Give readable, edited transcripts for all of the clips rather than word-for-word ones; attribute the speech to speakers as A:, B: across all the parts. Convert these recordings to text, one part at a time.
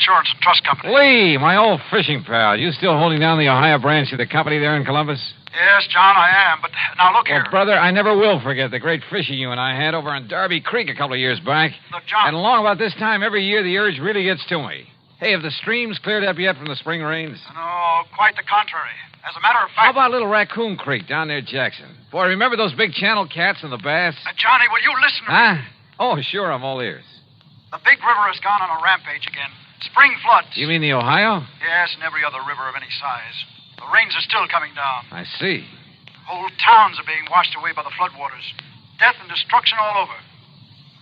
A: Insurance and Trust Company.
B: Lee, my old fishing pal. You still holding down the Ohio branch of the company there in Columbus?
A: Yes, John, I am. But now look here.
B: Well, brother, I never will forget the great fishing you and I had over on Darby Creek a couple of years back.
A: Look, John.
B: And along about this time every year, the urge really gets to me. Hey, have the streams cleared up yet from the spring rains?
A: No, quite the contrary. As a matter of fact...
B: How about Little Raccoon Creek down near Jackson? Boy, remember those big channel cats and the bass?
A: Johnny, will you listen to me?
B: Huh? Oh, sure, I'm all ears.
A: The big river has gone on a rampage again. Spring floods.
B: You mean the Ohio?
A: Yes, and every other river of any size. The rains are still coming down.
B: I see.
A: Whole towns are being washed away by the floodwaters. Death and destruction all over.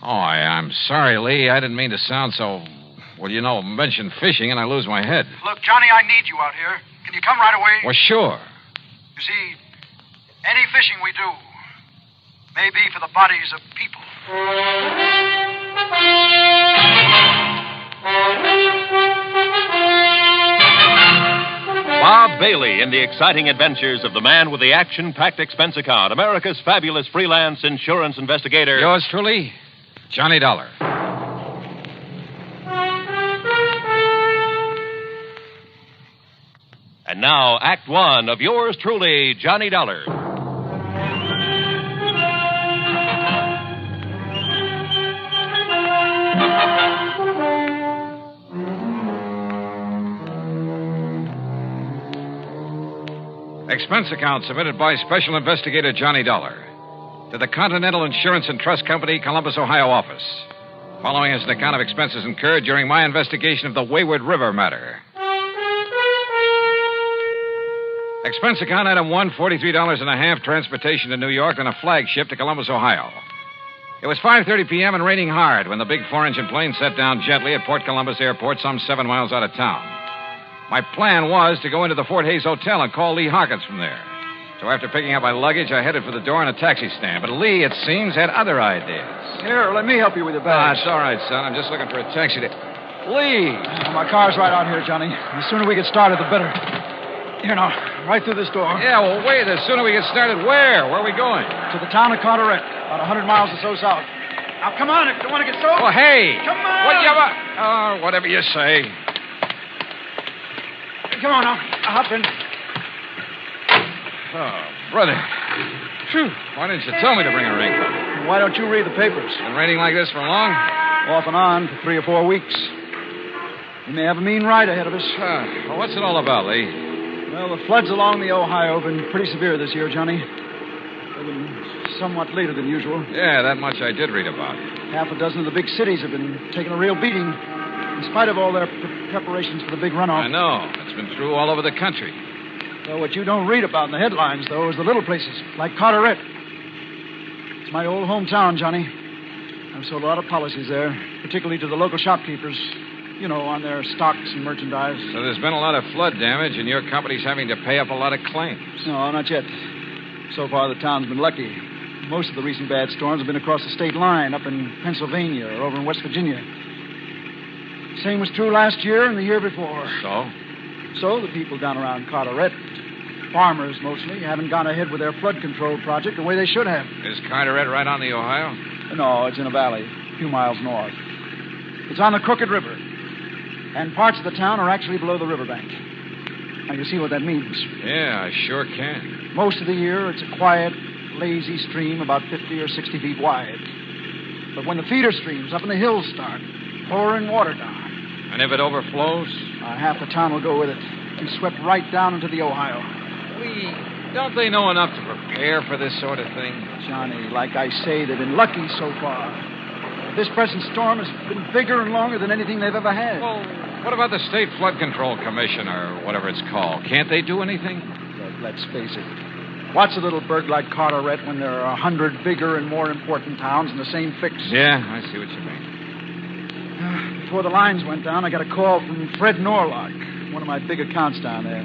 B: Oh, I'm sorry, Lee. I didn't mean to sound so... Well, you know, mention fishing and I lose my head.
A: Look, Johnny, I need you out here. Can you come right away?
B: Well, sure.
A: You see, any fishing we do may be for the bodies of people.
C: Bob Bailey in the exciting adventures of the man with the action-packed expense account, America's fabulous freelance insurance investigator.
B: Yours truly, Johnny Dollar.
C: And now, Act One of yours truly, Johnny Dollar.
B: Expense account submitted by Special Investigator Johnny Dollar to the Continental Insurance and Trust Company, Columbus, Ohio office. Following is an account of expenses incurred during my investigation of the Wayward River matter. Expense account item 1, $43.50, transportation to New York on a flagship to Columbus, Ohio. It was 5:30 p.m. and raining hard when the big four-engine plane set down gently at Port Columbus Airport some 7 miles out of town. My plan was to go into the Fort Hayes Hotel and call Lee Hawkins from there. So after picking up my luggage, I headed for the door in a taxi stand. But Lee, it seems, had other ideas.
D: Here, let me help you with your bags.
B: It's all right, son. I'm just looking for a taxi to... Lee!
D: My car's right out here, Johnny. The sooner we get started, the better. Here now, right through this door.
B: Yeah, well, wait. The sooner we get started, where? Where are we going?
D: To the town of Carteret, about 100 miles or so south. Now, come on, if you don't want to get soaked.
B: Oh, hey!
D: Come on!
B: What you... Oh, whatever you say.
D: Come on now, I'll hop in.
B: Oh, brother. Phew. Why didn't you tell me to bring a raincoat?
D: Why don't you read the papers?
B: Been raining like this for long?
D: Off and on for 3 or 4 weeks. We may have a mean ride ahead of us.
B: Well, what's it all about, Lee?
D: Well, the floods along the Ohio have been pretty severe this year, Johnny. They've been somewhat later than usual.
B: Yeah, that much I did read about.
D: Half a dozen of the big cities have been taking a real beating, in spite of all their preparations for the big runoff.
B: I know. It's been through all over the country.
D: Well, what you don't read about in the headlines, though, is the little places, like Carteret. It's my old hometown, Johnny. I've sold a lot of policies there, particularly to the local shopkeepers, you know, on their stocks and merchandise.
B: So there's been a lot of flood damage, and your company's having to pay up a lot of claims.
D: No, not yet. So far, the town's been lucky. Most of the recent bad storms have been across the state line, up in Pennsylvania or over in West Virginia. Same was true last year and the year before. So the people down around Carteret, farmers mostly, haven't gone ahead with their flood control project the way they should have.
B: Is Carteret right on the Ohio?
D: No, it's in a valley, a few miles north. It's on the Crooked River, and parts of the town are actually below the riverbank. Now, you see what that means.
B: Yeah, I sure can.
D: Most of the year, it's a quiet, lazy stream about 50 or 60 feet wide. But when the feeder streams up in the hills start pouring water down...
B: And if it overflows?
D: Half the town will go with it and swept right down into the Ohio.
B: Lee, don't they know enough to prepare for this sort of thing?
D: Johnny, like I say, they've been lucky so far. This present storm has been bigger and longer than anything they've ever had.
B: Well, what about the State Flood Control Commission, or whatever it's called? Can't they do anything?
D: Look, let's face it. What's a little burg like Carteret when there are 100 bigger and more important towns in the same fix?
B: Yeah, I see what you mean.
D: Before the lines went down, I got a call from Fred Norlock, one of my big accounts down there.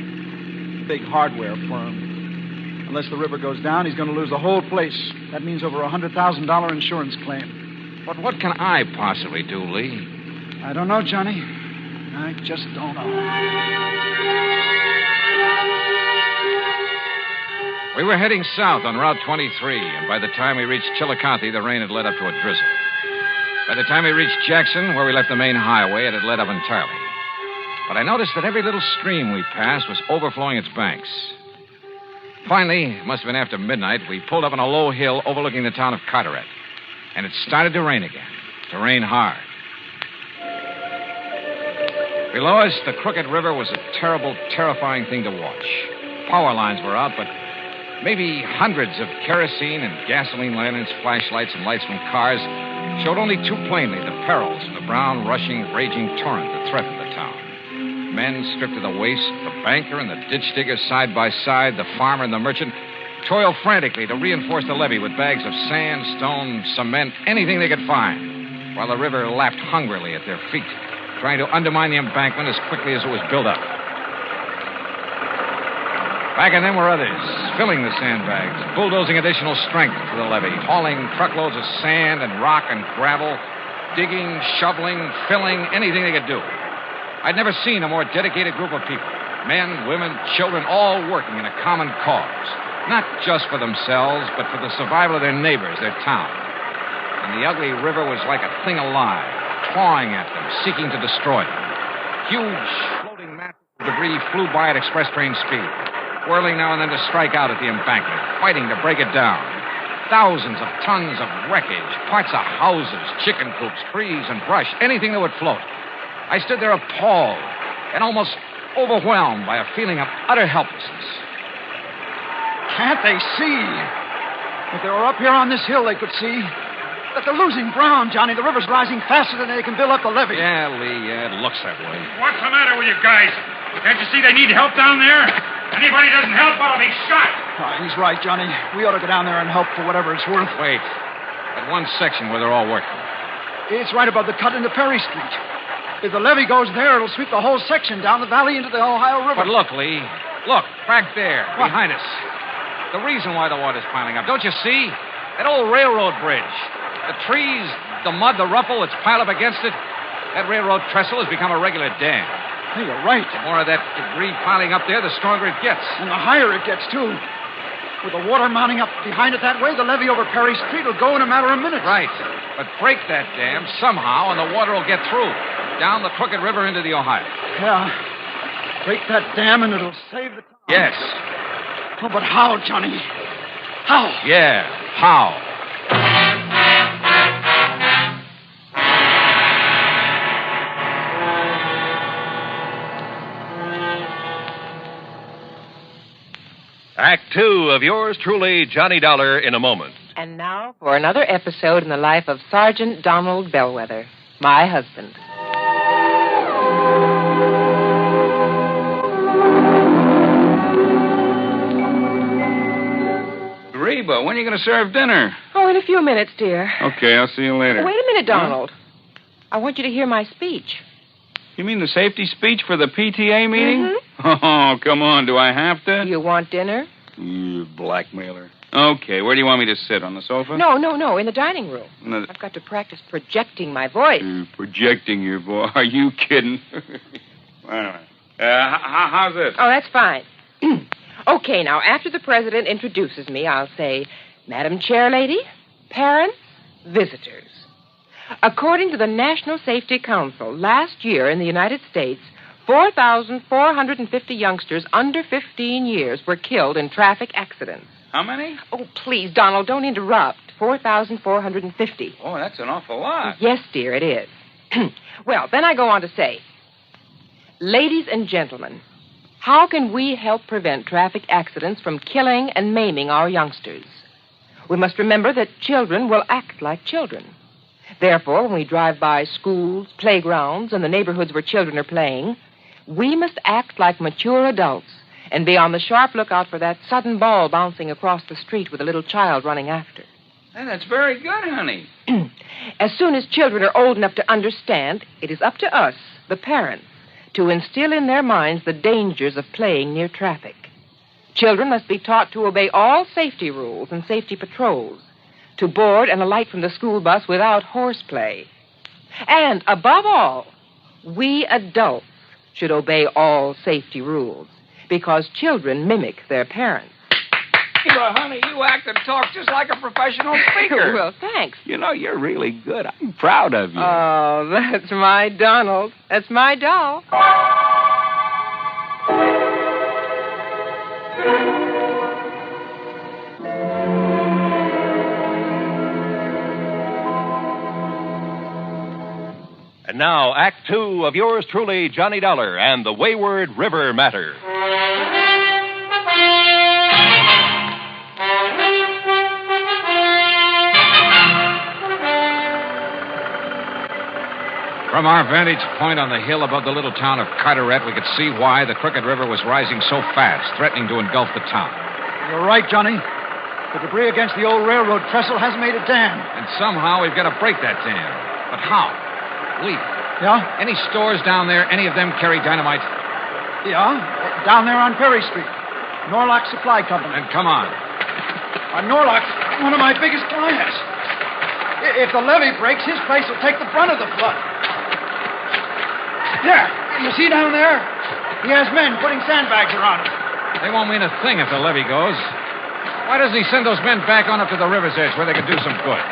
D: Big hardware firm. Unless the river goes down, he's going to lose the whole place. That means over a $100,000 insurance claim.
B: But what can I possibly do, Lee?
D: I don't know, Johnny. I just don't know.
B: We were heading south on Route 23, and by the time we reached Chillicothe, the rain had led up to a drizzle. By the time we reached Jackson, where we left the main highway, it had let up entirely. But I noticed that every little stream we passed was overflowing its banks. Finally, it must have been after midnight, we pulled up on a low hill overlooking the town of Carteret. And it started to rain again. To rain hard. Below us, the crooked river was a terrible, terrifying thing to watch. Power lines were out, but maybe hundreds of kerosene and gasoline lanterns, flashlights, and lights from cars showed only too plainly the perils from the brown, rushing, raging torrent that threatened the town. Men stripped to the waist, the banker and the ditch digger side by side, the farmer and the merchant, toiled frantically to reinforce the levee with bags of sand, stone, cement, anything they could find, while the river lapped hungrily at their feet, trying to undermine the embankment as quickly as it was built up. Back in them were others, filling the sandbags, bulldozing additional strength to the levee, hauling truckloads of sand and rock and gravel, digging, shoveling, filling, anything they could do. I'd never seen a more dedicated group of people, men, women, children, all working in a common cause, not just for themselves, but for the survival of their neighbors, their town. And the ugly river was like a thing alive, clawing at them, seeking to destroy them. Huge, floating masses of debris flew by at express train speed, whirling now and then to strike out at the embankment, fighting to break it down. Thousands of tons of wreckage, parts of houses, chicken coops, trees, and brush, anything that would float. I stood there appalled and almost overwhelmed by a feeling of utter helplessness.
D: Can't they see? If they were up here on this hill, they could see that they're losing ground, Johnny. The river's rising faster than they can build up the levee.
B: Yeah, Lee, yeah, it looks that way.
E: What's the matter with you guys? Can't you see they need help down there? Anybody doesn't help, I'll be shot.
D: He's right, Johnny. We ought to go down there and help for whatever it's worth.
B: Wait. That one section where they're all working.
D: It's right above the cut into Perry Street. If the levee goes there, it'll sweep the whole section down the valley into the Ohio River.
B: But look, Lee. Look, back there, behind us. The reason why the water's piling up, don't you see? That old railroad bridge. The trees, the mud, the ruffle that's piled up against it. That railroad trestle has become a regular dam.
D: Hey, you're right.
B: The more of that debris piling up there, the stronger it gets.
D: And the higher it gets, too. With the water mounting up behind it that way, the levee over Perry Street will go in a matter of minutes.
B: Right. But break that dam somehow, and the water will get through. Down the crooked river into the Ohio.
D: Yeah. Break that dam, and it'll save the town.
B: Yes.
D: Oh, but how, Johnny? How?
B: Yeah, how?
C: Act 2 of yours truly, Johnny Dollar, in a moment.
F: And now for another episode in the life of Sergeant Donald Bellwether, my husband.
G: Reba, when are you going to serve dinner?
F: Oh, in a few minutes, dear.
G: Okay, I'll see you later.
F: Wait a minute, Donald. I want you to hear my speech.
G: You mean the safety speech for the PTA meeting?
F: Mm-hmm.
G: Oh, come on. Do I have to?
F: You want dinner?
G: You blackmailer. Okay, where do you want me to sit? On the sofa?
F: No, in the dining room. I've got to practice projecting my voice.
G: Projecting your voice? Are you kidding? Well, how's this?
F: Oh, that's fine. Okay, now, after the president introduces me, I'll say, Madam Chairlady, parents, visitors. According to the National Safety Council, last year in the United States, 4,450 youngsters under 15 years were killed in traffic accidents.
G: How many?
F: Oh, please, Donald, don't interrupt. 4,450.
G: Oh, that's an awful lot.
F: Yes, dear, it is. Well, then I go on to say, ladies and gentlemen, how can we help prevent traffic accidents from killing and maiming our youngsters? We must remember that children will act like children. Therefore, when we drive by schools, playgrounds, and the neighborhoods where children are playing, we must act like mature adults and be on the sharp lookout for that sudden ball bouncing across the street with a little child running after.
G: Hey, that's very good, honey.
F: As soon as children are old enough to understand, it is up to us, the parents, to instill in their minds the dangers of playing near traffic. Children must be taught to obey all safety rules and safety patrols, to board and alight from the school bus without horseplay. And, above all, we adults should obey all safety rules, because children mimic their parents.
G: Well, honey, you act and talk just like a professional speaker.
F: Well, thanks.
G: You know, you're really good. I'm proud of you.
F: Oh, that's my Donald. That's my doll.
C: And now, Act Two of yours truly, Johnny Dollar, and the Wayward River Matter.
B: From our vantage point on the hill above the little town of Carteret, we could see why the Crooked River was rising so fast, threatening to engulf the town.
D: You're right, Johnny. The debris against the old railroad trestle has made a dam.
B: And somehow we've got to break that dam. But how? Lee.
D: Yeah?
B: Any stores down there, any of them carry dynamite?
D: Yeah, down there on Perry Street. Norlock Supply Company.
B: Then come on.
D: Norlock's one of my biggest clients. If the levee breaks, his place will take the brunt of the flood. There, you see down there? He has men putting sandbags around it.
B: They won't mean a thing if the levee goes. Why doesn't he send those men back on up to the river's edge where they can do some good?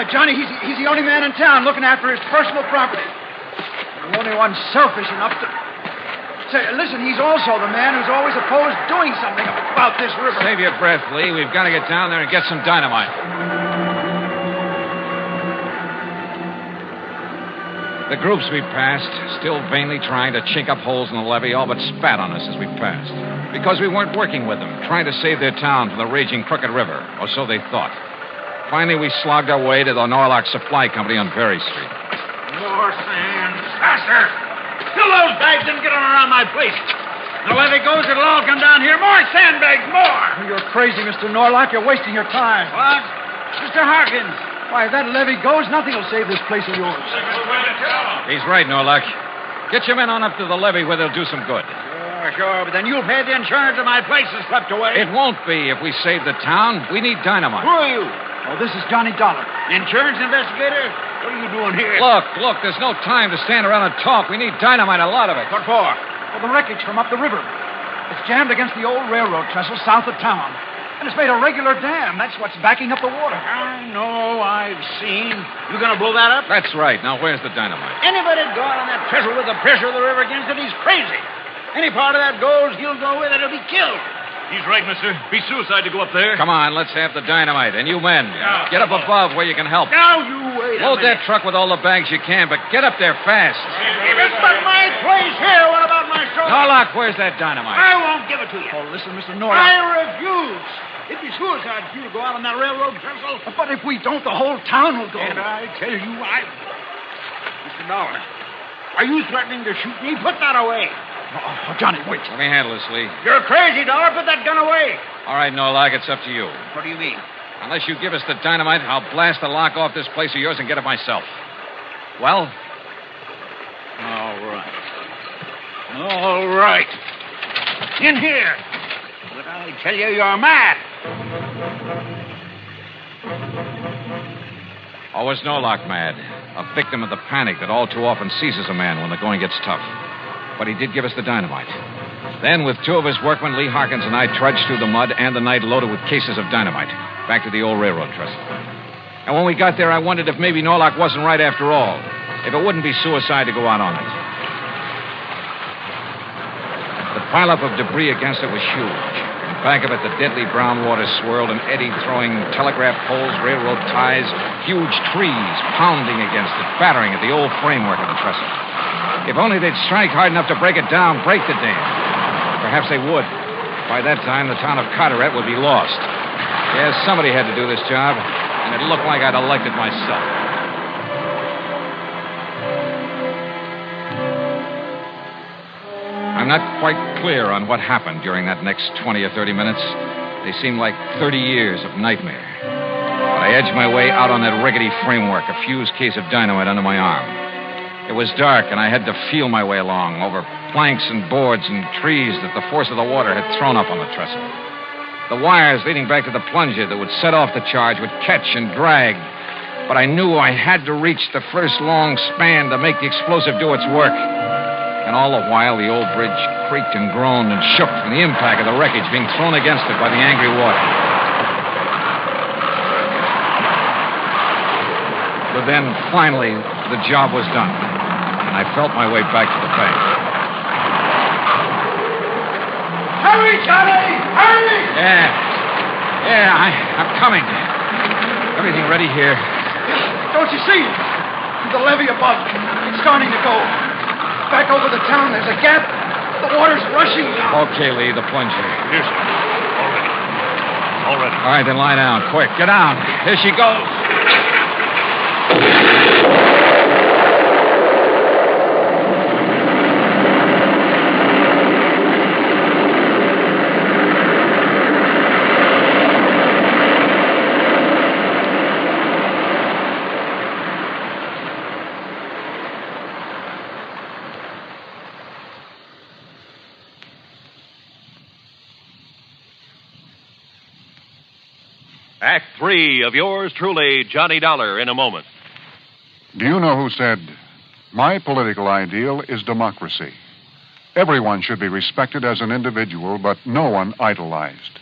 D: Johnny, he's the only man in town looking after his personal property. The only one selfish enough to... Say, listen, he's also the man who's always opposed doing something about this river.
B: Save your breath, Lee. We've got to get down there and get some dynamite. The groups we passed, still vainly trying to chink up holes in the levee, all but spat on us as we passed. Because we weren't working with them, trying to save their town from the raging Crooked River, or so they thought. Finally, we slogged our way to the Norlock Supply Company on Berry Street.
E: More sand. Faster! Fill those bags and get them around my place. The levee goes, it'll all come down here. More sandbags, more!
D: You're crazy, Mr. Norlock. You're wasting your time.
E: What? Mr. Harkins.
D: Why, if that levee goes, nothing will save this place of yours.
B: He's right, Norlock. Get your men on up to the levee where they'll do some good.
E: Sure, but then you'll pay the insurance and my place is swept away.
B: It won't be if we save the town. We need dynamite.
E: Who are you?
D: Oh, this is Johnny Dollar.
E: Insurance investigator? What are you doing here?
B: Look, there's no time to stand around and talk. We need dynamite, a lot of it.
E: What for?
D: Well, the wreckage from up the river. It's jammed against the old railroad trestle south of town. And it's made a regular dam. That's what's backing up the water.
E: I know, I've seen. You gonna blow that up?
B: That's right. Now, where's the dynamite?
E: Anybody go out on that trestle with the pressure of the river against it, he's crazy. Any part of that goes, he'll go with it, he'll be killed.
H: He's right, mister. Be suicide to go up there.
B: Come on, let's have the dynamite. And you men, get up above where you can help.
E: Now you wait a
B: Load
E: minute.
B: that truck with all the bags you can, but get up there fast.
E: If it's but my place here, what about my soul?
B: Norlock, where's that dynamite?
E: I won't give it to you.
D: Oh, listen, Mr. Norlock.
E: I refuse. It'd be suicide for you to go out on that railroad trestle.
D: But if we don't, the whole town will go.
E: And I tell you, Mr. Dollar, are you threatening to shoot me? Put that away.
D: Oh, Johnny, wait.
B: Let me handle this, Lee.
E: You're crazy, Dollar. Put that gun away.
B: All right, Norlock, it's up to you.
E: What do you mean?
B: Unless you give us the dynamite, I'll blast the lock off this place of yours and get it myself. Well?
E: All right. All right. In here. But I tell you, you're mad.
B: Or was Norlock mad? A victim of the panic that all too often seizes a man when the going gets tough. But he did give us the dynamite. Then, with two of his workmen, Lee Harkins and I trudged through the mud and the night loaded with cases of dynamite back to the old railroad trestle. And when we got there, I wondered if maybe Norlock wasn't right after all. If it wouldn't be suicide to go out on it. The pileup of debris against it was huge. In back of it, the deadly brown water swirled and eddied, throwing telegraph poles, railroad ties, huge trees pounding against it, battering at the old framework of the trestle. If only they'd strike hard enough to break it down, break the dam. Perhaps they would. By that time, the town of Carteret would be lost. Yes, somebody had to do this job, and it looked like I'd elected myself. I'm not quite clear on what happened during that next 20 or 30 minutes. They seemed like 30 years of nightmare. But I edged my way out on that rickety framework, a fused case of dynamite under my arm. It was dark, and I had to feel my way along over planks and boards and trees that the force of the water had thrown up on the trestle. The wires leading back to the plunger that would set off the charge would catch and drag. But I knew I had to reach the first long span to make the explosive do its work. And all the while, the old bridge creaked and groaned and shook from the impact of the wreckage being thrown against it by the angry water. But then, finally, the job was done, and I felt my way back to the bank.
E: Hurry, Johnny! Hurry!
B: Yeah, I'm coming. Everything ready here.
D: Don't you see? The levee above. It's starting to go. Back over the town, there's a gap. The water's rushing.
B: Okay, Lee, the plunger.
H: Here, sir. All ready.
B: All right, then lie down. Quick, get down. Here she goes.
C: Act 3 of yours truly, Johnny Dollar, in a moment.
I: Do you know who said, "My political ideal is democracy. Everyone should be respected as an individual, but no one idolized."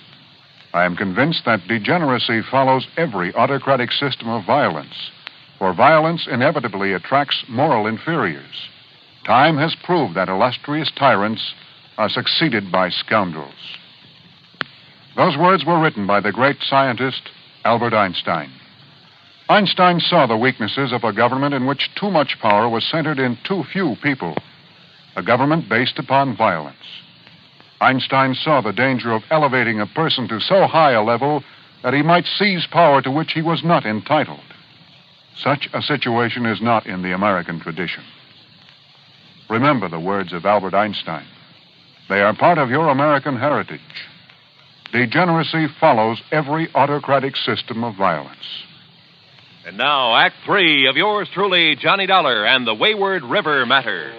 I: I am convinced that degeneracy follows every autocratic system of violence, for violence inevitably attracts moral inferiors. Time has proved that illustrious tyrants are succeeded by scoundrels. Those words were written by the great scientist Albert Einstein. Einstein saw the weaknesses of a government in which too much power was centered in too few people, a government based upon violence. Einstein saw the danger of elevating a person to so high a level that he might seize power to which he was not entitled. Such a situation is not in the American tradition. Remember the words of Albert Einstein. They are part of your American heritage. Degeneracy follows every autocratic system of violence.
C: And now, Act 3 of yours truly, Johnny Dollar and the Wayward River Matter.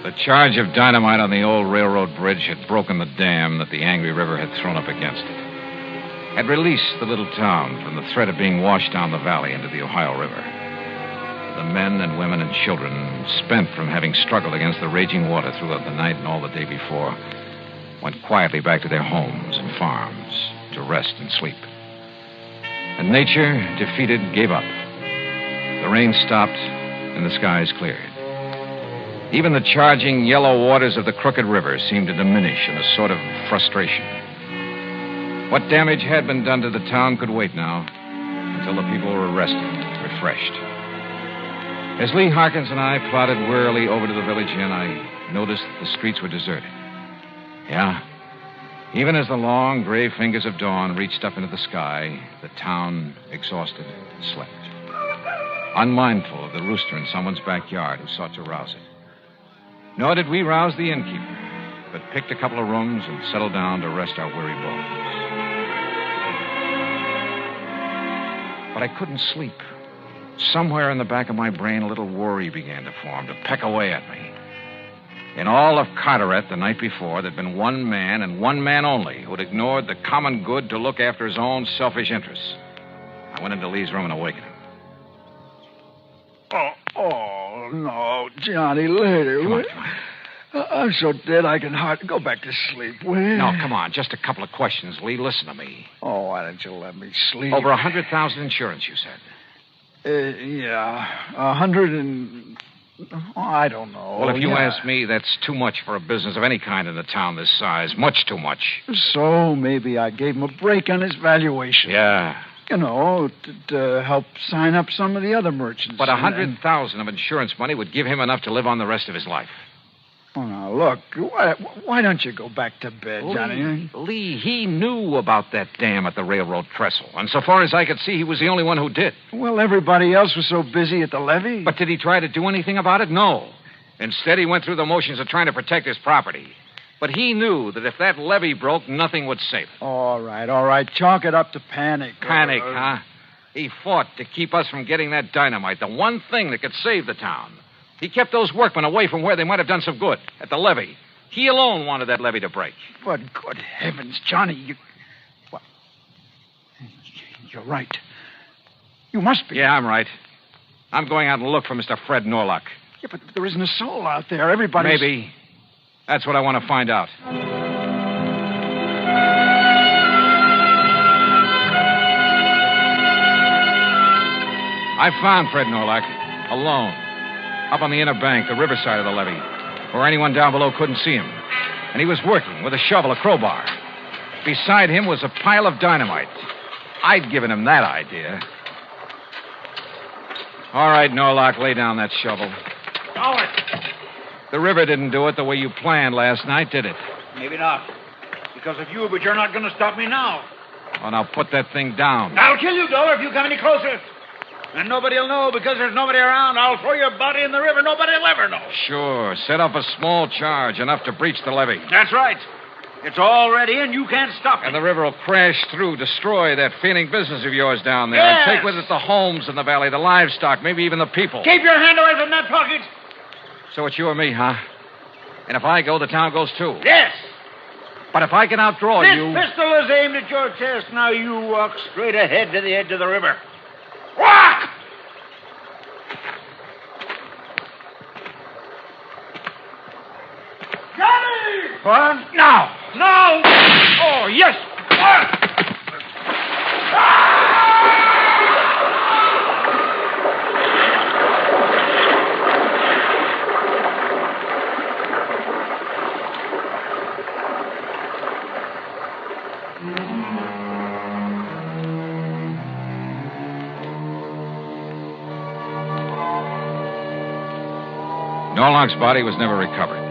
B: The charge of dynamite on the old railroad bridge had broken the dam that the angry river had thrown up against it. Had released the little town from the threat of being washed down the valley into the Ohio River. The men and women and children, spent from having struggled against the raging water throughout the night and all the day before, went quietly back to their homes and farms to rest and sleep. And nature, defeated, gave up. The rain stopped and the skies cleared. Even the charging yellow waters of the crooked river seemed to diminish in a sort of frustration. What damage had been done to the town could wait now until the people were rested, refreshed. As Lee Harkins and I plodded wearily over to the village inn, I noticed that the streets were deserted. Yeah, even as the long gray fingers of dawn reached up into the sky, the town, exhausted, slept. Unmindful of the rooster in someone's backyard who sought to rouse it. Nor did we rouse the innkeeper, but picked a couple of rooms and settled down to rest our weary bones. But I couldn't sleep. Somewhere in the back of my brain, a little worry began to form, to peck away at me. In all of Carteret the night before, there'd been one man and one man only who'd ignored the common good to look after his own selfish interests. I went into Lee's room and awakened him.
D: Oh, no, Johnny, later.
B: Come on.
D: I'm so dead I can hardly go back to sleep, will you?
B: No, come on. Just a couple of questions, Lee. Listen to me.
D: Oh, why don't you let me sleep?
B: Over 100,000 insurance, you said.
D: Yeah, 100 and... Oh, I don't know.
B: Well, if you ask me, that's too much for a business of any kind in a town this size. Much too much.
D: So maybe I gave him a break on his valuation.
B: Yeah.
D: You know, to help sign up some of the other merchants.
B: But 100,000 of insurance money would give him enough to live on the rest of his life.
D: Oh, now, look, why don't you go back to bed, Johnny?
B: Lee, he knew about that dam at the railroad trestle. And so far as I could see, he was the only one who did.
D: Well, everybody else was so busy at the levee.
B: But did he try to do anything about it? No. Instead, he went through the motions of trying to protect his property. But he knew that if that levee broke, nothing would save it.
D: All right. Chalk it up to panic.
B: Panic, huh? He fought to keep us from getting that dynamite, the one thing that could save the town. He kept those workmen away from where they might have done some good, at the levee. He alone wanted that levee to break.
D: But good heavens, Johnny, Well, you're right. You must be.
B: Yeah, I'm right. I'm going out and look for Mr. Fred Norlock.
D: Yeah, but there isn't a soul out there. Everybody's...
B: Maybe. That's what I want to find out. I found Fred Norlock. alone, up on the inner bank, the riverside of the levee, where anyone down below couldn't see him. And he was working with a shovel, a crowbar. Beside him was a pile of dynamite. I'd given him that idea. All right, Norlock, lay down that shovel.
E: Hold it.
B: The river didn't do it the way you planned last night, did it?
E: Maybe not. Because of you, but you're not going to stop me now.
B: Oh, now put that thing down.
E: I'll kill you, Dollar, if you come any closer. And nobody will know because there's nobody around. I'll throw your body in the river. Nobody will ever know.
B: Sure. Set up a small charge, enough to breach the levee.
E: That's right. It's already in. You can't stop it.
B: And the river will crash through, destroy that failing business of yours down there.
E: Yes.
B: And take with it the homes in the valley, the livestock, maybe even the people.
E: Keep your hand away from that pocket.
B: So it's you or me, huh? And if I go, the town goes too.
E: Yes.
B: But if I can outdraw you...
E: This pistol is aimed at your chest. Now you walk straight ahead to the edge of the river. Walk! Johnny!
B: What? Now!
E: No!
B: Oh, yes! Norlock's body was never recovered.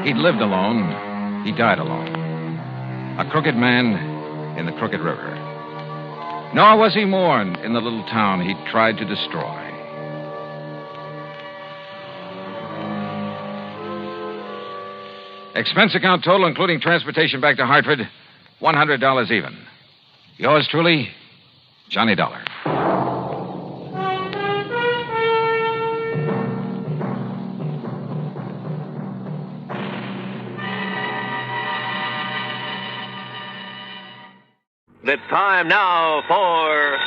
B: He'd lived alone. He died alone. A crooked man in the crooked river. Nor was he mourned in the little town he'd tried to destroy. Expense account total, including transportation back to Hartford, $100 even. Yours truly, Johnny Dollar.
C: It's time now for...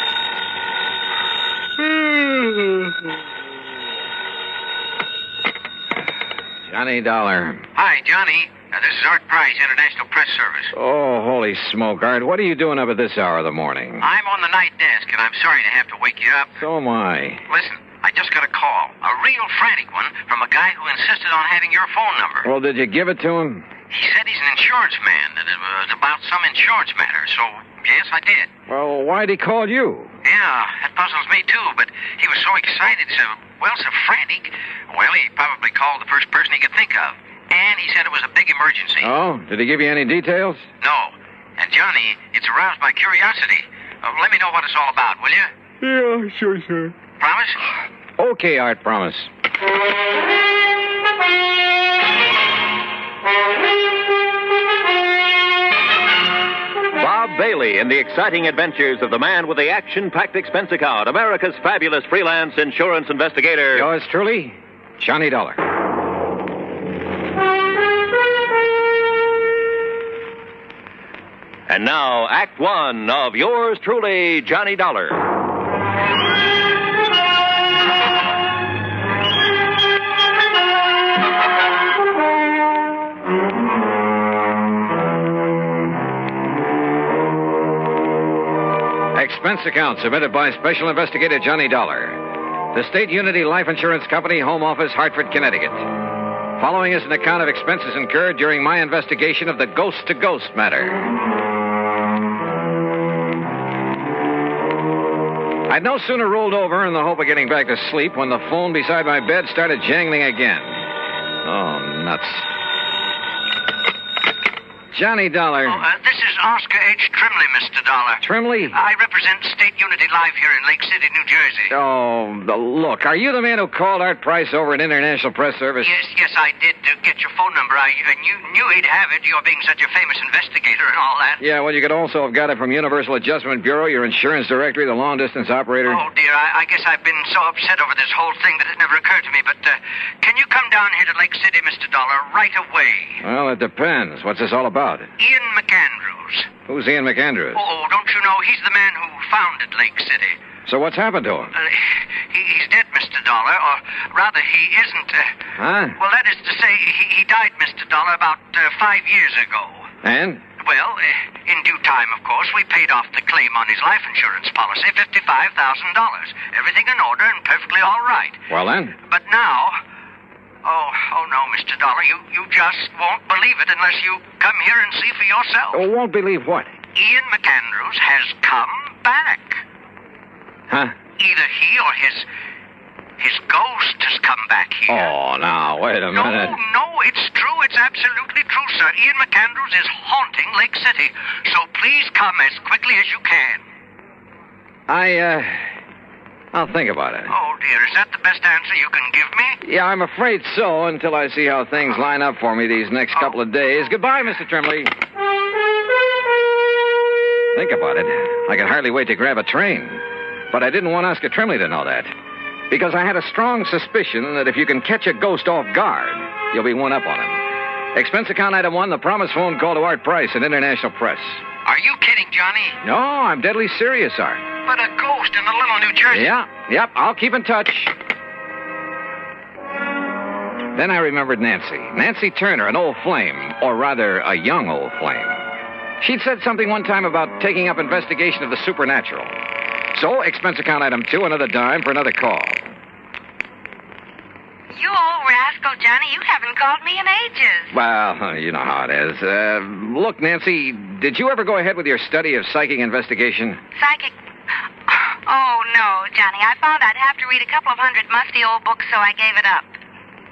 B: Johnny Dollar.
A: Hi, Johnny. This is Art Price, International Press Service.
B: Oh, holy smoke, Art. What are you doing up at this hour of the morning?
A: I'm on the night desk, and I'm sorry to have to wake you up.
B: So am I.
A: Listen, I just got a call, a real frantic one, from a guy who insisted on having your phone number.
B: Well, did you give it to him?
A: He said he's an insurance man, and it was about some insurance matter, so yes, I did.
B: Well, why'd he call you?
A: Yeah, that puzzles me, too, but he was so excited, so frantic. Well, he probably called the first person he could think of, and he said it was a big emergency.
B: Oh, did he give you any details?
A: No. And, Johnny, it's aroused my curiosity. Let me know what it's all about, will you?
B: Yeah, sure, sir.
A: Promise?
B: Okay, Art, promise.
C: Bob Bailey in the exciting adventures of the man with the action-packed expense account, America's fabulous freelance insurance investigator.
B: Yours truly, Johnny Dollar.
C: And now, Act One of yours truly, Johnny Dollar.
B: Expense account submitted by Special Investigator Johnny Dollar. The State Unity Life Insurance Company, Home Office, Hartford, Connecticut. Following is an account of expenses incurred during my investigation of the ghost-to-ghost matter. I'd no sooner rolled over in the hope of getting back to sleep when the phone beside my bed started jangling again. Oh, nuts. Johnny Dollar.
A: This is Oscar H. Trimley, Mr. Dollar.
B: Trimley?
A: I represent State Unity Life here in Lake City, New Jersey.
B: Oh, look, are you the man who called Art Price over at International Press Service?
A: Yes, I did get your phone number. I knew he'd have it, you're being such a famous investigator and all that.
B: Yeah, well, you could also have got it from Universal Adjustment Bureau, your insurance directory, the long-distance operator.
A: Oh, dear, I guess I've been so upset over this whole thing that it never occurred to me, but can you come down here to Lake City, Mr. Dollar, right away?
B: Well, it depends. What's this all about?
A: Ian McAndrews.
B: Who's Ian McAndrews?
A: Oh, don't you know? He's the man who founded Lake City.
B: So what's happened to him?
A: He's dead, Mr. Dollar, or rather, he isn't.
B: Huh?
A: Well, that is to say, he died, Mr. Dollar, about 5 years ago.
B: And?
A: Well, in due time, of course, we paid off the claim on his life insurance policy, $55,000. Everything in order and perfectly all right.
B: Well, then?
A: But now... Oh, no, Mr. Dollar, you just won't believe it unless you come here and see for yourself.
B: Oh, won't believe what?
A: Ian McAndrews has come back.
B: Huh?
A: Either he or his ghost has come back here.
B: Oh, now, wait a minute.
A: No, it's true. It's absolutely true, sir. Ian McAndrews is haunting Lake City. So please come as quickly as you can.
B: I'll think about it.
A: Oh, dear, is that the best answer you can give me?
B: Yeah, I'm afraid so, until I see how things line up for me these next couple of days. Goodbye, Mr. Trimley. Think about it. I could hardly wait to grab a train. But I didn't want Oscar Trimley to know that. Because I had a strong suspicion that if you can catch a ghost off guard, you'll be one up on him. Expense account item 1, the promised phone call to Art Price in international press.
A: Are you kidding, Johnny?
B: No, I'm deadly serious, Art.
A: But a ghost in a little New Jersey.
B: Yep, I'll keep in touch. Then I remembered Nancy. Nancy Turner, an old flame, or rather, a young old flame. She'd said something one time about taking up investigation of the supernatural. So, expense account item 2, another dime for another call.
J: You old rascal, Johnny, you haven't called me in ages.
B: Well, you know how it is. Look, Nancy, did you ever go ahead with your study of psychic investigation?
J: Psychic? Oh, no, Johnny. I found I'd have to read a couple of hundred musty old books, so I gave it up.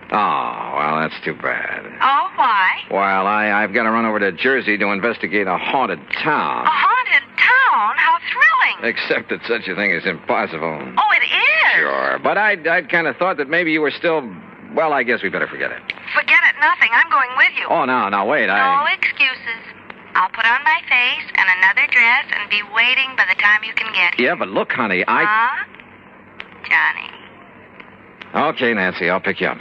B: Oh, well, that's too bad.
J: Oh, why?
B: Well, I've got to run over to Jersey to investigate a haunted town.
J: A haunted town? How thrilling.
B: Except that such a thing is impossible.
J: Oh, it is?
B: Sure, but I'd kind of thought that maybe you were still... Well, I guess we better forget it.
J: Forget it, nothing. I'm going with you.
B: Oh, now, wait,
J: No excuses. I'll put on my face and another dress and be waiting by the time you can get here.
B: Yeah, but look, honey,
J: Huh? Johnny.
B: Okay, Nancy, I'll pick you up.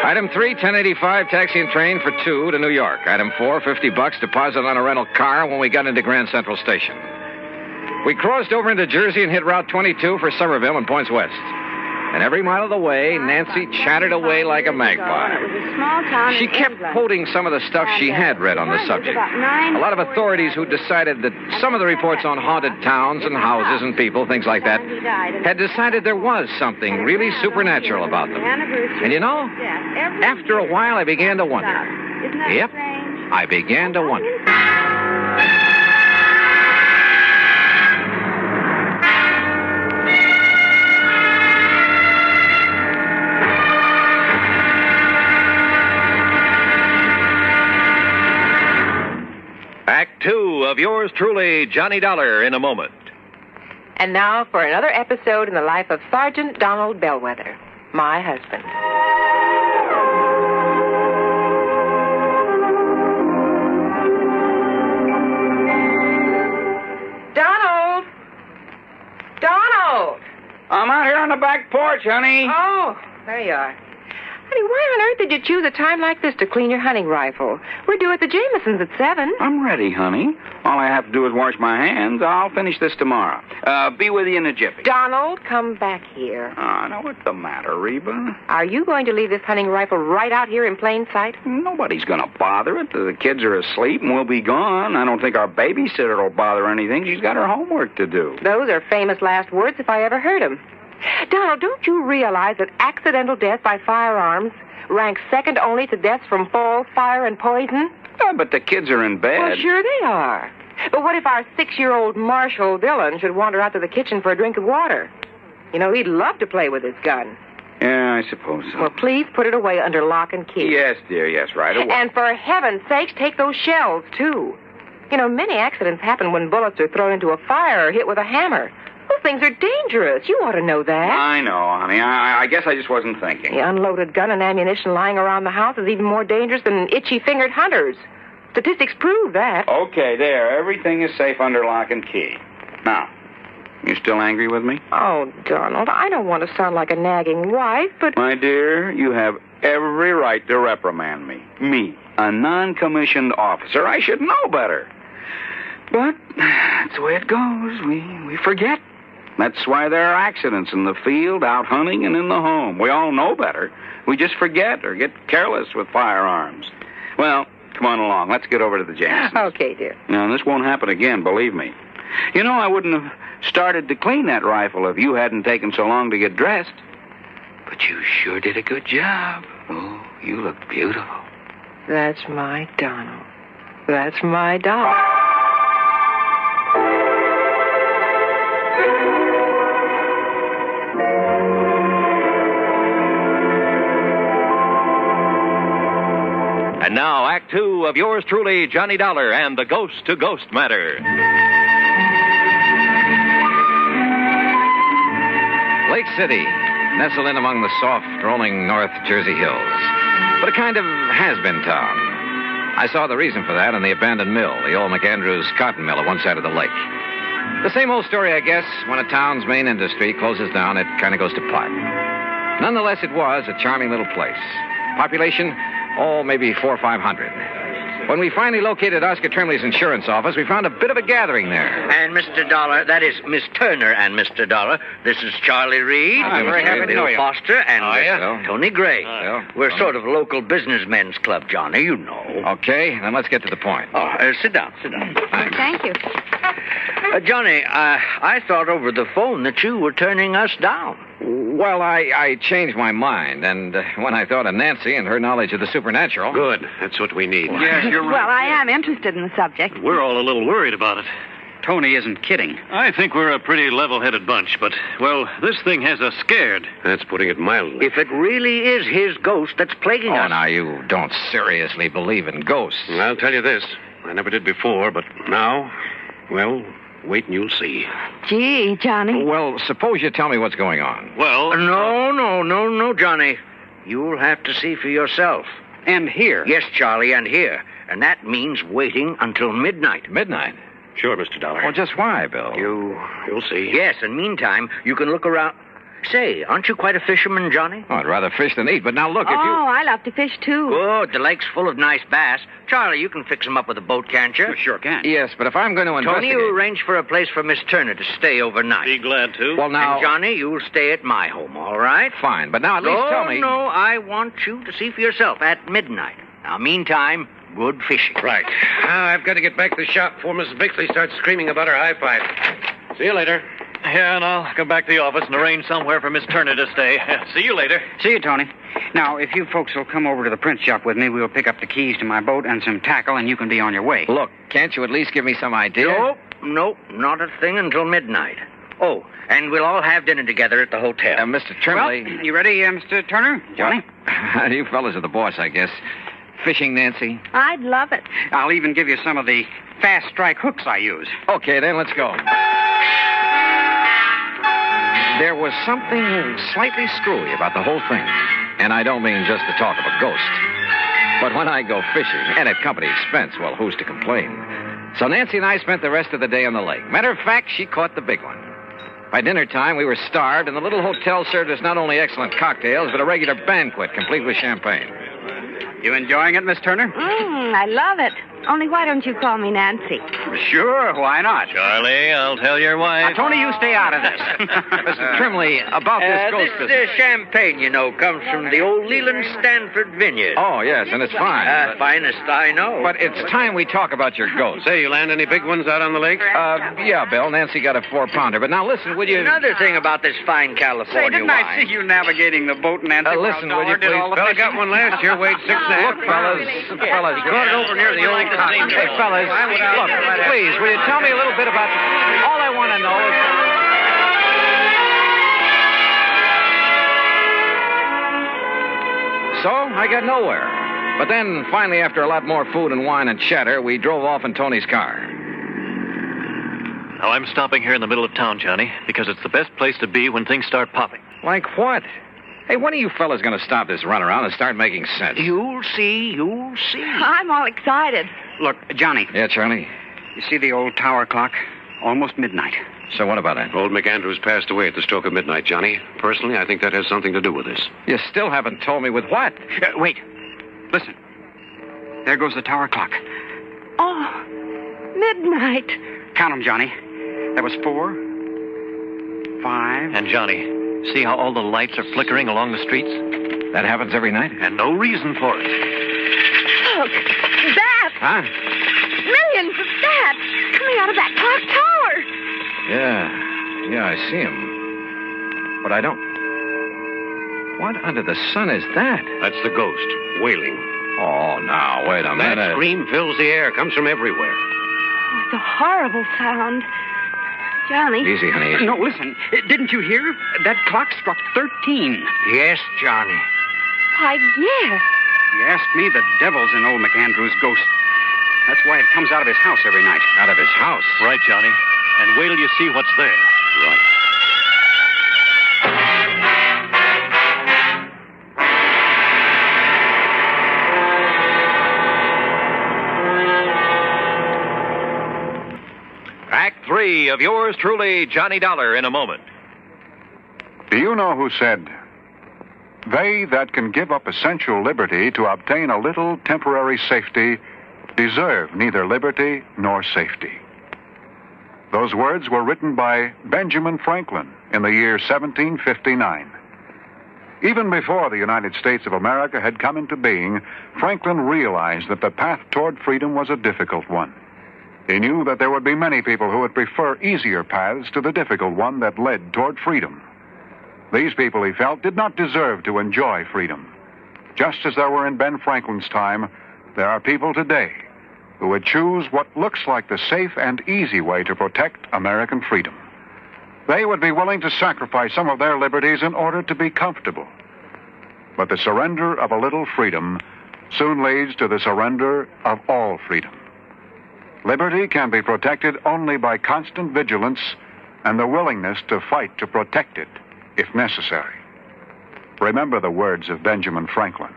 B: Item 3, 1085, taxi and train for 2 to New York. Item 4, $50 deposit on a rental car when we got into Grand Central Station. We crossed over into Jersey and hit Route 22 for Somerville and points west. And every mile of the way, Nancy chattered away like a magpie. She kept quoting some of the stuff she had read on the subject. A lot of authorities who decided that some of the reports on haunted towns and houses and people, things like that, had decided there was something really supernatural about them. And you know, after a while, I began to wonder. Yep, I began to wonder.
C: Act 2 of yours truly, Johnny Dollar, in a moment.
F: And now for another episode in the life of Sergeant Donald Bellwether, my husband. Donald! Donald!
G: I'm out here on the back porch, honey.
F: Oh, there you are. Honey, why on earth did you choose a time like this to clean your hunting rifle? We're due at the Jamesons at 7.
G: I'm ready, honey. All I have to do is wash my hands. I'll finish this tomorrow. Be with you in a jiffy.
F: Donald, come back here.
G: Now, what's the matter, Reba?
F: Are you going to leave this hunting rifle right out here in plain sight?
G: Nobody's going to bother it. The kids are asleep and we'll be gone. I don't think our babysitter will bother anything. She's got her homework to do.
F: Those are famous last words if I ever heard them. Donald, don't you realize that accidental death by firearms ranks second only to deaths from fall, fire, and poison?
G: But the kids are in bed.
F: Well, sure they are. But what if our 6-year-old Marshall Dillon should wander out to the kitchen for a drink of water? You know, he'd love to play with his gun.
G: Yeah, I suppose so.
F: Well, please put it away under lock and key.
G: Yes, dear, yes, right away.
F: And for heaven's sakes, take those shells, too. You know, many accidents happen when bullets are thrown into a fire or hit with a hammer. Those things are dangerous. You ought to know that.
G: I know, honey. I guess I just wasn't thinking.
F: The unloaded gun and ammunition lying around the house is even more dangerous than itchy-fingered hunters. Statistics prove that.
G: Okay, there. Everything is safe under lock and key. Now, you still angry with me?
F: Oh, Donald, I don't want to sound like a nagging wife, but...
G: My dear, you have every right to reprimand me. Me, a non-commissioned officer. I should know better. But that's the way it goes. We forget. That's why there are accidents in the field, out hunting, and in the home. We all know better. We just forget or get careless with firearms. Well, come on along. Let's get over to the Jansons.
F: Okay, dear.
G: Now, this won't happen again, believe me. You know, I wouldn't have started to clean that rifle if you hadn't taken so long to get dressed. But you sure did a good job. Oh, you look beautiful.
F: That's my Donald. That's my doll.
C: And now, Act Two of yours truly, Johnny Dollar and the Ghost to Ghost Matter.
B: Lake City, nestled in among the soft, rolling North Jersey hills. But a kind of has-been town. I saw the reason for that in the abandoned mill, the old McAndrews cotton mill at one side of the lake. The same old story, I guess. When a town's main industry closes down, it kind of goes to pot. Nonetheless, it was a charming little place. Population, maybe 400 or 500. When we finally located Oscar Trimley's insurance office, we found a bit of a gathering there.
K: And Mr. Dollar, that is Miss Turner and Mr. Dollar. This is Charlie Reed.
B: I'm very happy to know you.
K: Foster and
B: Bill.
K: Tony Gray.
B: Bill.
K: We're sort of local businessmen's club, Johnny, you know.
B: Okay, then let's get to the point.
K: Sit down.
J: Thank you.
K: Johnny, I thought over the phone that you were turning us down.
B: Well, I changed my mind, and when I thought of Nancy and her knowledge of the supernatural...
H: Good. That's what we need.
D: Yes, you're right.
J: Well, I am interested in the subject.
H: We're all a little worried about it.
D: Tony isn't kidding.
H: I think we're a pretty level-headed bunch, but, well, this thing has us scared. That's putting it mildly.
K: If it really is his ghost that's plaguing us...
B: Oh, now, you don't seriously believe in ghosts.
H: I'll tell you this. I never did before, but now, well, wait and you'll see.
J: Gee, Johnny.
B: Well, suppose you tell me what's going on.
H: Well...
K: No, Johnny. You'll have to see for yourself.
D: And here.
K: Yes, Charlie, and here. And that means waiting until midnight.
B: Midnight?
H: Sure, Mr. Dollar.
B: Well, just why, Bill?
H: You'll see.
K: Yes, and meantime, you can look around. Say, aren't you quite a fisherman, Johnny?
B: Oh, I'd rather fish than eat, but now look, if you...
J: Oh, I love to fish, too.
K: Good. The lake's full of nice bass. Charlie, you can fix them up with a boat, can't you?
D: Sure can.
B: Yes, but if I'm going to
K: Tony,
B: investigate...
K: you arrange for a place for Miss Turner to stay overnight.
H: Be glad to.
B: Well, now...
K: And Johnny, you'll stay at my home, all right?
B: Fine, but now at least tell me...
K: No, I want you to see for yourself at midnight. Now, meantime, good fishing.
H: Right. Now, I've got to get back to the shop before Mrs. Bixley starts screaming about her high five. See you later.
E: Yeah, and I'll come back to the office and arrange somewhere for Miss Turner to stay. See you later.
L: See you, Tony. Now, if you folks will come over to the print shop with me, we'll pick up the keys to my boat and some tackle, and you can be on your way.
B: Look, can't you at least give me some idea?
K: Nope, not a thing until midnight. Oh, and we'll all have dinner together at the hotel.
B: Mr. Trimley...
L: Well, you ready, Mr. Turner? Johnny?
B: You fellas are the boss, I guess. Fishing, Nancy?
J: I'd love it.
L: I'll even give you some of the fast strike hooks I use.
B: Okay, then, let's go. There was something slightly screwy about the whole thing. And I don't mean just the talk of a ghost. But when I go fishing, and at company expense, well, who's to complain? So Nancy and I spent the rest of the day on the lake. Matter of fact, she caught the big one. By dinner time, we were starved, and the little hotel served us not only excellent cocktails, but a regular banquet, complete with champagne.
L: You enjoying it, Miss Turner?
J: I love it. Only why don't you call me Nancy?
L: Sure, why not?
E: Charlie, I'll tell your wife.
L: Now, Tony, you stay out of this.
B: Mr. Trimley, about this ghost business.
K: This champagne, you know, comes from the old Leland Stanford vineyard.
B: Oh, yes, and it's fine.
K: Finest I know.
B: But it's time we talk about your ghost.
H: Say, you land any big ones out on the lake?
B: Yeah, Bill. Nancy got a 4-pounder. But now listen, will you...
K: Another thing about this fine California
L: Say, didn't
K: wine.
L: I see you navigating the boat, Nancy?
B: Listen, will you please...
H: Fella got one last year, weighed 6.5.
B: Look, fellas,
H: Caught it over near the old cotton.
B: Hey, fellas, look, please, will you tell me a little bit about... All I want to know is... So, I got nowhere. But then, finally, after a lot more food and wine and chatter, we drove off in Tony's car.
E: Now, I'm stopping here in the middle of town, Johnny, because it's the best place to be when things start popping.
B: Like what? Hey, when are you fellas going to stop this runaround and start making sense?
K: You'll see.
J: I'm all excited.
L: Look, Johnny.
B: Yeah, Charlie?
L: You see the old tower clock? Almost midnight.
B: So what about that?
H: Old McAndrews passed away at the stroke of midnight, Johnny. Personally, I think that has something to do with this.
B: You still haven't told me with what?
L: Wait. Listen. There goes the tower clock.
J: Oh, midnight.
L: Count them, Johnny. That was 4, 5.
H: And Johnny, see how all the lights are flickering along the streets?
B: That happens every night?
H: And no reason for it.
M: Look, bats!
B: Huh?
M: Millions of bats coming out of that clock tower.
B: Yeah, I see him. But I don't... What under the sun is that?
H: That's the ghost, wailing.
B: Oh, now, wait a minute.
H: That scream fills the air, comes from everywhere.
M: Oh, it's a horrible sound. Johnny.
B: Easy, honey. Easy.
L: No, listen. Didn't you hear? That clock struck 13.
K: Yes, Johnny.
M: Why, yes.
L: You ask me, the devil's in old McAndrew's ghost. That's why it comes out of his house every night.
B: Out of his house?
H: Right, Johnny. And wait till you see what's there.
B: Right.
C: Act 3 of yours truly, Johnny Dollar, in a moment.
I: Do you know who said, "They that can give up essential liberty to obtain a little temporary safety deserve neither liberty nor safety"? Those words were written by Benjamin Franklin in the year 1759. Even before the United States of America had come into being, Franklin realized that the path toward freedom was a difficult one. He knew that there would be many people who would prefer easier paths to the difficult one that led toward freedom. These people, he felt, did not deserve to enjoy freedom. Just as there were in Ben Franklin's time, there are people today who would choose what looks like the safe and easy way to protect American freedom. They would be willing to sacrifice some of their liberties in order to be comfortable. But the surrender of a little freedom soon leads to the surrender of all freedom. Liberty can be protected only by constant vigilance and the willingness to fight to protect it, if necessary. Remember the words of Benjamin Franklin.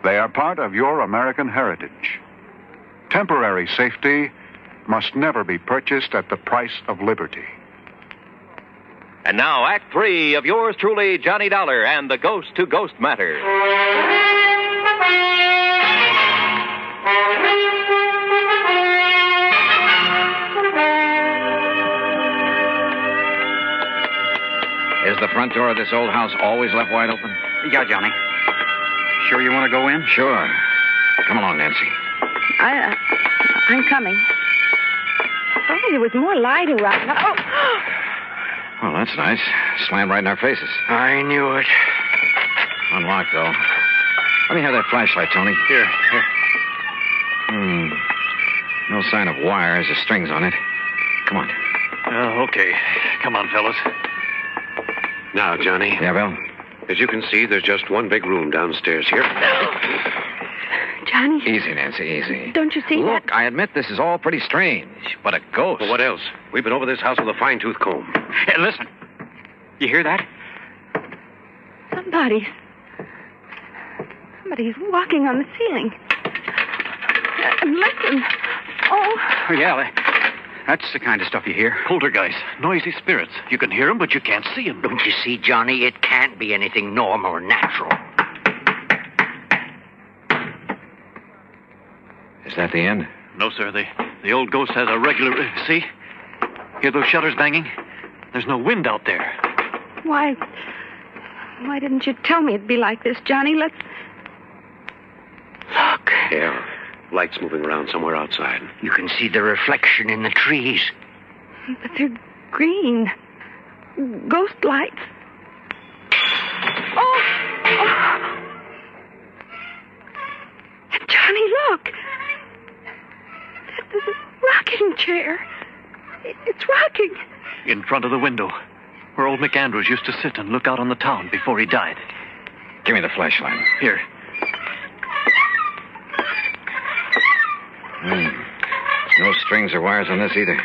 I: They are part of your American heritage. Temporary safety must never be purchased at the price of liberty.
C: And now, Act 3 of yours truly, Johnny Dollar, and the Ghost to Ghost Matter.
B: Is the front door of this old house always left wide open?
L: Yeah, Johnny. Sure you want to go in?
B: Sure. Come along, Nancy.
M: I'm coming. If only there was more light around. Oh!
B: Well, that's nice. Slammed right in our faces.
K: I knew it.
B: Unlocked, though. Let me have that flashlight, Tony.
H: Here.
B: No sign of wires or strings on it. Come on.
H: Okay. Come on, fellas.
N: Now, Johnny.
B: Yeah, Bill?
N: As you can see, there's just one big room downstairs here.
M: Johnny.
B: Easy, Nancy, easy.
M: Don't you see that?
B: Look, I admit this is all pretty strange, but a ghost.
N: Well, what else? We've been over this house with a fine-tooth comb.
L: Hey, listen. You hear that?
M: Somebody's walking on the ceiling. Listen. Oh.
L: Yeah, that's the kind of stuff you hear.
H: Poltergeist, noisy spirits. You can hear them, but you can't see them.
K: Don't you see, Johnny? It can't be anything normal or natural.
B: Is that the end?
H: No, sir. The old ghost has a regular... See? Hear those shutters banging? There's no wind out there.
M: Why didn't you tell me it'd be like this, Johnny? Let's...
K: Look.
N: Yeah. Lights moving around somewhere outside.
K: You can see the reflection in the trees.
M: But they're green. Ghost lights. Oh! Johnny, look. There's a rocking chair. It's rocking.
H: In front of the window, where old McAndrews used to sit and look out on the town before he died.
B: Give me the flashlight.
H: Here.
B: No strings or wires on this either.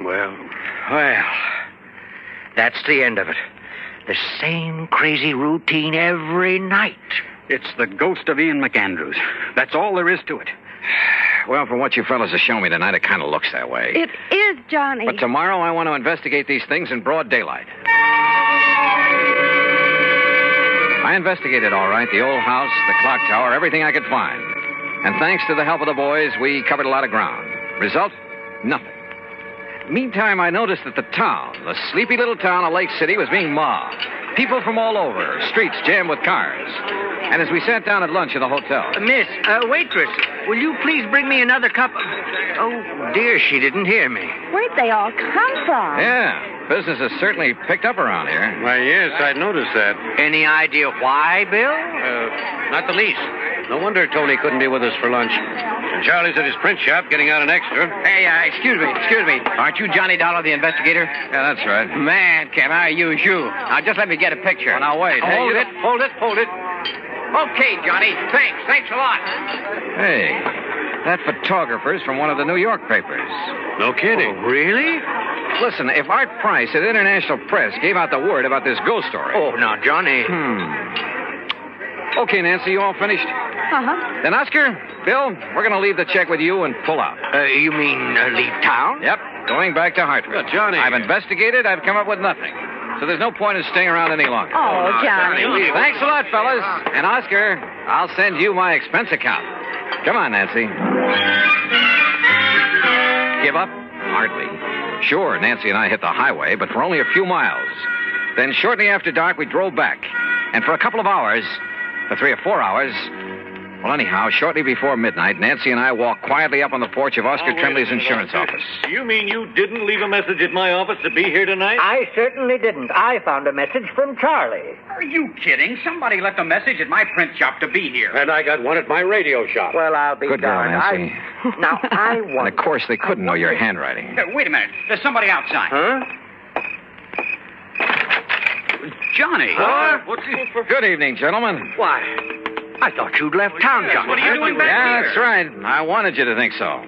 K: Well, that's the end of it. The same crazy routine every night.
L: It's the ghost of Ian McAndrews. That's all there is to it.
B: Well, from what you fellas have shown me tonight, it kind of looks that way.
M: It is, Johnny.
B: But tomorrow I want to investigate these things in broad daylight. I investigated all right, the old house, the clock tower, everything I could find. And thanks to the help of the boys, we covered a lot of ground. Result? Nothing. Meantime, I noticed that the sleepy little town of Lake City, was being mobbed. People from all over, streets jammed with cars. And as we sat down at lunch in the hotel...
K: Miss, waitress, will you please bring me another cup of... Oh, dear, she didn't hear me.
M: Where'd they all come from?
B: Yeah, business has certainly picked up around here.
N: Why, yes, I noticed that.
K: Any idea why, Bill?
N: Not the least. No wonder Tony couldn't be with us for lunch. And Charlie's at his print shop getting out an extra.
L: Hey, excuse me. Aren't you Johnny Dollar, the investigator?
B: Yeah, that's right.
L: Man, can I use you? Now, just let me get a picture.
B: Well, now, wait.
L: Hold it. Okay, Johnny. Thanks a lot.
B: Hey, that photographer's from one of the New York papers.
N: No kidding.
K: Oh, really?
B: Listen, if Art Price at International Press gave out the word about this ghost story...
K: Oh, now, Johnny...
B: Okay, Nancy, you all finished?
M: Uh-huh.
B: Then, Oscar, Bill, we're going to leave the check with you and pull out.
K: You mean leave town?
B: Yep, going back to Hartford.
N: But, Johnny...
B: I've investigated. I've come up with nothing. So there's no point in staying around any longer.
M: Oh, Johnny.
B: Thanks a lot, fellas. And, Oscar, I'll send you my expense account. Come on, Nancy. Give up? Hardly. Sure, Nancy and I hit the highway, but for only a few miles. Then shortly after dark, we drove back. And for a couple of hours... For 3 or 4 hours. Well, anyhow, shortly before midnight, Nancy and I walked quietly up on the porch of Oscar Trembley's insurance office.
H: You mean you didn't leave a message at my office to be here tonight?
K: I certainly didn't. I found a message from Charlie.
L: Are you kidding? Somebody left a message at my print shop to be here.
N: And I got one at my radio shop.
K: Well, I'll be
B: Good girl,
K: darned.
B: Nancy.
K: Now, I want...
B: And, of course, they couldn't know your handwriting.
L: Wait a minute. There's somebody outside.
K: Huh?
L: Johnny.
K: What's he for?
B: Good evening, gentlemen.
K: Why, I thought you'd left town, Johnny.
L: What are you doing back here?
B: Yeah, that's right. I wanted you to think so.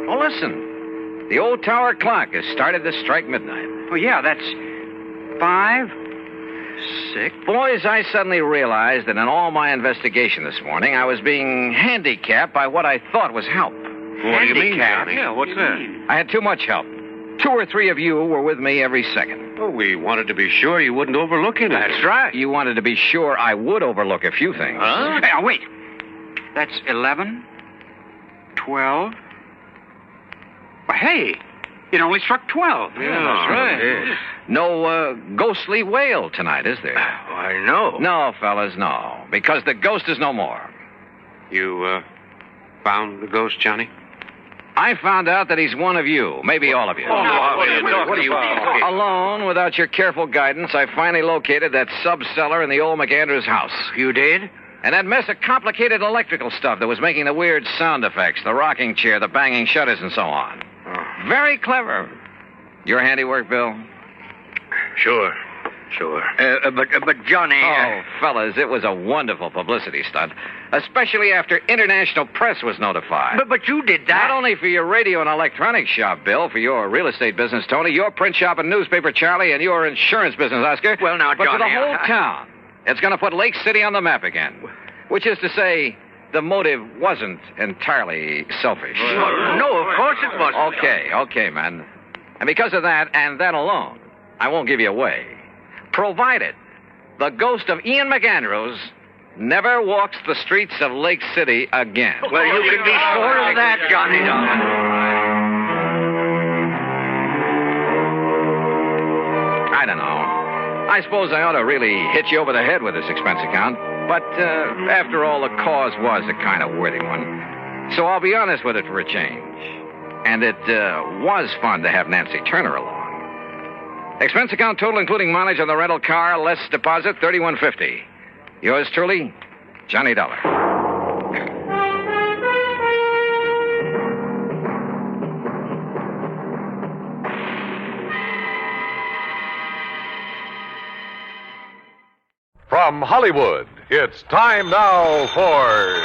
B: Well, listen. The old tower clock has started to strike midnight.
L: Oh, yeah, that's 5, 6.
B: Boys, I suddenly realized that in all my investigation this morning, I was being handicapped by what I thought was help.
N: What do you mean, Johnny?
H: Yeah, what's that?
B: I had too much help. 2 or 3 of you were with me every second.
N: Oh, we wanted to be sure you wouldn't overlook anything.
B: That's right. You wanted to be sure I would overlook a few things.
N: Huh?
L: Hey, wait. That's 11, 12. Well, hey, it only struck 12.
N: Yeah, that's right.
B: No ghostly wail tonight, is there?
K: I know.
B: No, fellas, no. Because the ghost is no more.
N: You, found the ghost, Johnny?
B: I found out that he's one of you, maybe all of you.
N: What are you talking about?
B: Alone, without your careful guidance, I finally located that sub-cellar in the old McAndrews house.
K: You did?
B: And that mess of complicated electrical stuff that was making the weird sound effects, the rocking chair, the banging shutters, and so on. Very clever. Your handiwork, Bill?
K: Sure. But Johnny...
B: Oh, fellas, it was a wonderful publicity stunt. Especially after international press was notified.
K: But you did that.
B: Not only for your radio and electronics shop, Bill, for your real estate business, Tony, your print shop and newspaper, Charlie, and your insurance business, Oscar.
K: Well, now,
B: but
K: Johnny...
B: for the whole town. It's going to put Lake City on the map again. Which is to say, the motive wasn't entirely selfish.
K: No, of course it wasn't.
B: Okay, man. And because of that, and that alone, I won't give you away. Provided the ghost of Ian McAndrews never walks the streets of Lake City again.
K: Well, you can be sure of that, Johnny.
B: I don't know. I suppose I ought to really hit you over the head with this expense account. But after all, the cause was a kind of worthy one. So I'll be honest with it for a change. And it was fun to have Nancy Turner along. Expense account total, including mileage on the rental car, less deposit, $31.50. Yours truly, Johnny Dollar.
O: From Hollywood, it's time now for...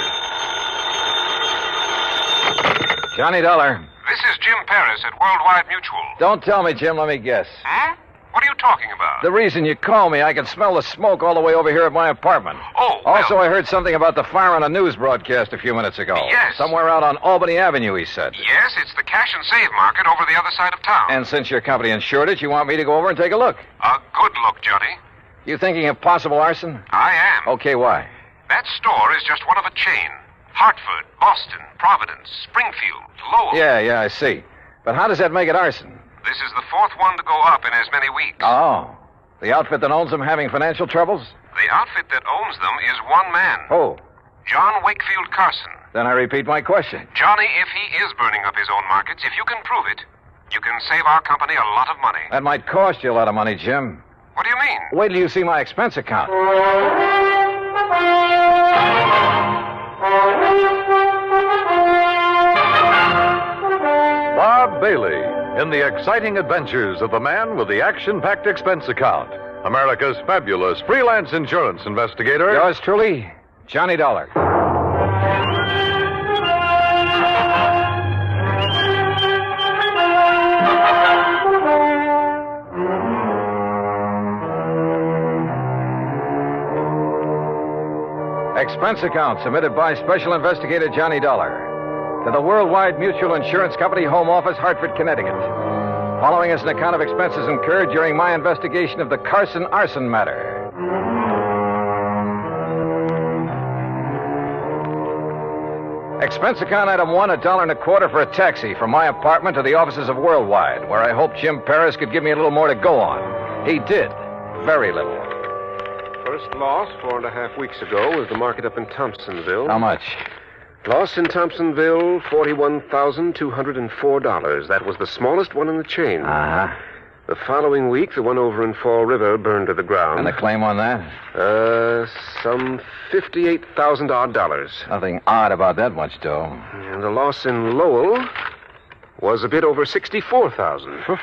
B: Johnny Dollar.
P: This is Jim Paris at Worldwide Mutual.
B: Don't tell me, Jim. Let me guess.
P: Huh? What are you talking about?
B: The reason you called me, I can smell the smoke all the way over here at my apartment.
P: Oh, well...
B: Also, I heard something about the fire on a news broadcast a few minutes ago.
P: Yes.
B: Somewhere out on Albany Avenue, he said.
P: Yes, it's the cash and save market over the other side of town.
B: And since your company insured it, you want me to go over and take a look?
P: A good look, Johnny.
B: You thinking of possible arson?
P: I am.
B: Okay, why?
P: That store is just one of a chain. Hartford, Boston, Providence, Springfield, Lowell.
B: Yeah, I see. But how does that make it arson?
P: This is the fourth one to go up in as many weeks.
B: Oh. The outfit that owns them having financial troubles?
P: The outfit that owns them is one man.
B: Oh.
P: John Wakefield Carson.
B: Then I repeat my question.
P: Johnny, if he is burning up his own markets, if you can prove it, you can save our company a lot of money.
B: That might cost you a lot of money, Jim.
P: What do you mean?
B: Wait till you see my expense account.
O: Bob Bailey in the exciting adventures of the man with the action-packed expense account. America's fabulous freelance insurance investigator.
B: Yours truly, Johnny Dollar. Expense account submitted by Special Investigator Johnny Dollar to the Worldwide Mutual Insurance Company, Home Office, Hartford, Connecticut. Following is an account of expenses incurred during my investigation of the Carson arson matter. Expense account item 1, $1.25 for a taxi from my apartment to the offices of Worldwide, where I hoped Jim Paris could give me a little more to go on. He did. Very little.
Q: First loss 4.5 weeks ago was the market up in Thompsonville.
B: How much?
Q: Loss in Thompsonville, $41,204. That was the smallest one in the chain.
B: Uh-huh.
Q: The following week, the one over in Fall River burned to the ground.
B: And the claim on that?
Q: Some $58,000 odd.
B: Nothing odd about that much dough.
Q: And the loss in Lowell was a bit over $64,000.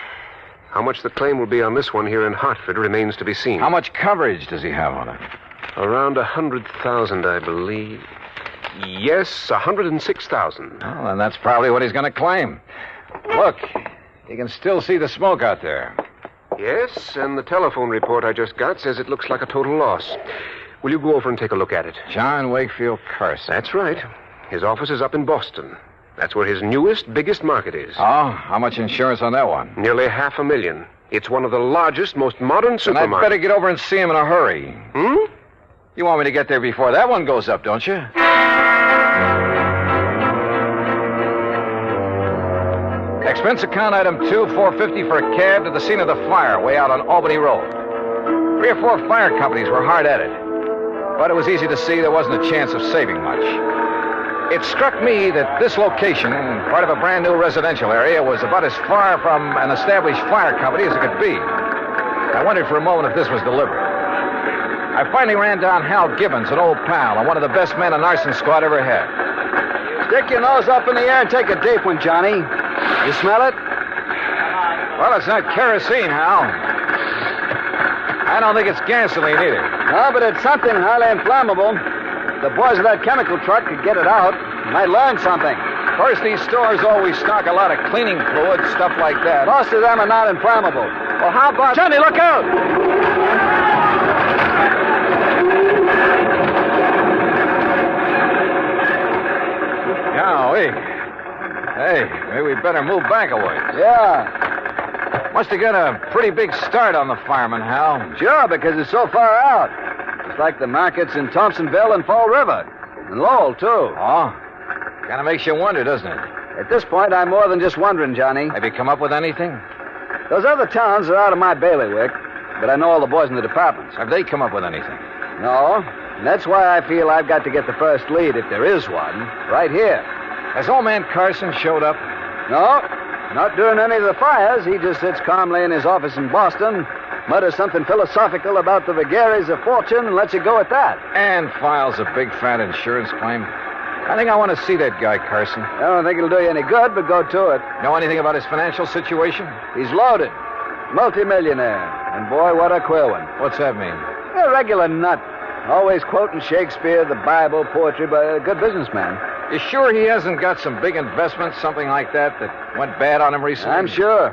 Q: How much the claim will be on this one here in Hartford remains to be seen.
B: How much coverage does he have on it?
Q: Around $100,000, I believe. Yes, $106,000.
B: Well, then that's probably what he's going to claim. Look, you can still see the smoke out there.
Q: Yes, and the telephone report I just got says it looks like a total loss. Will you go over and take a look at it?
B: John Wakefield Carson.
Q: That's right. His office is up in Boston. That's where his newest, biggest market is.
B: Oh, how much insurance on that one?
Q: Nearly $500,000. It's one of the largest, most modern supermarkets.
B: Then I'd better get over and see him in a hurry.
Q: Hmm?
B: You want me to get there before that one goes up, don't you? Expense account item 2, $450 for a cab to the scene of the fire way out on Albany Road. 3 or 4 fire companies were hard at it, but it was easy to see there wasn't a chance of saving much. It struck me that this location, part of a brand new residential area, was about as far from an established fire company as it could be. I wondered for a moment if this was deliberate. I finally ran down Hal Gibbons, an old pal, and one of the best men an arson squad ever had.
D: Stick your nose up in the air and take a deep one, Johnny. You smell it?
B: Well, it's not kerosene, Hal. I don't think it's gasoline either.
D: No, but it's something highly inflammable. The boys of that chemical truck could get it out. Might learn something.
B: Of course, these stores always stock a lot of cleaning fluid, stuff like that.
D: Most of them are not inflammable. Well, how about...
B: Johnny, look out! Golly. Hey, maybe we better move back a ways.
D: Yeah.
B: Must have got a pretty big start on the fireman, Hal.
D: Sure, because it's so far out. It's like the markets in Thompsonville and Fall River. And Lowell, too.
B: Oh? Kind of makes you wonder, doesn't it?
D: At this point, I'm more than just wondering, Johnny.
B: Have you come up with anything?
D: Those other towns are out of my bailiwick, but I know all the boys in the departments.
B: Have they come up with anything?
D: No. And that's why I feel I've got to get the first lead, if there is one, right here.
B: Has old man Carson showed up?
D: No. Not during any of the fires. He just sits calmly in his office in Boston, mutters something philosophical about the vagaries of fortune, and lets it go at that.
B: And files a big fat insurance claim. I think I want to see that guy, Carson.
D: I don't think it'll do you any good, but go to it.
B: Know anything about his financial situation?
D: He's loaded. Multimillionaire. And boy, what a queer one.
B: What's that mean?
D: A regular nut. Always quoting Shakespeare, the Bible, poetry, but a good businessman.
B: You sure he hasn't got some big investments, something like that went bad on him recently?
D: I'm sure.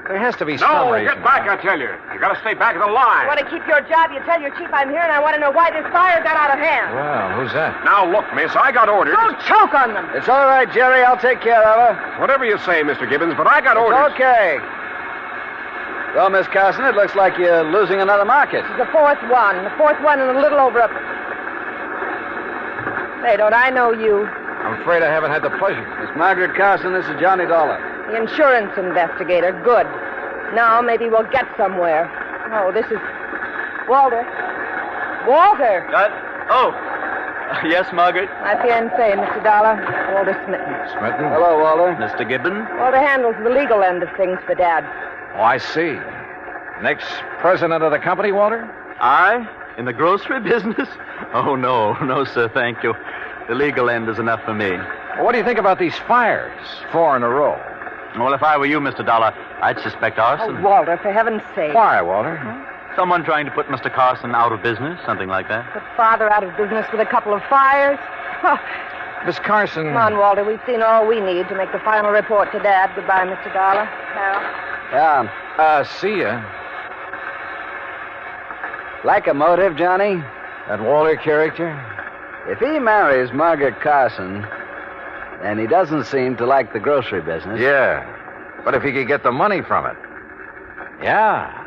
B: There has to be some reason.
P: No, get back, I tell you. You gotta stay back of the line.
R: You want to keep your job, you tell your chief I'm here, and I want to know why this fire got out of hand.
B: Well, who's that?
P: Now, look, miss, I got orders.
R: Don't choke on them.
D: It's all right, Jerry. I'll take care of her.
P: Whatever you say, Mr. Gibbons, but I got orders.
D: Okay. Well, Miss Carson, it looks like you're losing another market.
R: This is the fourth one. The fourth one and a little over a... Say, don't I know you?
B: I'm afraid I haven't had the pleasure.
D: Miss Margaret Carson, this is Johnny Dollar.
R: The insurance investigator. Good. Now maybe we'll get somewhere. Oh, this is... Walter. Walter!
S: Yes, Margaret?
R: My fiancé, Mr. Dollar. Walter Smitten.
B: Smitten?
D: Hello, Walter.
S: Mr. Gibbon?
R: Walter handles the legal end of things for Dad.
B: Oh, I see. Next president of the company, Walter?
S: I? In the grocery business? Oh, no, sir, thank you. The legal end is enough for me.
B: Well, what do you think about these fires? 4 in a row.
S: Well, if I were you, Mr. Dollar, I'd suspect arson.
R: Oh, Walter, for heaven's sake.
B: Why, Walter?
S: Someone trying to put Mr. Carson out of business, something like that.
R: Put Father out of business with a couple of fires? Oh.
B: Miss Carson...
R: Come on, Walter. We've seen all we need to make the final report to Dad. Goodbye, Mr. Dollar. Harold.
D: Yeah.
B: See ya.
D: Like a motive, Johnny?
B: That Walter character?
D: If he marries Margaret Carson, then he doesn't seem to like the grocery business.
B: Yeah. But if he could get the money from it. Yeah.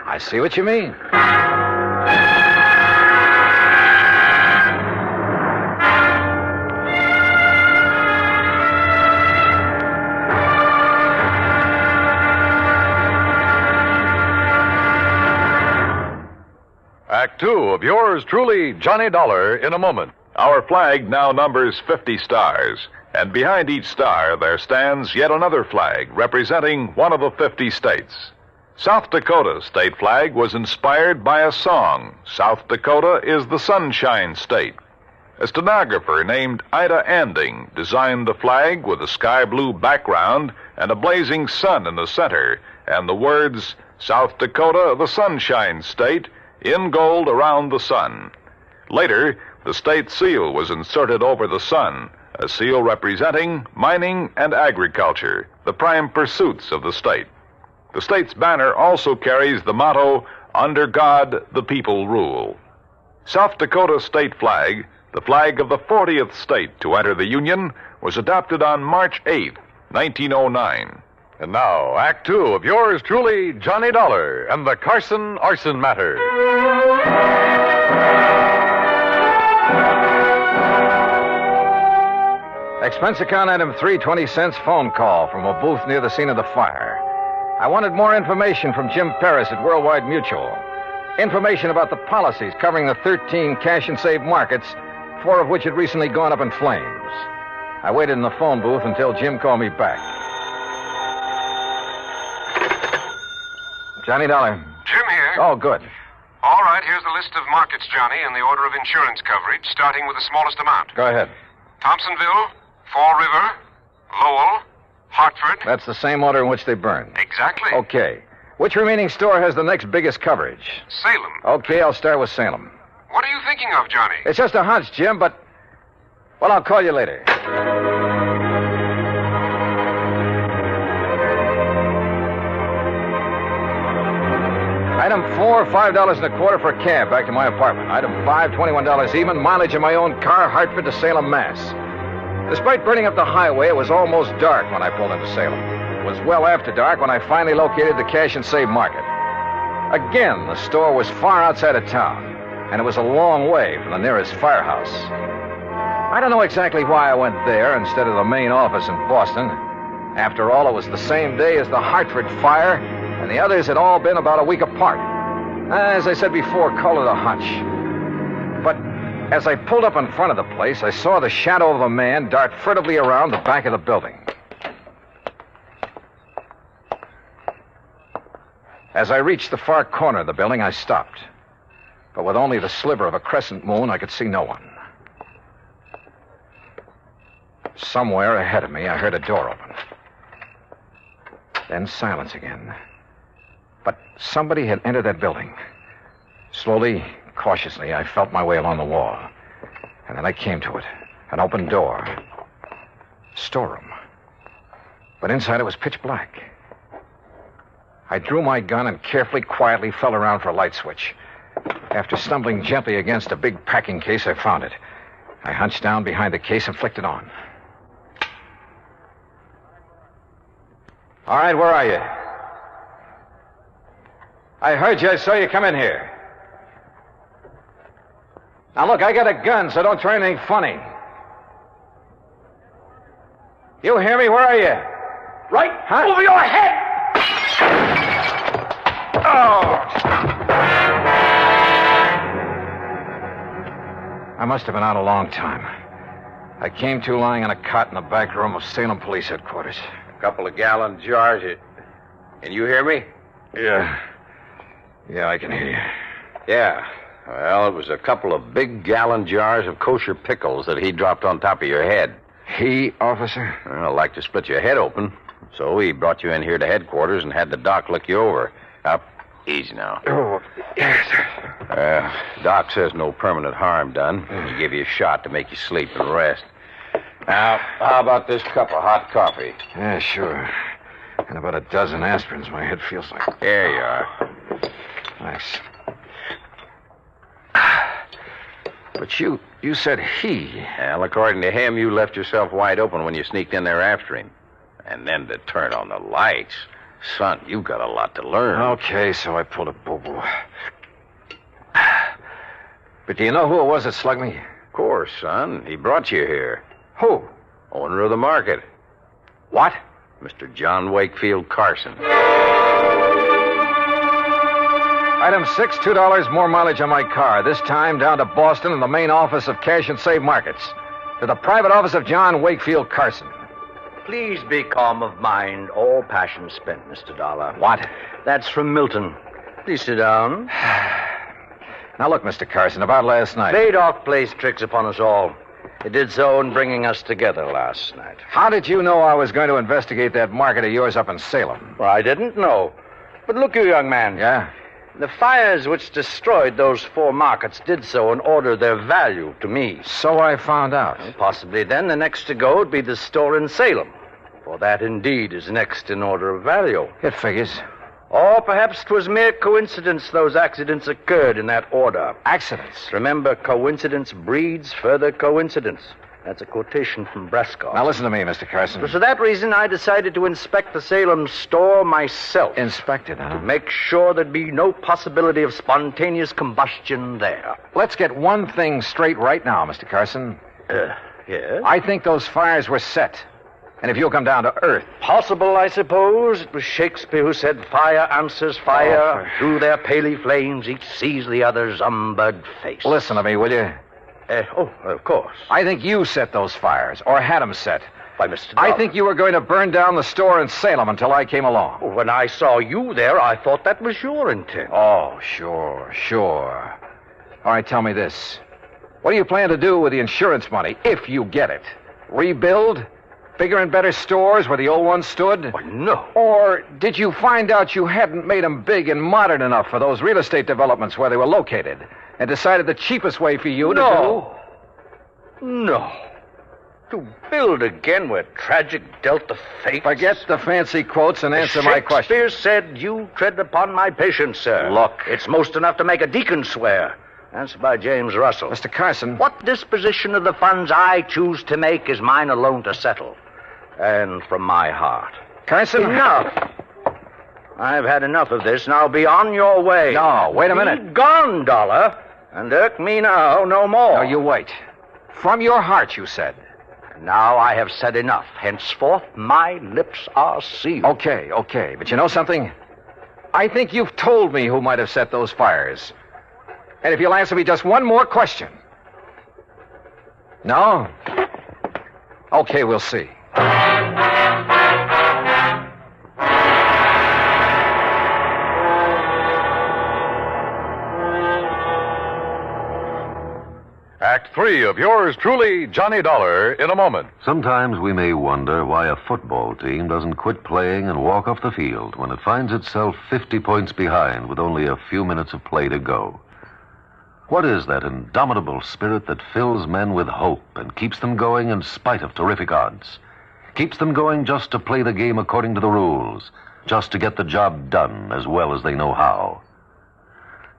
B: I see what you mean.
O: Act 2 of yours truly, Johnny Dollar, in a moment. Our flag now numbers 50 stars, and behind each star there stands yet another flag representing one of the 50 states. South Dakota's state flag was inspired by a song. South Dakota is the Sunshine State. A stenographer named Ida Anding designed the flag with a sky blue background and a blazing sun in the center, and the words, South Dakota, the Sunshine State, in gold around the sun. Later, the state seal was inserted over the sun, a seal representing mining and agriculture, the prime pursuits of the state. The state's banner also carries the motto, Under God, the People Rule. South Dakota's state flag, the flag of the 40th state to enter the Union, was adopted on March 8, 1909. And now, Act 2 of yours truly, Johnny Dollar, and the Carson Arson Matter.
B: Expense account item 3, 20 cents, phone call from a booth near the scene of the fire. I wanted more information from Jim Paris at Worldwide Mutual. Information about the policies covering the 13 cash and save markets, 4 of which had recently gone up in flames. I waited in the phone booth until Jim called me back. Johnny Dollar.
P: Jim here.
B: Oh, good.
P: All right, here's the list of markets, Johnny, in the order of insurance coverage, starting with the smallest amount.
B: Go ahead.
P: Thompsonville, Fall River, Lowell, Hartford.
B: That's the same order in which they burn.
P: Exactly.
B: Okay. Which remaining store has the next biggest coverage?
P: Salem.
B: Okay, I'll start with Salem.
P: What are you thinking of, Johnny?
B: It's just a hunch, Jim, but... Well, I'll call you later. Item 4, $5.25 for a cab back to my apartment. Item 5, $21 even, mileage in my own car, Hartford to Salem, Mass. Despite burning up the highway, it was almost dark when I pulled into Salem. It was well after dark when I finally located the cash and save market. Again, the store was far outside of town, and it was a long way from the nearest firehouse. I don't know exactly why I went there instead of the main office in Boston. After all, it was the same day as the Hartford fire, and the others had all been about a week apart. As I said before, call it a hunch. But as I pulled up in front of the place, I saw the shadow of a man dart furtively around the back of the building. As I reached the far corner of the building, I stopped. But with only the sliver of a crescent moon, I could see no one. Somewhere ahead of me, I heard a door open. Then silence again. But somebody had entered that building. Slowly, cautiously, I felt my way along the wall. And then I came to it. An open door. Storeroom. But inside it was pitch black. I drew my gun and carefully, quietly felt around for a light switch. After stumbling gently against a big packing case, I found it. I hunched down behind the case and flicked it on. All right, where are you? I heard you. I saw you come in here. Now, look, I got a gun, so don't try anything funny. You hear me? Where are you?
E: Right over your head!
B: I must have been out a long time. I came to lying on a cot in the back room of Salem Police Headquarters.
N: A couple of gallon jars. Can you hear me?
B: Yeah. Yeah, I can hear you.
N: Yeah. Well, it was a couple of big gallon jars of kosher pickles that he dropped on top of your head.
B: He, officer?
N: Well, I'd like to split your head open. So he brought you in here to headquarters and had the doc look you over. Up. Easy now.
B: Oh, yes, sir.
N: Doc says no permanent harm done. He gave you a shot to make you sleep and rest. Now, how about this cup of hot coffee?
B: Yeah, sure. And about a dozen aspirins. My head feels like...
N: There you are.
B: Thanks. But you said he.
N: Well, according to him, you left yourself wide open when you sneaked in there after him. And then to turn on the lights. Son, you've got a lot to learn.
B: Okay, so I pulled a boo-boo. But do you know who it was that slugged me?
N: Of course, son. He brought you here.
B: Who?
N: Owner of the market.
B: What?
N: Mr. John Wakefield Carson.
B: Item 6, $2 more mileage on my car. This time down to Boston and the main office of Cash and Save Markets. To the private office of John Wakefield Carson.
K: Please be calm of mind. All passion spent, Mr. Dollar.
B: What?
K: That's from Milton. Please sit down.
B: Now look, Mr. Carson, about last night.
K: Baydock plays tricks upon us all. It did so in bringing us together last night.
B: How did you know I was going to investigate that market of yours up in Salem?
K: Well, I didn't know. But look, you young man.
B: Yeah?
K: The fires which destroyed those 4 markets did so in order their value to me.
B: So I found out.
K: And possibly then the next to go would be the store in Salem. For that indeed is next in order of value.
B: It figures.
K: Or perhaps 'twas mere coincidence those accidents occurred in that order.
B: Accidents?
K: Remember, coincidence breeds further coincidence. That's a quotation from Brasco.
B: Now listen to me, Mr. Carson.
K: So for that reason, I decided to inspect the Salem store myself.
B: Inspect it, huh?
K: To make sure there'd be no possibility of spontaneous combustion there.
B: Let's get one thing straight right now, Mr. Carson.
K: Yes?
B: I think those fires were set. And if you'll come down to earth...
K: Possible, I suppose. It was Shakespeare who said, fire answers fire. Through their paly flames, each sees the other's umbered face.
B: Listen to me, will you?
K: Of course.
B: I think you set those fires, or had them set.
K: By Mr.
B: I think you were going to burn down the store in Salem until I came along.
K: When I saw you there, I thought that was your intent.
B: Oh, sure. All right, tell me this. What do you plan to do with the insurance money, if you get it? Rebuild? Bigger and better stores where the old ones stood?
K: Why, no.
B: Or did you find out you hadn't made them big and modern enough for those real estate developments where they were located, and decided the cheapest way for you to do...
K: No. To build again where tragic dealt the fate.
B: Forget the fancy quotes and answer my question.
K: Shakespeare said, you tread upon my patience, sir.
B: Look.
K: It's most enough to make a deacon swear. That's by James Russell.
B: Mr. Carson.
K: What disposition of the funds I choose to make is mine alone to settle. And from my heart.
B: Carson?
K: Enough. I've had enough of this. Now be on your way.
B: No, wait a minute.
K: Be gone, Dollar. And irk me now no more.
B: No, you wait. From your heart, you said.
K: Now I have said enough. Henceforth, my lips are sealed.
B: Okay. But you know something? I think you've told me who might have set those fires. And if you'll answer me just one more question. No? Okay, we'll see.
O: Act 3 of yours truly, Johnny Dollar, in a moment.
Q: Sometimes we may wonder why a football team doesn't quit playing and walk off the field when it finds itself 50 points behind with only a few minutes of play to go. What is that indomitable spirit that fills men with hope and keeps them going in spite of terrific odds? Keeps them going just to play the game according to the rules, just to get the job done as well as they know how.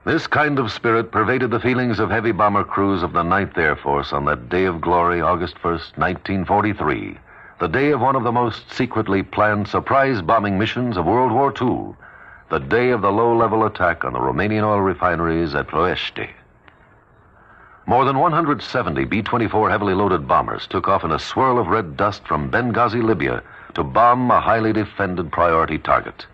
Q: This kind of spirit pervaded the feelings of heavy bomber crews of the 9th Air Force on that day of glory, August 1st, 1943, the day of one of the most secretly planned surprise bombing missions of World War II, the day of the low-level attack on the Romanian oil refineries at Ploiești. More than 170 B-24 heavily loaded bombers took off in a swirl of red dust from Benghazi, Libya, to bomb a highly defended priority target.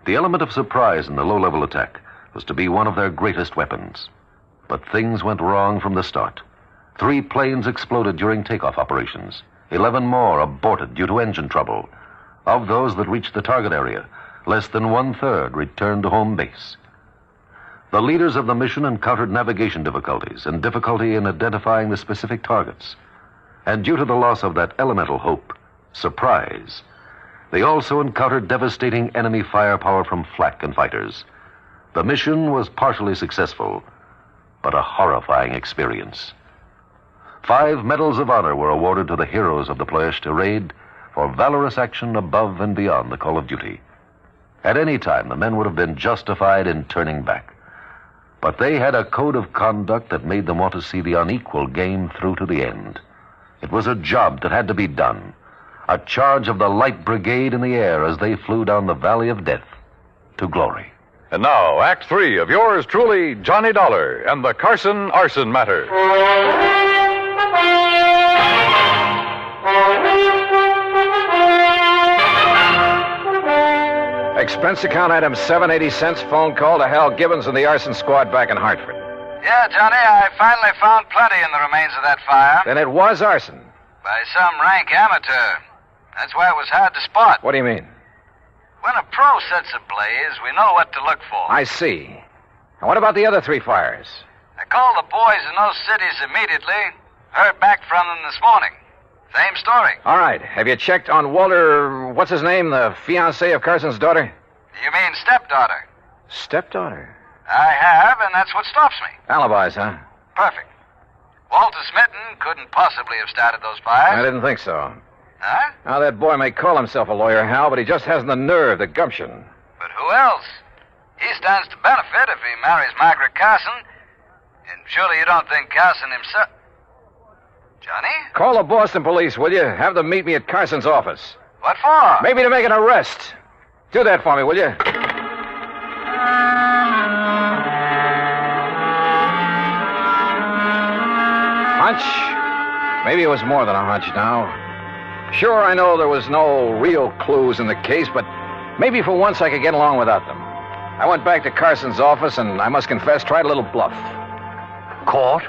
Q: The element of surprise in the low-level attack was to be one of their greatest weapons. But things went wrong from the start. 3 planes exploded during takeoff operations. 11 more aborted due to engine trouble. Of those that reached the target area, less than 1/3 returned to home base. The leaders of the mission encountered navigation difficulties and difficulty in identifying the specific targets. And due to the loss of that elemental hope, surprise, they also encountered devastating enemy firepower from flak and fighters. The mission was partially successful, but a horrifying experience. 5 medals of honor were awarded to the heroes of the Ploiești raid for valorous action above and beyond the call of duty. At any time, the men would have been justified in turning back. But they had a code of conduct that made them want to see the unequal game through to the end. It was a job that had to be done. A charge of the Light Brigade in the air as they flew down the Valley of Death to glory.
O: And now, Act 3 of yours truly, Johnny Dollar and the Carson Arson Matter.
B: Expense account item 780 cents, phone call to Hal Gibbons and the arson squad back in Hartford.
T: Yeah, Johnny, I finally found plenty in the remains of that fire.
B: Then it was arson.
T: By some rank amateur. That's why it was hard to spot.
B: What do you mean?
T: When a pro sets a blaze, we know what to look for.
B: I see. Now, what about the other 3 fires?
T: I called the boys in those cities immediately. Heard back from them this morning. Same story.
B: All right. Have you checked on Walter, what's his name, the fiancé of Carson's daughter?
T: You mean stepdaughter?
B: Stepdaughter?
T: I have, and that's what stops me.
B: Alibis, huh?
T: Perfect. Walter Smitten couldn't possibly have started those fires.
B: I didn't think so.
T: Huh?
B: Now, that boy may call himself a lawyer, Hal, but he just hasn't the nerve, the gumption.
T: But who else? He stands to benefit if he marries Margaret Carson. And surely you don't think Carson himself... Johnny?
B: Call the Boston police, will you? Have them meet me at Carson's office.
T: What for?
B: Maybe to make an arrest. Do that for me, will you? Hunch? Maybe it was more than a hunch now. Sure, I know there was no real clues in the case, but maybe for once I could get along without them. I went back to Carson's office and, I must confess, tried a little bluff.
K: Court?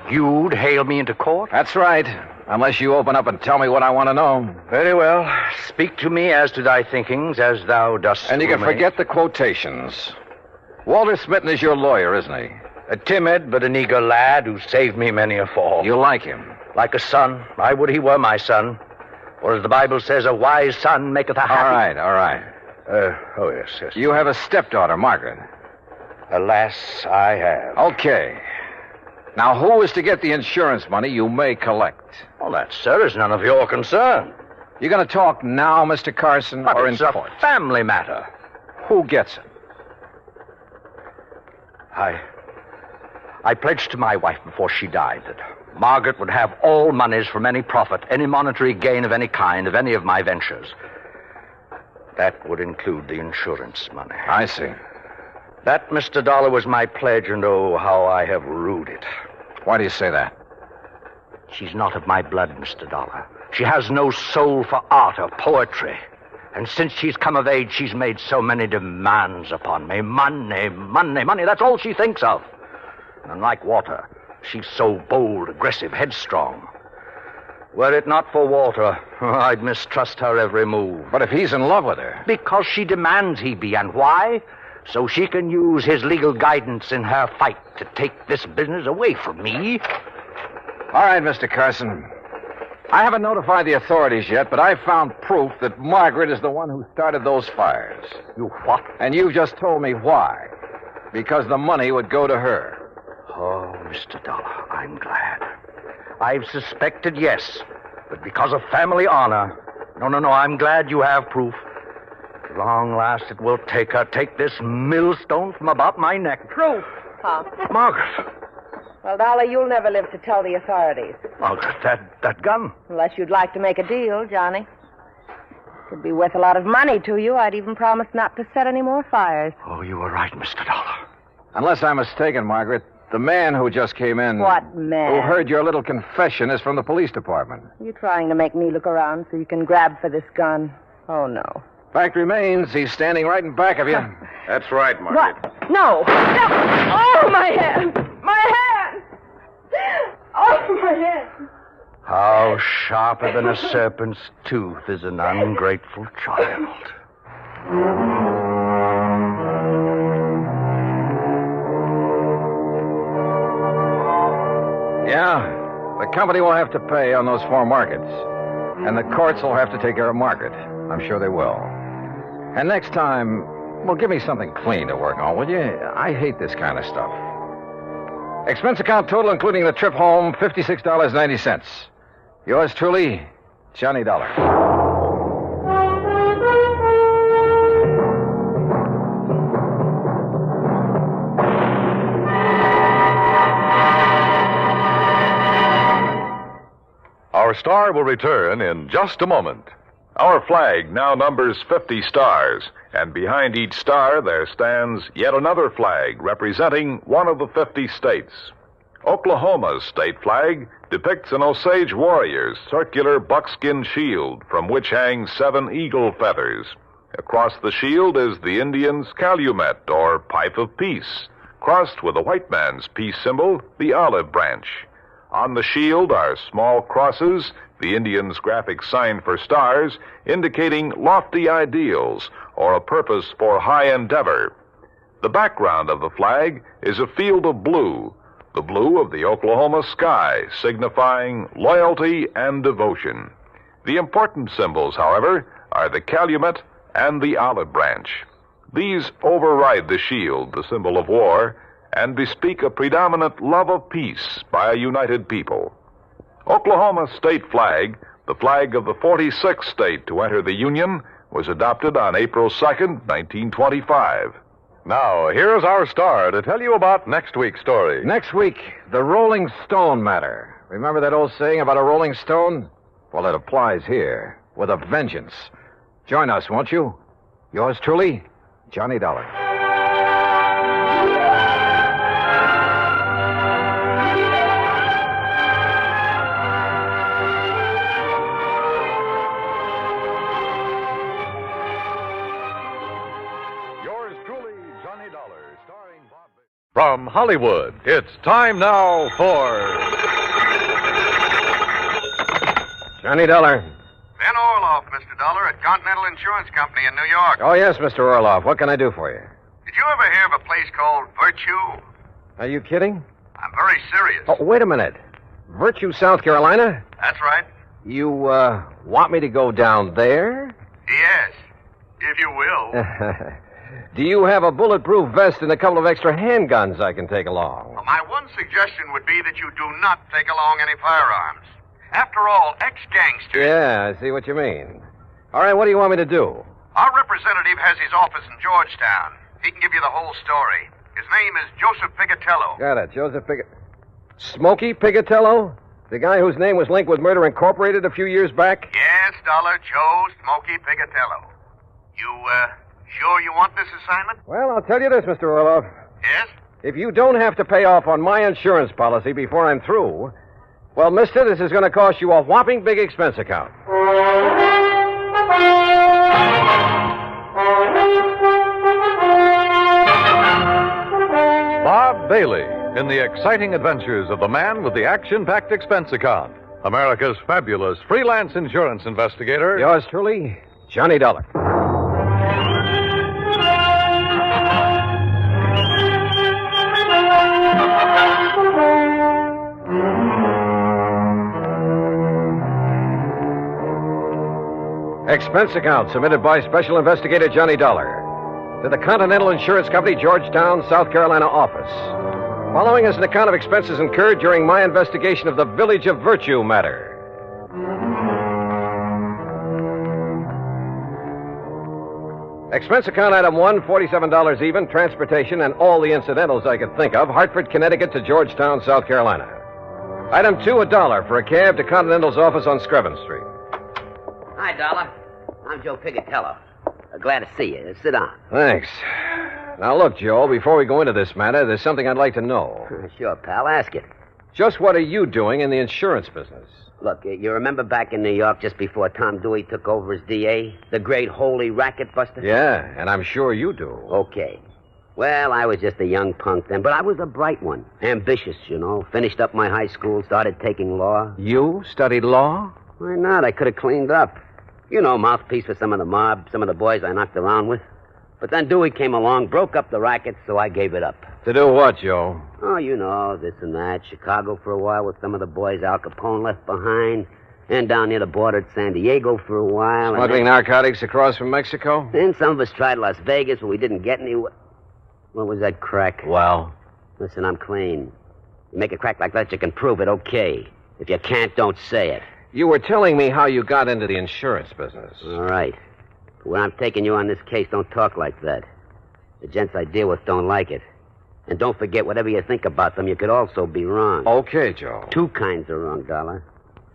K: You'd hail me into court?
B: That's right. Unless you open up and tell me what I want to know.
K: Very well. Speak to me as to thy thinkings, as thou dost.
B: And you can forget the quotations. Walter Smitten is your lawyer, isn't he?
K: A timid but an eager lad who saved me many a fall.
B: You like him?
K: Like a son. I would he were my son. Or as the Bible says, a wise son maketh a happy...
B: All right.
K: Oh, yes.
B: You have a stepdaughter, Margaret.
K: Alas, I have.
B: Okay. Now, who is to get the insurance money you may collect?
K: Well, that, sir, is none of your concern.
B: You going to talk now, Mr. Carson,
K: but
B: or
K: it's
B: in court?
K: A family matter.
B: Who gets it?
K: I pledged to my wife before she died that Margaret would have all monies from any profit, any monetary gain of any kind, of any of my ventures. That would include the insurance money.
B: I see.
K: That, Mr. Dollar, was my pledge, and oh, how I have rued it.
B: Why do you say that?
K: She's not of my blood, Mr. Dollar. She has no soul for art or poetry. And since she's come of age, she's made so many demands upon me. Money, that's all she thinks of. And unlike Walter, she's so bold, aggressive, headstrong. Were it not for Walter, I'd mistrust her every move.
B: But if he's in love with her...
K: Because she demands he be, and why? So she can use his legal guidance in her fight to take this business away from me.
B: All right, Mr. Carson. I haven't notified the authorities yet, but I've found proof that Margaret is the one who started those fires.
K: You what?
B: And you've just told me why. Because the money would go to her.
K: Oh, Mr. Dollar, I'm glad. I've suspected, yes, but because of family honor. No, I'm glad you have proof. At long last, it will take her. Take this millstone from about my neck.
R: Proof, huh?
K: Margaret.
R: Well, Dollar, you'll never live to tell the authorities.
K: Margaret, that gun.
R: Unless you'd like to make a deal, Johnny. Could be worth a lot of money to you. I'd even promise not to set any more fires.
K: Oh, you were right, Mr. Dollar.
B: Unless I'm mistaken, Margaret, The man who just came in.
R: What man?
B: Who heard your little confession is from the police department.
R: You trying to make me look around so you can grab for this gun? Oh, no.
B: Fact remains, he's standing right in back of you.
N: That's right, Margaret.
R: What? No. Oh, my hand! My hand! Oh, my hand!
K: How sharper than a serpent's tooth is an ungrateful child.
B: Yeah, the company will have to pay on those 4 markets. And the courts will have to take care of Margaret. I'm sure they will. And next time, well, give me something clean to work on, will you? I hate this kind of stuff. Expense account total, including the trip home, $56.90. Yours truly, Johnny Dollar.
O: Our star will return in just a moment. Our flag now numbers 50 stars, and behind each star there stands yet another flag representing one of the 50 states. Oklahoma's state flag depicts an Osage warrior's circular buckskin shield from which hang 7 eagle feathers. Across the shield is the Indian's calumet, or pipe of peace, crossed with the white man's peace symbol, the olive branch. On the shield are small crosses, the Indian's graphic sign for stars, indicating lofty ideals or a purpose for high endeavor. The background of the flag is a field of blue, the blue of the Oklahoma sky, signifying loyalty and devotion. The important symbols, however, are the calumet and the olive branch. These override the shield, the symbol of war, and bespeak a predominant love of peace by a united people. Oklahoma's state flag, the flag of the 46th state to enter the Union, was adopted on April 2nd, 1925. Now, here's our star to tell you about next week's story.
B: Next week, the Rolling Stone matter. Remember that old saying about a rolling stone? Well, it applies here, with a vengeance. Join us, won't you? Yours truly, Johnny Dollar.
O: From Hollywood, it's time now for
B: Johnny Dollar.
P: Ben Orloff, Mr. Dollar, at Continental Insurance Company in New York.
B: Oh, yes, Mr. Orloff. What can I do for you?
P: Did you ever hear of a place called Virtue?
B: Are you kidding?
P: I'm very serious.
B: Oh, wait a minute. Virtue, South Carolina?
P: That's right.
B: You, want me to go down there?
P: Yes, if you will.
B: Do you have a bulletproof vest and a couple of extra handguns I can take along?
P: Well, my one suggestion would be that you do not take along any firearms. After all, ex-gangsters...
B: Yeah, I see what you mean. All right, what do you want me to do?
P: Our representative has his office in Georgetown. He can give you the whole story. His name is Joseph Pigatello.
B: Got it, Joseph Smokey Pigatello? The guy whose name was linked with Murder Incorporated a few years back?
P: Yes, Dollar, Joe Smokey Pigatello. You, sure you want this assignment?
B: Well, I'll tell you this, Mr. Orloff.
P: Yes?
B: If you don't have to pay off on my insurance policy before I'm through, well, mister, this is going to cost you a whopping big expense account.
O: Bob Bailey in the exciting adventures of the man with the action-packed expense account. America's fabulous freelance insurance investigator.
B: Yours truly, Johnny Dollar. Expense account submitted by Special Investigator Johnny Dollar to the Continental Insurance Company, Georgetown, South Carolina office. Following is an account of expenses incurred during my investigation of the Village of Virtue matter. Expense account item 1, $47 even, transportation and all the incidentals I could think of, Hartford, Connecticut to Georgetown, South Carolina. Item 2, $1 for a cab to Continental's office on Screven Street.
U: Hi, Dollar. I'm Joe Pigatello. Glad to see you. Sit down.
B: Thanks.
U: Now, look, Joe, before we go into this matter, there's something I'd like to know.
V: Sure, pal. Ask it.
U: Just what are you doing in the insurance business?
V: Look, you remember back in New York just before Tom Dewey took over as DA? The great holy racket buster?
U: Yeah, and I'm sure you do.
V: Okay. Well, I was just a young punk then, but I was a bright one. Ambitious, you know. Finished up my high school, started taking law.
U: You studied law?
V: Why not? I could have cleaned up. You know, mouthpiece for some of the mob, some of the boys I knocked around with. But then Dewey came along, broke up the racket, so I gave it up.
U: To do what, Joe?
V: Oh, you know, this and that. Chicago for a while with some of the boys Al Capone left behind. And down near the border at San Diego for a while.
U: Smuggling narcotics across from Mexico?
V: Then some of us tried Las Vegas, but we didn't get anywhere. What was that crack?
U: Well?
V: Listen, I'm clean. You make a crack like that, you can prove it, okay. If you can't, don't say it.
U: You were telling me how you got into the insurance business.
V: All right. But when I'm taking you on this case, don't talk like that. The gents I deal with don't like it. And don't forget, whatever you think about them, you could also be wrong.
U: Okay, Joe.
V: Two kinds of wrong, Dollar.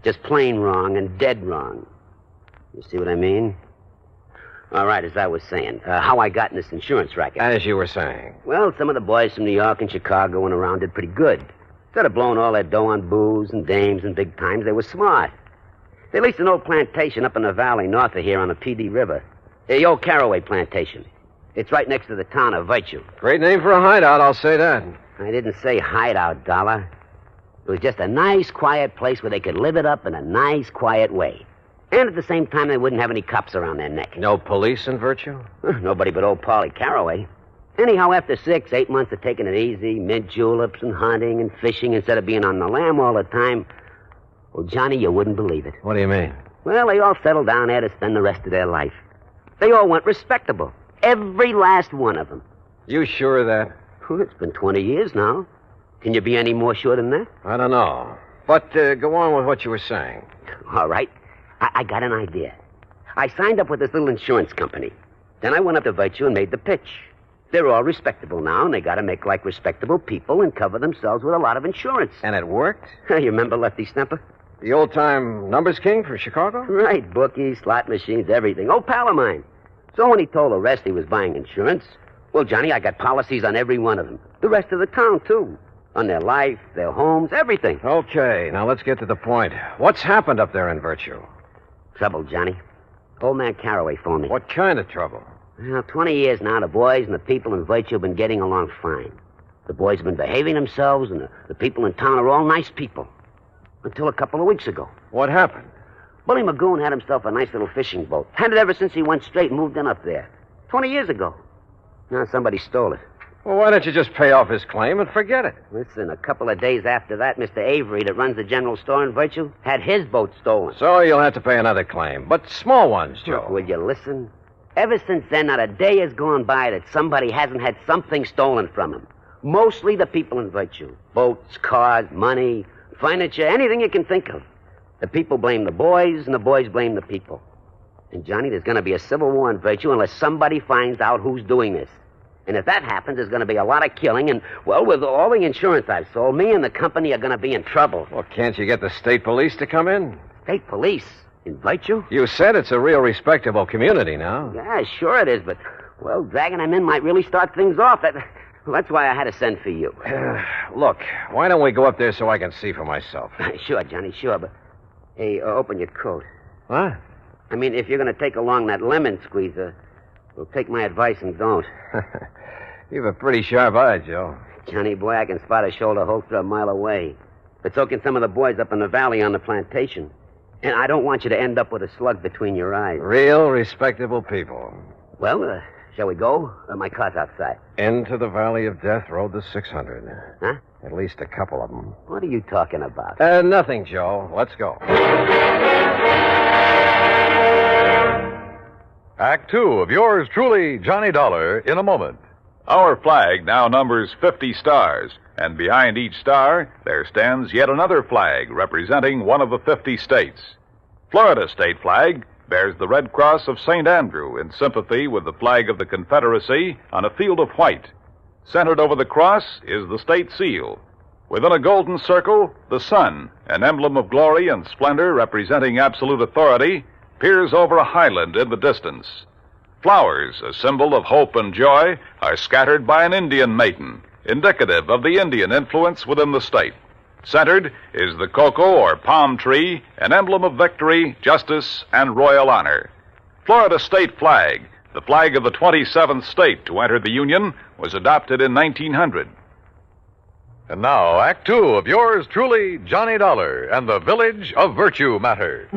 V: Just plain wrong and dead wrong. You see what I mean? All right, as I was saying, how I got in this insurance racket.
U: As you were saying.
V: Well, some of the boys from New York and Chicago and around did pretty good. Instead of blowing all their dough on booze and dames and big times, they were smart. They leased an old plantation up in the valley north of here on the PD River. The old Caraway plantation. It's right next to the town of Virtue.
U: Great name for a hideout, I'll say that.
V: I didn't say hideout, Dollar. It was just a nice, quiet place where they could live it up in a nice, quiet way. And at the same time, they wouldn't have any cops around their neck.
U: No police in Virtue?
V: Nobody but old Paulie Caraway. Anyhow, after 6, 8 months of taking it easy, mint juleps and hunting and fishing instead of being on the lam all the time, well, Johnny, you wouldn't believe it.
U: What do you mean?
V: Well, they all settled down there to spend the rest of their life. They all went respectable. Every last one of them.
U: You sure of that?
V: Well, it's been 20 years now. Can you be any more sure than that?
U: I don't know. But go on with what you were saying.
V: All right. I got an idea. I signed up with this little insurance company. Then I went up to Virtue and made the pitch. They're all respectable now, and they got to make like respectable people and cover themselves with a lot of insurance.
U: And it worked?
V: You remember Lefty Stemper?
U: The old-time numbers king from Chicago?
V: Right, bookies, slot machines, everything. Old pal of mine. So when he told the rest he was buying insurance, well, Johnny, I got policies on every one of them. The rest of the town, too. On their life, their homes, everything.
U: Okay, now let's get to the point. What's happened up there in Virtue?
V: Trouble, Johnny. Old man Caraway phoned me.
U: What kind of trouble?
V: Well, 20 years now, the boys and the people in Virtue have been getting along fine. The boys have been behaving themselves, and the people in town are all nice people. Until a couple of weeks ago.
U: What happened?
V: Bully Magoon had himself a nice little fishing boat. Had it ever since he went straight and moved in up there. 20 years ago. Now somebody stole it.
U: Well, why don't you just pay off his claim and forget it?
V: Listen, a couple of days after that, Mr. Avery, that runs the general store in Virtue, had his boat stolen.
U: So you'll have to pay another claim. But small ones, Joe.
V: Look, will you listen? Ever since then, not a day has gone by that somebody hasn't had something stolen from him. Mostly the people in Virtue. Boats, cars, money, furniture, anything you can think of. The people blame the boys, and the boys blame the people. And, Johnny, there's going to be a civil war in Virtue unless somebody finds out who's doing this. And if that happens, there's going to be a lot of killing, and, well, with all the insurance I've sold, me and the company are going to be in trouble.
U: Well, can't you get the state police to come in?
V: State police? In Virtue?
U: You said it's a real respectable community now.
V: Yeah, sure it is, but, well, dragging them in might really start things off. That's why I had to send for you.
U: Look, why don't we go up there so I can see for myself?
V: Sure, Johnny, sure, but... Hey, open your coat.
U: What?
V: I mean, if you're going to take along that lemon squeezer, well, take my advice and don't.
U: You've a pretty sharp eye, Joe.
V: Johnny, boy, I can spot a shoulder holster a mile away. But so can some of the boys up in the valley on the plantation. And I don't want you to end up with a slug between your eyes.
U: Real respectable people.
V: Well, shall we go? My car's outside.
U: Into the Valley of Death rode the 600.
V: Huh?
U: At least a couple of them.
V: What are you talking about?
U: Nothing, Joe. Let's go.
O: Act 2 of yours truly, Johnny Dollar, in a moment. Our flag now numbers 50 stars, and behind each star there stands yet another flag representing one of the 50 states. Florida's state flag bears the Red Cross of St. Andrew in sympathy with the flag of the Confederacy on a field of white. Centered over the cross is the state seal. Within a golden circle, the sun, an emblem of glory and splendor representing absolute authority, peers over a highland in the distance. Flowers, a symbol of hope and joy, are scattered by an Indian maiden, indicative of the Indian influence within the state. Centered is the cocoa or palm tree, an emblem of victory, justice, and royal honor. Florida state flag, the flag of the 27th state to enter the Union, was adopted in 1900.
A: And now, Act Two of yours truly, Johnny Dollar and the Village of Virtue Matter.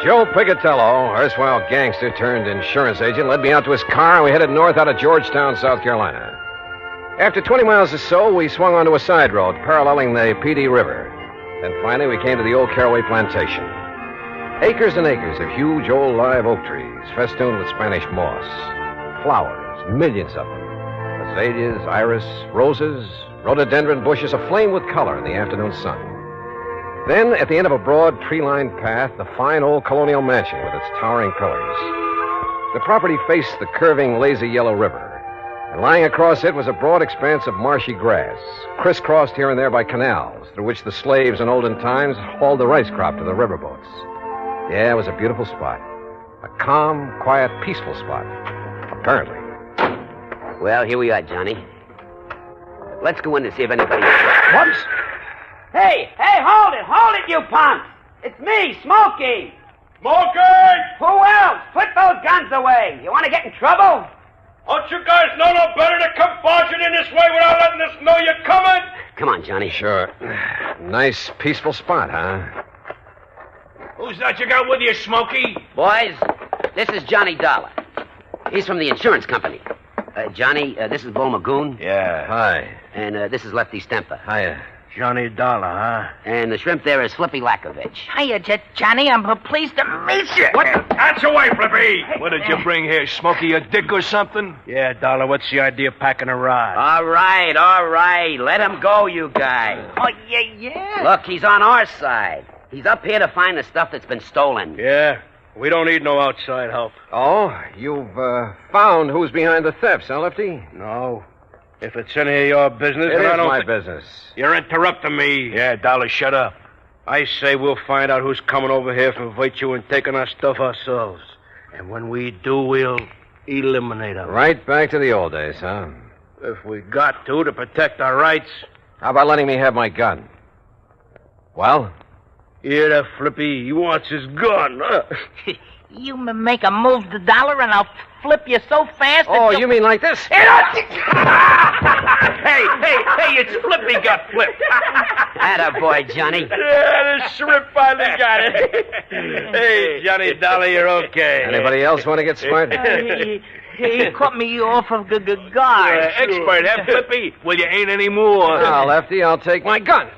U: Joe Pigatello, erstwhile gangster turned insurance agent, led me out to his car, and we headed north out of Georgetown, South Carolina. After 20 miles or so, we swung onto a side road paralleling the PD River. Then finally, we came to the old Caraway Plantation. Acres and acres of huge old live oak trees, festooned with Spanish moss. Flowers, millions of them. Azaleas, iris, roses, rhododendron bushes aflame with color in the afternoon sun. Then, at the end of a broad, tree-lined path, the fine old colonial mansion with its towering pillars. The property faced the curving, lazy yellow river, and lying across it was a broad expanse of marshy grass, crisscrossed here and there by canals, through which the slaves in olden times hauled the rice crop to the riverboats. Yeah, it was a beautiful spot. A calm, quiet, peaceful spot. Apparently.
V: Well, here we are, Johnny. Let's go in and see if anybody...
U: What?
V: Hey, hold it, you punks! It's me, Smokey!
E: Smokey!
V: Who else? Put those guns away. You want to get in trouble?
E: Don't you guys know no better to come barging in this way without letting us know you're coming?
V: Come on, Johnny.
U: Sure. Nice, peaceful spot, huh?
E: Who's that you got with you, Smokey?
V: Boys, this is Johnny Dollar. He's from the insurance company. Johnny, this is Bo Magoon.
U: Yeah. Hi.
V: And this is Lefty Stemper.
U: Hiya.
G: Johnny Dollar, huh?
V: And the shrimp there is Flippy Lakovich.
W: Hiya, Johnny. I'm pleased to meet you.
E: What? That's away, Flippy. What did you bring here, Smokey? A dick or something?
G: Yeah, Dollar, what's the idea of packing a rod?
V: All right. Let him go, you guys.
W: Oh, yeah.
V: Look, he's on our side. He's up here to find the stuff that's been stolen.
G: Yeah? We don't need no outside help.
U: Oh, you've found who's behind the thefts, huh, Lefty?
G: No. If it's any of your business,
U: It
G: then I
U: is
G: don't
U: my business.
G: You're interrupting me.
E: Yeah, Dollar, shut up.
G: I say we'll find out who's coming over here from Virtue and taking our stuff ourselves. And when we do, we'll eliminate them.
U: Right back to the old days, huh?
G: If we got to protect our rights.
U: How about letting me have my gun? Well?
G: Hear that, Flippy? He wants his gun.
W: You make a move to Dollar and I'll flip you so fast that
U: Oh, you mean like this?
G: Hey, it's Flippy got flipped.
V: Attaboy, Johnny.
G: Yeah, the shrimp finally got it. Hey, Johnny Dollar, you're okay.
U: Anybody else want to get smart?
W: He caught me off of guard.
G: Expert, huh, Flippy? Well, you ain't any more.
U: Now, Lefty, I'll take my gun.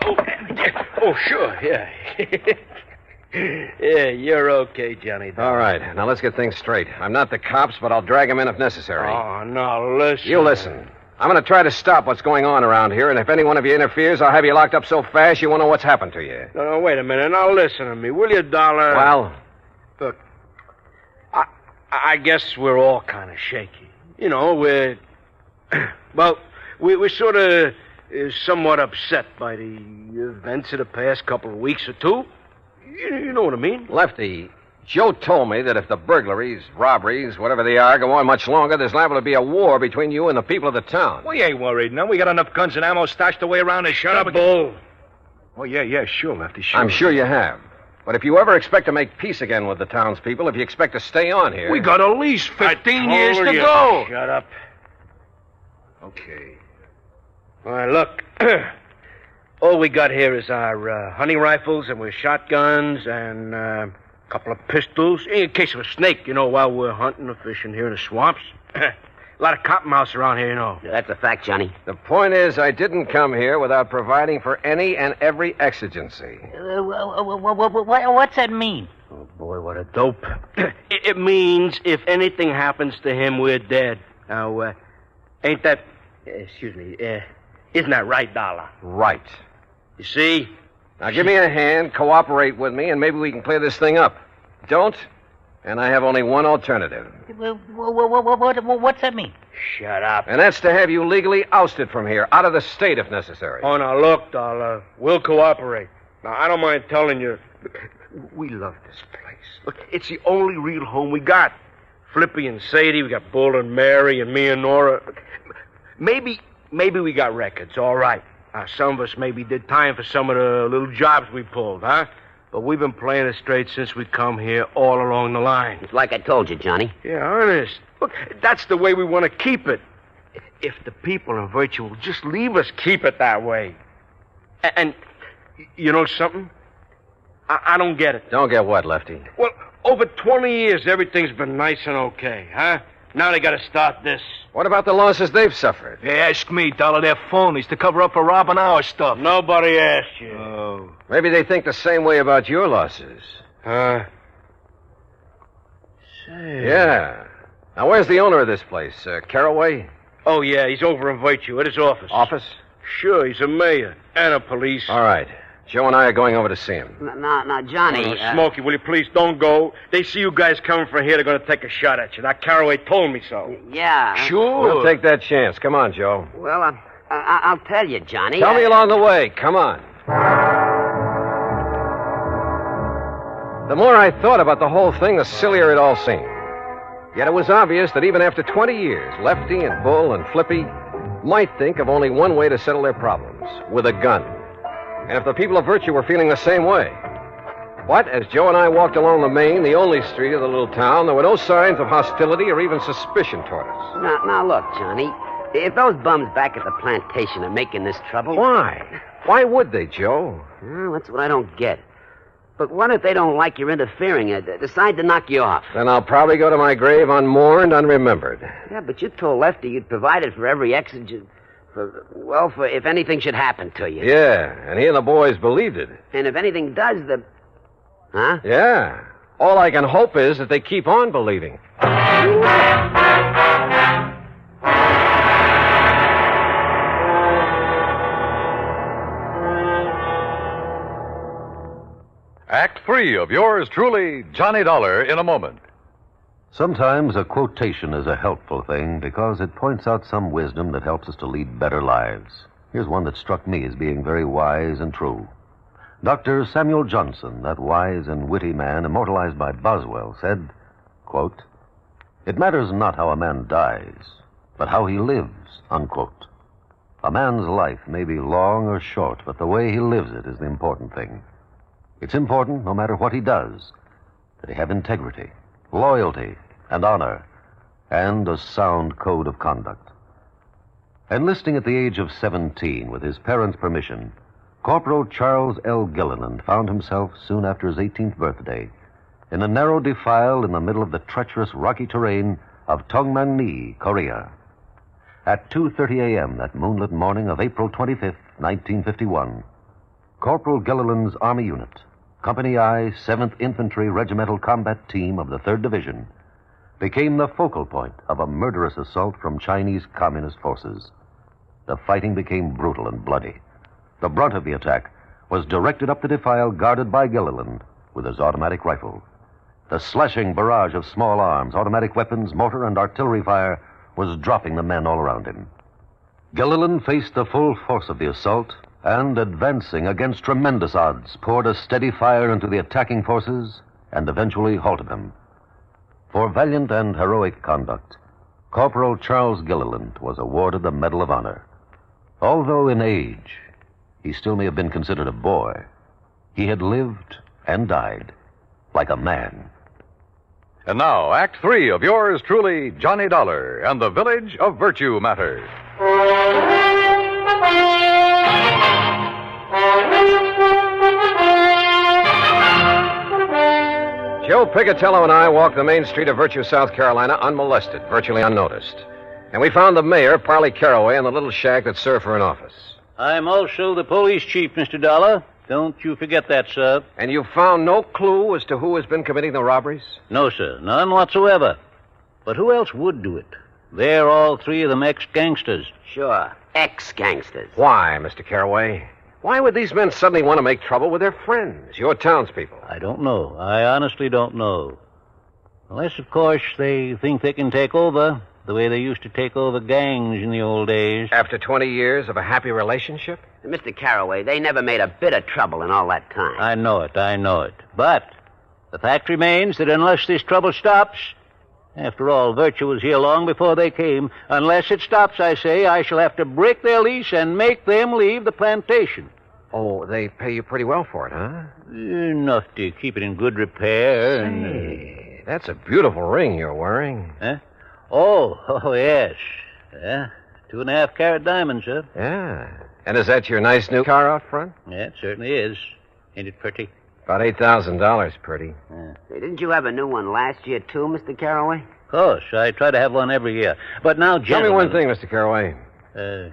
G: Oh, sure, yeah. Yeah, you're okay, Johnny Dollar.
U: All right, now let's get things straight. I'm not the cops, but I'll drag them in if necessary.
G: Oh, now listen.
U: You listen. I'm going to try to stop what's going on around here, and if any one of you interferes, I'll have you locked up so fast you won't know what's happened to you.
G: No, wait a minute. Now listen to me, will you, Dollar?
U: Well?
G: Look, I guess we're all kind of shaky. You know, we're sort of somewhat upset by the events of the past couple of weeks or two. You know what I mean?
U: Lefty, Joe told me that if the burglaries, robberies, whatever they are, go on much longer, there's liable to be a war between you and the people of the town.
E: We ain't worried, no. We got enough guns and ammo stashed away around to shut up.
G: Bull.
E: Oh, yeah, sure, Lefty, sure.
U: I'm sure you have. But if you ever expect to make peace again with the townspeople, if you expect to stay on here...
E: We got at least 15 years to go.
G: Shut up.
E: Okay.
G: All right, look. All we got here is our hunting rifles and with shotguns and a couple of pistols in case of a snake, you know, while we're hunting or fishing here in the swamps. A lot of cottonmouths around here, you know.
V: Yeah, that's a fact, Johnny.
U: The point is, I didn't come here without providing for any and every exigency.
W: What's that mean?
G: Oh, boy, what a dope. It means if anything happens to him, we're dead. Now, ain't that... excuse me, isn't that right, Dollar?
U: Right.
G: You see?
U: Now, give me a hand, cooperate with me, and maybe we can clear this thing up. Don't, and I have only one alternative.
W: What's that mean?
G: Shut up.
U: And that's to have you legally ousted from here, out of the state if necessary.
G: Oh, now, look, Dollar, we'll cooperate. Now, I don't mind telling you, We love this place. Look, it's the only real home we got. Flippy and Sadie, we got Bull and Mary and me and Nora. Maybe we got records, all right. Some of us maybe did time for some of the little jobs we pulled, huh? But we've been playing it straight since we come here, all along the line.
V: It's like I told you, Johnny.
G: Yeah, honest. Look, that's the way we want to keep it. If the people in Virtue will just leave us keep it that way. And you know something? I don't get it.
U: Don't get what, Lefty?
G: Well, over 20 years, everything's been nice and okay, huh? Now they got to start this.
U: What about the losses they've suffered?
G: Hey, ask me, Dollar. They're phonies to cover up for robbing our stuff. Nobody asked you.
U: Oh. Maybe they think the same way about your losses.
G: Huh?
U: Say. Yeah. Now, where's the owner of this place? Caraway?
G: Oh, yeah, he's over in Virtue at his office.
U: Office?
G: Sure, he's a mayor and a police.
U: All right. Joe and I are going over to see him.
V: Now, Johnny...
G: Smokey, will you please don't go? They see you guys coming from here, they're going to take a shot at you. That Caraway told me so.
V: Yeah.
G: Sure.
U: We'll take that chance. Come on, Joe.
V: Well, I'll tell you, Johnny.
U: Tell me along the way. Come on. The more I thought about the whole thing, the sillier it all seemed. Yet it was obvious that even after 20 years, Lefty and Bull and Flippy might think of only one way to settle their problems, with a gun. And if the people of Virtue were feeling the same way. But as Joe and I walked along the main, the only street of the little town, there were no signs of hostility or even suspicion toward us.
V: Now, look, Johnny. If those bums back at the plantation are making this trouble...
U: Why? Why would they, Joe?
V: Well, that's what I don't get. But what if they don't like your interfering and decide to knock you off?
U: Then I'll probably go to my grave unmourned, unremembered.
V: Yeah, but you told Lefty you'd provided for every exigent... For if anything should happen to you.
U: Yeah, and he and the boys believed it.
V: And if anything does, Huh?
U: Yeah. All I can hope is that they keep on believing.
A: Act 3 of yours truly, Johnny Dollar, in a moment.
Q: Sometimes a quotation is a helpful thing because it points out some wisdom that helps us to lead better lives. Here's one that struck me as being very wise and true. Dr. Samuel Johnson, that wise and witty man immortalized by Boswell, said, quote, "It matters not how a man dies, but how he lives," unquote. A man's life may be long or short, but the way he lives it is the important thing. It's important, no matter what he does, that he have integrity, loyalty, and honor, and a sound code of conduct. Enlisting at the age of 17 with his parents' permission, Corporal Charles L. Gilliland found himself, soon after his 18th birthday, in a narrow defile in the middle of the treacherous rocky terrain of Tongmangni, Korea. At 2:30 a.m. that moonlit morning of April 25th, 1951, Corporal Gilliland's Army Unit, Company I, 7th Infantry Regimental Combat Team of the 3rd Division, became the focal point of a murderous assault from Chinese Communist forces. The fighting became brutal and bloody. The brunt of the attack was directed up the defile guarded by Gilliland with his automatic rifle. The slashing barrage of small arms, automatic weapons, mortar, and artillery fire was dropping the men all around him. Gilliland faced the full force of the assault and, advancing against tremendous odds, poured a steady fire into the attacking forces and eventually halted them. For valiant and heroic conduct, Corporal Charles Gilliland was awarded the Medal of Honor. Although in age, he still may have been considered a boy, he had lived and died like a man.
A: And now, Act 3 of yours truly, Johnny Dollar and the Village of Virtue Matters.
U: Joe Picatello and I walked the main street of Virtue, South Carolina, unmolested, virtually unnoticed. And we found the mayor, Parley Caraway, in the little shack that served for an office.
F: I'm also the police chief, Mr. Dollar. Don't you forget that, sir.
U: And you found no clue as to who has been committing the robberies?
F: No, sir. None whatsoever. But who else would do it? They're all three of them ex-gangsters.
V: Sure. Ex-gangsters.
U: Why, Mr. Caraway? Why would these men suddenly want to make trouble with their friends, your townspeople?
F: I don't know. I honestly don't know. Unless, of course, they think they can take over. the way they used to take over gangs in the old days.
U: After 20 years of a happy relationship?
V: Mr. Carraway, they never made a bit of trouble in all that time.
F: I know it. But the fact remains that unless this trouble stops, after all, Virtue was here long before they came. Unless it stops, I say, I shall have to break their lease and make them leave the plantation.
U: Oh, they pay you pretty well for it, huh?
F: Enough to keep it in good repair.
U: Hey, that's a beautiful ring you're wearing.
F: Huh? Oh, yes. 2.5 carat diamonds, sir.
U: Yeah. And is that your nice new car out front?
F: Yeah, it certainly is. Ain't it pretty?
U: About $8,000 pretty.
V: Hey, didn't you have a new one last year, too, Mr. Carraway?
F: Of course. I try to have one every year. But now,
U: Tell
F: gentlemen...
U: me one thing, Mr. Carraway.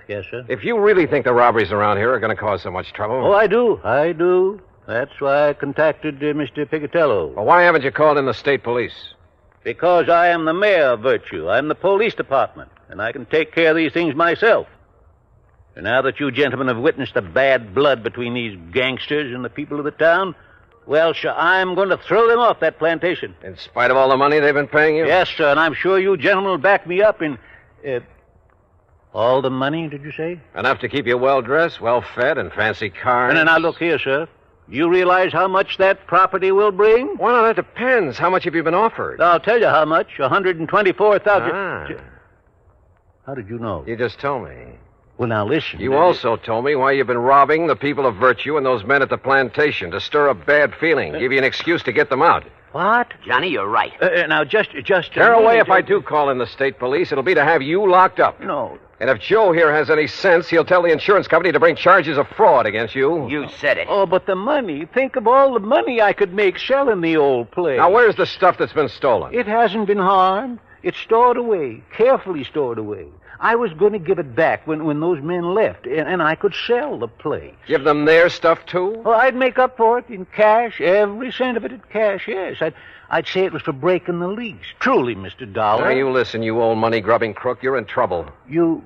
F: Yes, sir?
U: If you really think the robberies around here are going to cause so much trouble...
F: Oh, I do. That's why I contacted Mr. Picatello.
U: Well, why haven't you called in the state police?
F: Because I am the mayor of Virtue. I'm the police department, and I can take care of these things myself. And now that you gentlemen have witnessed the bad blood between these gangsters and the people of the town, well, sir, I'm going to throw them off that plantation.
U: In spite of all the money they've been paying you?
F: Yes, sir, and I'm sure you gentlemen will back me up in... all the money, did you say?
U: Enough to keep you well-dressed, well-fed, and fancy cars.
F: And now, look here, sir. Do you realize how much that property will bring?
U: Well, that depends. How much have you been offered?
F: I'll tell you how much. $124,000.
U: Ah.
F: How did you know?
U: You just told me.
F: Well, now, listen.
U: You also told me why you've been robbing the people of Virtue and those men at the plantation to stir up bad feeling, give you an excuse to get them out.
F: What?
V: Johnny, you're right.
F: Now, just...
U: Carraway, if I do call in the state police, it'll be to have you locked up.
F: No.
U: And if Joe here has any sense, he'll tell the insurance company to bring charges of fraud against you.
V: You said it.
F: Oh, but the money. Think of all the money I could make selling the old place.
U: Now, where's the stuff that's been stolen?
F: It hasn't been harmed. It's stored away, carefully stored away. I was going to give it back when those men left, and I could sell the place.
U: Give them their stuff, too?
F: Oh, I'd make up for it in cash, every cent of it in cash, yes. I'd say it was for breaking the lease. Truly, Mr. Dollar.
U: Now, you listen, you old money-grubbing crook. You're in trouble.
F: You'll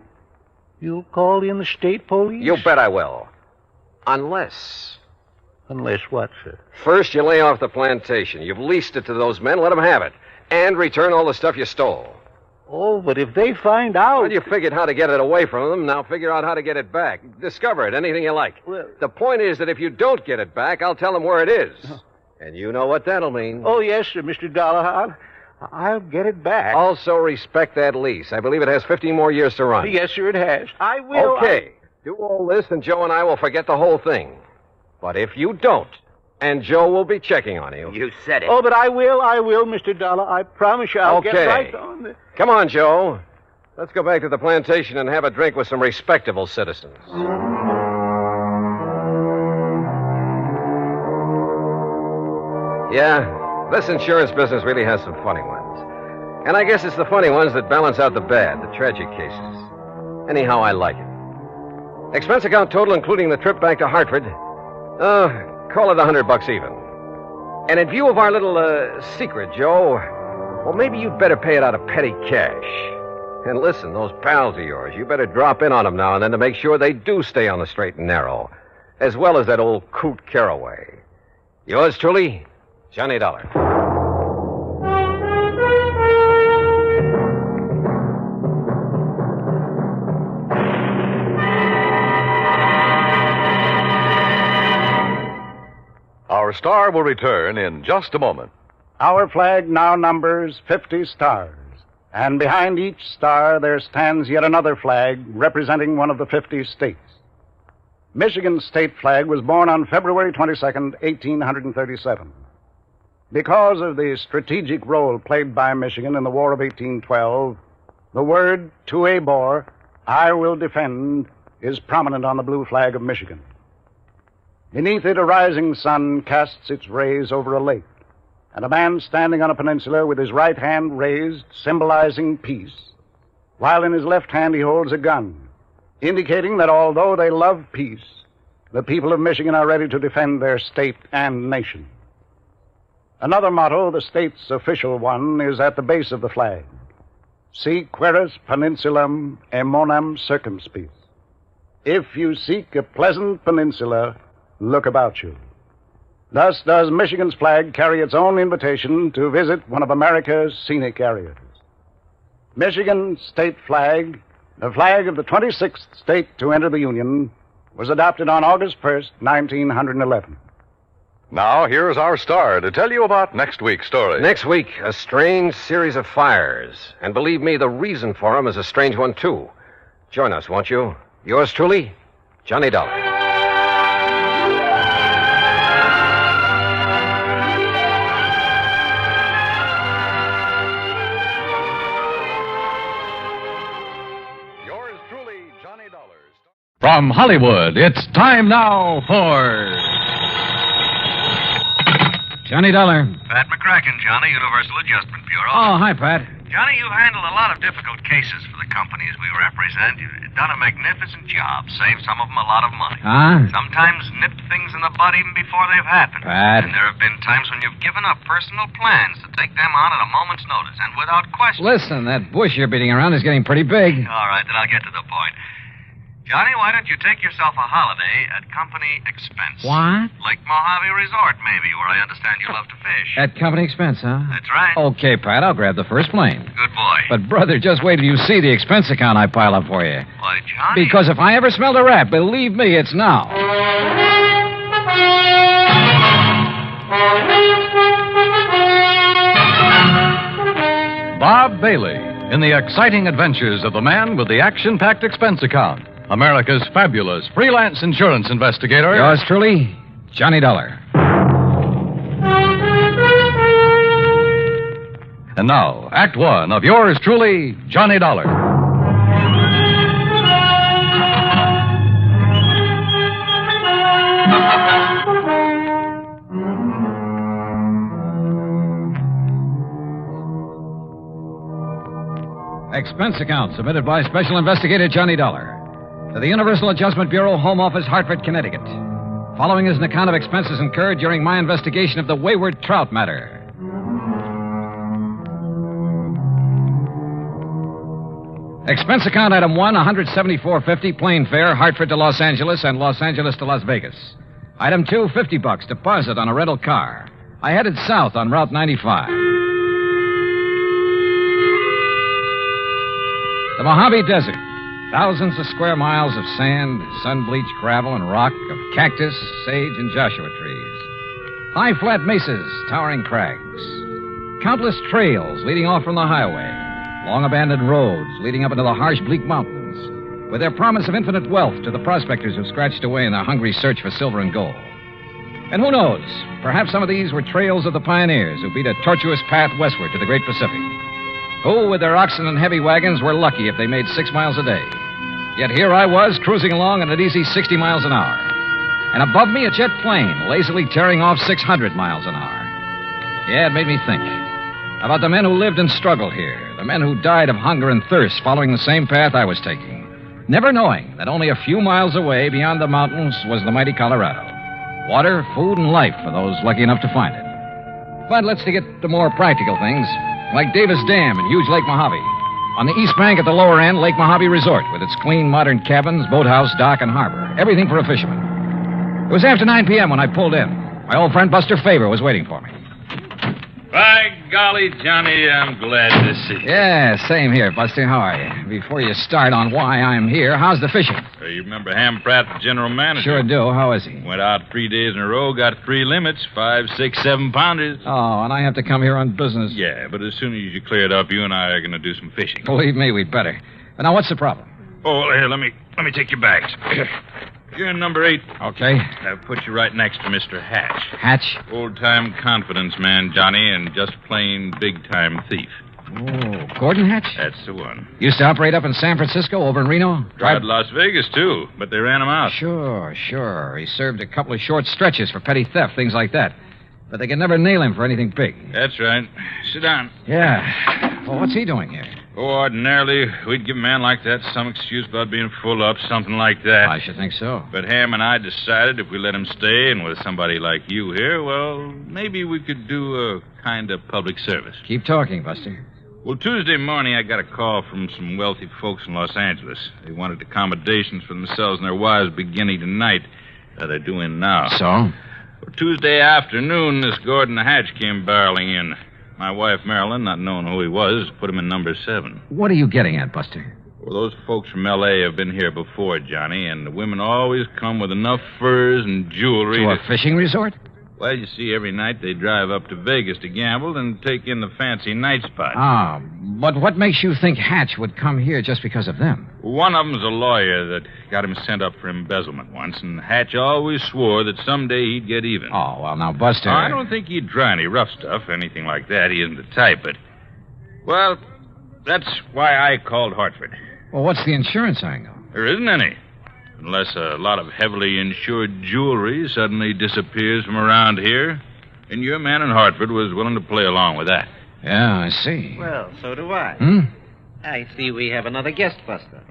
F: call in the state police?
U: You bet I will. Unless...
F: Unless what, sir?
U: First, you lay off the plantation. You've leased it to those men. Let them have it. And return all the stuff you stole.
F: Oh, but if they find out...
U: Well, you figured how to get it away from them. Now figure out how to get it back. Discover it, anything you like.
F: Well...
U: The point is that if you don't get it back, I'll tell them where it is. And you know what that'll mean.
F: Oh, yes, sir, Mr. Dollar. I'll get it back.
U: Also respect that lease. I believe it has 15 more years to run.
F: Yes, sir, it has. I will...
U: Okay. Do all this, and Joe and I will forget the whole thing. But if you don't, and Joe will be checking on you.
V: You said it.
F: Oh, but I will, Mr. Dollar. I promise you I'll get right on the...
U: Come on, Joe. Let's go back to the plantation and have a drink with some respectable citizens. Yeah, this insurance business really has some funny ones. And I guess it's the funny ones that balance out the bad, the tragic cases. Anyhow, I like it. Expense account total, including the trip back to Hartford. Call it $100 even. And in view of our little, secret, Joe, well, maybe you'd better pay it out of petty cash. And listen, those pals of yours, you better drop in on them now and then to make sure they do stay on the straight and narrow. As well as that old coot Carraway. Yours truly, Johnny Dollar.
A: Our star will return in just a moment.
C: Our flag now numbers 50 stars, and behind each star there stands yet another flag representing one of the 50 states. Michigan's state flag was born on February 22nd, 1837. Because of the strategic role played by Michigan in the War of 1812, the word "to a bore, I will defend" is prominent on the blue flag of Michigan. Beneath it, a rising sun casts its rays over a lake, and a man standing on a peninsula with his right hand raised, symbolizing peace, while in his left hand he holds a gun, indicating that although they love peace, the people of Michigan are ready to defend their state and nation. Another motto, the state's official one, is at the base of the flag: Si queris peninsulam emonam circumspice. If you seek a pleasant peninsula, look about you. Thus does Michigan's flag carry its own invitation to visit one of America's scenic areas. Michigan's state flag, the flag of the 26th state to enter the Union, was adopted on August 1st, 1911.
A: Now, here's our star to tell you about next week's story.
U: Next week, a strange series of fires. And believe me, the reason for them is a strange one, too. Join us, won't you? Yours truly, Johnny Dollar.
A: Yours truly, Johnny Dollar. From Hollywood, it's time now for
B: Johnny Dollar.
I: Pat McCracken, Johnny, Universal Adjustment Bureau.
B: Oh, hi, Pat.
I: Johnny, you've handled a lot of difficult cases for the companies we represent. You've done a magnificent job. Saved some of them a lot of money.
B: Huh?
I: Sometimes nipped things in the bud even before they've happened.
B: Pat.
I: And there have been times when you've given up personal plans to take them on at a moment's notice and without question.
B: Listen, that bush you're beating around is getting pretty big.
I: All right, then I'll get to the point. Johnny, why don't you take yourself a holiday at company expense?
B: What?
I: Lake Mojave Resort, maybe, where I understand you love to fish.
B: At company expense, huh?
I: That's right.
B: Okay, Pat, I'll grab the first plane.
I: Good boy.
B: But, brother, just wait till you see the expense account I pile up for you.
I: Why, Johnny...
B: Because if I ever smelled a rat, believe me, it's now.
A: Bob Bailey in the exciting adventures of the man with the action-packed expense account, America's fabulous freelance insurance investigator.
B: Yours truly, Johnny Dollar.
A: And now, Act One of yours truly, Johnny Dollar.
B: Expense account submitted by Special Investigator Johnny Dollar to the Universal Adjustment Bureau, Home Office, Hartford, Connecticut. Following is an account of expenses incurred during my investigation of the Wayward Trout matter. Expense account item 1, $174.50, plane fare, Hartford to Los Angeles and Los Angeles to Las Vegas. Item 2, $50, deposit on a rental car. I headed south on Route 95. The Mojave Desert. Thousands of square miles of sand, sun-bleached gravel and rock, of cactus, sage, and Joshua trees. High flat mesas, towering crags. Countless trails leading off from the highway. Long abandoned roads leading up into the harsh, bleak mountains, with their promise of infinite wealth to the prospectors who scratched away in their hungry search for silver and gold. And who knows, perhaps some of these were trails of the pioneers who beat a tortuous path westward to the great Pacific. Who, with their oxen and heavy wagons, were lucky if they made 6 miles a day. Yet here I was, cruising along at an easy 60 miles an hour. And above me, a jet plane, lazily tearing off 600 miles an hour. Yeah, it made me think about the men who lived and struggled here, the men who died of hunger and thirst following the same path I was taking, never knowing that only a few miles away beyond the mountains was the mighty Colorado. Water, food, and life for those lucky enough to find it. But let's get to more practical things, like Davis Dam and huge Lake Mojave. On the east bank at the lower end, Lake Mojave Resort, with its clean, modern cabins, boathouse, dock, and harbor. Everything for a fisherman. It was after 9 p.m. when I pulled in. My old friend Buster Faber was waiting for me.
E: By golly, Johnny, I'm glad to see you.
B: Yeah, same here, Buster. How are you? Before you start on why I'm here, how's the fishing?
E: You remember Ham Pratt, the general manager?
B: Sure do. How is he?
E: Went out 3 days in a row, got 3 limits, 5, 6, 7 pounders.
B: Oh, and I have to come here on business.
E: Yeah, but as soon as you clear it up, you and I are going to do some fishing.
B: Believe me, we'd better. But now, what's the problem?
E: Oh, here, let me take your bags. You're in number 8.
B: Okay.
E: I'll put you right next to Mr. Hatch.
B: Hatch?
E: Old-time confidence man, Johnny, and just plain big-time thief.
B: Oh, Gordon Hatch?
E: That's the one.
B: Used to operate up in San Francisco, over in Reno?
E: Tried Las Vegas, too, but they ran him out.
B: Sure. He served a couple of short stretches for petty theft, things like that. But they could never nail him for anything big.
E: That's right. Sit down.
B: Yeah. Well, what's he doing here?
E: Oh, ordinarily, we'd give a man like that some excuse about being full up, something like that.
B: I should think so.
E: But Ham and I decided if we let him stay, and with somebody like you here, well, maybe we could do a kind of public service.
B: Keep talking, Buster.
E: Well, Tuesday morning, I got a call from some wealthy folks in Los Angeles. They wanted accommodations for themselves and their wives beginning tonight. They're doing now.
B: So?
E: Well, Tuesday afternoon, this Gordon Hatch came barreling in. My wife, Marilyn, not knowing who he was, put him in number 7.
H: What are you getting at, Buster?
E: Well, those folks from L.A. have been here before, Johnny, and the women always come with enough furs and jewelry
H: To a fishing resort?
E: Well, you see, every night they drive up to Vegas to gamble and take in the fancy night spots.
H: Ah, but what makes you think Hatch would come here just because of them?
E: One of them's a lawyer that got him sent up for embezzlement once, and Hatch always swore that someday he'd get even.
H: Oh, well, now, Buster...
E: I don't think he'd try any rough stuff, anything like that. He isn't the type, but... Well, that's why I called Hartford.
H: Well, what's the insurance angle?
E: There isn't any. Unless a lot of heavily insured jewelry suddenly disappears from around here. And your man in Hartford was willing to play along with that.
H: Yeah, I see.
J: Well, so do I.
H: I
J: see we have another guest, Buster.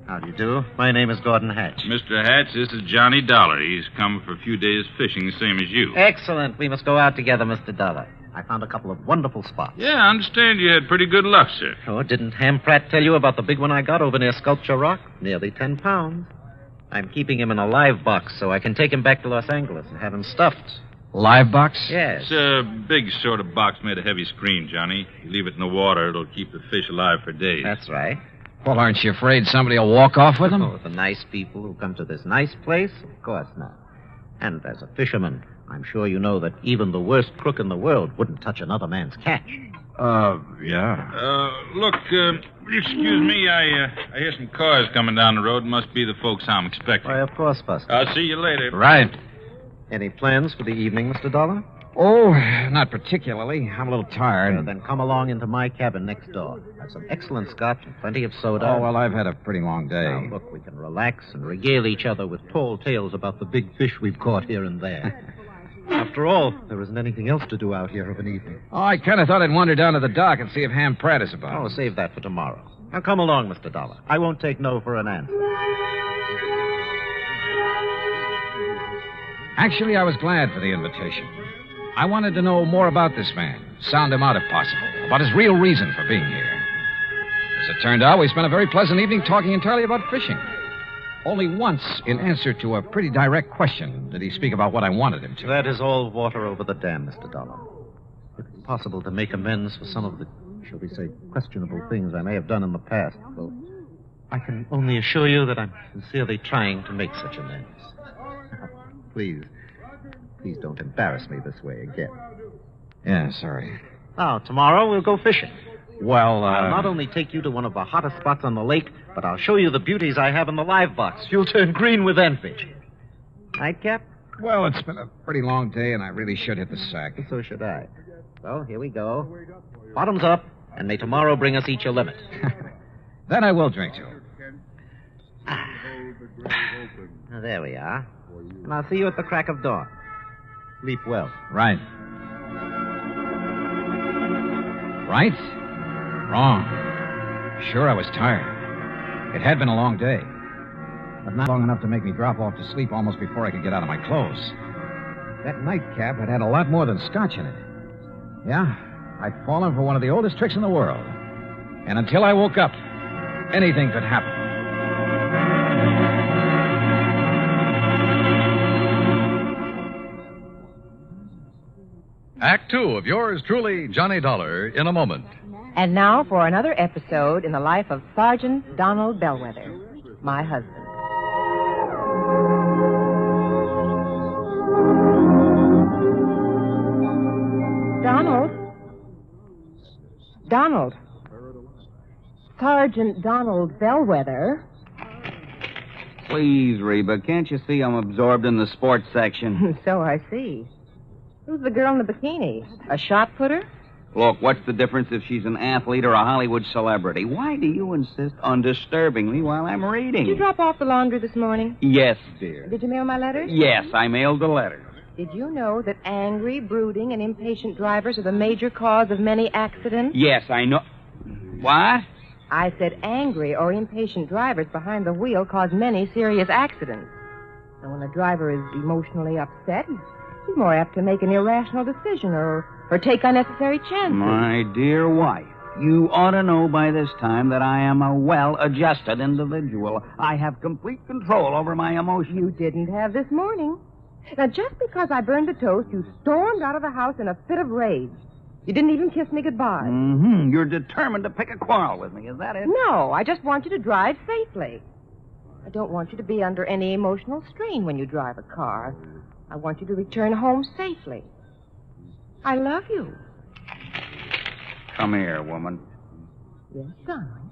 J: How do you do? My name is Gordon Hatch.
E: Mr. Hatch, this is Johnny Dollar. He's come for a few days fishing, same as you.
J: Excellent. We must go out together, Mr. Dollar. I found a couple of wonderful spots.
E: Yeah, I understand you had pretty good luck, sir.
J: Oh, didn't Ham Pratt tell you about the big one I got over near Sculpture Rock? Nearly 10 pounds. I'm keeping him in a live box so I can take him back to Los Angeles and have him stuffed.
H: Live box?
J: Yes.
E: It's a big sort of box made of heavy screen, Johnny. You leave it in the water, it'll keep the fish alive for days.
J: That's right.
H: Well, aren't you afraid somebody will walk off with them?
J: Oh, the nice people who come to this nice place? Of course not. And as a fisherman, I'm sure you know that even the worst crook in the world wouldn't touch another man's catch.
H: Yeah.
E: Look, excuse me, I hear some cars coming down the road. Must be the folks I'm expecting.
J: Why, of course, Buster.
E: I'll see you later.
H: Right.
J: Any plans for the evening, Mr. Dollar?
H: Oh, not particularly. I'm a little tired.
J: Well, then come along into my cabin next door. Have some excellent scotch and plenty of soda.
H: Oh, well, I've had a pretty long day.
J: Now, look, we can relax and regale each other with tall tales about the big fish we've caught here and there. After all, there isn't anything else to do out here of an evening.
H: Oh, I kind of thought I'd wander down to the dock and see if Ham Pratt is about.
J: Oh, save that for tomorrow. Now, come along, Mr. Dollar. I won't take no for an answer.
H: Actually, I was glad for the invitation. I wanted to know more about this man, sound him out if possible, about his real reason for being here. As it turned out, we spent a very pleasant evening talking entirely about fishing. Only once, in answer to a pretty direct question, did he speak about what I wanted him to.
J: That is all water over the dam, Mr. Dollar. If it's possible to make amends for some of the, shall we say, questionable things I may have done in the past, well, I can only assure you that I'm sincerely trying to make such amends. Please don't embarrass me this way again.
H: Yeah, sorry.
J: Now, tomorrow we'll go fishing.
H: Well,
J: I'll not only take you to one of the hottest spots on the lake, but I'll show you the beauties I have in the live box. You'll turn green with envy. Nightcap?
H: Well, it's been a pretty long day, and I really should hit the sack.
J: So should I. So, here we go. Bottoms up, and may tomorrow bring us each a limit.
H: Then I will drink to it.
J: Now, there we are. And I'll see you at the crack of dawn. Sleep well.
H: Right. Right? Wrong. Sure, I was tired. It had been a long day. But not long enough to make me drop off to sleep almost before I could get out of my clothes. That nightcap had a lot more than scotch in it. Yeah, I'd fallen for one of the oldest tricks in the world. And until I woke up, anything could happen.
A: Act 2 of yours truly, Johnny Dollar, in a moment.
R: And now for another episode in the life of Sergeant Donald Bellwether, my husband. Donald. Sergeant Donald Bellwether.
M: Please, Reba, can't you see I'm absorbed in the sports section?
R: So I see. Who's the girl in the bikini? A shot putter?
M: Look, what's the difference if she's an athlete or a Hollywood celebrity? Why do you insist on disturbing me while I'm reading?
R: Did you drop off the laundry this morning?
M: Yes, dear.
R: Did you mail my letters?
M: Yes, I mailed the letter.
R: Did you know that angry, brooding, and impatient drivers are the major cause of many accidents?
M: Yes, I know. What?
R: I said angry or impatient drivers behind the wheel cause many serious accidents. And when a driver is emotionally upset, he's more apt to make an irrational decision or take unnecessary chances.
M: My dear wife, you ought to know by this time that I am a well-adjusted individual. I have complete control over my emotions.
R: You didn't have this morning. Now, just because I burned the toast, you stormed out of the house in a fit of rage. You didn't even kiss me goodbye.
M: Mm-hmm. You're determined to pick a quarrel with me, is that it?
R: No, I just want you to drive safely. I don't want you to be under any emotional strain when you drive a car. I want you to return home safely. I love you.
M: Come here, woman.
R: Yes, darling.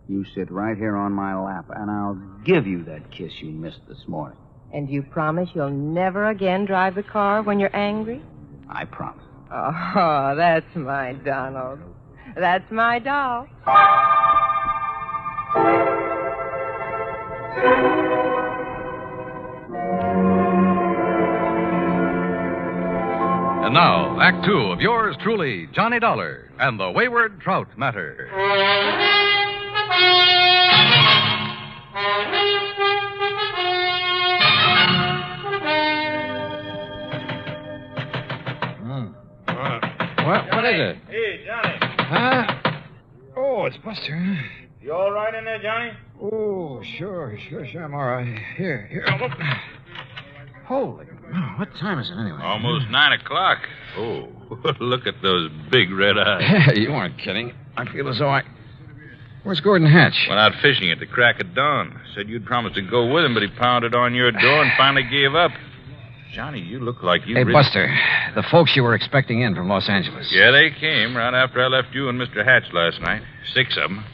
M: You sit right here on my lap, and I'll give you that kiss you missed this morning.
R: And you promise you'll never again drive the car when you're angry?
M: I promise.
R: Oh, that's my Donald. That's my doll.
A: And now, Act Two of yours truly, Johnny Dollar and the Wayward Trout Matter.
H: What is it?
D: Hey, Johnny.
H: Huh? Oh, it's Buster.
D: You all right in there, Johnny?
H: Oh, sure, I'm all right. Here, look. Holy, what time is it anyway?
E: Almost 9 o'clock. Oh, look at those big red eyes.
H: You weren't kidding. I feel as though Where's Gordon Hatch?
E: Went out fishing at the crack of dawn. Said you'd promised to go with him, but he pounded on your door and finally gave up. Johnny, you look like you...
H: Hey, Buster, the folks you were expecting in from Los Angeles.
E: Yeah, they came right after I left you and Mr. Hatch last night. 6 of them.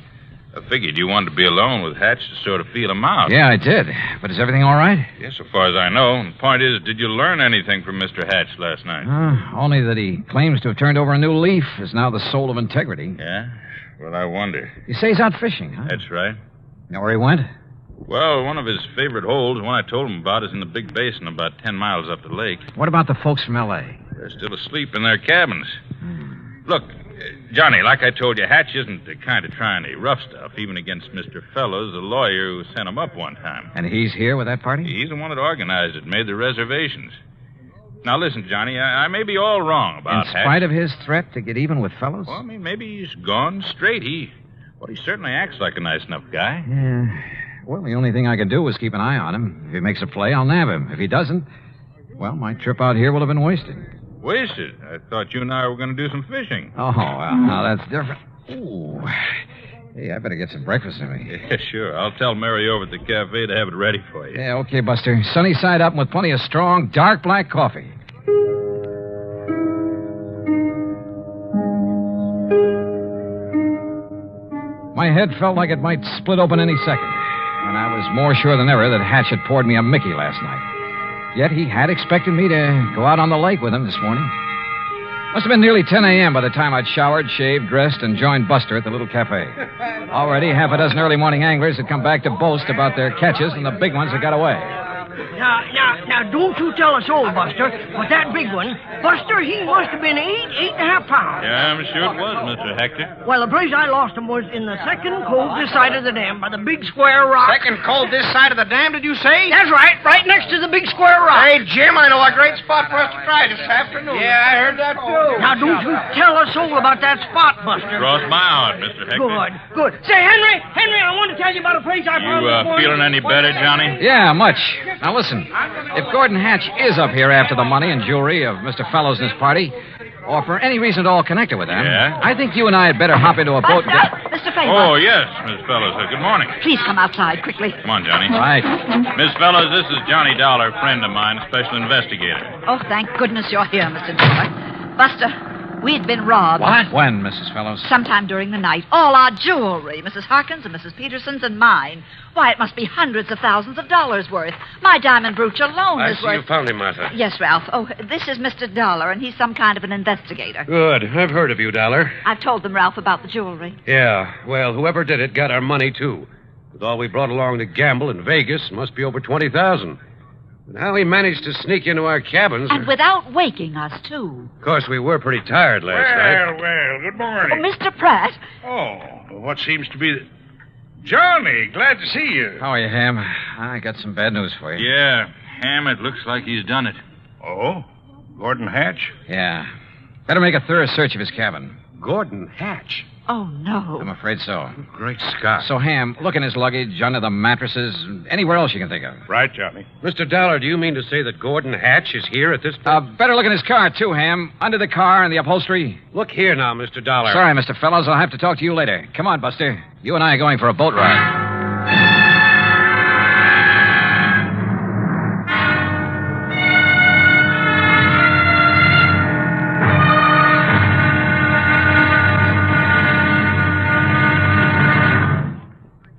E: I figured you wanted to be alone with Hatch to sort of feel him out.
H: Yeah, I did. But is everything all right?
E: Yeah, so far as I know. And the point is, did you learn anything from Mr. Hatch last night?
H: Only that he claims to have turned over a new leaf, is now the soul of integrity.
E: Yeah? Well, I wonder.
H: You say he's out fishing, huh?
E: That's right.
H: Know where he went?
E: Well, one of his favorite holes, one I told him about, is in the big basin about 10 miles up the lake.
H: What about the folks from L.A.?
E: They're still asleep in their cabins. Look, Johnny, like I told you, Hatch isn't the kind of trying any rough stuff, even against Mr. Fellows, the lawyer who sent him up one time.
H: And he's here with that party?
E: He's the one that organized it, made the reservations. Now, listen, Johnny, I may be all wrong about Hatch.
H: In spite of his threat to get even with Fellows?
E: Well, I mean, maybe he's gone straight. He certainly acts like a nice enough guy.
H: Yeah. Well, the only thing I can do is keep an eye on him. If he makes a play, I'll nab him. If he doesn't, well, my trip out here will have been wasted.
E: Wasted? I thought you and I were going to do some fishing.
H: Oh, well, now that's different. Ooh. Hey, I better get some breakfast in me.
E: Yeah, sure. I'll tell Mary over at the cafe to have it ready for you.
H: Yeah, okay, Buster. Sunny side up and with plenty of strong, dark black coffee. My head felt like it might split open any second, and I was more sure than ever that Hatch had poured me a Mickey last night. Yet he had expected me to go out on the lake with him this morning. Must have been nearly 10 a.m. by the time I'd showered, shaved, dressed, and joined Buster at the little cafe. Already, half a dozen early morning anglers had come back to boast about their catches, and the big ones had got away.
L: Now, don't you tell us all, Buster, but that big one, Buster, he must have been 8.5 pounds.
E: Yeah, I'm sure it was, Mr. Hector.
L: Well, the place I lost him was in the second cove this side of the dam by the big square rock.
G: Second cove this side of the dam, did you say?
L: That's right next to the big square rock.
G: Hey, Jim, I know a great spot for us to try this afternoon. Yeah, I heard that, too.
L: Now, don't you tell us all about that spot, Buster.
E: Cross my heart, Mr. Hector.
L: Good. Say, Henry, I want to tell you about a place I found this morning.
E: Feeling any better, Johnny?
H: Yeah, much. Now, listen. If Gordon Hatch is up here after the money and jewelry of Mr. Fellows and his party, or for any reason at all connected with them,
E: yeah?
H: I think you and I had better hop into a boat and get...
S: Mr. Figg.
E: Oh, yes, Miss Fellows. Good morning.
S: Please come outside quickly.
E: Come on, Johnny.
H: Right.
E: Miss Fellows, this is Johnny Dollar, friend of mine, special investigator.
S: Oh, thank goodness you're here, Mr. Dollar. Buster, we'd been robbed.
H: What? When, Mrs. Fellows?
S: Sometime during the night. All our jewelry, Mrs. Harkin's and Mrs. Peterson's and mine. Why, it must be hundreds of thousands of dollars worth. My diamond brooch alone
G: I
S: is
G: see
S: worth...
G: you found him, Martha.
S: Yes, Ralph. Oh, this is Mr. Dollar, and he's some kind of an investigator.
X: Good. I've heard of you, Dollar.
S: I've told them, Ralph, about the jewelry.
X: Yeah. Well, whoever did it got our money, too. With all we brought along to gamble in Vegas, it must be over $20,000. And how he managed to sneak into our cabins...
S: And without waking us, too.
X: Of course, we were pretty tired last night.
D: Well, good morning.
S: Oh, Mr. Pratt.
D: Oh, what seems to be... Johnny, glad to see you.
H: How are you, Ham? I got some bad news for you.
E: Yeah, Ham, it looks like he's done it.
D: Oh? Gordon Hatch?
H: Yeah. Better make a thorough search of his cabin.
X: Gordon Hatch.
S: Oh, no.
H: I'm afraid so.
X: Great Scott.
H: So, Ham, look in his luggage, under the mattresses, anywhere else you can think of.
D: Right, Johnny.
X: Mr. Dollar, do you mean to say that Gordon Hatch is here at this point?
H: Better look in his car, too, Ham. Under the car and the upholstery.
X: Look here now, Mr. Dollar.
H: Sorry, Mr. Fellows. I'll have to talk to you later. Come on, Buster. You and I are going for a boat ride.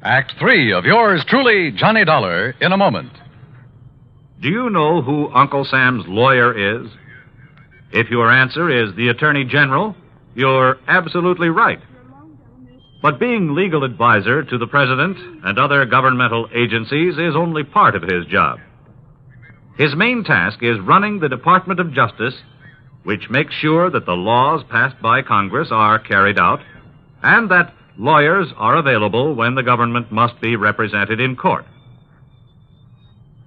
A: Act 3 of yours truly, Johnny Dollar, in a moment.
K: Do you know who Uncle Sam's lawyer is? If your answer is the Attorney General, you're absolutely right. But being legal advisor to the President and other governmental agencies is only part of his job. His main task is running the Department of Justice, which makes sure that the laws passed by Congress are carried out, and that lawyers are available when the government must be represented in court.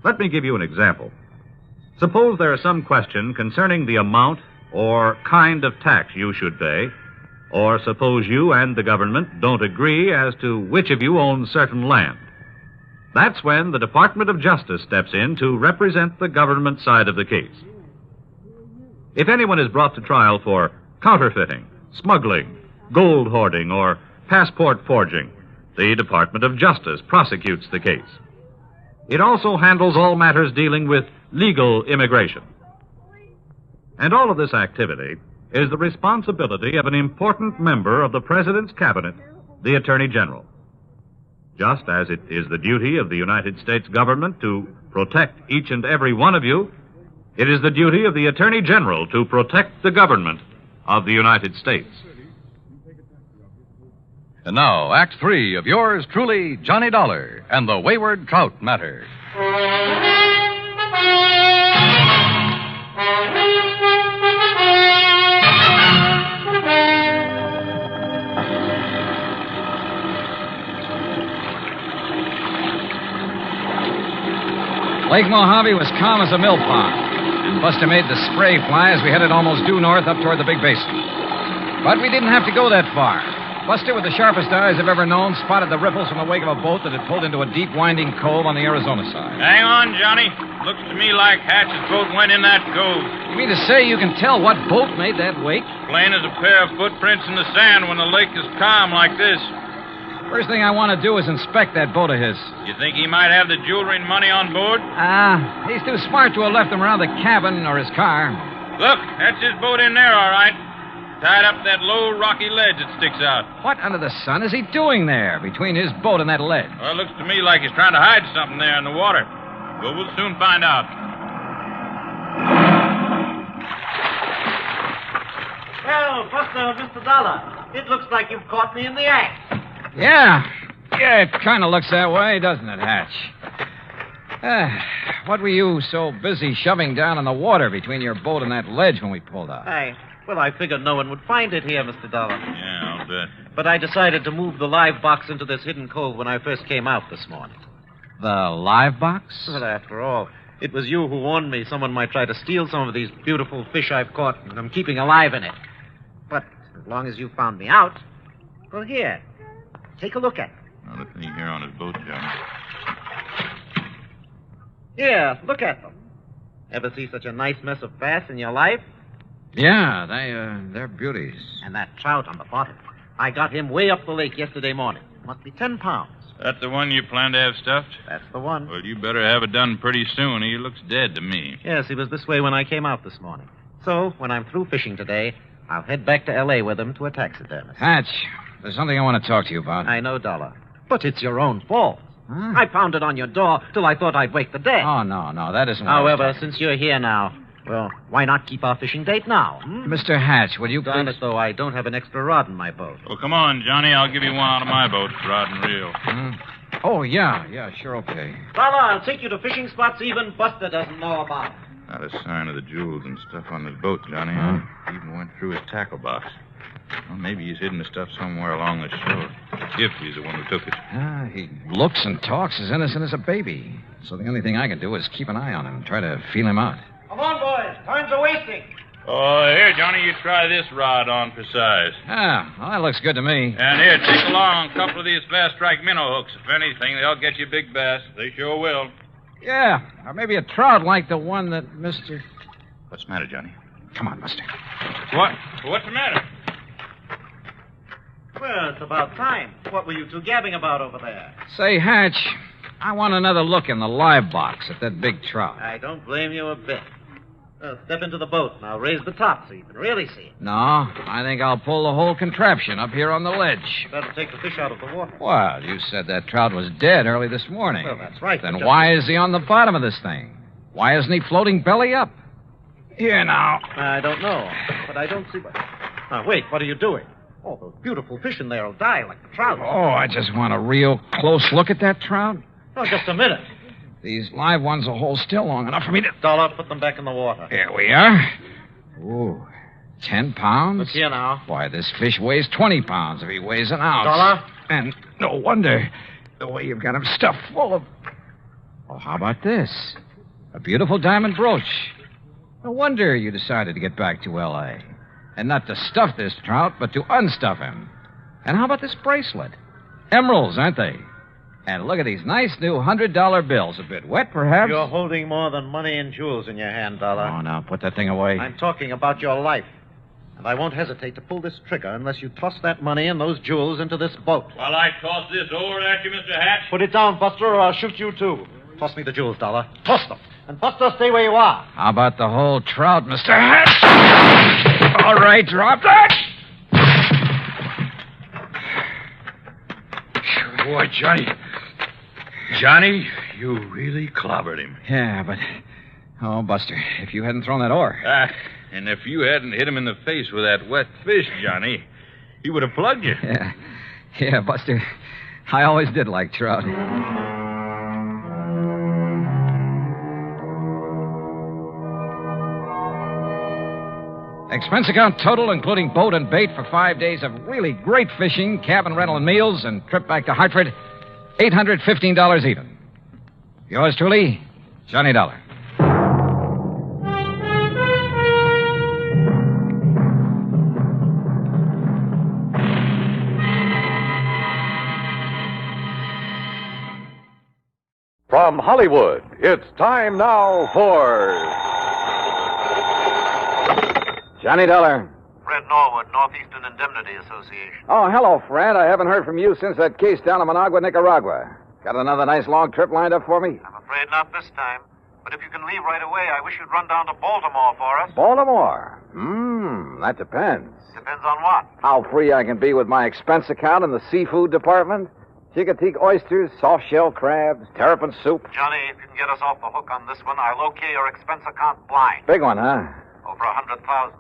K: Let me give you an example. Suppose there is some question concerning the amount or kind of tax you should pay, or suppose you and the government don't agree as to which of you owns certain land. That's when the Department of Justice steps in to represent the government side of the case. If anyone is brought to trial for counterfeiting, smuggling, gold hoarding, or passport forging, the Department of Justice prosecutes the case. It also handles all matters dealing with legal immigration. And all of this activity is the responsibility of an important member of the President's Cabinet, the Attorney General. Just as it is the duty of the United States government to protect each and every one of you, it is the duty of the Attorney General to protect the government of the United States.
A: And now, Act 3 of yours truly, Johnny Dollar, and the Wayward Trout matter.
H: Lake Mojave was calm as a mill pond, and Buster made the spray fly as we headed almost due north up toward the big basin. But we didn't have to go that far. Buster, with the sharpest eyes I've ever known, spotted the ripples from the wake of a boat that had pulled into a deep, winding cove on the Arizona side.
E: Hang on, Johnny. Looks to me like Hatch's boat went in that cove.
H: You mean to say you can tell what boat made that wake?
E: Plain as a pair of footprints in the sand when the lake is calm like this.
H: First thing I want to do is inspect that boat of his.
E: You think he might have the jewelry and money on board?
H: He's too smart to have left them around the cabin or his car.
E: Look, that's his boat in there, all right. Tied up that low, rocky ledge that sticks out.
H: What under the sun is he doing there, between his boat and that ledge?
E: Well, it looks to me like he's trying to hide something there in the water. But we'll soon find out.
W: Well, Buster, Mr. Dollar, it looks like you've caught me in the act.
H: Yeah, it kind of looks that way, doesn't it, Hatch? What were you so busy shoving down in the water between your boat and that ledge when we pulled out?
J: Well, I figured no one would find it here, Mr. Dollar.
E: Yeah, I'll bet.
J: But I decided to move the live box into this hidden cove when I first came out this morning.
H: The live box?
J: Well, after all, it was you who warned me someone might try to steal some of these beautiful fish I've caught and I'm keeping alive in it. But as long as you found me out, well, here, take a look at it.
E: Now, look here on his boat, Johnny.
J: Here, look at them. Ever see such a nice mess of bass in your life?
H: Yeah, they're beauties.
J: And that trout on the bottom. I got him way up the lake yesterday morning. Must be 10 pounds.
E: That's the one you plan to have stuffed?
J: That's the one.
E: Well, you better have it done pretty soon. He looks dead to me.
J: Yes, he was this way when I came out this morning. So, when I'm through fishing today, I'll head back to L.A. with him to a taxidermist.
H: Hatch, there's something I want to talk to you about.
J: I know, Dollar. But it's your own fault. Huh? I pounded on your door till I thought I'd wake the dead.
H: Oh, no, that isn't what
J: However, since you're here now, well, why not keep our fishing date now?
H: Mr. Hatch, will you
J: Darn
H: please...
J: it, though, I don't have an extra rod in my boat.
E: Well, come on, Johnny. I'll give you one out of my boat, rod and reel.
H: Oh, yeah, sure, okay.
J: Dollar, I'll take you to fishing spots even Buster doesn't know about.
E: Not a sign of the jewels and stuff on his boat, Johnny. I even went through his tackle box. Well, maybe he's hidden the stuff somewhere along the shore. If he's the one who took it.
H: He looks and talks as innocent as a baby. So the only thing I can do is keep an eye on him and try to feel him out.
W: Come on, boys. Time's a wasting.
E: Oh, here, Johnny, you try this rod on for size.
H: Ah, well, that looks good to me.
E: And here, take along a couple of these fast strike minnow hooks. If anything, they'll get you big bass. They sure will.
H: Yeah, or maybe a trout like the one that Mr.
E: What's the matter, Johnny?
H: Come on, Buster.
E: What? What's the matter?
J: Well, it's about time. What were you two gabbing about over there?
H: Say, Hatch, I want another look in the live box at that big trout.
J: I don't blame you a bit. Step into the boat and I'll raise the top so you can really see it.
H: No, I think I'll pull the whole contraption up here on the ledge.
J: That'll take the fish out of the water.
H: Well, you said that trout was dead early this morning.
J: Well, that's right.
H: Then why is he on the bottom of this thing? Why isn't he floating belly up? Here now.
J: I don't know, but I don't see... Now, wait, what are you doing? Oh, those beautiful fish in there will die like the trout.
H: Oh, I just want a real close look at that trout.
J: Oh, just a minute.
H: These live ones will hold still long enough for me to...
J: Dollar, put them back in the water.
H: Here we are. Ooh, 10 pounds?
J: Look here now.
H: Why, this fish weighs 20 pounds if he weighs an ounce.
J: Dollar?
H: And no wonder the way you've got him stuffed full of... Oh, how about this? A beautiful diamond brooch. No wonder you decided to get back to L.A. And not to stuff this trout, but to unstuff him. And how about this bracelet? Emeralds, aren't they? And look at these nice new $100 bills. A bit wet, perhaps?
J: You're holding more than money and jewels in your hand, Dollar.
H: Oh, now, put that thing away.
J: I'm talking about your life. And I won't hesitate to pull this trigger unless you toss that money and those jewels into this boat.
E: While I toss this over at you, Mr. Hatch?
J: Put it down, Buster, or I'll shoot you, too. Toss me the jewels, Dollar. Toss them. And Buster, stay where you are.
H: How about the whole trout, Mr. Hatch? All right, drop that.
D: Boy, Johnny, you really clobbered him.
H: Yeah, but... Oh, Buster, if you hadn't thrown that oar...
E: And if you hadn't hit him in the face with that wet fish, Johnny, he would have plugged you.
H: Yeah, Buster, I always did like trout. Expense account total, including boat and bait for 5 days of really great fishing, cabin rental and meals, and trip back to Hartford, $815 even. Yours truly, Johnny Dollar.
A: From Hollywood, it's time now for...
C: Johnny Dollar.
J: Fred Norwood, Northeastern Indemnity Association.
C: Oh, hello, Fred. I haven't heard from you since that case down in Managua, Nicaragua. Got another nice long trip lined up for me?
J: I'm afraid not this time. But if you can leave right away, I wish you'd run down to Baltimore for us.
C: Baltimore? That depends.
J: Depends on what?
C: How free I can be with my expense account in the seafood department. Chicoteague oysters, soft-shell crabs, terrapin soup.
J: Johnny, if you can get us off the hook on this one, I'll okay your expense account blind.
C: Big one, huh?
J: Over 100,000.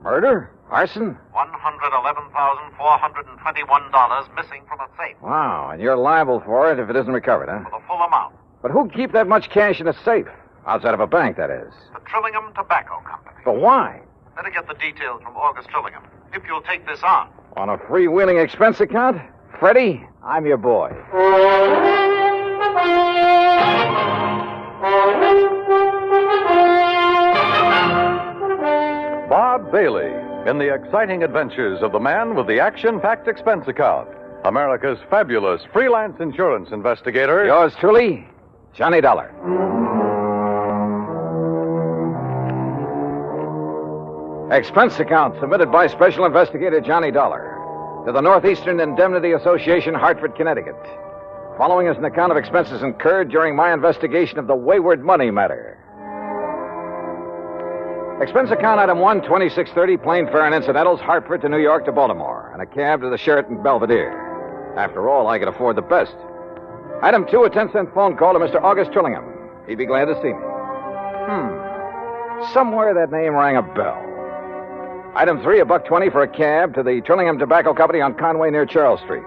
C: Murder? Arson?
J: $111,421 missing from a safe.
C: Wow, and you're liable for it if it isn't recovered, huh?
J: For the full amount.
C: But who'd keep that much cash in a safe? Outside of a bank, that is.
J: The Trillingham Tobacco Company.
C: But why?
J: Better get the details from August Trillingham, if you'll take this on.
C: On a freewheeling expense account? Freddie, I'm your boy.
A: Bob Bailey in the exciting adventures of the man with the action-packed expense account. America's fabulous freelance insurance investigator.
C: Yours truly, Johnny Dollar. Expense account submitted by Special Investigator Johnny Dollar to the Northeastern Indemnity Association, Hartford, Connecticut. Following is an account of expenses incurred during my investigation of the Wayward money matter. Expense account item 1, 2630, plane fare and incidentals, Hartford to New York to Baltimore, and a cab to the Sheraton Belvedere. After all, I could afford the best. Item 2, a 10-cent phone call to Mr. August Trillingham. He'd be glad to see me. Somewhere that name rang a bell. Item 3, $1.20 for a cab to the Trillingham Tobacco Company on Conway near Charles Street.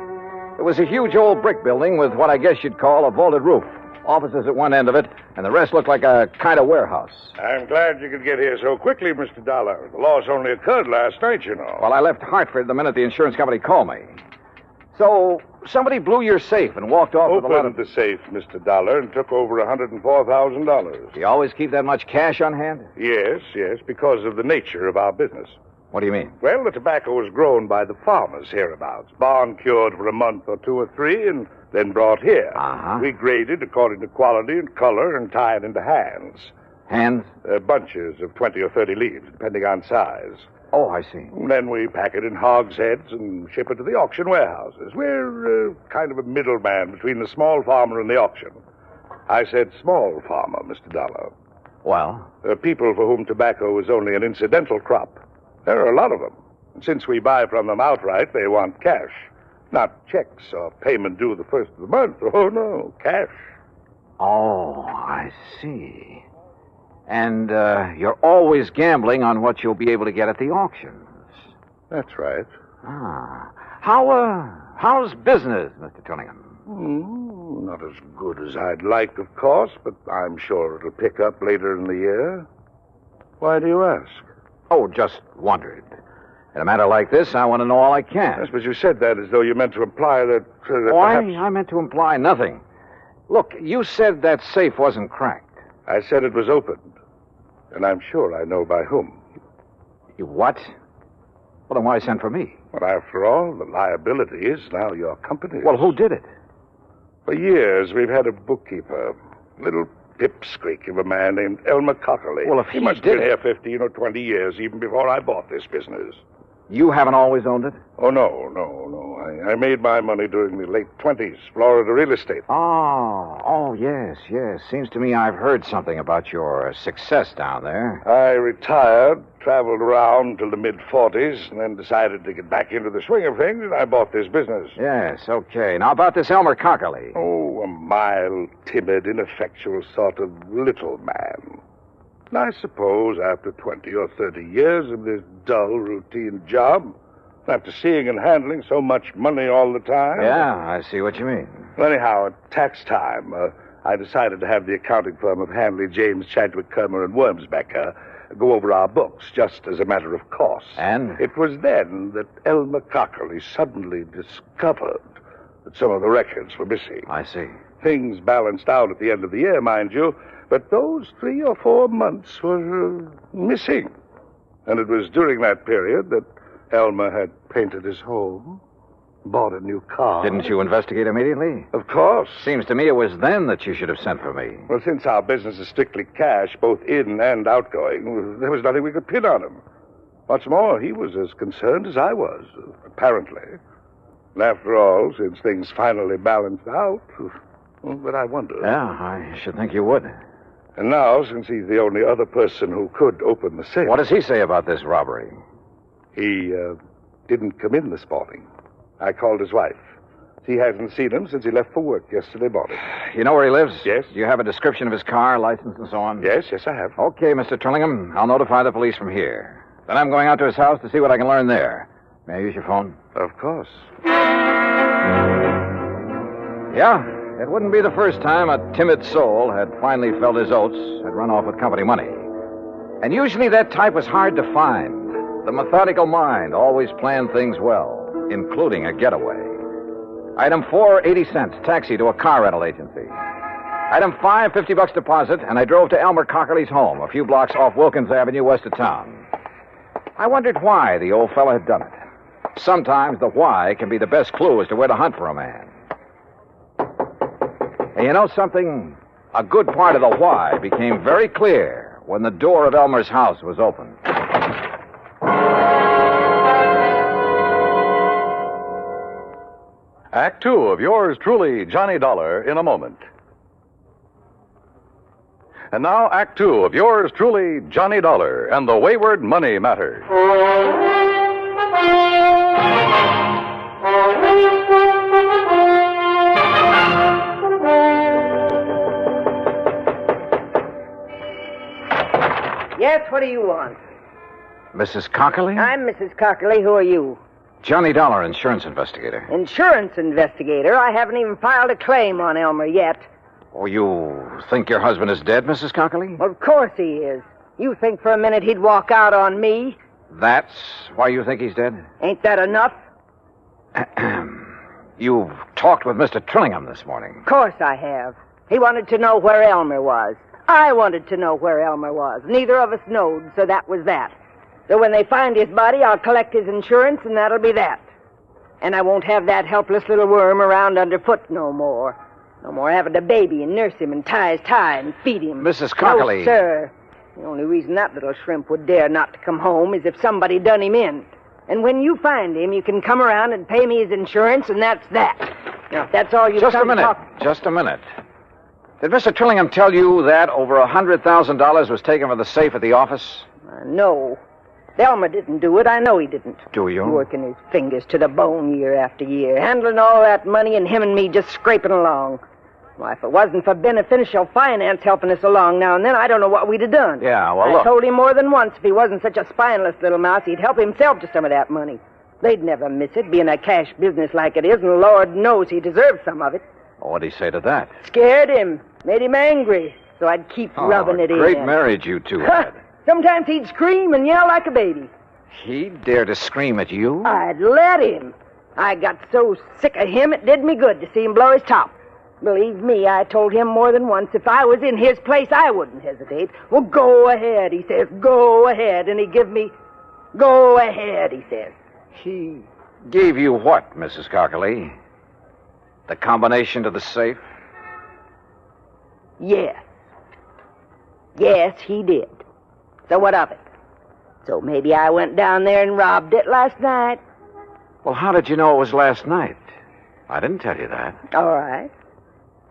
C: It was a huge old brick building with what I guess you'd call a vaulted roof. Offices at one end of it, and the rest looked like a kind of warehouse.
D: I'm glad you could get here so quickly, Mr. Dollar. The loss only occurred last night, you know.
C: Well, I left Hartford the minute the insurance company called me. So,
N: Somebody blew your safe and walked off with a lot of...
O: Opened the safe, Mr. Dollar, and took over $104,000.
N: Do you always keep that much cash on hand?
O: Yes, because of the nature of our business.
N: What do you mean?
O: Well, the tobacco was grown by the farmers hereabouts, barn cured for a month or 2 or 3, and then brought here.
N: Uh-huh.
O: We graded according to quality and color and tie it into hands.
N: Hands?
O: Bunches of 20 or 30 leaves, depending on size.
N: Oh, I see.
O: Then we pack it in hogsheads and ship it to the auction warehouses. We're kind of a middleman between the small farmer and the auction. I said small farmer, Mr. Dollar.
N: Well?
O: People for whom tobacco is only an incidental crop. There are a lot of them. And since we buy from them outright, they want cash. Not checks or payment due the first of the month. Oh, no, cash.
N: Oh, I see. And you're always gambling on what you'll be able to get at the auctions.
O: That's right.
N: Ah. How's business, Mr. Trillingham?
O: Not as good as I'd like, of course, but I'm sure it'll pick up later in the year. Why do you ask?
N: Oh, just wondered. In a matter like this, I want to know all I can.
O: Yes, but you said that as though you meant to imply that
N: perhaps... I meant to imply nothing. Look, you said that safe wasn't cracked.
O: I said it was opened. And I'm sure I know by whom.
N: You what? Well, then why send for me?
O: Well, after all, the liability is now your company's.
N: Well, who did it?
O: For years, we've had a bookkeeper. Little pipsqueak of a man named Elmer Cockerly.
N: Well, if he
O: must have
N: did
O: been here 15 or 20 years, even before I bought this business.
N: You haven't always owned it?
O: Oh, no. I made my money during the late 20s, Florida real estate.
N: Oh, yes. Seems to me I've heard something about your success down there.
O: I retired, traveled around till the mid-40s, and then decided to get back into the swing of things, and I bought this business.
N: Yes, okay. Now, about this Elmer Cockerly.
O: Oh, a mild, timid, ineffectual sort of little man. And I suppose after 20 or 30 years of this dull, routine job, after seeing and handling so much money all the time...
N: Yeah, I see what you mean.
O: Well, anyhow, at tax time, I decided to have the accounting firm of Hanley, James, Chadwick, Kermer, and Wormsbecker go over our books, just as a matter of course.
N: And?
O: It was then that Elmer Cockerly suddenly discovered that some of the records were missing.
N: I see.
O: Things balanced out at the end of the year, mind you, but those 3 or 4 months were missing. And it was during that period that Elmer had painted his home, bought a new car.
N: Didn't you investigate immediately?
O: Of course.
N: Seems to me it was then that you should have sent for me.
O: Well, since our business is strictly cash, both in and outgoing, there was nothing we could pin on him. What's more, he was as concerned as I was, apparently. And after all, since things finally balanced out, well, but I wonder.
N: Yeah, I should think you would.
O: And now, since he's the only other person who could open the safe...
N: What does he say about this robbery?
O: He didn't come in this morning. I called his wife. He hasn't seen him since he left for work yesterday morning.
N: You know where he lives?
O: Yes.
N: Do you have a description of his car, license, and so on?
O: Yes, I have.
N: Okay, Mr. Trillingham. I'll notify the police from here. Then I'm going out to his house to see what I can learn there. May I use your phone?
O: Of course.
N: Yeah, it wouldn't be the first time a timid soul had finally felt his oats, had run off with company money. And usually that type was hard to find. The methodical mind always planned things well, including a getaway. Item 4, 80 cents, taxi to a car rental agency. Item 5, $50 deposit, and I drove to Elmer Cockerly's home, a few blocks off Wilkins Avenue west of town. I wondered why the old fellow had done it. Sometimes the why can be the best clue as to where to hunt for a man. And you know something? A good part of the why became very clear when the door of Elmer's house was opened.
A: Act 2 of yours truly, Johnny Dollar, in a moment. And now, Act 2 of yours truly, Johnny Dollar, and the Wayward Money Matter.
L: Yes, what do you want?
N: Mrs. Cockerly?
L: I'm Mrs. Cockerly. Who are you?
N: Johnny Dollar, insurance investigator.
L: Insurance investigator? I haven't even filed a claim on Elmer yet.
N: Oh, you think your husband is dead, Mrs. Cockerly?
L: Of course he is. You think for a minute he'd walk out on me?
N: That's why you think he's dead?
L: Ain't that enough?
N: You've talked with Mr. Trillingham this morning.
P: Of course I have. He wanted to know where Elmer was. I wanted to know where Elmer was. Neither of us knowed, so that was that. So when they find his body, I'll collect his insurance, and that'll be that. And I won't have that helpless little worm around underfoot no more. No more having to baby and nurse him and tie his tie and feed him.
N: Mrs. Cockley.
P: No, sir. The only reason that little shrimp would dare not to come home is if somebody done him in. And when you find him, you can come around and pay me his insurance, and that's that. Now, if that's all you've
N: Just a
P: come to
N: minute.
P: talk...
N: Just a minute. Did Mr. Trillingham tell you that over $100,000 was taken from the safe at the office?
P: No. Elmer didn't do it. I know he didn't.
N: Do you?
P: Working his fingers to the bone year after year, handling all that money, and him and me just scraping along. Why, if it wasn't for beneficial finance helping us along now and then, I don't know what we'd have done.
N: Yeah, well,
P: I
N: look.
P: told him more than once if he wasn't such a spineless little mouse, he'd help himself to some of that money. They'd never miss it, being a cash business like it is, and Lord knows he deserves some of it.
N: Well, what'd he say to that?
P: Scared him, made him angry, so I'd keep rubbing it in.
N: Great marriage you two had.
P: Sometimes he'd scream and yell like a baby.
N: He dared to scream at you?
P: I'd let him. I got so sick of him, it did me good to see him blow his top. Believe me, I told him more than once if I was in his place, I wouldn't hesitate. Well, go ahead, he says. Go ahead. And he give me, go ahead, he says.
N: He gave you what, Mrs. Cockley? The combination to the safe?
P: Yes. Yes, he did. So what of it? So maybe I went down there and robbed it last night.
N: Well, how did you know it was last night? I didn't tell you that.
P: All right.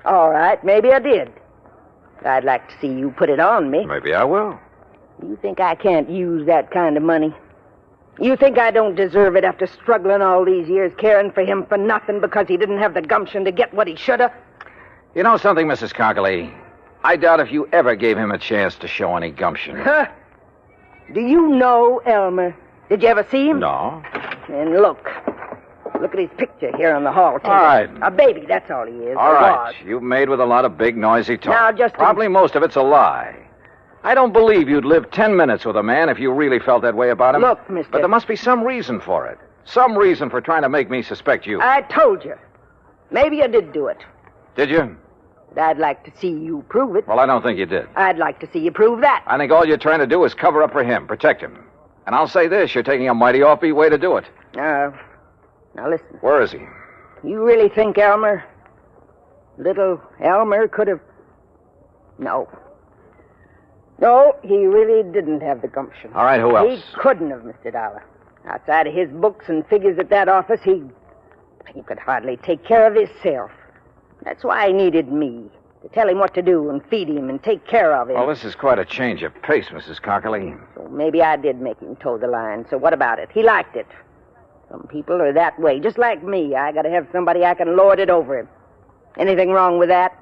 P: All right, maybe I did. I'd like to see you put it on me.
N: Maybe I will.
P: You think I can't use that kind of money? You think I don't deserve it after struggling all these years, caring for him for nothing because he didn't have the gumption to get what he should have?
N: You know something, Mrs. Cockley? I doubt if you ever gave him a chance to show any gumption.
P: Huh? Do you know Elmer? Did you ever see him?
N: No.
P: And look. Look at his picture here on the hall table.
N: All right.
P: A baby, that's all he is.
N: All
P: or
N: right.
P: was.
N: You've made with a lot of big, noisy talk.
P: Now, just
N: Probably most of it's a lie. I don't believe you'd live 10 minutes with a man if you really felt that way about him.
P: Look, mister.
N: But there must be some reason for it. Some reason for trying to make me suspect you.
P: I told you. Maybe you did do it.
N: Did you?
P: But I'd like to see you prove it.
N: Well, I don't think you did.
P: I'd like to see you prove that.
N: I think all you're trying to do is cover up for him, protect him. And I'll say this, you're taking a mighty offbeat way to do it.
P: Now listen.
N: Where is he?
P: You really think Elmer, little Elmer, could have... No. No, he really didn't have the gumption.
N: All right, who else?
P: He couldn't have, Mr. Dollar. Outside of his books and figures at that office, he could hardly take care of himself. That's why he needed me, to tell him what to do and feed him and take care of him.
N: Well, this is quite a change of pace, Mrs. Cockley.
P: So maybe I did make him toe the line. So what about it? He liked it. Some people are that way, just like me. I gotta have somebody I can lord it over him. Anything wrong with that?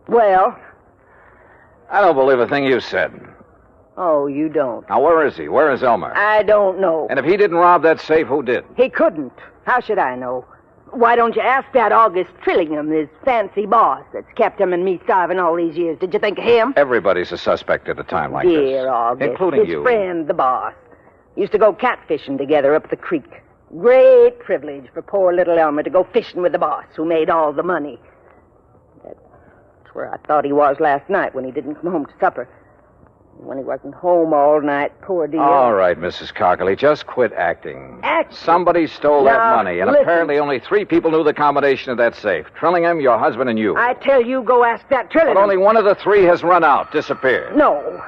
P: Well...
N: I don't believe a thing you said.
P: Oh, you don't?
N: Now, where is he? Where is Elmer?
P: I don't know.
N: And if he didn't rob that safe, who did?
P: He couldn't. How should I know? Why don't you ask that August Trillingham, his fancy boss that's kept him and me starving all these years? Did you think of him?
N: Everybody's a suspect at a time like this.
P: Dear August.
N: Including
P: his
N: you.
P: friend, the boss. Used to go catfishing together up the creek. Great privilege for poor little Elmer to go fishing with the boss who made all the money. That's where I thought he was last night when he didn't come home to supper. When he wasn't home all night, poor dear.
N: All right, Mrs. Cockley, just quit acting.
P: Acting?
N: Somebody stole
P: Now,
N: that money, and
P: listen.
N: apparently only 3 people knew the combination of that safe. Trillingham, your husband, and you.
P: I tell you, go ask that Trillingham.
N: But only one of the 3 has run out, disappeared.
P: No.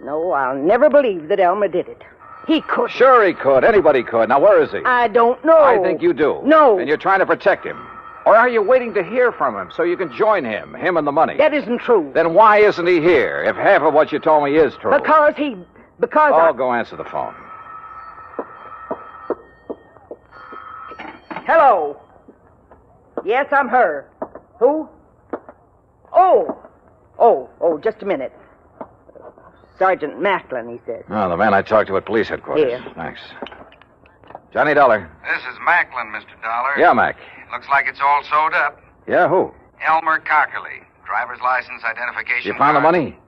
P: No, I'll never believe that Elmer did it. He could.
N: Sure he could. Anybody could. Now, where is he?
P: I don't know.
N: I think you do.
P: No.
N: And you're trying to protect him. Or are you waiting to hear from him so you can join him and the money?
P: That isn't true.
N: Then why isn't he here if half of what you told me is true?
P: Because
N: go answer the phone.
P: Hello. Yes, I'm her. Who? Oh, just a minute. Sergeant Macklin, he says.
N: Oh, the man I talked to at police headquarters.
P: Here.
N: Thanks. Johnny Dollar.
I: This is Macklin, Mr. Dollar.
N: Yeah, Mac.
I: Looks like it's all sewed up.
N: Yeah, who?
I: Elmer Cockerly. Driver's license, identification
N: You found the
I: card.
N: money?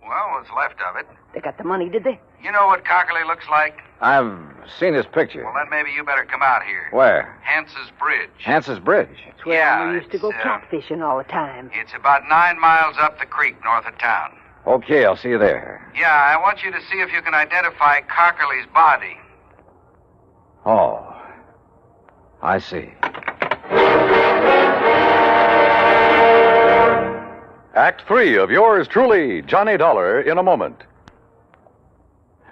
I: Well, what's left of it.
P: They got the money, did they?
I: You know what Cockerly looks like?
N: I've seen his picture.
I: Well, then maybe you better come out here.
N: Where?
I: Hance's Bridge.
N: Hance's Bridge.
P: That's where Elmer used to go catfishing all the time.
I: It's about 9 miles up the creek north of town.
N: Okay, I'll see you there.
I: Yeah, I want you to see if you can identify Cockerly's body.
N: Oh, I see.
A: Act 3 of yours truly, Johnny Dollar, in a moment.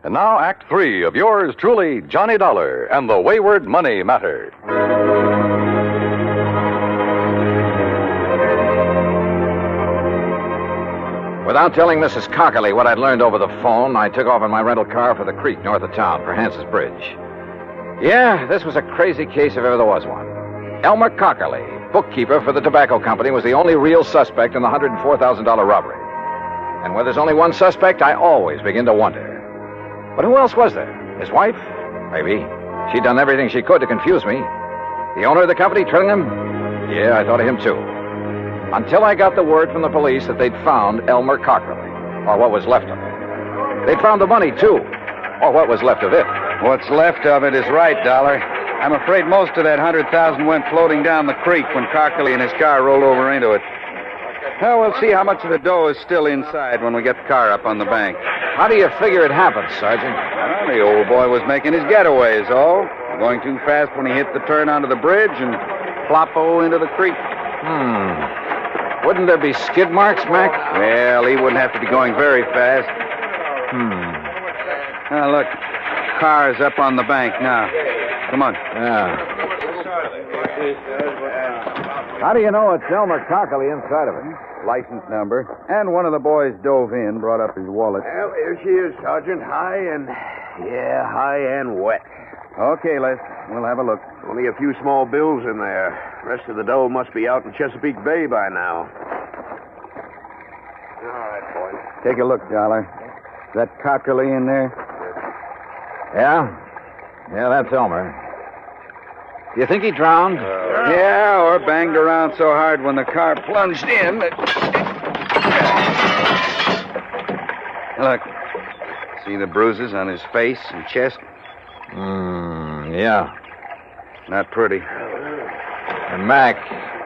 A: And now Act 3 of yours truly, Johnny Dollar, and the Wayward Money Matter.
N: Without telling Mrs. Cockerly what I'd learned over the phone, I took off in my rental car for the creek north of town for Hance's Bridge. Yeah, this was a crazy case if ever there was one. Elmer Cockerly, bookkeeper for the tobacco company, was the only real suspect in the $104,000 robbery. And where there's only one suspect, I always begin to wonder. But who else was there? His wife? Maybe. She'd done everything she could to confuse me. The owner of the company, Trillingham? Yeah, I thought of him too. Until I got the word from the police that they'd found Elmer Cockerly, or what was left of him. They'd found the money too, or what was left of it.
F: What's left of it is right, Dollar. I'm afraid most of that 100,000 went floating down the creek when Cockerly and his car rolled over into it. Well, we'll see how much of the dough is still inside when we get the car up on the bank.
N: How do you figure it happened, Sergeant?
F: Well, the old boy was making his getaway is all. Going too fast when he hit the turn onto the bridge and flop-o into the creek.
N: Wouldn't there be skid marks, Mac?
F: Well, he wouldn't have to be going very fast. Now, look. Car's up on the bank now. Come on.
N: Yeah. How do you know it's Elmer Cockerly inside of it?
F: License number. And one of the boys dove in, brought up his wallet.
G: Well, here she is, Sergeant. High and wet.
F: Okay, Les. We'll have a look.
G: Only a few small bills in there. Rest of the dough must be out in Chesapeake Bay by now. All right, boys.
F: Take a look, Dollar. Is that Cockerly in there?
N: Yeah? Yeah, that's Elmer. Do you think he drowned?
F: Yeah, or banged around so hard when the car plunged in that... Look. See the bruises on his face and chest?
N: Yeah.
F: Not pretty.
N: And Mac.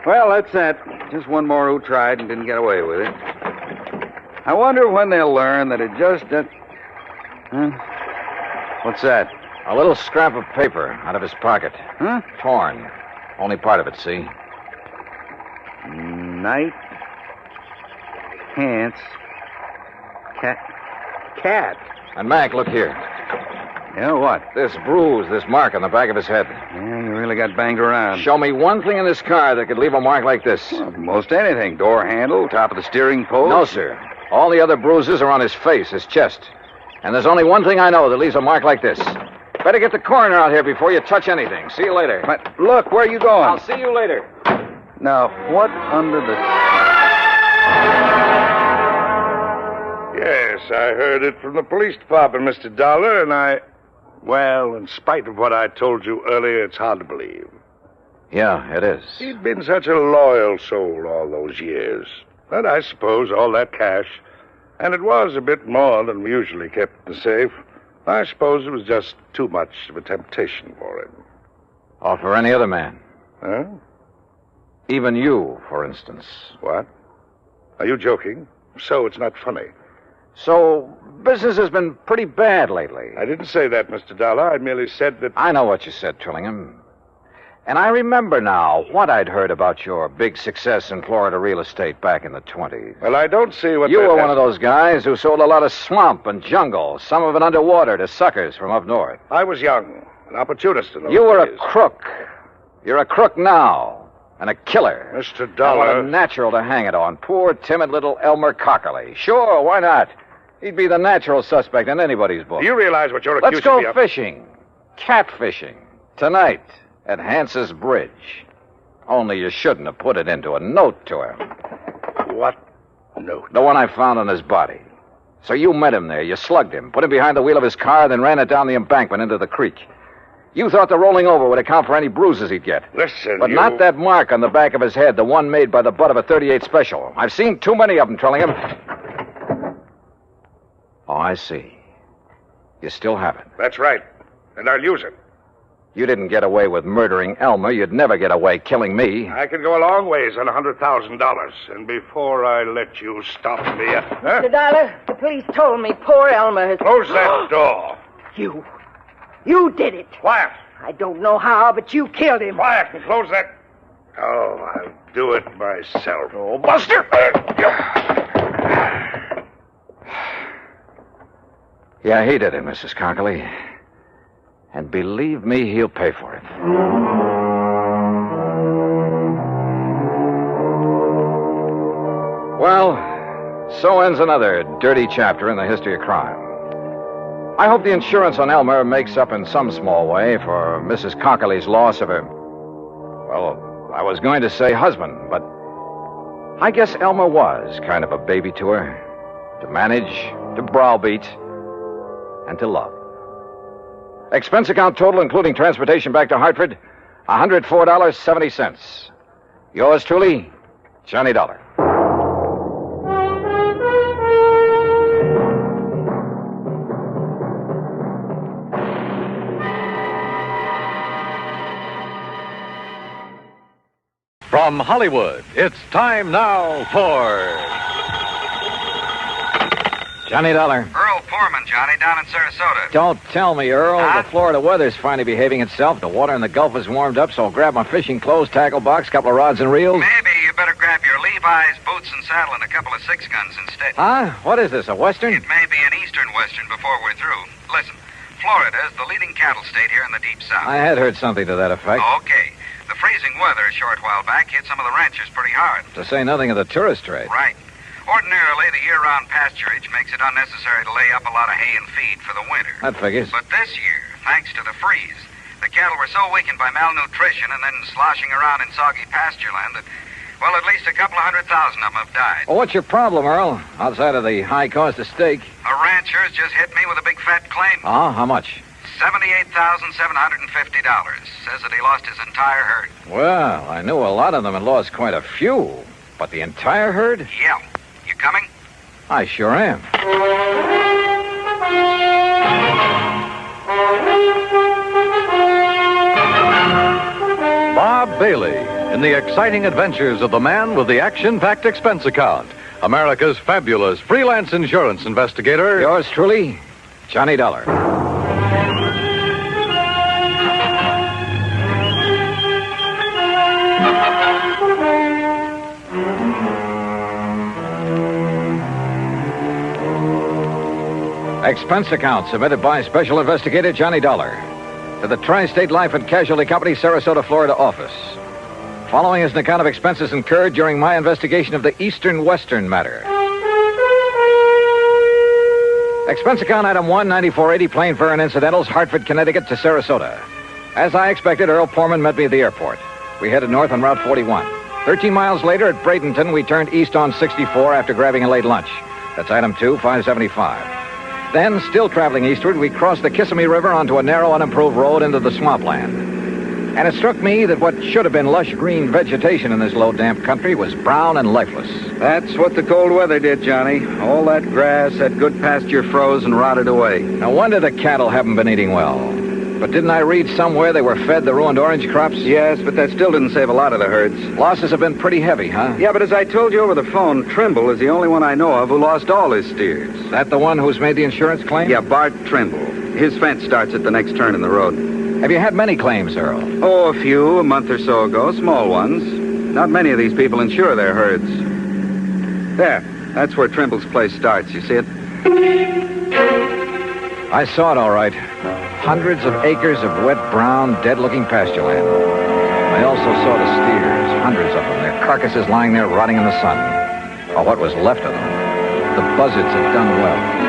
F: Well, that's that. Just one more who tried and didn't get away with it. I wonder when they'll learn that it just... Huh? What's that?
N: A little scrap of paper out of his pocket.
F: Huh?
N: Torn. Only part of it, see?
F: Night. Pants. Cat.
N: And Mac, look here.
F: Yeah, what?
N: This bruise, this mark on the back of his head.
F: Yeah, you really got banged around.
N: Show me one thing in this car that could leave a mark like this.
F: Well, most anything. Door handle, top of the steering post.
N: No, sir. All the other bruises are on his face, his chest. And there's only one thing I know that leaves a mark like this. Better get the coroner out here before you touch anything. See you later.
F: But look, where are you going?
N: I'll see you later.
F: Now, what under the...
O: Yes, I heard it from the police department, Mr. Dollar, and well, in spite of what I told you earlier, it's hard to believe.
N: Yeah, it is.
O: He'd been such a loyal soul all those years. But I suppose all that cash, and it was a bit more than we usually kept in the safe, I suppose it was just too much of a temptation for him.
N: Or for any other man.
O: Huh?
N: Even you, for instance.
O: What? Are you joking? So it's not funny.
N: So, business has been pretty bad lately.
O: I didn't say that, Mr. Dollar. I merely said that...
N: I know what you said, Trillingham. And I remember now what I'd heard about your big success in Florida real estate back in the 20s.
O: Well, I don't see what...
N: You were one of those guys who sold a lot of swamp and jungle, some of it underwater, to suckers from up north.
O: I was young, an opportunist in those
N: You were
O: days.
N: a crook. You're a crook now, and a killer.
O: Mr. Dollar...
N: And what a natural to hang it on. Poor, timid little Elmer Cockerly. Sure, why not? He'd be the natural suspect in anybody's book.
O: Do you realize what you're
N: Let's
O: accusing me
N: go
O: of?
N: fishing. Catfishing. Tonight. At Hance's Bridge. Only you shouldn't have put it into a note to him.
O: What note?
N: The one I found on his body. So you met him there. You slugged him, put him behind the wheel of his car, then ran it down the embankment into the creek. You thought the rolling over would account for any bruises he'd get.
O: Listen,
N: But not that mark on the back of his head, the one made by the butt of a .38 special. I've seen too many of them, Trillingham. Oh, I see. You still have it.
O: That's right. And I'll use it.
N: You didn't get away with murdering Elmer. You'd never get away killing me.
O: I can go a long ways on $100,000. And before I let you stop me...
P: Mr. Dollar, the police told me poor Elmer has...
O: Close that door.
P: You did it.
O: Quiet.
P: I don't know how, but you killed him.
O: Quiet and close that... Oh, I'll do it myself. Oh, Buster!
N: Yeah, he did it, Mrs. Cockley. And believe me, he'll pay for it. Well, so ends another dirty chapter in the history of crime. I hope the insurance on Elmer makes up in some small way for Mrs. Cockley's loss of her... Well, I was going to say husband, but I guess Elmer was kind of a baby to her. To manage, to browbeat, and to love. Expense account total, including transportation back to Hartford, $104.70. Yours truly, Johnny Dollar.
A: From Hollywood, it's time now for...
N: Johnny Dollar.
I: Earl Foreman, Johnny, down in Sarasota.
N: Don't tell me, Earl.
I: Huh?
N: The Florida weather's finally behaving itself. The water in the Gulf is warmed up, so I'll grab my fishing clothes, tackle box, couple of rods and reels.
I: Maybe you better grab your Levi's, boots, and saddle and a couple of 6-guns instead.
N: Huh? What is this, a Western?
I: It may be an Eastern Western before we're through. Listen, Florida is the leading cattle state here in the Deep South.
N: I had heard something to that effect.
I: Okay. The freezing weather a short while back hit some of the ranchers pretty hard.
N: To say nothing of the tourist trade.
I: Right. Ordinarily, the year-round pasturage makes it unnecessary to lay up a lot of hay and feed for the winter.
N: That figures.
I: But this year, thanks to the freeze, the cattle were so weakened by malnutrition and then sloshing around in soggy pasture land that, well, at least a couple of 100,000 of them have died.
N: Well, what's your problem, Earl? Outside of the high cost of steak.
I: A rancher's just hit me with a big fat claim.
N: Oh, how much?
I: $78,750. Says that he lost his entire herd.
N: Well, I knew a lot of them had lost quite a few. But the entire herd?
I: Yeah. You coming?
N: I sure am.
A: Bob Bailey in the exciting adventures of the man with the action-packed expense account. America's fabulous freelance insurance investigator.
N: Yours truly, Johnny Dollar. Expense account submitted by Special Investigator Johnny Dollar to the Tri-State Life and Casualty Company, Sarasota, Florida office. Following is an account of expenses incurred during my investigation of the Eastern Western matter. Expense account item 1, 9480, plane fare and incidentals, Hartford, Connecticut to Sarasota. As I expected, Earl Foreman met me at the airport. We headed north on Route 41. 13 miles later at Bradenton, we turned east on 64 after grabbing a late lunch. That's item 2, 575. Then, still traveling eastward, we crossed the Kissimmee River onto a narrow, unimproved road into the swampland. And it struck me that what should have been lush green vegetation in this low, damp country was brown and lifeless.
F: That's what the cold weather did, Johnny. All that grass, that good pasture froze and rotted away.
N: No wonder the cattle haven't been eating well. But didn't I read somewhere they were fed the ruined orange crops?
F: Yes, but that still didn't save a lot of the herds.
N: Losses have been pretty heavy, huh?
F: Yeah, but as I told you over the phone, Trimble is the only one I know of who lost all his steers.
N: That the one who's made the insurance claim?
F: Yeah, Bart Trimble. His fence starts at the next turn in the road.
N: Have you had many claims, Earl?
F: Oh, a few, a month or so ago. Small ones. Not many of these people insure their herds. There. That's where Trimble's place starts. You see it?
N: I saw it all right. Hundreds of acres of wet, brown, dead-looking pasture land. I also saw the steers, hundreds of them, their carcasses lying there rotting in the sun. Or what was left of them. The buzzards had done well.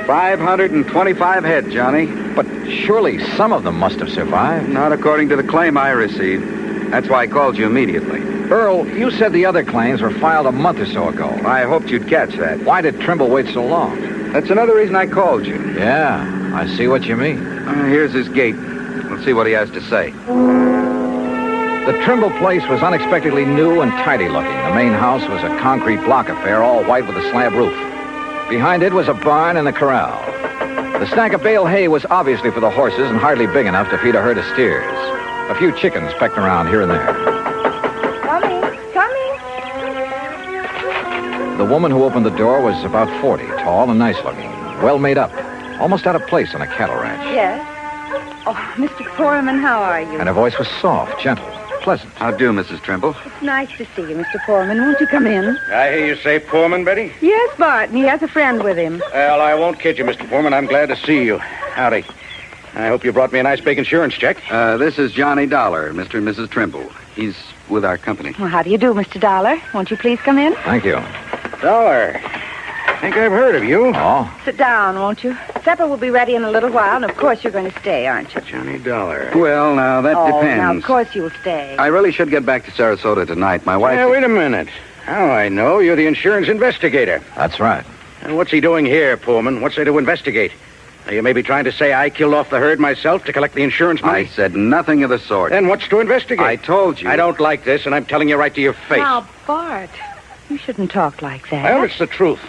F: 525 head, Johnny.
N: But surely some of them must have survived.
F: Not according to the claim I received. That's why I called you immediately.
N: Earl, you said the other claims were filed a month or so ago.
F: I hoped you'd catch that.
N: Why did Trimble wait so long?
F: That's another reason I called you.
N: Yeah, I see what you mean.
F: Here's his gate. Let's see what he has to say.
N: The Trimble place was unexpectedly new and tidy looking. The main house was a concrete block affair, all white with a slab roof. Behind it was a barn and a corral. The stack of bale hay was obviously for the horses and hardly big enough to feed a herd of steers. A few chickens pecked around here and there.
P: Coming.
N: The woman who opened the door was about 40, tall and nice-looking, well made up, almost out of place on a cattle ranch.
Q: Yes. Oh, Mr. Foreman, how are you?
N: And her voice was soft, gentle, pleasant.
F: How do, Mrs. Trimble?
Q: It's nice to see you, Mr. Foreman. Won't you come in?
G: I hear you say Foreman, Betty?
Q: Yes, Bart, and he has a friend with him.
G: Well, I won't kid you, Mr. Foreman. I'm glad to see you. Howdy. I hope you brought me a nice big insurance check.
F: This is Johnny Dollar, Mr. and Mrs. Trimble. He's with our company.
Q: Well, how do you do, Mr. Dollar? Won't you please come in?
N: Thank you.
G: Dollar. I think I've heard of you.
N: Oh?
Q: Sit down, won't you? Supper will be ready in a little while, and of course you're going to stay, aren't you?
G: Johnny Dollar.
F: Well, now, that depends.
Q: Now, of course you'll stay.
F: I really should get back to Sarasota tonight. My wife...
G: Yeah, wait a minute. How I know you're the insurance investigator.
N: That's right.
G: And what's he doing here, Pullman? What's there to investigate? Are you maybe trying to say I killed off the herd myself to collect the insurance money?
F: I said nothing of the sort.
G: Then what's to investigate?
F: I told you.
G: I don't like this, and I'm telling you right to your face.
Q: Now, Bart, you shouldn't talk like that.
G: Well, it's the truth.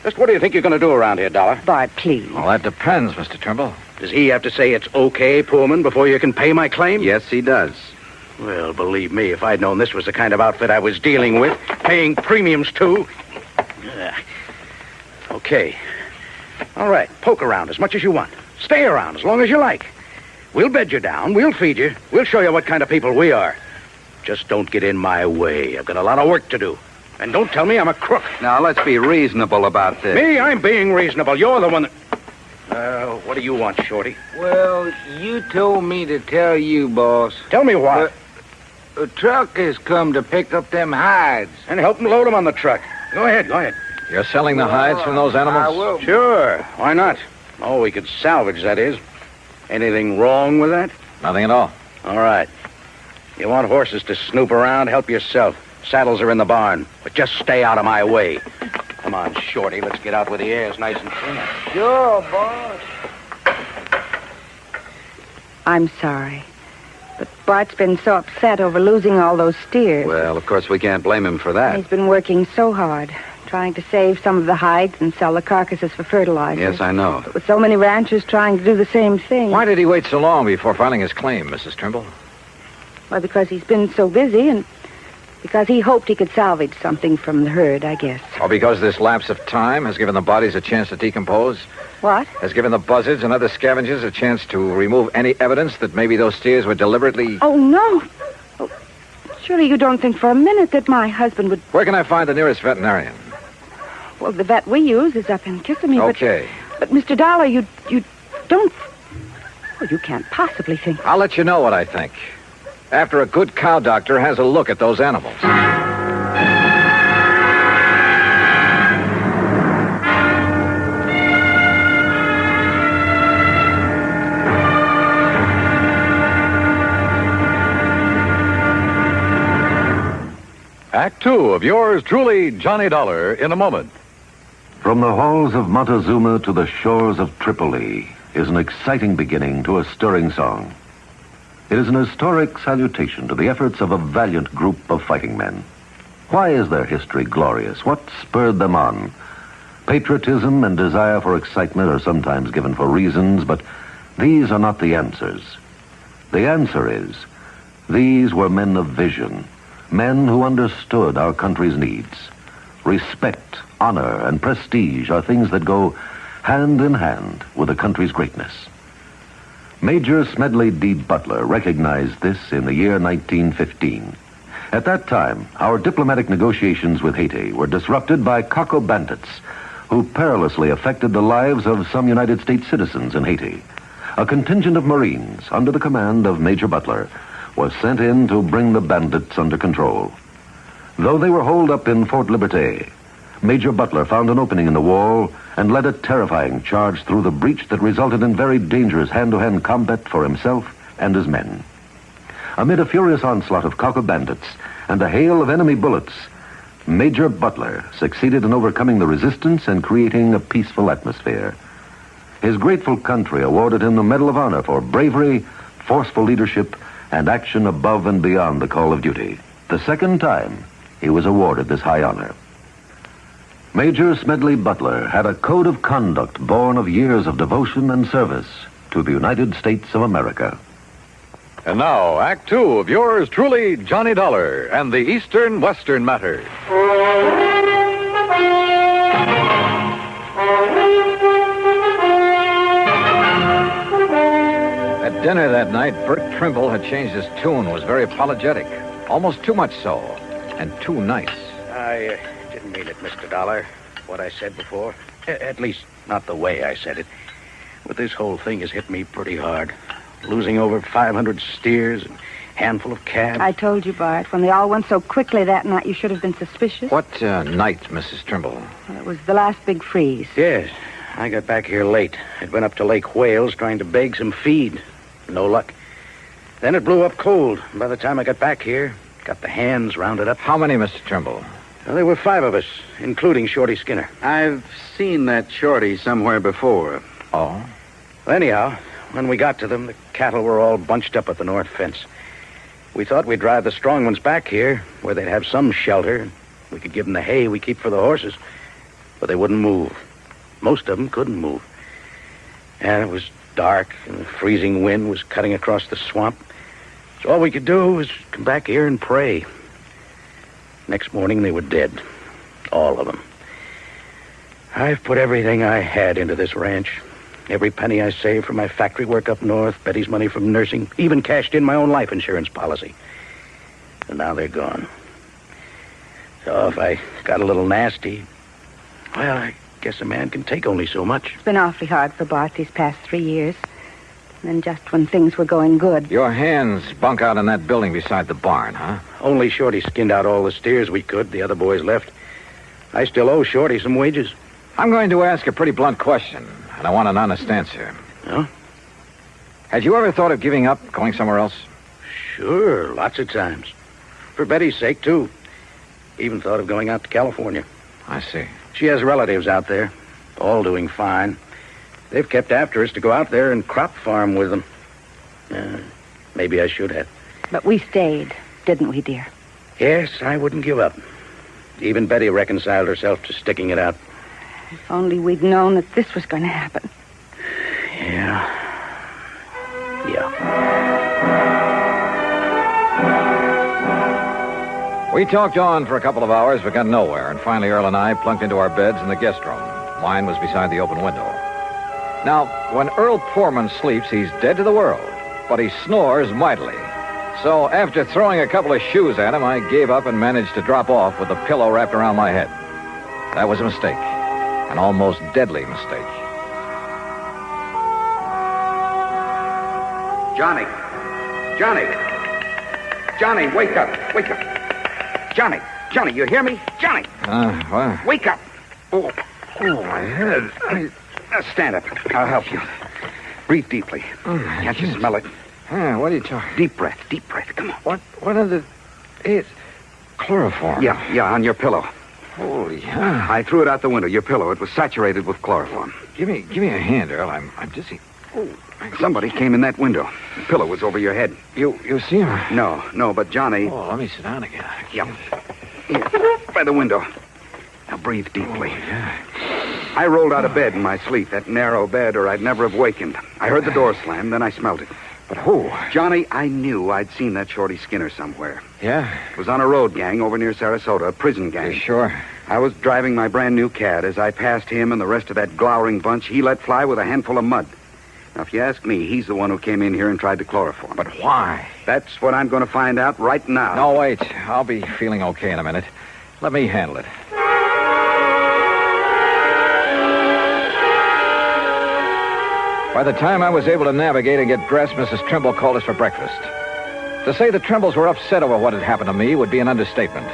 G: Just what do you think you're going to do around here, Dollar?
Q: Bart, please.
N: Well, that depends, Mr. Trimble.
G: Does he have to say it's okay, Pullman, before you can pay my claim?
F: Yes, he does.
G: Well, believe me, if I'd known this was the kind of outfit I was dealing with, paying premiums too. Okay. All right, poke around as much as you want. Stay around as long as you like. We'll bed you down. We'll feed you. We'll show you what kind of people we are. Just don't get in my way. I've got a lot of work to do. And don't tell me I'm a crook.
F: Now, let's be reasonable about this.
G: Me? I'm being reasonable. You're the one that... what do you want, Shorty?
T: Well, you told me to tell you, boss.
G: Tell me what?
T: A truck has come to pick up them hides.
G: And help them load them on the truck. Go ahead.
N: You're selling the hides from those animals?
T: I will.
G: Sure. Why not? Oh, we could salvage, that is. Anything wrong with that?
N: Nothing at all.
G: All right. You want horses to snoop around? Help yourself. Saddles are in the barn, but just stay out of my way. Come on, Shorty. Let's get out where the air's nice and clean.
T: Sure, boss.
Q: I'm sorry. But Bart's been so upset over losing all those steers.
F: Well, of course, we can't blame him for that.
Q: He's been working so hard, trying to save some of the hides and sell the carcasses for fertilizer.
F: Yes, I know.
Q: But with so many ranchers trying to do the same thing.
N: Why did he wait so long before filing his claim, Mrs. Trimble?
Q: Well, because he's been so busy and because he hoped he could salvage something from the herd, I guess.
N: Or because this lapse of time has given the bodies a chance to decompose?
Q: What?
N: Has given the buzzards and other scavengers a chance to remove any evidence that maybe those steers were deliberately...
Q: Oh, no. Oh, surely you don't think for a minute that my husband would...
N: Where can I find the nearest veterinarian?
Q: Well, the vet we use is up in Kissimmee,
N: Okay.
Q: But Mr. Dollar, you don't... Well, you can't possibly think...
N: I'll let you know what I think. After a good cow doctor has a look at those animals.
A: Act two of yours truly, Johnny Dollar, in a moment.
U: From the halls of Montezuma to the shores of Tripoli is an exciting beginning to a stirring song. It is an historic salutation to the efforts of a valiant group of fighting men. Why is their history glorious? What spurred them on? Patriotism and desire for excitement are sometimes given for reasons, but these are not the answers. The answer is, these were men of vision, men who understood our country's needs. Respect, honor, and prestige are things that go hand in hand with a country's greatness. Major Smedley D. Butler recognized this in the year 1915. At that time, our diplomatic negotiations with Haiti were disrupted by Coco bandits who perilously affected the lives of some United States citizens in Haiti. A contingent of Marines under the command of Major Butler was sent in to bring the bandits under control. Though they were holed up in Fort Liberté, Major Butler found an opening in the wall and led a terrifying charge through the breach that resulted in very dangerous hand-to-hand combat for himself and his men. Amid a furious onslaught of Coco bandits and a hail of enemy bullets, Major Butler succeeded in overcoming the resistance and creating a peaceful atmosphere. His grateful country awarded him the Medal of Honor for bravery, forceful leadership, and action above and beyond the call of duty. The second time he was awarded this high honor. Major Smedley Butler had a code of conduct born of years of devotion and service to the United States of America.
A: And now, Act Two of yours truly, Johnny Dollar and the Eastern-Western Matter.
B: At dinner that night, Bert Trimble had changed his tune, was very apologetic. Almost too much so, and too nice.
G: I didn't mean it, Mr. Dollar, what I said before. At least, not the way I said it. But this whole thing has hit me pretty hard. Losing over 500 steers and a handful of calves.
Q: I told you, Bart, when they all went so quickly that night, you should have been suspicious.
B: What night, Mrs. Trimble?
Q: Well, it was the last big freeze.
G: Yes, I got back here late. I'd been up to Lake Wales trying to beg some feed. No luck. Then it blew up cold. By the time I got back here, got the hands rounded up.
B: How many, Mr. Trimble?
G: Well, there were 5 of us, including Shorty Skinner.
F: I've seen that Shorty somewhere before.
B: Oh?
G: Well, anyhow, when we got to them, the cattle were all bunched up at the north fence. We thought we'd drive the strong ones back here, where they'd have some shelter. We could give them the hay we keep for the horses. But they wouldn't move. Most of them couldn't move. And it was dark, and the freezing wind was cutting across the swamp. So all we could do was come back here and pray. Next morning, they were dead. All of them. I've put everything I had into this ranch. Every penny I saved from my factory work up north, Betty's money from nursing, even cashed in my own life insurance policy. And now they're gone. So if I got a little nasty, well, I guess a man can take only so much.
Q: It's been awfully hard for Bart these past 3 years. And then just when things were going good.
B: Your hands bunk out in that building beside the barn, huh?
G: Only Shorty skinned out all the steers we could. The other boys left. I still owe Shorty some wages.
B: I'm going to ask a pretty blunt question, and I want an honest answer.
G: Huh?
B: Had you ever thought of giving up, going somewhere else?
G: Sure, lots of times. For Betty's sake, too. Even thought of going out to California.
B: I see.
G: She has relatives out there, all doing fine. They've kept after us to go out there and crop farm with them. Maybe I should have.
Q: But we stayed, didn't we, dear?
G: Yes, I wouldn't give up. Even Betty reconciled herself to sticking it out.
Q: If only we'd known that this was going to happen.
G: Yeah.
B: We talked on for a couple of hours, but got nowhere, and finally Earl and I plunked into our beds in the guest room. Mine was beside the open window. Now, when Earl Poorman sleeps, he's dead to the world, but he snores mightily. So after throwing a couple of shoes at him, I gave up and managed to drop off with a pillow wrapped around my head. That was a mistake, an almost deadly mistake.
F: Johnny, wake up. Johnny, you hear me? Johnny!
B: What?
F: Wake up! Oh, my head. Now stand up. I'll help you. Breathe deeply. Can't you smell it?
B: What are you talking?
F: Deep breath. Come on.
B: What are the... It's chloroform.
F: Yeah, on your pillow.
B: Holy hell.
F: I threw it out the window, your pillow. It was saturated with chloroform.
B: Give me a hand, Earl. I'm dizzy.
F: Somebody came in that window. The pillow was over your head.
B: You see him?
F: No, but Johnny...
B: Oh, let me sit down again.
F: Yeah. Here, by the window. Now breathe deeply.
B: Yeah.
F: I rolled out of bed in my sleep, that narrow bed, or I'd never have wakened. I heard the door slam, then I smelled it.
B: But who?
F: Johnny, I knew I'd seen that Shorty Skinner somewhere.
B: Yeah?
F: It was on a road gang over near Sarasota, a prison gang.
B: You sure?
F: I was driving my brand new cat. As I passed him and the rest of that glowering bunch, he let fly with a handful of mud. Now, if you ask me, he's the one who came in here and tried to chloroform.
B: But why?
F: That's what I'm going to find out right now.
B: No, wait. I'll be feeling okay in a minute. Let me handle it. By the time I was able to navigate and get dressed, Mrs. Trimble called us for breakfast. To say the Trimbles were upset over what had happened to me would be an understatement.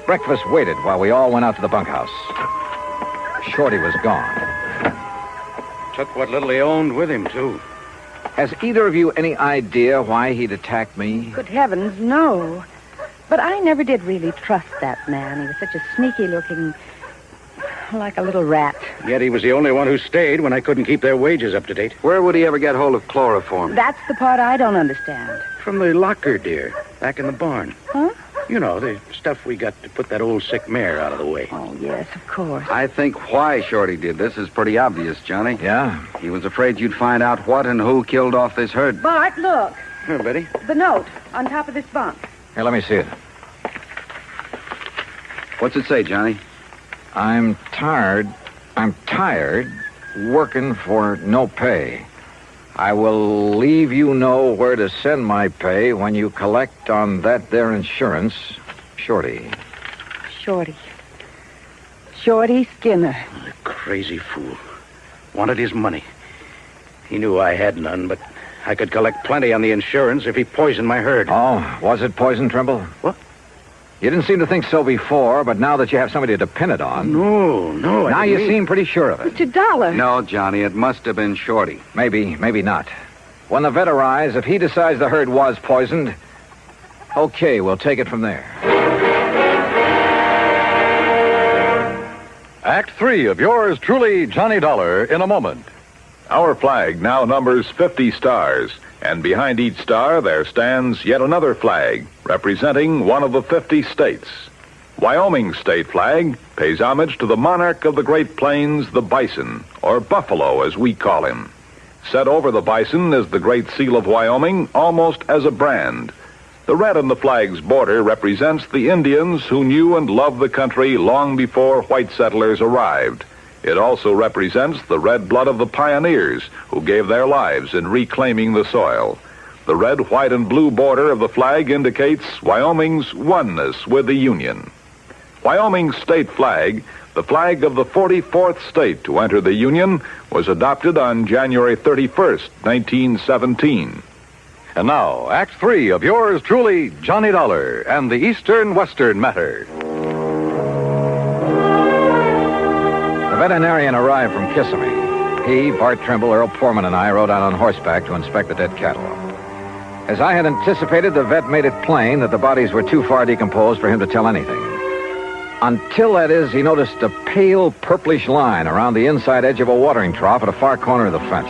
B: Breakfast waited while we all went out to the bunkhouse. Shorty was gone.
G: Took what little he owned with him, too.
B: Has either of you any idea why he'd attacked me?
Q: Good heavens, no. But I never did really trust that man. He was such a sneaky-looking... like a little rat.
G: Yet he was the only one who stayed when I couldn't keep their wages up to date.
F: Where would he ever get hold of chloroform?
Q: That's the part I don't understand.
G: From the locker, dear. Back in the barn.
Q: Huh?
G: You know, the stuff we got to put that old sick mare out of the way.
Q: Oh, yes, of course.
F: I think why Shorty did this is pretty obvious, Johnny.
B: Yeah?
F: He was afraid you'd find out what and who killed off this herd.
Q: Bart, look.
G: Here, Betty.
Q: The note on top of this bunk.
B: Here, let me see it.
F: What's it say, Johnny?
B: I'm tired working for no pay. I will leave you know where to send my pay when you collect on that there insurance. Shorty.
Q: Shorty Skinner.
G: The crazy fool. Wanted his money. He knew I had none, but I could collect plenty on the insurance if he poisoned my herd.
B: Oh, was it poison, Trimble?
G: What?
B: You didn't seem to think so before, but now that you have somebody to depend it on...
G: No.
B: Now you seem pretty sure of it.
Q: Mr. Dollar.
F: No, Johnny, it must have been Shorty.
B: Maybe not. When the vet arrives, if he decides the herd was poisoned, okay, we'll take it from there.
A: Act 3 of yours truly, Johnny Dollar, in a moment.
M: Our flag now numbers 50 stars, and behind each star there stands yet another flag, representing one of the 50 states. Wyoming's state flag pays homage to the monarch of the Great Plains, the bison, or buffalo as we call him. Set over the bison is the Great Seal of Wyoming, almost as a brand. The red on the flag's border represents the Indians who knew and loved the country long before white settlers arrived. It also represents the red blood of the pioneers who gave their lives in reclaiming the soil. The red, white, and blue border of the flag indicates Wyoming's oneness with the Union. Wyoming's state flag, the flag of the 44th state to enter the Union, was adopted on January 31st, 1917.
A: And now, Act 3 of yours truly, Johnny Dollar, and the Eastern-Western matter.
B: The veterinarian arrived from Kissimmee. He, Bart Trimble, Earl Poorman, and I rode out on horseback to inspect the dead cattle. As I had anticipated, the vet made it plain that the bodies were too far decomposed for him to tell anything. Until, that is, he noticed a pale purplish line around the inside edge of a watering trough at a far corner of the fence.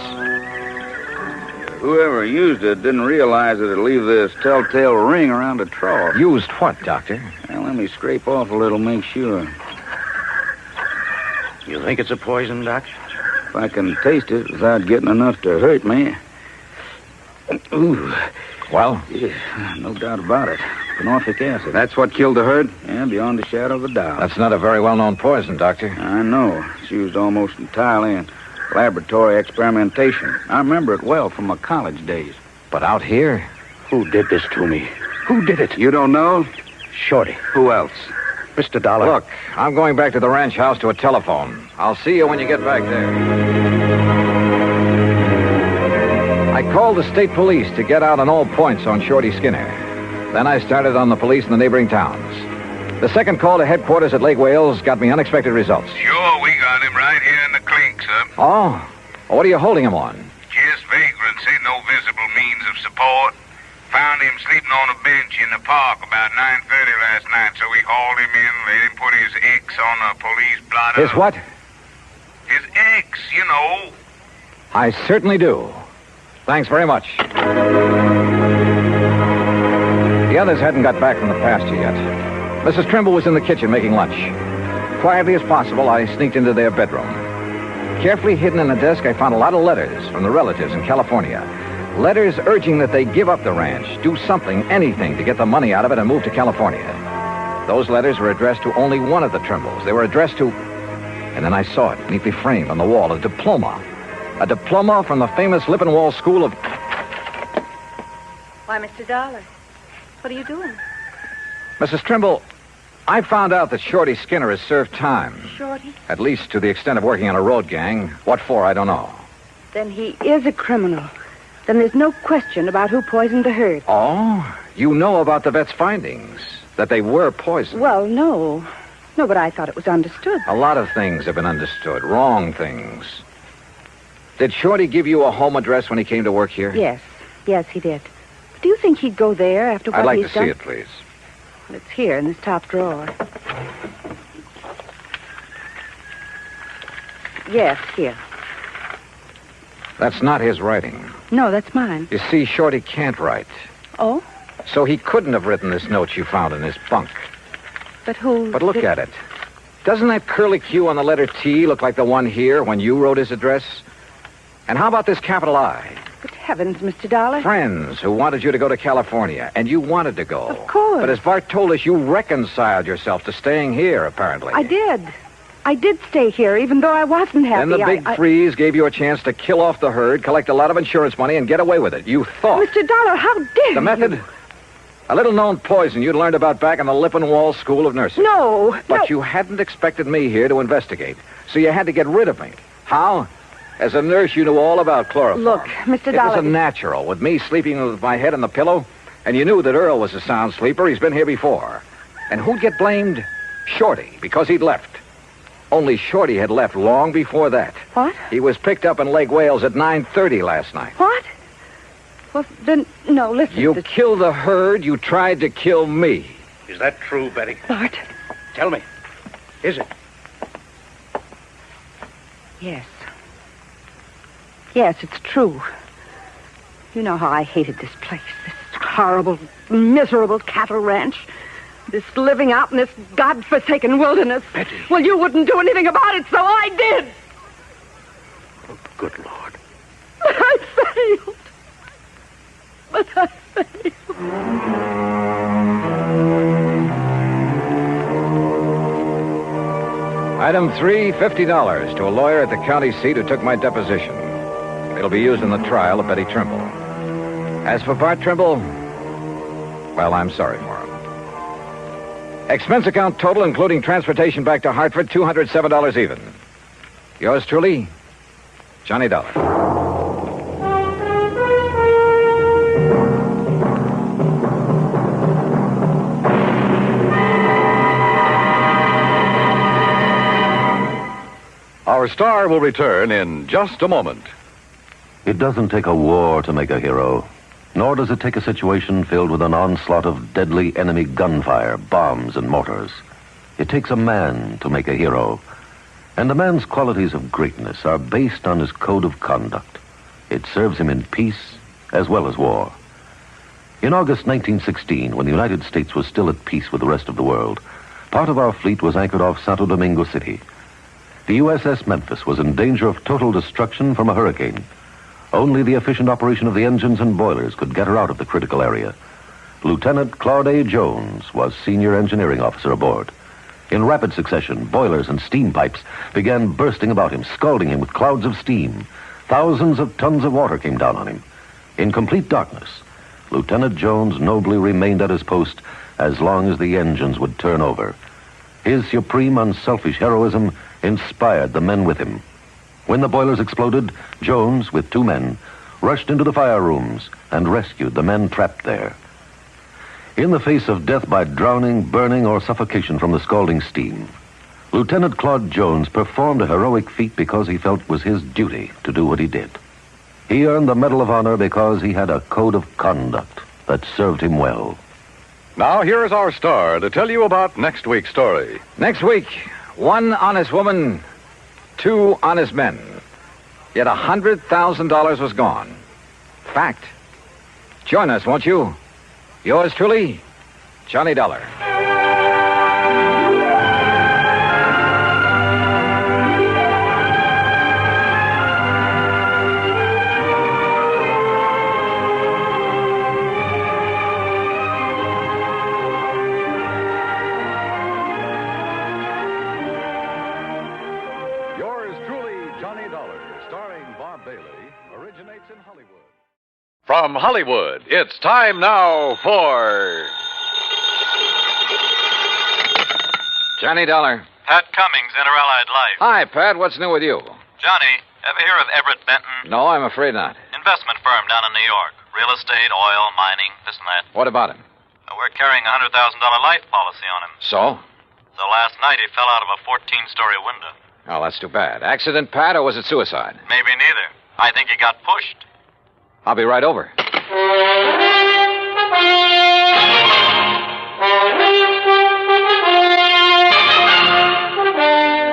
F: Whoever used it didn't realize that it'd leave this telltale ring around the trough.
B: Used what, Doctor?
F: Well, let me scrape off a little, make sure.
G: You think it's a poison, Doc?
F: If I can taste it without getting enough to hurt me. Ooh.
B: Well?
F: Yeah, no doubt about it. Phenofic acid. That's what killed the herd? Yeah, beyond a shadow of a doubt.
B: That's not a very well-known poison, Doctor.
F: I know. It's used almost entirely in laboratory experimentation. I remember it well from my college days.
B: But out here?
G: Who did this to me? Who did it?
F: You don't know?
G: Shorty.
F: Who else?
G: Mr. Dollar.
B: Look, I'm going back to the ranch house to a telephone. I'll see you when you get back there. I called the state police to get out on all points on Shorty Skinner. Then I started on the police in the neighboring towns. The second call to headquarters at Lake Wales got me unexpected results.
I: Sure, we got him right here in the clink, sir.
B: Oh? Well, what are you holding him on?
I: Just vagrancy, no visible means of support. Found him sleeping on a bench in the park about 9:30 last night, so we hauled him in, let him put his X on a police blotter.
B: His what?
I: His X, you know.
B: I certainly do. Thanks very much. The others hadn't got back from the pasture yet. Mrs. Trimble was in the kitchen making lunch. Quietly as possible, I sneaked into their bedroom. Carefully hidden in a desk, I found a lot of letters from the relatives in California. Letters urging that they give up the ranch, do something, anything, to get the money out of it and move to California. Those letters were addressed to only one of the Trimbles. They were addressed to... And then I saw it, neatly framed on the wall, a diploma. A diploma from the famous Lippenwall School of...
Q: Why, Mr. Dollar, what are you doing?
B: Mrs. Trimble, I found out that Shorty Skinner has served time.
Q: Shorty?
B: At least to the extent of working on a road gang. What for, I don't know.
Q: Then he is a criminal. Then there's no question about who poisoned the herd.
B: Oh? You know about the vet's findings? That they were poisoned?
Q: Well, no. No, but I thought it was understood.
B: A lot of things have been understood. Wrong things. Did Shorty give you a home address when he came to work here?
Q: Yes. Yes, he did. Do you think he'd go there after what
B: I'd like
Q: he's
B: to
Q: done?
B: see it, please.
Q: Well, it's here in this top drawer. Yes, here.
B: That's not his writing.
Q: No, that's mine.
B: You see, Shorty can't write.
Q: Oh?
B: So he couldn't have written this note you found in his bunk.
Q: But who...
B: But look at it. Doesn't that curly Q on the letter T look like the one here when you wrote his address? And how about this capital I?
Q: Good heavens, Mr. Dollar.
B: Friends who wanted you to go to California, and you wanted to go.
Q: Of course.
B: But as Bart told us, you reconciled yourself to staying here, apparently.
Q: I did. I did stay here, even though I wasn't happy.
B: Then the big freeze gave you a chance to kill off the herd, collect a lot of insurance money, and get away with it. You thought.
Q: Mr. Dollar, how dare you?
B: The method? A little-known poison you'd learned about back in the Lippenwall School of Nursing.
Q: No.
B: But you hadn't expected me here to investigate, so you had to get rid of me. How? As a nurse, you knew all about chloroform.
Q: Look, Mr.
B: It
Q: Dollar...
B: was a natural, with me sleeping with my head on the pillow, and you knew that Earl was a sound sleeper. He's been here before. And who'd get blamed? Shorty, because he'd left. Only Shorty had left long before that.
Q: What?
B: He was picked up in Lake Wales at 9:30 last night.
Q: What? Well, then, no, listen.
B: You killed the herd. You tried to kill me.
G: Is that true, Betty?
Q: Bart.
G: Tell me. Is it?
Q: Yes. Yes, it's true. You know how I hated this place. This horrible, miserable cattle ranch. This living out in this godforsaken wilderness.
G: Betty.
Q: Well, you wouldn't do anything about it, so I did.
G: Oh, good Lord.
Q: But I failed. But I failed.
B: Item 3, $50 to a lawyer at the county seat who took my deposition. It'll be used in the trial of Betty Trimble. As for Bart Trimble, well, I'm sorry for him. Expense account total, including transportation back to Hartford, $207 even. Yours truly, Johnny Dollar.
A: Our star will return in just a moment.
U: It doesn't take a war to make a hero, nor does it take a situation filled with an onslaught of deadly enemy gunfire, bombs, and mortars. It takes a man to make a hero, and a man's qualities of greatness are based on his code of conduct. It serves him in peace as well as war. In August 1916, when the United States was still at peace with the rest of the world, part of our fleet was anchored off Santo Domingo City. The USS Memphis was in danger of total destruction from a hurricane. Only the efficient operation of the engines and boilers could get her out of the critical area. Lieutenant Claude A. Jones was senior engineering officer aboard. In rapid succession, boilers and steam pipes began bursting about him, scalding him with clouds of steam. Thousands of tons of water came down on him. In complete darkness, Lieutenant Jones nobly remained at his post as long as the engines would turn over. His supreme, unselfish heroism inspired the men with him. When the boilers exploded, Jones, with 2 men, rushed into the fire rooms and rescued the men trapped there. In the face of death by drowning, burning, or suffocation from the scalding steam, Lieutenant Claude Jones performed a heroic feat because he felt it was his duty to do what he did. He earned the Medal of Honor because he had a code of conduct that served him well.
A: Now, here is our star to tell you about next week's story.
B: Next week, 1 honest woman, 2 honest men. Yet $100,000 was gone. Fact. Join us, won't you? Yours truly, Johnny Dollar.
A: From Hollywood, it's time now for...
B: Johnny Dollar.
R: Pat Cummings, Inter-Allied Life.
B: Hi, Pat. What's new with you?
R: Johnny, ever hear of Everett Benton?
B: No, I'm afraid not.
R: Investment firm down in New York. Real estate, oil, mining, this and that.
B: What about him?
R: We're carrying a $100,000 life policy on him.
B: So?
R: So last night he fell out of a 14-story window.
B: Oh, that's too bad. Accident, Pat, or was it suicide?
R: Maybe neither. I think he got pushed.
B: I'll be right over.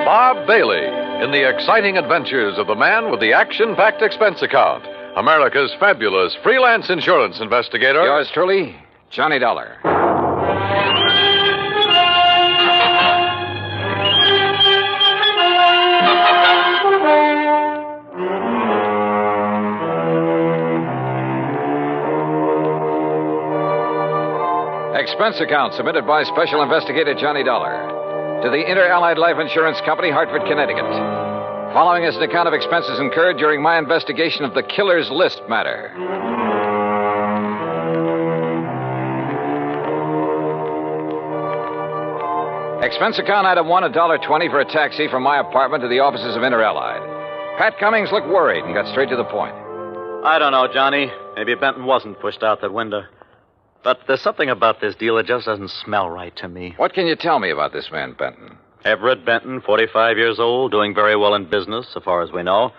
A: Bob Bailey in the exciting adventures of the man with the action-packed expense account. America's fabulous freelance insurance investigator.
B: Yours truly, Johnny Dollar. Expense account submitted by Special Investigator Johnny Dollar to the Inter-Allied Life Insurance Company, Hartford, Connecticut. Following is an account of expenses incurred during my investigation of the Killer's List matter. Expense account item 1, $1.20 for a taxi from my apartment to the offices of Inter-Allied. Pat Cummings looked worried and got straight to the point.
R: I don't know, Johnny. Maybe Benton wasn't pushed out that window. But there's something about this deal that just doesn't smell right to me.
B: What can you tell me about this man, Benton?
R: Everett Benton, 45 years old, doing very well in business, so far as we know.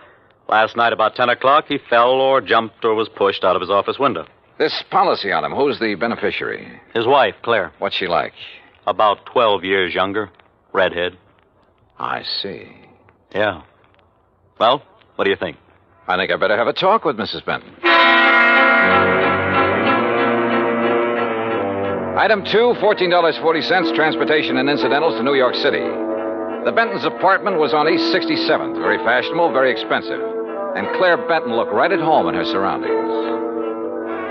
R: Last night about 10 o'clock, he fell or jumped or was pushed out of his office window.
B: This policy on him, who's the beneficiary?
R: His wife, Claire.
B: What's she like?
R: About 12 years younger. Redhead.
B: I see.
R: Yeah. Well, what do you think?
B: I think I better have a talk with Mrs. Benton. Item 2, $14.40, transportation and incidentals to New York City. The Benton's apartment was on East 67th, very fashionable, very expensive. And Claire Benton looked right at home in her surroundings.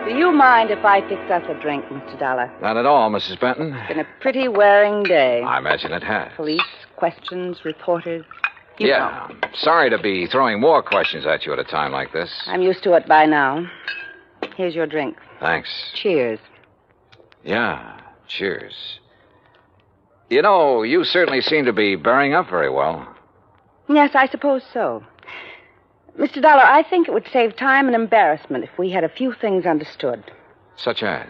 Q: Do you mind if I fix us a drink, Mr. Dollar?
B: Not at all, Mrs. Benton.
Q: It's been a pretty wearing day.
B: I imagine it has.
Q: Police, questions, reporters. You
B: yeah,
Q: know.
B: Sorry to be throwing more questions at you at a time like this.
Q: I'm used to it by now. Here's your drink.
B: Thanks.
Q: Cheers.
B: Yeah, cheers. You know, you certainly seem to be bearing up very well.
Q: Yes, I suppose so. Mr. Dollar, I think it would save time and embarrassment if we had a few things understood.
B: Such as?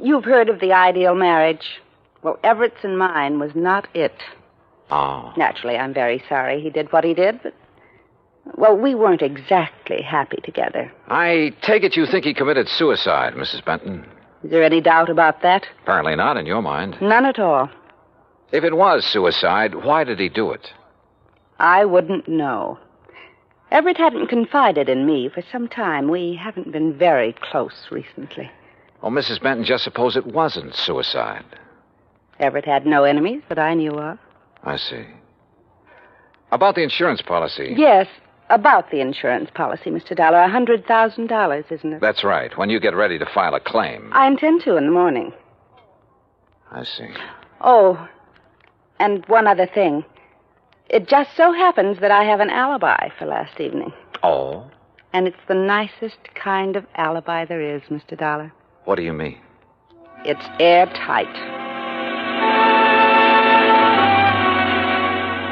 Q: You've heard of the ideal marriage. Well, Everett's and mine was not it.
B: Oh.
Q: Naturally, I'm very sorry he did what he did, but... Well, we weren't exactly happy together.
B: I take it you think he committed suicide, Mrs. Benton.
Q: Is there any doubt about that?
B: Apparently not, in your mind.
Q: None at all.
B: If it was suicide, why did he do it?
Q: I wouldn't know. Everett hadn't confided in me for some time. We haven't been very close recently.
B: Oh, Mrs. Benton, just suppose it wasn't suicide.
Q: Everett had no enemies that I knew of.
B: I see. About the insurance policy.
Q: Yes, about the insurance policy, Mr. Dollar. $100,000, isn't it?
B: That's right, when you get ready to file a claim.
Q: I intend to in the morning.
B: I see.
Q: Oh, and one other thing. It just so happens that I have an alibi for last evening.
B: Oh?
Q: And it's the nicest kind of alibi there is, Mr. Dollar.
B: What do you mean?
Q: It's airtight.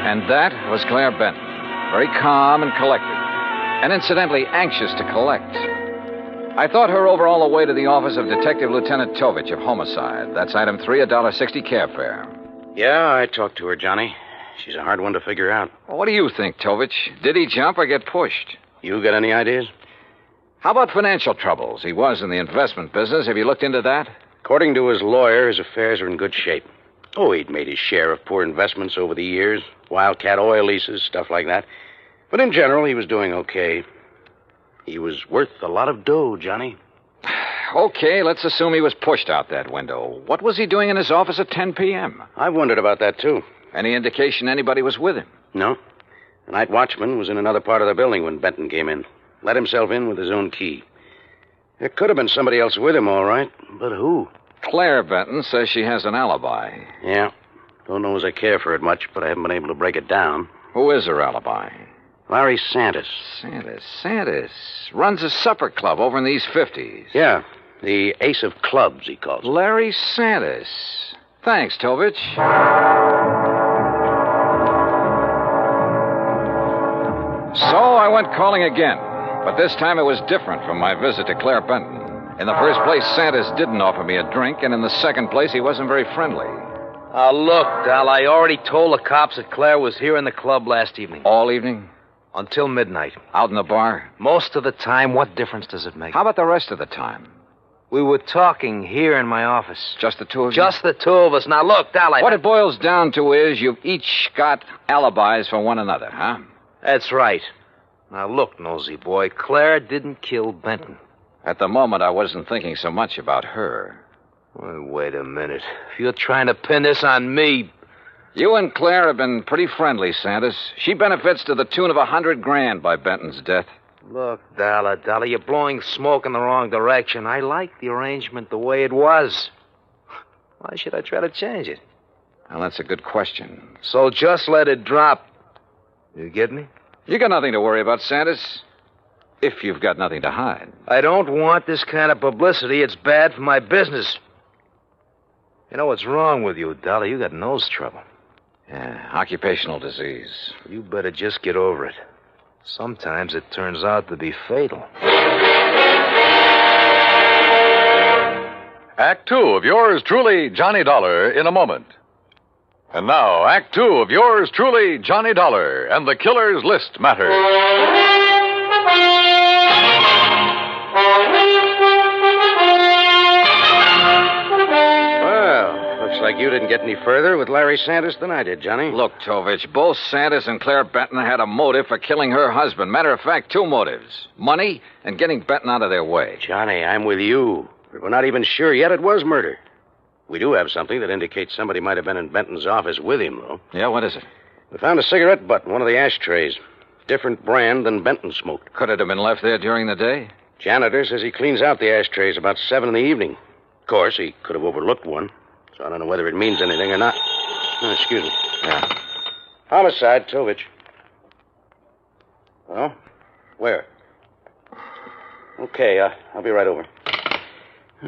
B: And that was Claire Benton. Very calm and collected. And incidentally, anxious to collect. I thought her over all the way to the office of Detective Lieutenant Tovich of Homicide. That's item 3, $1.60 cab fare.
G: Yeah, I talked to her, Johnny. She's a hard one to figure out.
B: Well, what do you think, Tovich? Did he jump or get pushed?
G: You got any ideas?
B: How about financial troubles? He was in the investment business. Have you looked into that?
G: According to his lawyer, his affairs are in good shape. Oh, he'd made his share of poor investments over the years. Wildcat oil leases, stuff like that. But in general, he was doing okay. He was worth a lot of dough, Johnny.
B: Okay, let's assume he was pushed out that window. What was he doing in his office at 10 p.m.?
G: I've wondered about that, too.
B: Any indication anybody was with him?
G: No. The night watchman was in another part of the building when Benton came in. Let himself in with his own key. There could have been somebody else with him, all right. But who?
B: Claire Benton says she has an alibi.
G: Yeah. Don't know as I care for it much, but I haven't been able to break it down.
B: Who is her alibi?
G: Larry Santis.
B: Santis. Runs a supper club over in the East 50s.
G: Yeah. The Ace of Clubs, he calls it.
B: Larry Santis. Thanks, Tovich. So I went calling again, but this time it was different from my visit to Claire Benton. In the first place, Santis didn't offer me a drink, and in the second place, he wasn't very friendly.
G: Look, Dal, I already told the cops that Claire was here in the club last evening.
B: All evening?
G: Until midnight.
B: Out in the bar?
G: Most of the time. What difference does it make?
B: How about the rest of the time?
G: We were talking here in my office.
B: Just the two of you?
G: Just the two of us. Now, look, Dal,
B: What it boils down to is you've each got alibis for one another, huh?
G: That's right. Now, look, nosy boy, Claire didn't kill Benton.
B: At the moment, I wasn't thinking so much about her.
G: Wait a minute. If you're trying to pin this on me...
B: You and Claire have been pretty friendly, Sanders. She benefits to the tune of $100,000 by Benton's death.
G: Look, Dollar, you're blowing smoke in the wrong direction. I like the arrangement the way it was. Why should I try to change it?
B: Well, that's a good question.
G: So just let it drop. You get me?
B: You got nothing to worry about, Sanders. If you've got nothing to hide.
G: I don't want this kind of publicity. It's bad for my business. You know what's wrong with you, Dollar? You got nose trouble.
B: Yeah, occupational disease.
G: You better just get over it. Sometimes it turns out to be fatal.
A: Act 2 of yours truly, Johnny Dollar, in a moment. And now, Act 2 of yours truly, Johnny Dollar, and the Killer's List matter.
K: Looks like you didn't get any further with Larry Sanders than I did, Johnny.
B: Look, Tovich, both Sanders and Claire Benton had a motive for killing her husband. Matter of fact, 2 motives. Money and getting Benton out of their way.
K: Johnny, I'm with you. But we're not even sure yet it was murder. We do have something that indicates somebody might have been in Benton's office with him, though.
B: Yeah, what is it?
K: We found a cigarette butt in one of the ashtrays. Different brand than Benton smoked.
B: Could it have been left there during the day?
K: Janitor says he cleans out the ashtrays about 7 in the evening. Of course, he could have overlooked one. So I don't know whether it means anything or not. Oh, excuse me.
B: Yeah.
K: Homicide, Tovich. Oh? Where? Okay, I'll be right over.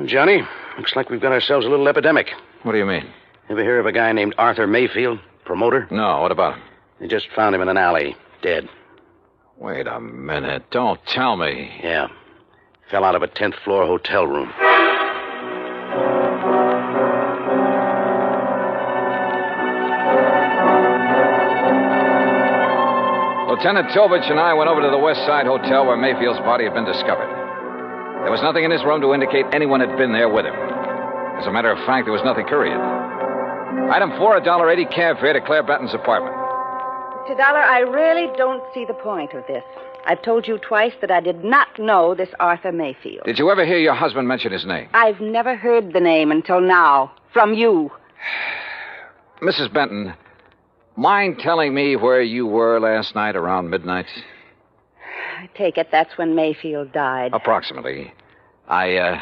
K: Johnny, looks like we've got ourselves a little epidemic.
B: What do you mean?
K: Ever hear of a guy named Arthur Mayfield, promoter?
B: No, what about him?
K: They just found him in an alley, dead.
B: Wait a minute. Don't tell me.
K: Yeah. Fell out of a 10th floor hotel room.
B: Lieutenant Tovich and I went over to the West Side Hotel where Mayfield's body had been discovered. There was nothing in his room to indicate anyone had been there with him. As a matter of fact, there was nothing, period. Item 4, a $1.80 cab fare to Claire Benton's apartment.
Q: Mr. Dollar, I really don't see the point of this. I've told you twice that I did not know this Arthur Mayfield.
B: Did you ever hear your husband mention his name?
Q: I've never heard the name until now. From you.
B: Mrs. Benton, mind telling me where you were last night around midnight?
Q: I take it that's when Mayfield died.
B: Approximately. I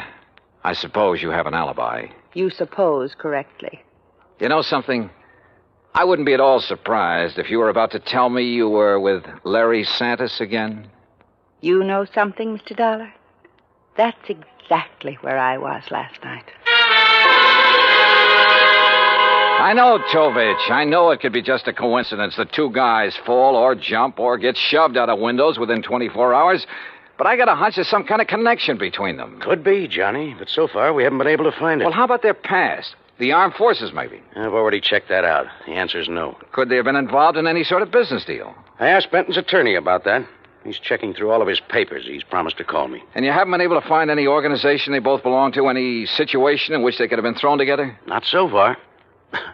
B: suppose you have an alibi.
Q: You suppose correctly.
B: You know something? I wouldn't be at all surprised if you were about to tell me you were with Larry Sanders again.
Q: You know something, Mr. Dollar? That's exactly where I was last night.
B: I know, Tovich. I know it could be just a coincidence that 2 guys fall or jump or get shoved out of windows within 24 hours. But I got a hunch there's some kind of connection between them.
K: Could be, Johnny, but so far we haven't been able to find it.
B: Well, how about their past? The armed forces, maybe?
K: I've already checked that out. The answer's no.
B: Could they have been involved in any sort of business deal?
K: I asked Benton's attorney about that. He's checking through all of his papers. He's promised to call me.
B: And you haven't been able to find any organization they both belong to, any situation in which they could have been thrown together?
K: Not so far.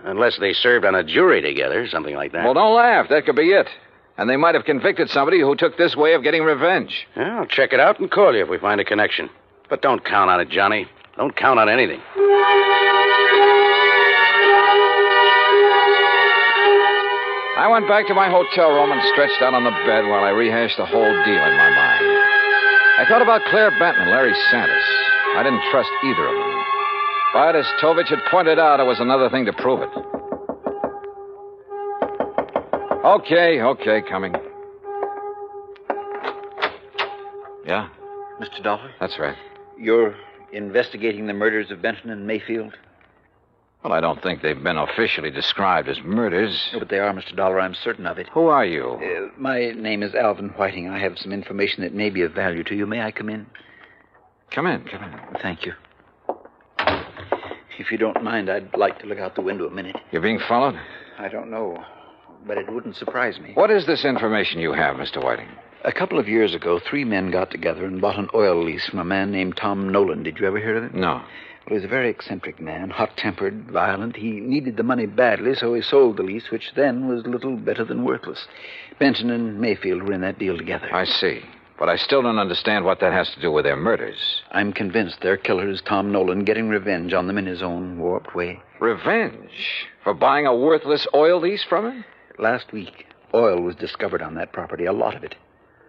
K: Unless they served on a jury together, something like that.
B: Well, don't laugh. That could be it. And they might have convicted somebody who took this way of getting revenge.
K: Yeah, I'll check it out and call you if we find a connection. But don't count on it, Johnny. Don't count on anything.
B: I went back to my hotel room and stretched out on the bed while I rehashed the whole deal in my mind. I thought about Claire Benton and Larry Sanders. I didn't trust either of them. But as Tovich had pointed out, it was another thing to prove it. Okay, coming. Yeah?
S: Mr. Dollar?
B: That's right.
S: You're investigating the murders of Benton and Mayfield?
B: Well, I don't think they've been officially described as murders.
S: No, but they are, Mr. Dollar. I'm certain of it.
B: Who are you?
S: My name is Alvin Whiting. I have some information that may be of value to you. May I come in?
B: Come in.
S: Thank you. If you don't mind, I'd like to look out the window a minute.
B: You're being followed?
S: I don't know, but it wouldn't surprise me.
B: What is this information you have, Mr. Whiting?
S: A couple of years ago, 3 men got together and bought an oil lease from a man named Tom Nolan. Did you ever hear of him?
B: No.
S: Well, he was a very eccentric man, hot-tempered, violent. He needed the money badly, so he sold the lease, which then was little better than worthless. Benton and Mayfield were in that deal together.
B: I see. But I still don't understand what that has to do with their murders.
S: I'm convinced their killer is Tom Nolan getting revenge on them in his own warped way.
B: Revenge? For buying a worthless oil lease from him?
S: Last week, oil was discovered on that property, a lot of it.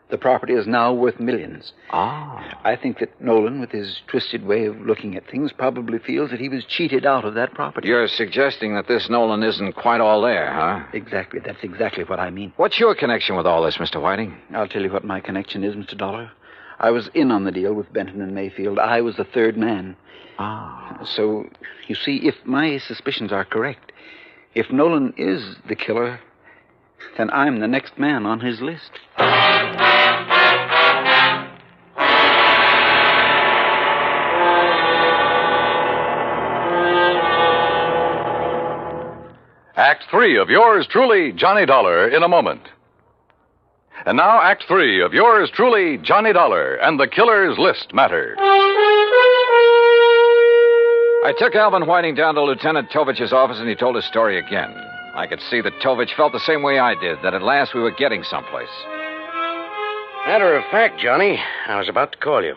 S: The property is now worth millions.
B: Ah.
S: I think that Nolan, with his twisted way of looking at things, probably feels that he was cheated out of that property.
B: You're suggesting that this Nolan isn't quite all there, huh?
S: Exactly. That's exactly what I mean.
B: What's your connection with all this, Mr. Whiting?
S: I'll tell you what my connection is, Mr. Dollar. I was in on the deal with Benton and Mayfield. I was the third man.
B: Ah.
S: So, you see, if my suspicions are correct, if Nolan is the killer, then I'm the next man on his list.
A: Act 3 of yours truly, Johnny Dollar, in a moment. And now, Act 3 of yours truly, Johnny Dollar, and the Killer's List matter.
B: I took Alvin Whiting down to Lieutenant Tovich's office, and he told his story again. I could see that Tovich felt the same way I did, that at last we were getting someplace.
K: Matter of fact, Johnny, I was about to call you.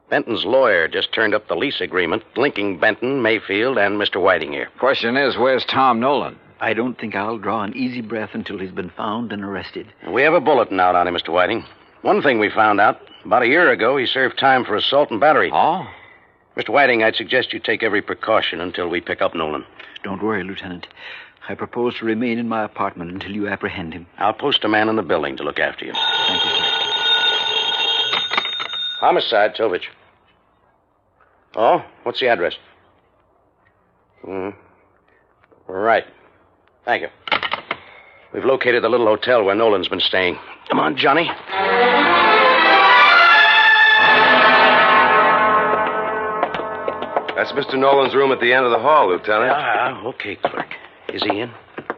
K: Benton's lawyer just turned up the lease agreement linking Benton, Mayfield, and Mr. Whiting here.
B: Question is, where's Tom Nolan?
S: I don't think I'll draw an easy breath until he's been found and arrested.
K: We have a bulletin out on him, Mr. Whiting. One thing we found out, about a year ago, he served time for assault and battery.
B: Oh?
K: Mr. Whiting, I'd suggest you take every precaution until we pick up Nolan.
S: Don't worry, Lieutenant. I propose to remain in my apartment until you apprehend him.
K: I'll post a man in the building to look after you.
S: Thank you, sir.
K: Homicide, Tovich. Oh, what's the address? Right. Thank you. We've located the little hotel where Nolan's been staying. Come on, Johnny.
E: That's Mr. Nolan's room at the end of the hall, Lieutenant.
K: Okay, clerk. Is he in?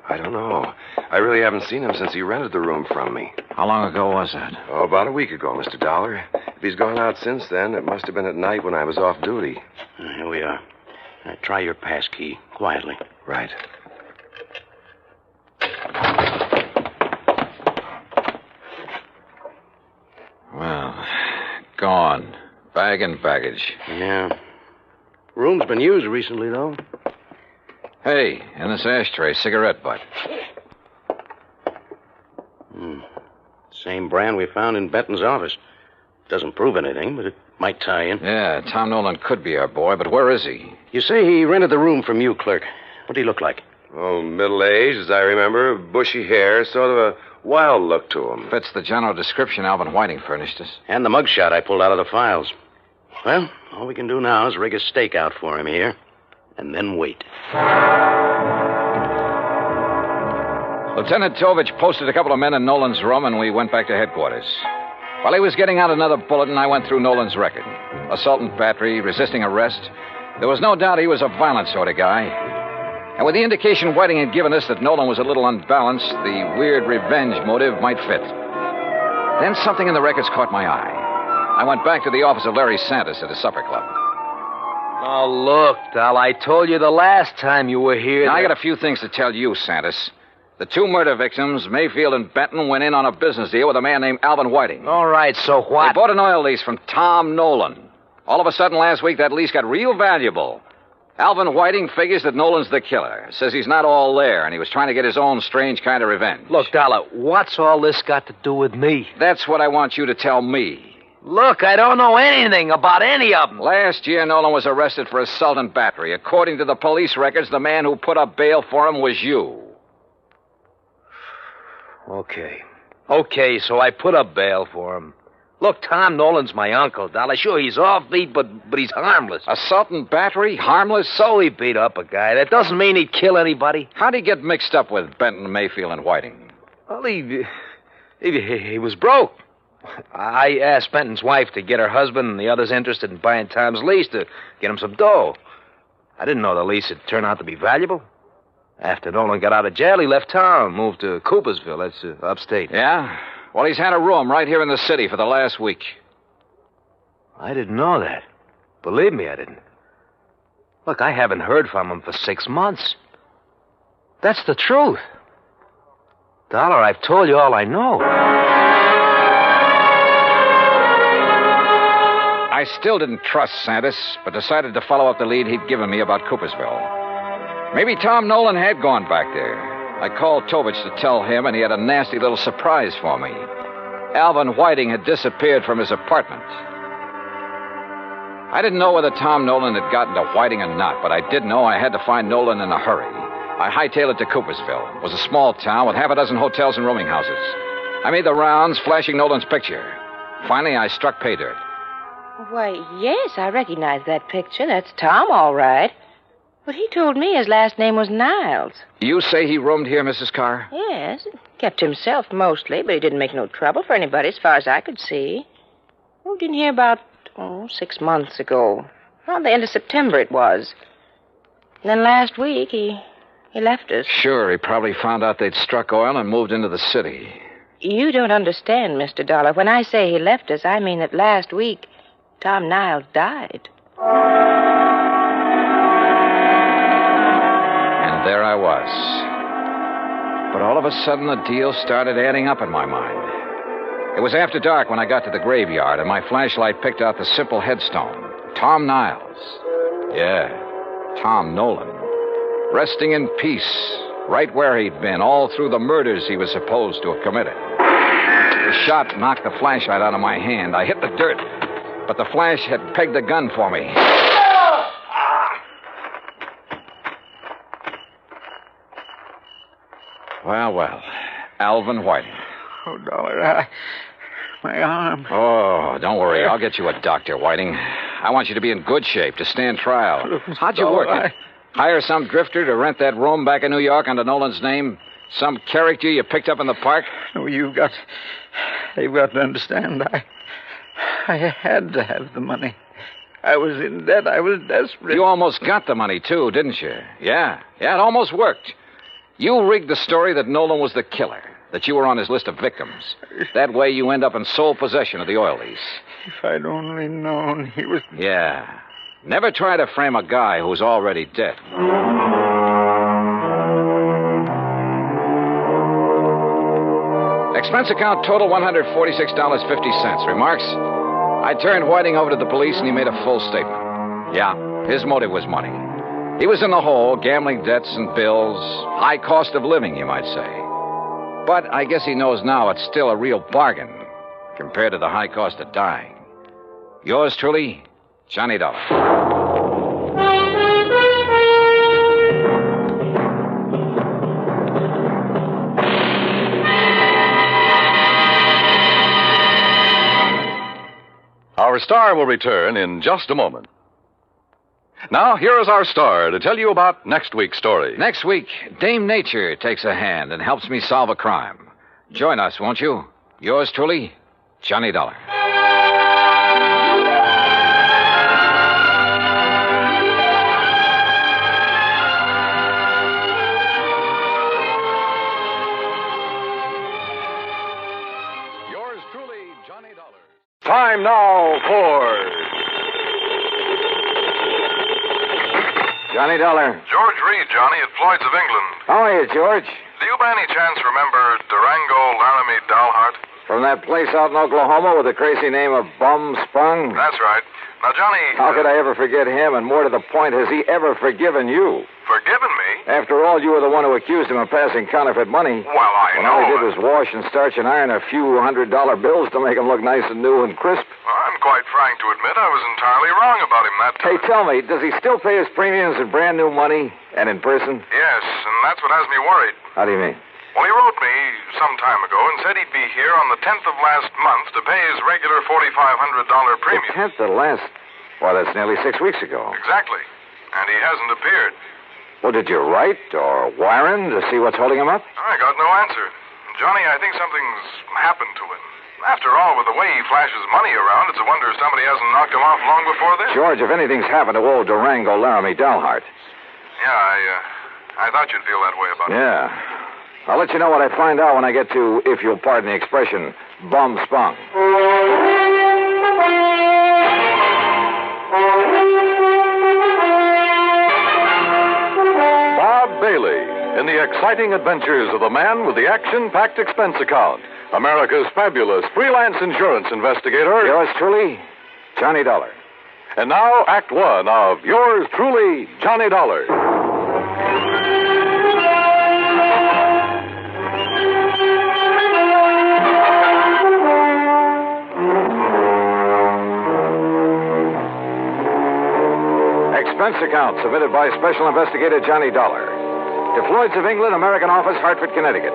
E: I don't know. I really haven't seen him since he rented the room from me.
B: How long ago was that?
E: Oh, about a week ago, Mr. Dollar. If he's gone out since then, it must have been at night when I was off duty.
K: Here we are. Now, try your pass key, quietly.
E: Right.
B: Well, gone. Bag and baggage.
K: Yeah. Room's been used recently, though.
B: Hey, in this ashtray, cigarette butt.
K: Same brand we found in Benton's office. Doesn't prove anything, but it might tie in.
B: Yeah, Tom Nolan could be our boy, but where is he?
K: You say he rented the room from you, clerk. What did he look like?
E: Oh, middle-aged, as I remember. Bushy hair, sort of a wild look to him.
B: Fits the general description Alvin Whiting furnished us.
K: And the mugshot I pulled out of the files. Well, all we can do now is rig a stakeout for him here, and then wait.
B: Lieutenant Tovich posted a couple of men in Nolan's room, and we went back to headquarters. While he was getting out another bulletin, I went through Nolan's record. Assault and battery, resisting arrest. There was no doubt he was a violent sort of guy. And with the indication Whiting had given us that Nolan was a little unbalanced, the weird revenge motive might fit. Then something in the records caught my eye. I went back to the office of Larry Santis at a supper club.
G: Oh, look, Dal, I told you the last time you were here.
B: Now, I got a few things to tell you, Santis. The two murder victims, Mayfield and Benton, went in on a business deal with a man named Alvin Whiting.
G: All right, so what?
B: They bought an oil lease from Tom Nolan. All of a sudden last week, that lease got real valuable. Alvin Whiting figures that Nolan's the killer. Says he's not all there, and he was trying to get his own strange kind of revenge.
G: Look, Dollar, what's all this got to do with me?
B: That's what I want you to tell me.
G: Look, I don't know anything about any of them.
B: Last year, Nolan was arrested for assault and battery. According to the police records, the man who put up bail for him was you.
G: Okay, so I put up bail for him. Look, Tom Nolan's my uncle, Dollar. Sure, he's offbeat, but he's harmless.
B: Assault and battery? Harmless?
G: So he beat up a guy. That doesn't mean he'd kill anybody.
B: How'd he get mixed up with Benton, Mayfield, and Whiting?
G: Well, he was broke. I asked Benton's wife to get her husband and the others interested in buying Tom's lease to get him some dough. I didn't know the lease would turn out to be valuable. After Nolan got out of jail, he left town, moved to Coopersville. That's upstate.
B: Yeah? Well, he's had a room right here in the city for the last week.
G: I didn't know that. Believe me, I didn't. Look, I haven't heard from him for 6 months. That's the truth. Dollar, I've told you all I know.
N: I still didn't trust Santis, but decided to follow up the lead he'd given me about Coopersville. Maybe Tom Nolan had gone back there. I called Tovich to tell him, and he had a nasty little surprise for me. Alvin Whiting had disappeared from his apartment. I didn't know whether Tom Nolan had gotten to Whiting or not, but I did know I had to find Nolan in a hurry. I hightailed it to Coopersville. It was a small town with half a dozen hotels and rooming houses. I made the rounds, flashing Nolan's picture. Finally, I struck pay dirt.
H: Why, yes, I recognize that picture. That's Tom, all right. But he told me his last name was Niles.
N: You say he roomed here, Mrs. Carr?
H: Yes, kept himself mostly, but he didn't make no trouble for anybody as far as I could see. Moved in here about, 6 months ago. Around the end of September it was. And then last week he left us.
N: Sure, he probably found out they'd struck oil and moved into the city.
H: You don't understand, Mr. Dollar. When I say he left us, I mean that last week Tom Niles died.
N: And there I was. But all of a sudden, the deal started adding up in my mind. It was after dark when I got to the graveyard, and my flashlight picked out the simple headstone. Tom Niles. Yeah, Tom Nolan. Resting in peace, right where he'd been, all through the murders he was supposed to have committed. The shot knocked the flashlight out of my hand. I hit the dirt, but the flash had pegged the gun for me. Well, Alvin Whiting.
T: Oh, Dollar, my arm.
N: Oh, don't worry. I'll get you a doctor, Whiting. I want you to be in good shape to stand trial. How'd you work it? Hire some drifter to rent that room back in New York under Nolan's name? Some character you picked up in the park?
T: No, you've got to understand. I had to have the money. I was in debt. I was desperate.
N: You almost got the money, too, didn't you? Yeah, it almost worked. You rigged the story that Nolan was the killer, that you were on his list of victims. That way you end up in sole possession of the oil lease.
T: If I'd only known he was...
N: Yeah. Never try to frame a guy who's already dead. Expense account total $146.50. Remarks? I turned Whiting over to the police and he made a full statement. Yeah, his motive was money. He was in the hole, gambling debts and bills, high cost of living, you might say. But I guess he knows now it's still a real bargain compared to the high cost of dying. Yours truly, Johnny Dollar.
A: Our star will return in just a moment. Now, here is our star to tell you about next week's story.
N: Next week, Dame Nature takes a hand and helps me solve a crime. Join us, won't you? Yours truly, Johnny Dollar.
A: Yours truly, Johnny Dollar. Time now for...
N: Johnny Dollar.
V: George Reed, Johnny, at Floyd's of England.
N: How are you, George?
V: Do you by any chance remember Durango, Laramie, Dalhart?
N: From that place out in Oklahoma with the crazy name of Bum Sprung?
V: That's right. Now, Johnny...
N: How could I ever forget him? And more to the point, has he ever forgiven you?
V: Forgiven me?
N: After all, you were the one who accused him of passing counterfeit money.
V: Well, I
N: when
V: know.
N: all he did was wash and starch and iron a few $100 bills to make him look nice and new and crisp.
V: I'm quite frank to admit I was entirely wrong about him that time.
N: Hey, tell me, does he still pay his premiums in brand new money and in person?
V: Yes, and that's what has me worried.
N: How do you mean?
V: Well, he wrote me some time ago and said he'd be here on the 10th of last month to pay his regular $4,500 premium.
N: The 10th of last... Well, that's nearly 6 weeks ago.
V: Exactly. And he hasn't appeared.
N: Well, did you write or wire him to see what's holding him up?
V: I got no answer. Johnny, I think something's happened to him. After all, with the way he flashes money around, it's a wonder somebody hasn't knocked him off long before this.
N: George, if anything's happened to old Durango, Laramie, Dalhart.
V: Yeah, I thought you'd feel that way about it.
N: Yeah. I'll let you know what I find out when I get to, if you'll pardon the expression, Bum Spung.
A: Bob Bailey in the exciting adventures of the man with the action-packed expense account. America's fabulous freelance insurance investigator.
N: Yours truly,
B: Johnny Dollar.
A: And now, Act One of yours truly, Johnny Dollar.
B: Expense account submitted by Special Investigator Johnny Dollar to Floyd's of England, American Office, Hartford, Connecticut.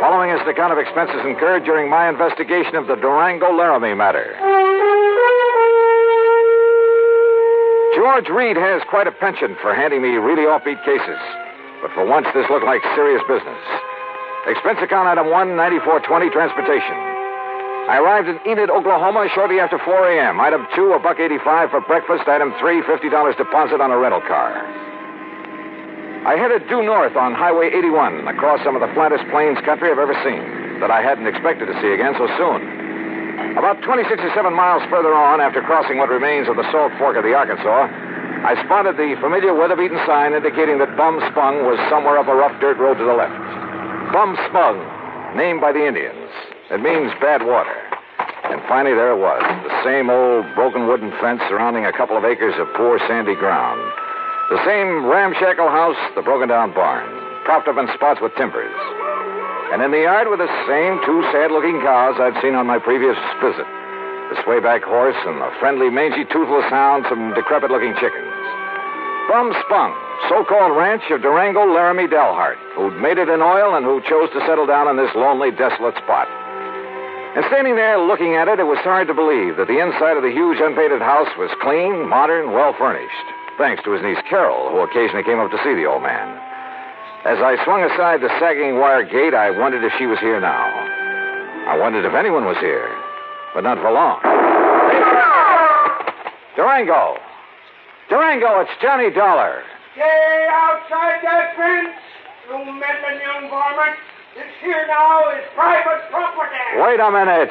B: Following is the account of expenses incurred during my investigation of the Durango Laramie matter. George Reed has quite a penchant for handing me really offbeat cases. But for once, this looked like serious business. Expense account item 1, 9420, transportation. I arrived in Enid, Oklahoma shortly after 4 a.m. Item 2, $1.85 for breakfast. Item 3, $50 deposit on a rental car. I headed due north on Highway 81 across some of the flattest plains country I've ever seen that I hadn't expected to see again so soon. About 26 or 7 miles further on, after crossing what remains of the Salt Fork of the Arkansas, I spotted the familiar weather-beaten sign indicating that Bum Spung was somewhere up a rough dirt road to the left. Bum Spung, named by the Indians. It means bad water. And finally, there it was, the same old broken wooden fence surrounding a couple of acres of poor sandy ground. The same ramshackle house, the broken-down barn, propped up in spots with timbers. And in the yard were the same 2 sad-looking cows I'd seen on my previous visit. The swayback horse and the friendly, mangy, toothless hound, some decrepit-looking chickens. Bum Spung, so-called ranch of Durango, Laramie Delhart, who'd made it in oil and who chose to settle down in this lonely, desolate spot. And standing there looking at it, it was hard to believe that the inside of the huge, unpainted house was clean, modern, well-furnished, thanks to his niece Carol, who occasionally came up to see the old man. As I swung aside the sagging wire gate, I wondered if she was here now. I wondered if anyone was here, but not for long. Durango! Durango, it's Johnny Dollar.
D: Stay outside that fence, you meddling young varmint. This here now is private property.
B: Wait a minute.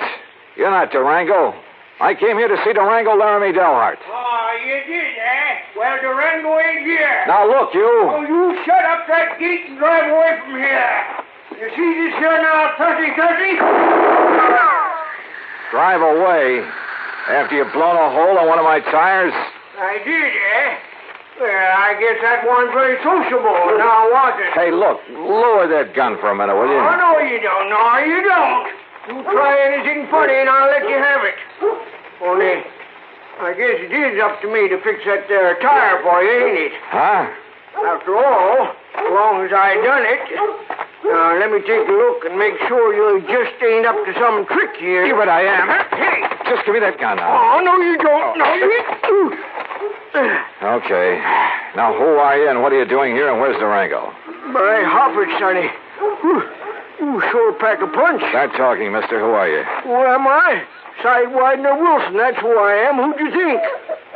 B: You're not Durango. I came here to see Durango, Laramie Delhart.
D: Oh, you did, eh? Well, Durango ain't here.
B: Now, look, you.
D: Oh, you shut up that gate and drive away from here. You see this here now, 30-30?
B: Drive away? After you've blown a hole in one of my tires?
D: I did, eh? Well, I guess that wasn't very sociable. Now, was it?
B: Hey, look, lower that gun for a minute, will you?
D: Oh, no, you don't. No, you don't. You try anything funny and I'll let you have it. Only, I guess it is up to me to fix that there tire for you, ain't it?
B: Huh?
D: After all, as long as I done it. Now, let me take a look and make sure you just ain't up to some trick here.
B: Yeah, but I am.
D: Hey!
B: Just give me that gun now.
D: Oh, no, you don't. No, you...
B: Okay. Now, who are you and what are you doing here and where's Durango?
D: My Hoppard, sonny. You sure pack a punch.
B: Start talking, mister. Who are you?
D: Who am I? Sidewinder Wilson, that's who I am. Who'd you think?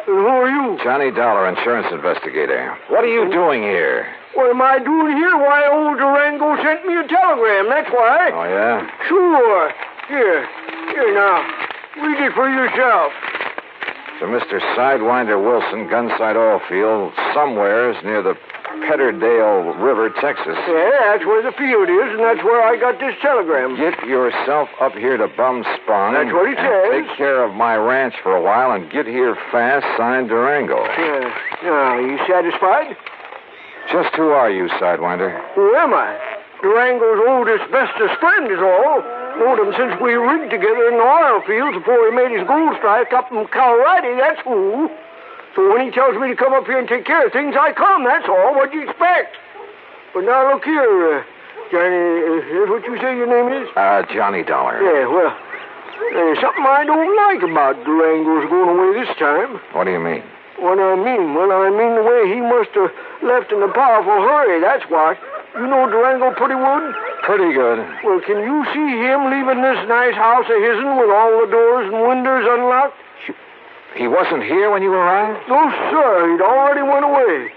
D: And who are you?
B: Johnny Dollar, insurance investigator. What are you doing here?
D: What am I doing here? Why, old Durango sent me a telegram, that's why.
B: Oh, yeah?
D: Sure. Here now. Read it for yourself.
B: To Mr. Sidewinder Wilson, Gunside Oil Field, somewheres near the Petterdale River, Texas.
D: Yeah, that's where the field is, and that's where I got this telegram.
B: Get yourself up here to Bum Spung.
D: That's what it says.
B: Take care of my ranch for a while and get here fast, signed Durango.
D: Yeah. Now, you satisfied?
B: Just who are you, Sidewinder?
D: Who am I? Durango's oldest, bestest friend is all. Known him since we rigged together in the oil fields before he made his gold strike up in Colorado, that's who. So when he tells me to come up here and take care of things, I come, that's all. What'd you expect? But now look here, Johnny, is what you say your name is?
B: Johnny Dollar.
D: Yeah, well, there's something I don't like about Durango's going away this time.
B: What do you mean?
D: What I mean? Well, I mean the way he must have left in a powerful hurry, that's what. You know Durango pretty good?
B: Pretty good.
D: Well, can you see him leaving this nice house of his'n with all the doors and windows unlocked?
B: He wasn't here when you arrived?
D: No, sir. He'd already went away.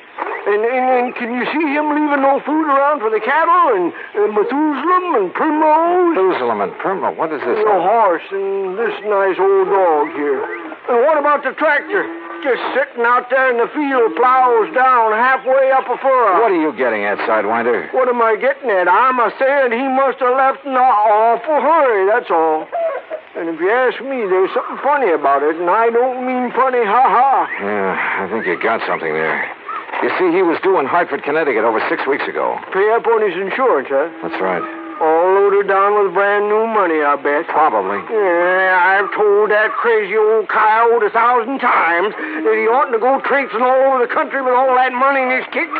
D: And can you see him leaving no food around for the cattle and Methuselah and Primrose?
B: Methuselah and Primrose? What is this?
D: The horse and this nice old dog here. And what about the tractor? Just sitting out there in the field, plows down halfway up a furrow.
B: What are you getting at, Sidewinder?
D: What am I getting at? I'm a saying he must have left in an awful hurry, that's all. And if you ask me, there's something funny about it, and I don't mean funny, ha-ha.
N: Yeah, I think you got something there. You see, he was due in Hartford, Connecticut over 6 weeks ago.
D: Pay up on his insurance, huh?
N: That's right.
D: All loaded down with brand new money, I bet.
N: Probably.
D: Yeah, I've told that crazy old coyote 1,000 times that he oughtn't to go traipsing all over the country with all that money in his kick.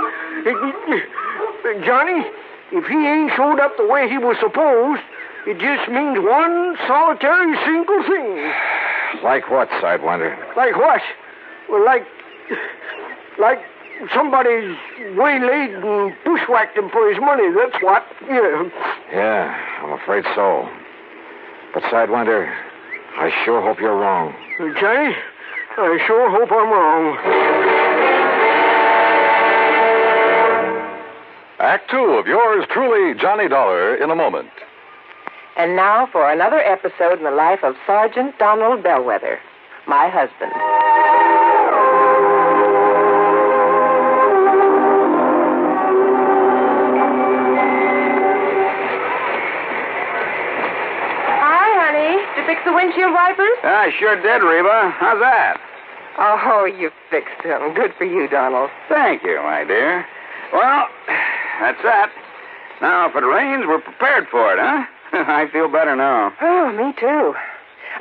D: Johnny, if he ain't showed up the way he was supposed, it just means one solitary single thing.
N: Like what, Sidewinder?
D: Like what? Well, like somebody's waylaid and bushwhacked him for his money, that's what. Yeah.
N: Yeah, I'm afraid so. But, Sidewinder, I sure hope you're wrong.
D: Johnny, I sure hope I'm wrong.
A: Act 2 of yours truly, Johnny Dollar, in a moment.
H: And now for another episode in the life of Sergeant Donald Bellwether, my husband. Fix the windshield wipers?
F: I sure did, Reba. How's that?
H: Oh, you fixed them. Good for you, Donald.
F: Thank you, my dear. Well, that's that. Now, if it rains, we're prepared for it, huh? I feel better now.
H: Oh, me too.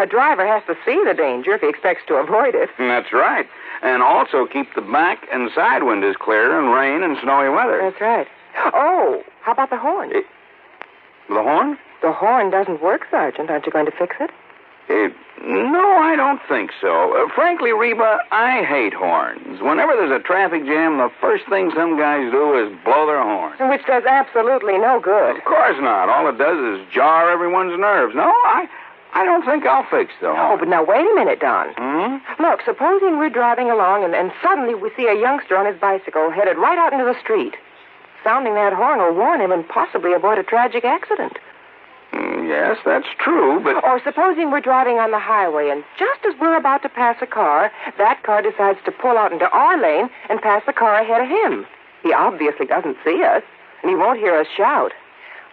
H: A driver has to see the danger if he expects to avoid it.
F: That's right. And also keep the back and side windows clear in rain and snowy weather.
H: That's right. Oh, how about the horn?
F: The horn?
H: The horn doesn't work, Sergeant. Aren't you going to fix it?
F: No, I don't think so. Frankly, Reba, I hate horns. Whenever there's a traffic jam, the first thing some guys do is blow their horn.
H: Which does absolutely no good.
F: Of course not. All it does is jar everyone's nerves. No, I don't think I'll fix the horn.
H: Oh, but now wait a minute, Don.
F: Hmm?
H: Look, supposing we're driving along and suddenly we see a youngster on his bicycle headed right out into the street. Sounding that horn will warn him and possibly avoid a tragic accident.
F: Yes, that's true, but...
H: Or supposing we're driving on the highway, and just as we're about to pass a car, that car decides to pull out into our lane and pass the car ahead of him. He obviously doesn't see us, and he won't hear us shout.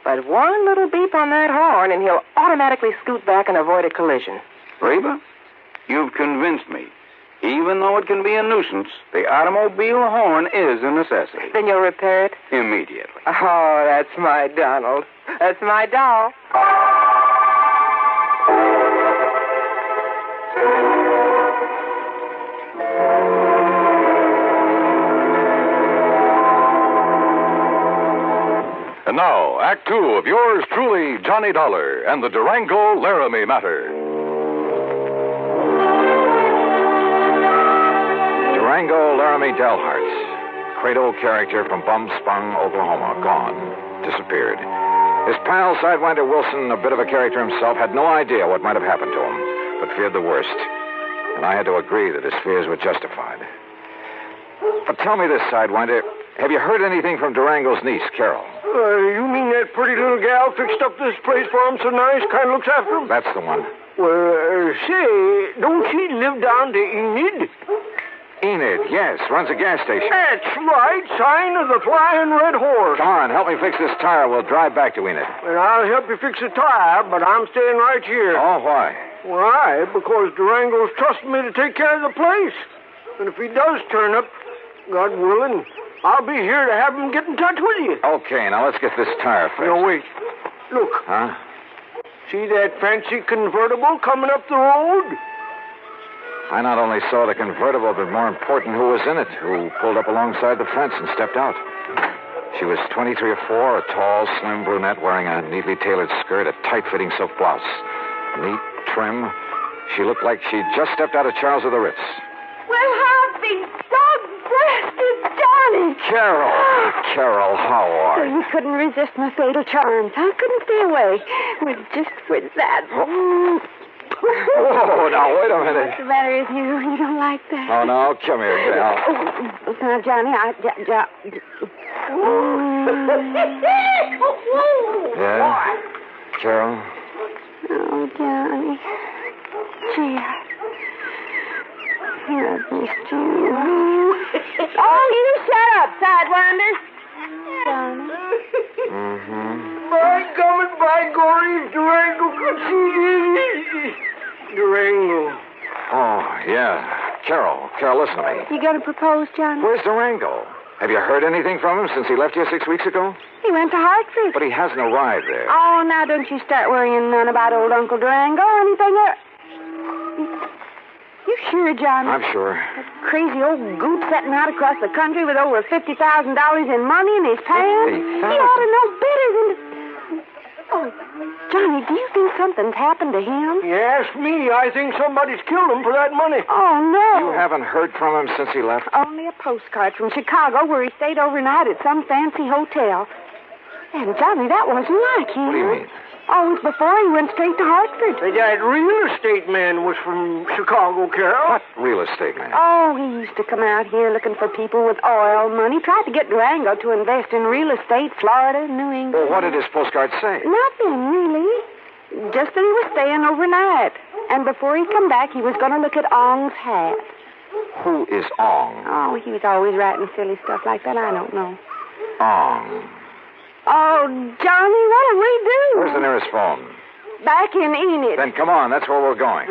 H: But one little beep on that horn, and he'll automatically scoot back and avoid a collision.
F: Reba, you've convinced me. Even though it can be a nuisance, the automobile horn is a necessity.
H: Then you'll repair it?
F: Immediately.
H: Oh, that's my Donald. That's my doll.
A: And now, Act 2 of yours truly, Johnny Dollar, and the Durango Laramie matter.
N: Durango Laramie Delharts, cradle character from Bumspung, Oklahoma, gone, disappeared. His pal, Sidewinder Wilson, a bit of a character himself, had no idea what might have happened to him, but feared the worst. And I had to agree that his fears were justified. But tell me this, Sidewinder, have you heard anything from Durango's niece, Carol?
D: You mean that pretty little gal fixed up this place for him so nice, kind of looks after him?
N: That's the one.
D: Well, say, don't she live down to Enid?
N: Enid, yes, runs a gas station.
D: That's right, sign of the Flying Red Horse.
N: Come on, help me fix this tire. We'll drive back to Enid.
D: Well, I'll help you fix the tire, but I'm staying right here.
N: Oh, why?
D: Why? Because Durango's trusting me to take care of the place. And if he does turn up, God willing, I'll be here to have him get in touch with you.
N: Okay, now let's get this tire fixed.
D: No, wait. Look.
N: Huh?
D: See that fancy convertible coming up the road?
N: I not only saw the convertible, but more important, who was in it, who pulled up alongside the fence and stepped out. She was 23 or 4, a tall, slim brunette wearing a neatly tailored skirt, a tight-fitting silk blouse. Neat, trim. She looked like she'd just stepped out of Charles of the Ritz.
Q: Well, how big dog-breasted Johnny!
N: Carol, how are you?
Q: You couldn't resist my fatal charms. I couldn't stay away. With that.
N: Whoa, now, wait a minute.
Q: What's the matter with you? You don't like that?
N: Oh, no, come here, gal.
Q: Now, Johnny,
N: Yeah? Carol?
Q: Oh, Johnny. Gee, I've missed you. Oh, you shut up, Sidewinder. Johnny.
D: By God, by glory, Durango could see you. Durango.
N: Oh, yeah. Carol, listen to me.
C: You going to propose, Johnny?
N: Where's Durango? Have you heard anything from him since he left here 6 weeks ago?
C: He went to Hartford.
N: But he hasn't arrived there.
C: Oh, now don't you start worrying none about old Uncle Durango or anything. You sure, Johnny?
N: I'm sure.
C: That crazy old goop setting out across the country with over $50,000 in money in his pants. He ought to know better than to... Oh, Johnny, do you think something's happened to him?
D: You ask me, I think somebody's killed him for that money.
C: Oh, no.
N: You haven't heard from him since he left?
C: Only a postcard from Chicago where he stayed overnight at some fancy hotel. And, Johnny, that wasn't like him.
N: What do you mean?
C: Oh, it was before he went straight to Hartford.
D: That real estate man was from Chicago, Carol.
N: What real estate man?
C: Oh, he used to come out here looking for people with oil money. Tried to get Durango to invest in real estate, Florida, New England.
N: Well, what did his postcard say?
C: Nothing, really. Just that he was staying overnight. And before he come back, he was going to look at Ong's hat.
N: Who is Ong?
C: Oh, he was always writing silly stuff like that. I don't know.
N: Ong.
C: Oh, Johnny, what'll we do?
N: Where's the nearest phone?
C: Back in Enid.
N: Then come on, that's where we're going.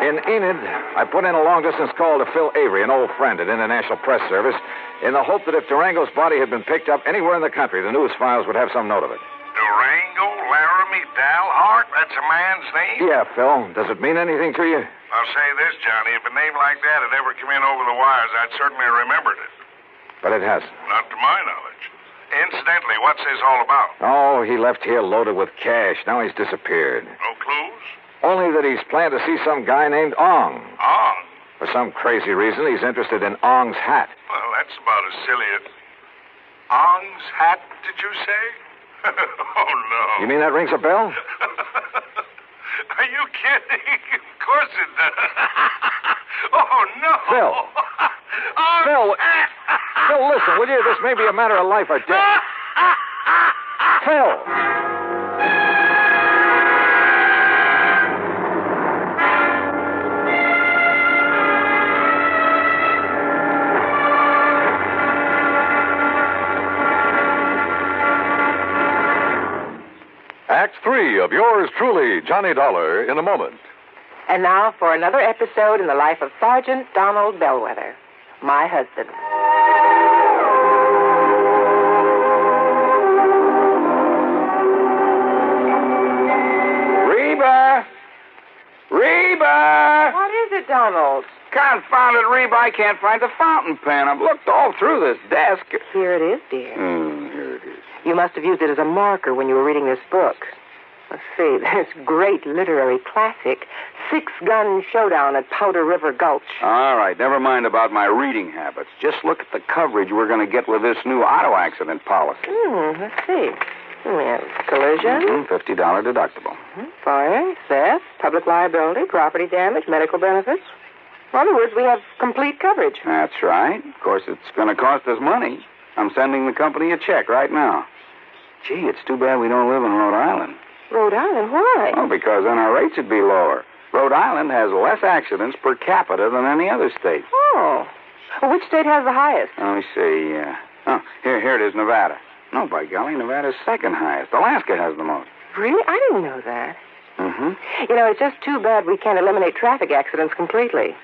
N: In Enid, I put in a long-distance call to Phil Avery, an old friend at International Press Service, in the hope that if Durango's body had been picked up anywhere in the country, the news files would have some note of it.
V: Durango, Laramie, Dalhart? That's a man's name?
N: Yeah, Phil. Does it mean anything to you?
V: I'll say this, Johnny. If a name like that had ever come in over the wires, I'd certainly have remembered it.
N: But it hasn't.
V: Not to my knowledge. Incidentally, what's this all about?
N: Oh, he left here loaded with cash. Now he's disappeared.
V: No clues?
N: Only that he's planned to see some guy named Ong.
V: Ong?
N: For some crazy reason, he's interested in Ong's hat.
V: Well, that's about as silly as... Ong's hat, did you say? Oh, no.
N: You mean that rings a bell?
V: Are you kidding? Of course it does. Oh, no.
N: Phil. Phil. Phil, listen, will you? This may be a matter of life or death. Phil.
A: Act 3 of yours truly, Johnny Dollar, in a moment.
H: And now for another episode in the life of Sergeant Donald Bellwether, my husband.
S: Reba!
H: What is it, Donald?
S: Confounded Reba, I can't find the fountain pen. I've looked all through this desk.
H: Here it is, dear.
S: Here it is.
H: You must have used it as a marker when you were reading this book. Let's see, there's great literary classic, Six Gun Showdown at Powder River Gulch.
S: All right, never mind about my reading habits. Just look at the coverage we're going to get with this new auto accident policy.
H: Let's see. We have collision.
S: $50 deductible.
H: Fire, theft, public liability, property damage, medical benefits. In other words, we have complete coverage.
S: That's right. Of course, it's going to cost us money. I'm sending the company a check right now. Gee, it's too bad we don't live in Rhode Island.
H: Rhode Island? Why?
S: Oh, because then our rates would be lower. Rhode Island has less accidents per capita than any other state.
H: Oh. Well, which state has the highest?
S: Let me see. Here it is, Nevada. No, by golly, Nevada's second highest. Alaska has the most.
H: Really? I didn't know that.
S: Mm-hmm.
H: You know, it's just too bad we can't eliminate traffic accidents completely.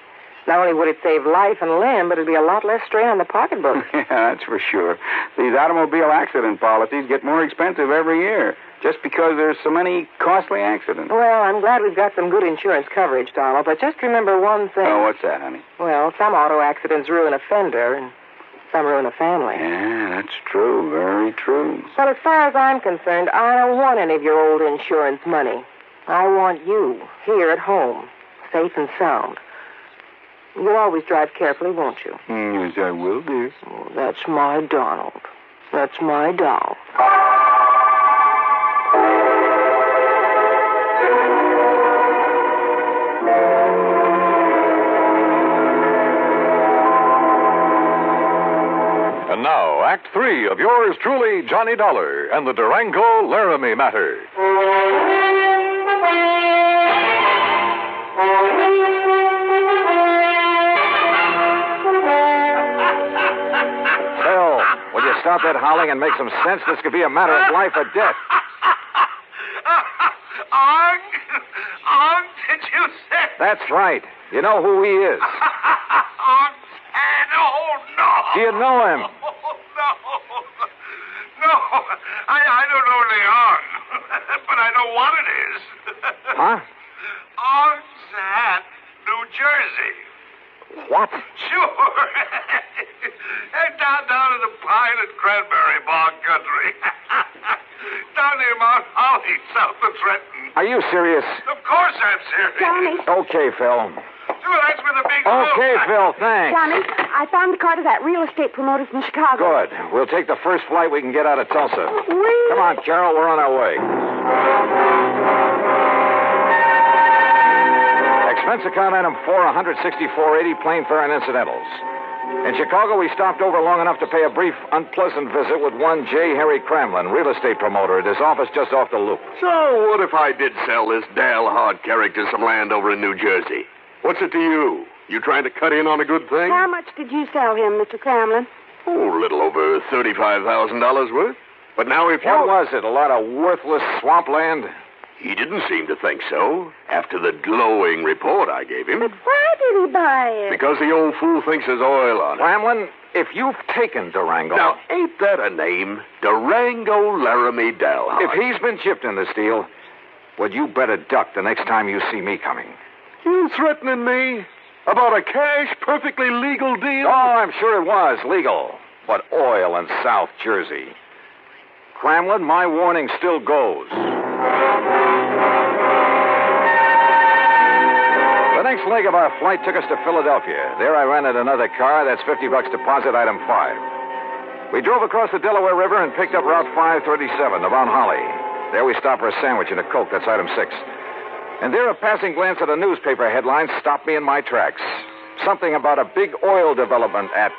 H: Not only would it save life and limb, but it'd be a lot less strain on the pocketbook.
S: Yeah, that's for sure. These automobile accident policies get more expensive every year, just because there's so many costly accidents.
H: Well, I'm glad we've got some good insurance coverage, Donald, but just remember one thing.
S: Oh, what's that, honey?
H: Well, some auto accidents ruin a fender, and some ruin a family.
S: Yeah, that's true. Very true.
H: But as far as I'm concerned, I don't want any of your old insurance money. I want you here at home, safe and sound. You'll always drive carefully, won't you?
S: Yes, I will, dear.
H: Oh, that's my Donald. That's my doll.
A: And now, Act 3 of yours truly, Johnny Dollar, and the Durango Laramie matter.
N: out that howling and make some sense? This could be a matter of life or death.
I: Ong, did you say?
N: That's right. You know who he is.
I: Ong, and oh, no.
N: Do you know him?
I: No, I don't know the Ong, but I know what it is.
N: Huh?
I: Ong's Hat, New Jersey.
N: What?
I: Sure. down in the pine and cranberry bog country. Down near Mount Holly, south of Trenton.
N: Are you serious?
I: Of course I'm serious.
C: Johnny.
N: Okay, Phil.
I: Sure, that's where the big
N: Okay,
I: hook.
N: Phil, thanks.
C: Johnny, I found the card of that real estate promoter from Chicago.
N: Good. We'll take the first flight we can get out of Tulsa. Come on, Carol, we're on our way. Expense account item 4, $164.80, plane fare and incidentals. In Chicago, we stopped over long enough to pay a brief, unpleasant visit with one J. Harry Cramlin, real estate promoter, at his office just off the loop.
J: So, what if I did sell this Dale Hard character some land over in New Jersey? What's it to you? You trying to cut in on a good thing?
C: How much did you sell him, Mr. Cramlin?
J: Oh, a little over $35,000 worth. But now if you...
N: What was it, a lot of worthless swampland?
J: He didn't seem to think so, after the glowing report I gave him.
C: But why did he buy it?
J: Because the old fool thinks there's oil on it.
N: Cramlin, if you've taken Durango...
J: Now, ain't that a name? Durango Laramie Dalhart.
N: If he's been chipped in this deal, well, you better duck the next time you see me coming.
J: You threatening me? About a cash, perfectly legal deal?
N: Oh, I'm sure it was legal. But oil in South Jersey. Cramlin, my warning still goes. The next leg of our flight took us to Philadelphia. There I rented another car. That's $50 deposit, item 5. We drove across the Delaware River and picked up Route 537 to Mount Holly. There we stopped for a sandwich and a Coke. That's item 6. And there a passing glance at a newspaper headline stopped me in my tracks. Something about a big oil development at...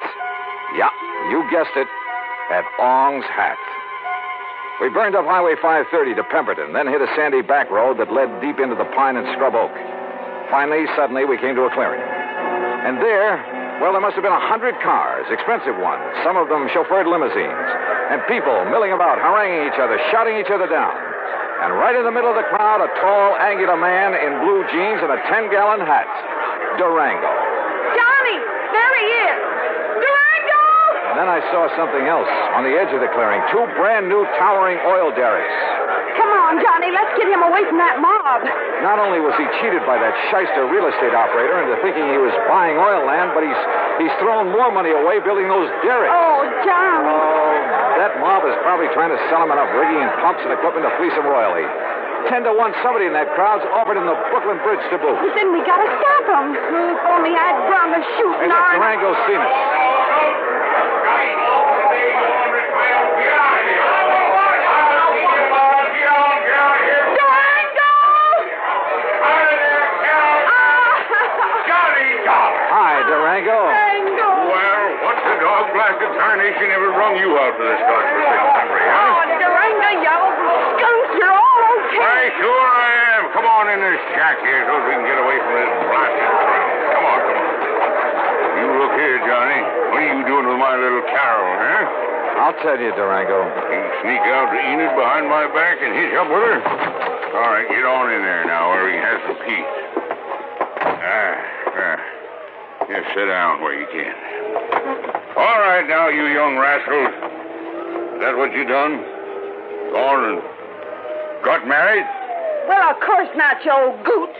N: Yeah, you guessed it. At Ong's Hat. We burned up Highway 530 to Pemberton, then hit a sandy back road that led deep into the pine and scrub oak. Finally, suddenly, we came to a clearing. And there, well, there must have been 100 cars, expensive ones, some of them chauffeured limousines, and people milling about, haranguing each other, shouting each other down. And right in the middle of the crowd, a tall, angular man in blue jeans and a 10-gallon hat. Durango.
C: Johnny, there he is. Durango!
N: And then I saw something else on the edge of the clearing. 2 brand-new towering oil derricks.
C: Come on, Johnny, let's get him away from that mob.
N: Not only was he cheated by that shyster real estate operator into thinking he was buying oil land, but he's thrown more money away building those derricks.
C: Oh, Johnny.
N: Oh, that mob is probably trying to sell him enough rigging and pumps and equipment to fleece him royally. 10 to 1, somebody in that crowd's offered him the Brooklyn Bridge to boot.
C: But then we gotta stop him. If only I'd drawn the chute.
N: Hey, look, Durango's seen us. Durango.
I: Well, what's the dog-blasted tarnation ever rung you out for this godforsaken country, huh?
C: Oh, Durango, you skunk, you're all okay.
I: Why, sure I am. Come on in this shack here so we can get away from this blasted crowd. Come on. You look here, Johnny. What are you doing with my little Carol, huh?
N: I'll tell you, Durango.
I: You sneak out to Enid behind my back and hitch up with her? All right, get on in there now where we can have some peace. Just sit down where you can. All right, now, you young rascals. Is that what you done? Gone and got married?
C: Well, of course not, you old goot.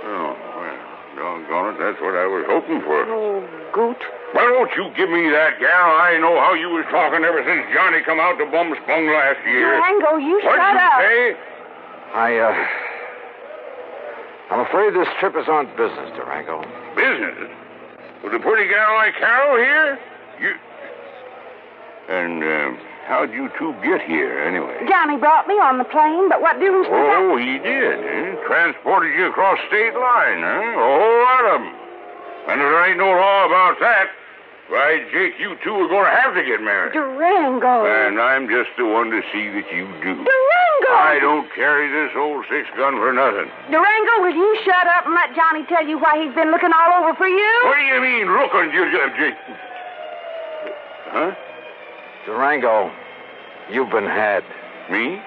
I: Oh, well, doggone it, that's what I was hoping for.
C: Oh, goot.
I: Well, don't you give me that, gal. I know how you was talking ever since Johnny come out to Bumspung last year.
C: Durango, you
I: What'd
C: shut
I: you
C: up.
I: say?
N: I'm afraid this trip is on business, Durango.
I: Business? With a pretty gal like Carol here? And how'd you two get here, anyway?
C: Johnny brought me on the plane, but what difference does that...
I: Oh, he did, eh? Transported you across state line, huh? A whole lot of them. And if there ain't no law about that, why, Jake, you two are going to have to get married.
C: Durango.
I: And I'm just the one to see that you do.
C: Durango!
I: I don't carry this old 6-gun for nothing.
C: Durango, will you shut up and let Johnny tell you why he's been looking all over for you?
I: What do you mean, looking, Jake? Huh?
N: Durango, you've been had.
L: Me?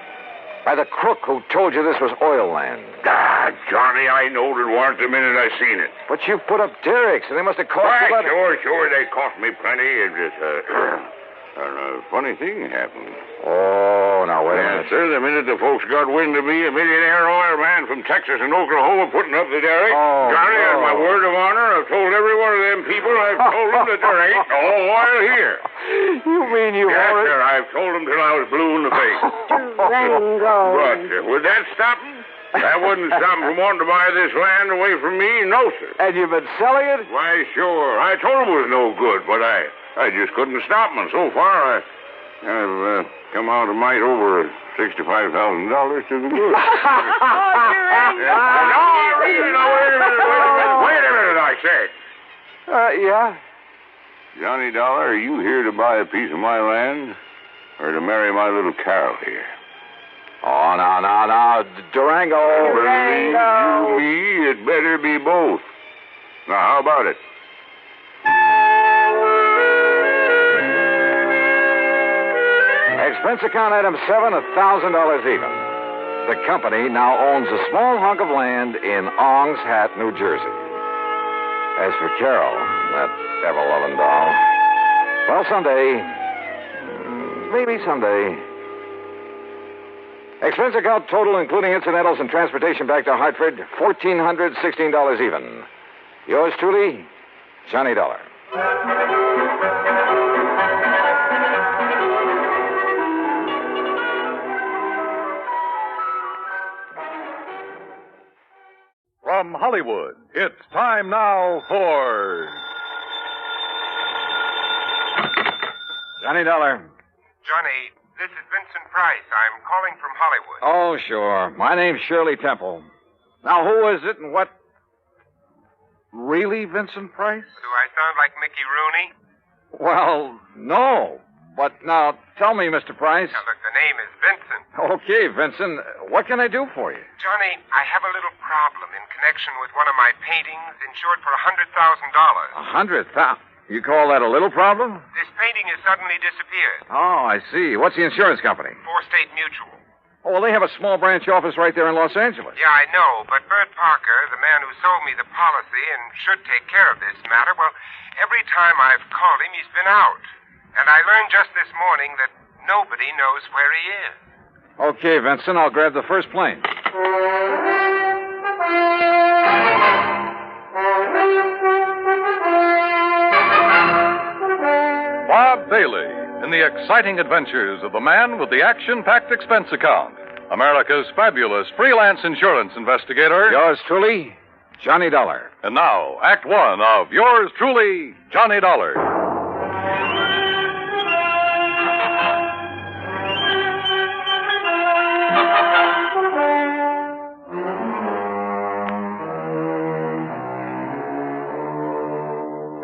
N: By the crook who told you this was oil land.
L: Ah, Johnny, I knowed it wasn't the minute I seen it.
N: But you put up derricks, and they must have cost you about...
L: Sure, they cost me plenty. It just, a funny thing happened.
N: Oh, now wait a minute.
L: Sir, the minute the folks got wind of me, a millionaire oil man from Texas and Oklahoma putting up the derrick.
N: Oh,
L: Johnny, on my word of honor, I've told every one of them people I've told them that there ain't no oil here.
N: You mean you
L: Yes,
N: already...
L: sir, I've told them till I was blue in the face.
C: Durango.
L: But would that stop them? That wouldn't stop them from wanting to buy this land away from me? No, sir.
N: And you've been selling it?
L: Why, sure. I told them it was no good, but I just couldn't stop them. And so far, I've come out a mite over $65,000 to the good. No, I really know. Wait a minute, I say.
N: Yeah?
L: Johnny Dollar, are you here to buy a piece of my land or to marry my little Carol here?
N: Oh, no. Durango.
L: Believe you me, it better be both. Now, how about it?
N: Expense account item 7, $1,000 even. The company now owns a small hunk of land in Ong's Hat, New Jersey. As for Carol, that ever-loving doll, well, someday, maybe someday. Expense account total, including incidentals and transportation back to Hartford, $1,416 even. Yours truly, Johnny Dollar.
A: From Hollywood, it's time now for...
N: Johnny Dollar.
O: Johnny, this is Vincent Price. I'm calling from Hollywood.
N: Oh, sure. My name's Shirley Temple. Now, who is it and what... Really, Vincent Price?
O: Do I sound like Mickey Rooney?
N: Well, no. But now, tell me, Mr. Price.
O: Now, look, the name is Vincent.
N: Okay, Vincent. What can I do for you?
O: Johnny, I have a little problem in connection with one of my paintings insured for $100,000.
N: $100,000? You call that a little problem?
O: This painting has suddenly disappeared.
N: Oh, I see. What's the insurance company?
O: State Mutual.
N: Oh, well, they have a small branch office right there in Los Angeles.
O: Yeah, I know, but Bert Parker, the man who sold me the policy and should take care of this matter, well, every time I've called him, he's been out. And I learned just this morning that nobody knows where he is.
N: Okay, Vincent, I'll grab the first plane.
A: Bob Bailey in the exciting adventures of the man with the action-packed expense account. America's fabulous freelance insurance investigator.
N: Yours truly, Johnny Dollar.
A: And now, Act One of yours truly, Johnny Dollar.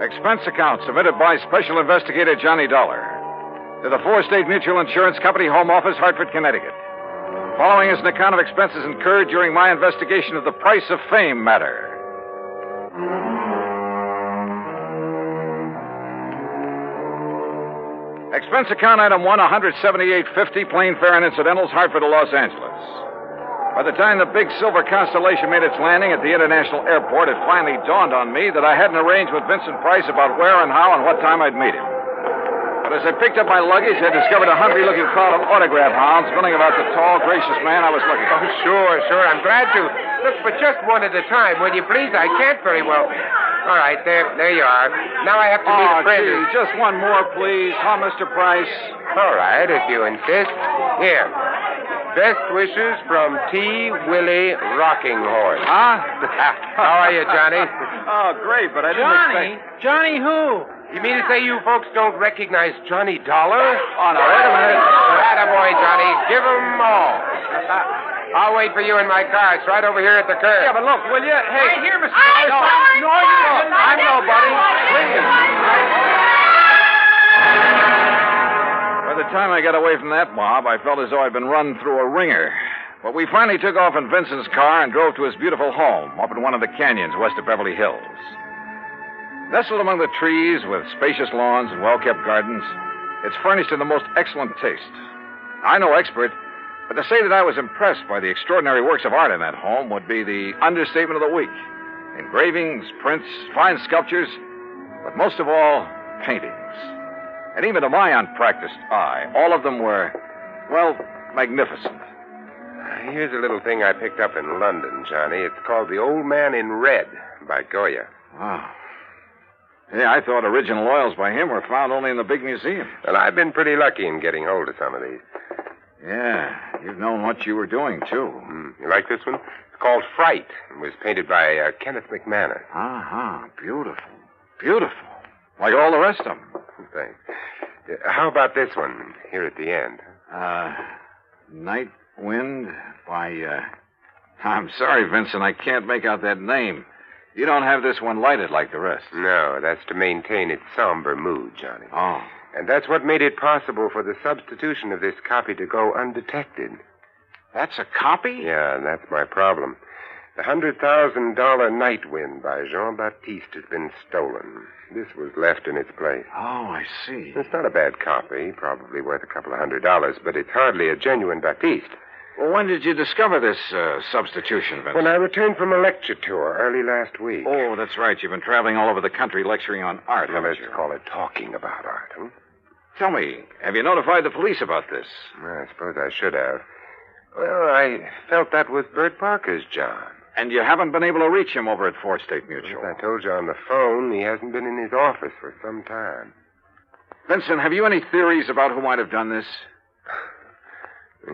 N: Expense account submitted by Special Investigator Johnny Dollar to the State Mutual Insurance Company, Home Office, Hartford, Connecticut. Following is an account of expenses incurred during my investigation of the Price of Fame matter. Expense account item 1, $178.50, plane fare and incidentals, Hartford to Los Angeles. By the time the big silver Constellation made its landing at the international airport, it finally dawned on me that I hadn't arranged with Vincent Price about where and how and what time I'd meet him. But as I picked up my luggage, I discovered a hungry-looking crowd of autograph hounds milling about the tall, gracious man I was looking for.
O: Oh, sure. I'm glad to. Look, but just one at a time, will you please? I can't very well. All right, there you are. Now I have to meet a friend.
N: Gee, just one more, please. Huh, Mr. Price?
O: All right, if you insist. Here. Best wishes from T. Willie Rocking Horse.
N: Huh?
O: How are you, Johnny?
N: Oh, great, but I didn't expect...
O: Johnny who? You mean to say you folks don't recognize Johnny Dollar?
N: Oh, no, wait a minute.
O: Attaboy, Johnny. Give 'em all. I'll wait for you in my car. It's right over here at the curb.
N: Yeah, but look, will you? Hey.
O: Right here, Mr.
N: No, you don't.
O: I'm nobody. Please.
N: By the time I got away from that mob, I felt as though I'd been run through a ringer. But we finally took off in Vincent's car and drove to his beautiful home up in one of the canyons west of Beverly Hills. Nestled among the trees with spacious lawns and well-kept gardens, It's furnished in the most excellent taste. I'm no expert, but to say that I was impressed by the extraordinary works of art in that home would be the understatement of the week. Engravings, prints, fine sculptures, but most of all, paintings. And even to my unpracticed eye, all of them were, well, magnificent.
M: Here's a little thing I picked up in London, Johnny. It's called The Old Man in Red by Goya.
N: Wow. Yeah, I thought original oils by him were found only in the big museum.
M: Well, I've been pretty lucky in getting hold of some of these.
N: Yeah, you've known what you were doing, too.
M: You like this one? It's called Fright. It was painted by Kenneth McManus.
N: Uh-huh. Beautiful. Beautiful. Like all the rest of them.
M: Thanks. How about this one here at the end?
N: Night Wind by, I'm sorry, Vincent, I can't make out that name. You don't have this one lighted like the rest.
M: No, that's to maintain its somber mood, Johnny.
N: Oh.
M: And that's what made it possible for the substitution of this copy to go undetected.
N: That's a copy?
M: Yeah, and that's my problem. The $100,000 Night Wind by Jean-Baptiste has been stolen. This was left in its place.
N: Oh, I see.
M: It's not a bad copy, probably worth a couple of $100, but it's hardly a genuine Baptiste.
N: Well, when did you discover this substitution, Vincent?
M: When I returned from a lecture tour early last week.
N: Oh, that's right. You've been traveling all over the country lecturing on art,
M: Well,
N: haven't
M: let's
N: you?
M: call it talking about art, huh?
N: Tell me, have you notified the police about this?
M: Well, I suppose I should have. Well, I felt that was Bert Parker's John.
N: And you haven't been able to reach him over at Fort State Mutual?
M: As I told you on the phone, he hasn't been in his office for some time.
N: Vincent, have you any theories about who might have done this?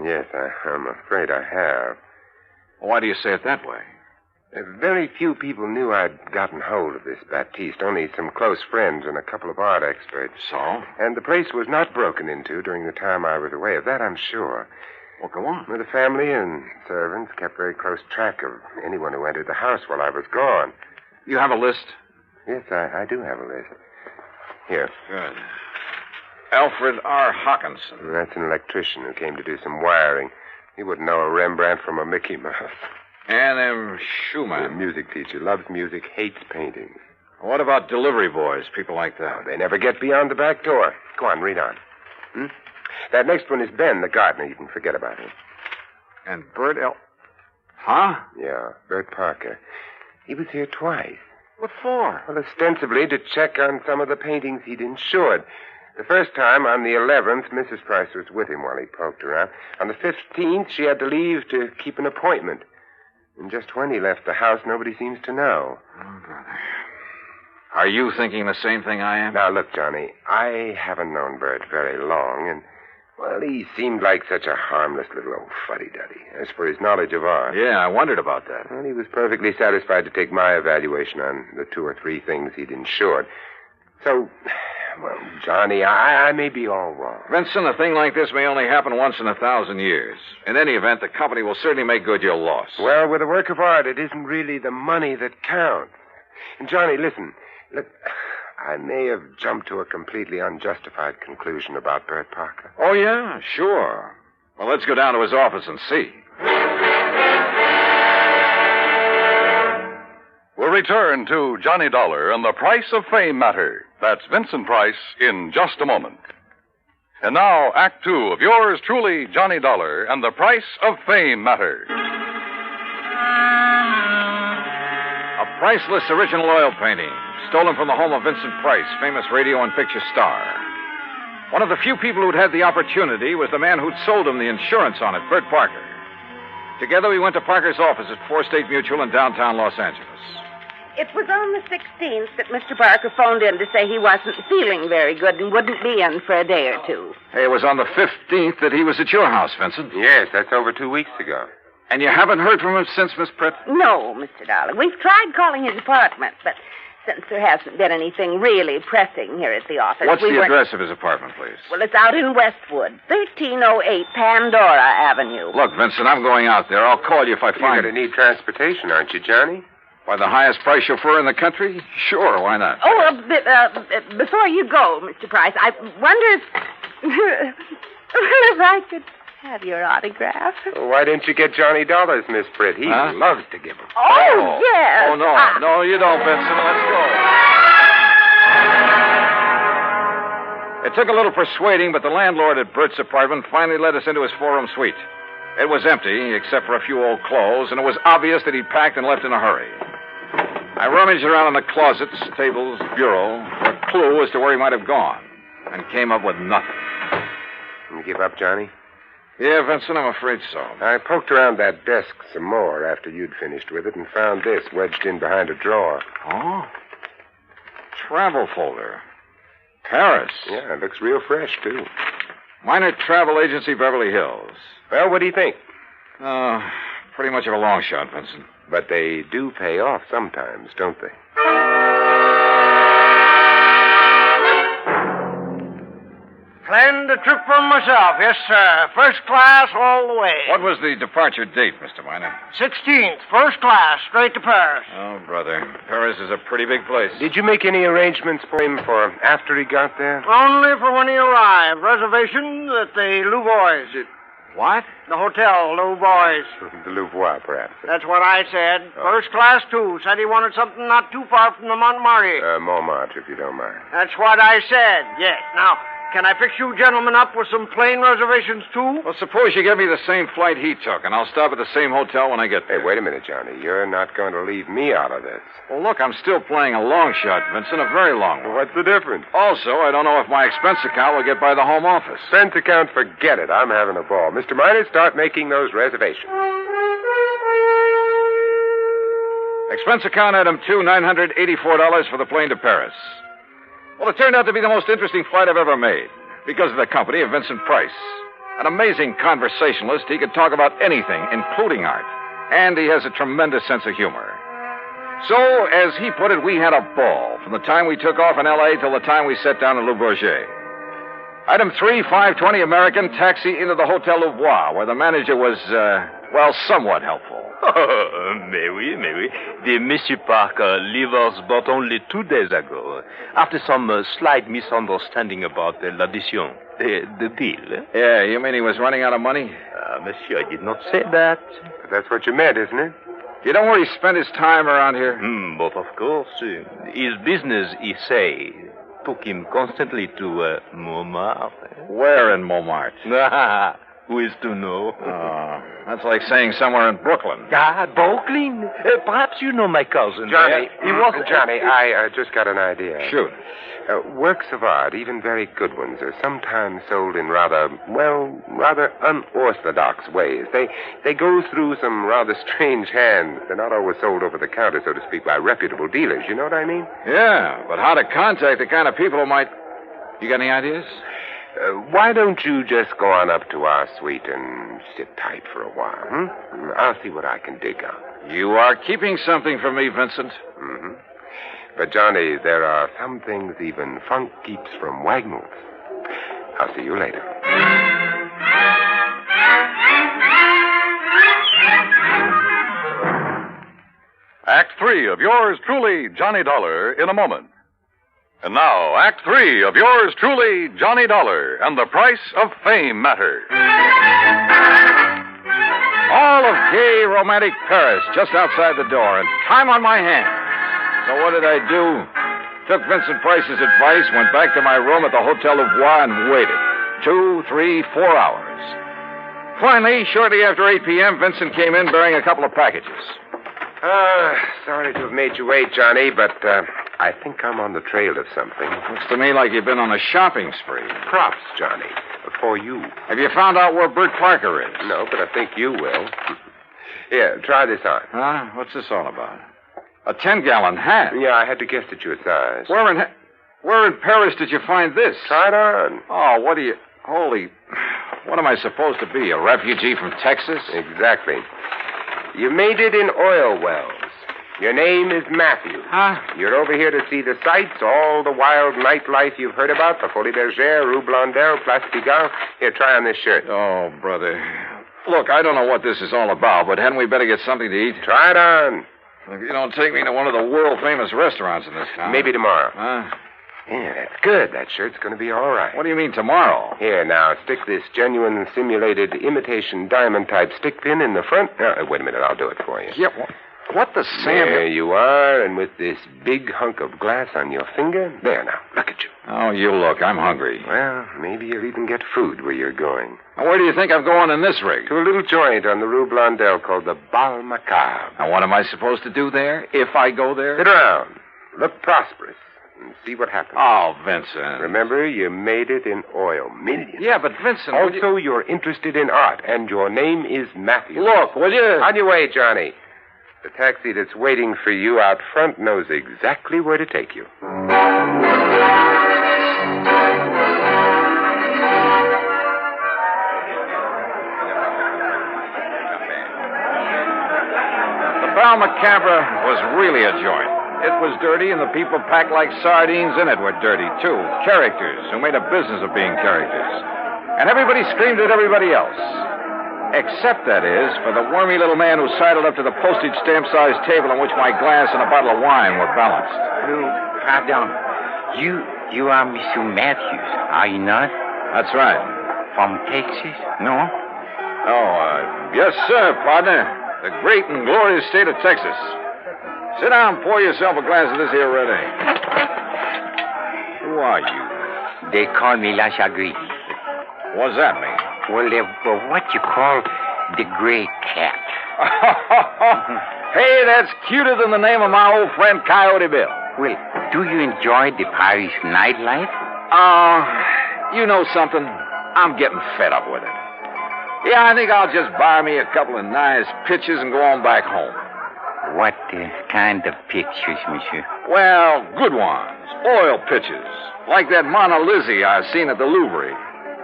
M: Yes, I'm afraid I have.
N: Why do you say it that way?
M: Very few people knew I'd gotten hold of this Baptiste, only some close friends and a couple of art experts.
N: So?
M: And the place was not broken into during the time I was away. Of that I'm sure.
N: Well, go on.
M: Well, the family and servants kept very close track of anyone who entered the house while I was gone.
N: You have a list?
M: Yes, I do have a list. Here.
N: Good. Alfred R. Hawkinson.
M: That's an electrician who came to do some wiring. He wouldn't know a Rembrandt from a Mickey Mouse.
N: Ann M. Schumann.
M: A music teacher. Loves music, hates painting.
N: What about delivery boys, people like that?
M: They never get beyond the back door. Go on, read on. That next one is Ben, the gardener. You can forget about him.
N: And Bert L. Huh?
M: Yeah, Bert Parker. He was here twice.
N: What for?
M: Well, ostensibly to check on some of the paintings he'd insured. The first time, on the 11th, Mrs. Price was with him while he poked around. On the 15th, she had to leave to keep an appointment. And just when he left the house, nobody seems to know.
N: Oh, brother. Are you thinking the same thing I am?
M: Now, look, Johnny, I haven't known Bert very long, and, well, he seemed like such a harmless little old fuddy-duddy. As for his knowledge of art...
N: Yeah, I wondered about that.
M: Well, he was perfectly satisfied to take my evaluation on the 2 or 3 things he'd insured. So, well, Johnny, I may be all wrong.
N: Vincent, a thing like this may only happen once in 1,000 years. In any event, the company will certainly make good your loss.
M: Well, with a work of art, it isn't really the money that counts. And, Johnny, listen. Look, I may have jumped to a completely unjustified conclusion about Bert Parker.
N: Oh, yeah? Sure. Well, let's go down to his office and see.
A: We'll return to Johnny Dollar and the Price of Fame matter. That's Vincent Price in just a moment. And now, Act 2 of yours truly, Johnny Dollar and the Price of Fame matter.
N: A priceless original oil painting, stolen from the home of Vincent Price, famous radio and picture star. One of the few people who'd had the opportunity was the man who'd sold him the insurance on it, Bert Parker. Together, we went to Parker's office at Fort State Mutual in downtown Los Angeles.
C: It was on the 16th that Mr. Parker phoned in to say he wasn't feeling very good and wouldn't be in for a day or two.
N: Hey, it was on the 15th that he was at your house, Vincent.
M: Yes, that's over 2 weeks ago.
N: And you haven't heard from him since, Miss Pritt?
C: No, Mr. Dollar. We've tried calling his apartment, but since there hasn't been anything really pressing here at the office...
N: What's the address of his apartment, please?
C: Well, it's out in Westwood, 1308 Pandora Avenue.
N: Look, Vincent, I'm going out there. I'll call you if I find...
M: You're going to need transportation, aren't you, Johnny?
N: By the highest price chauffeur in the country? Sure, why not?
C: Oh, before you go, Mr. Price, I wonder if I could have your autograph.
M: Well, why didn't you get Johnny Dollars, Miss Pritt? He loves to give them.
C: Oh, yes.
N: Oh, no. No, you don't, Vincent. Let's go. It took a little persuading, but the landlord at Bert's apartment finally let us into his four-room suite. It was empty, except for a few old clothes, and it was obvious that he'd packed and left in a hurry. I rummaged around in the closets, tables, bureau, for a clue as to where he might have gone, and came up with nothing.
M: You give up, Johnny?
N: Yeah, Vincent, I'm afraid so.
M: I poked around that desk some more after you'd finished with it and found this wedged in behind a drawer.
N: Oh? Travel folder. Paris.
M: Yeah, it looks real fresh, too.
N: Minor Travel Agency, Beverly Hills.
M: Well, what do you think?
N: Pretty much of a long shot, Vincent.
M: But they do pay off sometimes, don't they?
P: Planned a trip for myself, yes, sir. First class all the way.
N: What was the departure date, Mr. Miner?
P: 16th, first class, straight to Paris.
N: Oh, brother. Paris is a pretty big place.
M: Did you make any arrangements for him for after he got there?
P: Only for when he arrived. Reservations at the Louvois.
N: What?
P: The hotel, Louvois.
M: The Louvois, perhaps.
P: That's what I said. First class, too. Said he wanted something not too far from the Montmartre.
M: Montmartre, if you don't mind.
P: That's what I said, yes. Now, can I fix you gentlemen up with some plane reservations, too?
N: Well, suppose you give me the same flight he took, and I'll stop at the same hotel when I get there.
M: Hey, wait a minute, Johnny. You're not going to leave me out of this.
N: Well, look, I'm still playing a long shot, Vincent, a very long one.
M: What's the difference?
N: Also, I don't know if my expense account will get by the home office.
M: Expense account, forget it. I'm having a ball. Mr. Miner, start making those reservations.
N: Expense account item 2, $984 for the plane to Paris. Well, it turned out to be the most interesting flight I've ever made. Because of the company of Vincent Price. An amazing conversationalist, he could talk about anything, including art. And he has a tremendous sense of humor. So, as he put it, we had a ball from the time we took off in L.A. till the time we sat down in Le Bourget. Item 3, 5:20 American, taxi into the Hotel Louvois, where the manager was, somewhat helpful.
U: Oh, mais oui. The Monsieur Parker leave us but only 2 days ago, after some slight misunderstanding about l'addition, the deal.
M: Yeah, you mean he was running out of money?
U: Monsieur, I did not say that.
M: That's what you meant, isn't it?
N: You know where he spent his time around here?
U: But of course, his business, he say, took him constantly to Montmartre.
N: Where in Montmartre?
U: Who is to know?
N: That's like saying somewhere in Brooklyn.
U: Brooklyn? Perhaps you know my cousin.
M: Johnny,
U: he was...
M: Johnny, I just got an idea.
N: Shoot.
M: Works of art, even very good ones, are sometimes sold in rather unorthodox ways. They go through some rather strange hands. They're not always sold over the counter, so to speak, by reputable dealers. You know what I mean?
N: Yeah, but how to contact the kind of people who might... You got any ideas?
M: Why don't you just go on up to our suite and sit tight for a while, I'll see what I can dig up.
N: You are keeping something from me, Vincent.
M: Mm-hmm. But, Johnny, there are some things even funk keeps from Wagnalls. I'll see you later.
A: Act 3 of yours truly, Johnny Dollar, in a moment. And now, Act 3 of yours truly, Johnny Dollar, and the Price of Fame Matter.
N: All of gay, romantic Paris just outside the door, and time on my hands. So what did I do? Took Vincent Price's advice, went back to my room at the Hotel Louvois, and waited. 2, 3, 4 hours. Finally, shortly after 8 p.m., Vincent came in bearing a couple of packages.
M: Sorry to have made you wait, Johnny, but I think I'm on the trail of something.
N: Looks to me like you've been on a shopping spree.
M: Props, Johnny, for you.
N: Have you found out where Bert Parker is?
M: No, but I think you will. Here, try this on.
N: Huh? What's this all about? A 10-gallon hat?
M: Yeah, I had to guess at your size.
N: Where in Paris did you find this?
M: Try it on.
N: Oh, what do you... What am I supposed to be, a refugee from Texas?
M: Exactly. You made it in oil wells. Your name is Matthew.
N: Huh?
M: You're over here to see the sights, all the wild nightlife you've heard about, the Folie Bergère, Rue Blondel, Place Pigalle. Here, try on this shirt.
N: Oh, brother. Look, I don't know what this is all about, but hadn't we better get something to eat?
M: Try it on.
N: If you don't take me to one of the world-famous restaurants in this town...
M: Maybe tomorrow.
N: Huh?
M: Yeah, that's good. That shirt's going to be all right.
N: What do you mean tomorrow?
M: Here, now, stick this genuine simulated imitation diamond-type stick pin in the front. Wait a minute, I'll do it for you.
N: Yeah, What the Sam...
M: There you are, and with this big hunk of glass on your finger. There now, look at you.
N: Oh, you look. I'm hungry.
M: Well, maybe you'll even get food where you're going.
N: Now, where do you think I'm going in this rig?
M: To a little joint on the Rue Blondel called the Bal Macabre.
N: Now, what am I supposed to do there, if I go there?
M: Sit around. Look prosperous. And see what happens.
N: Oh, Vincent.
M: Remember, you made it in oil. Millions.
N: Yeah, but Vincent...
M: Also, you're interested in art, and your name is Matthew.
N: Look, will you...
M: On your way, Johnny. The taxi that's waiting for you out front knows exactly where to take you.
N: The Bal Macabre was really a joint. It was dirty, and the people packed like sardines in it were dirty, too. Characters who made a business of being characters. And everybody screamed at everybody else. Except, that is, for the wormy little man who sidled up to the postage stamp-sized table on which my glass and a bottle of wine were balanced.
E: Pardon. You are Mr. Matthews, are you not?
N: That's right.
E: From Texas? No?
N: Oh, yes, sir, partner. The great and glorious state of Texas. Sit down, pour yourself a glass of this here red ale. Who are you?
E: They call me La Chagrin.
N: What's that mean?
E: Well, they're what you call the gray cat.
N: Hey, that's cuter than the name of my old friend Coyote Bill.
E: Well, do you enjoy the Paris nightlife?
N: You know something? I'm getting fed up with it. Yeah, I think I'll just buy me a couple of nice pictures and go on back home.
E: What kind of pictures, monsieur?
N: Well, good ones. Oil pictures. Like that Mona Lisa I seen at the Louvre.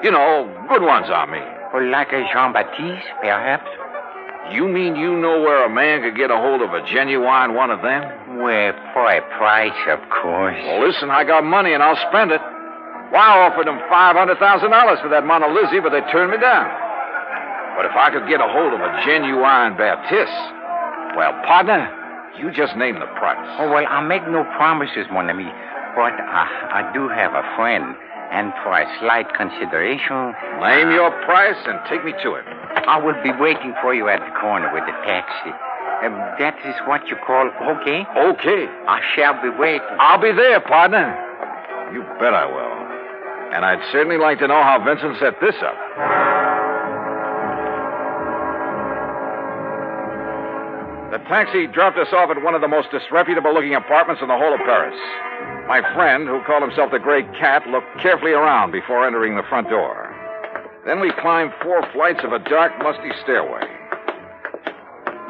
N: You know, good ones, I mean.
E: Well, like a Jean-Baptiste, perhaps?
N: You mean you know where a man could get a hold of a genuine one of them?
E: Well, for a price, of course.
N: Well, listen, I got money and I'll spend it. Well, I offered them $500,000 for that Mona Lisa, but they turned me down. But if I could get a hold of a genuine Baptiste, well, partner, you just name the price.
E: Oh, well, I'll make no promises, mon ami. But I do have a friend. And for a slight consideration...
N: Name your price and take me to it.
E: I will be waiting for you at the corner with the taxi. That is what you call okay?
N: Okay.
E: I shall be waiting.
N: I'll be there, partner. You bet I will. And I'd certainly like to know how Vincent set this up. The taxi dropped us off at one of the most disreputable-looking apartments in the whole of Paris. My friend, who called himself the Gray Cat, looked carefully around before entering the front door. Then we climbed 4 flights of a dark, musty stairway.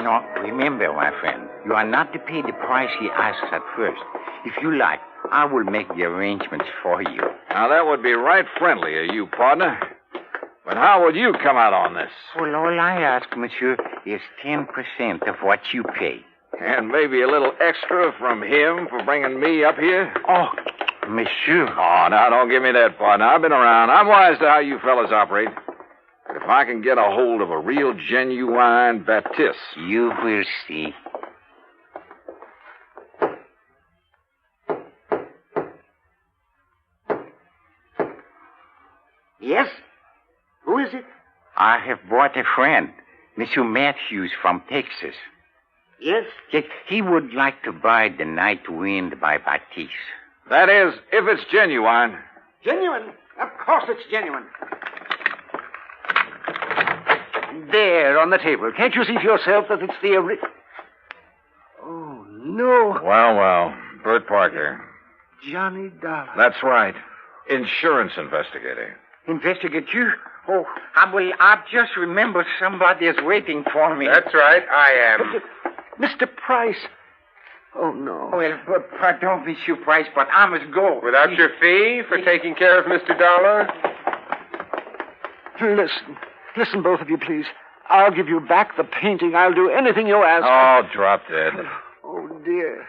E: No, remember, my friend, you are not to pay the price he asks at first. If you like, I will make the arrangements for you.
N: Now, that would be right friendly of you, partner. But how would you come out on this?
E: Well, all I ask, monsieur, is 10% of what you pay.
N: And maybe a little extra from him for bringing me up here?
E: Oh, monsieur.
N: Oh, now, don't give me that, partner. I've been around. I'm wise to how you fellas operate. But if I can get a hold of a real, genuine Baptiste...
E: You will see.
P: Yes? Who is it?
E: I have brought a friend, Monsieur Matthews from Texas.
P: Yes?
E: Yes, he would like to buy The Night Wind by Baptiste.
N: That is, if it's genuine.
P: Genuine? Of course it's genuine.
S: There, on the table. Can't you see for yourself that it's the Oh, no.
N: Well. Bert Parker.
S: Johnny Dollar.
N: That's right. Insurance investigator.
E: Investigate you? Oh, I've just remembered somebody is waiting for me.
M: That's right, I am.
S: Mr. Price. Oh, no.
E: Well, pardon, Monsieur Price, but I must go.
M: Without your fee for taking care of Mr. Dollar?
S: Listen, both of you, please. I'll give you back the painting. I'll do anything you ask.
N: Oh, drop dead.
S: Oh, dear.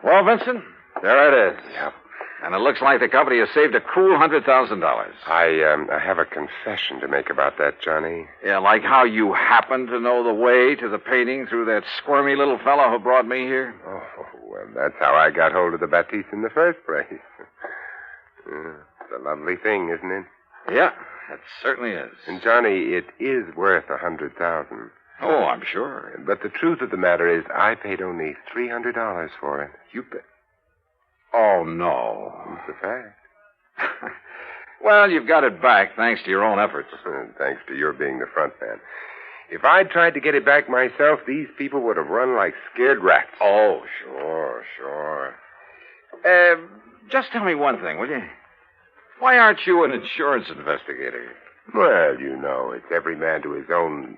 N: Well, Vincent, there it is.
M: Yep.
N: And it looks like the company has saved a cool $100,000.
M: I have a confession to make about that, Johnny.
N: Yeah, like how you happen to know the way to the painting through that squirmy little fellow who brought me here?
M: Oh, well, that's how I got hold of the Baptiste in the first place. It's a lovely thing, isn't it?
N: Yeah, it certainly is.
M: And, Johnny, it is worth $100,000.
N: Oh, I'm sure.
M: But the truth of the matter is, I paid only $300 for it. You bet.
N: Oh, no.
M: It's a fact.
N: Well, you've got it back thanks to your own efforts.
M: Thanks to your being the front man. If I'd tried to get it back myself, these people would have run like scared rats.
N: Oh, sure. Just tell me one thing, will you? Why aren't you an insurance investigator?
M: Well, you know, it's every man to his own.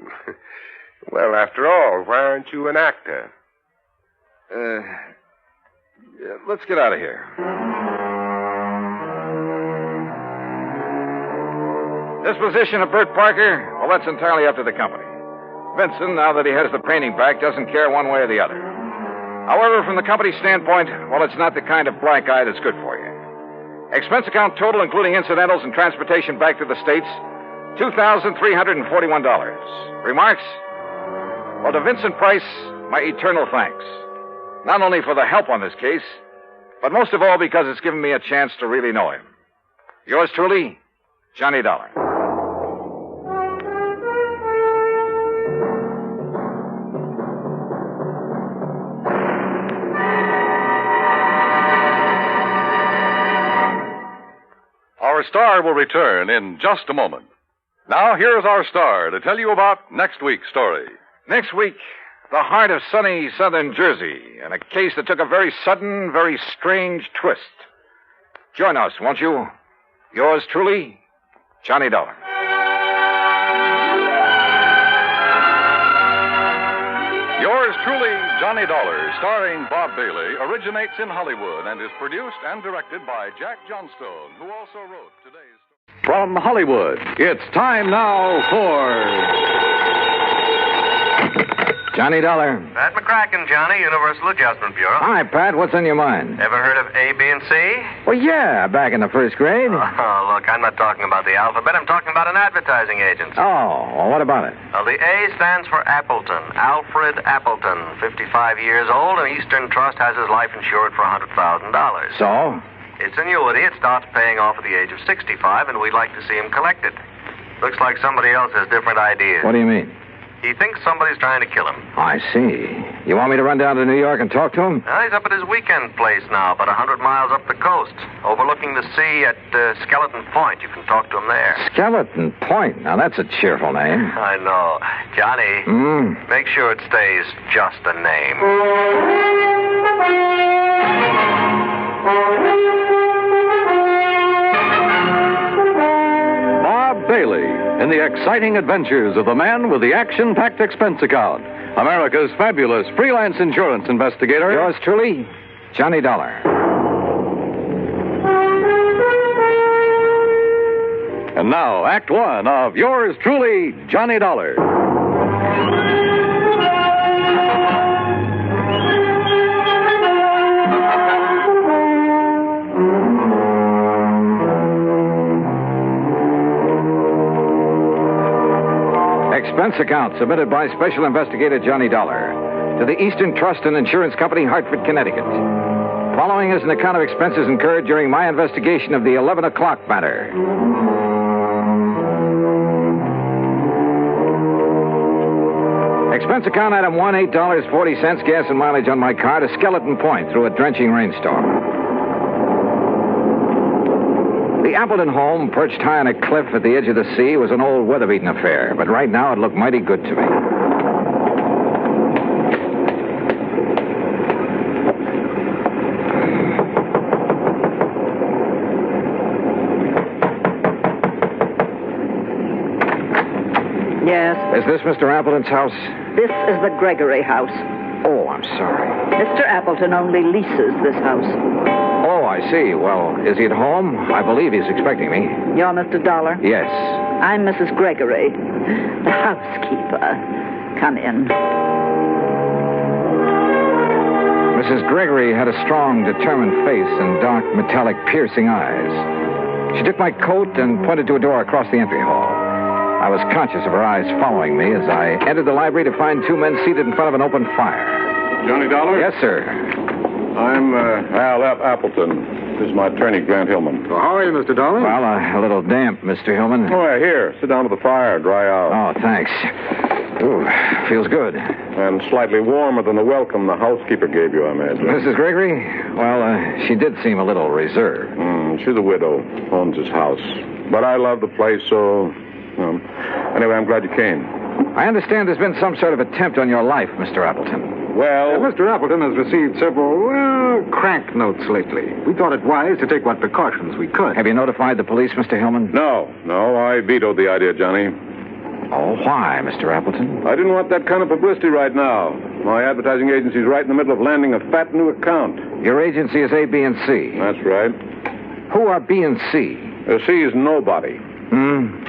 M: Well, after all, why aren't you an actor?
N: Let's get out of here. Disposition of Bert Parker? Well, that's entirely up to the company. Vincent, now that he has the painting back, doesn't care one way or the other. However, from the company's standpoint, well, it's not the kind of black eye that's good for you. Expense account total, including incidentals and transportation back to the States, $2,341. Remarks? Well, to Vincent Price, my eternal thanks. Not only for the help on this case, but most of all because it's given me a chance to really know him. Yours truly, Johnny Dollar.
A: Our star will return in just a moment. Now, here's our star to tell you about next week's story.
N: Next week, the heart of sunny southern Jersey, and a case that took a very sudden, very strange twist. Join us, won't you? Yours truly, Johnny Dollar.
A: Yours truly, Johnny Dollar, starring Bob Bailey, originates in Hollywood and is produced and directed by Jack Johnstone, who also wrote today's...
K: From Hollywood, it's time now for...
B: Johnny Dollar.
R: Pat McCracken, Johnny, Universal Adjustment Bureau.
B: Hi, Pat. What's on your mind?
R: Ever heard of A, B, and C?
B: Well, yeah, back in the first grade.
R: Oh, look, I'm not talking about the alphabet. I'm talking about an advertising agency.
B: Oh, well, what about it?
R: Well, the A stands for Appleton. Alfred Appleton, 55 years old, and Eastern Trust has his life insured for $100,000.
B: So?
R: It's annuity. It starts paying off at the age of 65, and we'd like to see him collect it. Looks like somebody else has different ideas.
B: What do you mean?
R: He thinks somebody's trying to kill him.
B: I see. You want me to run down to New York and talk to him?
R: He's up at his weekend place now, about 100 miles up the coast, overlooking the sea at Skeleton Point. You can talk to him there.
B: Skeleton Point? Now, that's a cheerful name.
R: I know. Johnny, make sure it stays just a name.
K: Bob Bailey in the exciting adventures of the man with the action-packed expense account, America's fabulous freelance insurance investigator.
B: Yours truly, Johnny Dollar.
K: And now, Act One of yours truly, Johnny Dollar.
B: Expense account submitted by Special Investigator Johnny Dollar to the Eastern Trust and Insurance Company, Hartford, Connecticut. Following is an account of expenses incurred during my investigation of the 11 o'clock matter. Expense account item 1, $8.40 gas and mileage on my car to Skeleton Point through a drenching rainstorm. The Appleton home, perched high on a cliff at the edge of the sea, was an old weather-beaten affair, but right now it looked mighty good to me.
Q: Yes?
B: Is this Mr. Appleton's house?
Q: This is the Gregory house.
B: Oh, I'm sorry.
Q: Mr. Appleton only leases this house.
B: Oh, I see. Well, is he at home? I believe he's expecting me.
Q: You're Mr. Dollar?
B: Yes.
Q: I'm Mrs. Gregory, the housekeeper. Come in.
B: Mrs. Gregory had a strong, determined face and dark, metallic, piercing eyes. She took my coat and pointed to a door across the entry hall. I was conscious of her eyes following me as I entered the library to find two men seated in front of an open fire.
L: Johnny Dollar?
B: Yes, sir.
L: I'm Al F. Appleton. This is my attorney, Grant Hillman.
B: Well, how are you, Mr. Dollar? Well, a little damp, Mr. Hillman.
L: Oh, here. Sit down to the fire. Dry out.
B: Oh, thanks. Ooh, feels good.
G: And slightly warmer than the welcome the housekeeper gave you, I imagine.
B: Mrs. Gregory? Well, she did seem a little reserved.
G: She's a widow, owns his house. But I love the place, so... Anyway, I'm glad you came.
B: I understand there's been some sort of attempt on your life, Mr. Appleton.
G: Well...
T: Mr. Appleton has received several, crank notes lately. We thought it wise to take what precautions we could.
B: Have you notified the police, Mr. Hillman?
G: No, I vetoed the idea, Johnny.
B: Oh, why, Mr. Appleton?
G: I didn't want that kind of publicity right now. My advertising agency's right in the middle of landing a fat new account.
B: Your agency is A, B, and C.
G: That's right.
B: Who are B and C?
G: C is nobody.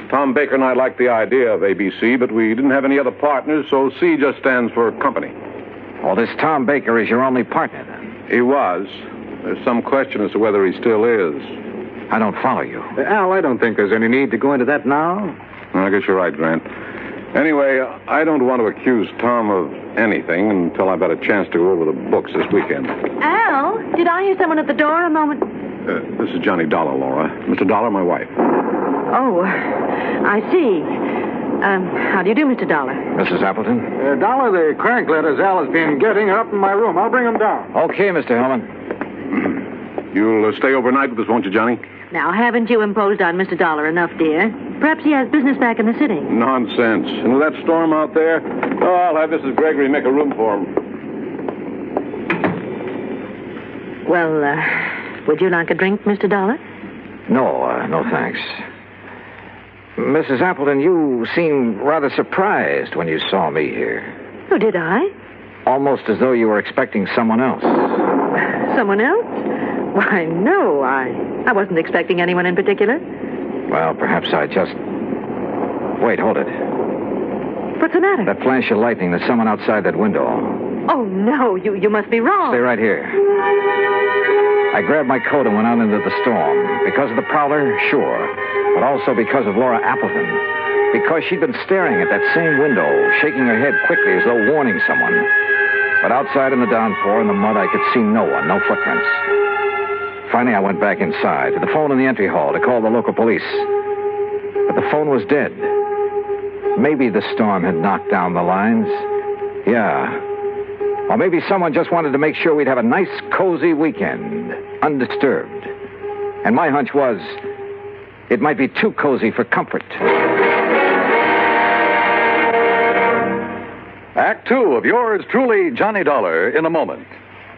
G: Tom Baker and I liked the idea of ABC, but we didn't have any other partners, so C just stands for company.
B: Well, this Tom Baker is your only partner, then?
G: He was. There's some question as to whether he still is.
B: I don't follow you.
T: Al, I don't think there's any need to go into that now.
G: I guess you're right, Grant. Anyway, I don't want to accuse Tom of anything until I've had a chance to go over the books this weekend.
C: Al, did I hear someone at the door a moment?
G: This is Johnny Dollar, Laura. Mr. Dollar, my wife.
C: Oh, I see. How do you do, Mr. Dollar?
B: Mrs. Appleton?
T: Dollar, the crank letters Al has been getting are up in my room. I'll bring them down.
B: Okay, Mr. Hillman.
G: You'll stay overnight with us, won't you, Johnny?
C: Now, haven't you imposed on Mr. Dollar enough, dear? Perhaps he has business back in the city.
G: Nonsense. And with that storm out there, I'll have Mrs. Gregory make a room for him.
C: Well, would you like a drink, Mr. Dollar?
B: No, thanks. Mrs. Appleton, you seemed rather surprised when you saw me here.
C: Oh, did I?
B: Almost as though you were expecting someone else.
C: Someone else? Why, no, I wasn't expecting anyone in particular.
B: Well, perhaps I just... Wait, hold it.
C: What's the matter?
B: That flash of lightning, there's someone outside that window.
C: Oh, no, you must be wrong.
B: Stay right here. I grabbed my coat and went out into the storm. Because of the prowler, sure. But also because of Laura Appleton. Because she'd been staring at that same window, shaking her head quickly as though warning someone. But outside in the downpour, in the mud, I could see no one, no footprints. Finally, I went back inside, to the phone in the entry hall, to call the local police. But the phone was dead. Maybe the storm had knocked down the lines. Yeah. Or maybe someone just wanted to make sure we'd have a nice, cozy weekend, undisturbed. And my hunch was, it might be too cozy for comfort.
A: Act 2 of yours truly, Johnny Dollar, in a moment.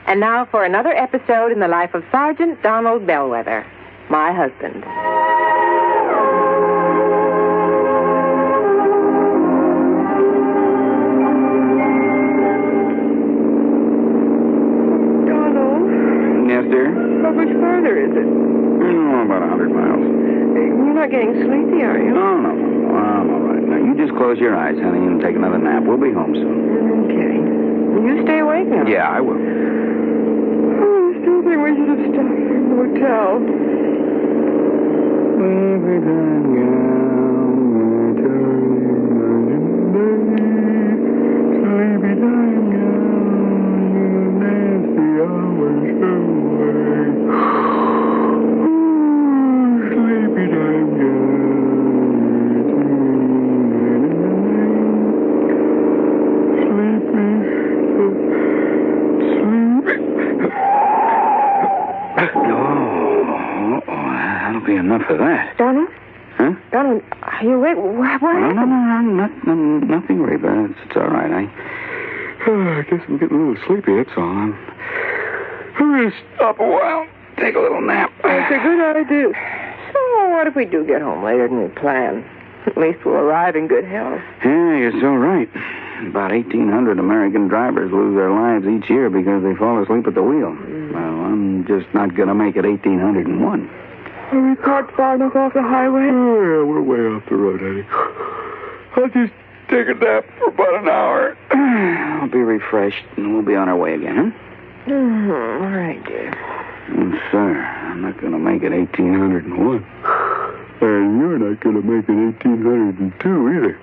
H: And now for another episode in the life of Sergeant Donald Bellwether, my husband.
Q: Donald?
T: Yes, dear?
Q: How much further is it?
T: Oh, about 100 miles.
Q: You're not getting sleepy, are you?
T: No, I'm all right. Now, you just close your eyes, honey, and take another nap. We'll be home soon.
Q: Okay. Will you stay awake now?
T: Yeah, I will.
Q: I still think we should have stopped in the hotel.
T: Enough of that.
Q: Donald?
T: Huh?
Q: Donald, are you awake? What happened?
T: No, nothing, Reba. It's all right. I guess I'm getting a little sleepy, that's all. I'm going to stop a while, take a little nap.
Q: That's a good idea. So what if we do get home later than we planned? At least we'll arrive in good health.
T: Yeah, you're so right. About 1,800 American drivers lose their lives each year because they fall asleep at the wheel. Well, I'm just not going to make it 1,801.
Q: Are we parked far enough off the highway?
T: Oh, yeah, we're way off the road, honey. I'll just take a nap for about an hour. I'll be refreshed, and we'll be on our way again, huh?
Q: All right, dear.
T: Sir, I'm not going to make it 1,801. And you're not going to make it 1,802 either.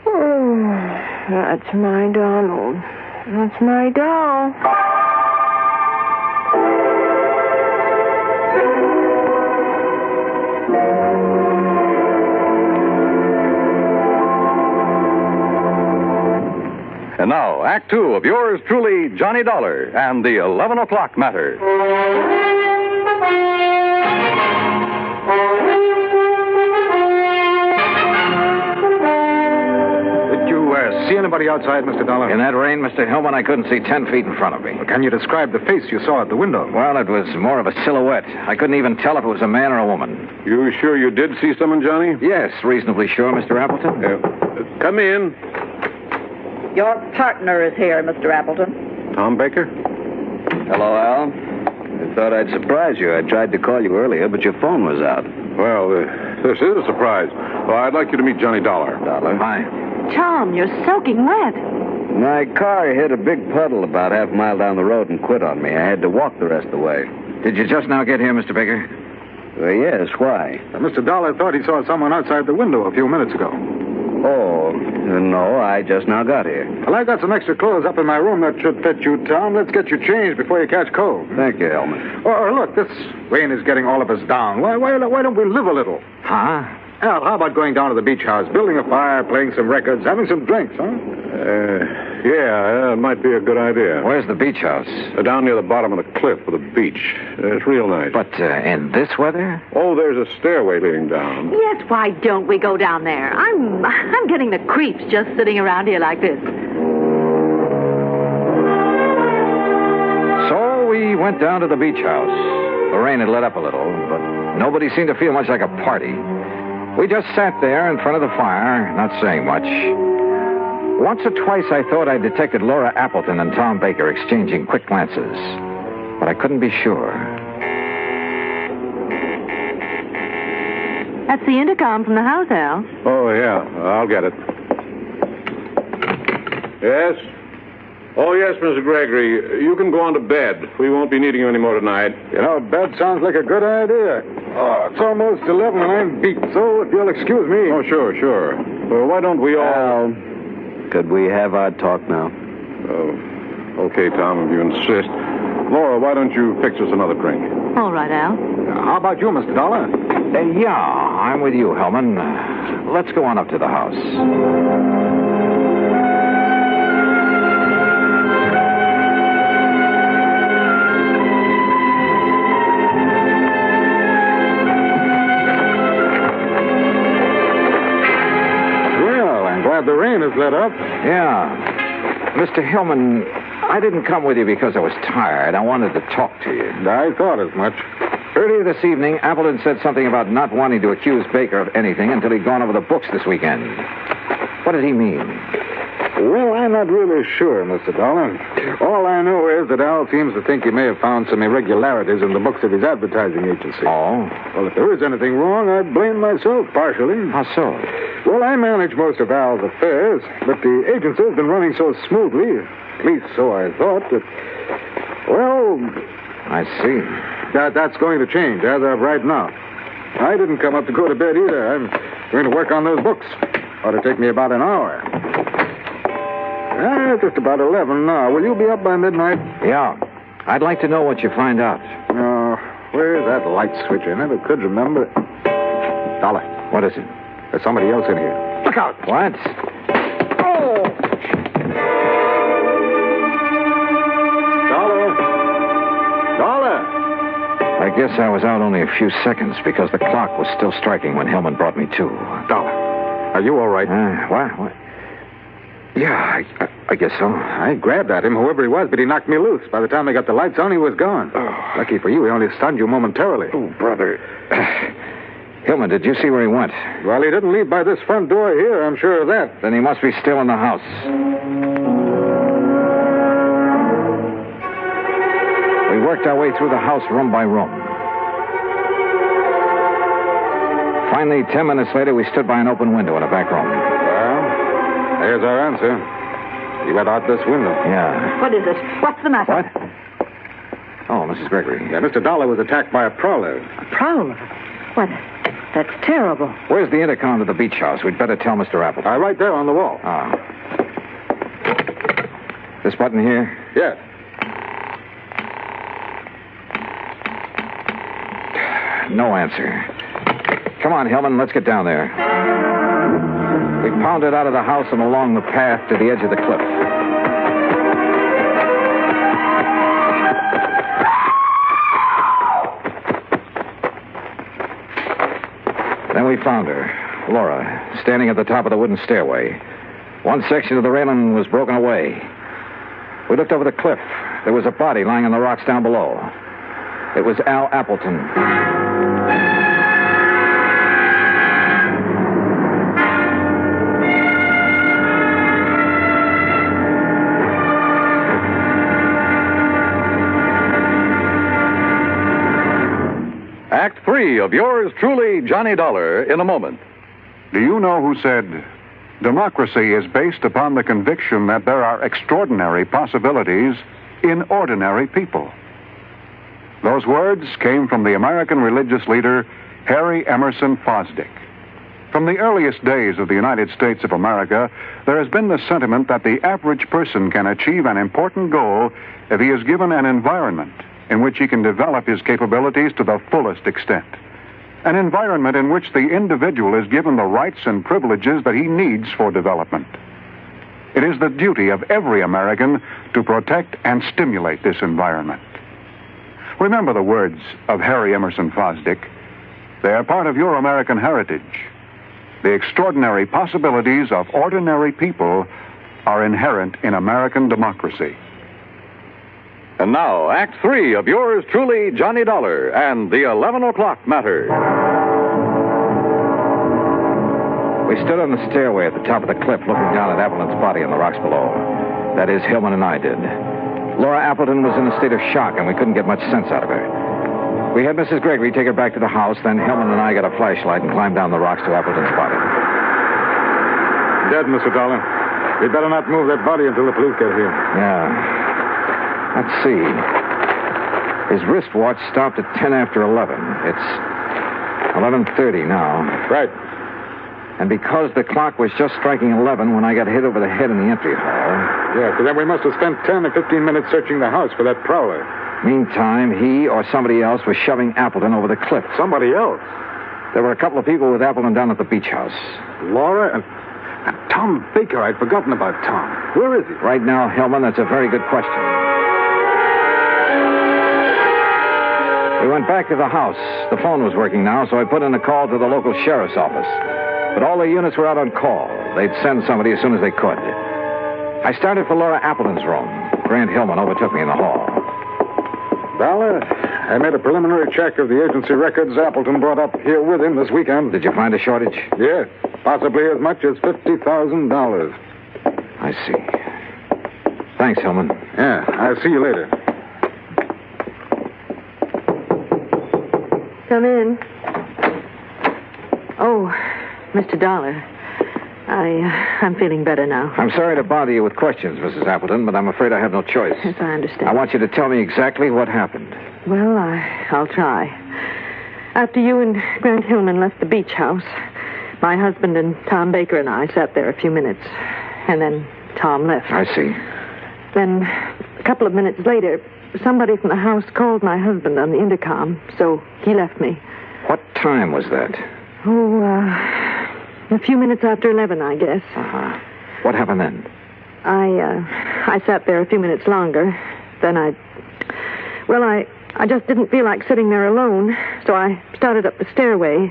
Q: Oh, that's my Donald. That's my doll.
K: And now, Act Two of yours truly, Johnny Dollar, and the 11 o'clock matter.
N: Did you see anybody outside, Mr. Dollar?
B: In that rain, Mr. Hillman, I couldn't see 10 feet in front of me.
N: Well, can you describe the face you saw at the window?
B: Well, it was more of a silhouette. I couldn't even tell if it was a man or a woman.
G: You sure you did see someone, Johnny?
B: Yes, reasonably sure, Mr. Appleton.
G: Come in.
D: Your partner is here, Mr. Appleton.
G: Tom Baker?
F: Hello, Al. I thought I'd surprise you. I tried to call you earlier, but your phone was out.
G: Well, this is a surprise. Well, I'd like you to meet Johnny Dollar.
F: Dollar?
B: Hi.
C: Tom, you're soaking wet.
F: My car hit a big puddle about half a mile down the road and quit on me. I had to walk the rest of the way.
B: Did you just now get here, Mr. Baker?
F: Yes, why?
N: Mr. Dollar thought he saw someone outside the window a few minutes ago.
F: Oh, no, I just now got here.
N: Well, I've got some extra clothes up in my room that should fit you, Tom. Let's get you changed before you catch cold.
F: Thank you, Hellman.
N: Oh, look, this rain is getting all of us down. Why don't we live a little?
B: Huh?
N: Al, how about going down to the beach house, building a fire, playing some records, having some drinks, huh?
G: Yeah, it might be a good idea.
B: Where's the beach house?
G: Down near the bottom of the cliff with a beach. It's real nice.
B: But in this weather?
G: Oh, there's a stairway leading down.
D: Yes, why don't we go down there? I'm getting the creeps just sitting around here like this.
B: So we went down to the beach house. The rain had let up a little, but nobody seemed to feel much like a party. We just sat there in front of the fire, not saying much. Once or twice I thought I detected Laura Appleton and Tom Baker exchanging quick glances, but I couldn't be sure.
D: That's the intercom from the house, Al.
G: Oh, yeah, I'll get it. Yes? Oh, yes, Mr. Gregory. You can go on to bed. We won't be needing you anymore tonight.
N: You know, bed sounds like a good idea. Oh, it's almost 11 and I'm beat, so if you'll excuse me.
G: Oh, sure. Well, why don't we all...
F: Al, could we have our talk now?
G: Oh, okay, Tom, if you insist. Laura, why don't you fix us another drink?
D: All right, Al.
N: How about you, Mr. Dollar?
B: Yeah, I'm with you, Hellman. Let's go on up to the house.
N: The rain has let up.
B: Yeah. Mr. Hillman, I didn't come with you because I was tired. I wanted to talk to you.
N: I thought as much.
B: Earlier this evening, Appleton said something about not wanting to accuse Baker of anything until he'd gone over the books this weekend. What did he mean?
N: Well, I'm not really sure, Mr. Dollar. All I know is that Al seems to think he may have found some irregularities in the books of his advertising agency.
B: Oh?
N: Well, if there is anything wrong, I blame myself partially.
B: How so?
N: Well, I manage most of Al's affairs, but the agency has been running so smoothly, at least so I thought, that, well...
B: I see.
N: That's going to change as of right now. I didn't come up to go to bed either. I'm going to work on those books. Ought to take me about an hour. Just about 11 now. Will you be up by midnight?
B: Yeah. I'd like to know what you find out.
N: Where's that light switch? I never could remember. Dollar.
B: What is it?
N: There's somebody else in here. Look out.
B: What?
N: Oh! Dollar!
B: I guess I was out only a few seconds because the clock was still striking when Hillman brought me to.
N: Dollar, are you all right?
B: What? Yeah, I guess so.
N: I grabbed at him, whoever he was, but he knocked me loose. By the time I got the lights on, he was gone.
B: Oh.
N: Lucky for you, he only stunned you momentarily.
B: Oh, brother. Hillman, did you see where he went?
N: Well, he didn't leave by this front door here, I'm sure of that.
B: Then he must be still in the house. We worked our way through the house room by room. Finally, 10 minutes later, we stood by an open window in a back room.
N: Well, there's our answer. He went out this window.
B: Yeah.
D: What is it? What's the matter?
B: What? Oh, Mrs. Gregory.
N: Yeah, Mr. Dollar was attacked by a prowler.
D: A prowler? What? That's terrible.
B: Where's the intercom to the beach house? We'd better tell Mr. Appleton.
N: Right there on the wall.
B: This button here?
N: Yes.
B: No answer. Come on, Hillman, let's get down there. We pounded out of the house and along the path to the edge of the cliff. Then we found her, Laura, standing at the top of the wooden stairway. One section of the railing was broken away. We looked over the cliff. There was a body lying on the rocks down below. It was Al Appleton.
K: Act 3 of yours truly, Johnny Dollar, in a moment.
J: Do you know who said, democracy is based upon the conviction that there are extraordinary possibilities in ordinary people? Those words came from the American religious leader, Harry Emerson Fosdick. From the earliest days of the United States of America, there has been the sentiment that the average person can achieve an important goal if he is given an environment in which he can develop his capabilities to the fullest extent. An environment in which the individual is given the rights and privileges that he needs for development. It is the duty of every American to protect and stimulate this environment. Remember the words of Harry Emerson Fosdick. They are part of your American heritage. The extraordinary possibilities of ordinary people are inherent in American democracy.
K: And now, Act 3 of yours truly, Johnny Dollar, and the 11 o'clock matter.
B: We stood on the stairway at the top of the cliff looking down at Appleton's body on the rocks below. That is, Hillman and I did. Laura Appleton was in a state of shock, and we couldn't get much sense out of her. We had Mrs. Gregory take her back to the house, then Hillman and I got a flashlight and climbed down the rocks to Appleton's body.
T: Dead, Mr. Dollar. We'd better not move that body until the police get here.
B: Yeah. Let's see. His wristwatch stopped at 10 after 11. It's 11:30 now.
T: Right.
B: And because the clock was just striking 11 when I got hit over the head in the entry hall...
T: Yeah, so then we must have spent 10 or 15 minutes searching the house for that prowler.
B: Meantime, he or somebody else was shoving Appleton over the cliff.
T: Somebody else?
B: There were a couple of people with Appleton down at the beach house.
T: Laura and Tom Baker. I'd forgotten about Tom. Where is he?
B: Right now, Hillman, that's a very good question. We went back to the house. The phone was working now, so I put in a call to the local sheriff's office. But all the units were out on call. They'd send somebody as soon as they could. I started for Laura Appleton's room. Grant Hillman overtook me in the hall.
T: Dollar, I made a preliminary check of the agency records Appleton brought up here with him this weekend.
B: Did you find a shortage?
T: Yes, possibly as much as $50,000.
B: I see. Thanks, Hillman.
T: Yeah, I'll see you later.
D: Come in. Oh, Mr. Dollar. I'm feeling better now.
B: I'm sorry to bother you with questions, Mrs. Appleton, but I'm afraid I have no choice.
D: Yes, I understand.
B: I want you to tell me exactly what happened.
D: Well, I'll try. After you and Grant Hillman left the beach house, my husband and Tom Baker and I sat there a few minutes, and then Tom left.
B: I see.
D: Then, a couple of minutes later, somebody from the house called my husband on the intercom, so he left me.
B: What time was that?
D: A few minutes after 11, I guess.
B: Uh-huh. What happened then?
D: I sat there a few minutes longer. Then I just didn't feel like sitting there alone, so I started up the stairway.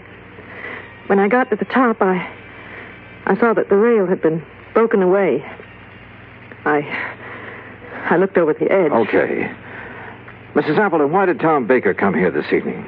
D: When I got to the top, I saw that the rail had been broken away. I looked over the edge.
B: Okay. Mrs. Appleton, why did Tom Baker come here this evening?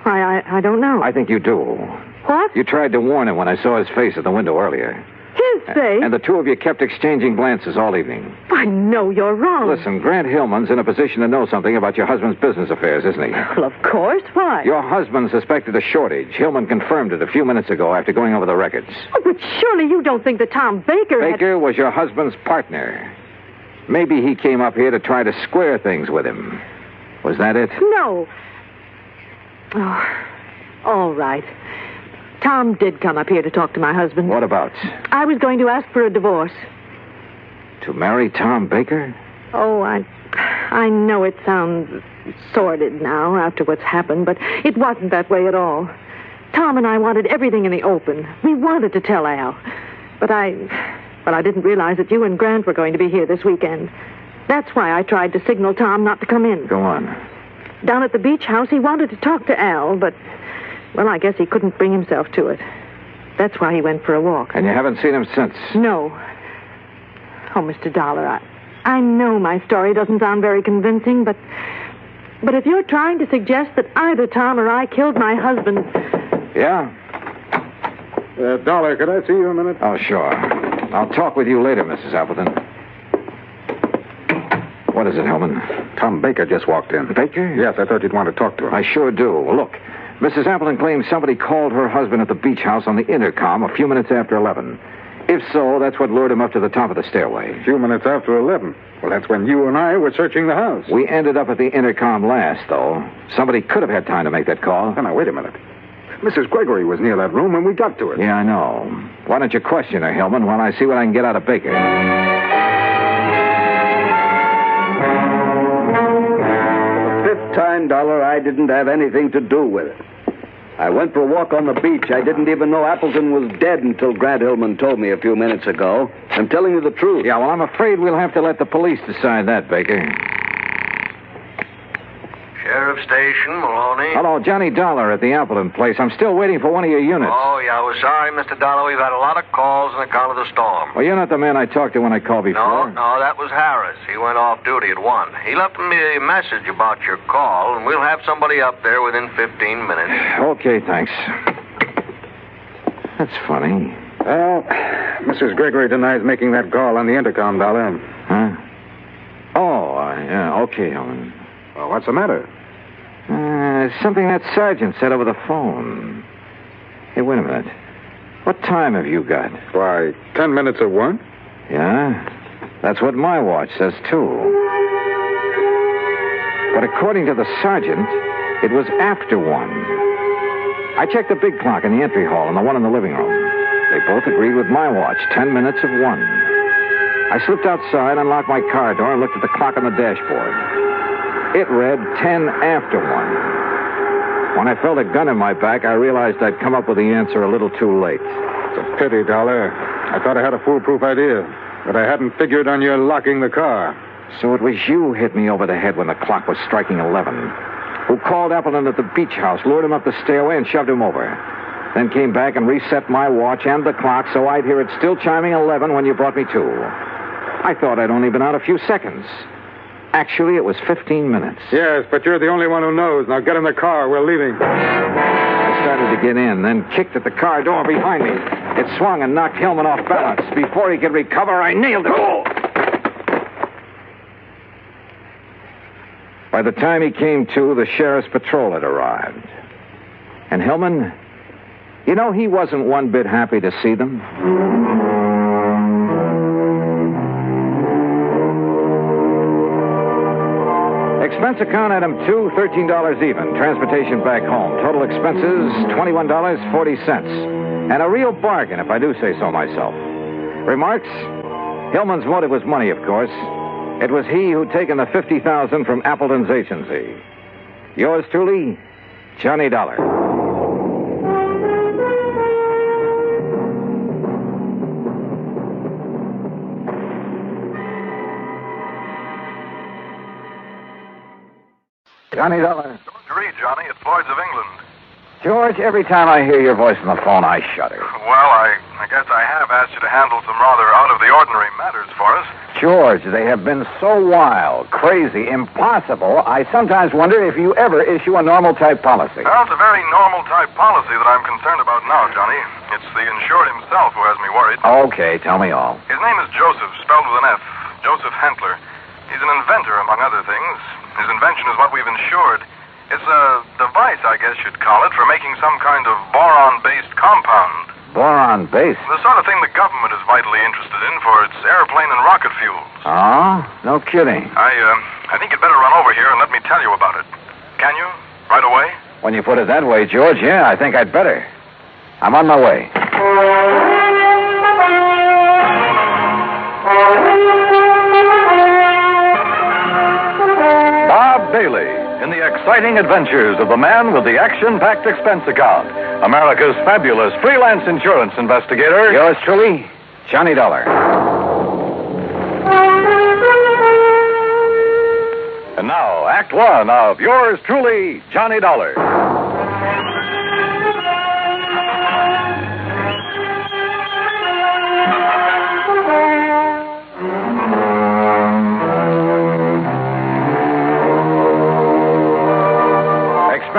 D: Why, I don't know.
B: I think you do.
D: What?
B: You tried to warn him when I saw his face at the window earlier.
D: His face?
B: And the two of you kept exchanging glances all evening.
D: I know you're wrong.
B: Listen, Grant Hillman's in a position to know something about your husband's business affairs, isn't he?
D: Well, of course. Why?
B: Your husband suspected a shortage. Hillman confirmed it a few minutes ago after going over the records.
D: Oh, but surely you don't think that Tom Baker
B: Baker was your husband's partner. Maybe he came up here to try to square things with him. Was that it?
D: No. Oh, all right. Tom did come up here to talk to my husband.
B: What about?
D: I was going to ask for a divorce.
B: To marry Tom Baker?
D: Oh, I know it sounds sordid now after what's happened, but it wasn't that way at all. Tom and I wanted everything in the open. We wanted to tell Al. But I didn't realize that you and Grant were going to be here this weekend. That's why I tried to signal Tom not to come in.
B: Go on.
D: Down at the beach house, he wanted to talk to Al, but Well, I guess he couldn't bring himself to it. That's why he went for a walk.
B: And you haven't seen him since?
D: No. Oh, Mr. Dollar, I know my story doesn't sound very convincing, but if you're trying to suggest that either Tom or I killed my husband...
J: Yeah? Dollar, could I see you a minute?
B: Oh, sure. I'll talk with you later, Mrs. Appleton. What is it, Hellman?
J: Tom Baker just walked in.
B: Baker?
J: Yes, I thought you'd want to talk to him.
B: I sure do. Look, Mrs. Appleton claims somebody called her husband at the beach house on the intercom a few minutes after 11. If so, that's what lured him up to the top of the stairway.
J: A few minutes after 11. Well, that's when you and I were searching the house.
B: We ended up at the intercom last, though. Somebody could have had time to make that call.
J: Now, wait a minute. Mrs. Gregory was near that room when we got to it.
B: Yeah, I know. Why don't you question her, Hillman, while I see what I can get out of Baker?
F: For the fifth time, Dollar, I didn't have anything to do with it. I went for a walk on the beach. I didn't even know Appleton was dead until Grant Hillman told me a few minutes ago. I'm telling you the truth.
B: Yeah, well, I'm afraid we'll have to let the police decide that, Baker.
R: Sheriff Station, Maloney.
B: Hello, Johnny Dollar at the Appleton place. I'm still waiting for one of your units.
R: Oh, yeah, we're sorry, Mr. Dollar. We've had a lot of calls on account of the storm.
B: Well, you're not the man I talked to when I called before.
R: No, that was Harris. He went off duty at 1. He left me a message about your call, and we'll have somebody up there within 15 minutes.
B: Okay, thanks. That's funny.
J: Well, Mrs. Gregory denies making that call on the intercom, Dollar.
B: Huh? Oh, yeah, okay, Helen.
J: Well, what's the matter?
B: Something that sergeant said over the phone. Hey, wait a minute. What time have you got?
J: Why, 10 minutes of 1?
B: Yeah? That's what my watch says, too. But according to the sergeant, it was after 1. I checked the big clock in the entry hall and the one in the living room. They both agreed with my watch, 10 minutes of 1. I slipped outside, unlocked my car door, and looked at the clock on the dashboard. It read 10 after 1. When I felt a gun in my back, I realized I'd come up with the answer a little too late.
J: It's a pity, Dollar. I thought I had a foolproof idea, but I hadn't figured on your locking the car.
B: So it was you who hit me over the head when the clock was striking 11. Who called Appleton at the beach house, lured him up the stairway, and shoved him over. Then came back and reset my watch and the clock so I'd hear it still chiming 11 when you brought me to. I thought I'd only been out a few seconds. Actually, it was 15 minutes.
J: Yes, but you're the only one who knows. Now get in the car. We're leaving.
B: I started to get in, then kicked at the car door behind me. It swung and knocked Hillman off balance. Before he could recover, I nailed it. Oh! By the time he came to, the sheriff's patrol had arrived. And Hillman, you know, he wasn't one bit happy to see them. Expense account item 2, $13 even. Transportation back home. Total expenses, $21.40. And a real bargain, if I do say so myself. Remarks? Hillman's motive was money, of course. It was he who'd taken the $50,000 from Appleton's agency. Yours truly, Johnny Dollar. Johnny Dollar.
K: Don't you read, Johnny? It's Lloyd's of England.
B: George, every time I hear your voice on the phone, I shudder.
K: Well, I guess I have asked you to handle some rather out-of-the-ordinary matters for us.
B: George, they have been so wild, crazy, impossible, I sometimes wonder if you ever issue a normal-type policy.
K: Well, it's a very normal-type policy that I'm concerned about now, Johnny. It's the insured himself who has me worried.
B: Okay, tell me all.
K: His name is Joseph, spelled with an F. Joseph Hentler. He's an inventor, among other things. His invention is what we've insured. It's a device, I guess you'd call it, for making some kind of boron-based compound.
B: Boron-based?
K: The sort of thing the government is vitally interested in for its airplane and rocket fuels.
B: Oh? No kidding.
K: I think you'd better run over here and let me tell you about it. Can you? Right away?
B: When you put it that way, George, yeah, I think I'd better. I'm on my way.
K: Bob Bailey in the exciting adventures of the man with the action-packed expense account. America's fabulous freelance insurance investigator.
B: Yours truly, Johnny Dollar.
K: And now, Act One of yours truly, Johnny Dollar.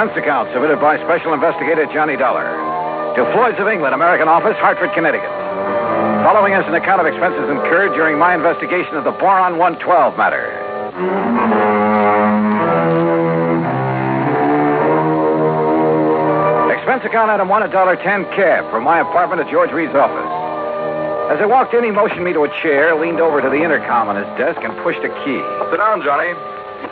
B: expense account submitted by Special Investigator Johnny Dollar to Floyd's of England, American Office, Hartford, Connecticut. Following is an account of expenses incurred during my investigation of the Boron 112 matter. Expense account item 1, $1.10 cab from my apartment to George Reed's office. As I walked in, he motioned me to a chair, leaned over to the intercom on his desk, and pushed a key.
K: Sit down, Johnny.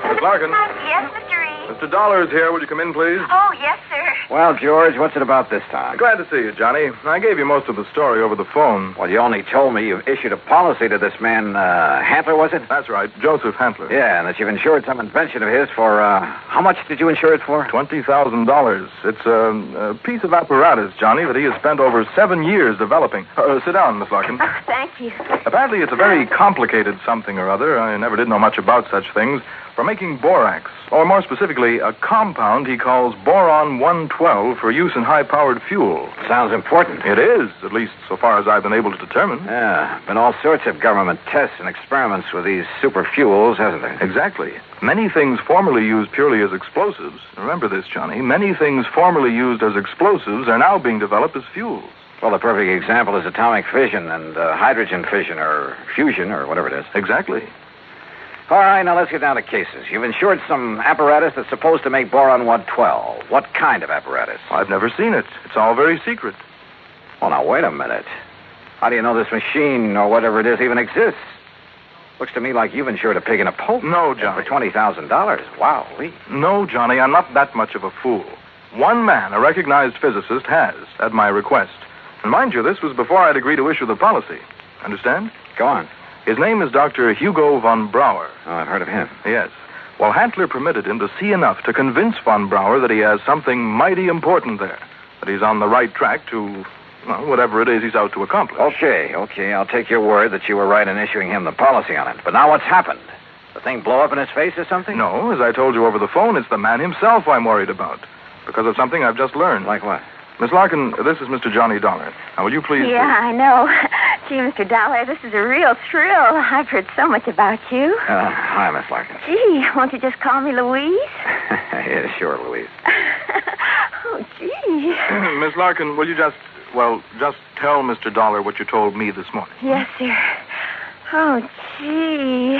K: Miss Larkin.
C: Yes, Mr. Reed.
K: Mr. Dollar is here. Will you come in, please?
C: Oh, yes, sir.
B: Well, George, what's it about this time?
K: Glad to see you, Johnny. I gave you most of the story over the phone.
B: Well, you only told me you've issued a policy to this man, Hantler, was it?
K: That's right, Joseph Hantler.
B: Yeah, and that you've insured some invention of his for, how much did you insure it for?
K: $20,000. It's a piece of apparatus, Johnny, that he has spent over 7 years developing. Sit down, Miss Larkin.
C: Oh, thank you.
K: Apparently, it's a very complicated something or other. I never did know much about such things. For making borax, or more specifically, a compound he calls Boron 112 for use in high-powered fuel.
B: Sounds important.
K: It is, at least so far as I've been able to determine.
B: Yeah, been all sorts of government tests and experiments with these super fuels, hasn't there?
K: Exactly. Many things formerly used purely as explosives, remember this, Johnny, many things formerly used as explosives are now being developed as fuels.
B: Well, the perfect example is atomic fission and hydrogen fission or fusion or whatever it is.
K: Exactly.
B: All right, now let's get down to cases. You've insured some apparatus that's supposed to make Boron 112. What kind of apparatus?
K: I've never seen it. It's all very secret.
B: Well, now, wait a minute. How do you know this machine or whatever it is even exists? Looks to me like you've insured a pig in a poke.
K: No, Johnny.
B: For $20,000. Wow.
K: No, Johnny, I'm not that much of a fool. One man, a recognized physicist, has, at my request. And mind you, this was before I'd agreed to issue the policy. Understand?
B: Go on.
K: His name is Dr. Hugo von Brauer.
B: Oh, I've heard of him.
K: Yes. Well, Hantler permitted him to see enough to convince von Brauer that he has something mighty important there. That he's on the right track to, well, whatever it is he's out to accomplish.
B: Okay. I'll take your word that you were right in issuing him the policy on it. But now what's happened? The thing blow up in his face or something?
K: No, as I told you over the phone, it's the man himself I'm worried about. Because of something I've just learned.
B: Like what?
K: Miss Larkin, this is Mr. Johnny Dollar. Now, will you please...
C: Yeah, I know. Gee, Mr. Dollar, this is a real thrill. I've heard so much about you.
B: Hi, Miss Larkin.
C: Gee, won't you just call me Louise?
B: Yeah, sure, Louise.
C: Oh, gee.
K: Miss Larkin, will you just tell Mr. Dollar what you told me this morning?
C: Yes, sir. Oh, gee.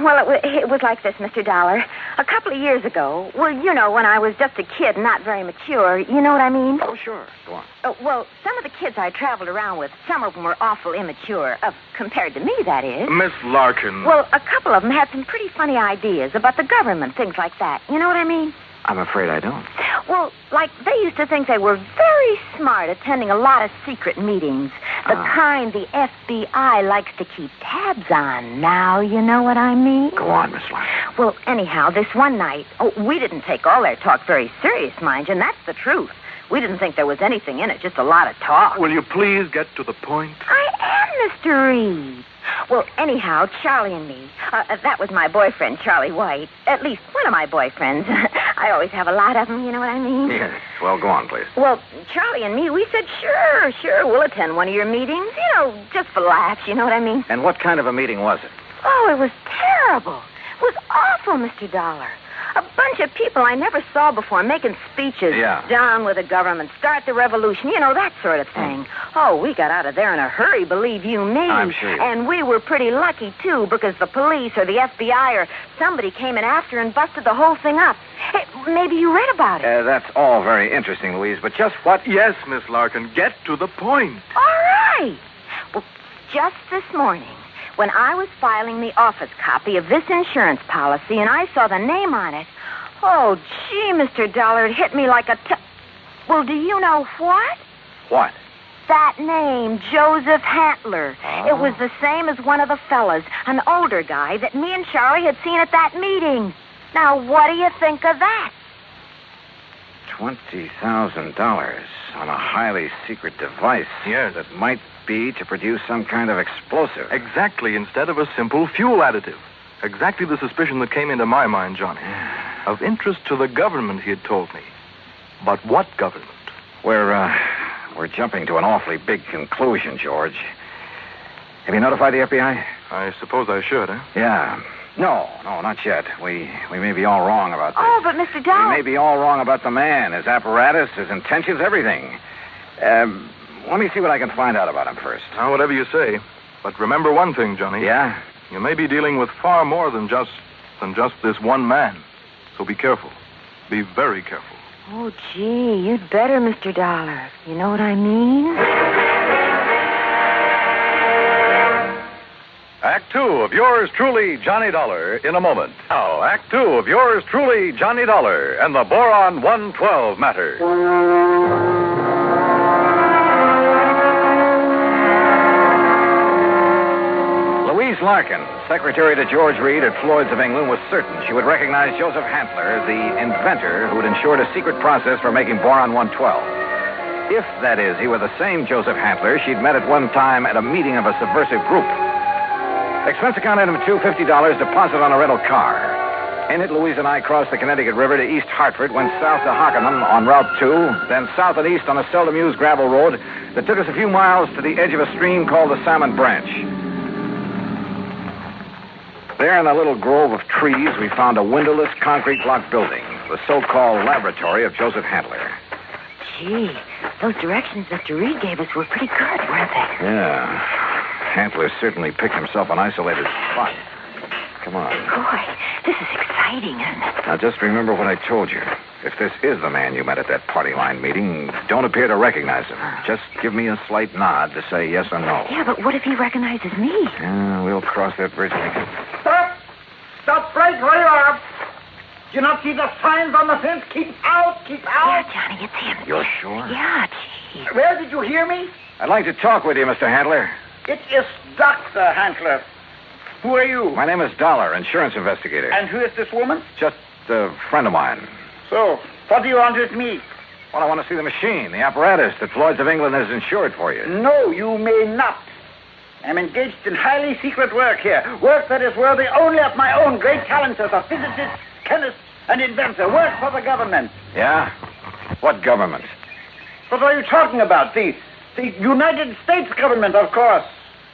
C: Well, it was like this, Mr. Dollar. A couple of years ago, well, you know, when I was just a kid, not very mature, you know what I mean?
B: Oh, sure. Go on.
C: Well, some of the kids I traveled around with, some of them were awful immature, compared to me, that is.
K: Miss Larkin.
C: Well, a couple of them had some pretty funny ideas about the government, things like that. You know what I mean?
B: I'm afraid I don't.
C: Well, like, they used to think they were very smart attending a lot of secret meetings. The kind the FBI likes to keep tabs on. Now, you know what I mean?
B: Go on, Miss Larkin.
C: Well, anyhow, this one night, we didn't take all their talk very serious, mind you, and that's the truth. We didn't think there was anything in it, just a lot of talk.
K: Will you please get to the point?
C: I am, Mr. Reed. Well, anyhow, Charlie and me, that was my boyfriend, Charlie White. At least one of my boyfriends. I always have a lot of them, you know what I mean?
B: Yes. Well, go on, please.
C: Well, Charlie and me, we said, sure, we'll attend one of your meetings. You know, just for laughs, you know what I mean?
B: And what kind of a meeting was it?
C: Oh, it was terrible. It was awful, Mr. Dollar. A bunch of people I never saw before making speeches.
B: Yeah.
C: Down with the government, start the revolution, you know, that sort of thing. Oh, we got out of there in a hurry, believe you me.
B: I'm sure.
C: And we were pretty lucky, too, because the police or the FBI or somebody came in after and busted the whole thing up. Hey, maybe you read about it.
B: That's all very interesting, Louise, but just what...
K: Yes, Miss Larkin, get to the point.
C: All right. Well, just this morning, when I was filing the office copy of this insurance policy and I saw the name on it, oh, gee, Mr. Dollar, it hit me like a... Well, do you know what?
B: What?
C: That name, Joseph Hantler.
B: Oh.
C: It was the same as one of the fellas, an older guy that me and Charlie had seen at that meeting. Now, what do you think of that?
B: $20,000 on a highly secret device.
K: Yes.
B: That might be to produce some kind of explosive.
K: Exactly, instead of a simple fuel additive. Exactly the suspicion that came into my mind, Johnny. Of interest to the government, he had told me. But what government?
B: We're jumping to an awfully big conclusion, George. Have you notified the FBI?
K: I suppose I should, eh?
B: Yeah. No, not yet. We may be all wrong about this.
C: Oh, but Mr. Dollar...
B: We may be all wrong about the man, his apparatus, his intentions, everything. Let me see what I can find out about him first.
K: Now, whatever you say. But remember one thing, Johnny.
B: Yeah?
K: You may be dealing with far more than just this one man. So be careful. Be very careful.
C: Oh, gee, you'd better, Mr. Dollar. You know what I mean?
A: Act two of yours truly, Johnny Dollar, in a moment. Now, Act two of yours truly, Johnny Dollar, and the Boron 112 matter.
B: Louise Larkin, secretary to George Reed at Floyd's of England, was certain she would recognize Joseph Hantler, the inventor who had ensured a secret process for making Boron 112. If, that is, he were the same Joseph Hantler she'd met at one time at a meeting of a subversive group. Expense account item 2, $50, deposit on a rental car. In it, Louise and I crossed the Connecticut River to East Hartford, went south to Hockenham on Route 2, then south and east on a seldom used gravel road that took us a few miles to the edge of a stream called the Salmon Branch. There in a little grove of trees, we found a windowless concrete block building, the so-called laboratory of Joseph Hantler.
C: Gee, those directions Mr. Reed gave us were pretty good, weren't they?
B: Yeah. Hantler certainly picked himself an isolated spot. Come on.
C: Boy, this is exciting, isn't it?
B: Now, just remember what I told you. If this is the man you met at that party line meeting, don't appear to recognize him. Just give me a slight nod to say yes or no.
C: Yeah, but what if he recognizes me?
B: Yeah, we'll cross that bridge next.
I: Stop! Stop right where you are! Do you not see the signs on the fence? Keep out! Keep out!
C: Yeah, Johnny, it's him.
B: You're sure?
C: Yeah, gee.
I: Where did you hear me?
B: I'd like to talk with you, Mr. Hantler.
I: It is Dr. Hantler. Who are you?
B: My name is Dollar, insurance investigator.
I: And who is this woman?
B: Just a friend of mine.
I: So, what do you want with me?
B: Well, I want to see the machine, the apparatus that Floyd's of England has insured for you.
I: No, you may not. I'm engaged in highly secret work here. Work that is worthy only of my own great talents as a physicist, chemist, and inventor. Work for the government.
B: Yeah? What government?
I: What are you talking about? The United States government, of course.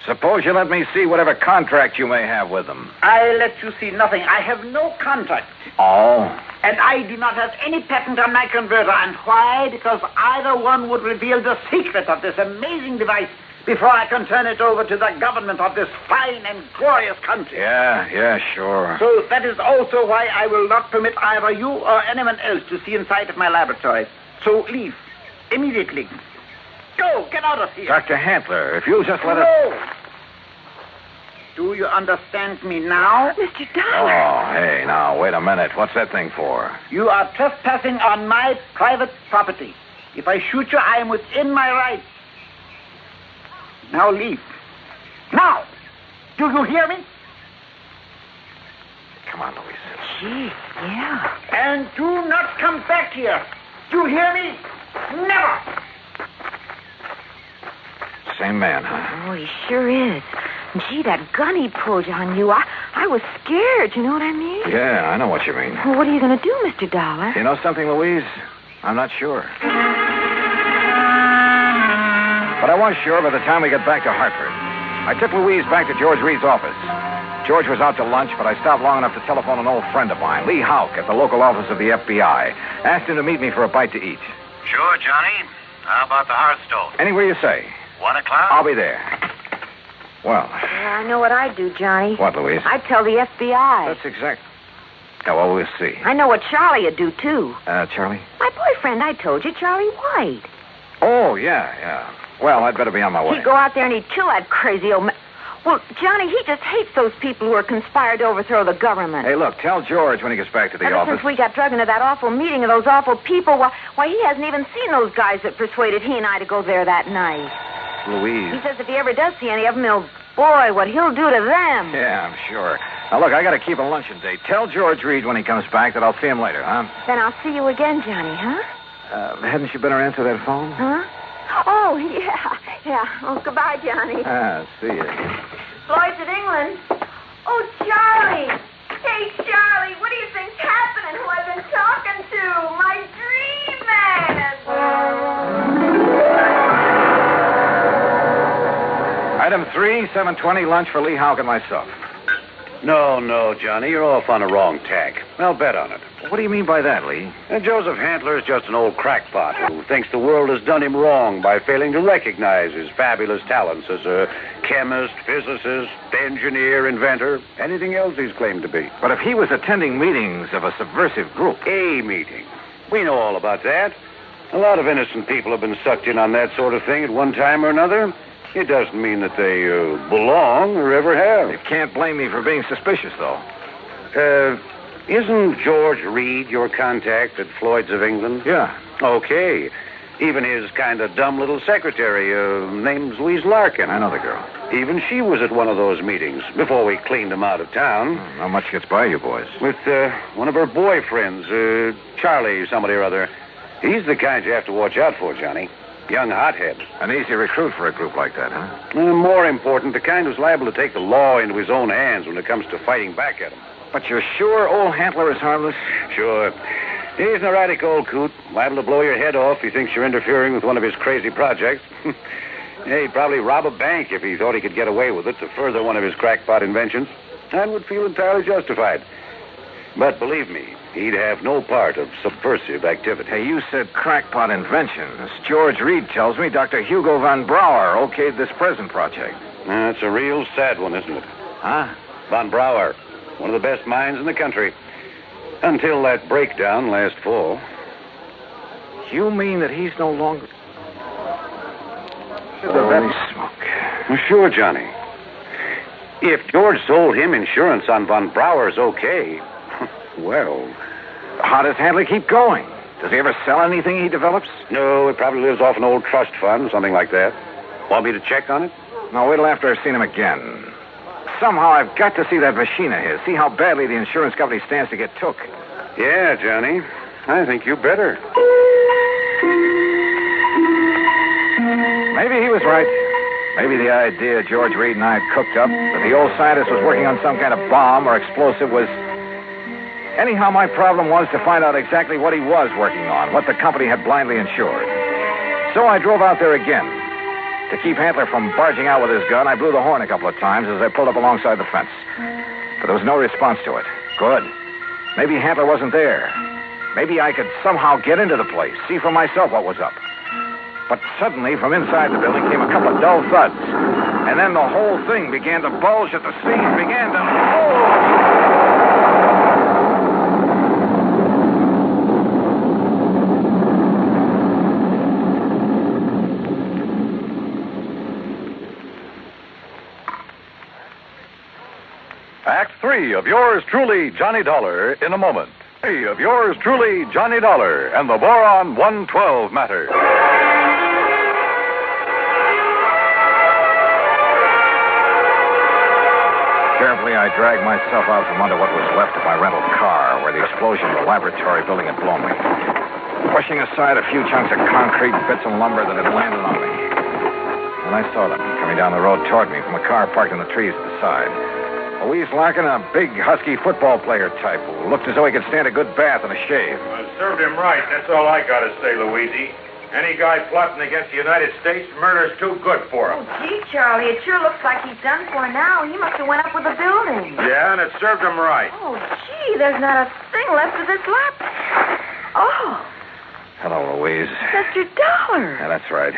B: Suppose you let me see whatever contract you may have with them.
I: I let you see nothing. I have no contract.
B: Oh?
I: And I do not have any patent on my converter. And why? Because either one would reveal the secret of this amazing device before I can turn it over to the government of this fine and glorious country.
B: Yeah, sure.
I: So that is also why I will not permit either you or anyone else to see inside of my laboratory. So leave. Immediately. Go, get out of here.
B: Dr. Hantler, if you'll just let us...
I: No! Do you understand me now?
C: Mr. Dollar.
B: Oh, hey, now, wait a minute. What's that thing for?
I: You are trespassing on my private property. If I shoot you, I am within my rights. Now leave. Now! Do you hear me?
B: Come on, Louise.
C: Gee, yeah.
I: And do not come back here. Do you hear me? Never!
B: Same man, huh?
C: Oh, he sure is. Gee, that gun he pulled on you, I was scared, you know what I mean?
B: Yeah, I know what you mean.
C: Well, what are you going to do, Mr. Dollar?
B: You know something, Louise? I'm not sure. But I was sure by the time we got back to Hartford. I took Louise back to George Reed's office. George was out to lunch, but I stopped long enough to telephone an old friend of mine, Lee Houck, at the local office of the FBI. Asked him to meet me for a bite to eat.
V: Sure, Johnny. How about the Hearthstone?
B: Anywhere you say.
V: 1 o'clock?
B: I'll be there. Well.
C: Yeah, I know what I'd do, Johnny.
B: What, Louise?
C: I'd tell the FBI.
B: That's exact. Oh, well, we'll see.
C: I know what Charlie would do, too.
B: Charlie?
C: My boyfriend, I told you, Charlie White.
B: Oh, yeah. Well, I'd better be on my way.
C: He'd go out there and he'd kill that crazy old man. Well, Johnny, he just hates those people who are conspired to overthrow the government.
B: Hey, look, tell George when he gets back to the
C: Ever
B: office.
C: since we got drugged into that awful meeting of those awful people, why, he hasn't even seen those guys that persuaded he and I to go there that night.
B: Louise.
C: He says if he ever does see any of them, boy, what he'll do to them.
B: Yeah, I'm sure. Now, look, I got to keep a luncheon date. Tell George Reed when he comes back that I'll see him later, huh?
C: Then I'll see you again, Johnny, huh?
B: Hadn't you better answer that phone?
C: Huh? Oh, yeah. Oh, goodbye, Johnny.
B: See you.
C: Floyd's in England. Oh, Charlie. Hey, Charlie, what do you think's happening? Who I've been talking to? My dream man.
B: Item 3, 7:20, lunch for Lee Houck and myself.
F: No, Johnny, you're off on a wrong tack. I'll bet on it.
B: What do you mean by that, Lee?
F: Joseph Handler's just an old crackpot who thinks the world has done him wrong by failing to recognize his fabulous talents as a chemist, physicist, engineer, inventor, anything else he's claimed to be.
B: But if he was attending meetings of a subversive group...
F: A meeting. We know all about that. A lot of innocent people have been sucked in on that sort of thing at one time or another. It doesn't mean that they belong or ever have.
B: You can't blame me for being suspicious, though.
F: Isn't George Reed your contact at Floyd's of England?
B: Yeah.
F: Okay. Even his kind of dumb little secretary, name's Louise Larkin.
B: I know the girl.
F: Even she was at one of those meetings before we cleaned him out of town.
B: Not much gets by you boys.
F: With one of her boyfriends, Charlie somebody or other. He's the kind you have to watch out for, Johnny. Young hothead.
B: An easy recruit for a group like that, huh?
F: More important, the kind who's liable to take the law into his own hands when it comes to fighting back at him.
B: But you're sure old Handler is harmless?
F: Sure. He's an erratic old coot, liable to blow your head off if he thinks you're interfering with one of his crazy projects. He'd probably rob a bank if he thought he could get away with it to further one of his crackpot inventions, and would feel entirely justified. But believe me, he'd have no part of subversive activity.
B: Hey, you said crackpot inventions. George Reed tells me Dr. Hugo von Brauer okayed this present project.
F: That's a real sad one, isn't it?
B: Huh?
F: Von Brauer, one of the best minds in the country. Until that breakdown last fall.
B: You mean that he's no longer... Holy smoke.
F: Well, sure, Johnny. If George sold him insurance on Von Brauer's okay... Well,
B: how does Handler keep going? Does he ever sell anything he develops?
F: No, he probably lives off an old trust fund, something like that. Want me to check on it?
B: No, wait till after I've seen him again. Somehow I've got to see that machine of his, see how badly the insurance company stands to get took.
F: Yeah, Johnny. I think you better.
B: Maybe he was right. Maybe the idea George Reed and I had cooked up, that the old scientist was working on some kind of bomb or explosive was... Anyhow, my problem was to find out exactly what he was working on, what the company had blindly insured. So I drove out there again. To keep Handler from barging out with his gun, I blew the horn a couple of times as I pulled up alongside the fence. But there was no response to it. Good. Maybe Handler wasn't there. Maybe I could somehow get into the place, see for myself what was up. But suddenly, from inside the building came a couple of dull thuds. And then the whole thing began to bulge at the seams, began to... Oh!
A: Act 3 of yours truly, Johnny Dollar, in a moment. 3 of yours truly, Johnny Dollar, and the Boron 112 matter.
B: Carefully, I dragged myself out from under what was left of my rental car, where the explosion of the laboratory building had blown me, pushing aside a few chunks of concrete, bits of lumber that had landed on me. And I saw them coming down the road toward me from a car parked in the trees at the side. Louise Larkin, a big, husky football player type who looked as though he could stand a good bath and a shave.
O: Well, served him right. That's all I got to say, Louise. Any guy plotting against the United States, murder's too good for him.
C: Oh, gee, Charlie, it sure looks like he's done for now. He must have went up with the building.
O: Yeah, and it served him right.
C: Oh, gee, there's not a thing left of this lap. Oh.
B: Hello, Louise.
C: Mr. Dollar.
B: Yeah, that's right.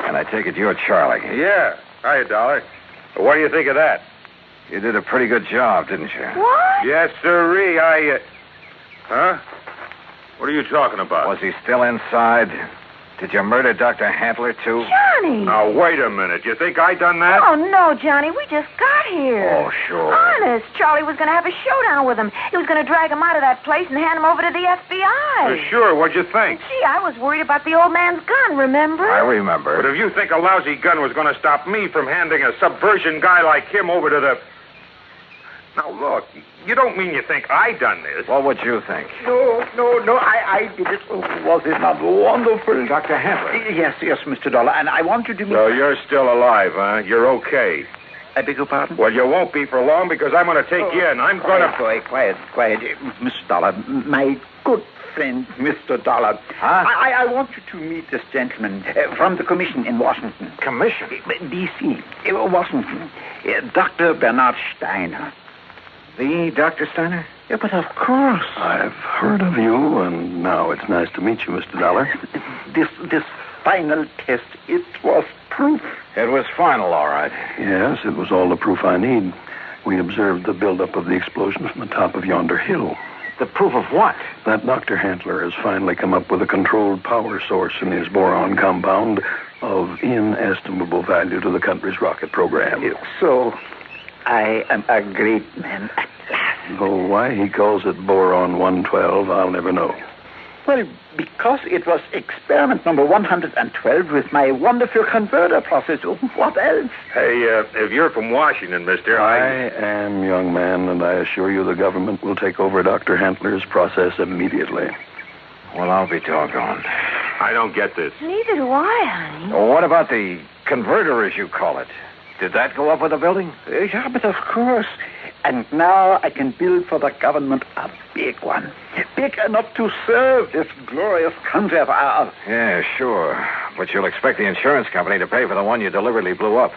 B: And I take it you're Charlie.
O: Yeah. Hiya, Dollar. What do you think of that?
B: You did a pretty good job, didn't you?
C: What?
O: Yes, sirree. Huh? What are you talking about?
B: Was he still inside? Did you murder Dr. Handler, too?
C: Johnny!
O: Now, wait a minute. You think I done that?
C: Oh, no, Johnny. We just got here.
B: Oh, sure.
C: Honest. Charlie was going to have a showdown with him. He was going to drag him out of that place and hand him over to the FBI.
O: Sure. What'd you think?
C: Gee, I was worried about the old man's gun, remember?
B: I remember.
O: But if you think a lousy gun was going to stop me from handing a subversion guy like him over to the... Now, look, you don't mean you think I done this.
B: What would you think?
T: No, I did it. Was it not wonderful?
B: Dr. Handler.
T: Yes, Mr. Dollar, and I want you to meet...
O: So you're still alive, huh? You're okay.
T: I beg your pardon?
O: Well, you won't be for long because I'm going to take you in. I'm going to...
T: Quiet. Mr. Dollar, my good friend, Mr. Dollar.
B: Huh?
T: I want you to meet this gentleman from the commission in Washington.
B: Commission?
T: D.C., Washington. Dr. Bernard Steiner.
P: The Dr. Steiner?
I: Yeah, but of course.
U: I've heard of you, and now it's nice to meet you, Mr. Dollar.
I: This final test, it was proof.
B: It was final, all right.
U: Yes, it was all the proof I need. We observed the buildup of the explosion from the top of yonder hill.
B: The proof of what?
U: That Dr. Handler has finally come up with a controlled power source in his boron compound of inestimable value to the country's rocket program.
I: So, I am a great man at last.
U: Though why he calls it Boron 112, I'll never know.
I: Well, because it was experiment number 112 with my wonderful converter process. What else?
O: Hey, if you're from Washington, mister,
U: I am, young man, and I assure you the government will take over Dr. Handler's process immediately.
B: Well, I'll be doggone.
O: I don't get this.
C: Neither do I, honey.
B: Well, what about the converter, as you call it? Did that go up with the building?
I: Yeah, but of course. And now I can build for the government a big one. Big enough to serve this glorious country of ours.
B: Yeah, sure. But you'll expect the insurance company to pay for the one you deliberately blew up.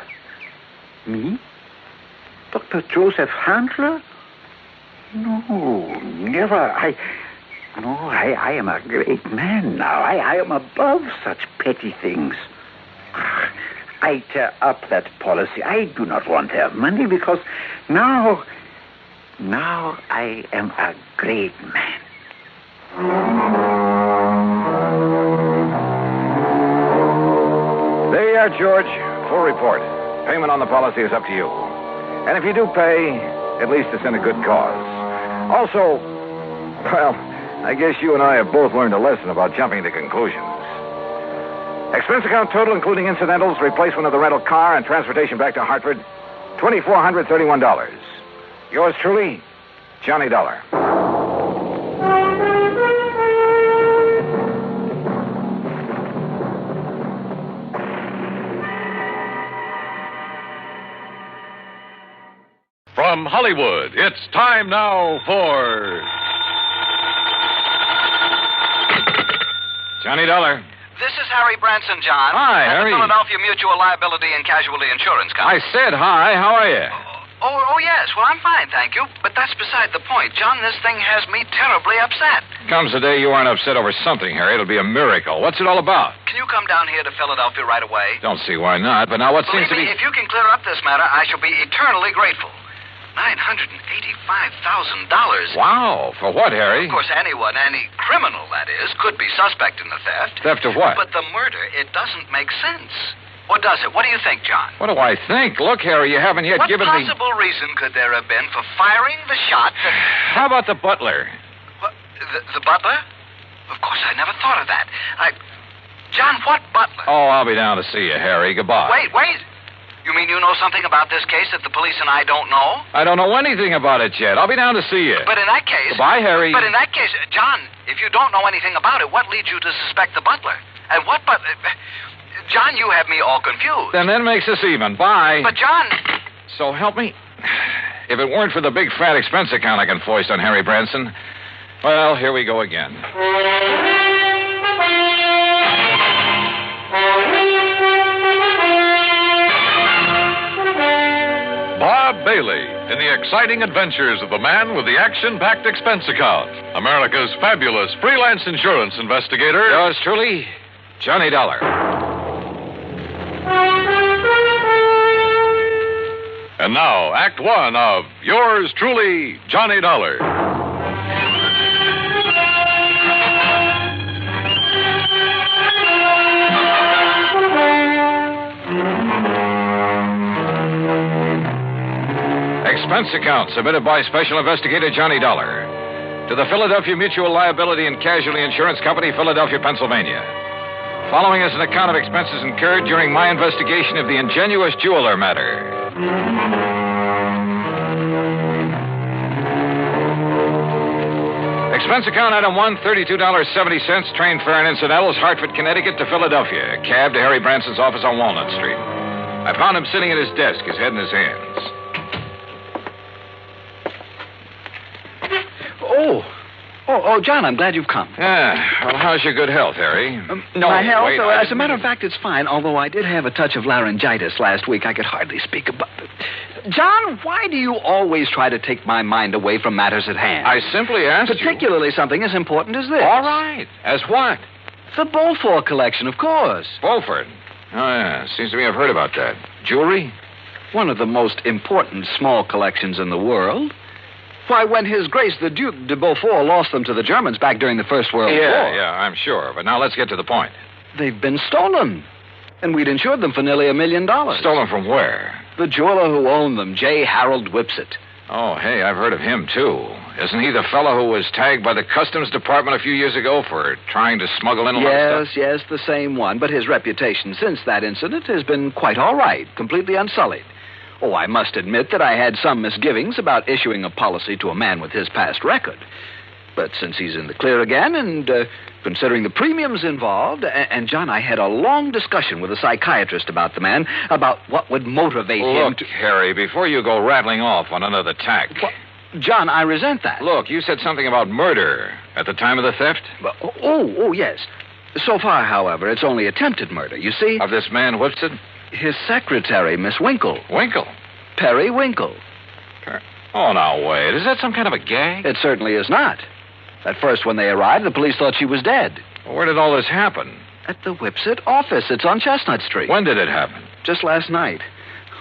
I: Me? Dr. Joseph Handler? No, never. I am a great man now. I am above such petty things. I tear up that policy. I do not want their money because now I am a great man.
B: There you are, George. Full report. Payment on the policy is up to you. And if you do pay, at least it's in a good cause. Also, well, I guess you and I have both learned a lesson about jumping to conclusions. Expense account total, including incidentals, replacement of the rental car, and transportation back to Hartford, $2,431. Yours truly, Johnny Dollar.
A: From Hollywood, it's time now for
B: Johnny Dollar.
W: This is Harry Branson, John.
B: Hi,
W: at
B: Harry.
W: the Philadelphia Mutual Liability and Casualty Insurance
B: I
W: Company.
B: said hi. How are you?
W: Oh, yes. Well, I'm fine, thank you. But that's beside the point. John, this thing has me terribly upset.
B: Comes the day you aren't upset over something, Harry. It'll be a miracle. What's it all about?
W: Can you come down here to Philadelphia right away?
B: Don't see why not. But now what seems to be...
W: If you can clear up this matter, I shall be eternally grateful. $985,000.
B: Wow. For what, Harry?
W: Of course, anyone, any criminal, that is, could be suspect in the theft.
B: Theft of what?
W: But the murder, it doesn't make sense. Or does it? What do you think, John?
B: What do I think? Look, Harry, you haven't yet given me...
W: What possible reason could there have been for firing the shot that...
B: How about the butler?
W: What? The butler? Of course, I never thought of that. John, what butler?
B: Oh, I'll be down to see you, Harry. Goodbye.
W: Wait. You mean you know something about this case that the police and I don't know?
B: I don't know anything about it yet. I'll be down to see you.
W: But in that case...
B: Goodbye, Harry.
W: But in that case, John, if you don't know anything about it, what leads you to suspect the butler? And what butler... John, you have me all confused.
B: Then that makes us even. Bye.
W: But, John...
B: So help me. If it weren't for the big fat expense account I can foist on Harry Branson, well, here we go again.
A: Bob Bailey in the exciting adventures of the man with the action-packed expense account. America's fabulous freelance insurance investigator.
B: Yours truly, Johnny Dollar.
A: And now, Act One of Yours Truly, Johnny Dollar.
B: Expense account submitted by Special Investigator Johnny Dollar to the Philadelphia Mutual Liability and Casualty Insurance Company, Philadelphia, Pennsylvania. Following is an account of expenses incurred during my investigation of the Ingenuous jeweler matter. Expense account item 1, $32.70, train fare and incidentals, Hartford, Connecticut to Philadelphia. Cab to Harry Branson's office on Walnut Street. I found him sitting at his desk, his head in his hands.
E: Oh, John, I'm glad you've come.
B: Yeah. Well, how's your good health, Harry?
E: My health?
B: wait,
E: As a matter of fact, it's fine, although I did have a touch of laryngitis last week. I could hardly speak about it. John, why do you always try to take my mind away from matters at hand?
B: I simply asked
E: Particularly something as important as this.
B: All right. As what?
E: The Beaufort collection, of course.
B: Beaufort? Oh, yeah. Seems to me I've heard about that. Jewelry?
E: One of the most important small collections in the world. Why, when His Grace the Duke de Beaufort lost them to the Germans back during the First World War.
B: Yeah, I'm sure. But now let's get to the point.
E: They've been stolen. And we'd insured them for nearly $1 million.
B: Stolen from where?
E: The jeweler who owned them, J. Harold Whipsett.
B: Oh, hey, I've heard of him, too. Isn't he the fellow who was tagged by the Customs Department a few years ago for trying to smuggle in a lot of stuff?
E: Yes, the same one. But his reputation since that incident has been quite all right, completely unsullied. Oh, I must admit that I had some misgivings about issuing a policy to a man with his past record. But since he's in the clear again, and considering the premiums involved, and John, I had a long discussion with a psychiatrist about the man, about what would motivate him to...
B: Look, Harry, before you go rattling off on another tack...
E: Well, John, I resent that.
B: Look, you said something about murder at the time of the theft?
E: Oh, yes. So far, however, it's only attempted murder, you see?
B: Of this man, Whipsett?
E: His secretary, Miss Winkle.
B: Winkle?
E: Perry Winkle.
B: Oh, now, wait. Is that some kind of a gag?
E: It certainly is not. At first, when they arrived, the police thought she was dead.
B: Well, where did all this happen?
E: At the Whipsett office. It's on Chestnut Street.
B: When did it happen?
E: Just last night.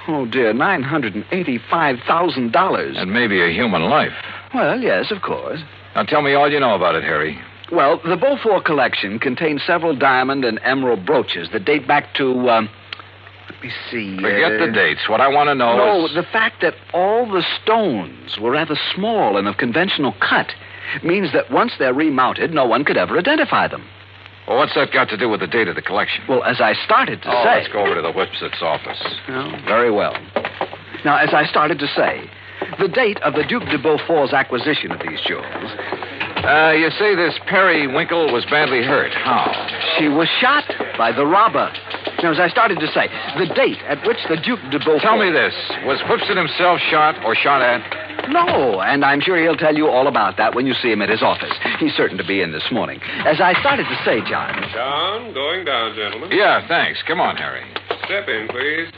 E: Oh, dear, $985,000.
B: And maybe a human life.
E: Well, yes, of course.
B: Now, tell me all you know about it, Harry.
E: Well, the Beaufort collection contains several diamond and emerald brooches that date back to, let me see.
B: Forget the dates. What I want to know is...
E: No, the fact that all the stones were rather small and of conventional cut means that once they're remounted, no one could ever identify them.
B: Well, what's that got to do with the date of the collection?
E: Well, as I started to say...
B: let's go over to the Whipsett's office.
E: Oh, very well. Now, as I started to say, the date of the Duke de Beaufort's acquisition of these jewels...
B: you say this Perry Winkle was badly hurt. How?
E: She was shot by the robber. Now, as I started to say, the date at which the Duke de Beaufort...
B: Tell me this. Was Whipsett himself shot or shot at?
E: No, and I'm sure he'll tell you all about that when you see him at his office. He's certain to be in this morning. As I started to say, John...
M: John, going down, gentlemen.
B: Yeah, thanks. Come on, Harry.
M: Step in, please.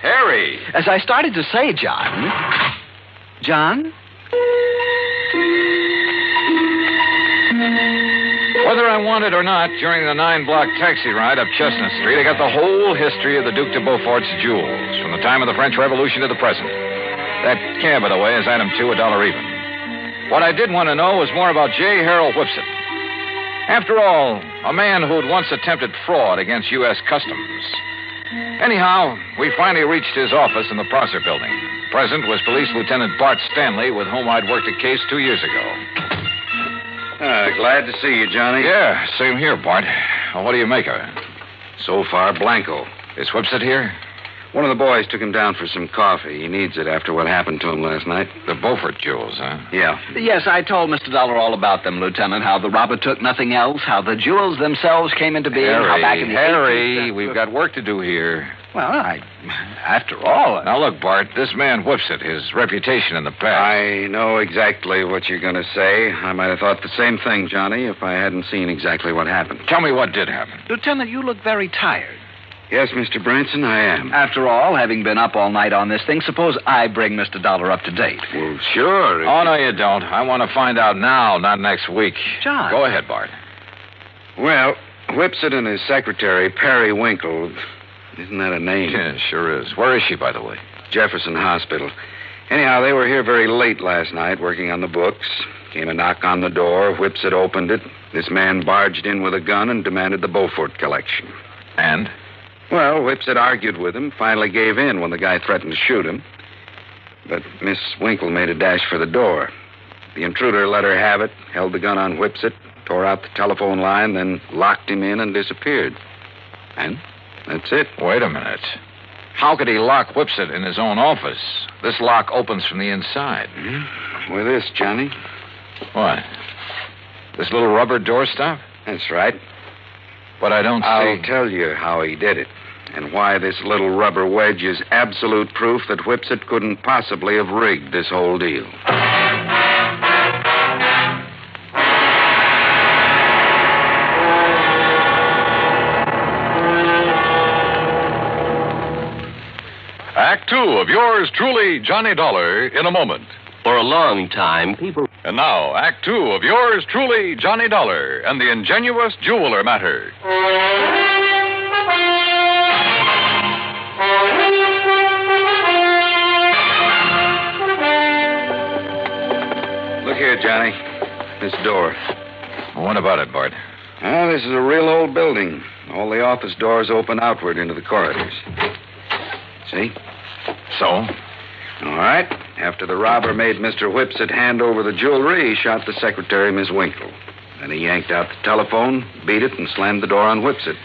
B: Harry!
E: As I started to say, John... John?
B: Whether I want it or not, during the 9-block taxi ride up Chestnut Street, I got the whole history of the Duke de Beaufort's jewels, from the time of the French Revolution to the present. That cab, by the way, is item 2, $1 even. What I did want to know was more about J. Harold Whipsett. After all, a man who'd once attempted fraud against U.S. Customs. Anyhow, we finally reached his office in the Prosser building. Present was Police Lieutenant Bart Stanley, with whom I'd worked a case 2 years ago.
P: Glad to see you, Johnny.
B: Yeah, same here, Bart. Well, what do you make of it?
P: So far, blanco.
B: Is Whipsett here?
P: One of the boys took him down for some coffee. He needs it after what happened to him last night.
B: The Beaufort jewels, huh?
P: Yeah.
E: Yes, I told Mr. Dollar all about them, Lieutenant. How the robber took nothing else, how the jewels themselves came into being, how back in the 80s...
B: we've got work to do here.
E: Well, after all...
B: Now, look, Bart, this man Whipsett, his reputation in the past...
P: I know exactly what you're going to say. I might have thought the same thing, Johnny, if I hadn't seen exactly what happened.
B: Tell me what did happen.
E: Lieutenant, you look very tired.
P: Yes, Mr. Branson, I am.
E: After all, having been up all night on this thing, suppose I bring Mr. Dollar up to date.
P: Well, sure.
B: Oh, no, you don't. I want to find out now, not next week.
E: John.
B: Go ahead, Bart.
P: Well, Whipsett and his secretary, Perry Winkle... Isn't that a name?
B: Yeah, sure is. Where is she, by the way?
P: Jefferson Hospital. Anyhow, they were here very late last night working on the books. Came a knock on the door. Whipsett opened it. This man barged in with a gun and demanded the Beaufort collection.
B: And?
P: Well, Whipsett argued with him, finally gave in when the guy threatened to shoot him. But Miss Winkle made a dash for the door. The intruder let her have it, held the gun on Whipsett, tore out the telephone line, then locked him in and disappeared. And that's it.
B: Wait a minute. How could he lock Whipsett in his own office? This lock opens from the inside.
P: Mm-hmm. With this, Johnny.
B: What? This little rubber doorstop?
P: That's right.
B: But I don't see...
P: I'll tell you how he did it, and why this little rubber wedge is absolute proof that Whipsett couldn't possibly have rigged this whole deal.
A: Act Two of yours truly, Johnny Dollar, in a moment.
H: For a long time, people...
A: And now, Act Two of yours truly, Johnny Dollar, and the Ingenuous Jeweler Matter.
P: Look here, Johnny. This door.
B: What about it, Bart?
P: Oh, this is a real old building. All the office doors open outward into the corridors. See?
B: So?
P: All right. After the robber made Mr. Whipsit hand over the jewelry, he shot the secretary, Miss Winkle. Then he yanked out the telephone, beat it, and slammed the door on Whipsit.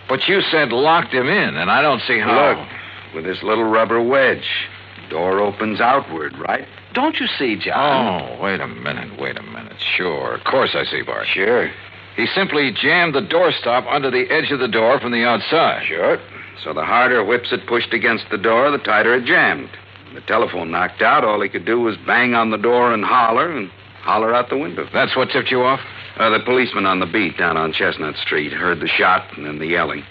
B: But you said locked him in, and I don't see how.
P: Look, with this little rubber wedge, the door opens outward, right?
H: Don't you see, John?
B: Oh, wait a minute. Sure, of course I see, Bart.
P: Sure.
B: He simply jammed the doorstop under the edge of the door from the outside.
P: Sure. So the harder Whipsit pushed against the door, the tighter it jammed. The telephone knocked out. All he could do was bang on the door and holler out the window.
B: That's what tipped you off?
P: The policeman on the beat down on Chestnut Street heard the shot and then the yelling.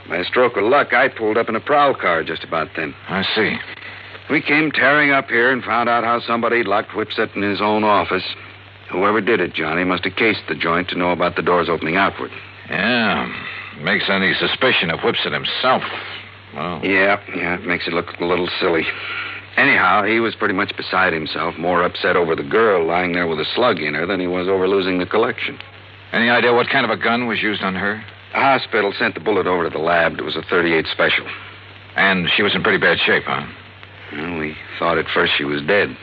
P: By a stroke of luck, I pulled up in a prowl car just about then.
B: I see.
P: We came tearing up here and found out how somebody locked Whipsit in his own office. Whoever did it, Johnny, must have cased the joint to know about the doors opening outward.
B: Yeah. Makes any suspicion of Whipsit himself. Well.
P: Yeah, it makes it look a little silly. Anyhow, he was pretty much beside himself, more upset over the girl lying there with a slug in her than he was over losing the collection.
B: Any idea what kind of a gun was used on her?
P: The hospital sent the bullet over to the lab. It was a .38 special.
B: And she was in pretty bad shape, huh?
P: Well, we thought at first she was dead.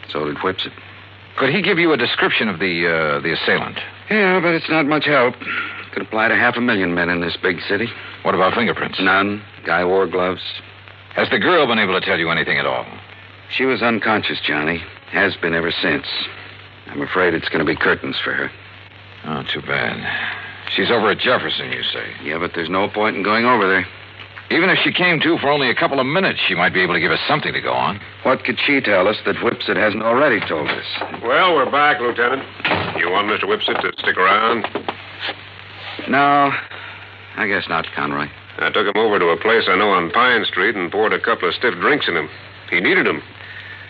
P: So did Whipsit.
B: Could he give you a description of the assailant?
P: Yeah, but it's not much help. Could apply to 500,000 men in this big city.
B: What about fingerprints?
P: None. Guy wore gloves.
B: Has the girl been able to tell you anything at all?
P: She was unconscious, Johnny. Has been ever since. I'm afraid it's going to be curtains for her.
B: Oh, too bad. She's over at Jefferson, you say?
P: Yeah, but there's no point in going over there.
B: Even if she came to for only a couple of minutes, she might be able to give us something to go on.
P: What could she tell us that Whipsit hasn't already told us?
G: Well, we're back, Lieutenant. You want Mr. Whipsit to stick around?
P: No, I guess not, Conroy.
G: I took him over to a place I know on Pine Street and poured a couple of stiff drinks in him. He needed them.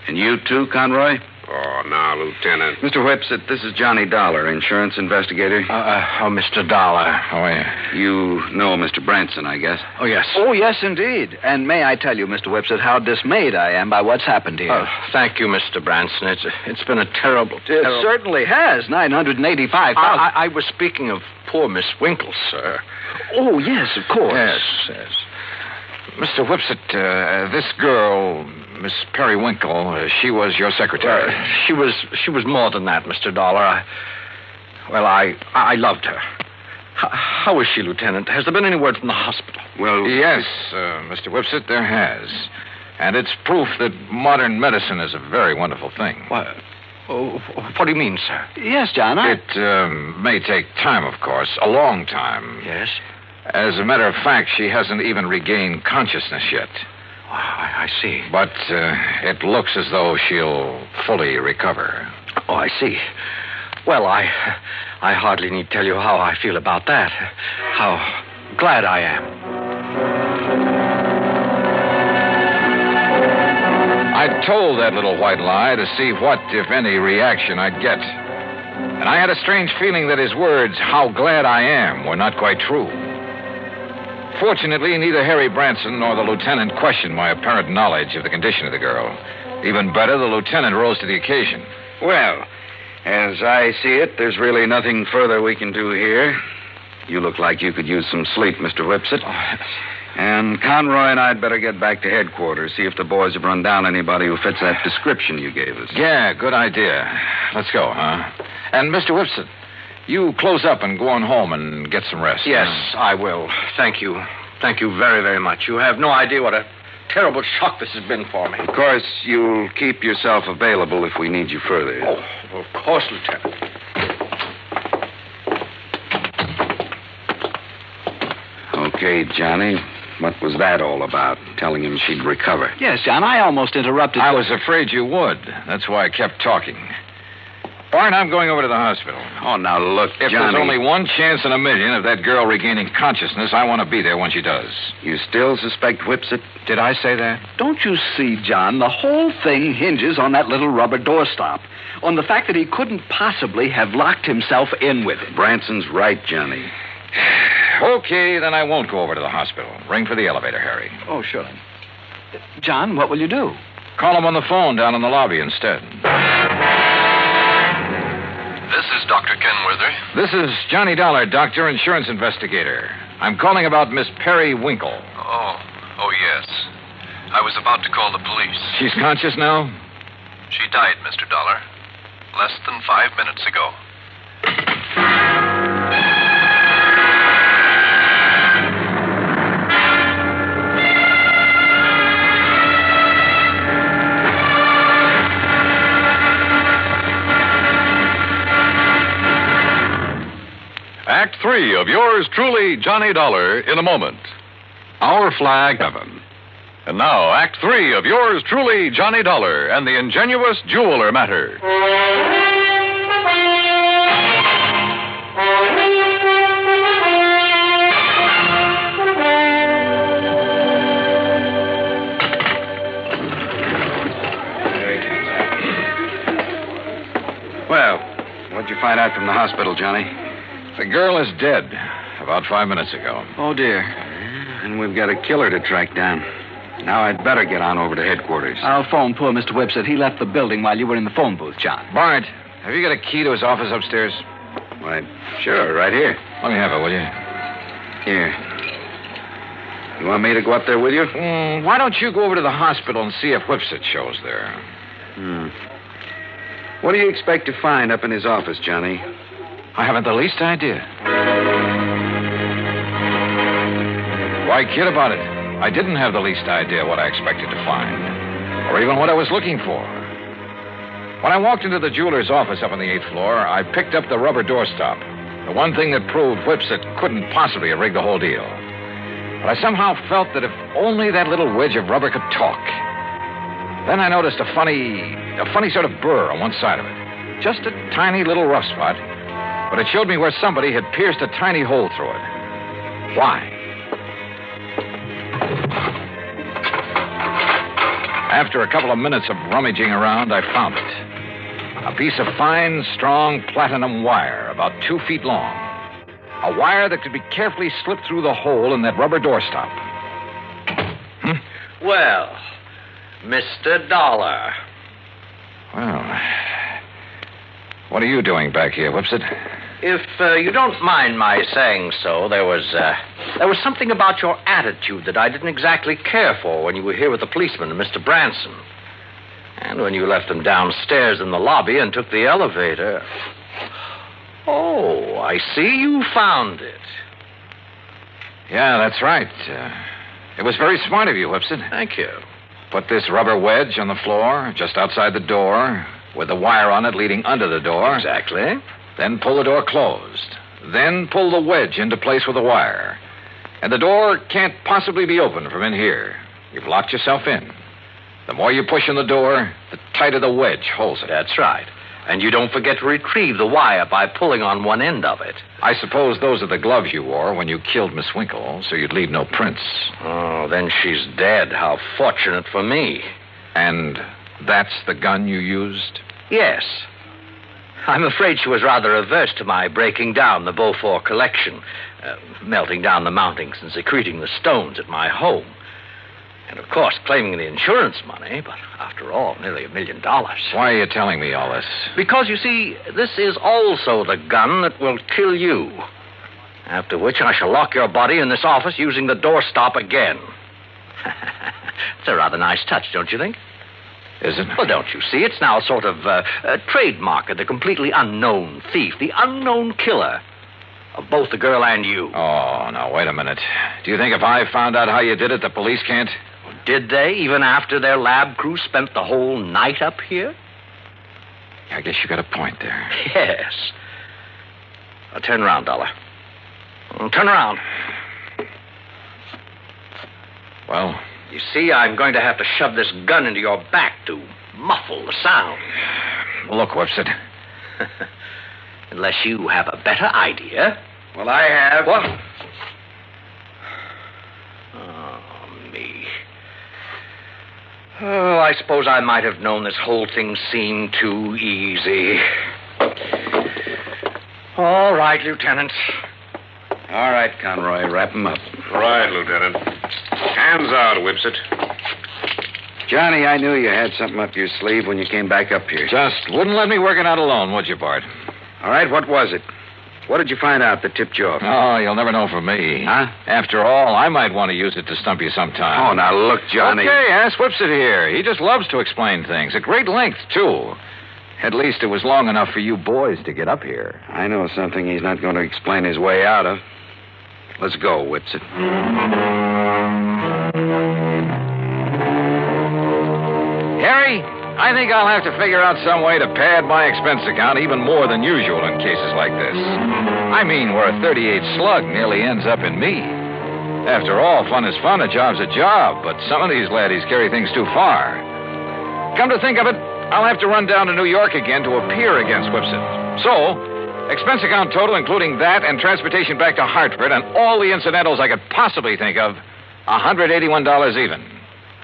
P: And you too, Conroy?
G: Oh, now, Lieutenant.
P: Mr. Whipsit, this is Johnny Dollar, insurance investigator.
H: Mr. Dollar.
B: How are you?
P: You know Mr. Branson, I guess.
H: Oh, yes.
E: Oh, yes, indeed. And may I tell you, Mr. Whipsit, how dismayed I am by what's happened here.
H: Thank you, Mr. Branson. It's been a terrible...
E: It certainly has. $985,000.
H: I was speaking of poor Miss Winkle, sir.
E: Oh, yes, of course.
H: Yes.
B: Mr. Whipsit, this girl, Miss Periwinkle, she was your secretary.
H: She was more than that, Mr. Dollar. I loved her. How is she, Lieutenant? Has there been any word from the hospital?
B: Well, yes, Mr. Whipsit, there has. And it's proof that modern medicine is a very wonderful thing.
H: What do you mean, sir?
E: Yes, John.
B: It may take time, of course, a long time.
H: Yes?
B: As a matter of fact, she hasn't even regained consciousness yet.
H: Oh, I see.
B: But it looks as though she'll fully recover.
H: Oh, I see. Well, I hardly need tell you how I feel about that. How glad I am.
B: I told that little white lie to see what, if any, reaction I'd get. And I had a strange feeling that his words, how glad I am, were not quite true. Fortunately, neither Harry Branson nor the lieutenant questioned my apparent knowledge of the condition of the girl. Even better, the lieutenant rose to the occasion.
P: Well, as I see it, there's really nothing further we can do here. You look like you could use some sleep, Mr. Whipsit. And Conroy and I'd better get back to headquarters, see if the boys have run down anybody who fits that description you gave us.
B: Yeah, good idea. Let's go, huh? And Mr. Whipsit, you close up and go on home and get some rest.
H: Yes, I will. Thank you. Thank you very, very much. You have no idea what a terrible shock this has been for me.
P: Of course, you'll keep yourself available if we need you further.
H: Oh, of course, Lieutenant.
P: Okay, Johnny. What was that all about? Telling him she'd recover.
E: Yes, John, I almost interrupted.
B: I was afraid you would. That's why I kept talking. Bart, I'm going over to the hospital.
P: Oh, now look,
B: If
P: Johnny.
B: there's only one chance in a million of that girl regaining consciousness, I want to be there when she does.
P: You still suspect Whipsit?
B: Did I say that?
E: Don't you see, John? The whole thing hinges on that little rubber doorstop. On the fact that he couldn't possibly have locked himself in with it.
P: Branson's right, Johnny.
B: Okay, then I won't go over to the hospital. Ring for the elevator, Harry.
E: Oh, sure. John, what will you do?
B: Call him on the phone down in the lobby instead.
L: This is Dr. Kenworthy.
B: This is Johnny Dollar, doctor, insurance investigator. I'm calling about Miss Perry Winkle.
L: Oh, yes. I was about to call the police.
B: She's conscious now?
L: She died, Mr. Dollar, less than 5 minutes ago.
A: Act 3 of yours truly, Johnny Dollar, in a moment. Our flag heaven. And now, Act 3 of yours truly, Johnny Dollar, and the Ingenuous Jeweler matter.
P: Well, what'd you find out from the hospital, Johnny?
B: The girl is dead about 5 minutes ago.
P: Oh, dear. And we've got a killer to track down. Now I'd better get on over to headquarters.
E: I'll phone poor Mr. Whipsit. He left the building while you were in the phone booth, John.
B: Bart, have you got a key to his office upstairs?
P: Why, sure, right here.
B: Let me have it, will you?
P: Here. You want me to go up there with you?
B: Why don't you go over to the hospital and see if Whipsit shows there?
P: What do you expect to find up in his office, Johnny?
B: I haven't the least idea. Why kid about it? I didn't have the least idea what I expected to find, or even what I was looking for. When I walked into the jeweler's office up on the 8th floor, I picked up the rubber doorstop, the one thing that proved Whipsit couldn't possibly have rigged the whole deal. But I somehow felt that if only that little wedge of rubber could talk. Then I noticed a funny sort of burr on one side of it. Just a tiny little rough spot. But it showed me where somebody had pierced a tiny hole through it. Why? After a couple of minutes of rummaging around, I found it. A piece of fine, strong platinum wire, about 2 feet long. A wire that could be carefully slipped through the hole in that rubber doorstop.
W: Well, Mr. Dollar.
B: Well, what are you doing back here, Whipsit?
W: If you don't mind my saying so, there was something about your attitude that I didn't exactly care for when you were here with the policeman and Mr. Branson. And when you left them downstairs in the lobby and took the elevator. Oh, I see you found it.
B: Yeah, that's right. It was very smart of you, Whipsit.
W: Thank you.
B: Put this rubber wedge on the floor, just outside the door, with the wire on it leading under the door.
W: Exactly.
B: Then pull the door closed. Then pull the wedge into place with the wire. And the door can't possibly be opened from in here. You've locked yourself in. The more you push on the door, the tighter the wedge holds it.
W: That's right. And you don't forget to retrieve the wire by pulling on one end of it.
B: I suppose those are the gloves you wore when you killed Miss Winkle, so you'd leave no prints.
W: Oh, then she's dead. How fortunate for me.
B: And that's the gun you used?
W: Yes. I'm afraid she was rather averse to my breaking down the Beaufort collection, melting down the mountings and secreting the stones at my home. And, of course, claiming the insurance money, but after all, nearly $1 million.
B: Why are you telling me all this?
W: Because, you see, this is also the gun that will kill you. After which I shall lock your body in this office using the doorstop again. It's a rather nice touch, don't you think?
B: Is it?
W: Well, don't you see? It's now a sort of a trademark of the completely unknown thief, the unknown killer of both the girl and you.
B: Oh, now, wait a minute. Do you think if I found out how you did it, the police can't?
W: Did they, even after their lab crew spent the whole night up here?
B: I guess you got a point there.
W: Yes. Now, turn around, Dollar. Turn around.
B: Well?
W: You see, I'm going to have to shove this gun into your back to muffle the sound.
B: Look, Whipsit,
W: Unless you have a better idea.
P: Well, I have.
W: What? Oh, me. Oh, I suppose I might have known this whole thing seemed too easy. All right, Lieutenant.
P: All right, Conroy, wrap him up.
G: Right, Lieutenant. Hands out, Whipsit.
P: Johnny, I knew you had something up your sleeve when you came back up here.
B: Just wouldn't let me work it out alone, would you, Bart?
P: All right, what was it? What did you find out that tipped you off?
B: Oh, you'll never know from me.
P: Huh?
B: After all, I might want to use it to stump you sometime.
P: Oh, now look, Johnny.
B: Okay, ask Whipsit here. He just loves to explain things. At great length, too. At least it was long enough for you boys to get up here.
P: I know something he's not going to explain his way out of. Let's go, Whipsit.
B: Harry, I think I'll have to figure out some way to pad my expense account even more than usual in cases like this. I mean, where a 38 slug nearly ends up in me. After all, fun is fun, a job's a job, but some of these laddies carry things too far. Come to think of it, I'll have to run down to New York again to appear against Whipsit. So, expense account total, including that and transportation back to Hartford and all the incidentals I could possibly think of, $181 even.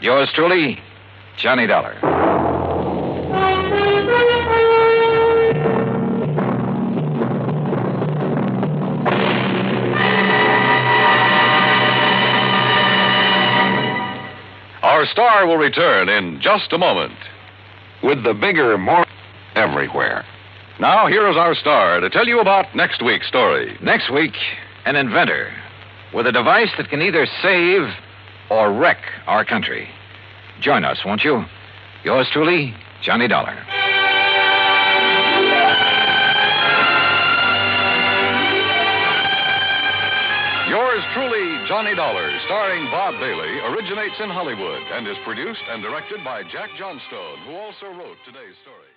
B: Yours truly, Johnny Dollar.
A: Our star will return in just a moment.
G: With the bigger, more everywhere.
A: Now, here is our star to tell you about next week's story.
B: Next week, an inventor with a device that can either save or wreck our country. Join us, won't you? Yours truly, Johnny Dollar.
A: Yours truly, Johnny Dollar, starring Bob Bailey, originates in Hollywood and is produced and directed by Jack Johnstone, who also wrote today's story.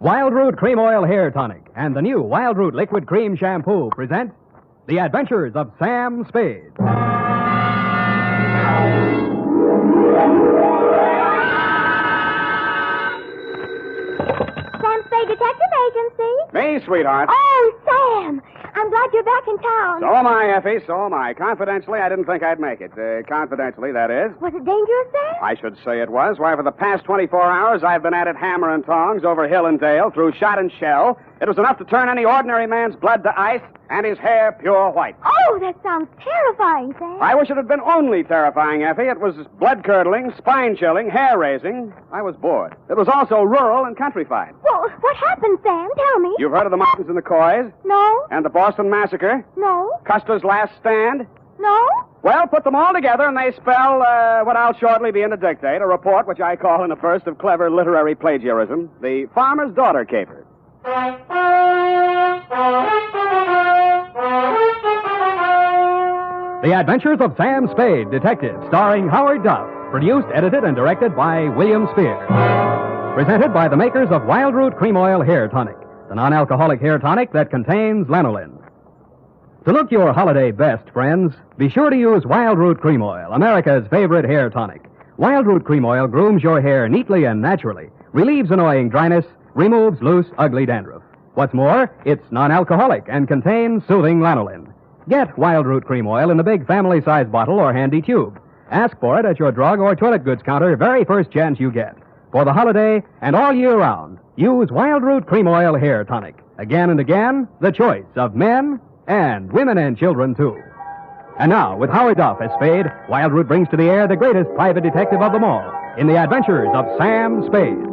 N: Wild Root Cream Oil Hair Tonic and the new Wild Root Liquid Cream Shampoo present The Adventures of Sam Spade.
Q: Sam Spade Detective Agency.
S: Me, sweetheart.
Q: Oh, Sam. I'm glad you're back in town.
S: So am I, Effie, so am I. Confidentially, I didn't think I'd make it. Confidentially, that is.
Q: Was it dangerous, Sam?
S: I should say it was. Why, for the past 24 hours, I've been at it hammer and tongs over hill and dale, through shot and shell. It was enough to turn any ordinary man's blood to ice and his hair pure white.
Q: Oh, that sounds terrifying, Sam.
S: I wish it had been only terrifying, Effie. It was blood-curdling, spine-chilling, hair-raising. I was bored. It was also rural and countrified.
Q: Well, what happened, Sam? Tell me.
S: You've heard of the Martins and the Coys?
Q: No.
S: And the Boston Massacre?
Q: No.
S: Custer's Last Stand?
Q: No.
S: Well, put them all together, and they spell what I'll shortly be in to dictate, a report which I call, in a burst of clever literary plagiarism, The Farmer's Daughter Caper.
N: The Adventures of Sam Spade, Detective, starring Howard Duff. Produced, edited, and directed by William Spear. Presented by the makers of Wild Root Cream Oil Hair Tonic, the non-alcoholic hair tonic that contains lanolin. To look your holiday best, friends, be sure to use Wild Root Cream Oil, America's favorite hair tonic. Wild Root Cream Oil grooms your hair neatly and naturally, relieves annoying dryness, removes loose, ugly dandruff. What's more, it's non-alcoholic and contains soothing lanolin. Get Wild Root Cream Oil in a big family-size bottle or handy tube. Ask for it at your drug or toilet goods counter very first chance you get. For the holiday and all year round, use Wild Root Cream Oil Hair Tonic. Again and again, the choice of men and women and children, too. And now, with Howard Duff as Spade, Wild Root brings to the air the greatest private detective of them all in The Adventures of Sam Spade.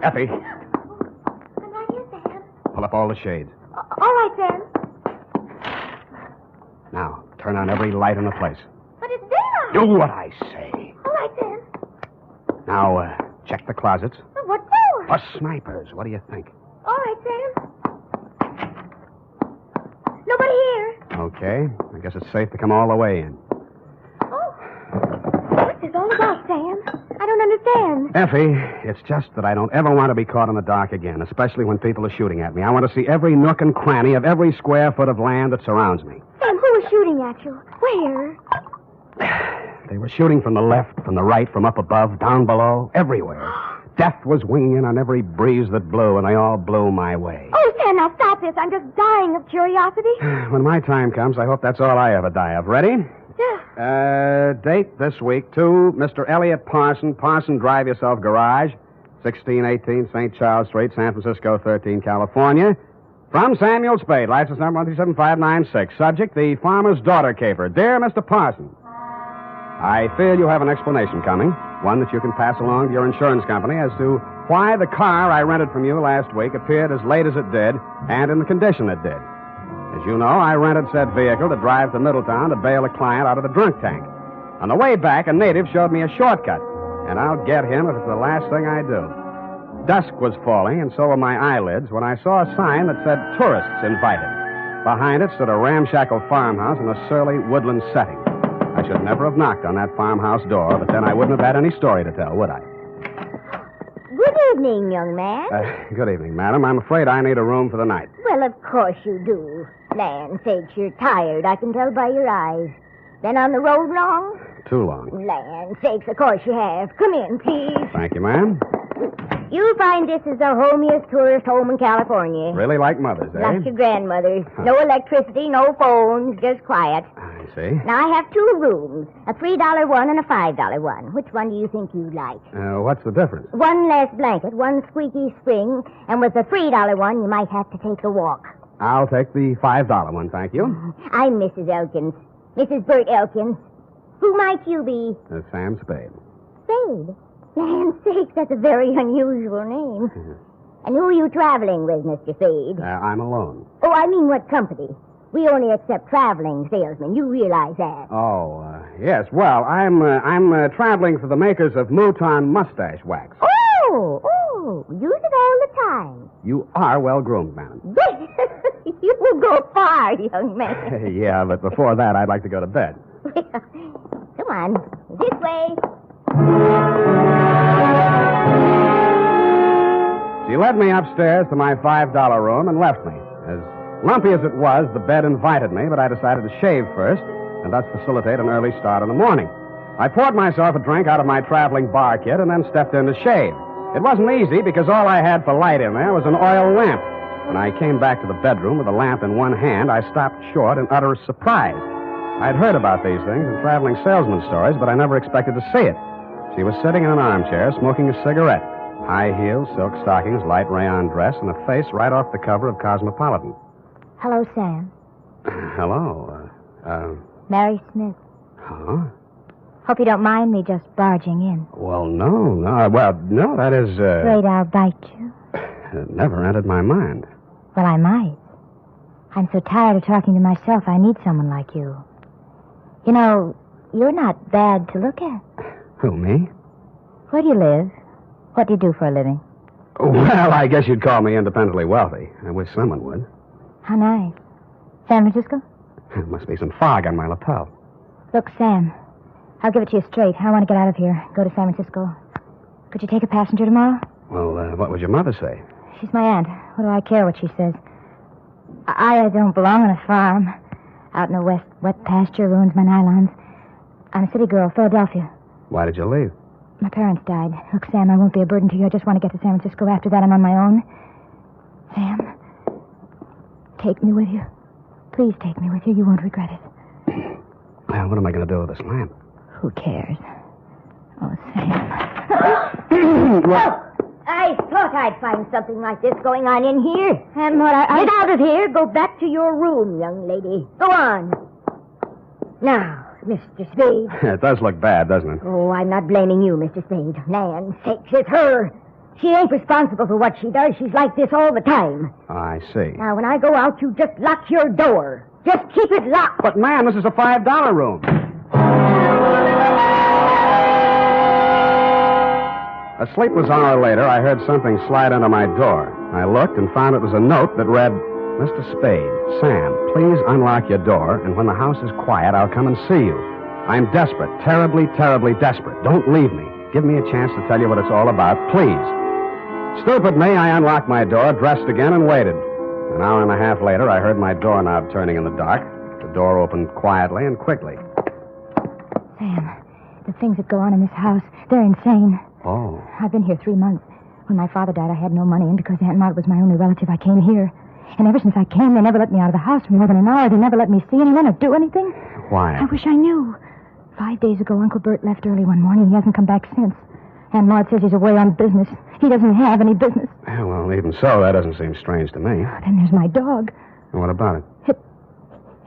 S: Effie,
Q: I'm right here, Sam.
S: pull up all the shades.
Q: All right, Sam.
S: Now, turn on every light in the place.
Q: But it's daylight.
S: Do what I say.
Q: All right, Sam.
S: Now, check the closets.
Q: But what for?
S: For snipers. What do you think?
Q: All right, Sam. Nobody here.
S: Okay. I guess it's safe to come all the way in.
Q: Oh. What's this all about, Sam? I don't understand.
S: Effie, it's just that I don't ever want to be caught in the dark again, especially when people are shooting at me. I want to see every nook and cranny of every square foot of land that surrounds me.
Q: Sam, who was shooting at you? Where?
S: They were shooting from the left, from the right, from up above, down below, everywhere. Death was winging in on every breeze that blew, and they all blew my way.
Q: Oh, Sam, now stop this. I'm just dying of curiosity.
S: When my time comes, I hope that's all I ever die of. Ready?
Q: Yeah.
S: Date this week, to Mr. Elliot Parson, Parson Drive Yourself Garage, 1618 St. Charles Street, San Francisco, 13, California. From Samuel Spade, license number 137596. Subject, the farmer's daughter caper. Dear Mr. Parson, I fear you have an explanation coming, one that you can pass along to your insurance company as to why the car I rented from you last week appeared as late as it did and in the condition it did. As you know, I rented said vehicle to drive to Middletown to bail a client out of the drunk tank. On the way back, a native showed me a shortcut, and I'll get him if it's the last thing I do. Dusk was falling, and so were my eyelids, when I saw a sign that said tourists invited. Behind it stood a ramshackle farmhouse in a surly woodland setting. I should never have knocked on that farmhouse door, but then I wouldn't have had any story to tell, would I?
Q: Good evening, young man.
S: Good evening, madam. I'm afraid I need a room for the night.
Q: Well, of course you do. Land sakes, you're tired. I can tell by your eyes. Been on the road long?
S: Too long.
Q: Land sakes, of course you have. Come in, please.
S: Thank you, ma'am.
Q: You'll find this is the homiest tourist home in California.
S: Really like mothers, eh?
Q: Like your grandmother's. No electricity, no phones, just quiet.
S: I see.
Q: Now, I have two rooms, a $3 one and a $5 one. Which one do you think you'd like?
S: What's the difference?
Q: One less blanket, one squeaky spring, and with the $3 one, you might have to take a walk.
S: I'll take the $5 one, thank you.
Q: I'm Mrs. Elkins. Mrs. Bert Elkins. Who might you be?
S: Sam Spade.
Q: Spade? Land's sakes, that's a very unusual name. And who are you traveling with, Mr. Spade?
S: I'm alone.
Q: Oh, I mean what company? We only accept traveling salesmen. You realize that.
S: Oh, yes. Well, I'm traveling for the makers of Mouton Mustache Wax.
Q: Oh, use it all the time.
S: You are well-groomed, madam.
Q: You will go far, young man.
S: Yeah, but before that, I'd like to go to bed.
Q: Come on, this way.
S: She led me upstairs to my $5 room and left me. As lumpy as it was, the bed invited me, but I decided to shave first and thus facilitate an early start in the morning. I poured myself a drink out of my traveling bar kit and then stepped in to shave. It wasn't easy because all I had for light in there was an oil lamp. When I came back to the bedroom with the lamp in one hand, I stopped short in utter surprise. I'd heard about these things in traveling salesman stories, but I never expected to see it. She was sitting in an armchair, smoking a cigarette. High heels, silk stockings, light rayon dress, and a face right off the cover of Cosmopolitan.
Q: Hello, Sam.
S: Hello.
Q: Mary Smith.
S: Huh?
Q: Hope you don't mind me just barging in.
S: Well, no. No, that is,
Q: Afraid I'll bite you?
S: It never entered my mind.
Q: Well, I might. I'm so tired of talking to myself, I need someone like you. You know, you're not bad to look at.
S: Who, me?
Q: Where do you live? What do you do for a living?
S: Well, I guess you'd call me independently wealthy. I wish someone would.
Q: How nice. San Francisco?
S: There must be some fog on my lapel.
Q: Look, Sam, I'll give it to you straight. I want to get out of here, go to San Francisco. Could you take a passenger tomorrow?
S: Well, what would your mother say?
Q: She's my aunt. What do I care what she says? I don't belong on a farm. Out in the wet pasture ruins my nylons. I'm a city girl, Philadelphia.
S: Why did you leave?
Q: My parents died. Look, Sam, I won't be a burden to you. I just want to get to San Francisco. After that, I'm on my own. Sam, take me with you. Please take me with you. You won't regret it.
S: Well, what am I going to do with this lamp?
Q: Who cares? Oh, Sam. Well, I thought I'd find something like this going on in here. And what Get out of here. Go back to your room, young lady. Go on. Now, Mr. Spade.
S: It does look bad, doesn't it?
Q: Oh, I'm not blaming you, Mr. Spade. Land's sakes, it's her. She ain't responsible for what she does. She's like this all the time.
S: I see.
Q: Now, when I go out, you just lock your door. Just keep it locked.
S: But, ma'am, this is a $5 room. A sleepless hour later, I heard something slide under my door. I looked and found it was a note that read, Mr. Spade, Sam, please unlock your door, and when the house is quiet, I'll come and see you. I'm desperate, terribly, terribly desperate. Don't leave me. give me a chance to tell you what it's all about, please. Stupid me, I unlocked my door, dressed again, and waited. An hour and a half later, I heard my doorknob turning in the dark. The door opened quietly and quickly.
D: Sam, the things that go on in this house, they're insane.
S: Oh.
D: I've been here 3 months. When my father died, I had no money, and because Aunt Maud was my only relative, I came here. And ever since I came, they never let me out of the house for more than an hour. They never let me see anyone or do anything.
S: Why?
D: I wish I knew. 5 days ago, Uncle Bert left early one morning. He hasn't come back since. Aunt Maud says he's away on business. He doesn't have any business.
S: Yeah, well, even so, that doesn't seem strange to me.
D: Then there's my dog.
S: And what about it?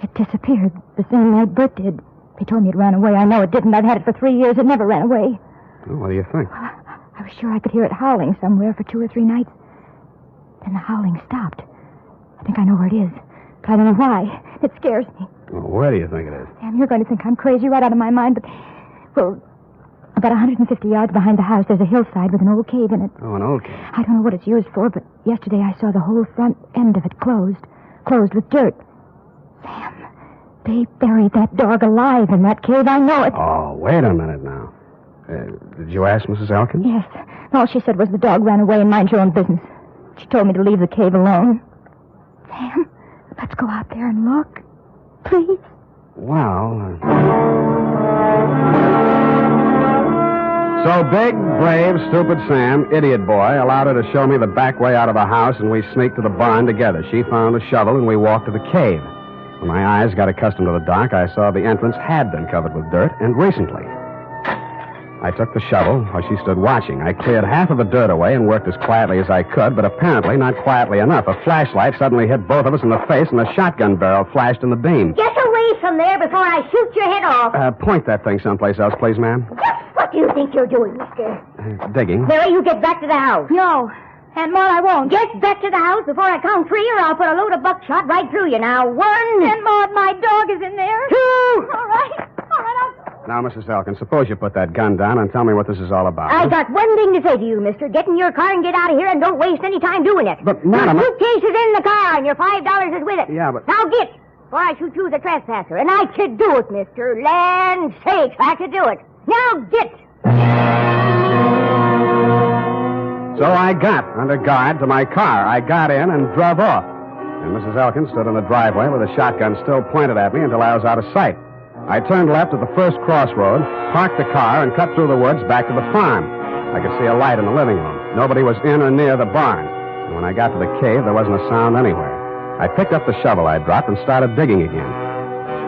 D: It disappeared the same night Bert did. They told me it ran away. I know it didn't. I've had it for 3 years. It never ran away.
S: Well, what do you think?
D: I was sure I could hear it howling somewhere for 2 or 3 nights. Then the howling stopped. I think I know where it is. But I don't know why. It scares me.
S: Well, where do you think it is?
D: Sam, you're going to think I'm crazy right out of my mind, but... Well, about 150 yards behind the house, there's a hillside with an old cave in it.
S: Oh, an old cave.
D: I don't know what it's used for, but yesterday I saw the whole front end of it closed. Closed with dirt. Sam, they buried that dog alive in that cave. I know it.
S: Oh, wait a minute now. Did you ask Mrs. Elkins?
D: Yes. All she said was the dog ran away and mind your own business. She told me to leave the cave alone. Sam, let's go out there and look. Please.
S: Well... So big, brave, stupid Sam, idiot boy, allowed her to show me the back way out of the house, and we sneaked to the barn together. She found a shovel, and we walked to the cave. When my eyes got accustomed to the dark, I saw the entrance had been covered with dirt, and recently. I took the shovel while she stood watching. I cleared half of the dirt away and worked as quietly as I could, but apparently not quietly enough. A flashlight suddenly hit both of us in the face, and a shotgun barrel flashed in the beam.
Q: Get away from there before I shoot your head off.
S: Point that thing someplace else, please, ma'am.
Q: What do you think you're doing, mister?
S: Digging.
Q: Mary, you get back to the house.
D: No. Aunt Maud, I won't.
Q: Get back to the house before I count 3, or I'll put a load of buckshot right through you. Now, 1.
D: Aunt Maud, my dog is in there.
Q: 2.
D: All right.
S: Now, Mrs. Elkins, suppose you put that gun down and tell me what this is all about.
Q: I got one thing to say to you, mister. Get in your car and get out of here, and don't waste any time doing it.
S: But, madam...
Q: Your suitcase is in the car, and your $5 is with it.
S: Yeah, but...
Q: Now get, before I shoot you as a trespasser. And I could do it, mister. Land sakes, I could do it. Now get.
S: So I got under guard to my car. I got in and drove off. And Mrs. Elkins stood in the driveway with a shotgun still pointed at me until I was out of sight. I turned left at the first crossroad, parked the car, and cut through the woods back to the farm. I could see a light in the living room. Nobody was in or near the barn. And when I got to the cave, there wasn't a sound anywhere. I picked up the shovel I dropped and started digging again.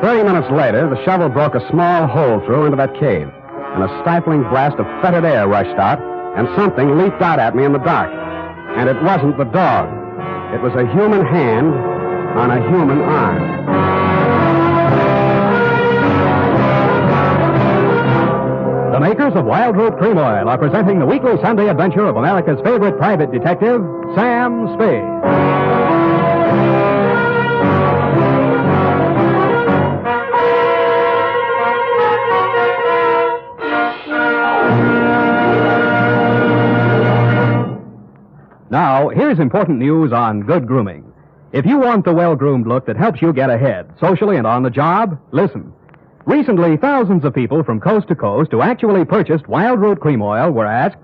S: 30 minutes later, the shovel broke a small hole through into that cave, and a stifling blast of fetid air rushed out, and something leaped out at me in the dark. And it wasn't the dog. It was a human hand on a human arm.
N: The makers of Wild Root Cream Oil are presenting the weekly Sunday adventure of America's favorite private detective, Sam Spade. Now, here's important news on good grooming. If you want the well-groomed look that helps you get ahead, socially and on the job, listen. Recently, thousands of people from coast to coast who actually purchased Wild Root Cream Oil were asked,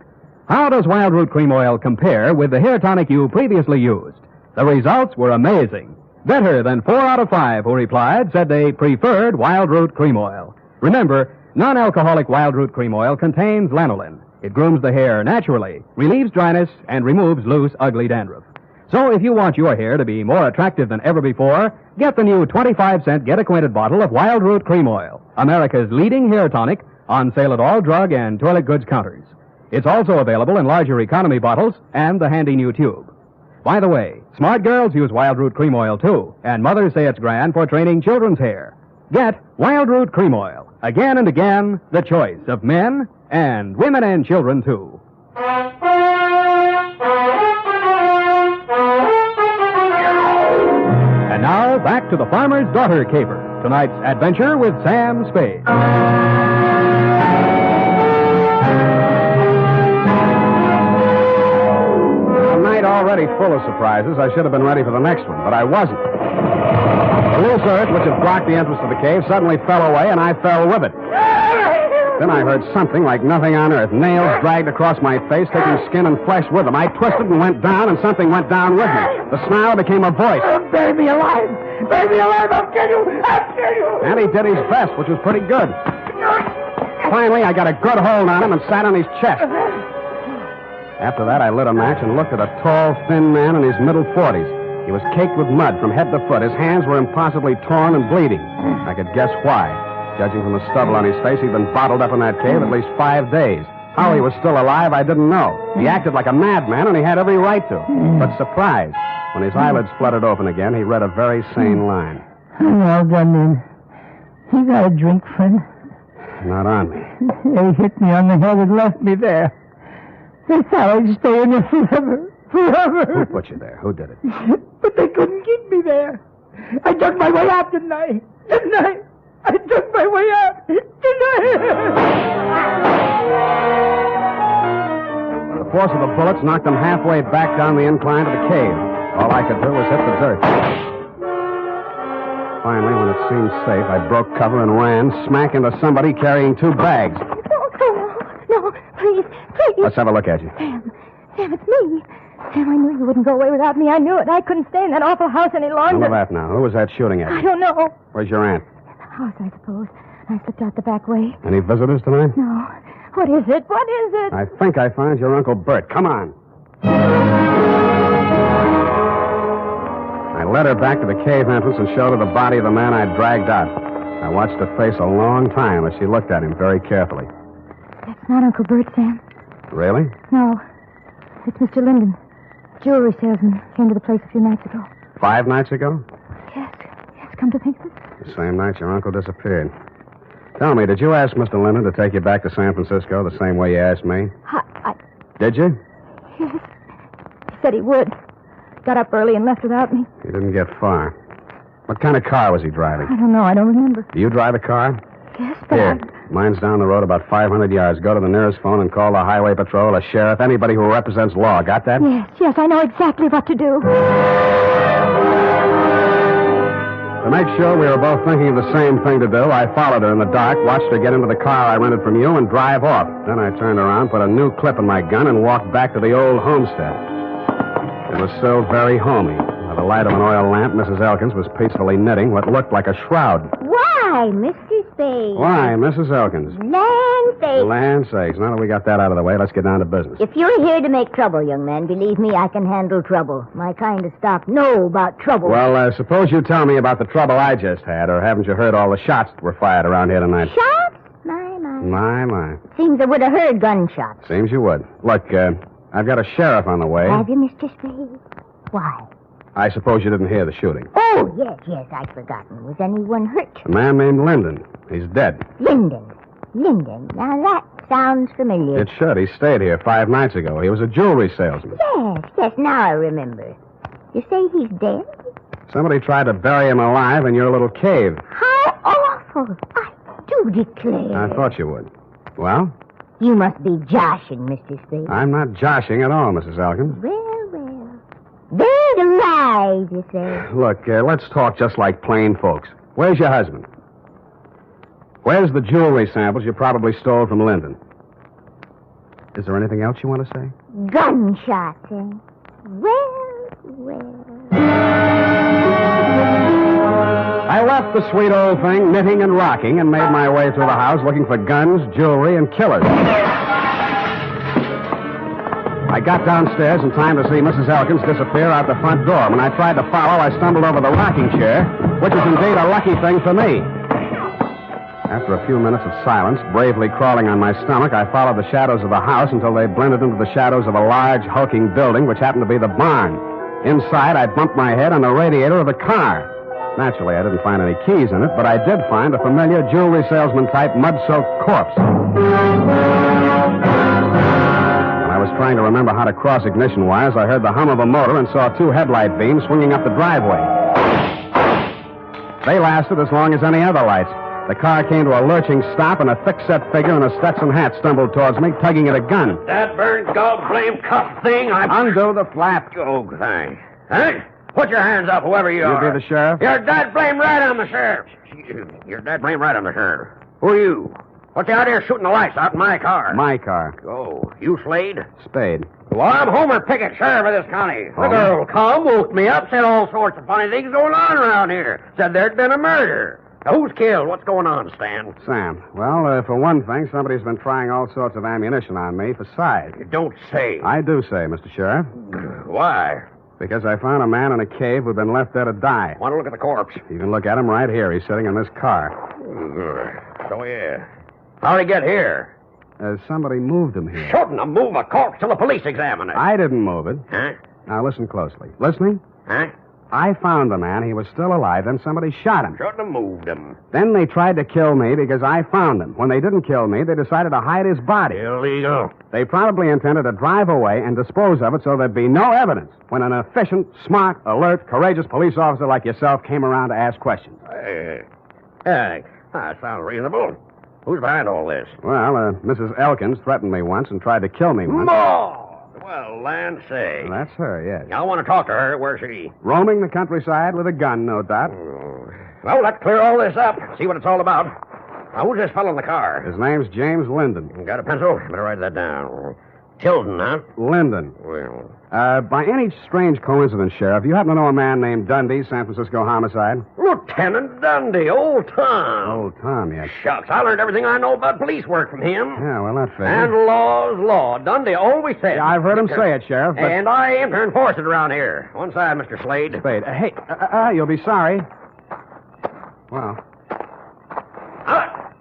N: how does Wild Root Cream Oil compare with the hair tonic you previously used? The results were amazing. Better than 4 out of 5 who replied said they preferred Wild Root Cream Oil. Remember, non-alcoholic Wild Root Cream Oil contains lanolin. It grooms the hair naturally, relieves dryness, and removes loose, ugly dandruff. So if you want your hair to be more attractive than ever before, get the new 25-cent get-acquainted bottle of Wild Root Cream Oil, America's leading hair tonic, on sale at all drug and toilet goods counters. It's also available in larger economy bottles and the handy new tube. By the way, smart girls use Wild Root Cream Oil, too, and mothers say it's grand for training children's hair. Get Wild Root Cream Oil. Again and again, the choice of men and women and children, too. And now, back to the Farmer's Daughter caper. Tonight's adventure with Sam Spade.
S: A night already full of surprises. I should have been ready for the next one, but I wasn't. The loose earth, which had blocked the entrance to the cave, suddenly fell away, and I fell with it. Then I heard something like nothing on earth. Nails dragged across my face, taking skin and flesh with them. I twisted and went down, and something went down with me. The snarl became a voice.
J: Bury me alive! Bury me alive! I'll kill you! I'll kill you!
S: And he did his best, which was pretty good. Finally, I got a good hold on him and sat on his chest. After that, I lit a match and looked at a tall, thin man in his middle 40s. He was caked with mud from head to foot. His hands were impossibly torn and bleeding. I could guess why. Judging from the stubble on his face, he'd been bottled up in that cave at least 5 days. How he was still alive, I didn't know. He acted like a madman, and he had every right to. But surprise, when his eyelids fluttered open again, he read a very sane line.
J: I'm all done then. You got a drink, friend?
S: Not on me.
J: They hit me on the head and left me there. They thought I'd stay in there forever. Forever.
S: Who put you there? Who did it?
J: But they couldn't keep me there. I dug my way out, didn't I? Didn't I? I dug my way out, didn't I?
S: The force of the bullets knocked them halfway back down the incline to the cave. All I could do was hit the dirt. Finally, when it seemed safe, I broke cover and ran, smack into somebody carrying 2 bags.
D: No, please.
S: Let's have a look at you.
D: Sam, it's me. Sam, I knew you wouldn't go away without me. I knew it. I couldn't stay in that awful house any longer.
S: None of that now. Who was that shooting at you?
D: I don't know.
S: Where's your aunt?
D: House, I suppose. I slipped out the back way.
S: Any visitors tonight?
D: No. What is it? What is it?
S: I think I found your Uncle Bert. Come on. I led her back to the cave entrance and showed her the body of the man I'd dragged out. I watched her face a long time as she looked at him very carefully.
D: That's not Uncle Bert, Sam.
S: Really?
D: No. It's Mr. Linden. Jewelry salesman. Came to the place a few nights ago.
S: 5 nights ago?
D: Yes, come to think of it.
S: The same night your uncle disappeared. Tell me, did you ask Mr. Linden to take you back to San Francisco the same way you asked me? Did you?
D: Yes. He said he would. Got up early and left without me.
S: He didn't get far. What kind of car was he driving?
D: I don't know. I don't remember.
S: Do you drive a car?
D: Yes, but
S: Here. Mine's down the road about 500 yards. Go to the nearest phone and call the highway patrol, a sheriff, anybody who represents law. Got that?
D: Yes, I know exactly what to do.
S: To make sure we were both thinking of the same thing to do, I followed her in the dark, watched her get into the car I rented from you, and drive off. Then I turned around, put a new clip in my gun, and walked back to the old homestead. It was still very homey. By the light of an oil lamp, Mrs. Elkins was peacefully knitting what looked like a shroud.
Q: Why, Mr. Spade?
S: Why, Mrs. Elkins?
Q: Land sakes.
S: Land sakes. Now that we got that out of the way, let's get down to business.
Q: If you're here to make trouble, young man, believe me, I can handle trouble. My kind of stock know about trouble.
S: Well, suppose you tell me about the trouble I just had, or haven't you heard all the shots that were fired around here tonight?
Q: Shots?
S: My.
Q: Seems I would have heard gunshots.
S: Seems you would. Look, I've got a sheriff on the way.
Q: Have you, Mr. Spade? Why?
S: I suppose you didn't hear the shooting.
Q: Oh, yes, I'd forgotten. Was anyone hurt?
S: A man named Linden. He's dead.
Q: Linden. Now, that sounds familiar.
S: It should. He stayed here 5 nights ago. He was a jewelry salesman.
Q: Yes, now I remember. You say he's dead?
S: Somebody tried to bury him alive in your little cave.
Q: How awful. I do declare.
S: I thought you would. Well?
Q: You must be joshing, Mr. Spade.
S: I'm not joshing at all, Mrs. Elkins.
Q: Well. Buried alive, you say?
S: Look, let's talk just like plain folks. Where's your husband? Where's the jewelry samples you probably stole from Linden? Is there anything else you want to say?
Q: Gunshots, eh? Well.
S: I left the sweet old thing knitting and rocking and made my way through the house looking for guns, jewelry, and killers. I got downstairs in time to see Mrs. Elkins disappear out the front door. When I tried to follow, I stumbled over the rocking chair, which is indeed a lucky thing for me. After a few minutes of silence, bravely crawling on my stomach, I followed the shadows of the house until they blended into the shadows of a large, hulking building, which happened to be the barn. Inside, I bumped my head on the radiator of the car. Naturally, I didn't find any keys in it, but I did find a familiar jewelry salesman-type mud-soaked corpse. I was trying to remember how to cross ignition wires. I heard the hum of a motor and saw 2 headlight beams swinging up the driveway. They lasted as long as any other lights. The car came to a lurching stop, and a thick-set figure in a Stetson hat stumbled towards me, tugging at a gun.
K: That burned dog-blame cuff thing,
S: Undo the flap.
K: Oh, thanks. Huh? Put your hands up, whoever you are.
S: You be the sheriff?
K: You're dead blame right on the sheriff. You're dead blame right on the sheriff. Who are you? What's the idea of shooting the lights out in my car?
S: My car.
K: Oh, you Slade?
S: Spade.
K: Well, I'm Homer Pickett, sheriff of this county. The
S: Homer?
K: girl come, woke me up, said all sorts of funny things going on around here. Said there'd been a murder. Now, who's killed? What's going on, Stan?
S: Sam. Well, for one thing, somebody's been trying all sorts of ammunition on me for size.
K: You don't say.
S: I do say, Mr. Sheriff.
K: Why?
S: Because I found a man in a cave who'd been left there to die.
K: Want to look at the corpse?
S: You can look at him right here. He's sitting in this car.
K: So, yeah. How'd he get here?
S: Somebody moved him here.
K: Shouldn't have moved a corpse till the police examine it.
S: I didn't move it.
K: Huh?
S: Now, listen closely. Listening?
K: Huh?
S: I found the man. He was still alive. Then somebody shot him.
K: Shouldn't have moved him.
S: Then they tried to kill me because I found him. When they didn't kill me, they decided to hide his body.
K: Illegal.
S: They probably intended to drive away and dispose of it so there'd be no evidence when an efficient, smart, alert, courageous police officer like yourself came around to ask questions.
K: That sounds reasonable. Who's behind all this?
S: Well, Mrs. Elkins threatened me once and tried to kill me once.
K: More! Well, land say.
S: Well, that's her, yes.
K: I want to talk to her. Where's she?
S: Roaming the countryside with a gun, no doubt.
K: Well, let's clear all this up. See what it's all about. Now, who's this fellow in the car?
S: His name's James Linden.
K: Got a pencil? Better write that down. Tilden, huh?
S: Linden.
K: Well.
S: By any strange coincidence, Sheriff, you happen to know a man named Dundee, San Francisco homicide?
K: Lieutenant Dundee, old Tom.
S: Old Tom, yes.
K: Shucks, I learned everything I know about police work from him.
S: Yeah, well, that figures.
K: And law's law. Dundee always said.
S: Yeah, I've heard him say it, Sheriff. But...
K: And I aim to enforce it around here. One side, Mr. Slade.
S: Spade. Hey, you'll be sorry. Well.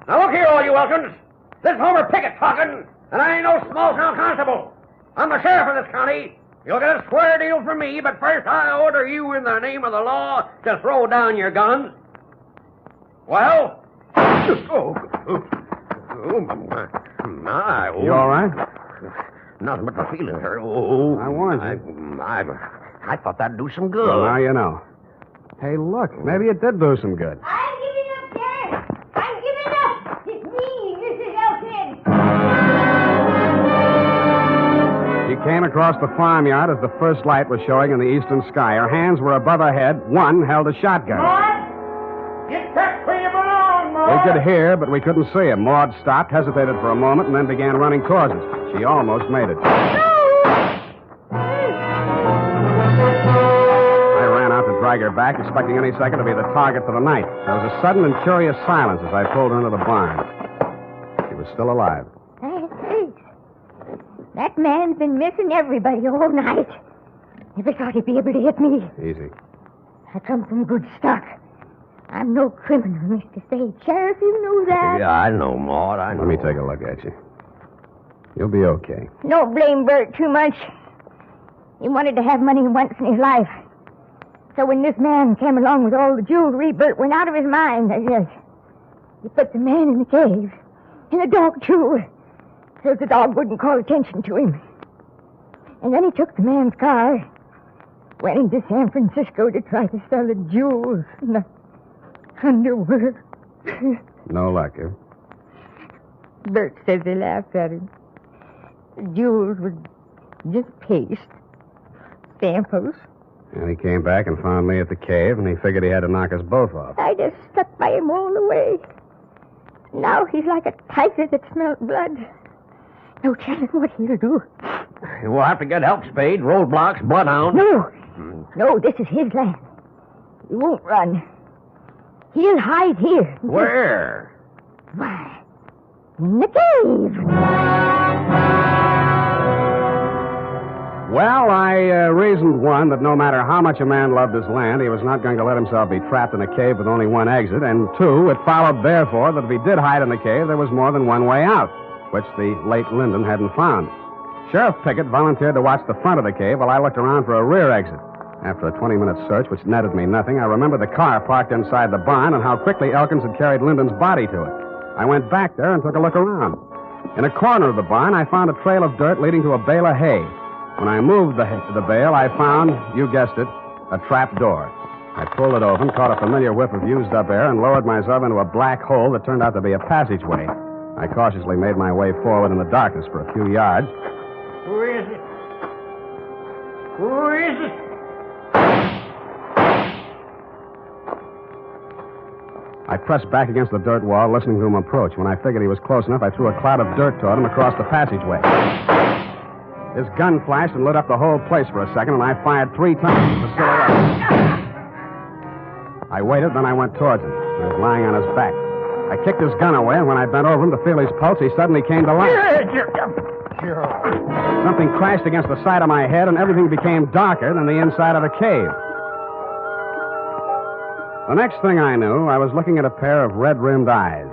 K: Now look here, all you Elkins. This is Homer Pickett talking, and I ain't no small-town constable. I'm the sheriff of this county. You'll get a square deal from me, but first I order you in the name of the law to throw down your guns. Well? My.
S: You all right?
K: Nothing but my feelings hurt.
S: I warned you.
K: I thought that'd do some good.
S: Well, now you know. Hey, look, maybe it did do some good.
Q: I'm giving up, Sheriff. I'm giving up. It's me, Mrs. Elkins.
S: She came across the farmyard as the first light was showing in the eastern sky. Her hands were above her head. One held a shotgun.
K: Maud! Get back where you belong, Maud!
S: We could hear, but we couldn't see him. Maud stopped, hesitated for a moment, and then began running towards us. She almost made it. I ran out to drag her back, expecting any second to be the target for the night. There was a sudden and curious silence as I pulled her into the barn. She was still alive.
D: That man's been missing everybody all night. Never thought he'd be able to hit me.
S: Easy.
D: I come from good stock. I'm no criminal, Mr. Spade. Sheriff, you know that.
K: Yeah, I know, Maud. I know.
S: Let me take a look at you. You'll be okay.
D: Don't blame Bert too much. He wanted to have money once in his life. So when this man came along with all the jewelry, Bert went out of his mind. He put the man in the cave. And the dog, too. So the dog wouldn't call attention to him. And then he took the man's car, went into San Francisco to try to sell the jewels and the underwear.
S: No luck, eh?
D: Bert says they laughed at him. The jewels were just paste, samples.
S: And he came back and found me at the cave, and he figured he had to knock us both off.
D: I just stuck by him all the way. Now he's like a tiger that smelled blood. No telling what he'll do.
K: We'll have to get help, Spade. Roadblocks, bloodhound.
D: No, this is his land. He won't run. He'll hide here.
K: Where?
D: Why, in the cave.
S: Well, I reasoned, one, that no matter how much a man loved his land, he was not going to let himself be trapped in a cave with only one exit. And two, it followed, therefore, that if he did hide in the cave, there was more than one way out, which the late Linden hadn't found. Sheriff Pickett volunteered to watch the front of the cave while I looked around for a rear exit. After a 20-minute search, which netted me nothing, I remembered the car parked inside the barn and how quickly Elkins had carried Linden's body to it. I went back there and took a look around. In a corner of the barn, I found a trail of dirt leading to a bale of hay. When I moved the bale, I found, you guessed it, a trap door. I pulled it open, caught a familiar whiff of used-up air, and lowered myself into a black hole that turned out to be a passageway. I cautiously made my way forward in the darkness for a few yards.
K: Who is it? Who is it?
S: I pressed back against the dirt wall, listening to him approach. When I figured he was close enough, I threw a cloud of dirt toward him across the passageway. His gun flashed and lit up the whole place for a second, and I fired 3 times at the silhouette. I waited, then I went towards him. He was lying on his back. I kicked his gun away, and when I bent over him to feel his pulse, he suddenly came to life. Something crashed against the side of my head, and everything became darker than the inside of the cave. The next thing I knew, I was looking at a pair of red-rimmed eyes.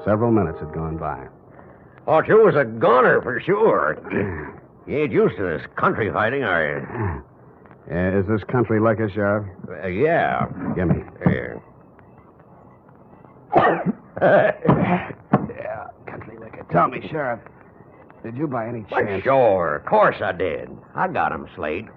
S: Several minutes had gone by.
K: Thought you was a goner for sure. You ain't used to this country fighting, are you?
S: Is this country liquor, Sheriff?
K: Yeah.
S: Gimme.
K: Here.
S: Yeah, country liquor. Tell me, Sheriff, did you by any chance...
K: Well, sure. Of course I did. I got him, Slade.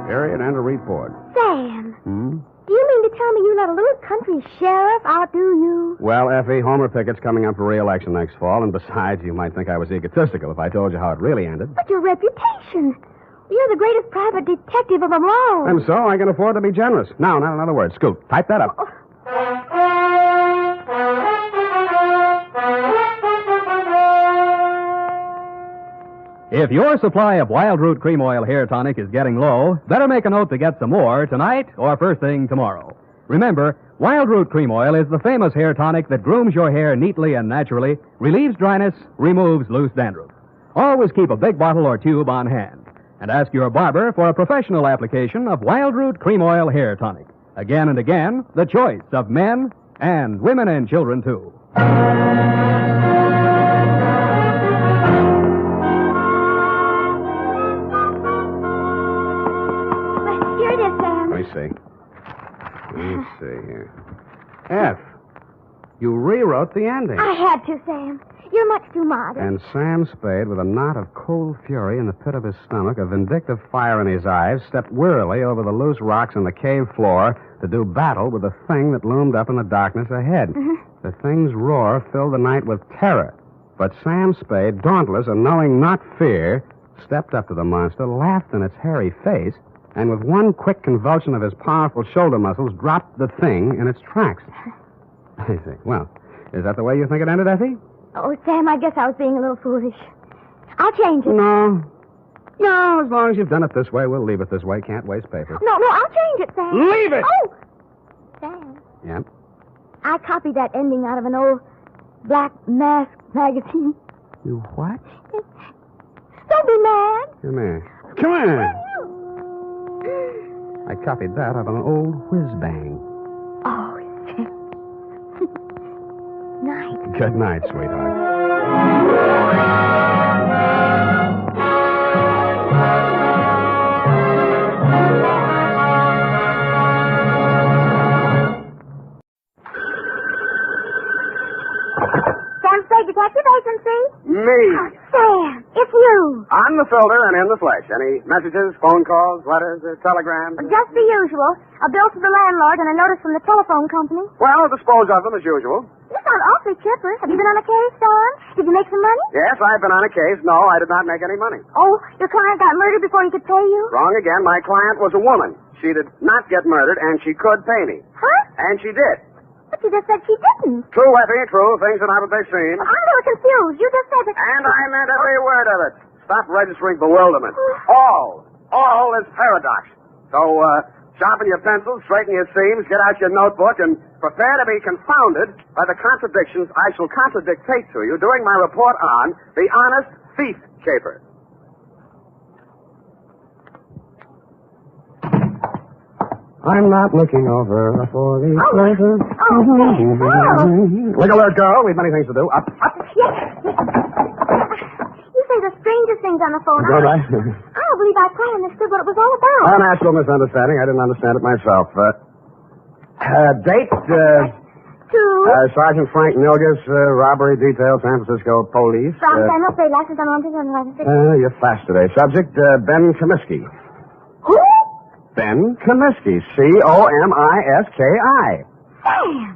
S: Period and a report.
D: Sam,
S: Hmm?
D: do you mean to tell me you let a little country sheriff outdo you?
S: Well, Effie, Homer Pickett's coming up for re-election next fall, and besides, you might think I was egotistical if I told you how it really ended.
D: But your reputation. You're the greatest private detective of them all.
S: And so I can afford to be generous. Now, not another word. Scoot, type that up.
N: If your supply of Wild Root Cream Oil Hair Tonic is getting low, better make a note to get some more tonight or first thing tomorrow. Remember, Wild Root Cream Oil is the famous hair tonic that grooms your hair neatly and naturally, relieves dryness, removes loose dandruff. Always keep a big bottle or tube on hand. And ask your barber for a professional application of Wild Root Cream Oil Hair Tonic. Again and again, the choice of men and women and children, too.
D: Here it is, Sam.
S: Let me see here. F, you rewrote the ending.
D: I had to, Sam. You're much too modest.
S: And Sam Spade, with a knot of cold fury in the pit of his stomach, a vindictive fire in his eyes, stepped wearily over the loose rocks on the cave floor to do battle with the thing that loomed up in the darkness ahead. The thing's roar filled the night with terror. But Sam Spade, dauntless and knowing not fear, stepped up to the monster, laughed in its hairy face, and with one quick convulsion of his powerful shoulder muscles, dropped the thing in its tracks. I see. Well, is that the way you think it ended, Effie?
D: Oh, Sam, I guess I was being a little foolish. I'll change it.
S: No, as long as you've done it this way, we'll leave it this way. Can't waste paper.
D: No, I'll change it, Sam.
S: Leave it!
D: Oh! Sam,
S: Yep.
D: I copied that ending out of an old Black Mask magazine.
S: You what?
D: Don't be mad.
S: Come here. Come here. I copied that out of an old whiz-bang.
D: Oh, Sam. Night.
S: Good night, sweetheart.
D: Sam Spade Detective Agency?
S: Me.
D: Sam, it's you.
S: On the filter and in the flesh. Any messages, phone calls, letters, telegrams?
D: Just the usual. A bill to the landlord and a notice from the telephone company.
S: Well, dispose of them as usual.
D: You sound awfully chipper. Have you been on a case, Don? Did you make some money?
S: Yes, I've been on a case. No, I did not make any money.
D: Oh, your client got murdered before he could pay you?
S: Wrong again. My client was a woman. She did not get murdered, and she could pay me.
D: Huh?
S: And she did.
D: But you just said she didn't.
S: True, Effie, true. Things are not what they seem.
D: I'm a little confused. You just said that...
S: And I meant every word of it. Stop registering bewilderment. All is paradox. So, sharpen your pencils, straighten your seams, get out your notebook, and prepare to be confounded by the contradictions I shall contradictate to you during my report on the honest thief caper. I'm not looking over for the pleasure. Wiggle alert, girl. We've many things to do. Up.
D: Yes. You say the strangest things on the phone.
S: All right.
D: I don't believe I quite understood what it was all about.
S: A natural misunderstanding. I didn't understand it myself. Date, Sergeant Frank Milgus, robbery detail, San Francisco police.
D: From Samuel Spade, license on 1
S: you're fast today. Subject, Ben Comiskey.
D: Who?
S: Ben Comiskey. Comiski.
D: Sam!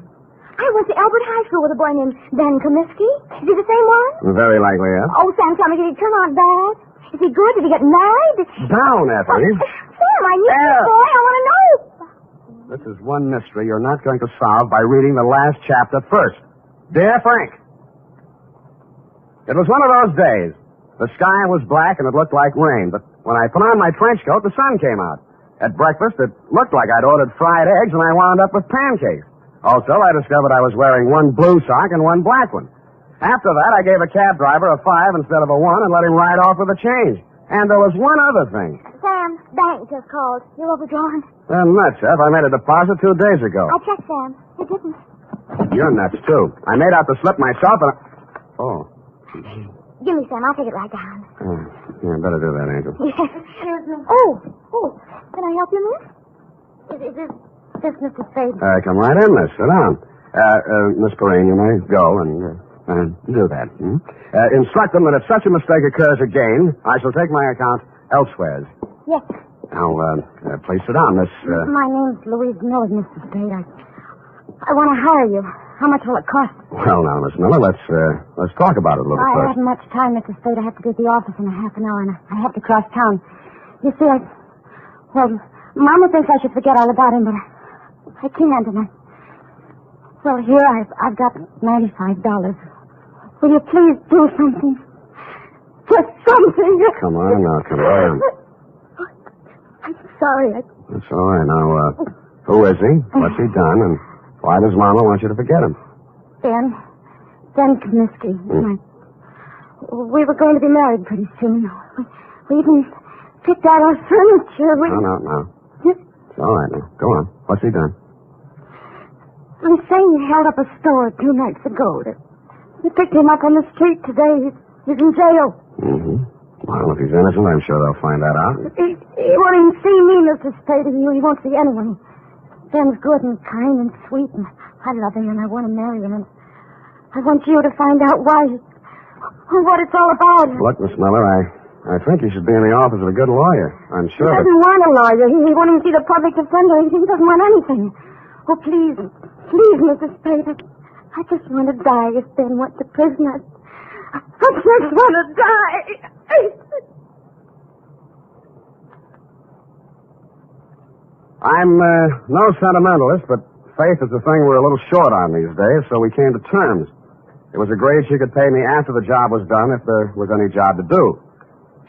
D: I went to Albert High School with a boy named Ben Comiskey. Is he the same one?
S: Very likely, yes.
D: Oh, Sam, tell me, did he turn out bad? Is he good? Did he get married?
S: Down, Effie.
D: Sam, I need you, boy. I want to know.
S: This is one mystery you're not going to solve by reading the last chapter first. Dear Frank, it was one of those days. The sky was black and it looked like rain, but when I put on my trench coat, the sun came out. At breakfast, it looked like I'd ordered fried eggs, and I wound up with pancakes. Also, I discovered I was wearing one blue sock and one black one. After that, I gave a cab driver a 5 instead of a 1 and let him ride off with the change. And there was one other thing.
D: Sam, bank just called. You're overdrawn.
S: Nuts, F. I made a deposit 2 days ago.
D: I checked, Sam. You didn't.
S: You're nuts, too. I made out the slip myself and... Oh.
D: Give me, Sam. I'll take it right down.
S: Yeah, better do that, Angel.
D: Yes. Oh. Can I help you, miss? Is this Mr. Spade?
S: Come right in, miss. Sit down. Miss Perrine, you may go and do that. Instruct them that if such a mistake occurs again, I shall take my account elsewhere.
D: Yes.
S: Now, please sit down, Miss...
D: My name's Louise Miller, Mr. Spade. I want to hire you. How much will it cost?
S: Well, now, Miss Miller, let's talk about it a little
D: I
S: first.
D: haven't much time, Mr. Spade. I have to be at the office in a half an hour, and I have to cross town. You see, Well, Mama thinks I should forget all about him, but I can't, and Well, here I've got $95. Will you please do something? Just something.
S: Come on now, come on.
D: I'm sorry.
S: That's all right. Now, who is he? What's he done? And why does Mama want you to forget him?
D: Ben Comiskey. We were going to be married pretty soon. We even picked out our furniture.
S: No. It's all right now. Go on. What's he done?
D: I'm saying he held up a store 2 nights ago. We picked him up on the street today. He's in jail.
S: Mm-hmm. Well, if he's innocent, I'm sure they'll find that out.
D: He won't even see me, Mr. Spade. He won't see anyone. Ben's good and kind and sweet, and I love him, and I want to marry him, and I want you to find out why, what it's all about.
S: Look, Miss Miller, I think you should be in the office of a good lawyer. I'm sure.
D: He doesn't want a lawyer. He won't even see the public defender. He doesn't want anything. Oh, please, Mr. Spade. I just want to die if Ben went to prison. I just want to die.
S: I'm no sentimentalist, but faith is the thing we're a little short on these days, so we came to terms. It was agreed she could pay me after the job was done if there was any job to do.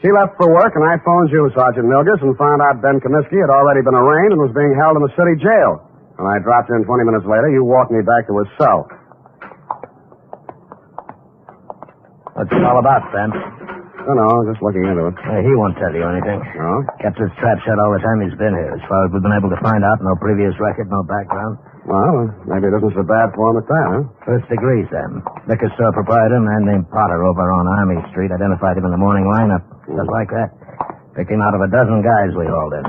S: She left for work, and I phoned you, Sergeant Milgus, and found out Ben Comiskey had already been arraigned and was being held in the city jail. When I dropped in 20 minutes later, you walked me back to his cell.
F: What's it all about, Ben?
S: Don't know, just looking into it.
F: He won't tell you anything.
S: No?
F: Kept his trap shut all the time he's been here. As far as we've been able to find out, no previous record, no background.
S: Well, maybe it isn't so bad for him at that, huh?
F: First degree, Sam. Liquor store proprietor, a man named Potter over on Army Street, identified him in the morning lineup. Just like that. Picked him out of a dozen guys we hauled in.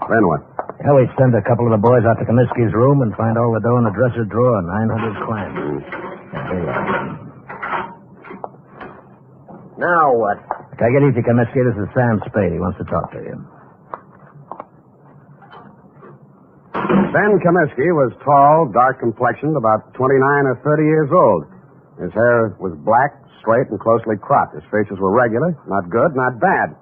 S: Then what?
F: Yeah, we'd send a couple of the boys out to Comiskey's room and find all the dough in the dresser drawer, 900 clams. Here you are. Now what? Take it easy, Comiskey. This is Sam Spade. He wants to talk to you.
S: Ben Comiskey was tall, dark-complexioned, about 29 or 30 years old. His hair was black, straight, and closely cropped. His features were regular, not good, not bad.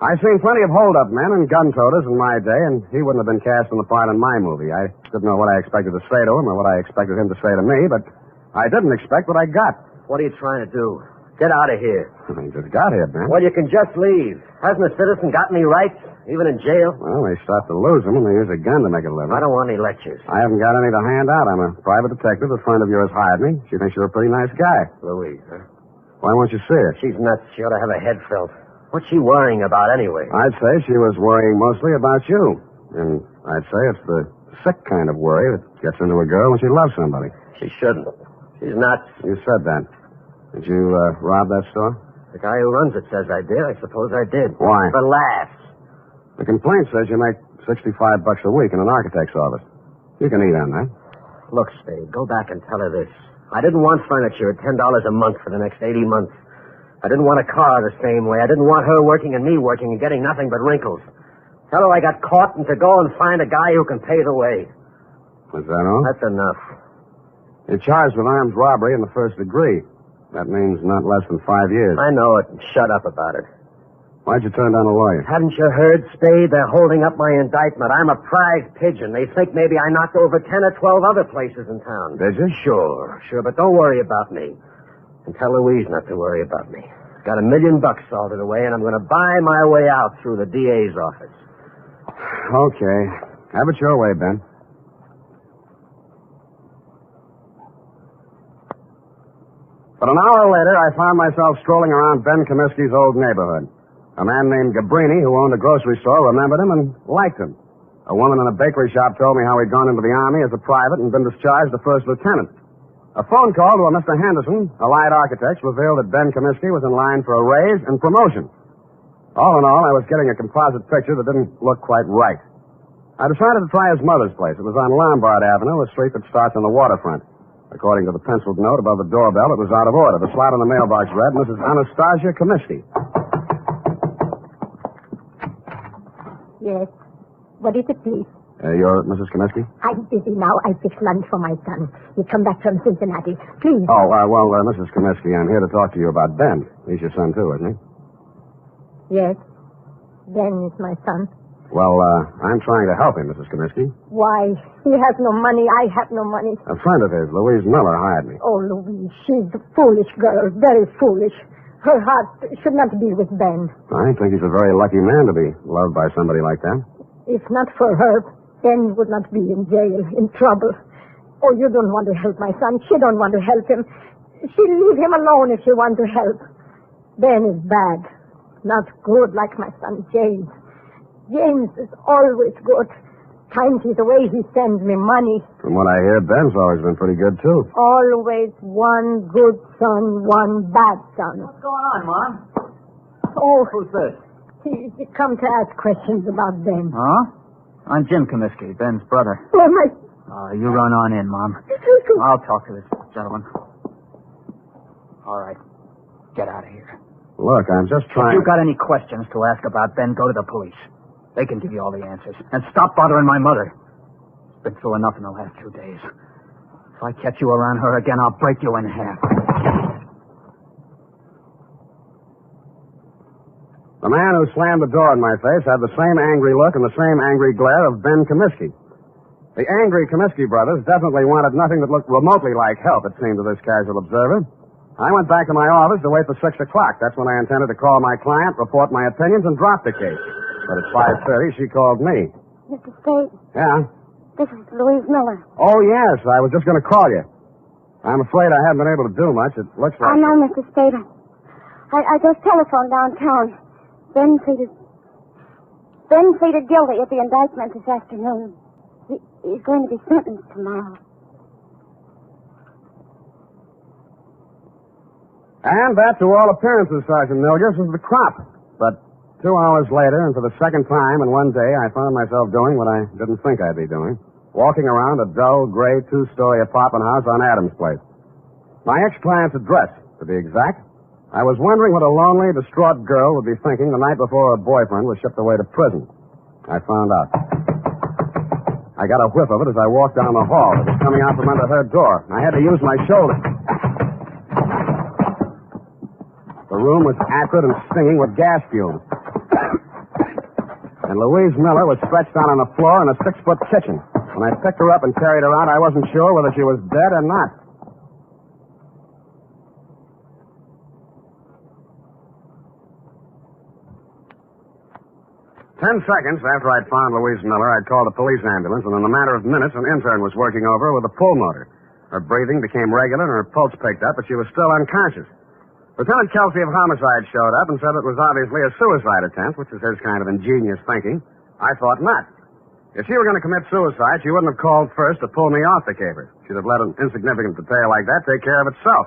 S: I've seen plenty of hold-up men and gun-toters in my day, and he wouldn't have been cast in the part in my movie. I didn't know what I expected to say to him or what I expected him to say to me, but I didn't expect what I got.
F: What are you trying to do? Get out of here.
S: He just got here, Ben.
F: Well, you can just leave. Hasn't a citizen got any rights, even in jail?
S: Well, they start to lose them, and they use a gun to make a living.
F: I don't want any lectures.
S: I haven't got any to hand out. I'm a private detective. A friend of yours hired me. She thinks you're a pretty nice guy.
F: Louise, huh?
S: Why won't you see her?
F: She's nuts. She ought to have her head felt. What's she worrying about anyway?
S: I'd say she was worrying mostly about you. And I'd say it's the sick kind of worry that gets into a girl when she loves somebody.
F: She shouldn't. She's nuts.
S: You said that. Did you rob that store?
F: The guy who runs it says I did. I suppose I did.
S: Why?
F: For laughs.
S: The complaint says you make $65 a week in an architect's office. You can eat on that.
F: Look, Spade, go back and tell her this. I didn't want furniture at $10 a month for the next 80 months. I didn't want a car the same way. I didn't want her working and me working and getting nothing but wrinkles. Tell her I got caught and to go and find a guy who can pay the way.
S: Is that all?
F: That's enough.
S: You're charged with armed robbery in the first degree. That means not less than 5 years.
F: I know it. Shut up about it.
S: Why'd you turn down a lawyer?
F: Hadn't you heard, Spade? They're holding up my indictment. I'm a prize pigeon. They think maybe I knocked over 10 or 12 other places in town.
S: Did you?
F: Sure, but don't worry about me. And tell Louise not to worry about me. Got $1 million salted away, and I'm going to buy my way out through the DA's office.
S: Okay. Have it your way, Ben. But an hour later, I found myself strolling around Ben Comiskey's old neighborhood. A man named Gabrini, who owned a grocery store, remembered him and liked him. A woman in a bakery shop told me how he'd gone into the Army as a private and been discharged a first lieutenant. A phone call to a Mr. Henderson, Allied Architects, revealed that Ben Comiskey was in line for a raise and promotion. All in all, I was getting a composite picture that didn't look quite right. I decided to try his mother's place. It was on Lombard Avenue, a street that starts on the waterfront. According to the penciled note above the doorbell, it was out of order. The slot in the mailbox read, Mrs. Anastasia Comiskey.
D: Yes. What is it, please?
S: You're Mrs. Comiskey?
D: I'm busy now. I fixed lunch for my son. He come back from Cincinnati. Please.
S: Oh, Mrs. Comiskey, I'm here to talk to you about Ben. He's your son, too, isn't he?
D: Yes. Ben is my son.
S: Well, I'm trying to help him, Mrs. Comiskey.
D: Why? He has no money. I have no money.
S: A friend of his, Louise Miller, hired me.
D: Oh, Louise, she's a foolish girl. Very foolish. Her heart should not be with Ben.
S: I think he's a very lucky man to be loved by somebody like that.
D: If not for her, Ben would not be in jail, in trouble. Oh, you don't want to help my son. She don't want to help him. She'll leave him alone if she wants to help. Ben is bad. Not good like my son James. James is always good. Times he's away, he sends me money.
S: From what I hear, Ben's always been pretty good, too.
D: Always one good son, one bad son.
R: What's going on, Mom?
D: Oh.
R: Who's this?
D: He come to ask questions about Ben.
R: Huh? I'm Jim Comiskey, Ben's brother.
D: Oh, my...
R: You run on in, Mom. I'll talk to this gentleman. All right. Get out of here.
S: Look, I'm just trying...
R: If you've got any questions to ask about Ben, go to the police. They can give you all the answers. And stop bothering my mother. She's been through enough in the last 2 days. If I catch you around her again, I'll break you in half.
S: The man who slammed the door in my face had the same angry look and the same angry glare of Ben Comiskey. The angry Comiskey brothers definitely wanted nothing that looked remotely like help, it seemed to this casual observer. I went back to my office to wait for 6 o'clock. That's when I intended to call my client, report my opinions, and drop the case. But at 5:30, she called me.
C: Mr. Spade,
S: Yeah?
C: this is Louise Miller.
S: Oh, yes. I was just going to call you. I'm afraid I haven't been able to do much. It looks like...
C: I know, Mr. Spade. I just telephoned downtown. Ben pleaded guilty at the indictment this afternoon. He's going to be sentenced tomorrow.
S: And that, to all appearances, Sergeant Milgers, was the crop. But 2 hours later, and for the second time in one day, I found myself doing what I didn't think I'd be doing. Walking around a dull, gray, 2-story apartment house on Adams Place. My ex-client's address, to be exact. I was wondering what a lonely, distraught girl would be thinking the night before her boyfriend was shipped away to prison. I found out. I got a whiff of it as I walked down the hall. It was coming out from under her door. I had to use my shoulder. The room was acrid and stinging with gas fumes. And Louise Miller was stretched out on the floor in a 6-foot kitchen. When I picked her up and carried her out, I wasn't sure whether she was dead or not. Ten seconds after I'd found Louise Miller, I'd called a police ambulance, and in a matter of minutes, an intern was working over her with a pulmotor. Her breathing became regular, and her pulse picked up, but she was still unconscious. Lieutenant Kelsey of Homicide showed up and said it was obviously a suicide attempt, which is his kind of ingenious thinking. I thought not. If she were going to commit suicide, she wouldn't have called first to pull me off the caper. She'd have let an insignificant detail like that take care of itself.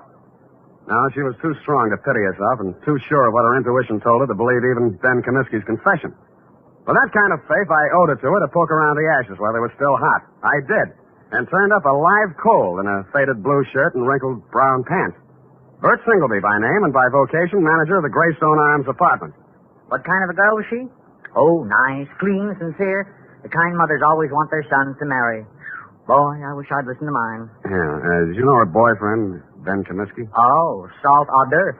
S: No, she was too strong to pity herself and too sure of what her intuition told her to believe even Ben Comiskey's confession. With that kind of faith, I owed it to her to poke around the ashes while they were still hot. I did, and turned up a live coal in a faded blue shirt and wrinkled brown pants. Bert Singleby by name and by vocation, manager of the Greystone Arms apartment.
T: What kind of a girl was she? Oh, nice, clean, sincere. The kind mothers always want their sons to marry. Boy, I wish I'd listened to mine.
S: Yeah, did you know her boyfriend, Ben Comiskey?
T: Oh, salt hors d'oeuvre.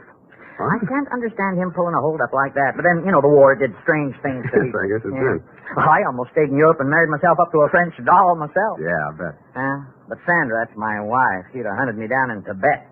T: I can't understand him pulling a hold-up like that. But then, the war did strange things to me.
S: I guess it did.
T: Well, I almost stayed in Europe and married myself up to a French doll myself.
S: Yeah, I bet.
T: But Sandra, that's my wife. She'd have hunted me down in Tibet.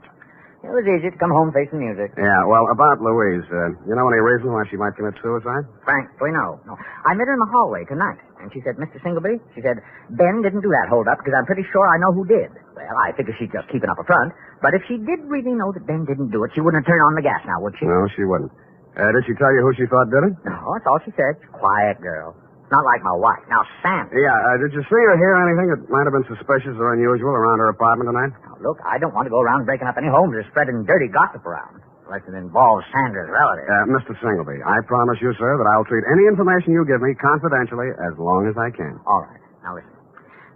T: It was easy to come home facing music.
S: Yeah, well, about Louise, you know any reason why she might commit suicide?
T: Frankly, no. I met her in the hallway tonight, and she said, Mr. Singleby, she said, Ben didn't do that hold-up because I'm pretty sure I know who did. Well, I figure she's just keeping up a front, but if she did really know that Ben didn't do it, she wouldn't have turned on the gas now, would she?
S: No, she wouldn't. Did she tell you who she thought did it?
T: No, that's all she said. Quiet girl. Not like my wife. Now, Sam.
S: Yeah, did you see or hear anything that might have been suspicious or unusual around her apartment tonight?
T: Now, look, I don't want to go around breaking up any homes or spreading dirty gossip around, unless it involves Sandra's relatives.
S: Mr. Singleby, I promise you, sir, that I'll treat any information you give me confidentially as long as I can.
T: All right. Now, listen.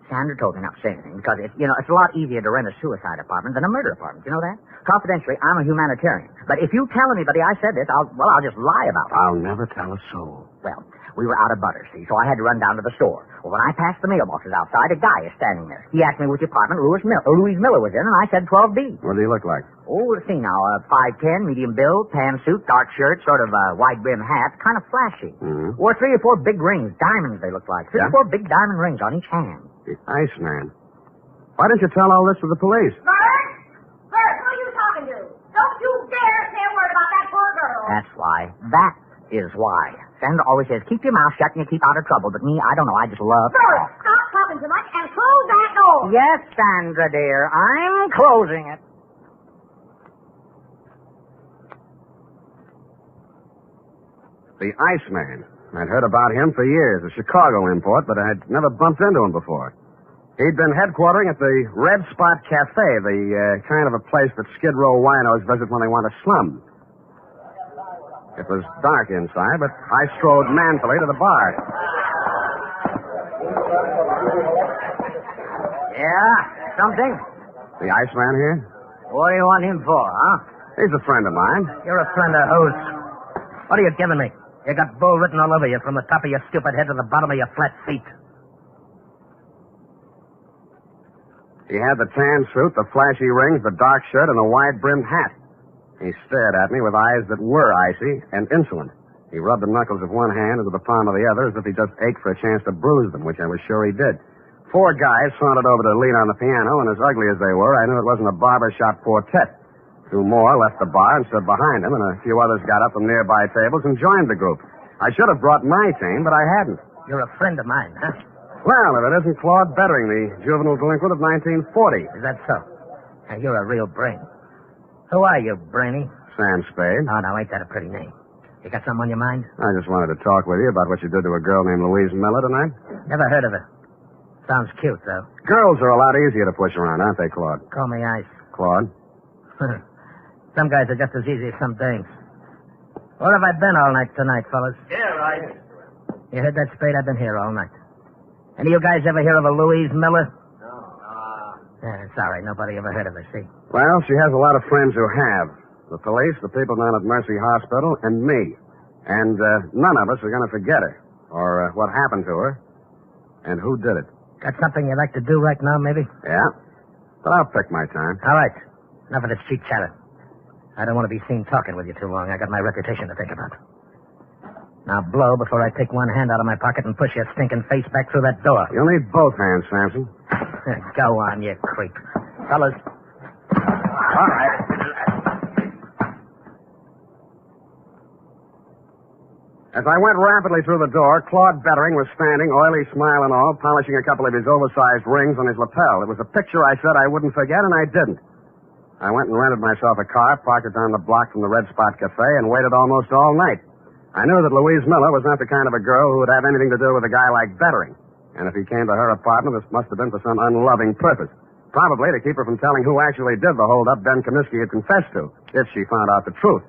T: Sandra told me not to say anything because it's a lot easier to rent a suicide apartment than a murder apartment. You know that? Confidentially, I'm a humanitarian. But if you tell anybody I said this, I'll just lie about it.
S: I'll never tell a soul.
T: Well, we were out of butter, see, so I had to run down to the store. Well, when I passed the mailboxes outside, a guy is standing there. He asked me which apartment Louise Miller was in, and I said 12B.
S: What do he look like?
T: Oh, let's see now. 5'10", medium build, tan suit, dark shirt, sort of wide brim hat, kind of flashy.
S: Mm-hmm.
T: Wore 3 or 4 big rings, diamonds they looked like. 3 or 4 big diamond rings on each hand.
S: The Iceman. Why didn't you tell all this to the police?
Q: Bert, who are you talking to? Don't you dare say a word about that poor girl.
T: That's why. That is why. Sandra always says, keep your mouth shut and you keep out of trouble. But me, I don't know. I just love...
Q: Bert, stop talking too much and close that door.
T: Yes, Sandra, dear. I'm closing it.
S: The Iceman. I'd heard about him for years, a Chicago import, but I'd never bumped into him before. He'd been headquartering at the Red Spot Cafe, the kind of a place that Skid Row winos visit when they want to slum. It was dark inside, but I strode manfully to the bar.
T: Yeah? Something?
S: The Iceman here?
T: What do you want him for, huh?
S: He's a friend of mine.
K: You're a friend of whose? What are you giving me? You got bull written all over you from the top of your stupid head to the bottom of your flat feet.
S: He had the tan suit, the flashy rings, the dark shirt, and the wide-brimmed hat. He stared at me with eyes that were icy and insolent. He rubbed the knuckles of one hand into the palm of the other as if he just ached for a chance to bruise them, which I was sure he did. 4 guys sauntered over to lean on the piano, and as ugly as they were, I knew it wasn't a barbershop quartet. 2 more left the bar and stood behind him, and a few others got up from nearby tables and joined the group. I should have brought my team, but I hadn't.
K: You're a friend of mine, huh?
S: Well, if it isn't Claude Bettering, the juvenile delinquent of 1940.
K: Is that so? Now, you're a real brain. Who are you, Brainy?
S: Sam Spade.
K: Oh, now, ain't that a pretty name? You got something on your mind?
S: I just wanted to talk with you about what you did to a girl named Louise Miller tonight.
K: Never heard of her. Sounds cute, though.
S: Girls are a lot easier to push around, aren't they, Claude?
K: Call me Ice.
S: Claude?
K: Some guys are just as easy as some dames. Where have I been all night tonight, fellas?
F: Here, Ice.
K: You heard that, Spade? I've been here all night. Any of you guys ever hear of a Louise Miller?
F: No.
K: Yeah, it's all right. Nobody ever heard of her, see?
S: Well, she has a lot of friends who have. The police, the people down at Mercy Hospital, and me. And none of us are going to forget her. Or what happened to her. And who did it.
K: Got something you'd like to do right now, maybe?
S: Yeah. But I'll pick my time.
K: All right. Enough of this cheap chatter. I don't want to be seen talking with you too long. I got my reputation to think about. Now blow before I take one hand out of my pocket and push your stinking face back through that door.
S: You'll need both hands, Samson.
K: Go on, you creep. Fellas.
S: All right. As I went rapidly through the door, Claude Bettering was standing, oily smile and all, polishing a couple of his oversized rings on his lapel. It was a picture I said I wouldn't forget, and I didn't. I went and rented myself a car, parked it down the block from the Red Spot Cafe, and waited almost all night. I knew that Louise Miller was not the kind of a girl who would have anything to do with a guy like Bettering. And if he came to her apartment, this must have been for some unloving purpose. Probably to keep her from telling who actually did the hold-up Ben Comiskey had confessed to, if she found out the truth.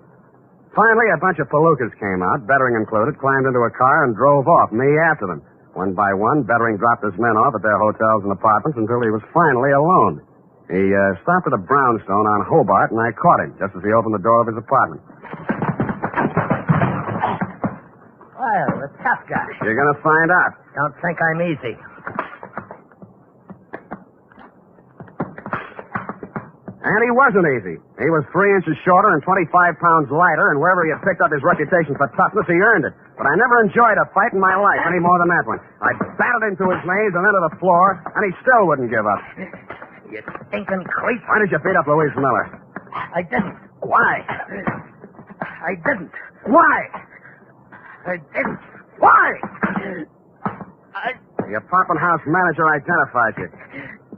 S: Finally, a bunch of palookas came out, Bettering included, climbed into a car and drove off, me after them. One by one, Bettering dropped his men off at their hotels and apartments until he was finally alone. He stopped at a brownstone on Hobart, and I caught him just as he opened the door of his apartment.
K: Well, a tough guy.
S: You're going to find out.
K: Don't think I'm easy.
S: And he wasn't easy. He was 3 inches shorter and 25 pounds lighter, and wherever he had picked up his reputation for toughness, he earned it. But I never enjoyed a fight in my life any more than that one. I batted into his knees and into the floor, and he still wouldn't give up.
F: You stinking creep.
S: Why did you beat up Louise Miller?
F: I didn't.
S: Why?
F: I didn't.
S: Why?
F: I didn't. Why?
S: Your Poppin' House manager identified you.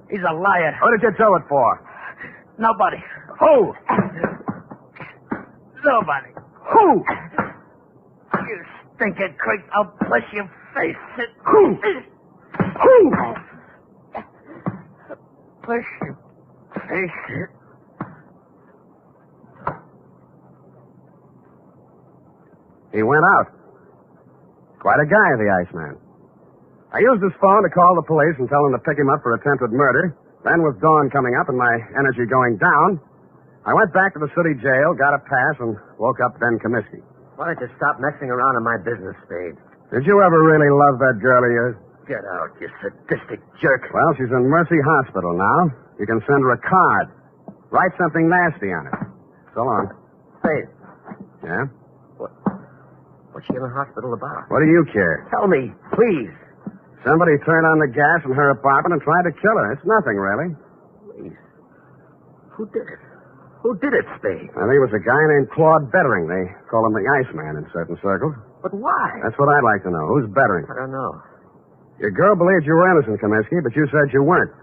F: He's a liar.
S: Who did you do it for?
F: Nobody.
S: Who?
F: Nobody.
S: Who?
F: You stinking creep. I'll push your face.
S: Who? Who?
F: Push your face.
S: He went out. Quite a guy, the Iceman. I used his phone to call the police and tell them to pick him up for attempted murder. Then, with dawn coming up and my energy going down, I went back to the city jail, got a pass, and woke up Ben Comiskey.
F: Why don't you stop messing around in my business, Spade?
S: Did you ever really love that girl of yours?
F: Get out, you sadistic jerk.
S: Well, she's in Mercy Hospital now. You can send her a card. Write something nasty on it. So long.
F: Spade.
S: Yeah?
F: What's she in the hospital about?
S: What do you care?
F: Tell me, please.
S: Somebody turned on the gas in her apartment and tried to kill her. It's nothing, really.
F: Please. Who did it? Who did it, Spade?
S: I think it was a guy named Claude Bettering. They call him the Iceman in certain circles.
F: But why?
S: That's what I'd like to know. Who's Bettering?
F: I don't know.
S: Your girl believed you were innocent, Comiskey, but you said you weren't.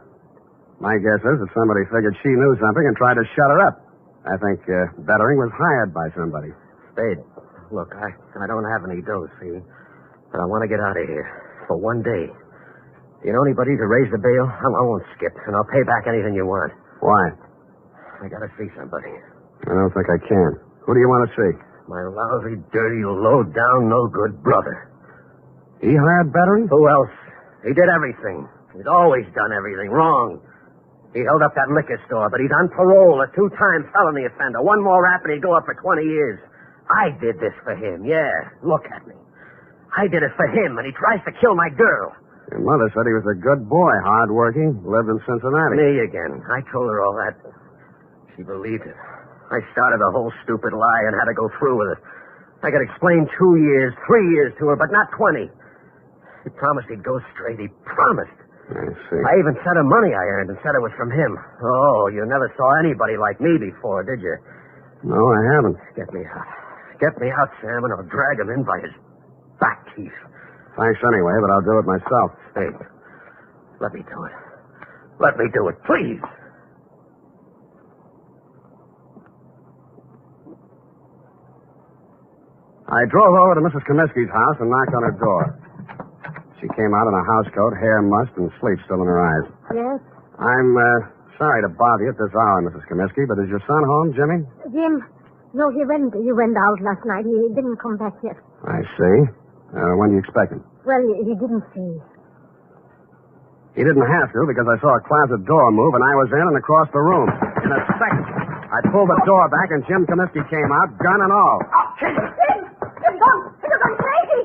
S: My guess is that somebody figured she knew something and tried to shut her up. I think Bettering was hired by somebody.
F: Spade, look, I don't have any dough, see? But I want to get out of here. For one day. Do you know anybody to raise the bail? I won't skip, and I'll pay back anything you want.
S: Why?
F: I gotta see somebody.
S: I don't think I can. Who do you want to see?
F: My lousy, dirty, low-down, no-good brother.
S: He hired Bettering?
F: Who else? He did everything. He's always done everything wrong. He held up that liquor store, but he's on parole, a 2-time felony offender. One more rap and he'd go up for 20 years. I did this for him, yeah. Look at me. I did it for him, and he tries to kill my girl.
S: Your mother said he was a good boy, hard-working, lived in Cincinnati.
F: Me again. I told her all that. She believed it. I started a whole stupid lie and had to go through with it. I could explain 2 years, 3 years to her, but not 20. He promised he'd go straight. He promised.
S: I see.
F: I even sent her money I earned and said it was from him. Oh, you never saw anybody like me before, did you?
S: No, I haven't.
F: Get me out. Get me out, Sam, and I'll drag him in by his back teeth.
S: Thanks anyway, but I'll do it myself.
F: Hey, let me do it. Let me do it, please.
S: I drove over to Mrs. Comiskey's house and knocked on her door. She came out in a housecoat, hair mussed, and sleep still in her eyes.
D: Yes?
S: I'm sorry to bother you at this hour, Mrs. Comiskey, but is your son home, Jimmy?
D: Jim, no, he went out last night. He didn't come back yet.
S: I see. When do you expect him?
D: Well, he didn't say.
S: He didn't have to, because I saw a closet door move, and I was in and across the room. In a second, I pulled the door back, and Jim Comiskey came out, gun and all.
D: Jim, you've gone crazy.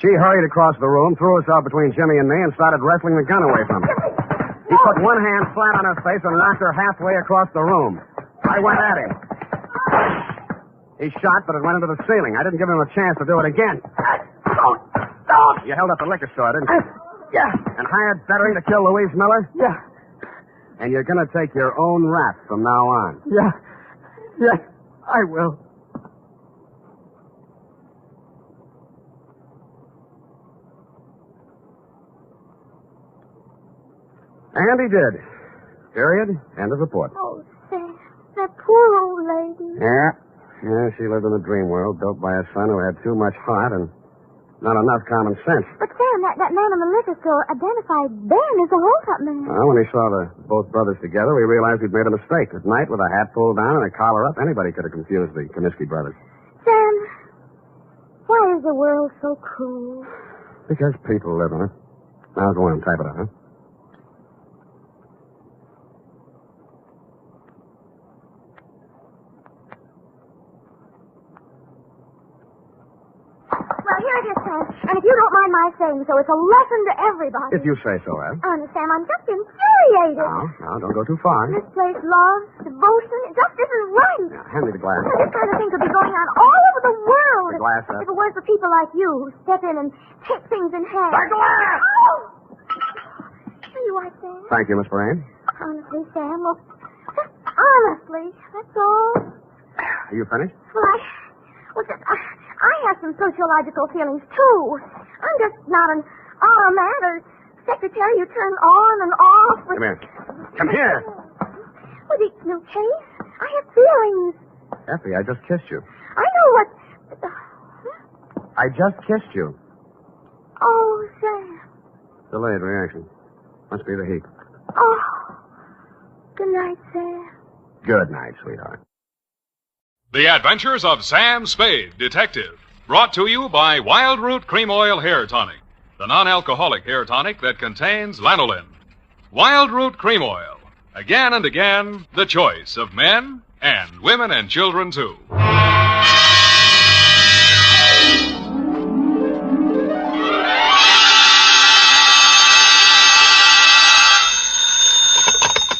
S: She hurried across the room, threw herself between Jimmy and me, and started wrestling the gun away from her. He put one hand flat on her face and knocked her halfway across the room. I went at him. He shot, but it went into the ceiling. I didn't give him a chance to do it again. Don't! You held up the liquor store, didn't you?
J: Yeah.
S: And hired Bettering to kill Louise Miller?
J: Yeah.
S: And you're going to take your own rap from now on?
J: Yeah. Yes, I will.
S: And he did. Period. End of report.
D: Oh, Sam, that poor old lady.
S: Yeah. Yeah, she lived in a dream world built by a son who had too much heart and not enough common sense.
D: But, Sam, that man in the liquor store identified Ben as the hold-up man.
S: Well, when he saw the both brothers together, we realized we'd made a mistake. At night, with a hat pulled down and a collar up, anybody could have confused the Comiskey brothers.
D: Sam, why is the world so cruel?
S: Because people live in it. Now, go on, type it up, huh?
D: Well, here it is, Sam. And if you don't mind my my saying so. It's a lesson to everybody.
S: If you say so, Ed.
D: Honest, Sam, I'm just infuriated.
S: Now, don't go too far.
D: This place, love, devotion, it just isn't right.
S: Now, hand me the glass.
D: This kind of thing could be going on all over the world.
S: The glass,
D: If it weren't for people like you who step in and take things in hand.
S: The glass!
D: Oh! Are you right, Sam?
S: Thank you, Miss Moran.
D: Honestly, Sam, look, just honestly, that's all.
S: Are you finished?
D: Well, I have some sociological feelings, too. I'm just not an automat or secretary you turn on and off.
S: Come here. Come here.
D: With each new case, I have feelings.
S: Effie, I just kissed you.
D: I know what...
S: I just kissed you.
D: Oh, Sam.
S: Delayed reaction. Must be the heat.
D: Oh. Good night, Sam.
S: Good night, sweetheart.
O: The Adventures of Sam Spade, Detective. Brought to you by Wild Root Cream Oil Hair Tonic, the non-alcoholic hair tonic that contains lanolin. Wild Root Cream Oil. Again and again, the choice of men and women and children, too.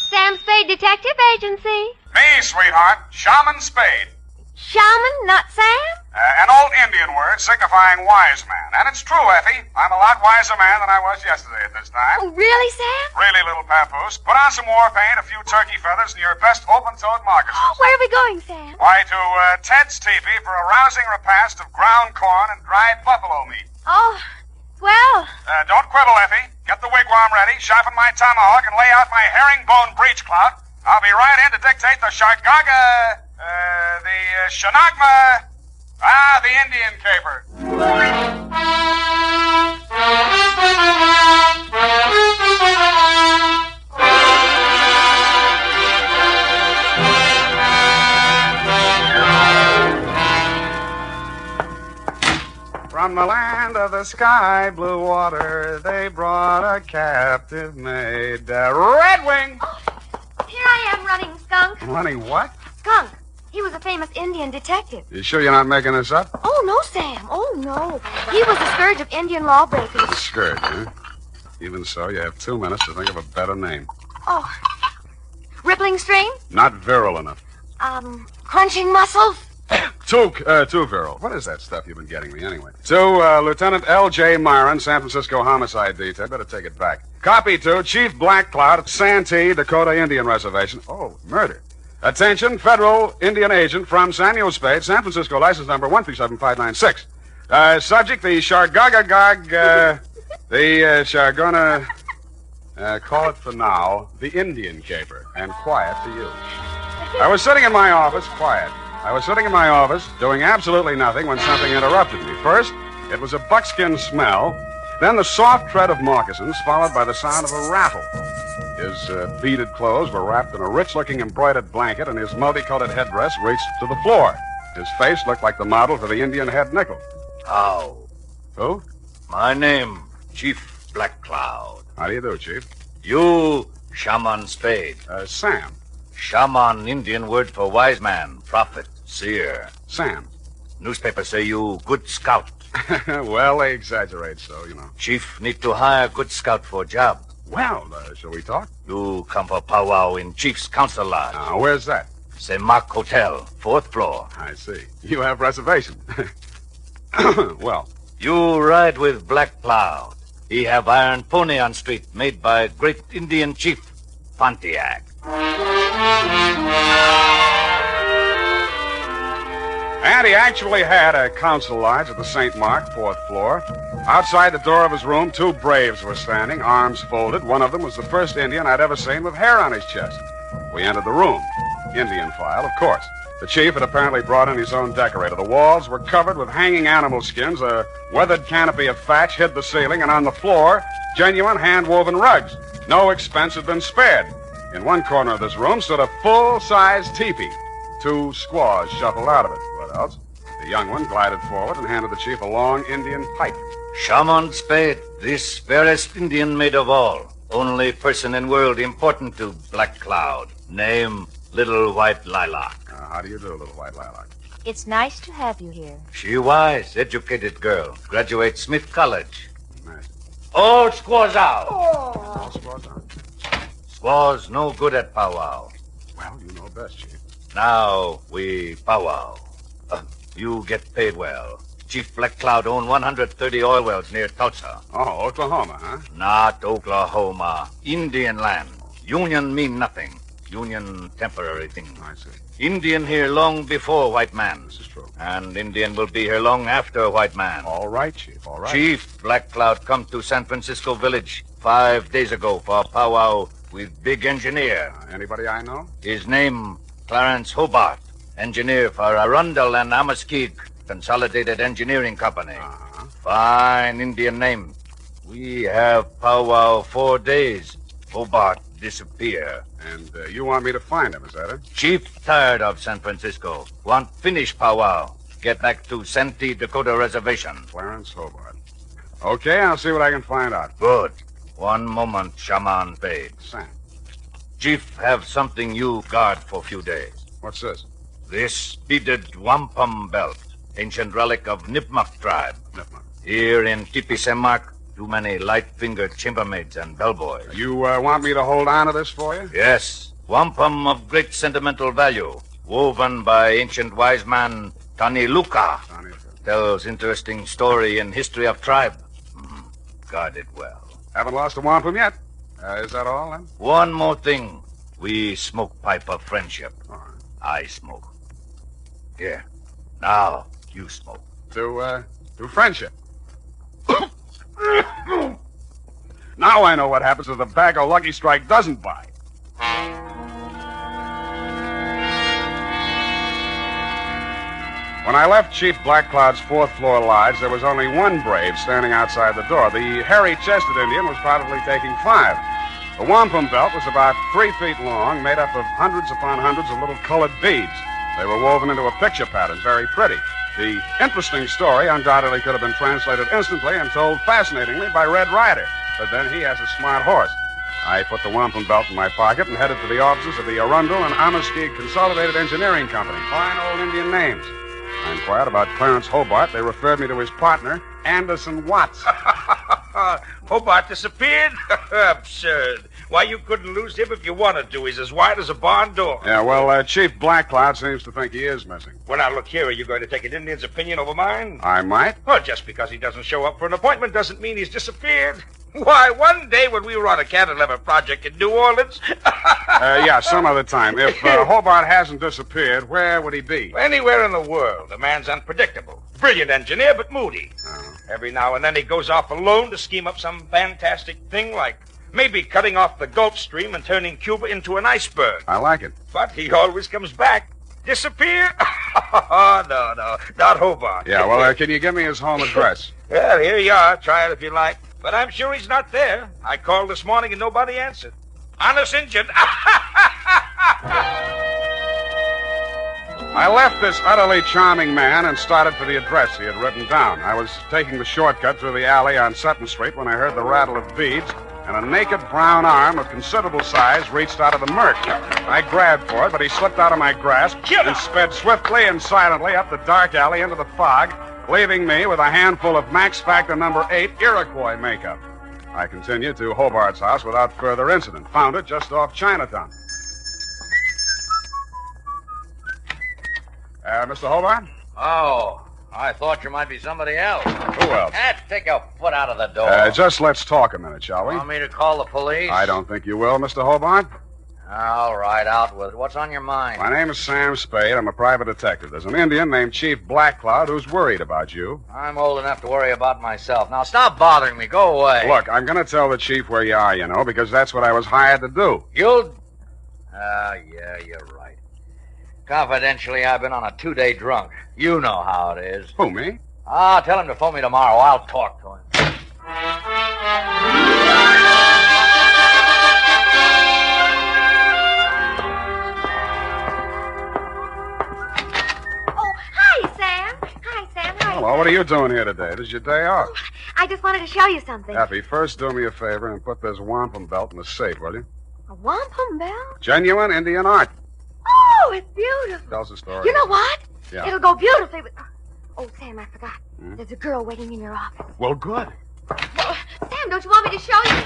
U: Sam Spade Detective Agency.
V: Me, sweetheart. Shaman Spade.
U: Shaman, not Sam?
V: An old Indian word signifying wise man. And it's true, Effie. I'm a lot wiser man than I was yesterday at this time.
U: Oh, really, Sam?
V: Really, little papoose. Put on some war paint, a few turkey feathers, and your best open-toed moccasins.
U: Where are we going, Sam?
V: Why, to Ted's teepee for a rousing repast of ground corn and dried buffalo meat.
U: Oh, well.
V: Don't quibble, Effie. Get the wigwam ready, sharpen my tomahawk, and lay out my herringbone breech clout. I'll be right in to dictate the Shargaga, the Shanagma, the Indian caper. From the land of the sky blue water, they brought a captive maid, Red Wing.
U: Here I am running, Skunk.
V: Running what?
U: Skunk. He was a famous Indian detective.
V: You sure you're not making this up?
U: Oh, no, Sam. Oh, no. He was the scourge of Indian lawbreakers.
V: The scourge, huh? Even so, you have 2 minutes to think of a better name.
U: Oh. Rippling stream?
V: Not virile enough.
U: Crunching muscles?
V: Too virile. What is that stuff you've been getting me anyway? To Lieutenant L.J. Myron, San Francisco Homicide Detail. Better take it back. Copy to Chief Black Cloud at Santee, Dakota Indian Reservation. Oh, murder. Attention, federal Indian agent from Samuel Spade, San Francisco, license number 137596. Subject, the Shargagagag, the Shargona, call it for now, the Indian caper, and quiet to you. I was sitting in my office, quiet. I was sitting in my office, doing absolutely nothing when something interrupted me. First, it was a buckskin smell, then the soft tread of moccasins, followed by the sound of a rattle. His beaded clothes were wrapped in a rich-looking embroidered blanket, and his multicolored headdress reached to the floor. His face looked like the model for the Indian head nickel.
X: How?
V: Who?
X: My name, Chief Black Cloud.
V: How do you do, Chief?
X: You, Shaman Spade.
V: Sam.
X: Shaman, Indian word for wise man, prophet, seer.
V: Sam.
X: Newspapers say you good scout.
V: Well, they exaggerate so, you know.
X: Chief need to hire good scout for job.
V: Well, shall we talk?
X: You come for powwow in Chief's Council Lodge.
V: Where's that?
X: St. Mark Hotel, 4th floor.
V: I see. You have reservation. Well.
X: You ride with Black Cloud. He have iron pony on street made by great Indian chief, Pontiac.
V: And he actually had a council lodge at the St. Mark, 4th floor. Outside the door of his room, 2 braves were standing, arms folded. One of them was the first Indian I'd ever seen with hair on his chest. We entered the room. Indian file, of course. The chief had apparently brought in his own decorator. The walls were covered with hanging animal skins. A weathered canopy of thatch hid the ceiling, and on the floor, genuine hand-woven rugs. No expense had been spared. In one corner of this room stood a full-size teepee. 2 squaws shuffled out of it. What else? The young one glided forward and handed the chief a long Indian pipe.
X: Shaman Spade, this fairest Indian maid of all. Only person in world important to Black Cloud. Name, Little White Lilac.
V: How do you do, Little White Lilac?
U: It's nice to have you here.
X: She wise, educated girl. Graduate Smith College. All squaws out.
V: All squaws out.
X: Squaws no good at powwow.
V: Well, you know best, Chief.
X: Now we powwow. You get paid well. Chief Black Cloud owned 130 oil wells near Tulsa.
V: Oh, Oklahoma, huh?
X: Not Oklahoma. Indian land. Union mean nothing. Union temporary thing.
V: I see.
X: Indian here long before white man.
V: This is true.
X: And Indian will be here long after white man.
V: All right, Chief, all right.
X: Chief Black Cloud come to San Francisco Village 5 days ago for powwow with big engineer.
V: Anybody I know?
X: His name, Clarence Hobart. Engineer for Arundel and Amaskig Consolidated Engineering Company. Fine Indian name. We have powwow 4 days. Hobart disappear.
V: And you want me to find him, is that it?
X: Chief tired of San Francisco. Want finish powwow. Get back to Santee, Dakota Reservation.
V: Clarence Hobart. Okay, I'll see what I can find out.
X: Good. One moment, Shaman Spade.
V: Sam.
X: Chief have something you guard for a few days.
V: What's this?
X: This beaded wampum belt. Ancient relic of Nipmuc tribe.
V: Nipmuc.
X: Here in Tipisemak, too many light-fingered chambermaids and bellboys.
V: You want me to hold on to this for you?
X: Yes. Wampum of great sentimental value. Woven by ancient wise man Tani Luka. Tells interesting story in history of tribe. Guard it well.
V: Haven't lost a wampum yet. Is that all, then?
X: One more thing. We smoke pipe of friendship.
V: All right.
X: I smoke. Here. Now, you smoke.
V: To friendship. Now I know what happens if the bag of Lucky Strike doesn't bite. When I left Chief Black Cloud's fourth-floor lodge, there was only one brave standing outside the door. The hairy-chested Indian was probably taking 5. The wampum belt was about 3 feet long, made up of hundreds upon hundreds of little colored beads. They were woven into a picture pattern, very pretty. The interesting story undoubtedly could have been translated instantly and told fascinatingly by Red Ryder, but then he has a smart horse. I put the wampum belt in my pocket and headed for the offices of the Arundel and Amaskig Consolidated Engineering Company. Fine old Indian names. I inquired about Clarence Hobart. They referred me to his partner, Anderson Watts.
H: Hobart disappeared? Absurd. Why, you couldn't lose him if you wanted to. He's as wide as a barn door.
V: Yeah, well, Chief Black Cloud seems to think he is missing.
H: Well, now, look here. Are you going to take an Indian's opinion over mine?
V: I might.
H: Well, just because he doesn't show up for an appointment doesn't mean he's disappeared. Why, one day when we were on a cantilever project in New Orleans...
V: Yeah, some other time. If Hobart hasn't disappeared, where would he be?
H: Anywhere in the world. The man's unpredictable. Brilliant engineer, but moody.
V: Oh.
H: Every now and then he goes off alone to scheme up some fantastic thing like maybe cutting off the Gulf Stream and turning Cuba into an iceberg.
V: I like it.
H: But he always comes back. Disappear? No, not Hobart.
V: Yeah, well, can you give me his home address?
H: Well, here you are. Try it if you like. But I'm sure he's not there. I called this morning and nobody answered. Honest Injun.
V: I left this utterly charming man and started for the address he had written down. I was taking the shortcut through the alley on Sutton Street when I heard the rattle of beads, and a naked brown arm of considerable size reached out of the murk. I grabbed for it, but he slipped out of my grasp and sped swiftly and silently up the dark alley into the fog, leaving me with a handful of Max Factor number 8 Iroquois makeup. I continued to Hobart's house without further incident. Found it just off Chinatown. Mr. Hobart?
X: Oh, I thought you might be somebody else.
V: Who else?
X: Take a foot out of the door.
V: Just let's talk a minute, shall we?
X: Want me to call the police?
V: I don't think you will, Mr. Hobart.
X: All right, out with it. What's on your mind?
V: My name is Sam Spade. I'm a private detective. There's an Indian named Chief Black Cloud who's worried about you.
X: I'm old enough to worry about myself. Now, stop bothering me. Go away.
V: Look, I'm going to tell the chief where you are, you know, because that's what I was hired to do.
X: You'll... yeah, you're right. Confidentially, I've been on a 2-day drunk. You know how it is.
V: Who, me?
X: Tell him to phone me tomorrow. I'll talk to him.
V: Hello, what are you doing here today? This is your day off.
U: I just wanted to show you something.
V: Happy, first do me a favor and put this wampum belt in the safe, will you?
U: A wampum belt?
V: Genuine Indian art.
U: Oh, it's beautiful.
V: Tells the story.
U: You know what?
V: Yeah.
U: It'll go beautifully with... Oh, Sam, I forgot. There's a girl waiting in your office.
V: Well, good.
U: Sam, don't you want me to show you?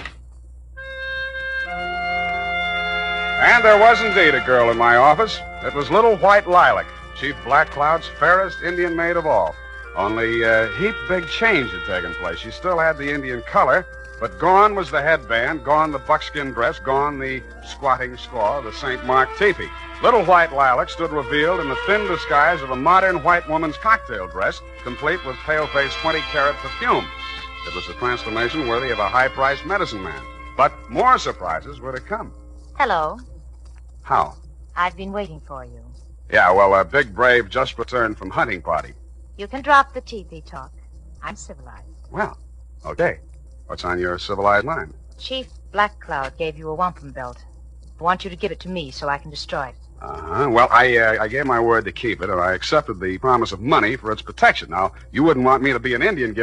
V: And there was indeed a girl in my office. It was Little White Lilac, Chief Black Cloud's fairest Indian maid of all. Only a heap big change had taken place. She still had the Indian color, but gone was the headband, gone the buckskin dress, gone the squatting squaw, the St. Mark teepee. Little White Lilac stood revealed in the thin disguise of a modern white woman's cocktail dress, complete with pale-faced 20-carat perfume. It was a transformation worthy of a high-priced medicine man. But more surprises were to come.
E: Hello.
V: How?
E: I've been waiting for you.
V: Yeah, well, Big Brave just returned from hunting party.
E: You can drop the teepee talk. I'm civilized.
V: Well, okay. What's on your civilized mind?
E: Chief Black Cloud gave you a wampum belt. I want you to give it to me so I can destroy it.
V: Uh-huh. Well, I gave my word to keep it, and I accepted the promise of money for its protection. Now, you wouldn't want me to be an Indian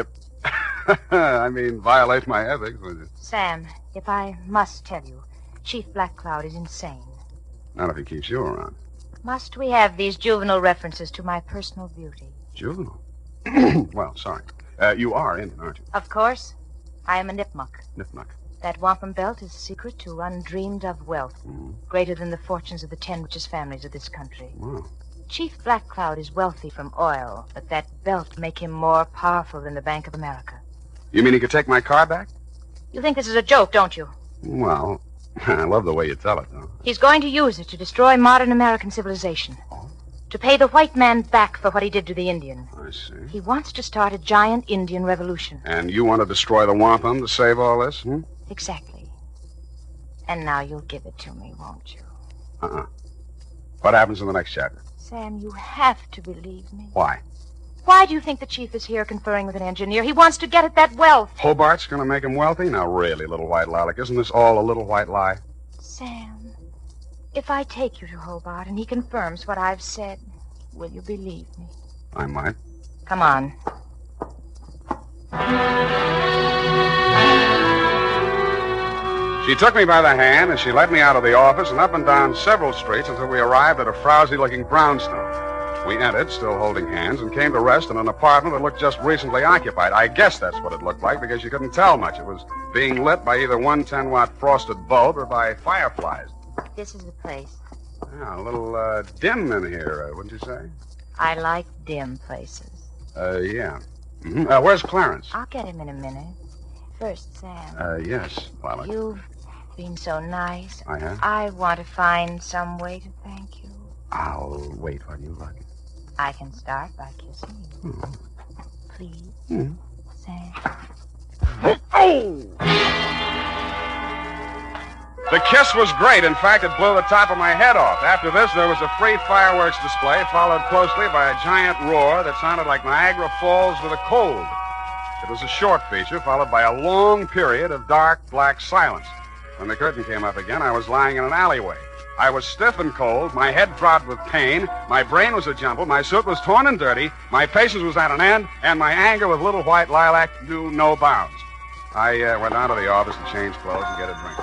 V: violate my ethics, would you?
E: Sam, if I must tell you, Chief Black Cloud is insane.
V: Not if he keeps you around.
E: Must we have these juvenile references to my personal beauty?
V: Juvenile? Well, sorry. You are Indian, aren't you?
E: Of course. I am a Nipmuc.
V: Nipmuc.
E: That wampum belt is a secret to undreamed-of wealth, greater than the fortunes of the 10 richest families of this country.
V: Wow.
E: Chief Black Cloud is wealthy from oil, but that belt make him more powerful than the Bank of America.
V: You mean he could take my car back?
E: You think this is a joke, don't you?
V: Well, I love the way you tell it, though.
E: He's going to use it to destroy modern American civilization.
V: Oh?
E: To pay the white man back for what he did to the Indian.
V: I see.
E: He wants to start a giant Indian revolution.
V: And you want to destroy the wampum to save all this, hmm?
E: Exactly. And now you'll give it to me, won't you?
V: Uh-uh. What happens in the next chapter?
E: Sam, you have to believe me.
V: Why?
E: Why do you think the chief is here conferring with an engineer? He wants to get at that wealth.
V: Hobart's going to make him wealthy? Now, really, Little White Lilac, isn't this all a little white lie?
E: Sam, if I take you to Hobart and he confirms what I've said, will you believe me?
V: I might.
E: Come on.
V: She took me by the hand, and she led me out of the office and up and down several streets until we arrived at a frowsy-looking brownstone. We entered, still holding hands, and came to rest in an apartment that looked just recently occupied. I guess that's what it looked like, because you couldn't tell much. It was being lit by either one 10-watt frosted bulb or by fireflies.
E: This is the place.
V: Yeah, a little dim in here, wouldn't you say?
E: I like dim places.
V: Yeah. Mm-hmm. Where's Clarence?
E: I'll get him in a minute. First, Sam.
V: Yes, Lilac.
E: You've been so nice.
V: I have?
E: I want to find some way to thank you.
V: I'll wait while you look.
E: I can start by kissing you.
V: Mm.
E: Please, Sam.
V: Oh! The kiss was great. In fact, it blew the top of my head off. After this, there was a free fireworks display, followed closely by a giant roar that sounded like Niagara Falls with a cold. It was a short feature, followed by a long period of dark, black silence. When the curtain came up again, I was lying in an alleyway. I was stiff and cold, my head throbbed with pain, my brain was a jumble, my suit was torn and dirty, my patience was at an end, and my anger with Little White Lilac knew no bounds. I went down to the office to change clothes and get a drink.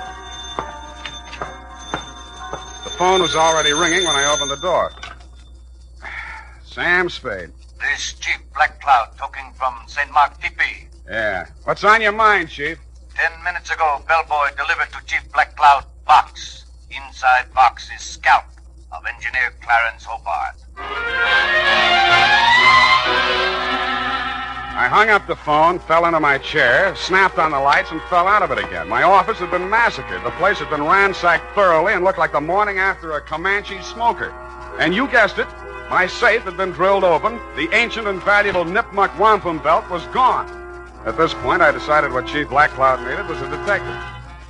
V: The phone was already ringing when I opened the door. Sam Spade.
X: This Chief Black Cloud talking from St. Mark Teepee.
V: Yeah. What's on your mind, Chief?
X: 10 minutes ago, bellboy delivered to Chief Black Cloud box. Inside box is scalp of Engineer Clarence Hobart.
V: I hung up the phone, fell into my chair, snapped on the lights, and fell out of it again. My office had been massacred. The place had been ransacked thoroughly and looked like the morning after a Comanche smoker. And you guessed it, my safe had been drilled open. The ancient and valuable Nipmuc wampum belt was gone. At this point, I decided what Chief Black Cloud needed was a detective.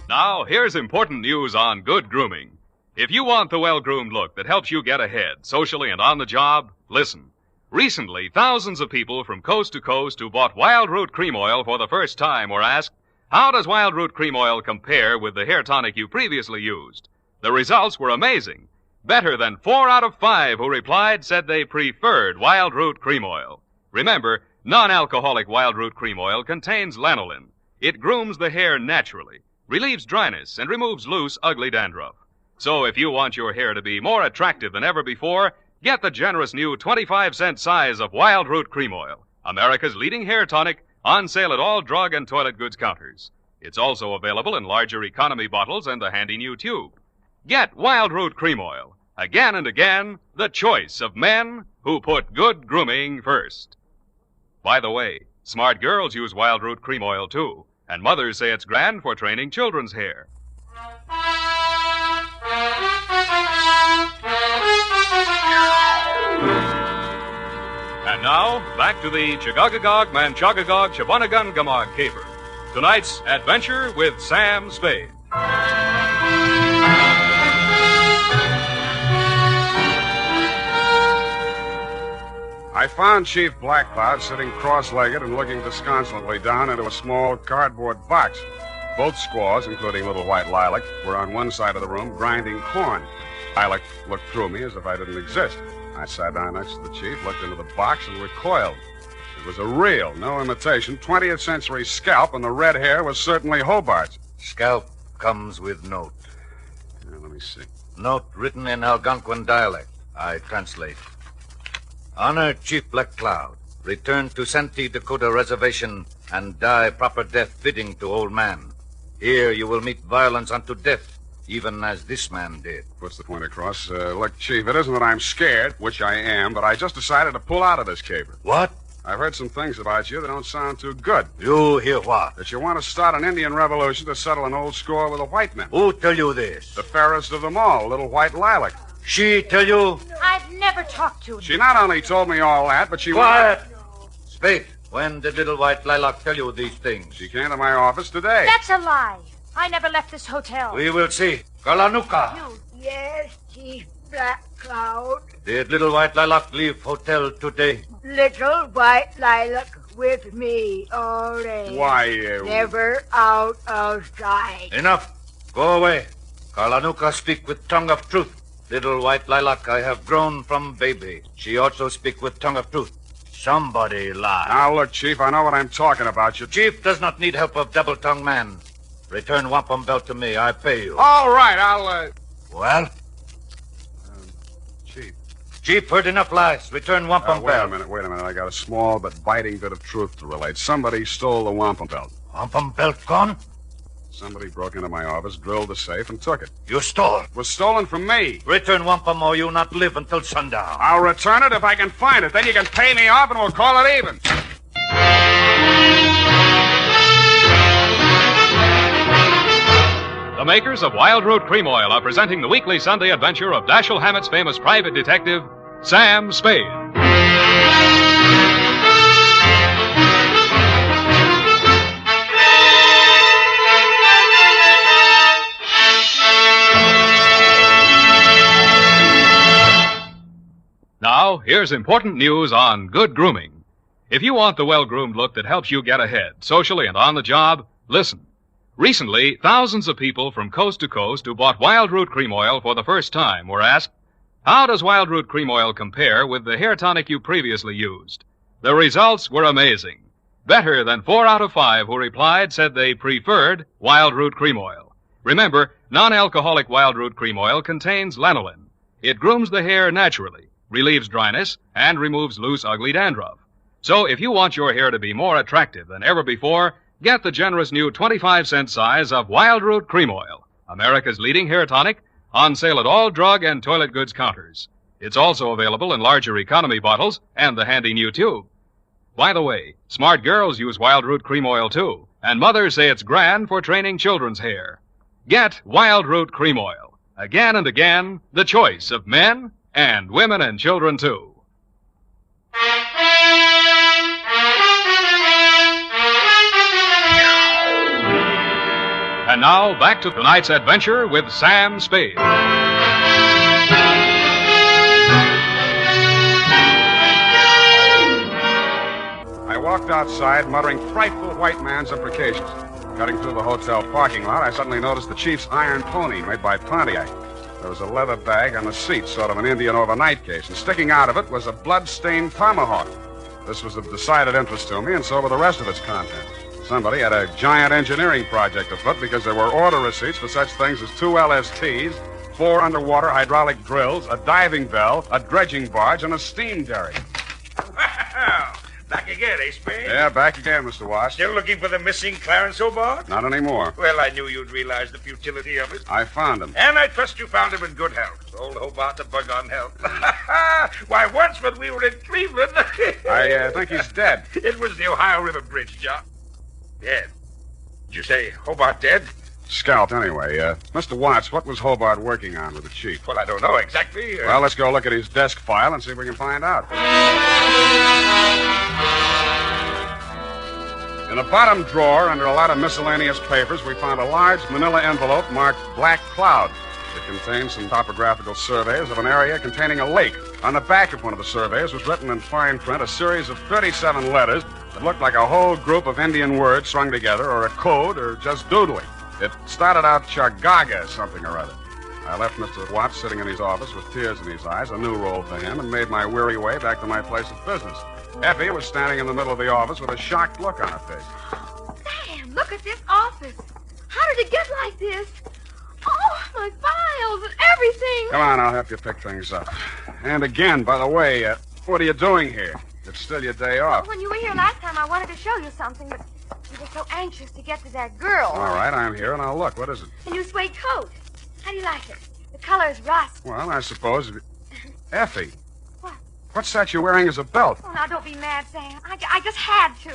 O: Now, here's important news on good grooming. If you want the well-groomed look that helps you get ahead, socially and on the job, listen. Recently, thousands of people from coast to coast who bought Wild Root Cream Oil for the first time were asked, how does Wild Root Cream Oil compare with the hair tonic you previously used? The results were amazing. Better than 4 out of 5 who replied said they preferred Wild Root Cream Oil. Remember, non-alcoholic Wild Root Cream Oil contains lanolin. It grooms the hair naturally, relieves dryness, and removes loose, ugly dandruff. So if you want your hair to be more attractive than ever before, get the generous new 25-cent size of Wild Root Cream Oil, America's leading hair tonic, On sale at all drug and toilet goods counters. It's also available in larger economy bottles and the handy new tube. Get Wild Root Cream Oil. Again and again, the choice of men who put good grooming first. By the way, smart girls use Wild Root Cream Oil, too, and mothers say it's grand for training children's hair. And now, back to the Chagagagog, Manchagagog, Shabonagun, Gamog caper. Tonight's adventure with Sam Spade.
V: I found Chief Blackcloud sitting cross-legged and looking disconsolately down into a small cardboard box. Both squaws, including little white Lilac, were on one side of the room grinding corn. Lilac looked through me as if I didn't exist. I sat down next to the chief, looked into the box, and recoiled. It was a real, no imitation, 20th century scalp, and the red hair was certainly Hobart's.
X: Scalp comes with note.
V: Let me see.
X: Note written in Algonquin dialect. I translate. Honor Chief Black Cloud. Return to Santee Dakota Reservation and die proper death fitting to old man. Here you will meet violence unto death, even as this man did.
V: Puts the point across. Look, Chief, it isn't that I'm scared, which I am, but I just decided to pull out of this caper.
X: What?
V: I've heard some things about you that don't sound too good.
X: You hear what?
V: That you want to start an Indian revolution to settle an old score with the white men.
X: Who tell you this?
V: The fairest of them all, little white Lilac.
X: She tell you?
E: I've never talked to him.
V: She not only told me all that, but she...
X: Quiet! Spade, when did little white Lilac tell you these things?
V: She came to my office today.
E: That's a lie. I never left this hotel.
X: We will see. Kalanuka.
I: Yes, Chief Black Cloud.
X: Did little white Lilac leave hotel today?
I: Little white Lilac with me all day.
V: Why,
I: Never out of sight.
X: Enough. Go away. Kalanuka speak with tongue of truth. Little white Lilac I have grown from baby. She also speak with tongue of truth. Somebody lie.
V: Now, look, Chief, I know what I'm talking about.
X: Chief does not need help of double-tongued man. Return wampum belt to me. I pay you.
V: All right, I'll,
X: Well?
V: Chief.
X: Chief heard enough lies. Return wampum belt.
V: Wait a minute. I got a small but biting bit of truth to relate. Somebody stole the wampum belt.
X: Wampum belt gone?
V: Somebody broke into my office, drilled the safe, and took it.
X: You stole?
V: It was stolen from me.
X: Return wampum or you not live until sundown.
V: I'll return it if I can find it. Then you can pay me off and we'll call it even.
O: The makers of Wild Root Cream Oil are presenting the weekly Sunday adventure of Dashiell Hammett's famous private detective, Sam Spade. Now, here's important news on good grooming. If you want the well-groomed look that helps you get ahead, socially and on the job, listen. Recently, thousands of people from coast to coast who bought Wild Root Cream Oil for the first time were asked, how does Wild Root Cream Oil compare with the hair tonic you previously used? The results were amazing. Better than 4 out of 5 who replied said they preferred Wild Root Cream Oil. Remember, non-alcoholic Wild Root Cream Oil contains lanolin. It grooms the hair naturally, relieves dryness, and removes loose, ugly dandruff. So if you want your hair to be more attractive than ever before, get the generous new 25-cent size of Wild Root Cream Oil, America's leading hair tonic, on sale at all drug and toilet goods counters. It's also available in larger economy bottles and the handy new tube. By the way, smart girls use Wild Root Cream Oil, too, and mothers say it's grand for training children's hair. Get Wild Root Cream Oil. Again and again, the choice of men and women and children, too. And now, back to tonight's adventure with Sam Spade.
V: I walked outside, muttering frightful white man's imprecations. Cutting through the hotel parking lot, I suddenly noticed the chief's iron pony made by Pontiac. There was a leather bag on the seat, sort of an Indian overnight case, and sticking out of it was a blood-stained tomahawk. This was of decided interest to me, and so were the rest of its contents. Somebody had a giant engineering project afoot because there were order receipts for such things as 2 LSTs, 4 underwater hydraulic drills, a diving bell, a dredging barge, and a steam derrick.
H: Well, Back again, eh, Spade?
V: Yeah, back again, Mr. Watts.
H: Still looking for the missing Clarence Hobart?
V: Not anymore.
H: Well, I knew you'd realize the futility of it.
V: I found him.
H: And I trust you found him in good health. Old Hobart's a bug on health. Why, once when we were in Cleveland...
V: I think he's dead.
H: It was the Ohio River Bridge, John. Dead? Did you say Hobart dead?
V: Scalped, anyway. Mr. Watts, what was Hobart working on with the chief?
H: Well, I don't know exactly.
V: Well, let's go look at his desk file and see if we can find out. In the bottom drawer, under a lot of miscellaneous papers, we found a large manila envelope marked Black Cloud. It contained some topographical surveys of an area containing a lake. On the back of one of the surveys was written in fine print a series of 37 letters that looked like a whole group of Indian words strung together, or a code, or just doodling. It started out Chagaga something or other. I left Mr. Watts sitting in his office with tears in his eyes, a new role for him, and made my weary way back to my place of business. Effie was standing in the middle of the office with a shocked look on her face.
U: Sam, look at this office. How did it get like this? Oh, my files and everything.
V: Come on, I'll help you pick things up. And again, by the way, what are you doing here? It's still your day off.
U: When you were here last time, I wanted to show you something, but you were so anxious to get to that girl.
V: All right, I'm here, and I'll look. What is it?
U: A new suede coat. How do you like it? The color is rust.
V: Well, I suppose... Effie.
U: What?
V: What's that you're wearing as a belt?
U: Oh, now, don't be mad, Sam. I just had to.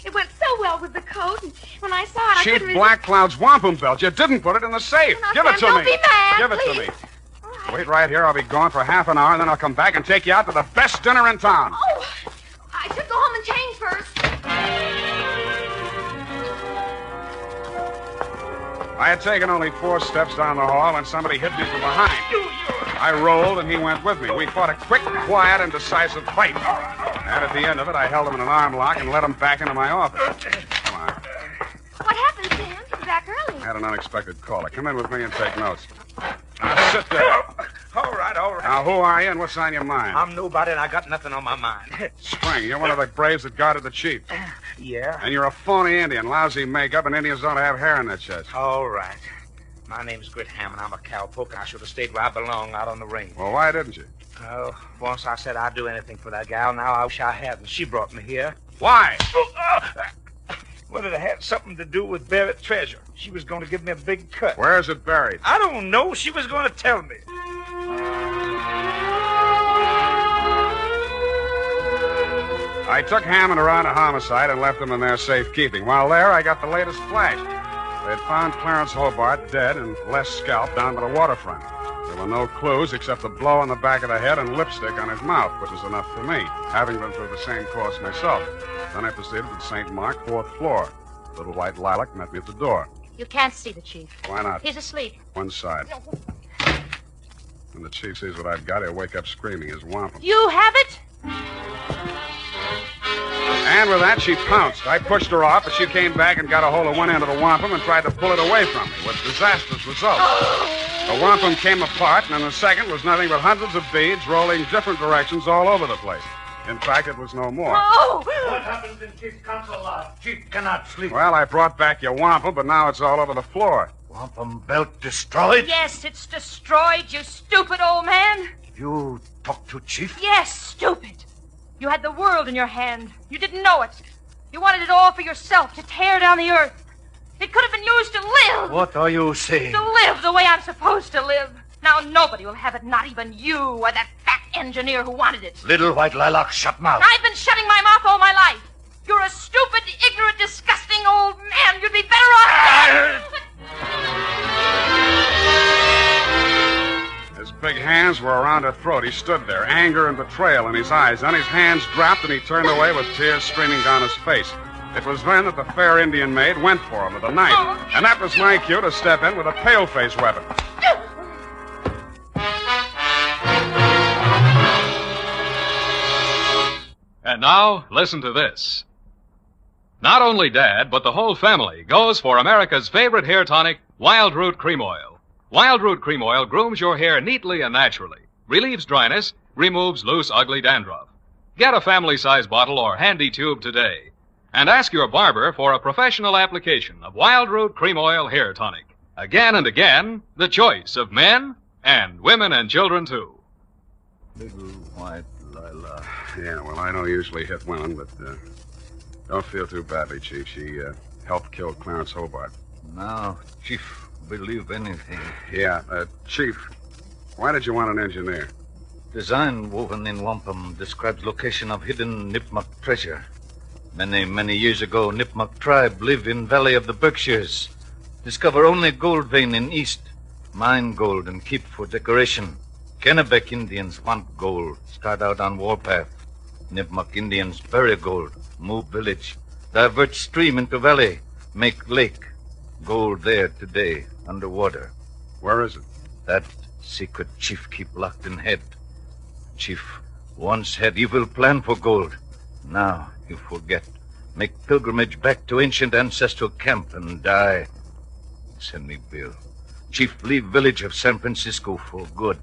U: It went so well with the coat, and when I saw it, I
V: Chief
U: couldn't...
V: Black Cloud's wampum belt. You didn't put it in the safe.
U: Now,
V: Give
U: Sam,
V: it to
U: don't
V: me.
U: be mad,
V: Give it
U: please.
V: to me. Wait right here. I'll be gone for half an hour, and then I'll come back and take you out to the best dinner in town.
U: Oh, I should go home and change first.
V: I had taken only 4 steps down the hall when somebody hit me from behind. I rolled, and he went with me. We fought a quick, quiet, and decisive fight. And at the end of it, I held him in an arm lock and led him back into my office. Come on.
U: What happened, Sam? You're back early.
V: I had an unexpected caller. Come in with me and take notes. Now, sit there.
H: All right.
V: Now, who are you and what's on your mind?
H: I'm nobody, and I got nothing on my mind.
V: Spring, you're one of the braves that guarded the chief.
H: Yeah?
V: And you're a phony Indian, lousy makeup, and Indians don't have hair in their chest.
H: All right. My name's Gritham, and I'm a cowpoke, and I should have stayed where I belong, out on the range.
V: Well, why didn't you?
H: Oh, once I said I'd do anything for that gal. Now I wish I hadn't. She brought me here.
V: Why?
H: Well, it had something to do with buried treasure. She was going to give me a big cut.
V: Where is it buried?
H: I don't know. She was going to tell me.
V: I took Hammond around a homicide and left them in their safekeeping. While there, I got the latest flash. They had found Clarence Hobart dead and less scalped down by the waterfront. There were no clues except a blow on the back of the head and lipstick on his mouth, which was enough for me, having been through the same course myself. Then I proceeded to St. Mark, 4th floor. Little white lilac met me at the door.
E: You can't see the chief.
V: Why not?
E: He's asleep.
V: One side. When the chief sees what I've got, he'll wake up screaming his wampum.
E: You have it?
V: And with that, she pounced. I pushed her off, but she came back and got a hold of one end of the wampum and tried to pull it away from me, with disastrous results. The wampum came apart, and in a second was nothing but hundreds of beads rolling different directions all over the place. In fact, it was no more.
U: Oh!
K: What happens in Chief's council lodge? Chief cannot sleep.
V: Well, I brought back your wampum, but now it's all over the floor.
K: Wampum belt destroyed?
E: Yes, it's destroyed, you stupid old man.
K: You talked to Chief?
E: Yes, stupid. You had the world in your hand. You didn't know it. You wanted it all for yourself, to tear down the earth. It could have been used to live.
K: What are you saying?
E: To live the way I'm supposed to live. Now nobody will have it, not even you or that fat engineer who wanted it.
K: Little white lilac, shut mouth.
E: I've been shutting my mouth all my life. You're a stupid, ignorant, disgusting old man. You'd be better off...
V: His big hands were around her throat. He stood there, anger and betrayal in his eyes. Then his hands dropped and he turned away with tears streaming down his face. It was then that the fair Indian maid went for him with a knife. And that was my cue to step in with a pale-face weapon.
O: And now, listen to this. Not only Dad, but the whole family goes for America's favorite hair tonic, Wild Root Cream Oil. Wild Root Cream Oil grooms your hair neatly and naturally, relieves dryness, removes loose, ugly dandruff. Get a family-size bottle or handy tube today. And ask your barber for a professional application of Wild Root Cream Oil Hair Tonic. Again and again, the choice of men and women and children, too.
L: Little white
X: Lila.
V: Yeah, well, I don't usually hit women, but don't feel too badly, Chief. She helped kill Clarence Hobart.
X: Now, Chief, believe anything.
V: Yeah, Chief, why did you want an engineer?
X: Design woven in wampum describes location of hidden Nipmuc treasure. Many years ago, Nipmuc tribe live in valley of the Berkshires. Discover only gold vein in east. Mine gold and keep for decoration. Kennebec Indians want gold. Start out on warpath. Nipmuc Indians bury gold. Move village. Divert stream into valley. Make lake. Gold there today, underwater.
V: Where is it?
X: That secret chief keep locked in head. Chief once had evil plan for gold. Now you forget. Make pilgrimage back to ancient ancestral camp and die. Send me bill. Chief leave village of San Francisco for good.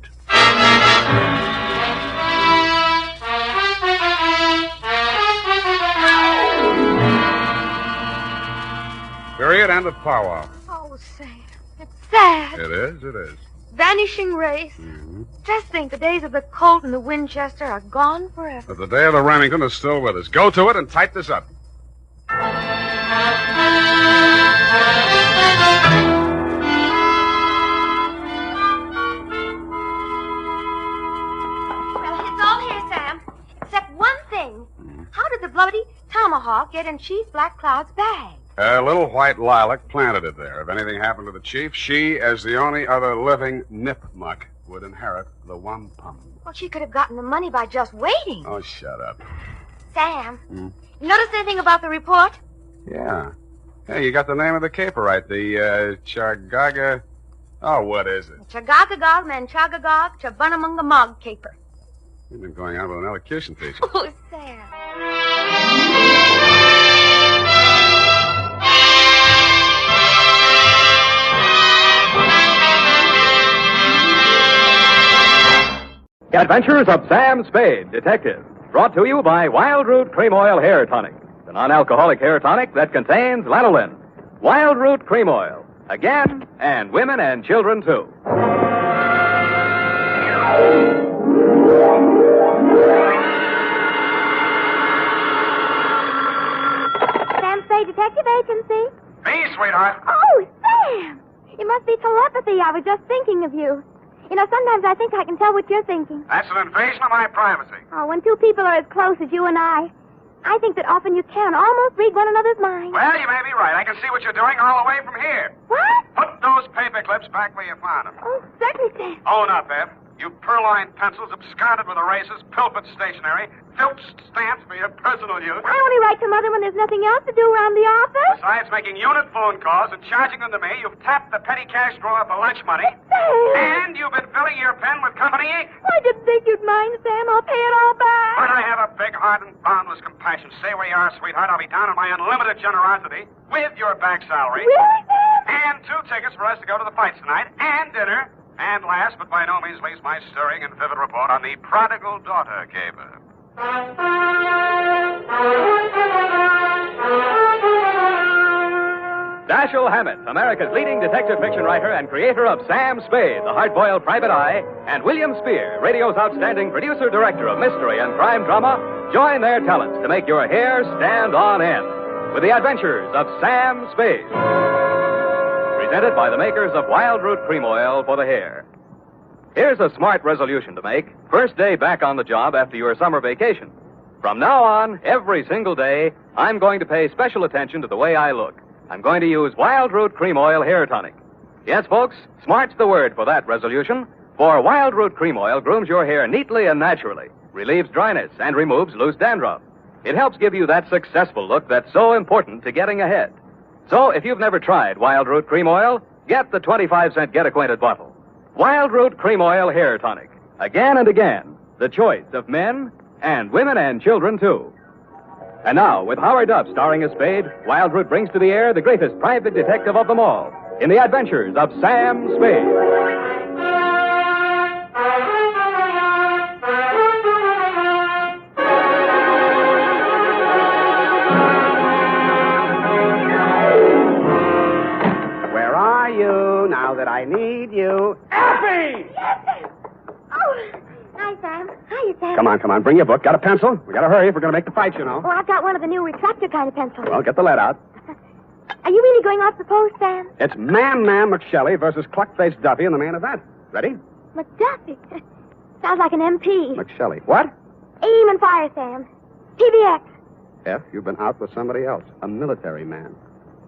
V: Period, end of powwow.
U: Oh, Sam, it's sad.
V: It is, it is.
U: Vanishing race.
V: Mm-hmm.
U: Just think, the days of the Colt and the Winchester are gone forever.
V: But the day of the Remington is still with us. Go to it and type this up.
U: Well, it's all here, Sam. Except one thing. How did the bloody tomahawk get in Chief Black Cloud's bag?
V: Little White Lilac planted it there. If anything happened to the chief, she, as the only other living Nipmuc, would inherit the wampum.
U: Well, she could have gotten the money by just waiting.
V: Oh, shut up.
U: Sam, you notice anything about the report?
V: Yeah. Hey, you got the name of the caper right. The, Chargaga... Oh, what is it?
U: Chagagagog, Manchagagog, Chabunamungamog caper.
V: You've been going out with an elocution teacher.
U: Oh, Sam.
N: The Adventures of Sam Spade, Detective. Brought to you by Wild Root Cream Oil Hair Tonic, the non-alcoholic hair tonic that contains lanolin. Wild Root Cream Oil. Again, and women and children, too.
D: Sam Spade Detective Agency.
K: Me, sweetheart.
D: Oh, Sam! It must be telepathy. I was just thinking of you. You know, sometimes I think I can tell what you're thinking.
K: That's an invasion of my privacy.
D: Oh, when two people are as close as you and I think that often you can almost read one another's minds.
K: Well, you may be right. I can see what you're doing all the way from here.
D: What?
K: Put those paper clips back where you found them.
D: Oh, certainly, Sam.
K: Own up, Eb. You purloined pencils, absconded with erasers, pilfered stationery, filched stamps for your personal use.
D: I only write to Mother when there's nothing else to do around the office.
K: Besides making unit phone calls and charging them to me, you've tapped the petty cash drawer for lunch money.
D: Sam!
K: And you've been filling your pen with company ink.
D: I didn't think you'd mind, Sam. I'll pay it all back.
K: But I have a big heart and boundless compassion. Stay where you are, sweetheart. I'll be down on my unlimited generosity with your back salary.
D: Really, Sam?
K: And 2 tickets for us to go to the fights tonight, and dinner. And last, but by no means least, my stirring and vivid report on the Prodigal Daughter caper.
N: Dashiell Hammett, America's leading detective fiction writer and creator of Sam Spade, the hard-boiled private eye, and William Spear, radio's outstanding producer-director of mystery and crime drama, join their talents to make your hair stand on end with the adventures of Sam Spade. Presented by the makers of Wild Root Cream Oil for the hair. Here's a smart resolution to make. First day back on the job after your summer vacation. From now on, every single day, I'm going to pay special attention to the way I look. I'm going to use Wild Root Cream Oil Hair Tonic. Yes, folks, smart's the word for that resolution. For Wild Root Cream Oil grooms your hair neatly and naturally, relieves dryness, and removes loose dandruff. It helps give you that successful look that's so important to getting ahead. So, if you've never tried Wild Root Cream Oil, get the 25-cent get-acquainted bottle. Wild Root Cream Oil Hair Tonic. Again and again, the choice of men and women and children, too. And now, with Howard Duff starring as Spade, Wild Root brings to the air the greatest private detective of them all in the adventures of Sam Spade.
S: Now that I need you.
D: Effie! Yes, Sam. Oh, now Hi, Sam. Hiya, Sam.
S: Come on. Bring your book. Got a pencil? We gotta hurry if we're gonna make the fight, you know.
D: Oh, I've got one of the new retractor kind of pencils.
S: Well, get the lead out.
D: Are you really going off the post, Sam?
S: It's Man McShelly versus Cluck-Faced Duffy in the main event. Ready?
D: McDuffie. Sounds like an MP.
S: McShelly. What?
D: Aim and fire, Sam. PBX.
S: F, you've been out with somebody else. A military man.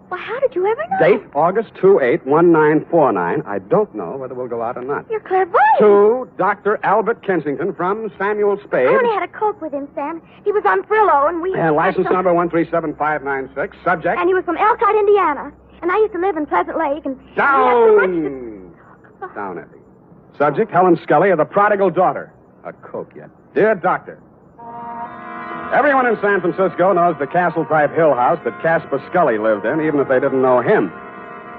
D: Why, how did you ever know?
S: Date, August 28-1949. I don't know whether we'll go out or not.
D: You're clairvoyant.
S: To Dr. Albert Kensington from Samuel Spade.
D: I only had a coke with him, Sam. He was on Frillo, and we...
S: And license number 137596. Subject?
D: And he was from Elkhart, Indiana. And I used to live in Pleasant Lake, and...
S: Down! Down, Effie. Subject, Helen Scully of the Prodigal Daughter. A coke yet. Dear Doctor, everyone in San Francisco knows the castle-type hill house that Casper Scully lived in, even if they didn't know him.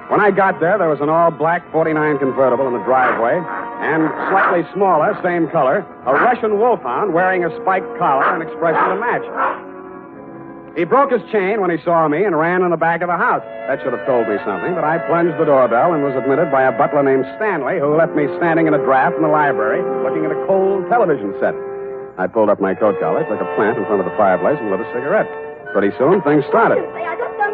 S: When I got there was an all-black 49 convertible in the driveway, and slightly smaller, same color, a Russian wolfhound wearing a spiked collar and expression to match. He broke his chain when he saw me and ran in the back of the house. That should have told me something, but I plunged the doorbell and was admitted by a butler named Stanley, who left me standing in a draft in the library, looking at a cold television set. I pulled up my coat collar, took a plant in front of the fireplace, and lit a cigarette. Pretty soon, things started.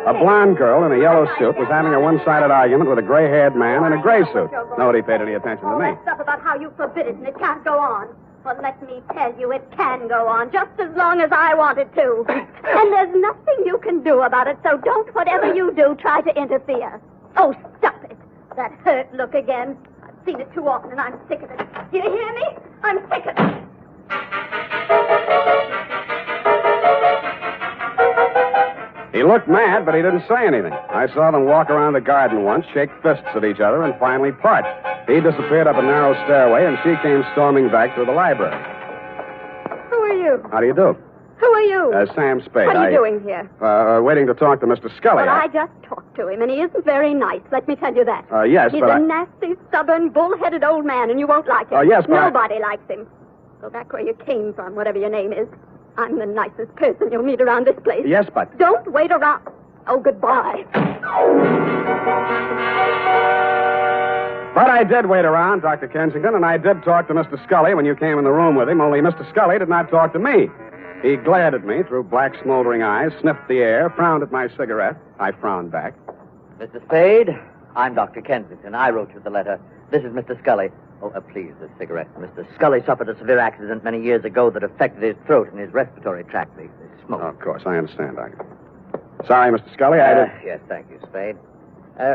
S: A blonde girl in a yellow suit was having a one-sided argument with a gray-haired man in a gray suit. Nobody paid any attention to me.
D: That stuff about how you forbid it and it can't go on. Well, let me tell you, it can go on just as long as I want it to. And there's nothing you can do about it, so don't, whatever you do, try to interfere. Oh, stop it. That hurt look again. I've seen it too often, and I'm sick of it. Do you hear me? I'm sick of it.
S: He looked mad, but he didn't say anything. I saw them walk around the garden once, shake fists at each other, and finally part. He disappeared up a narrow stairway, and she came storming back through the library.
D: Who are you?
S: How do you do?
D: Who are you?
S: Sam Spade.
D: What are you doing here?
S: Waiting to talk to Mr. Scully.
D: Well, I just talked to him, and he isn't very nice. Let me tell you that.
S: Yes,
D: He's
S: but
D: a nasty, stubborn, bull-headed old man, and you won't like him.
S: Yes, but
D: Nobody likes him. Go back where you came from, whatever your name is. I'm the nicest person you'll meet around this place.
S: Yes, but...
D: Don't wait around. Oh, goodbye.
S: But I did wait around, Dr. Kensington, and I did talk to Mr. Scully when you came in the room with him, only Mr. Scully did not talk to me. He glared at me through black, smoldering eyes, sniffed the air, frowned at my cigarette. I frowned back.
L: Mr. Spade, I'm Dr. Kensington. I wrote you the letter. This is Mr. Scully. Oh, please, this cigarette. Mr. Scully suffered a severe accident many years ago that affected his throat and his respiratory tract. They smoked.
S: Oh, of course, I understand, Doctor. Sorry, Mr. Scully,
L: Yes, thank you, Spade.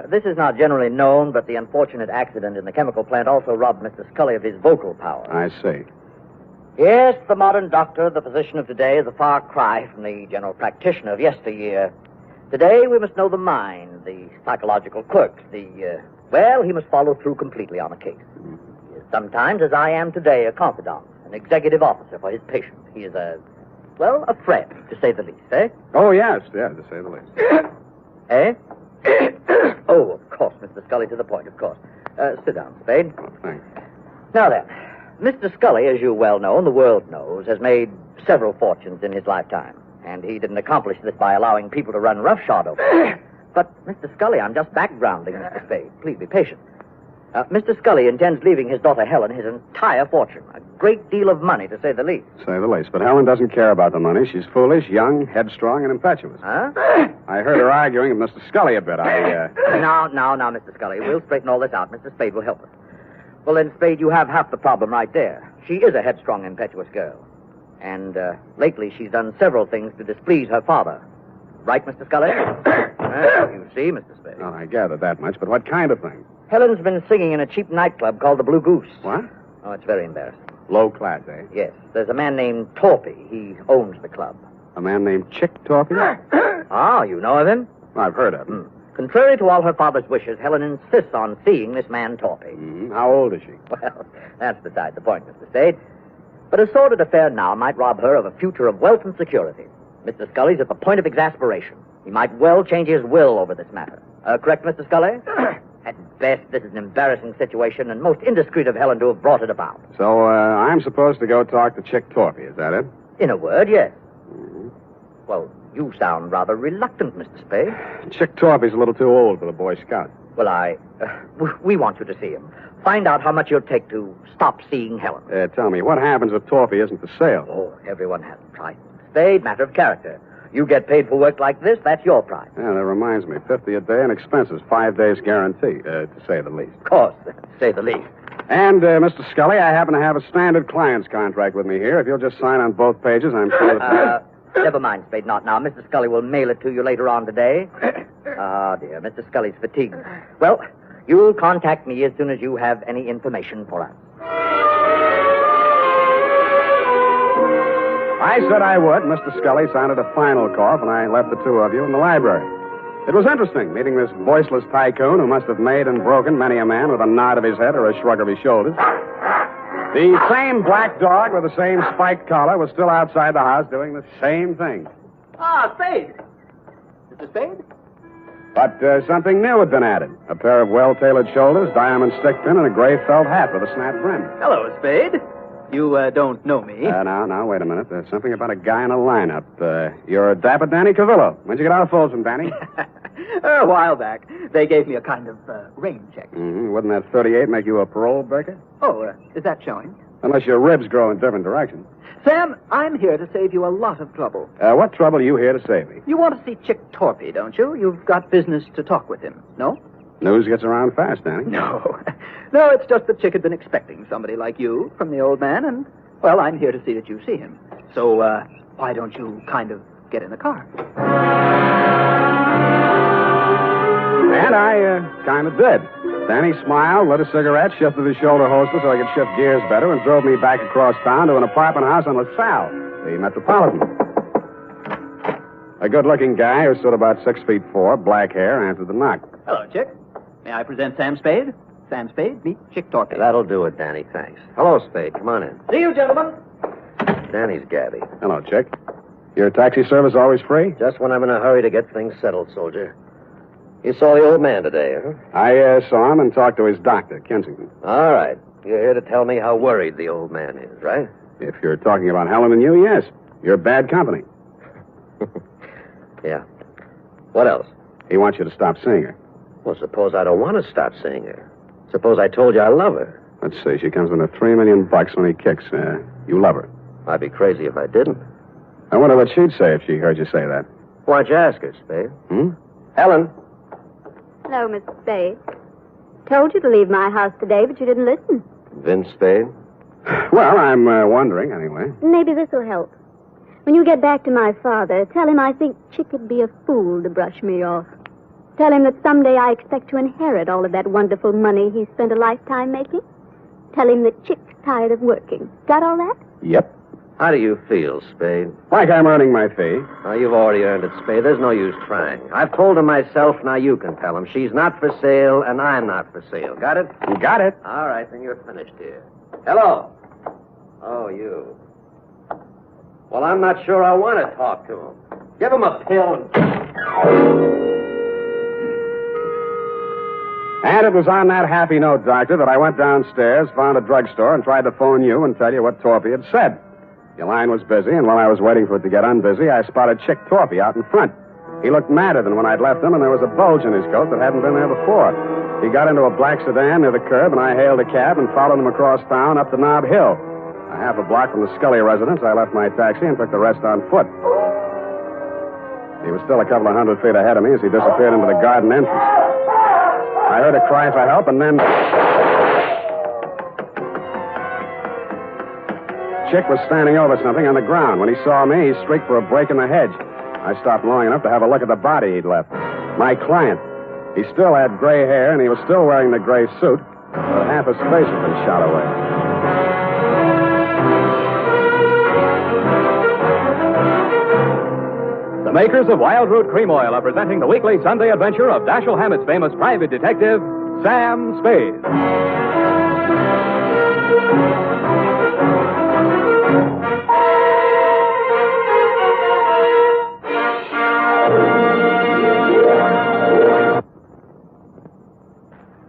L: This is not generally known, but the unfortunate accident in the chemical plant also robbed Mr. Scully of his vocal power.
S: I see.
L: Yes, the modern doctor, the physician of today, is a far cry from the general practitioner of yesteryear. Today, we must know the mind, the psychological quirks, well, he must follow through completely on a case. He is sometimes, as I am today, a confidant, an executive officer for his patient. He is a friend, to say the least, eh?
S: Oh, yes, to say the least.
L: Eh? Oh, of course, Mr. Scully, to the point, of course. Sit down, Spade.
S: Oh, thanks.
L: Now then, Mr. Scully, as you well know, and the world knows, has made several fortunes in his lifetime. And he didn't accomplish this by allowing people to run roughshod over him. But, Mr. Scully, I'm just backgrounding Mr. Spade. Please be patient. Mr. Scully intends leaving his daughter Helen his entire fortune. A great deal of money, to say the least.
S: Say the least. But Helen doesn't care about the money. She's foolish, young, headstrong, and impetuous.
L: Huh?
S: I heard her arguing with Mr. Scully a bit.
L: Now, Mr. Scully. We'll straighten all this out. Mr. Spade will help us. Well, then, Spade, you have half the problem right there. She is a headstrong, impetuous girl. And lately she's done several things to displease her father. Right, Mr. Scully? You see, Mr. Spade.
S: Oh, I gathered that much, but what kind of thing?
L: Helen's been singing in a cheap nightclub called the Blue Goose.
S: What?
L: Oh, it's very embarrassing.
S: Low class, eh?
L: Yes. There's a man named Torpy. He owns the club.
S: A man named Chick Torpy?
L: Ah, you know of him?
S: I've heard of him.
L: Contrary to all her father's wishes, Helen insists on seeing this man Torpy.
S: How old is she?
L: Well, that's beside the point, Mr. Spade. But a sordid affair now might rob her of a future of wealth and security. Mr. Scully's at the point of exasperation. He might well change his will over this matter. Correct, Mr. Scully? At best, this is an embarrassing situation, and most indiscreet of Helen to have brought it about.
S: So, I'm supposed to go talk to Chick Torpy, is that it?
L: In a word, yes. Well, you sound rather reluctant, Mr. Spade.
S: Chick Torpy's a little too old for the Boy Scouts.
L: Well, we want you to see him. Find out how much you'll take to stop seeing Helen.
S: Tell me, what happens if Torpy isn't for sale?
L: Oh, everyone has a price. Spade, matter of character. You get paid for work like this, that's your price.
S: Yeah, that reminds me. 50 a day and expenses. 5 days guarantee, to say the least.
L: Of course, to say the least.
S: And, Mr. Scully, I happen to have a standard client's contract with me here. If you'll just sign on both pages, I'm sure that...
L: Never mind, Spade, not now. Mr. Scully will mail it to you later on today. Ah, dear, Mr. Scully's fatigued. Well, you'll contact me as soon as you have any information for us.
S: I said I would. Mr. Scully sounded a final cough, and I left the two of you in the library. It was interesting, meeting this voiceless tycoon who must have made and broken many a man with a nod of his head or a shrug of his shoulders. The same black dog with the same spiked collar was still outside the house doing the same thing.
R: Ah, Spade. Mr. Spade?
S: But something new had been added. A pair of well-tailored shoulders, diamond stick pin, and a gray felt hat with a snap brim.
R: Hello, Spade. You don't know me.
S: Now, wait a minute. There's something about a guy in a lineup. You're Dapper Danny Cavillo. When'd you get out of Folsom, Danny?
R: A while back. They gave me a kind of rain check.
S: Mm-hmm. Wouldn't that 38 make you a parole breaker?
R: Oh, is that showing?
S: Unless your ribs grow in different directions.
R: Sam, I'm here to save you a lot of trouble.
S: What trouble are you here to save me?
R: You want to see Chick Torpy, don't you? You've got business to talk with him, no?
S: News gets around fast, Danny.
R: No. No, it's just that Chick had been expecting somebody like you from the old man, and, well, I'm here to see that you see him. So, why don't you kind of get in the car?
S: And I kind of did. Danny smiled, lit a cigarette, shifted his shoulder holster so I could shift gears better, and drove me back across town to an apartment house on LaSalle, the Metropolitan. A good-looking guy who stood about 6'4", black hair, answered the knock.
R: Hello, Chick. May I present Sam Spade? Sam Spade, meet Chick Torpy.
F: That'll do it, Danny, thanks. Hello, Spade. Come on in.
R: See you, gentlemen.
F: Danny's Gabby.
S: Hello, Chick. Your taxi service always free?
F: Just when I'm in a hurry to get things settled, soldier. You saw the old man today, huh?
S: I saw him and talked to his doctor, Kensington.
F: All right. You're here to tell me how worried the old man is, right?
S: If you're talking about Helen and you, yes. You're bad company.
F: Yeah. What else?
S: He wants you to stop seeing her.
F: Well, suppose I don't want to stop seeing her. Suppose I told you I love her.
S: Let's see. She comes in at $3 million when he kicks. You love her.
F: I'd be crazy if I didn't.
S: I wonder what she'd say if she heard you say that.
F: Why'd you ask her, Spade?
C: Helen. Hello, Mr. Spade. Told you to leave my house today, but you didn't listen.
F: Vince Spade?
S: Well, I'm wondering, anyway.
C: Maybe this will help. When you get back to my father, tell him I think Chick would be a fool to brush me off. Tell him that someday I expect to inherit all of that wonderful money he spent a lifetime making. Tell him that Chick's tired of working. Got all that?
S: Yep.
F: How do you feel, Spade?
S: Like I'm earning my fee.
F: Oh, you've already earned it, Spade. There's no use trying. I've told him myself, now you can tell him. She's not for sale, and I'm not for sale. Got it?
S: You got it.
F: All right, then you're finished here. Hello. Oh, you. Well, I'm not sure I want to talk to him. Give him a pill
S: And it was on that happy note, Doctor, that I went downstairs, found a drugstore, and tried to phone you and tell you what Torpy had said. Your line was busy, and while I was waiting for it to get unbusy, I spotted Chick Torpy out in front. He looked madder than when I'd left him, and there was a bulge in his coat that hadn't been there before. He got into a black sedan near the curb, and I hailed a cab and followed him across town up to Nob Hill. A half a block from the Scully residence, I left my taxi and took the rest on foot. He was still a couple of 100 feet ahead of me as he disappeared into the garden entrance. I heard a cry for help, and then... Chick was standing over something on the ground. When he saw me, he streaked for a break in the hedge. I stopped long enough to have a look at the body he'd left. My client. He still had gray hair, and he was still wearing the gray suit, but half his face had been shot away.
N: The makers of Wild Root Cream Oil are presenting the weekly Sunday adventure of Dashiell Hammett's famous private detective, Sam Spade.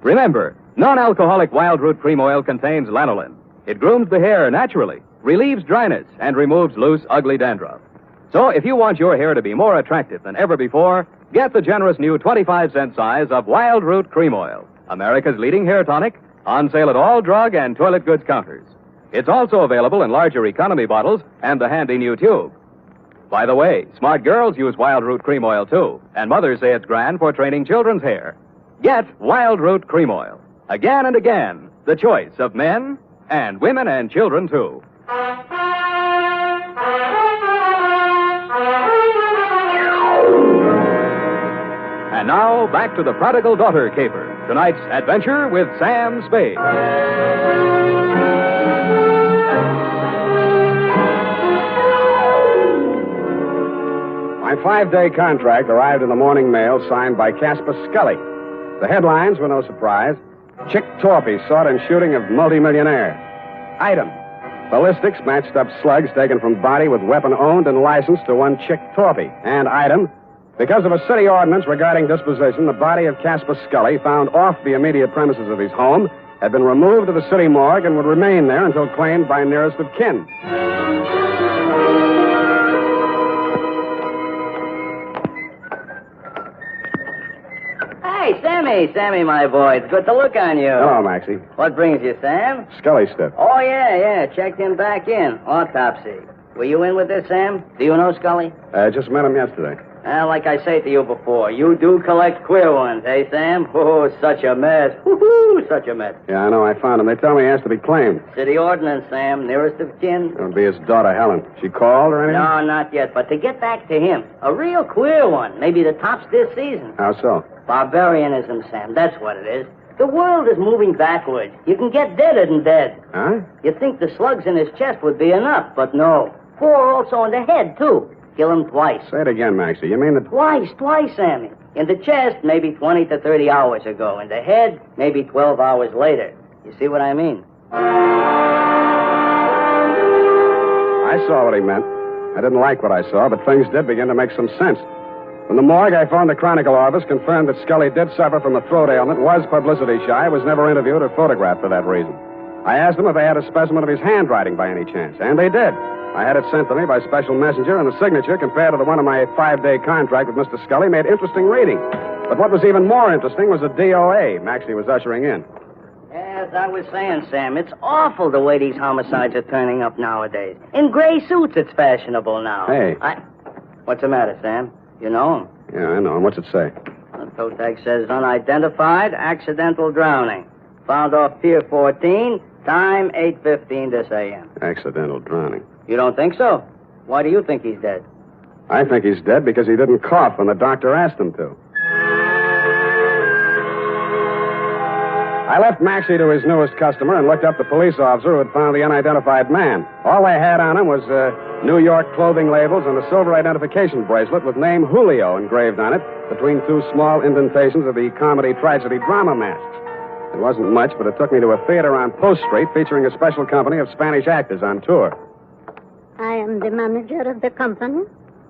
N: Remember, non-alcoholic Wild Root Cream Oil contains lanolin. It grooms the hair naturally, relieves dryness, and removes loose, ugly dandruff. So if you want your hair to be more attractive than ever before, Get the generous new 25-cent size of Wild Root Cream Oil, America's leading hair tonic, on sale at all drug and toilet goods counters. It's also available in larger economy bottles and the handy new tube. By the way, smart girls use Wild Root Cream Oil, too, and mothers say it's grand for training children's hair. Get Wild Root Cream Oil. Again and again, the choice of men and women and children, too. And now, back to the Prodigal Daughter Caper. Tonight's adventure with Sam Spade.
S: My 5-day contract arrived in the morning mail signed by Casper Scully. The headlines were no surprise. Chick Torpy sought in shooting of multimillionaire. Item: ballistics matched up slugs taken from body with weapon owned and licensed to one Chick Torpy. And item: because of a city ordinance regarding disposition, the body of Casper Scully, found off the immediate premises of his home, had been removed to the city morgue and would remain there until claimed by nearest of kin.
G: Hey, Sammy, my boy. It's good to look on you.
S: Hello, Maxie.
G: What brings you, Sam?
S: Scully stuff.
G: Oh, yeah. Checked him back in. Autopsy. Were you in with this, Sam? Do you know Scully?
S: Just met him yesterday.
G: Like I say to you before, you do collect queer ones, eh, Sam? Oh, such a mess. Woo-hoo, such a mess.
S: Yeah, I know. I found him. They tell me he has to be claimed.
G: City ordinance, Sam. Nearest of kin.
S: It would be his daughter, Helen. She called or anything?
G: No, not yet. But to get back to him, a real queer one. Maybe the tops this season.
S: How so?
G: Barbarianism, Sam. That's what it is. The world is moving backwards. You can get deader than dead.
S: Huh?
G: You'd think the slugs in his chest would be enough, but no. 4 also in the head, too. Kill him twice.
S: Say it again, Maxie. You mean that...
G: Twice, Sammy. In the chest, maybe 20 to 30 hours ago. In the head, maybe 12 hours later. You see what I mean?
S: I saw what he meant. I didn't like what I saw, but things did begin to make some sense. From the morgue, I phoned the Chronicle office, confirmed that Scully did suffer from a throat ailment, was publicity shy, was never interviewed or photographed for that reason. I asked them if they had a specimen of his handwriting by any chance, and they did. I had it sent to me by special messenger, and the signature, compared to the one of my 5-day contract with Mr. Scully, made interesting reading. But what was even more interesting was the DOA Maxie was ushering in.
G: As I was saying, Sam, it's awful the way these homicides are turning up nowadays. In gray suits, it's fashionable now.
S: Hey.
G: What's the matter, Sam? You know him?
S: Yeah, I know him. What's it say?
G: The toe tag says unidentified, accidental drowning. Found off Pier 14, time 8:15 this a.m.
S: Accidental drowning.
G: You don't think so? Why do you think he's dead?
S: I think he's dead because he didn't cough when the doctor asked him to. I left Maxie to his newest customer and looked up the police officer who had found the unidentified man. All they had on him was New York clothing labels and a silver identification bracelet with name Julio engraved on it between 2 small indentations of the comedy, tragedy, drama masks. It wasn't much, but it took me to a theater on Post Street featuring a special company of Spanish actors on tour.
D: I am the manager of the company.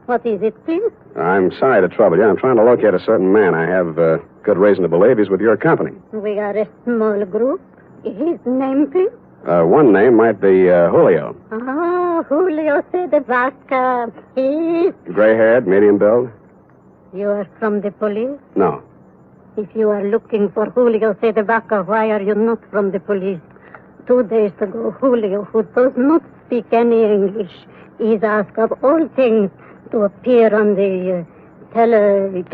D: What is it, please?
S: I'm sorry to trouble you. I'm trying to locate a certain man. I have good reason to believe he's with your company.
D: We are a small group. His name, please?
S: One name might be Julio.
D: Oh, Julio de Vaca. He...
S: Gray-haired, medium build?
D: You are from the police?
S: No.
D: If you are looking for Julio de Vaca, why are you not from the police? 2 days ago, Julio, who does not speak any English, is asked of all things to appear on the television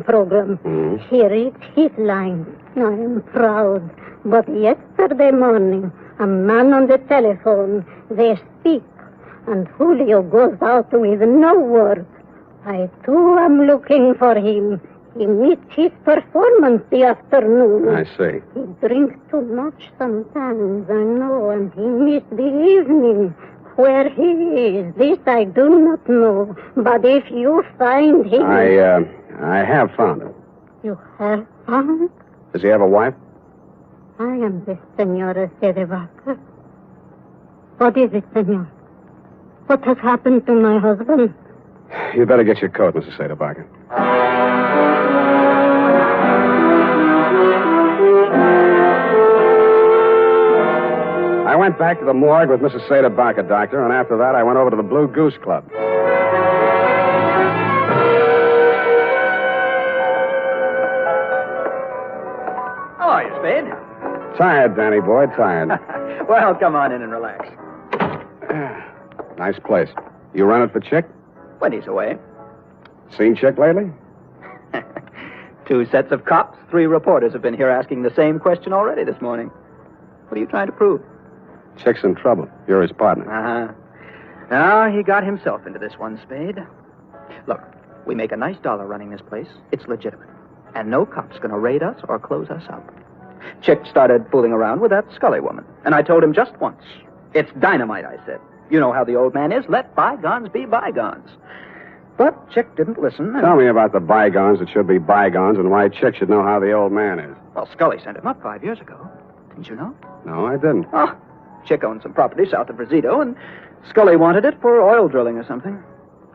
D: program.
S: Mm-hmm.
D: Here is his line. I am proud. But yesterday morning, a man on the telephone, they speak, and Julio goes out with no word. I, too, am looking for him. He missed his performance the afternoon.
S: I see.
D: He drinks too much sometimes, I know, and he missed the evening. Where he is, this I do not know. But if you find him...
S: I have found him.
D: You have found?
S: Does he have a wife?
D: I am the Senora de Vaca. What is it, senor? What has happened to my husband?
S: You better get your coat, Mrs. Sedebaca. I went back to the morgue with Mrs. Sedebaca, doctor, and after that I went over to the Blue Goose Club.
B: Spade?
S: Tired, Danny boy, tired.
B: Well, come on in and relax.
S: Nice place. You run it for Chick?
B: When he's away.
S: Seen Chick lately?
B: 2 sets of cops, 3 reporters have been here asking the same question already this morning. What are you trying to prove?
S: Chick's in trouble. You're his partner.
B: Uh-huh. Now, he got himself into this one, Spade. Look, we make a nice dollar running this place. It's legitimate. And no cop's going to raid us or close us up. Chick started fooling around with that Scully woman. And I told him just once. It's dynamite, I said. You know how the old man is. Let bygones be bygones. But Chick didn't listen.
S: Tell me about the bygones that should be bygones and why Chick should know how the old man is.
B: Well, Scully sent him up 5 years ago. Didn't you know?
S: No, I didn't.
B: Oh, Chick owned some property south of Brazito, and Scully wanted it for oil drilling or something.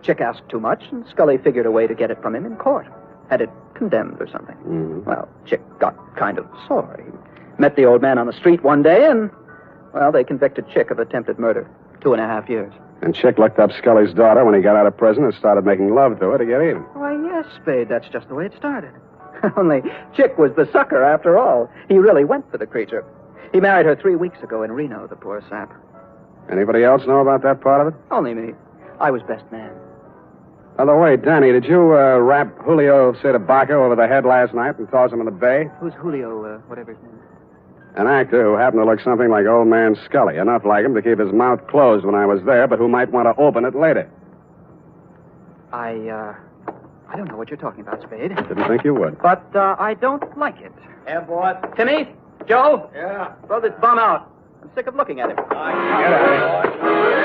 B: Chick asked too much, and Scully figured a way to get it from him in court. Had it condemned or something.
S: Mm-hmm.
B: Well, Chick got kind of sore. He met the old man on the street one day, and, well, they convicted Chick of attempted murder. 2.5 years.
S: And Chick looked up Scully's daughter when he got out of prison and started making love to her to get even.
B: Why, yes, Spade, that's just the way it started. Only Chick was the sucker after all. He really went for the creature. He married her 3 weeks ago in Reno, the poor sap.
S: Anybody else know about that part of it?
B: Only me. I was best man.
S: By the way, Danny, did you rap Julio Cedebaca over the head last night and toss him in the bay?
B: Who's Julio, whatever his name is?
S: An actor who happened to look something like old man Scully. Enough like him to keep his mouth closed when I was there, but who might want to open it later.
B: I don't know what you're talking about, Spade.
S: Didn't think you would.
B: But I don't like it.
G: Yeah, boy.
B: Timmy? Joe?
G: Yeah.
B: Throw this bum out. I'm sick of looking at him.
S: Get out of here.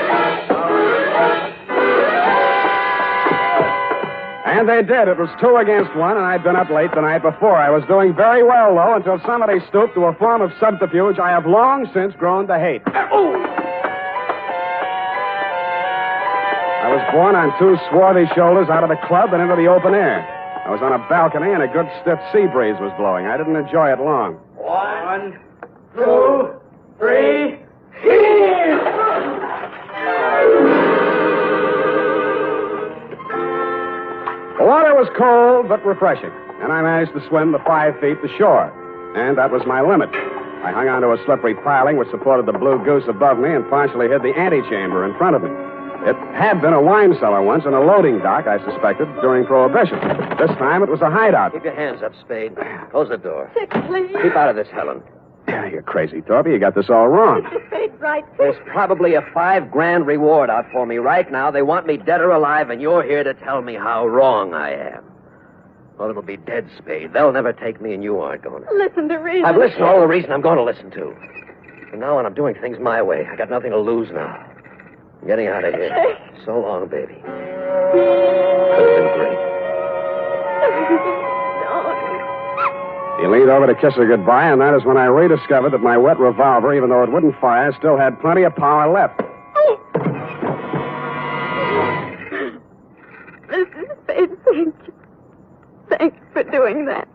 S: And they did. It was 2 against 1, and I'd been up late the night before. I was doing very well, though, until somebody stooped to a form of subterfuge I have long since grown to hate. I was borne on 2 swarthy shoulders out of the club and into the open air. I was on a balcony, and a good stiff sea breeze was blowing. I didn't enjoy it long.
G: 1, 2, 3.
S: The water was cold but refreshing, and I managed to swim the 5 feet to shore. And that was my limit. I hung onto a slippery piling which supported the blue goose above me and partially hid the antechamber in front of me. It had been a wine cellar once and a loading dock, I suspected, during Prohibition. This time it was a hideout.
F: Keep your hands up, Spade. Close the door.
C: Chick, please.
F: Keep out of this, Helen.
S: You're crazy, Torpy. You got this all wrong.
C: Mr. Spade's right.
F: There's probably a $5,000 reward out for me right now. They want me dead or alive, and you're here to tell me how wrong I am. Well, it'll be dead, Spade. They'll never take me, and you aren't going to.
C: Listen to reason.
F: I've listened to all the reason I'm going to listen to. From now on, I'm doing things my way. I got nothing to lose now. I'm getting out of here. So long, baby. It's been great.
S: He leaned over to kiss her goodbye, and that is when I rediscovered that my wet revolver, even though it wouldn't fire, still had plenty of power left.
C: Mr. Spade, thank you. Thanks for doing that.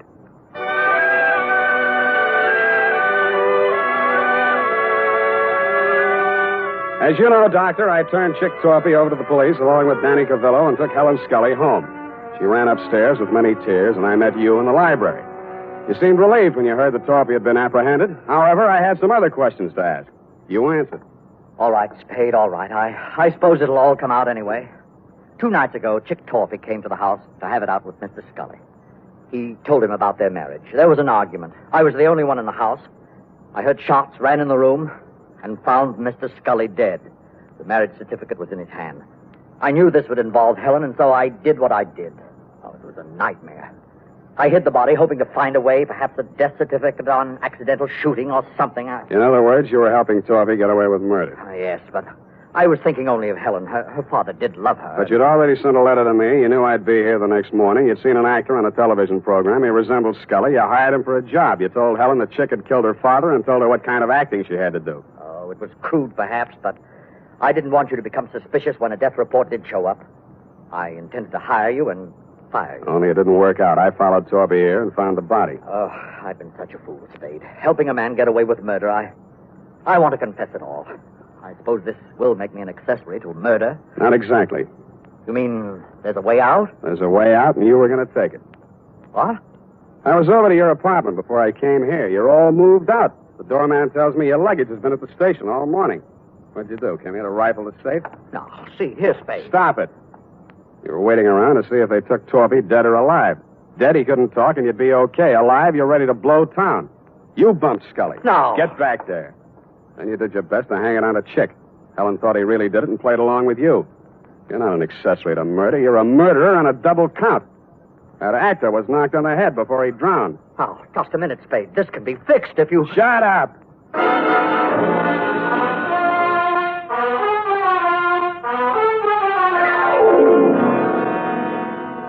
S: As you know, Doctor, I turned Chick Torpy over to the police along with Danny Cavillo and took Helen Scully home. She ran upstairs with many tears, and I met you in the library. You seemed relieved when you heard that Torpy had been apprehended. However, I had some other questions to ask. You answered.
L: All right, Spade, all right. I suppose it'll all come out anyway. 2 nights ago, Chick Torpy came to the house to have it out with Mr. Scully. He told him about their marriage. There was an argument. I was the only one in the house. I heard shots, ran in the room, and found Mr. Scully dead. The marriage certificate was in his hand. I knew this would involve Helen, and so I did what I did. Oh, it was a nightmare. I hid the body, hoping to find a way, perhaps a death certificate on accidental shooting or something.
S: In other words, you were helping Torpy get away with murder.
L: Yes, but I was thinking only of Helen. Her father did love her.
S: But you'd already sent a letter to me. You knew I'd be here the next morning. You'd seen an actor on a television program. He resembled Scully. You hired him for a job. You told Helen that Chick had killed her father and told her what kind of acting she had to do.
L: Oh, it was crude, perhaps, but I didn't want you to become suspicious when a death report did show up. I intended to hire you and fire you.
S: Only it didn't work out. I followed Torpy here and found the body.
L: Oh, I've been such a fool, Spade. Helping a man get away with murder, I want to confess it all. I suppose this will make me an accessory to murder.
S: Not exactly.
L: You mean there's a way out?
S: There's a way out, and you were going to take it.
L: What?
S: I was over to your apartment before I came here. You're all moved out. The doorman tells me your luggage has been at the station all morning. What'd you do? Came here to rifle the safe?
L: No, see, here, Spade.
S: Stop it. You were waiting around to see if they took Torpy dead or alive. Dead, he couldn't talk, and you'd be okay. Alive, you're ready to blow town. You bumped Scully.
L: No.
S: Get back there. Then you did your best to hang it on a chick. Helen thought he really did it and played along with you. You're not an accessory to murder. You're a murderer on a double count. That actor was knocked on the head before he drowned.
L: Oh, just a minute, Spade. This can be fixed if you...
S: Shut up!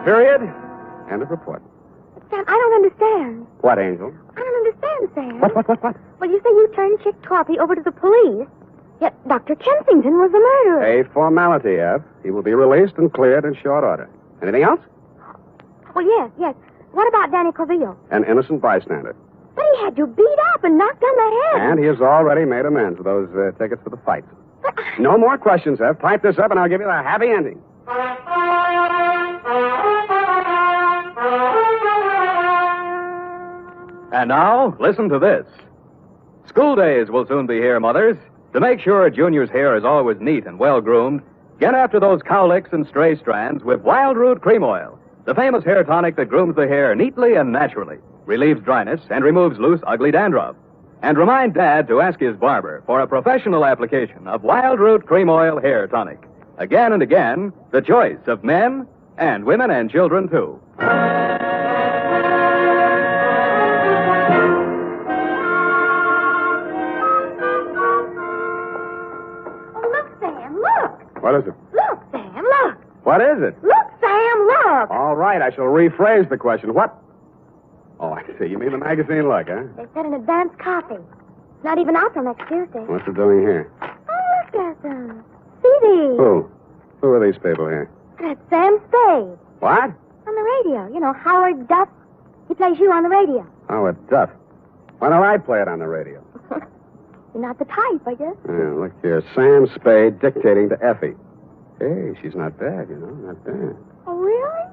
S: Period. End of report.
U: Sam, I don't understand.
S: What, Angel?
U: I don't understand, Sam.
S: What?
U: Well, you say you turned Chick Torpy over to the police, yet Dr. Kensington was the murderer.
S: A formality, F. He will be released and cleared in short order. Anything else?
U: Well, yes. What about Danny Corvillo?
S: An innocent bystander.
U: But he had you beat up and knocked on the head.
S: And he has already made amends with those tickets for the fight. No more questions, F. Type this up and I'll give you the happy ending.
A: And now, listen to this. School days will soon be here, mothers. To make sure Junior's hair is always neat and well-groomed, get after those cowlicks and stray strands with Wild Root Cream Oil, the famous hair tonic that grooms the hair neatly and naturally, relieves dryness, and removes loose, ugly dandruff. And remind Dad to ask his barber for a professional application of Wild Root Cream Oil Hair Tonic. Again and again, the choice of men and women and children, too.
S: What is it?
U: Look, Sam, look.
S: What is it?
U: Look, Sam, look.
S: All right, I shall rephrase the question. What? Oh, I see. You mean the magazine Look, huh?
U: They said an advance copy. It's not even out till next Tuesday.
S: What's it doing here?
U: Oh, look at them. See these?
S: Who? Who are these people here?
U: That's Sam Spade.
S: What?
U: On the radio. You know, Howard Duff. He plays you on the radio.
S: Howard Duff. Why don't I play it on the radio?
U: You're not the type, I guess.
S: Yeah, look here. Sam Spade dictating to Effie. Hey, she's not bad, you know. Not bad.
U: Oh, really?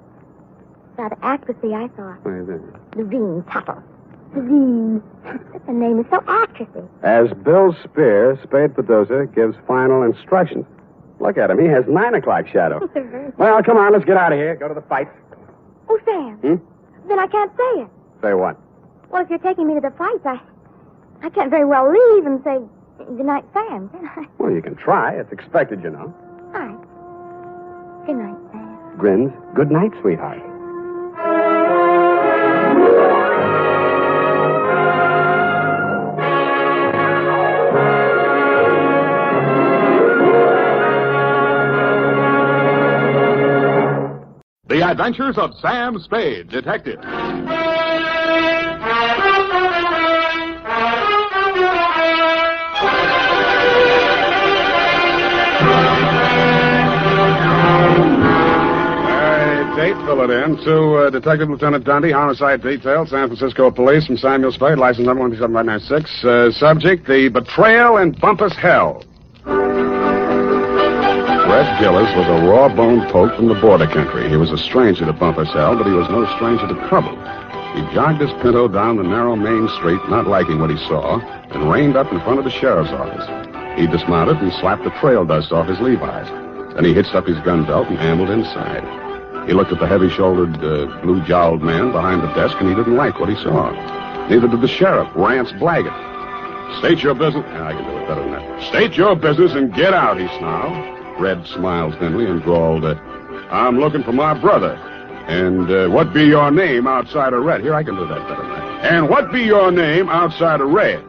U: That accuracy, I thought.
S: What is it?
U: Levine Tuttle. Levine. The name is so actressy.
S: As Bill Spear, Spade producer, gives final instructions. Look at him. He has 9 o'clock shadow. Well, come on. Let's get out of here. Go to the fight.
U: Oh, Sam. Then I can't say it.
S: Say what?
U: Well, if you're taking me to the fights, I can't very well leave and say goodnight, Sam, can I?
S: Well, you can try. It's expected, you know.
U: All right. Good night, Sam.
S: Grins. Good night, sweetheart.
O: The Adventures of Sam Spade, Detective.
V: Date, fill it in. To Detective Lieutenant Dundee, Homicide Detail, San Francisco Police, from Samuel Spade, license number 17596. Subject, the Betrayal in Bumpus Hell. Red Gillis was a raw-boned poke from the border country. He was a stranger to Bumpus Hell, but he was no stranger to trouble. He jogged his Pinto down the narrow main street, not liking what he saw, and reined up in front of the sheriff's office. He dismounted and slapped the trail dust off his Levi's. Then he hitched up his gun belt and ambled inside. He looked at the heavy-shouldered, blue-jowled man behind the desk, and he didn't like what he saw. Neither did the sheriff, Rance Blaggett. State your business. I can do it better than that. State your business and get out, he snarled. Red smiled thinly and drawled, I'm looking for my brother. And what be your name outside of Red? Here, I can do that better than that. And what be your name outside of Red?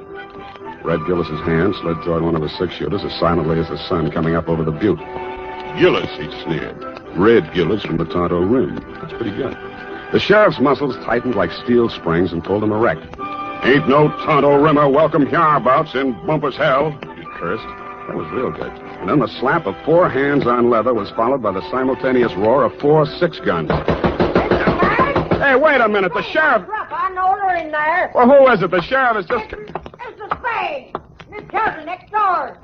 V: Red Gillis's hand slid toward one of his six-shooters as silently as the sun coming up over the butte. Gillis, he sneered. Red Gillis from the Tonto Rim. That's pretty good. The sheriff's muscles tightened like steel springs and pulled him erect. Ain't no Tonto Rimmer welcome hereabouts in Bumpus Hell, he cursed. That was real good. And then the slap of 4 hands on leather was followed by the simultaneous roar of 4 6-guns. Hey, wait a minute. The sheriff...
I: I know they're in there.
V: Well, who is it? The sheriff is just...
I: Mr. Spade. Miss Carson next door.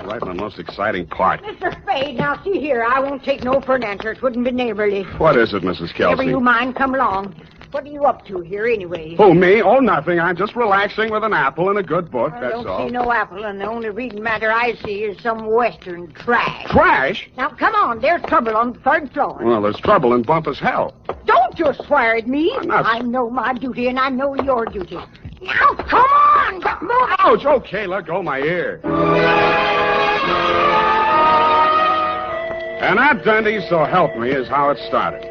V: Right in the most exciting part.
I: Mr. Spade, now see here. I won't take no for an answer. It wouldn't be neighborly.
V: What is it, Mrs. Kelsey?
I: Never you mind, come along. What are you up to here, anyway?
S: Who, me? Oh, nothing. I'm just relaxing with an apple and a good book,
I: I
S: that's
I: don't
S: all.
I: see no apple, and the only reading matter I see is some Western trash.
S: Trash?
I: Now, come on. There's trouble on the third floor.
S: Well, there's trouble in Bumpus hell.
I: Don't you swear at me.
S: I'm not-
I: I know my duty, and I know your duty. Now, come on. Get moving.
S: Ouch! Okay, let go my ear. And that, Dundee, so help me, is how it started.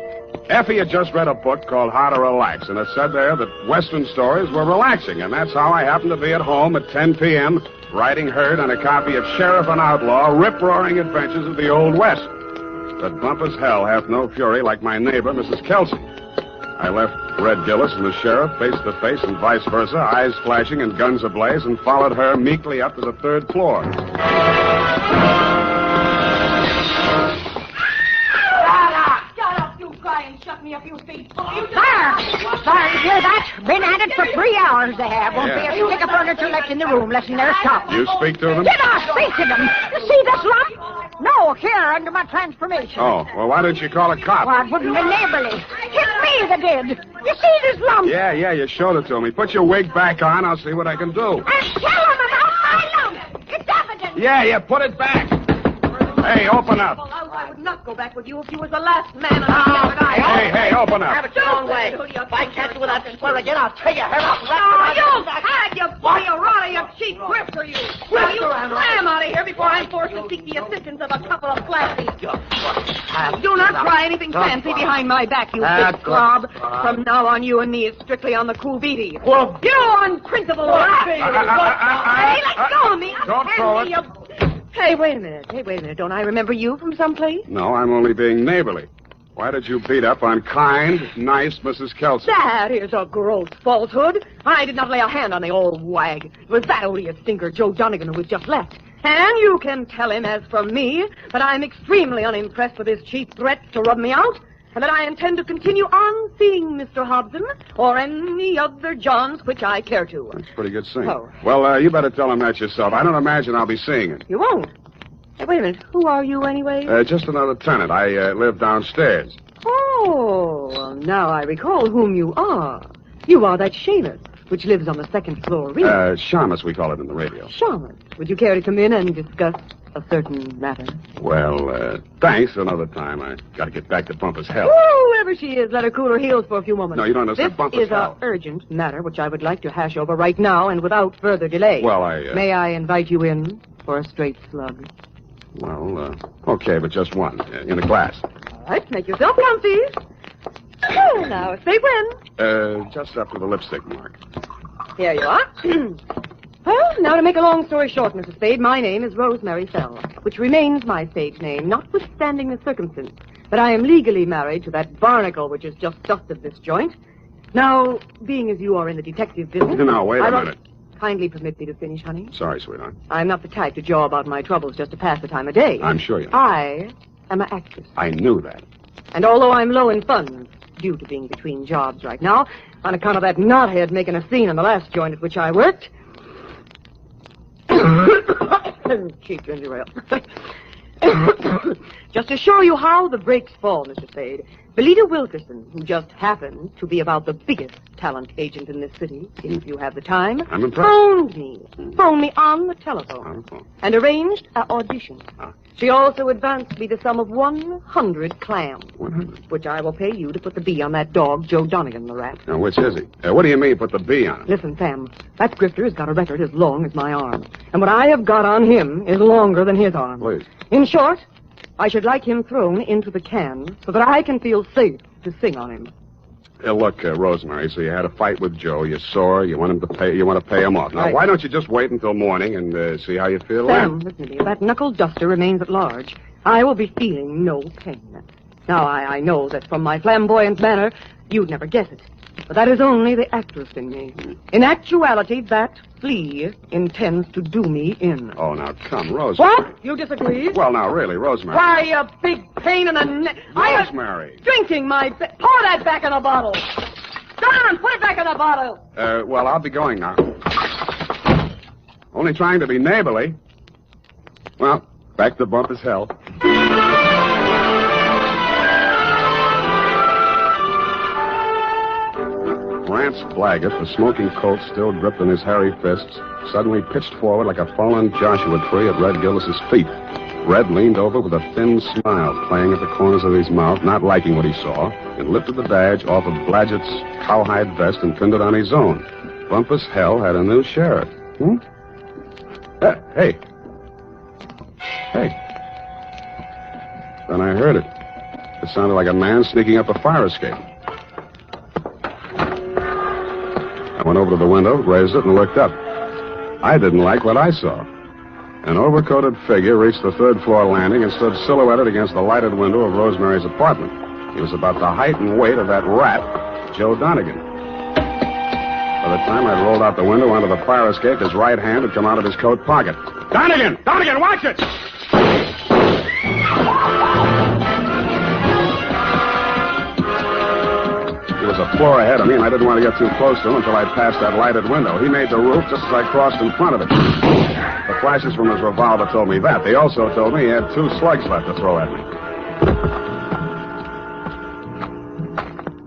S: Effie had just read a book called How to Relax, and it said there that Western stories were relaxing, and that's how I happened to be at home at 10 p.m., writing Herd on a copy of Sheriff and Outlaw, rip-roaring adventures of the Old West. But Bumpus hell hath no fury like my neighbor, Mrs. Kelsey. I left Red Gillis and the sheriff face to face and vice versa, eyes flashing and guns ablaze, and followed her meekly up to the third floor.
I: Shut me up, you thief. Fire! Fire, you hear that? Been at it for 3 hours, they have. Won't be a stick of furniture left in the room, less than their stop.
S: You speak to them?
I: Did I speak to them? You see this lump? No, here, under my transformation.
S: Oh, well, why didn't you call a cop?
I: Well, it wouldn't be neighborly. It's me that did. You see this lump?
S: Yeah, you showed it to me. Put your wig back on, I'll see what I can do.
I: And tell them about my lump. It's evidence.
S: Yeah, put it back. Hey, open up.
E: I would not go back with you if you was the last man on the
S: Hey, open up.
L: Have it your own way. If I catch you with that square again, I'll tear your head off.
E: Oh, you had you boy, you rotter, you cheap grifter, you. Now you slam out of here before I'm forced to seek the assistance of a couple of flashies. Do not try anything fancy behind my back, you big slob. From now on, you and me is strictly on the cool beaty.
S: Well,
E: you unprincipled rat. Hey, let go of me.
S: Don't throw it.
E: Hey, wait a minute. Don't I remember you from someplace?
S: No, I'm only being neighborly. Why did you beat up on kind, nice Mrs. Kelsey?
E: That is a gross falsehood. I did not lay a hand on the old wag. It was that odious stinker, Joe Donegan, who was just left. And you can tell him, as from me, that I'm extremely unimpressed with his cheap threats to rub me out, and that I intend to continue on seeing Mr. Hobson or any other Johns which I care to.
S: That's pretty good singing.
E: Oh.
S: Well, you better tell him that yourself. I don't imagine I'll be seeing him.
E: You won't? Hey, wait a minute. Who are you, anyway?
S: Just another tenant. I live downstairs.
E: Oh, well, now I recall whom you are. You are that Shamus, which lives on the second floor rear.
S: Shamus, we call it in the radio.
E: Shamus. Would you care to come in and discuss a certain matter?
S: Well, thanks. Another time. I got to get back to Bumpus hell.
E: Whoever she is, let her cool her heels for a few moments.
S: No, you don't understand.
E: This
S: Bumpus
E: is
S: hell.
E: an urgent matter which I would like to hash over right now and without further delay.
S: Well,
E: May I invite you in for a straight slug?
S: Well, okay, but just one. In a glass.
E: All right, make yourself comfy. Oh, now, say when.
S: Just up to the lipstick mark.
E: Here you are. Well, now to make a long story short, Mrs. Spade, my name is Rosemary Fell, which remains my stage name, notwithstanding the circumstance that I am legally married to that barnacle which has just dusted this joint. Now, being as you are in the detective business...
S: Now, wait a minute.
E: Kindly permit me to finish, honey.
S: Sorry, sweetheart.
E: I'm not the type to jaw about my troubles just to pass the time of day.
S: I'm sure you are.
E: I am an actress.
S: I knew that.
E: And although I'm low in funds, due to being between jobs right now, on account of that knothead making a scene in the last joint at which I worked... Cheap ginger ale. Just to show you how the breaks fall, Mr. Spade, Belita Wilkerson, who just happens to be about the biggest talent agent in this city, if you have the time,
S: I'm impressed.
E: phoned me on the telephone, and arranged an audition. She also advanced me the sum of 100 clams,
S: 100?
E: which I will pay you to put the bee on that dog, Joe Donegan, the rat.
S: Now, which is he? What do you mean, put the B on him?
E: Listen, Sam, that grifter has got a record as long as my arm, and what I have got on him is longer than his arm.
S: Please.
E: In short, I should like him thrown into the can so that I can feel safe to sing on him.
S: Look, Rosemary, so you had a fight with Joe. You're sore. You want to pay him off. Now,
E: Right.
S: why don't you just wait until morning and see how you feel
E: Sam,
S: then?
E: listen to me. If that knuckle duster remains at large, I will be feeling no pain. Now, I know that from my flamboyant manner, you'd never guess it. But that is only the actress in me. In actuality, that flea intends to do me in.
S: Oh, now, come, Rosemary.
E: What? You disagree?
S: Well, now, really, Rosemary.
E: Why, you big pain in the neck.
S: Rosemary.
E: Drinking my... Pour that back in the bottle. Go on, put it back in the bottle.
S: Well, I'll be going now. Only trying to be neighborly. Well, back to Bumpus hell.
V: Rance Blaggett, the smoking Colt still gripped in his hairy fists, suddenly pitched forward like a fallen Joshua tree at Red Gillis's feet. Red leaned over with a thin smile playing at the corners of his mouth, not liking what he saw, and lifted the badge off of Blaggett's cowhide vest and pinned it on his own. Bumpus Hell had a new sheriff. Hey. Then I heard it. It sounded like a man sneaking up a fire escape. I went over to the window, raised it, and looked up. I didn't like what I saw. An overcoated figure reached the third-floor landing and stood silhouetted against the lighted window of Rosemary's apartment. He was about the height and weight of that rat, Joe Donegan. By the time I'd rolled out the window onto the fire escape, his right hand had come out of his coat pocket. Donegan! Donegan, watch it! He was a floor ahead of me, and I didn't want to get too close to him until I'd passed that lighted window. He made the roof just as I crossed in front of it. The flashes from his revolver told me that. They also told me he had 2 slugs left to throw at me.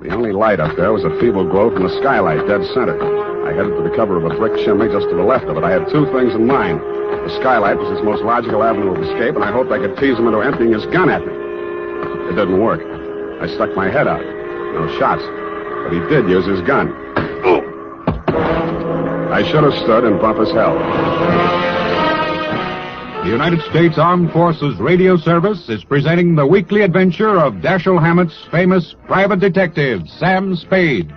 V: The only light up there was a feeble glow from the skylight, dead center. I headed for the cover of a brick chimney just to the left of it. I had 2 things in mind. The skylight was his most logical avenue of escape, and I hoped I could tease him into emptying his gun at me. It didn't work. I stuck my head out. No shots. But he did use his gun. I should have stood in Bumpus Hell.
M: The United States Armed Forces Radio Service is presenting the weekly adventure of Dashiell Hammett's famous private detective, Sam Spade.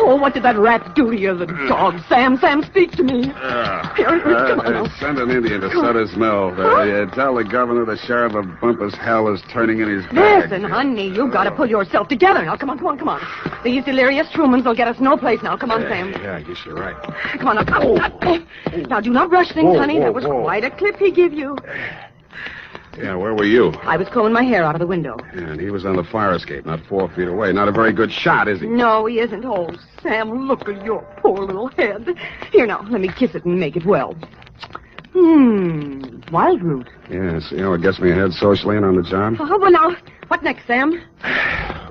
E: What did that rat do to you, the dog? Sam, speak to me. Come on.
V: Send an Indian to Sutter's Mill. Tell the governor the sheriff of Bumpus Hell is turning in his bag.
E: Listen, honey, you've got to pull yourself together. Now, come on. These delirious Trumans will get us no place now. Come on, Sam.
V: Yeah, I guess you're right.
E: Come on, now. Now, do not rush things, honey. That was quite a clip he gave you.
V: Yeah, where were you?
E: I was combing my hair out of the window.
V: Yeah, and he was on the fire escape, not 4 feet away. Not a very good shot, is he?
E: No, he isn't. Oh, Sam, look at your poor little head. Here, now, let me kiss it and make it well. Wild root.
V: Yeah, see how it gets me ahead socially and on the job?
E: Well, now, what next, Sam?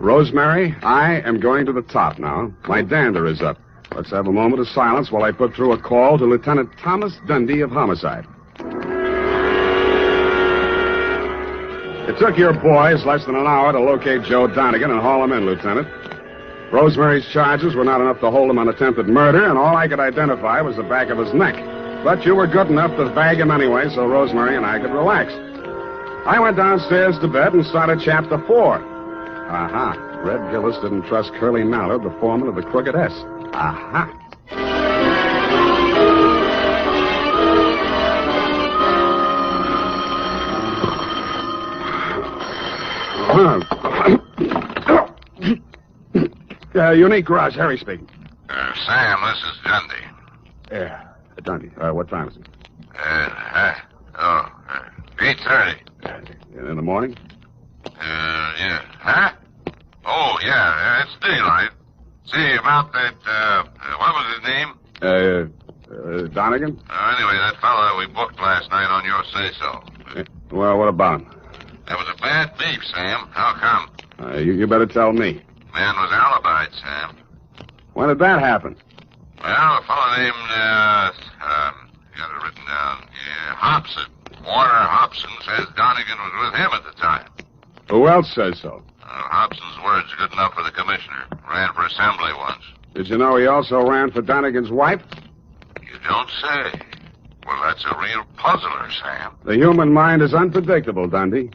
V: Rosemary, I am going to the top now. My dander is up. Let's have a moment of silence while I put through a call to Lieutenant Thomas Dundee of Homicide. It took your boys less than an hour to locate Joe Donegan and haul him in, Lieutenant. Rosemary's charges were not enough to hold him on attempted murder, and all I could identify was the back of his neck. But you were good enough to bag him anyway, so Rosemary and I could relax. I went downstairs to bed and started Chapter 4. Aha. Red Gillis didn't trust Curly Mallard, the foreman of the Crooked S. Aha. Unique Garage, Harry speaking.
X: Sam, this is Dundee.
V: Yeah, Dundee. What time is it?
X: 8:30.
V: In the morning?
X: Yeah. Huh? Oh, yeah, it's daylight. See, about that, what was his name?
V: Donegan?
X: Anyway, that fellow we booked last night on your say-so.
V: Well, what about him?
X: That was a bad beef, Sam. How come?
V: You better tell me.
X: Man was alibied, Sam.
V: When did that happen?
X: Well, a fellow named, got it written down. Yeah, Hobson. Warner Hobson says Donegan was with him at the time.
V: Who else says so?
X: Hobson's word's good enough for the commissioner. Ran for assembly once.
V: Did you know he also ran for Donegan's wife?
X: You don't say. Well, that's a real puzzler, Sam.
V: The human mind is unpredictable, Dundee.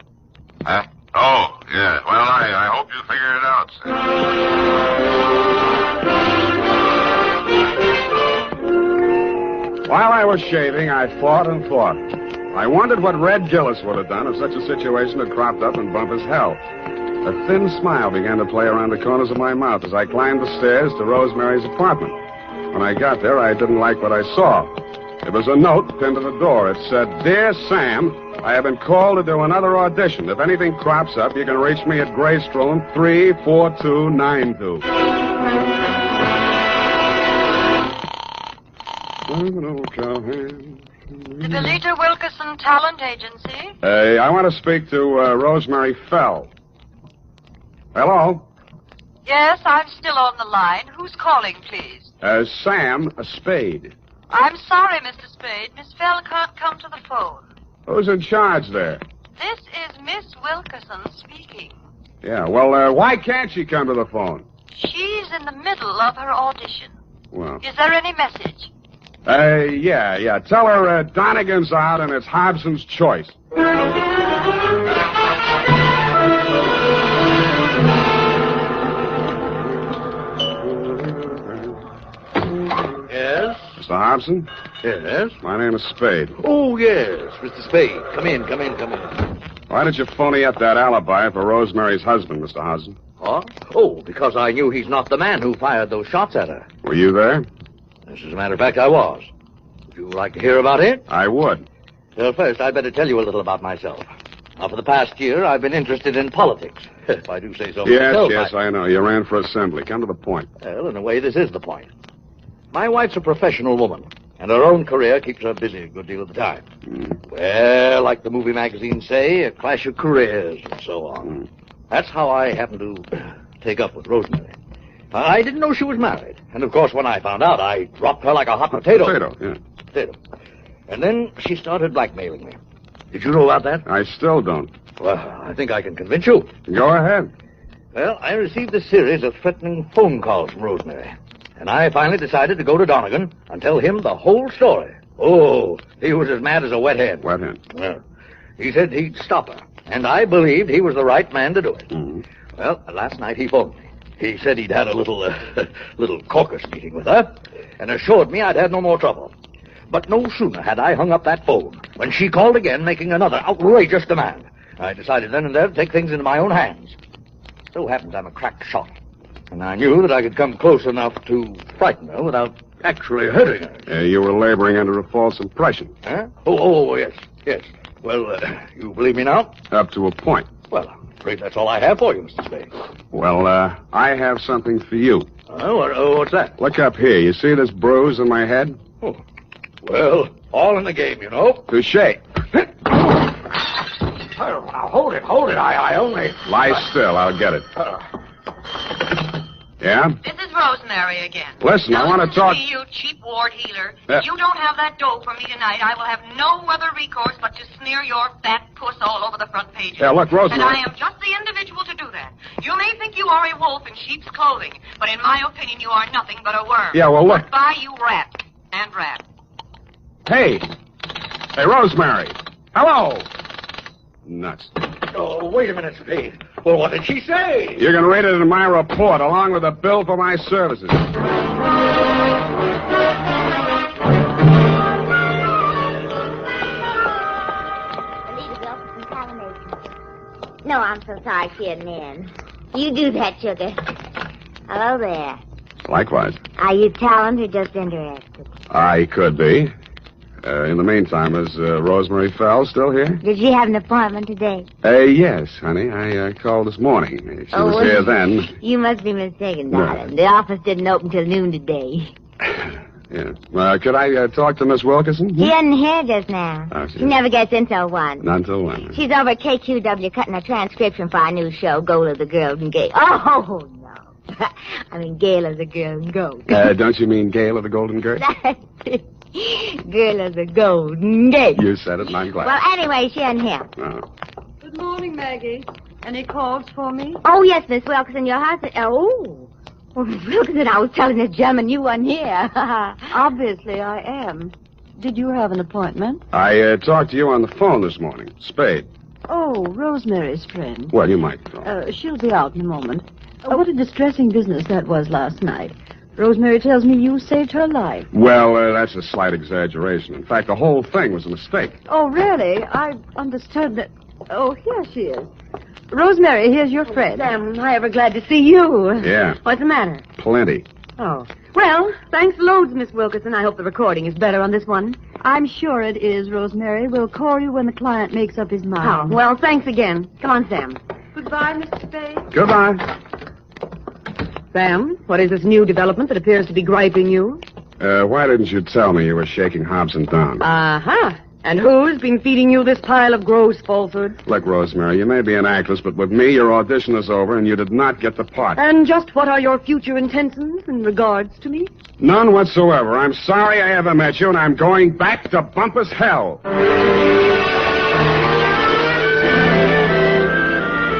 X: Huh? Oh, yeah. Well, I hope you figure it out, Sam.
V: While I was shaving, I thought and thought. I wondered what Red Gillis would have done if such a situation had cropped up in Bumpus Hell. A thin smile began to play around the corners of my mouth as I climbed the stairs to Rosemary's apartment. When I got there, I didn't like what I saw. It was a note pinned to the door. It said, "Dear Sam, I have been called to do another audition. If anything crops up, you can reach me at Greystone 34292.
P: The Belita Wilkerson Talent Agency.
V: I want to speak to Rosemary Fell. Hello?
P: Yes, I'm still on the line. Who's calling, please?
V: Sam Spade.
P: I'm sorry, Mr. Spade. Miss Fell can't come to the phone.
V: Who's in charge there?
P: This is Miss Wilkerson speaking.
V: Yeah, well, why can't she come to the phone?
P: She's in the middle of her audition.
V: Well,
P: Is there any message?
V: yeah. Tell her Donegan's out and it's Hobson's choice.
Q: Yes?
V: Mr. Hobson?
Q: Yes?
V: My name is Spade.
Q: Oh, yes, Mr. Spade. Come in.
V: Why did you phony up that alibi for Rosemary's husband, Mr. Hobson?
Q: Huh? Oh, because I knew he's not the man who fired those shots at her.
V: Were you there?
Q: As a matter of fact, I was. Would you like to hear about it?
V: I would.
Q: Well, first, I'd better tell you a little about myself. Now, for the past year, I've been interested in politics, if I do say so myself.
V: Yes, I know. You ran for assembly. Come to the point.
Q: Well, in a way, this is the point. My wife's a professional woman, and her own career keeps her busy a good deal of the time. Well, like the movie magazines say, a clash of careers and so on. That's how I happened to take up with Rosemary. I didn't know she was married, and of course, when I found out, I dropped her like a hot potato. Potato. And then she started blackmailing me. Did you know about that?
V: I still don't.
Q: Well, I think I can convince you.
V: Go ahead.
Q: Well, I received a series of threatening phone calls from Rosemary. And I finally decided to go to Donegan and tell him the whole story. Oh, he was as mad as a wet hen.
V: Wet hen?
Q: Well, he said he'd stop her. And I believed he was the right man to do it. Well, last night he phoned me. He said he'd had a little caucus meeting with her and assured me I'd had no more trouble. But no sooner had I hung up that phone when she called again, making another outrageous demand. I decided then and there to take things into my own hands. So happens I'm a crack shot. And I knew that I could come close enough to frighten her without actually hurting her.
V: You were laboring under a false impression.
Q: Huh? Oh, yes. Well, you believe me now?
V: Up to a point.
Q: Well, I'm afraid that's all I have for you, Mr. Spade.
V: Well, I have something for you.
Q: What's that?
V: Look up here. You see this bruise on my head?
Q: Oh. Well, all in the game, you know.
V: Touché.
Q: Now, hold it. I only...
V: Lie still. I'll get it. Yeah?
P: This is Rosemary again.
V: Listen, I want to talk...
P: Me, you cheap ward healer. If you don't have that dough for me tonight, I will have no other recourse but to smear your fat puss all over the front pages.
V: Yeah, look, Rosemary...
P: And I am just the individual to do that. You may think you are a wolf in sheep's clothing, but in my opinion, you are nothing but a worm.
V: Yeah, well, look...
P: Goodbye, you rat. And rat.
V: Hey, Rosemary. Hello. Nuts.
Q: Oh, wait a minute, Spade. Well, what did she say?
V: You can read it in my report, along with a bill for my services.
D: No, I'm so sorry she isn't in. You do that, sugar. Hello there.
V: Likewise.
D: Are you talent or just interested?
V: I could be. In the meantime, is Rosemary Fell still here?
D: Did she have an appointment today?
V: Yes, honey. I called this morning. She was here then.
D: You must be mistaken, darling. The office didn't open till noon today.
V: Yeah. Could I talk to Miss Wilkerson?
D: She isn't here just now.
V: Oh,
D: she never gets in till 1.
V: Not until 1.
D: She's over at KQW cutting a transcription for our new show, Goal of the Golden Gate. Oh, no. I mean, Gale of the Golden Goat.
V: Don't you mean Gale of the Golden Gate?
D: Girl of the Golden Gate.
V: You said it, and I'm glad.
D: Well, anyway, she isn't here.
E: Good morning, Maggie. Any calls for me?
D: Oh, yes, Miss Wilkerson, your husband... Oh, Miss Wilkerson, I was telling this gentleman you weren't here.
E: Obviously, I am. Did you have an appointment?
V: I talked to you on the phone this morning. Spade.
E: Oh, Rosemary's friend.
V: Well, you might call.
E: She'll be out in a moment. What a distressing business that was last night. Rosemary tells me you saved her life.
V: Well, that's a slight exaggeration. In fact, the whole thing was a mistake.
E: Oh, really? I understood that... Oh, here she is. Rosemary, here's your friend.
C: Sam, I ever glad to see you.
V: Yeah.
C: What's the matter?
V: Plenty.
C: Oh. Well, thanks loads, Miss Wilkerson. I hope the recording is better on this one.
H: I'm sure it is, Rosemary. We'll call you when the client makes up his mind.
E: Oh, well, thanks again. Come on, Sam.
H: Goodbye, Mr. Spade.
S: Goodbye.
E: Sam, what is this new development that appears to be griping you?
S: Why didn't you tell me you were shaking Hobson down?
E: Uh-huh. And who's been feeding you this pile of gross falsehoods?
S: Look, Rosemary, you may be an actress, but with me, your audition is over, and you did not get the part.
E: And just what are your future intentions in regards to me?
S: None whatsoever. I'm sorry I ever met you, and I'm going back to Bumpus hell.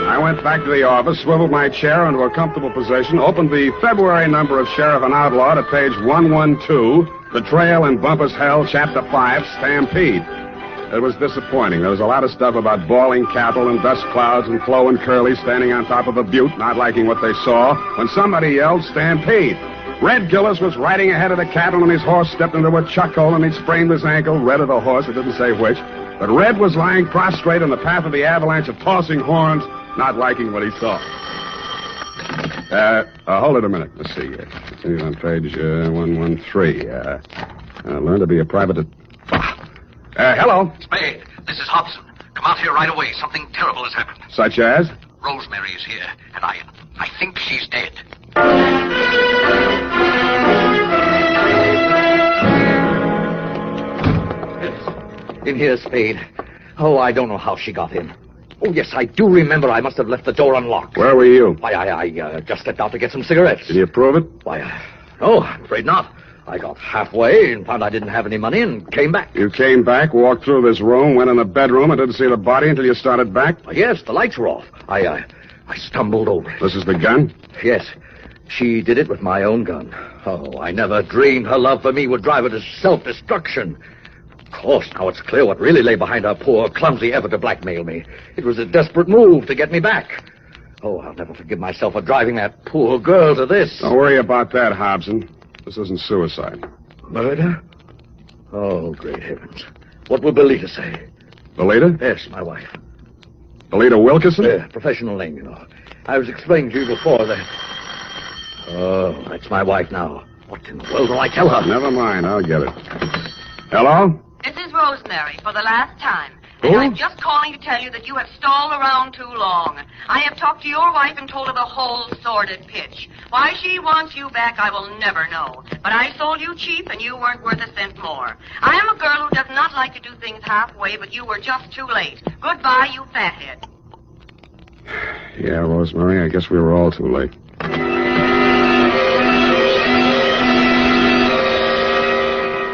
S: I went back to the office, swiveled my chair into a comfortable position, opened the February number of Sheriff and Outlaw to page 112, Betrayal in Bumpus Hell, Chapter 5, Stampede. It was disappointing. There was a lot of stuff about bawling cattle and dust clouds and Flo and Curly standing on top of a butte, not liking what they saw, when somebody yelled, Stampede. Red Gillis was riding ahead of the cattle when his horse stepped into a chuck hole and he sprained his ankle. Red of the horse, it didn't say which. But Red was lying prostrate in the path of the avalanche of tossing horns, not liking what he saw. Hold it a minute. Let's see. Continue on page 113. Learn to be a private... hello?
Q: Spade, this is Hobson. Come out here right away. Something terrible has happened.
S: Such as?
Q: Rosemary is here, and I think she's dead. In here, Spade. Oh, I don't know how she got in. Oh, yes, I do remember I must have left the door unlocked.
S: Where were you?
Q: Why, I just stepped out to get some cigarettes.
S: Can you prove it?
Q: Why, no, I'm afraid not. I got halfway and found I didn't have any money and came back.
S: You came back, walked through this room, went in the bedroom, and didn't see the body until you started back?
Q: Yes, the lights were off. I stumbled over it.
S: This is the gun?
Q: Yes. She did it with my own gun. Oh, I never dreamed her love for me would drive her to self-destruction. Of course, now it's clear what really lay behind her poor, clumsy effort to blackmail me. It was a desperate move to get me back. Oh, I'll never forgive myself for driving that poor girl to this.
S: Don't worry about that, Hobson. This isn't suicide.
Q: Murder? Oh, great heavens. What will Belita say?
S: Belita?
Q: Yes, my wife.
S: Belita Wilkerson?
Q: Yeah, professional name, you know. I was explaining to you before that... Oh, that's my wife now. What in the world will I tell her?
S: Never mind, I'll get it. Hello?
P: This is Rosemary for the last time.
S: Who?
P: And I'm just calling to tell you that you have stalled around too long. I have talked to your wife and told her the whole sordid pitch. Why she wants you back, I will never know. But I sold you cheap, and you weren't worth a cent more. I am a girl who does not like to do things halfway, but you were just too late. Goodbye, you fathead.
S: Yeah, Rosemary, I guess we were all too late.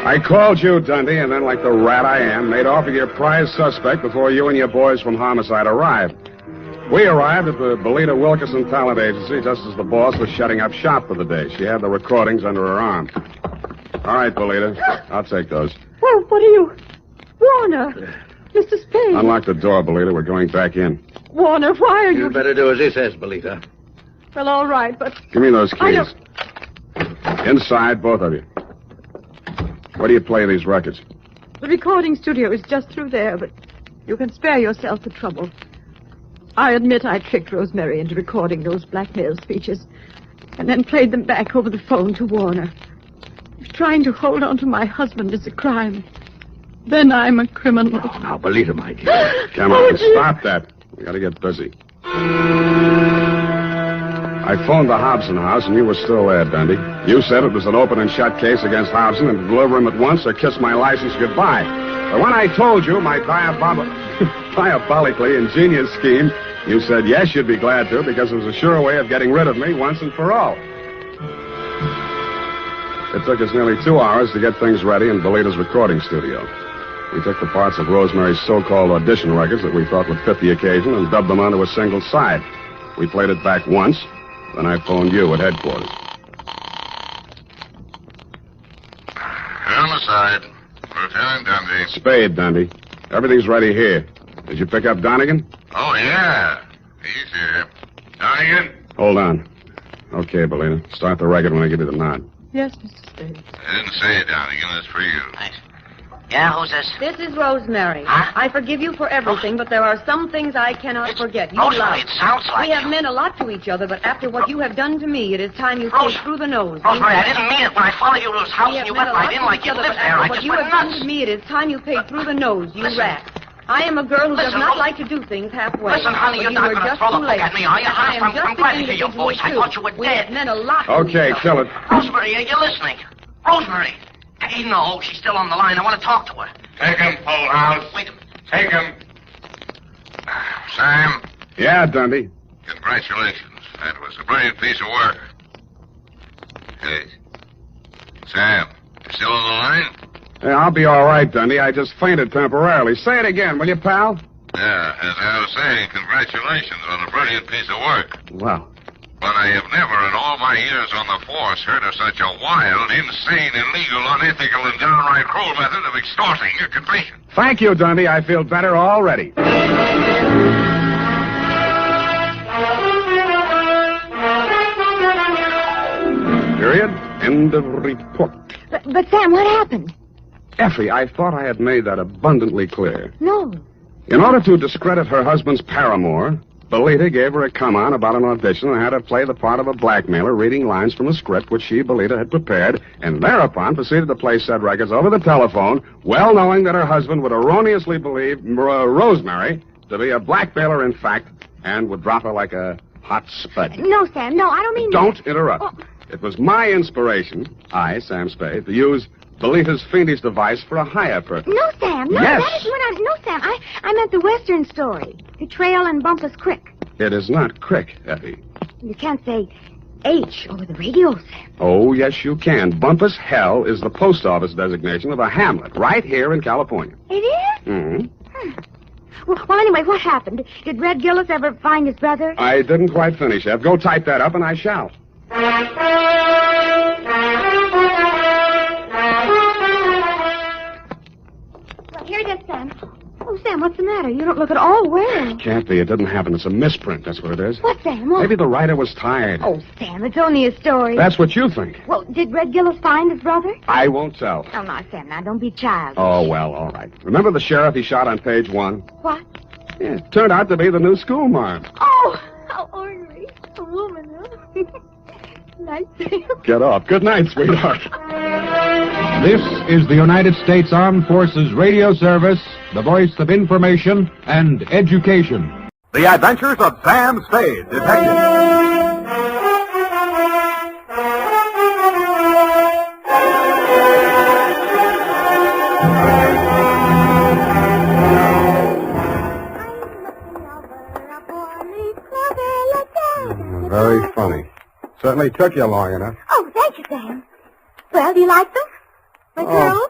S: I called you, Dundee, and then, like the rat I am, made off with your prize suspect before you and your boys from Homicide arrived. We arrived at the Belita Wilkerson Talent Agency just as the boss was shutting up shop for the day. She had the recordings under her arm. All right, Belita, I'll take those.
H: Well, what are you... Warner! Mr. Spade!
S: Unlock the door, Belita. We're going back in.
H: Warner, why are you...
Q: You'd better do as he says, Belita.
H: Well, all right, but...
S: Give me those keys.
H: I don't...
S: Inside, both of you. Where do you play these records?
H: The recording studio is just through there, but you can spare yourself the trouble. I admit I tricked Rosemary into recording those blackmail speeches and then played them back over the phone to Warner. If trying to hold on to my husband is a crime, then I'm a criminal.
Q: Oh, now, Belita, my dear.
S: Come on, stop that. We gotta get busy. I phoned the Hobson house, and you were still there, Dundee. You said it was an open and shut case against Hobson, and to deliver him at once or kiss my license goodbye. But when I told you my diabolically ingenious scheme, you said yes, you'd be glad to, because it was a sure way of getting rid of me once and for all. It took us nearly 2 hours to get things ready in Belita's recording studio. We took the parts of Rosemary's so-called audition records that we thought would fit the occasion and dubbed them onto a single side. We played it back once. Then I phoned you at headquarters.
J: Homicide. Lieutenant Dundee.
S: Spade, Dundee. Everything's ready here. Did you pick up Donegan?
J: Oh, yeah. He's here. Donegan?
S: Hold on. Okay, Belita. Start the record when I give you the nod.
H: Yes, Mr. Spade.
J: I didn't say it, Donegan. That's for you.
L: Thanks.
P: Yeah, who's this?
E: This is Rosemary.
P: Huh?
E: I forgive you for everything, but there are some things I cannot forget. You
P: Rosemary,
E: lied.
P: it sounds like
E: We have
P: you.
E: meant a lot to each other, but after what you have done to me, it is time you take through the nose.
P: Rosemary, I didn't mean it when I followed you to his house
E: We
P: and
E: have
P: you
E: meant
P: went
E: a lot
P: right in
E: to
P: like
E: each
P: you
E: other,
P: lived
E: but
P: there.
E: after
P: I
E: what
P: just
E: you
P: went
E: have done
P: nuts.
E: to me, it is time you paid through the nose, you rat. I am a girl who does
P: Listen,
E: not
P: Ro-
E: like to do things halfway.
P: Listen, honey,
E: but
P: you're
E: you
P: not
E: were
P: going to
E: just
P: throw the
E: too
P: book
E: late.
P: at me, are you?
E: I am just
P: I'm glad to hear
E: beginning
P: your
E: to
P: voice. I
E: too.
P: thought you were
E: We
P: dead.
E: have meant a lot to each
V: Okay,
E: other.
V: kill it.
P: Rosemary, are you listening? Rosemary. Hey, no, she's still on the line. I want to talk to her.
J: Take him, House.
P: Wait a minute.
J: Take him. Sam,
V: Yeah, Dundee.
J: congratulations. That was a brilliant piece of work. Hey, Sam, you still on the line?
V: Yeah, I'll be all right, Dundee. I just fainted temporarily. Say it again, will you, pal?
J: Yeah, as I was saying, congratulations on a brilliant piece of work.
V: Well,
J: But I have never in all my years on the force heard of such a wild, insane, illegal, unethical, and downright cruel method of extorting your confession.
V: thank you, Dundee. I feel better already. Period. End of report.
D: But Sam, what happened?
V: Effie, I thought I had made that abundantly clear.
D: No.
V: In order to discredit her husband's paramour, Belita gave her a come-on about an audition and had her play the part of a blackmailer reading lines from a script which she, Belita, had prepared, and thereupon proceeded to play said records over the telephone, well knowing that her husband would erroneously believe Rosemary to be a blackmailer in fact, and would drop her like a hot spud.
D: No, Sam, no, I don't mean
V: Don't
D: that.
V: interrupt.
D: Oh.
V: It was my inspiration, I, Sam Spade, to use Belita's fiendish device for a higher purpose.
D: No, Sam, no,
V: Yes.
D: that is what I... No, Sam, I meant the Western story. Betrayal and Bumpus Creek.
V: It is not Crick, Effie.
D: You can't say H over the radio, Sam.
V: Oh, yes, you can. Bumpus Hell is the post office designation of a hamlet right here in California.
D: It is?
V: Mm-hmm.
D: Well, anyway, what happened? Did Red Gillis ever find his brother?
V: I didn't quite finish, Ev. Go type that up, and I shall.
D: Well, here it is, Sam. Oh, Sam, what's the matter? You don't look at all well.
V: Can't be. It didn't happen. It's a misprint. That's what it is.
D: What, Sam? What?
V: Maybe the writer was tired.
D: Oh, Sam, it's only a story.
V: That's what you think.
D: Well, did Red Gillis find his brother?
V: I won't tell.
D: Oh, no, Sam, now don't be childish.
V: Oh, well, all right. Remember the sheriff he shot on page 1?
D: What?
V: Yeah, it turned out to be the new schoolmarm.
D: Oh, how ornery. A woman, huh? Nice.
V: Get off. Good night, sweetheart.
M: This is the United States Armed Forces Radio Service, the voice of information and education.
A: The Adventures of Sam Spade, Detective.
S: Very funny. Certainly took you long enough.
D: Oh, thank you, Sam. Well, do you like them? My girls?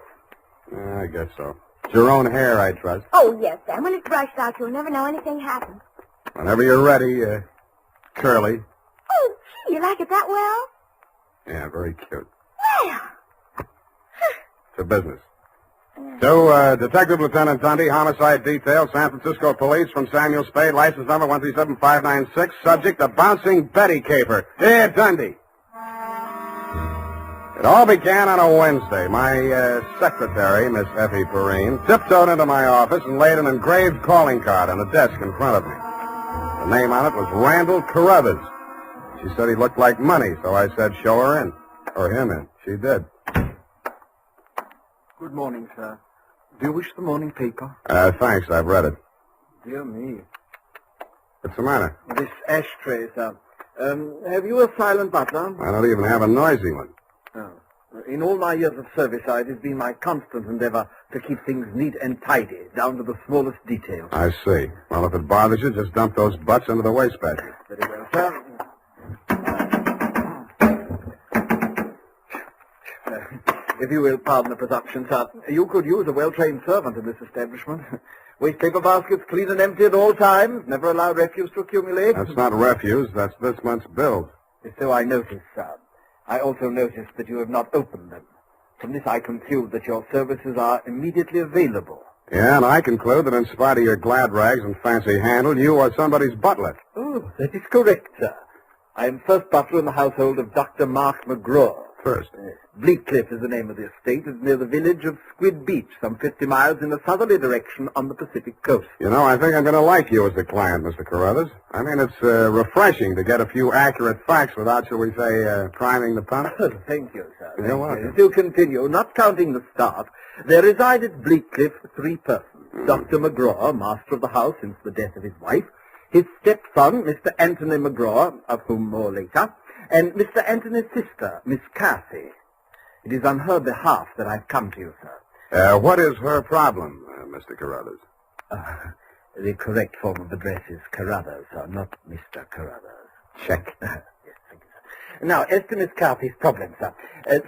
S: Yeah, I guess so. It's your own hair, I trust.
D: Oh, yes, Sam. When it's brushed out, you'll never know anything happened.
S: Whenever you're ready, curly.
D: Oh, gee, you like it that well?
S: Yeah, very cute.
D: Well.
S: It's a business. To Detective Lieutenant Dundee, Homicide Detail, San Francisco Police, from Samuel Spade, license number 137596, subject, a bouncing Betty caper. Here, Dundee. It all began on a Wednesday. My secretary, Miss Effie Perrine, tiptoed into my office and laid an engraved calling card on the desk in front of me. The name on it was Randall Carruthers. She said he looked like money, so I said show her in. Or him in. She did.
K: Good morning, sir. Do you wish the morning paper?
S: Thanks, I've read it.
K: Dear me.
S: What's the matter?
K: This ashtray, sir. Have you a silent butler?
S: I don't even have a noisy one.
K: Oh. In all my years of service, it has been my constant endeavor to keep things neat and tidy, down to the smallest details.
S: I see. Well, if it bothers you, just dump those butts into the wastebasket.
K: Very well, sir. If you will pardon the presumption, sir, you could use a well-trained servant in this establishment. Waste paper baskets clean and empty at all times. Never allow refuse to accumulate.
S: That's not refuse. That's this month's bills.
K: So I noticed, sir. I also noticed that you have not opened them. From this I conclude that your services are immediately available.
S: Yeah, and I conclude that in spite of your glad rags and fancy handle, you are somebody's butler.
K: Oh, that is correct, sir. I am first butler in the household of Dr. Mark McGraw,
V: first?
K: Bleak Cliff is the name of the estate. It's near the village of Squid Beach, some 50 miles in a southerly direction on the Pacific coast.
V: You know, I think I'm going to like you as a client, Mr. Carruthers. I mean, it's refreshing to get a few accurate facts without, shall we say, priming the pump.
K: Thank you, sir.
V: You're welcome.
K: To continue, not counting the staff, there reside at Bleak Cliff 3 persons. Dr. McGraw, master of the house since the death of his wife, his stepson, Mr. Anthony McGraw, of whom more later, and Mr. Anthony's sister, Miss Cassie. It is on her behalf that I've come to you, sir.
V: What is her problem, Mr. Carruthers?
K: The correct form of address is Carruthers, sir, not Mr. Carruthers.
V: Check.
K: Yes, thank you, sir. Now, as to Miss Cassie's problem, sir,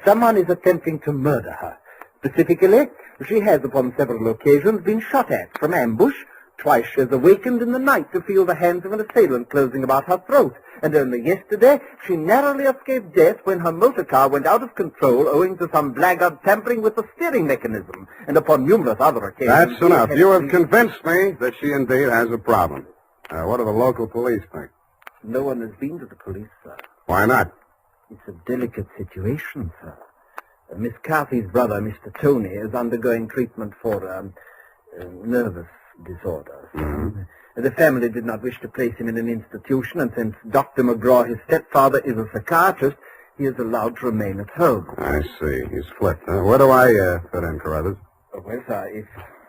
K: someone is attempting to murder her. Specifically, she has upon several occasions been shot at from ambush. Twice she has awakened in the night to feel the hands of an assailant closing about her throat. And only yesterday, she narrowly escaped death when her motor car went out of control owing to some blackguard tampering with the steering mechanism. And upon numerous other occasions...
V: That's enough. You have convinced me that she indeed has a problem. What do the local police think?
K: No one has been to the police, sir.
V: Why not?
K: It's a delicate situation, sir. Miss Cassie's brother, Mr. Tony, is undergoing treatment for nervous disorders. The family did not wish to place him in an institution, and since Dr. McGraw, his stepfather, is a psychiatrist, he is allowed to remain at home.
V: I see. He's flipped. Where do I fit in, Carruthers?
K: Well, sir, if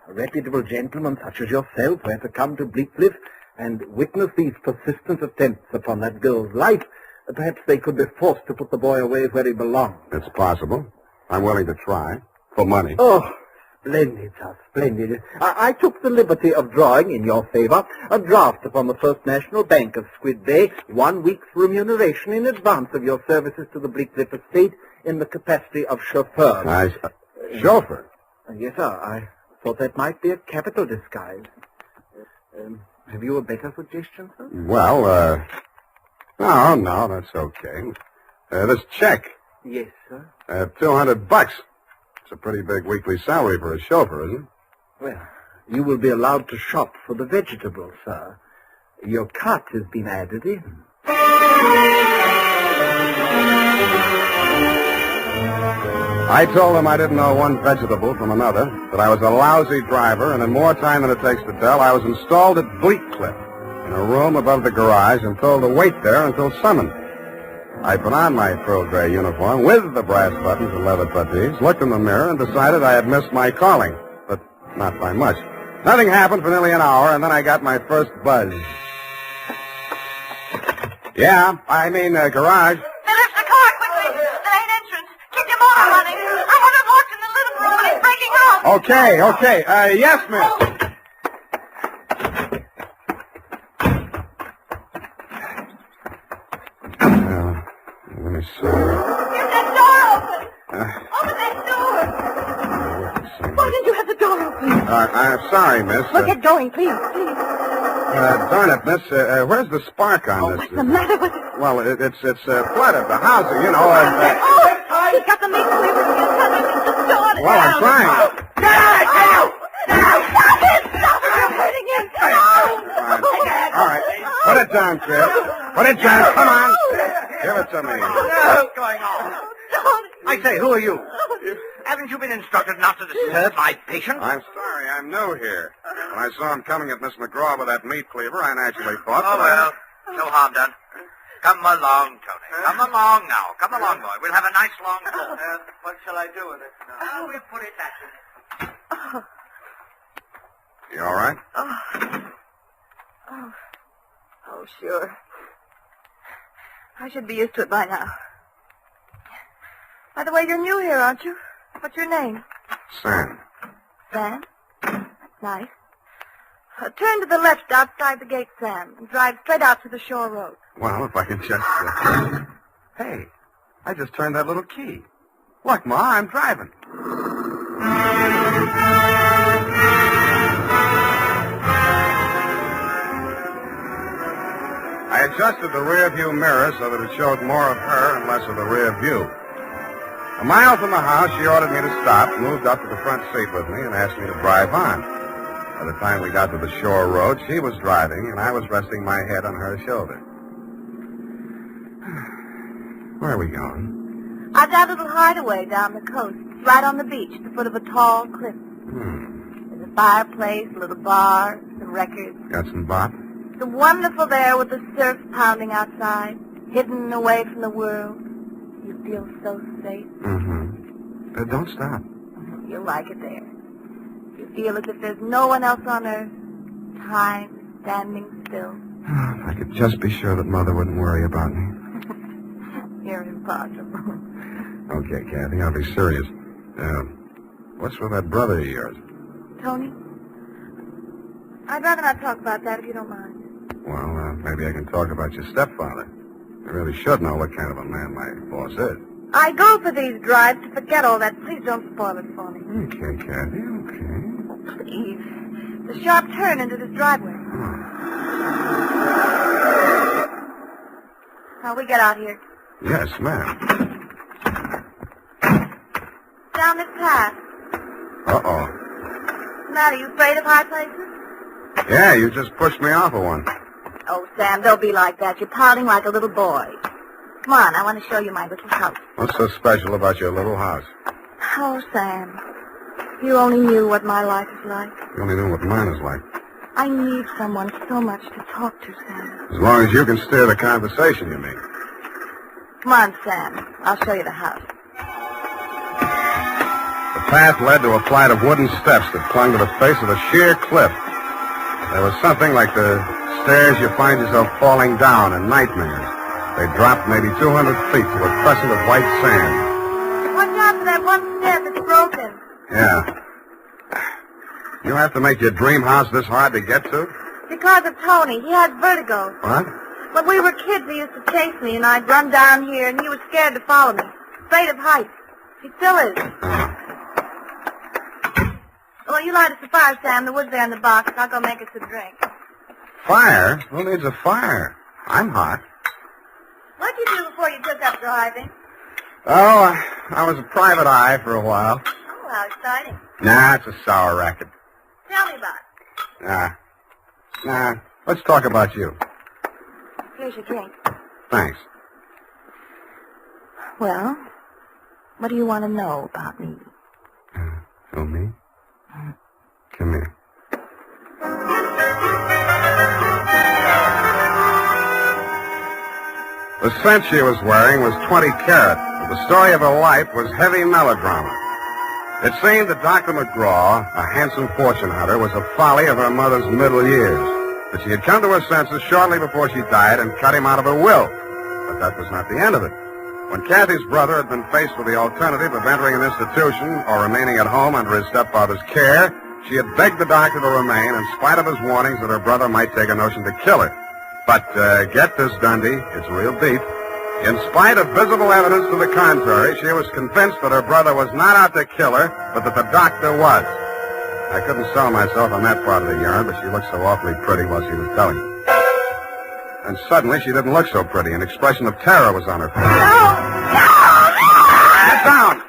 K: a reputable gentleman such as yourself were to come to Bleak Cliff and witness these persistent attempts upon that girl's life, perhaps they could be forced to put the boy away where he belongs.
V: It's possible. I'm willing to try. For money.
K: Oh, splendid, sir, splendid. I took the liberty of drawing in your favor a draft upon the First National Bank of Squid Bay, 1 week's remuneration in advance of your services to the Bleak Cliff estate in the capacity of chauffeur.
V: Chauffeur?
K: Yes, sir. I thought that might be a capital disguise. Have you a better suggestion, sir?
V: Well, no, that's okay. This check.
K: Yes, sir.
V: $200. It's a pretty big weekly salary for a chauffeur, isn't it?
K: Well, you will be allowed to shop for the vegetables, sir. Your cut has been added in.
V: I told them I didn't know one vegetable from another, that I was a lousy driver, and in more time than it takes to tell, I was installed at Bleak Cliff, in a room above the garage, and told to wait there until summoned. I put on my pearl gray uniform with the brass buttons and leather puttees, looked in the mirror, and decided I had missed my calling, but not by much. Nothing happened for nearly an hour, and then I got my first buzz. Yeah, I mean, garage.
U: Lift the car quickly. The main entrance. Keep your motor running. I want him locked in the living room and he's breaking out.
V: Okay. Yes, miss. Let me see.
U: Get that door open. Open that door. Why did you have the door open?
V: I'm sorry, miss.
U: Well, get going, please.
V: Darn it, miss. Where's the spark on this?
U: What's the matter with it?
V: Well, it's flooded. The housing, you know.
U: He's got the meat cleaver. He's touching the door.
V: Well, I'm trying.
U: Get out! Stop it! You're hurting him.
V: All right. Put it down, Chris. Put it down. Come on. Give it to me.
Q: What's going on? I say, who are you? Haven't you been instructed not to disturb my patient?
V: I'm sorry. I'm new here. When I saw him coming at Miss McGraw with that meat cleaver, I naturally thought...
Q: Oh, well. No harm done. Come along, Tony. Come along now. Come along, boy. We'll have a nice long talk. What shall I do with it now? We'll put it back.
V: You all right?
U: Oh, sure. I should be used to it by now. By the way, you're new here, aren't you? What's your name?
V: Sam.
U: Sam? That's nice. Turn to the left outside the gate, Sam, and drive straight out to the shore road.
V: Well, if I can just... Hey, I just turned that little key. Look, Ma, I'm driving. I adjusted the rear view mirror so that it showed more of her and less of the rear view. A mile from the house, she ordered me to stop, moved up to the front seat with me, and asked me to drive on. By the time we got to the shore road, she was driving, and I was resting my head on her shoulder. Where are we going?
N: I've got a little hideaway down the coast. It's right on the beach, at the foot of a tall cliff. There's a fireplace, a little bar, some records.
S: Got some bop?
N: It's wonderful there with the surf pounding outside, hidden away from the world. You feel so safe.
S: Mm-hmm. Don't stop.
N: You'll like it there. You feel as if there's no one else on earth. Time standing still.
S: If I could just be sure that Mother wouldn't worry about me.
N: You're impossible.
S: Okay, Kathy, I'll be serious. What's with that brother of yours?
N: Tony? I'd rather not talk about that if you don't mind.
S: Well, maybe I can talk about your stepfather. I really should know what kind of a man my boss is.
N: I go for these drives to forget all that. Please don't spoil it for me.
S: Okay, Kathy, okay.
N: Oh, please. The sharp turn into this driveway. Now, we get out here.
S: Yes, ma'am.
N: Down this path.
S: Uh-oh.
N: What's the matter? You afraid of high places?
S: Yeah, you just pushed me off of one.
N: Oh, Sam, don't be like that. You're pouting like a little boy. Come on, I want to show you my little house.
S: What's so special about your little house?
N: Oh, Sam, if you only knew what my life is like.
S: You only know what mine is like.
N: I need someone so much to talk to, Sam.
S: As long as you can steer the conversation, you mean.
N: Come on, Sam. I'll show you the house.
S: The path led to a flight of wooden steps that clung to the face of a sheer cliff. There was something like the stairs you find yourself falling down in nightmares. They dropped maybe 200 feet to a crescent of white sand.
N: Watch out for that one step that's broken.
S: Yeah. You have to make your dream house this hard to get to?
N: Because of Tony. He has vertigo.
S: What?
N: When we were kids, he used to chase me, and I'd run down here, and he was scared to follow me. Afraid of heights. He still is. Well, you light us a fire, Sam. The wood's there in the box. I'll go make us a drink.
S: Fire? Who needs a fire? I'm hot.
N: What'd you do before you took up driving?
S: Oh, I was a private eye for a while.
N: Oh, how exciting.
S: Nah, it's a sour racket.
N: Tell me about it.
S: Nah. Let's talk about you.
N: Here's your drink.
S: Thanks.
N: Well, what do you want to know about me?
S: Oh, me? Come here. The scent she was wearing was 20 carat, but the story of her life was heavy melodrama. It seemed that Dr. McGraw, a handsome fortune hunter, was a folly of her mother's middle years. But she had come to her senses shortly before she died and cut him out of her will. But that was not the end of it. When Kathy's brother had been faced with the alternative of entering an institution or remaining at home under his stepfather's care, she had begged the doctor to remain in spite of his warnings that her brother might take a notion to kill her. But get this, Dundee, it's real deep. In spite of visible evidence to the contrary, she was convinced that her brother was not out to kill her, but that the doctor was. I couldn't sell myself on that part of the yarn, but she looked so awfully pretty while she was telling it. And suddenly, she didn't look so pretty. An expression of terror was on her face. Get down!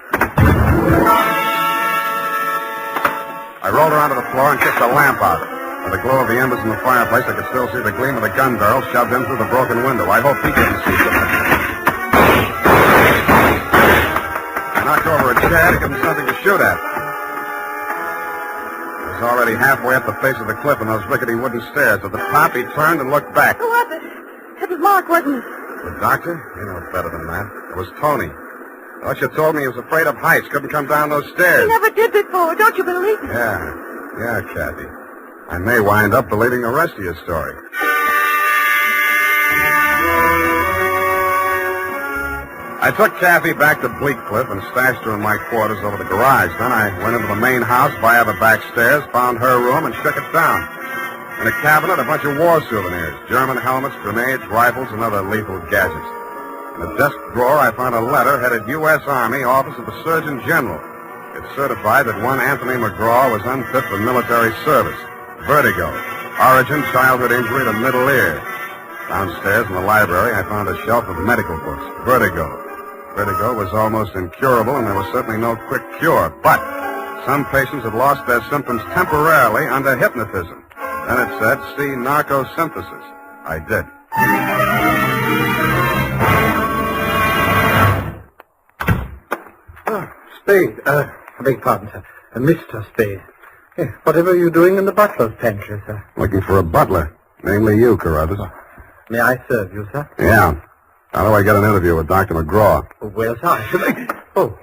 S: I rolled her onto the floor and kicked the lamp out. By the glow of the embers in the fireplace, I could still see the gleam of the gun barrel shoved in through the broken window. I hoped he couldn't see so much. I knocked over a chair to give him something to shoot at. He was already halfway up the face of the cliff in those rickety wooden stairs. At the top, he turned and looked back.
N: Who was it? It was Mark, wasn't it?
S: The doctor? You know better than that. It was Tony. I thought you told me he was afraid of heights, couldn't come down those stairs.
N: He never did before. Don't you believe me?
S: Yeah, Kathy. I may wind up believing the rest of your story. I took Kathy back to Bleak Cliff and stashed her in my quarters over the garage. Then I went into the main house via the back stairs, found her room, and shook it down. In a cabinet, a bunch of war souvenirs, German helmets, grenades, rifles, and other lethal gadgets. In a desk drawer, I found a letter headed U.S. Army, Office of the Surgeon General. It certified that one Anthony McGraw was unfit for military service. Vertigo. Origin, childhood injury to middle ear. Downstairs in the library, I found a shelf of medical books. Vertigo. Vertigo was almost incurable, and there was certainly no quick cure. But some patients had lost their symptoms temporarily under hypnotism. Then it said, see narcosynthesis. I did.
K: Spade. I beg pardon, sir. Mr. Spade. Whatever are you doing in the butler's pantry, sir?
V: Looking for a butler. Namely you, Carruthers.
K: May I serve you, sir?
V: Yeah. How do I get an interview with Dr. McGraw?
K: Well, sir, I should... Oh.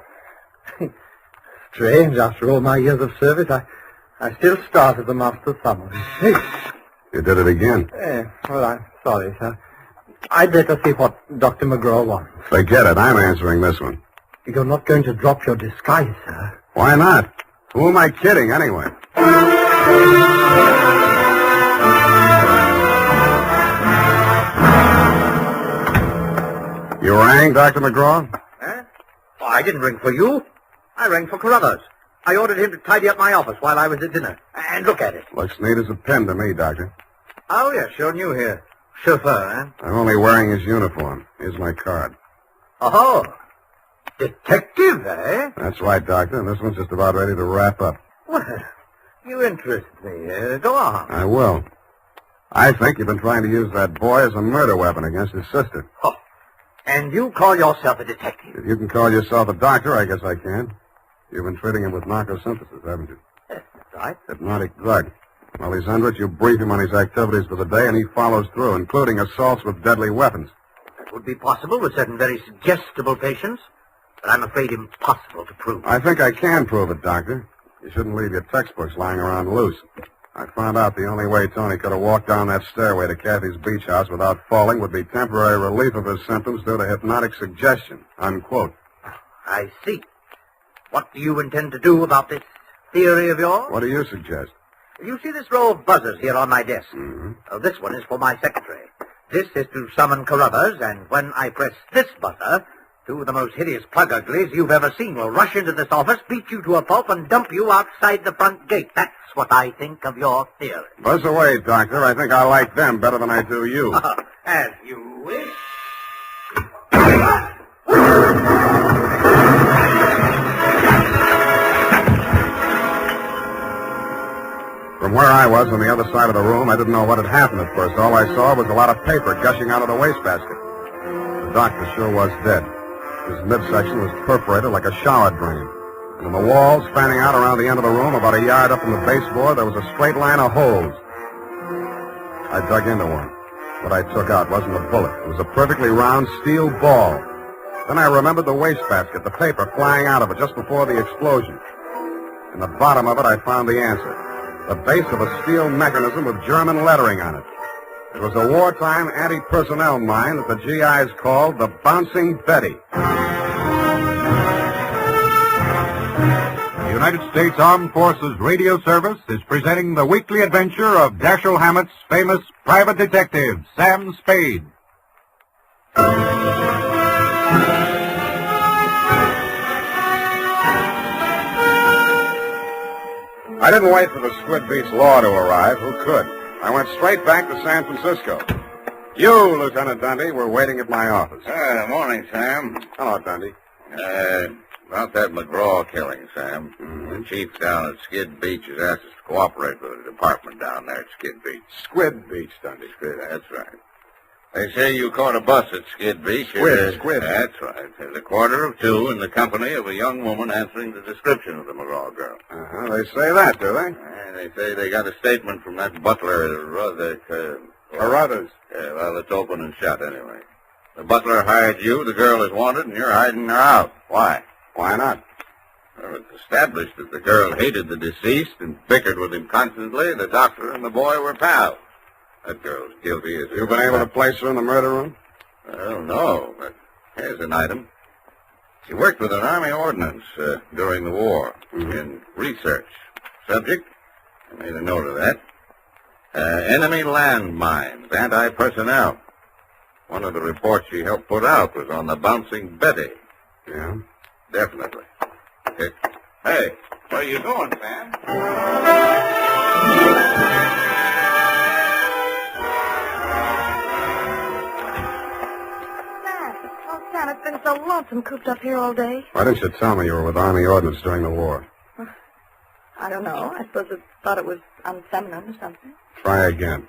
K: Strange, after all my years of service, I still start as a master summary. Hey.
V: You did it again.
K: Well, I'm sorry, sir. I'd better see what Dr. McGraw wants.
V: Forget it. I'm answering this one.
K: You're not going to drop your disguise, sir.
V: Why not? Who am I kidding, anyway? You rang, Dr. McGraw?
F: Huh? Oh, I didn't ring for you. I rang for Carruthers. I ordered him to tidy up my office while I was at dinner. And look at it.
V: Looks neat as a pin to me, Doctor.
F: Oh, yeah, sure new here. Chauffeur, huh?
V: I'm only wearing his uniform. Here's my card.
F: Oh, detective, eh?
V: That's right, Doctor. This one's just about ready to wrap up.
F: Well, you interest me. Go on.
V: I will. I think you've been trying to use that boy as a murder weapon against his sister.
F: Oh, and you call yourself a detective?
V: If you can call yourself a doctor, I guess I can. You've been treating him with narcosynthesis, haven't you?
F: Yes, that's right.
V: Hypnotic drug. While he's under it, you brief him on his activities for the day, and he follows through, including assaults with deadly weapons.
F: That would be possible with certain very suggestible patients, but I'm afraid impossible to prove.
V: I think I can prove it, Doctor. You shouldn't leave your textbooks lying around loose. I found out the only way Tony could have walked down that stairway to Kathy's beach house without falling would be temporary relief of his symptoms due to hypnotic suggestion. Unquote.
F: I see. What do you intend to do about this theory of yours?
V: What do you suggest?
F: You see this row of buzzers here on my desk?
V: Mm-hmm.
F: This one is for my secretary. This is to summon Carruthers, and when I press this buzzer, two of the most hideous plug uglies you've ever seen will rush into this office, beat you to a pulp, and dump you outside the front gate. That's what I think of your theory.
V: Buzz away, Doctor. I think I like them better than I do you.
F: As you wish.
V: From where I was on the other side of the room, I didn't know what had happened at first. All I saw was a lot of paper gushing out of the wastebasket. The doctor sure was dead. His midsection was perforated like a shower drain. And in the walls, fanning out around the end of the room, about a yard up from the baseboard, there was a straight line of holes. I dug into one. What I took out wasn't a bullet. It was a perfectly round steel ball. Then I remembered the wastebasket, the paper flying out of it just before the explosion. In the bottom of it, I found the answer. The base of a steel mechanism with German lettering on it. It was a wartime anti-personnel mine that the GIs called the Bouncing Betty.
M: The United States Armed Forces Radio Service is presenting the weekly adventure of Dashiell Hammett's famous private detective, Sam Spade.
V: I didn't wait for the Squid Beach law to arrive. Who could? I went straight back to San Francisco. You, Lieutenant Dundee, were waiting at my office.
J: Morning, Sam.
V: Hello, Dundee.
J: About that McGraw killing, Sam. The chief down at Skid Beach has asked us to cooperate with the department down there at Skid Beach.
V: Squid Beach, Dundee.
J: That's right. They say you caught a bus at Skid Beach.
V: Squid.
J: That's right. There's a quarter of two in the company of a young woman answering the description of the McGraw girl.
V: They say that, do they?
J: They say they got a statement from that butler,
V: Carruthers.
J: Well, it's open and shut anyway. The butler hired you, the girl is wanted, and you're hiding her out. Why?
V: Why not?
J: Well, it's established that the girl hated the deceased and bickered with him constantly. The doctor and the boy were pals. That girl's guilty as...
V: You've been able to place her in the murder room?
J: Well, no, but here's an item. She worked with an Army ordnance during the war in research. Subject, I made a note of that. Enemy landmines, anti-personnel. One of the reports she helped put out was on the Bouncing Betty.
V: Yeah?
J: Definitely. Okay. Hey, where are you going, Sam?
C: Sam, it's been so lonesome cooped up here all day.
V: Why didn't you tell me you were with Army ordnance during the war?
C: I don't know. I suppose I thought it was unfeminine or something.
V: Try again.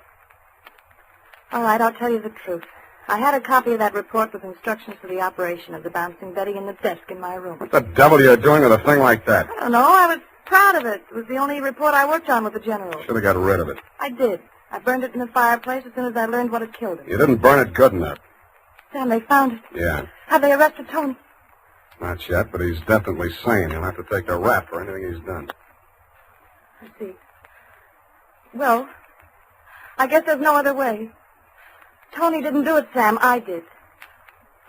C: All right, I'll tell you the truth.
N: I had a copy of that report with instructions for the operation of the bouncing Betty in the desk in my room.
V: What the devil are you doing with a thing like that?
N: I don't know. I was proud of it. It was the only report I worked on with the general.
V: Should have got rid of it.
N: I did. I burned it in the fireplace as soon as I learned what had killed him.
V: You didn't burn it good enough.
N: Sam, they found it.
V: Yeah.
N: Have they arrested Tony?
V: Not yet, but he's definitely sane. He'll have to take the rap for anything he's done.
N: I see. Well, I guess there's no other way. Tony didn't do it, Sam. I did.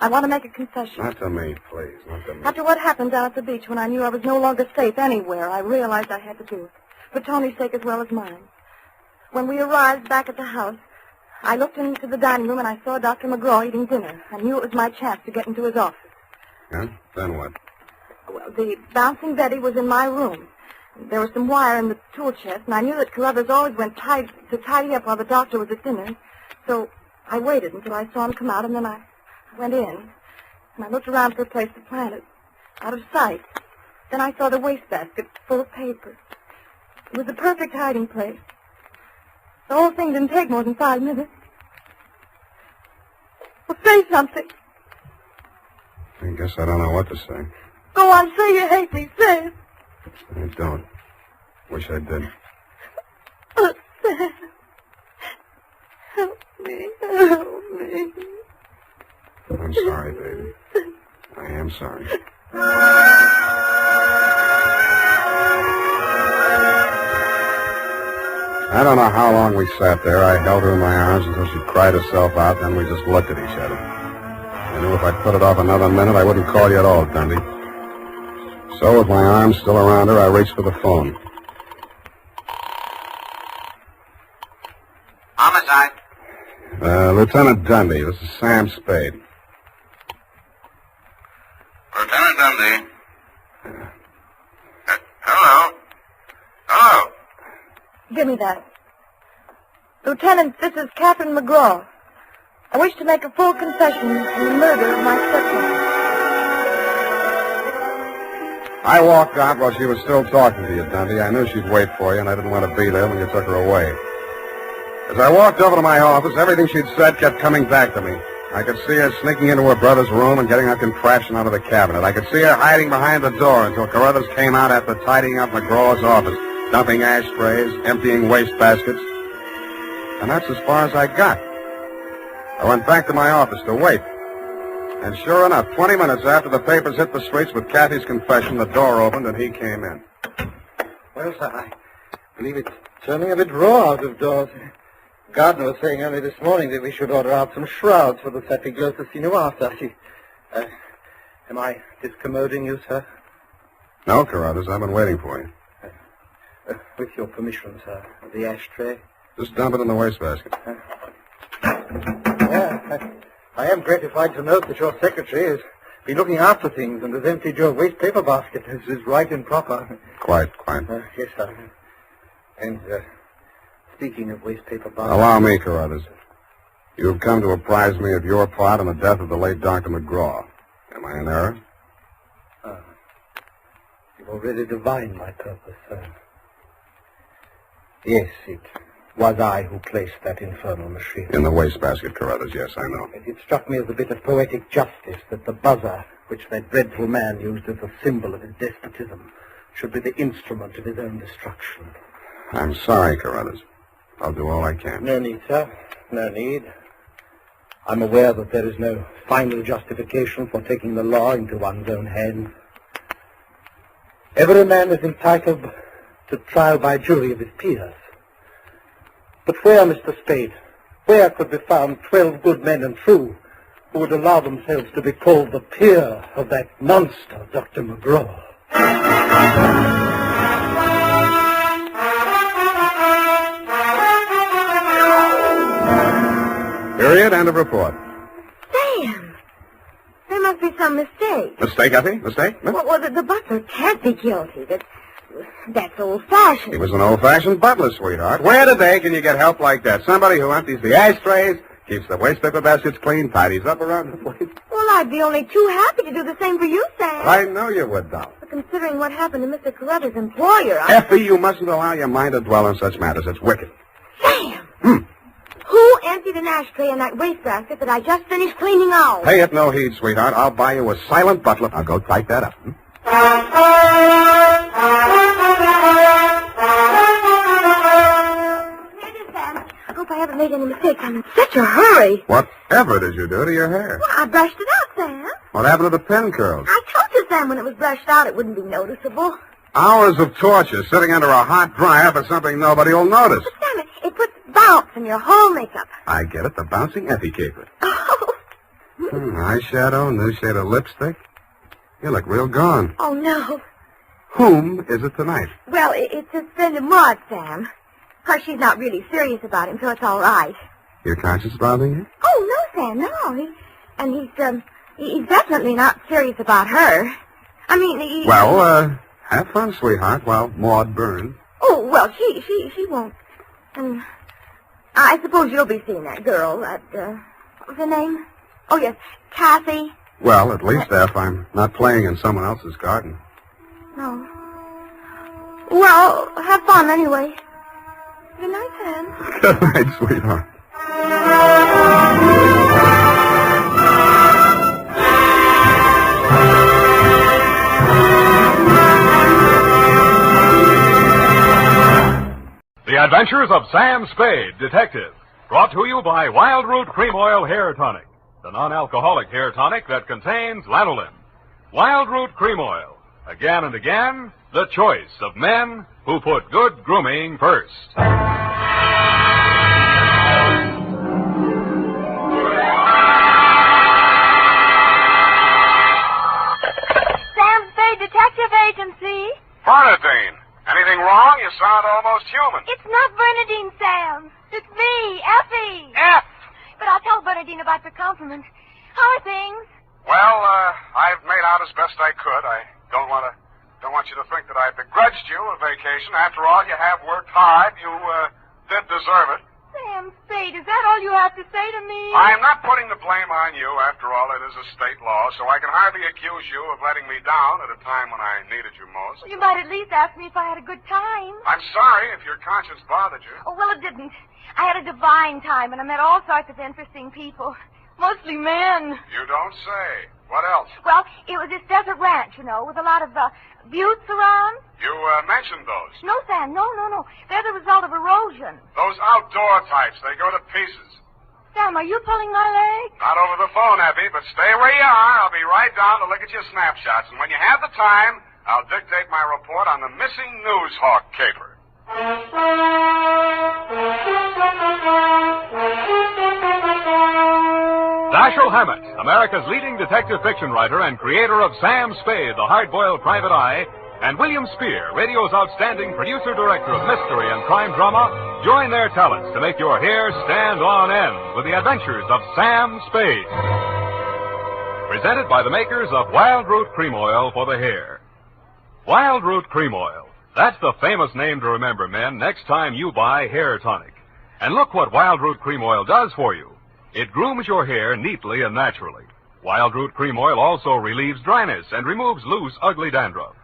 N: I want to make a confession.
V: Not to me, please. Not to me.
N: After what happened down at the beach when I knew I was no longer safe anywhere, I realized I had to do it. For Tony's sake as well as mine. When we arrived back at the house, I looked into the dining room and I saw Dr. McGraw eating dinner. I knew it was my chance to get into his office.
V: Yeah? Then what?
N: Well, the bouncing Betty was in my room. There was some wire in the tool chest, and I knew that Carruthers always went to tidy up while the doctor was at dinner. So I waited until I saw him come out, and then I went in. And I looked around for a place to plant it, out of sight. Then I saw the wastebasket full of papers. It was the perfect hiding place. The whole thing didn't take more than 5 minutes. Well, say something.
V: I guess I don't know what to say.
N: Go on, say you hate me. Say it.
V: I don't. Wish I did.
N: Oh, Sam. Help me. Help me.
V: I'm sorry, baby. I am sorry. I don't know how long we sat there. I held her in my arms until she cried herself out, then we just looked at each other. I knew if I put it off another minute, I wouldn't call you at all, Dundee. So, with my arms still around her, I reached for the phone.
J: Homicide.
V: Lieutenant Dundee, this is Sam Spade.
J: Lieutenant Dundee. Hello. Hello.
N: Give me that. Lieutenant, this is Catherine McGraw. I wish to make a full confession in the murder of my stepmother.
V: I walked out while she was still talking to you, Dundee. I knew she'd wait for you, and I didn't want to be there when you took her away. As I walked over to my office, everything she'd said kept coming back to me. I could see her sneaking into her brother's room and getting her contraption out of the cabinet. I could see her hiding behind the door until Carruthers came out after tidying up McGraw's office, dumping ashtrays, emptying wastebaskets. And that's as far as I got. I went back to my office to wait. And sure enough, 20 minutes after the papers hit the streets with Kathy's confession, the door opened and he came in.
K: Well, sir, I believe it's turning a bit raw out of doors. Gardner was saying only this morning that we should order out some shrouds for the set we go to see you after. Am I discommoding you, sir?
V: No, Carruthers, I've been waiting for you.
K: With your permission, sir. The ashtray.
V: Just dump it in the wastebasket.
K: Yeah, I am gratified to note that your secretary has been looking after things and has emptied your waste paper basket. This is right and proper.
V: Quite.
K: Yes, sir. And, speaking of waste paper baskets...
V: Allow me, Carruthers. You have come to apprise me of your part in the death of the late Dr. McGraw. Am I in error?
K: You've already divined my purpose, sir. Yes, it was I who placed that infernal machine.
V: In the wastebasket, Carruthers, yes, I know.
K: It struck me as a bit of poetic justice that the buzzer, which that dreadful man used as a symbol of his despotism, should be the instrument of his own destruction.
V: I'm sorry, Carruthers. I'll do all I can.
K: No need, sir. No need. I'm aware that there is no final justification for taking the law into one's own hands. Every man is entitled to trial by jury of his peers. But where, Mr. Spade, where could be found 12 good men and true who would allow themselves to be called the peer of that monster, Dr. McGraw?
V: Period. End of report.
C: Sam! There must be some mistake.
V: Mistake, Effie? Mistake? Huh?
C: Well, the butler can't be guilty. That's old-fashioned.
V: He was an old-fashioned butler, sweetheart. Where today can you get help like that? Somebody who empties the ashtrays, keeps the waste paper baskets clean, tidies up around the place.
C: Well, I'd be only too happy to do the same for you, Sam.
V: I know you would, doll.
C: But considering what happened to Mr. Carruthers' employer,
V: Effie, you mustn't allow your mind to dwell on such matters. It's wicked.
C: Sam! Who
N: fancied an ashtray in that wastebasket that I just finished cleaning out.
V: Pay it no heed, sweetheart. I'll buy you a silent butler. I'll go type that up.
N: Sam, I hope I haven't made any mistakes. I'm in such a hurry.
V: Whatever did you do to your hair?
N: Well, I brushed it out, Sam.
V: What happened to the pin curls?
N: I told you, Sam, when it was brushed out, it wouldn't be noticeable.
V: Hours of torture sitting under a hot dryer for something nobody will notice.
N: But, Sam, it puts bounce in your whole makeup.
V: I get it, the bouncing efficaper.
N: Oh.
V: Eyeshadow, new shade of lipstick. You look real gone.
N: Oh, no.
V: Whom is it tonight?
N: Well, it's his friend of Maud, Sam. Of course, she's not really serious about him, so it's all right.
V: Your conscience bothering you?
N: Oh, no, Sam, no. He's definitely not serious about her. I mean,
V: Well, have fun, sweetheart, while Maud burns.
N: Oh, well, she won't. I suppose you'll be seeing that girl, what was her name? Oh, yes, Kathy.
V: Well, at least if I'm not playing in someone else's garden.
N: No. Well, have fun anyway. Good night, Sam.
V: Good night, sweetheart.
O: The Adventures of Sam Spade, Detective. Brought to you by Wild Root Cream Oil Hair Tonic, the non-alcoholic hair tonic that contains lanolin. Wild Root Cream Oil. Again and again, the choice of men who put good grooming first.
U: Sam Spade Detective Agency.
V: Bernadine, anything wrong? You sound almost human.
U: It's not Bernadine, Sam. It's me, Effie.
V: F.
U: But I'll tell Bernadine about your compliment. How are things?
V: Well, I've made out as best I could. I don't want you to think that I begrudged you a vacation. After all, you have worked hard. You did deserve it.
U: Sam Spade, is that all you have to say to me?
V: I'm not putting the blame on you. After all, it is a state law, so I can hardly accuse you of letting me down at a time when I needed you most.
U: Well, you might at least ask me if I had a good time.
V: I'm sorry if your conscience bothered you.
U: Oh, well, it didn't. I had a divine time, and I met all sorts of interesting people. Mostly men.
V: You don't say. What else?
U: Well, it was this desert ranch, with a lot of buttes around.
V: You mentioned those.
U: No, Sam, no. They're the result of erosion.
V: Those outdoor types, they go to pieces.
U: Sam, are you pulling my leg?
V: Not over the phone, Abby, but stay where you are. I'll be right down to look at your snapshots, and when you have the time, I'll dictate my report on the missing Newshawk caper.
O: Dashiell Hammett, America's leading detective fiction writer and creator of Sam Spade, the hard-boiled private eye, and William Spear, radio's outstanding producer-director of mystery and crime drama, join their talents to make your hair stand on end with the adventures of Sam Spade. Presented by the makers of Wild Root Cream Oil for the hair. Wild Root Cream Oil. That's the famous name to remember, men, next time you buy hair tonic. And look what Wild Root Cream Oil does for you. It grooms your hair neatly and naturally. Wild Root Cream Oil also relieves dryness and removes loose, ugly dandruff.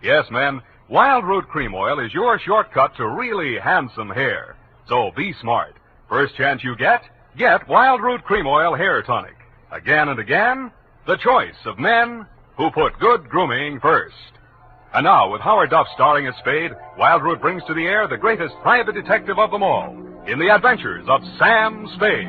O: Yes, men, Wild Root Cream Oil is your shortcut to really handsome hair. So be smart. First chance you get Wild Root Cream Oil Hair Tonic. Again and again, the choice of men who put good grooming first. And now, with Howard Duff starring as Spade, Wild Root brings to the air the greatest private detective of them all, in the adventures of Sam Spade.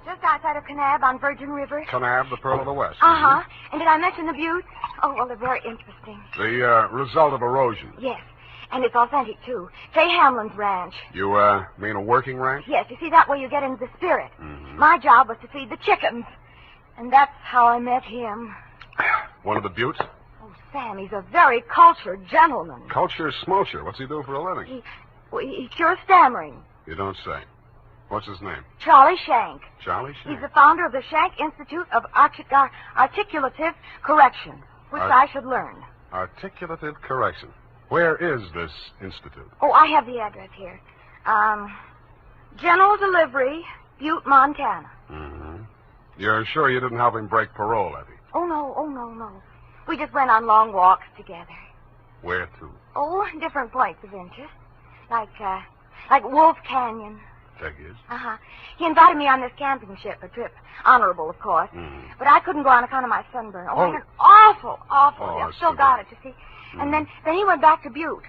U: Just outside of Kanab on Virgin River.
V: Kanab, the Pearl of the West.
U: Uh-huh. And did I mention the buttes? Oh, well, they're very interesting.
V: The result of erosion.
U: Yes. And it's authentic, too. Fay Hamlin's ranch.
V: You, mean a working ranch?
U: Yes, you see, that way you get into the spirit.
V: Mm-hmm.
U: My job was to feed the chickens. And that's how I met him.
V: One of the buttes?
U: Oh, Sam, he's a very cultured gentleman.
V: Culture smulcher. What's he do for a living?
U: He cures stammering.
V: You don't say. What's his name?
U: Charlie Shank.
V: Charlie Shank?
U: He's the founder of the Shank Institute of Articulative Correction, which I should learn.
V: Articulative Correction. Where is this institute?
U: Oh, I have the address here. General Delivery,
C: Butte, Montana.
V: Mm-hmm. You're sure you didn't help him break parole, Effie?
C: Oh, no. We just went on long walks together.
V: Where to?
C: Oh, different points of interest. Like Wolf Canyon.
V: Figures.
C: Uh-huh. He invited me on this camping ship, a trip. Honorable, of course.
V: Mm.
C: But I couldn't go on account of my sunburn. Oh,
V: Oh.
C: it was awful.
V: Oh,
C: I've still got it, you see. And then he went back to Butte.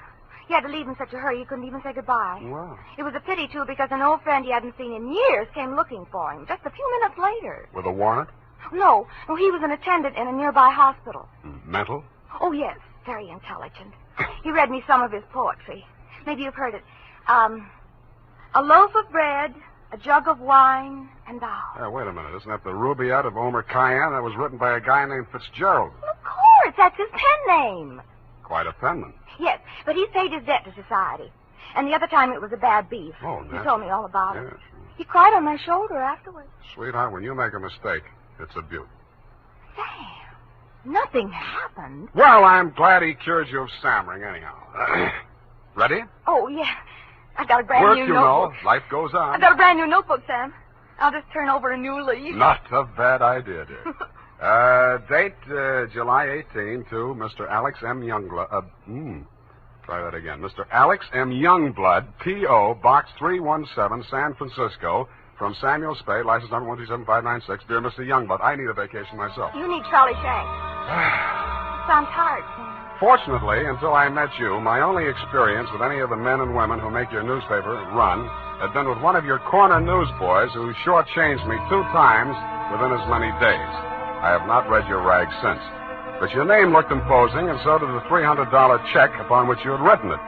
C: He had to leave in such a hurry he couldn't even say goodbye.
V: Wow.
C: It was a pity, too, because an old friend he hadn't seen in years came looking for him just a few minutes later.
V: With a warrant?
C: No, he was an attendant in a nearby hospital.
V: Mental?
C: Oh, yes, very intelligent. He read me some of his poetry. Maybe you've heard it. A loaf of bread, a jug of wine, and thou.
V: Wait a minute. Isn't that the Rubaiyat of Omer Khayyam? That was written by a guy named Fitzgerald.
C: Of course, that's his pen name.
V: Quite a penman.
C: Yes, but he's paid his debt to society. And the other time it was a bad beef.
V: Oh,
C: He
V: naturally.
C: told me all about it.
V: Yes.
C: He cried on my shoulder afterwards.
V: Sweetheart, when you make a mistake, it's a beaut.
C: Nothing happened.
V: Well, I'm glad he cured you of stammering anyhow. Ready?
C: Oh, yeah. I got a brand
V: Work,
C: new
V: you
C: notebook.
V: know. Life goes on.
C: I got a brand new notebook, Sam. I'll just turn over a new leaf.
V: Not a bad idea, dear. Date July 18 to Mr. Alex M. Youngblood. Try that again. Mr. Alex M. Youngblood, P.O., Box 317, San Francisco, from Samuel Spade, license number 127-596. Dear Mr. Youngblood, I need a vacation myself.
C: You need Charlie Shanks. Sounds hard, Sam.
V: Fortunately, until I met you, my only experience with any of the men and women who make your newspaper run had been with one of your corner newsboys who shortchanged me 2 times within as many days. I have not read your rag since. But your name looked imposing, and so did the $300 check upon which you had written it.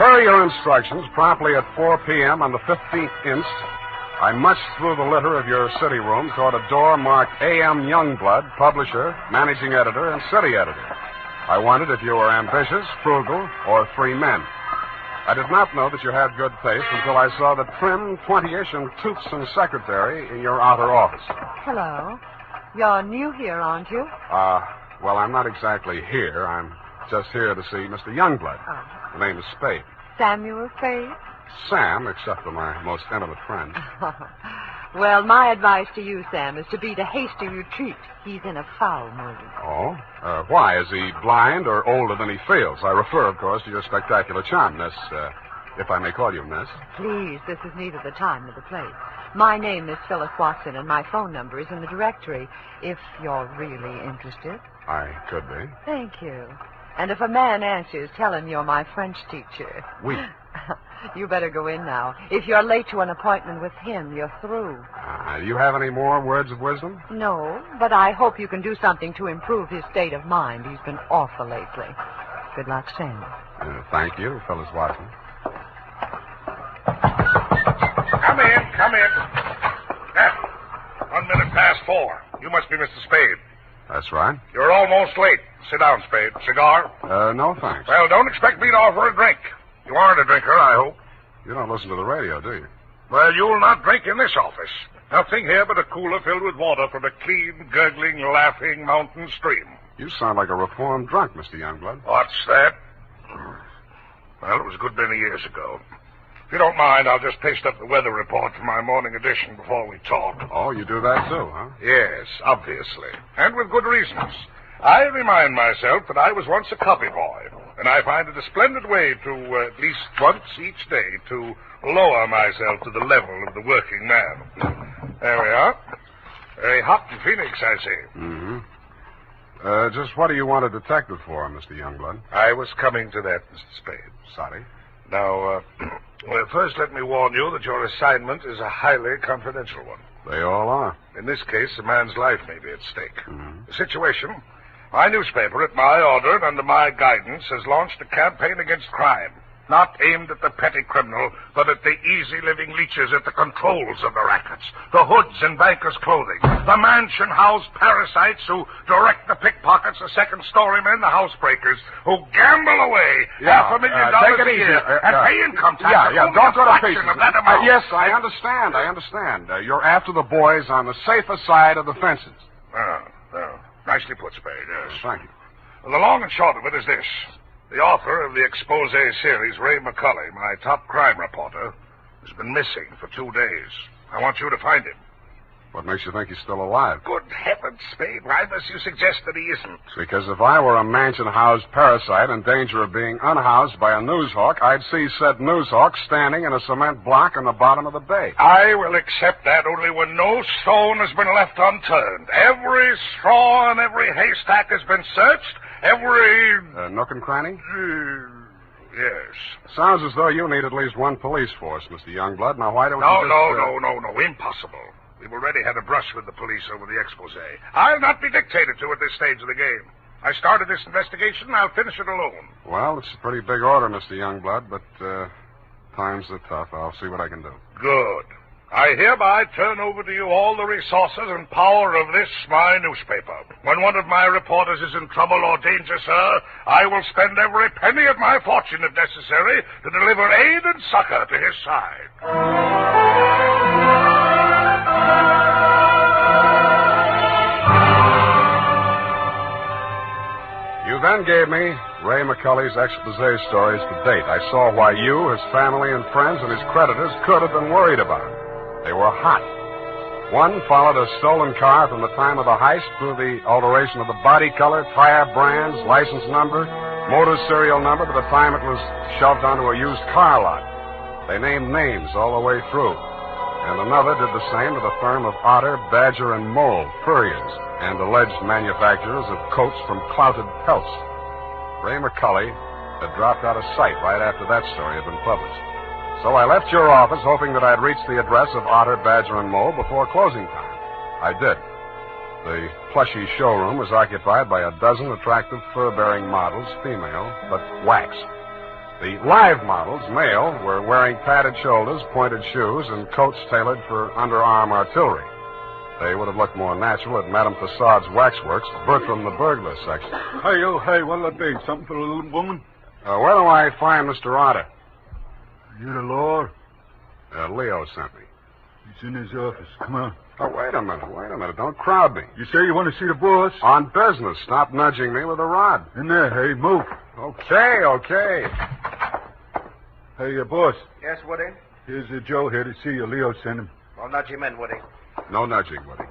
V: Per your instructions, promptly at 4 p.m. on the 15th inst., I munched through the litter of your city room toward a door marked A.M. Youngblood, publisher, managing editor, and city editor. I wondered if you were ambitious, frugal, or 3 men. I did not know that you had good taste until I saw the trim, 20-ish, and toothsome secretary in your outer office.
B: Hello. You're new here, aren't you?
V: Well, I'm not exactly here. I'm just here to see Mr. Youngblood.
B: Oh.
V: The name is Spade.
B: Samuel Spade?
V: Sam, except for my most intimate friend.
B: Well, my advice to you, Sam, is to beat a hasty retreat. He's in a foul mood.
V: Oh? Why? Is he blind or older than he feels? I refer, of course, to your spectacular charm, Miss, if I may call you Miss.
B: Please, this is neither the time nor the place. My name is Phyllis Watson, and my phone number is in the directory, if you're really interested.
V: I could be.
B: Thank you. And if a man answers, tell him you're my French teacher.
V: Oui.
B: You better go in now. If you're late to an appointment with him, you're through.
V: Do you have any more words of wisdom?
B: No, but I hope you can do something to improve his state of mind. He's been awful lately. Good luck, Sam.
V: Thank you, Phyllis Watson.
R: Come in. 1 minute past 4. You must be Mr. Spade.
V: That's right.
R: You're almost late. Sit down, Spade. Cigar?
V: No, thanks.
R: Well, don't expect me to offer a drink. You aren't a drinker, I hope.
V: You don't listen to the radio, do you?
R: Well, you'll not drink in this office. Nothing here but a cooler filled with water from a clean, gurgling, laughing mountain stream.
V: You sound like a reformed drunk, Mr. Youngblood.
R: What's that? Well, it was a good many years ago. If you don't mind, I'll just paste up the weather report for my morning edition before we talk.
V: Oh, you do that too, huh?
R: Yes, obviously. And with good reasons. I remind myself that I was once a copy boy, and I find it a splendid way to, at least once each day, to lower myself to the level of the working man. There we are. Very hot in Phoenix, I see.
V: Mm-hmm. Just what do you want a detective for, Mr. Youngblood?
R: I was coming to that, Mr. Spade.
V: Sorry.
R: Now, well, first let me warn you that your assignment is a highly confidential one.
V: They all are.
R: In this case, a man's life may be at stake.
V: Mm-hmm.
R: The situation: my newspaper, at my order and under my guidance, has launched a campaign against crime. Not aimed at the petty criminal, but at the easy-living leeches at the controls of the rackets, the hoods and bankers' clothing, the mansion-house parasites who direct the pickpockets, the second-story men, the housebreakers, who gamble away $500,000 a year and pay income tax.
V: Don't go to pieces.
R: Of that amount.
V: Yes, I understand. You're after the boys on the safer side of the fences.
R: Oh, nicely put, Spade, yes.
V: Thank you.
R: Well, the long and short of it is this. The author of the expose series, Ray McCulley, my top crime reporter, has been missing for 2 days. I want you to find him.
V: What makes you think he's still alive?
R: Good heavens, Spade. Why must you suggest that he isn't?
V: Because if I were a mansion-housed parasite in danger of being unhoused by a newshawk, I'd see said newshawk standing in a cement block in the bottom of the bay.
R: I will accept that only when no stone has been left unturned. Every straw and every haystack has been searched. Every...
V: nook and cranny?
R: Yes.
V: Sounds as though you need at least one police force, Mr. Youngblood. Now, why don't you
R: No. Impossible. We've already had a brush with the police over the expose. I'll not be dictated to at this stage of the game. I started this investigation, and I'll finish it alone.
V: Well, it's a pretty big order, Mr. Youngblood, but times are tough. I'll see what I can do.
R: Good. I hereby turn over to you all the resources and power of this, my newspaper. When one of my reporters is in trouble or danger, sir, I will spend every penny of my fortune, if necessary, to deliver aid and succor to his side.
V: You then gave me Ray McCulley's expose stories to date. I saw why you, his family and friends, and his creditors could have been worried about him. They were hot. One followed a stolen car from the time of the heist through the alteration of the body color, tire brands, license number, motor serial number to the time it was shoved onto a used car lot. They named names all the way through. And another did the same to the firm of Otter, Badger, and Mole, furriers, and alleged manufacturers of coats from clouted pelts. Ray McCulley had dropped out of sight right after that story had been published. So I left your office hoping that I'd reach the address of Otter, Badger, and Mole before closing time. I did. The plushy showroom was occupied by a dozen attractive fur-bearing models, female, but waxed. The live models, male, were wearing padded shoulders, pointed shoes, and coats tailored for underarm artillery. They would have looked more natural at Madame Fassade's waxworks, Bertram the burglar section.
G: Hey, what'll it be? Something for the little woman?
V: Where do I find Mr. Otter?
G: You the law?
V: Leo sent me.
G: He's in his office. Come on.
V: Oh, wait a minute. Don't crowd me.
G: You say you want to see the boss?
V: On business. Stop nudging me with a rod.
G: In there, hey, move.
V: Okay.
G: Hey, boss.
I: Yes, Woody?
G: Here's Joe here to see you. Leo sent him.
I: Well, nudge him in, Woody.
V: No nudging, Woody.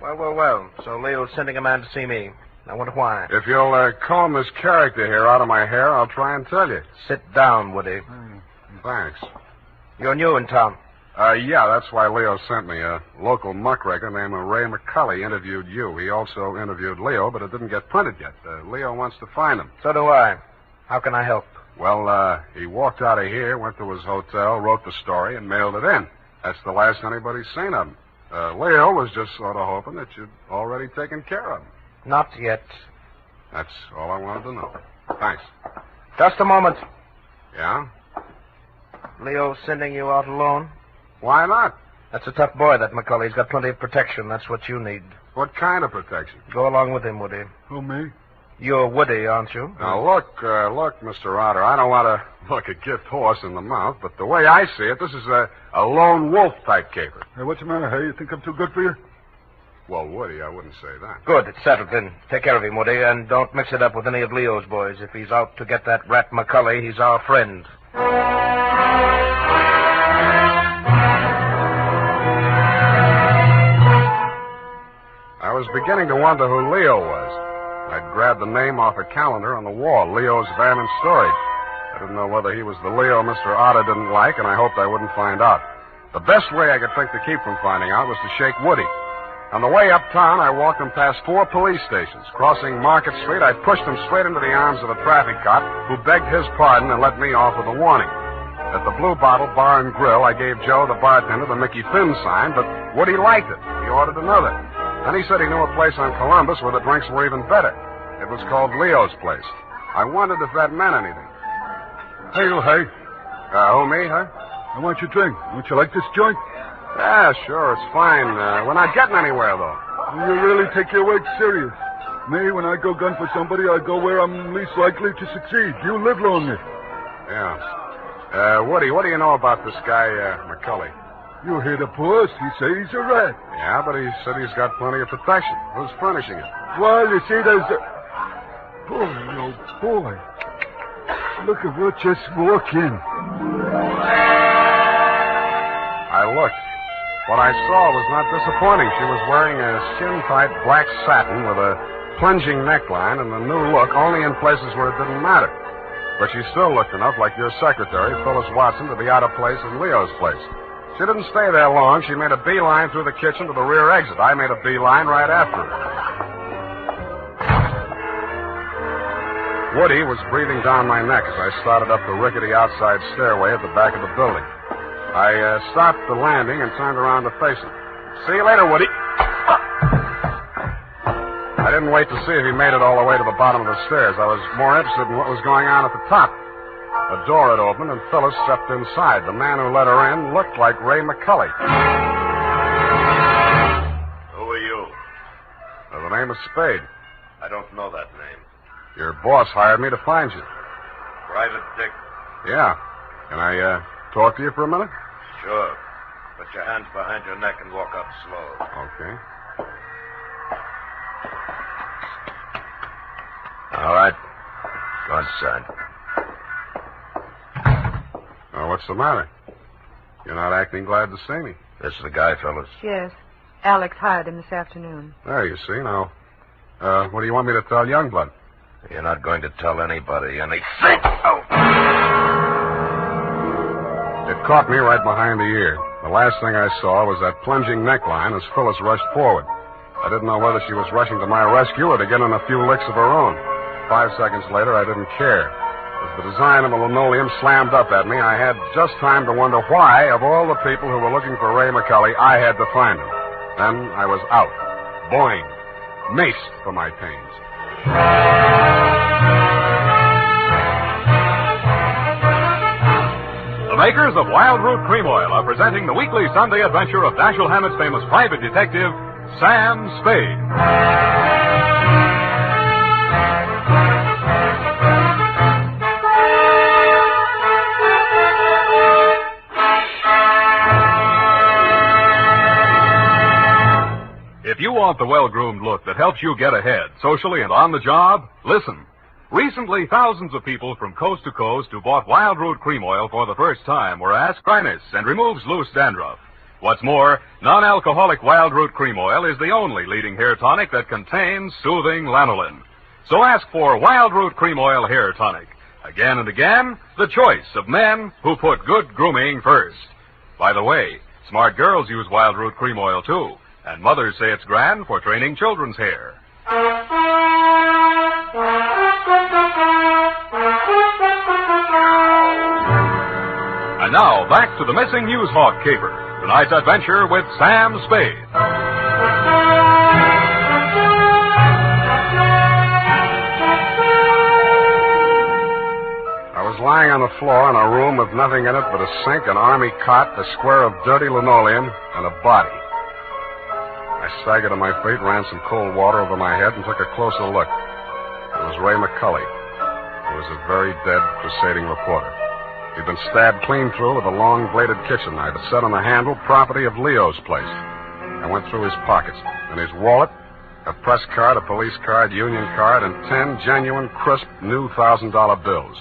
I: Well. So Leo's sending a man to see me. I wonder why.
V: If you'll comb this character here out of my hair, I'll try and tell you.
I: Sit down, Woody.
V: Thanks.
I: You're new in town?
V: Yeah, that's why Leo sent me. A local muckraker named Ray McCulley interviewed you. He also interviewed Leo, but it didn't get printed yet. Leo wants to find him.
I: So do I. How can I help?
V: Well, he walked out of here, went to his hotel, wrote the story, and mailed it in. That's the last anybody's seen of him. Leo was just sort of hoping that you'd already taken care of him.
I: Not yet.
V: That's all I wanted to know. Thanks.
I: Just a moment.
V: Yeah?
I: Leo's sending you out alone?
V: Why not?
I: That's a tough boy, that McCulley. He's got plenty of protection. That's what you need.
V: What kind of protection?
I: Go along with him, Woody.
G: Who, me?
I: You're Woody, aren't you?
V: Now, look, Mr. Otter, I don't want to look a gift horse in the mouth, but the way I see it, this is a lone wolf type caper.
G: Hey, what's the matter, hey? You think I'm too good for you?
V: Well, Woody, I wouldn't say that.
I: Good, it's settled then. Take care of him, Woody, and don't mix it up with any of Leo's boys. If he's out to get that rat McCulley, he's our friend.
V: I was beginning to wonder who Leo was. I'd grabbed the name off a calendar on the wall, Leo's Van and Storage. I didn't know whether he was the Leo Mr. Otter didn't like, and I hoped I wouldn't find out. The best way I could think to keep from finding out was to shake Woody. On the way uptown, I walked him past 4 police stations. Crossing Market Street, I pushed him straight into the arms of a traffic cop who begged his pardon and let me off with a warning. At the Blue Bottle Bar and Grill, I gave Joe, the bartender, the Mickey Finn sign, but Woody liked it. He ordered another. Then he said he knew a place on Columbus where the drinks were even better. It was called Leo's Place. I wondered if that meant anything.
G: Hey, you, hey.
V: Who, me, huh?
G: I want your drink. Don't you like this joint?
V: Yeah, sure, it's fine. We're not getting anywhere, though.
G: You really take your work serious. Me, when I go gun for somebody, I go where I'm least likely to succeed. You live longer.
V: Yeah. Woody, what do you know about this guy, McCulley?
G: You hear the boss. He says he's a rat.
V: Yeah, but he said he's got plenty of protection. Who's furnishing it?
G: Well, you see, there's Boy, oh boy. Look at what just walked in.
V: I looked. What I saw was not disappointing. She was wearing a skin-tight black satin with a plunging neckline and a new look only in places where it didn't matter. But she still looked enough like your secretary, Phyllis Watson, to be out of place in Leo's place. She didn't stay there long. She made a beeline through the kitchen to the rear exit. I made a beeline right after her. Woody was breathing down my neck as I started up the rickety outside stairway at the back of the building. I stopped the landing and turned around to face him. See you later, Woody. I didn't wait to see if he made it all the way to the bottom of the stairs. I was more interested in what was going on at the top. A door had opened, and Phyllis stepped inside. The man who let her in looked like Ray McCully.
H: Who are you?
V: The name is Spade.
H: I don't know that name.
V: Your boss hired me to find you.
H: Private Dick.
V: Yeah. Can I talk to you for a minute?
H: Sure. Put your hands behind your neck and walk up slow.
V: Okay.
H: All right. Go inside.
V: What's the matter? You're not acting glad to see me.
H: This is the guy, fellas.
B: Yes. Alex hired him this afternoon.
V: There, you see. Now, what do you want me to tell Youngblood?
H: You're not going to tell anybody anything. Oh!
V: It caught me right behind the ear. The last thing I saw was that plunging neckline as Phyllis rushed forward. I didn't know whether she was rushing to my rescue or to get in a few licks of her own. 5 seconds later, I didn't care. As the design of the linoleum slammed up at me, I had just time to wonder why, of all the people who were looking for Ray McCully, I had to find him. Then I was out. Boing. Maced for my pains.
O: The makers of Wild Root Cream Oil are presenting the weekly Sunday adventure of Dashiell Hammett's famous private detective, Sam Spade. If you want the well-groomed look that helps you get ahead, socially and on the job, listen. Recently, thousands of people from coast to coast who bought Wild Root Cream Oil for the first time were asked dryness and removes loose dandruff. What's more, non-alcoholic Wild Root Cream Oil is the only leading hair tonic that contains soothing lanolin. So ask for Wild Root Cream Oil Hair Tonic. Again and again, the choice of men who put good grooming first. By the way, smart girls use Wild Root Cream Oil, too. And mothers say it's grand for training children's hair. And now, back to the missing Newshawk caper. Tonight's adventure with Sam Spade.
V: I was lying on the floor in a room with nothing in it but a sink, an army cot, a square of dirty linoleum, and a body. I staggered to my feet, ran some cold water over my head, and took a closer look. It was Ray McCully. He was a very dead crusading reporter. He'd been stabbed clean through with a long-bladed kitchen knife. It set on the handle, property of Leo's place. I went through his pockets. In his wallet, a press card, a police card, union card, and 10 genuine, crisp, new $1,000 bills.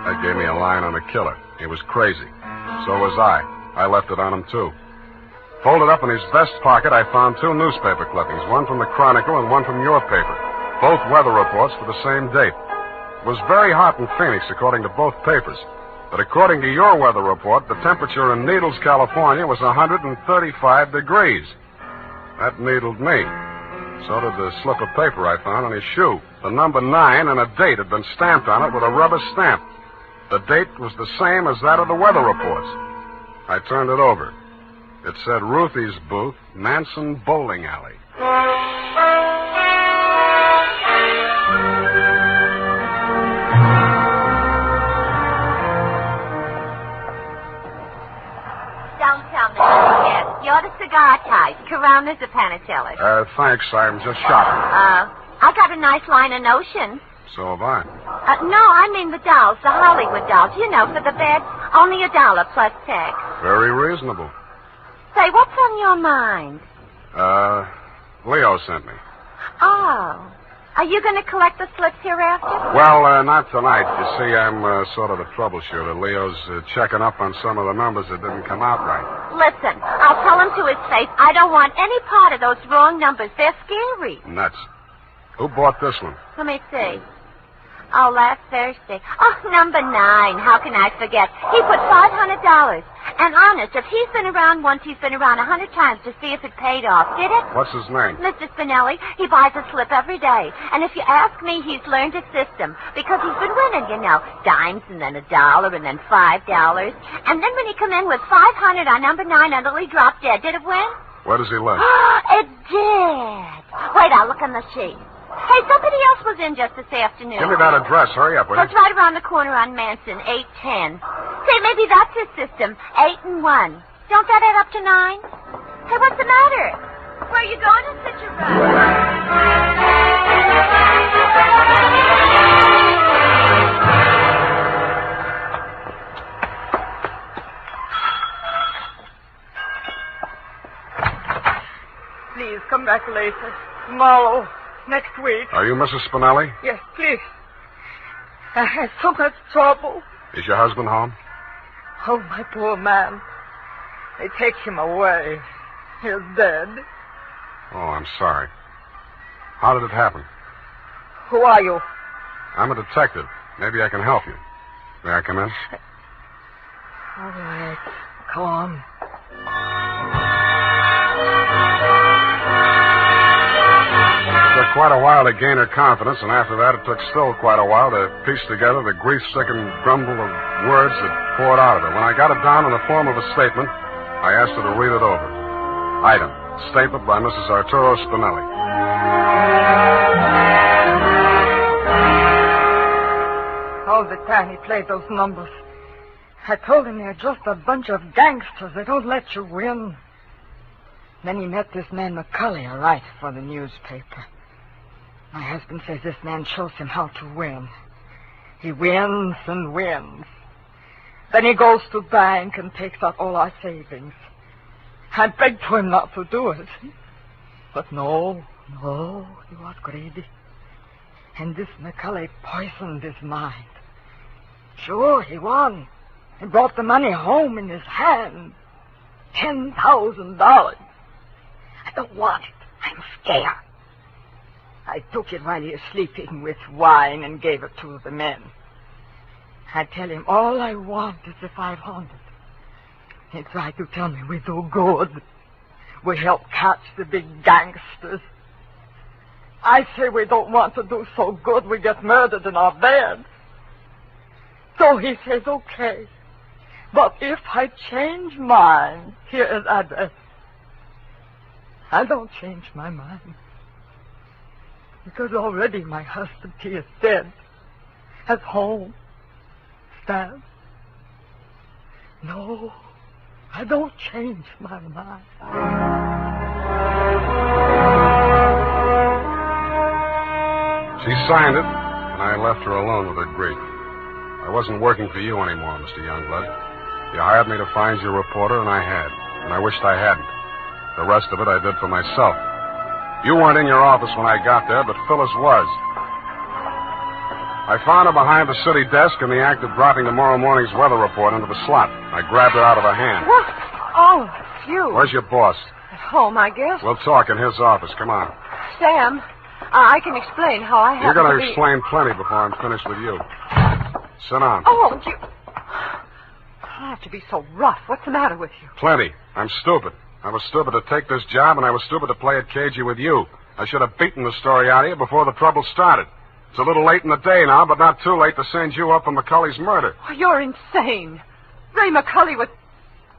V: That gave me a line on the killer. He was crazy. So was I. I left it on him, too. Folded up in his vest pocket, I found 2 newspaper clippings, one from the Chronicle and one from your paper, both weather reports for the same date. It was very hot in Phoenix, according to both papers. But according to your weather report, the temperature in Needles, California was 135 degrees. That needled me. So did the slip of paper I found on his shoe. The number 9 and a date had been stamped on it with a rubber stamp. The date was the same as that of the weather reports. I turned it over. It said Ruthie's Booth, Manson Bowling Alley.
U: Don't tell me yet. You're the cigar type. Coronas or Panichellas?
V: Thanks. I'm just shopping.
U: I got a nice line of notions.
V: So have I.
U: No, I mean the dolls, the Hollywood dolls. You know, for the bed, only $1 plus tax.
V: Very reasonable.
U: Say, what's on your mind?
V: Leo sent me.
U: Oh. Are you going to collect the slips hereafter?
V: Well, not tonight. You see, I'm sort of the troubleshooter. Leo's checking up on some of the numbers that didn't come out right.
U: Listen, I'll tell him to his face I don't want any part of those wrong numbers. They're scary.
V: Nuts. Who bought this one?
U: Let me see. Oh, last Thursday. Oh, number 9. How can I forget? He put $500. And honest, if he's been around once, he's been around 100 times to see if it paid off. Did it?
V: What's his name?
U: Mr. Spinelli. He buys a slip every day. And if you ask me, he's learned a system. Because he's been winning, you know. Dimes and then $1 and then $5. And then when he come in with 500 on number 9 until he dropped dead, did it win?
V: Where does he live?
U: It did. Wait, I'll look on the sheet. Hey, somebody else was in just this afternoon.
V: Give me that address. Hurry up, will you?
U: It's right around the corner on Manson, 810. Say, maybe that's his system, 8 and 1. Don't that add up to 9? Hey, what's the matter? Where are you going in such a
L: rush? Please, come back later. Tomorrow. Next week.
V: Are you Mrs. Spinelli?
L: Yes, please. I had so much trouble.
V: Is your husband home?
L: Oh, my poor man. They take him away. He's dead.
V: Oh, I'm sorry. How did it happen?
L: Who are you?
V: I'm a detective. Maybe I can help you. May I come in?
L: All right. Come on.
V: It took quite a while to gain her confidence, and after that it took still quite a while to piece together the grief-stricken grumble of words that poured out of her. When I got it down in the form of a statement, I asked her to read it over. Item, statement by Mrs. Arturo Spinelli.
L: All the time he played those numbers, I told him they're just a bunch of gangsters. They don't let you win. Then he met this man McCulley, a writer for the newspaper. My husband says this man shows him how to win. He wins and wins. Then he goes to bank and takes out all our savings. I begged for him not to do it. But no, he was greedy. And this McCulley poisoned his mind. Sure, he won. He brought the money home in his hand. $10,000. I don't want it. I'm scared. I took it while he was sleeping with wine and gave it to the men. I tell him all I want is the 500. He tried to tell me we do good. We help catch the big gangsters. I say we don't want to do so good we get murdered in our bed. So he says, okay. But if I change mine, here is address. I don't change my mind. Because already my husband, he is dead. At home. Stabbed. No, I don't change my mind.
V: She signed it, and I left her alone with her grief. I wasn't working for you anymore, Mr. Youngblood. You hired me to find your reporter, and I had. And I wished I hadn't. The rest of it I did for myself. You weren't in your office when I got there, but Phyllis was. I found her behind the city desk in the act of dropping tomorrow morning's weather report into the slot. I grabbed her out of her hand.
L: What? Oh, it's you.
V: Where's your boss?
L: At home, I guess.
V: We'll talk in his office. Come on.
L: Sam, I can explain how I
V: You're
L: happened
V: going
L: to
V: to
L: be...
V: explain plenty before I'm finished with you. Sit down.
L: Oh, you... I have to be so rough. What's the matter with you?
V: Plenty. I'm stupid. I was stupid to take this job, and I was stupid to play it cagey with you. I should have beaten the story out of you before the trouble started. It's a little late in the day now, but not too late to send you up for McCulley's murder.
L: Oh, you're insane. Ray McCulley was...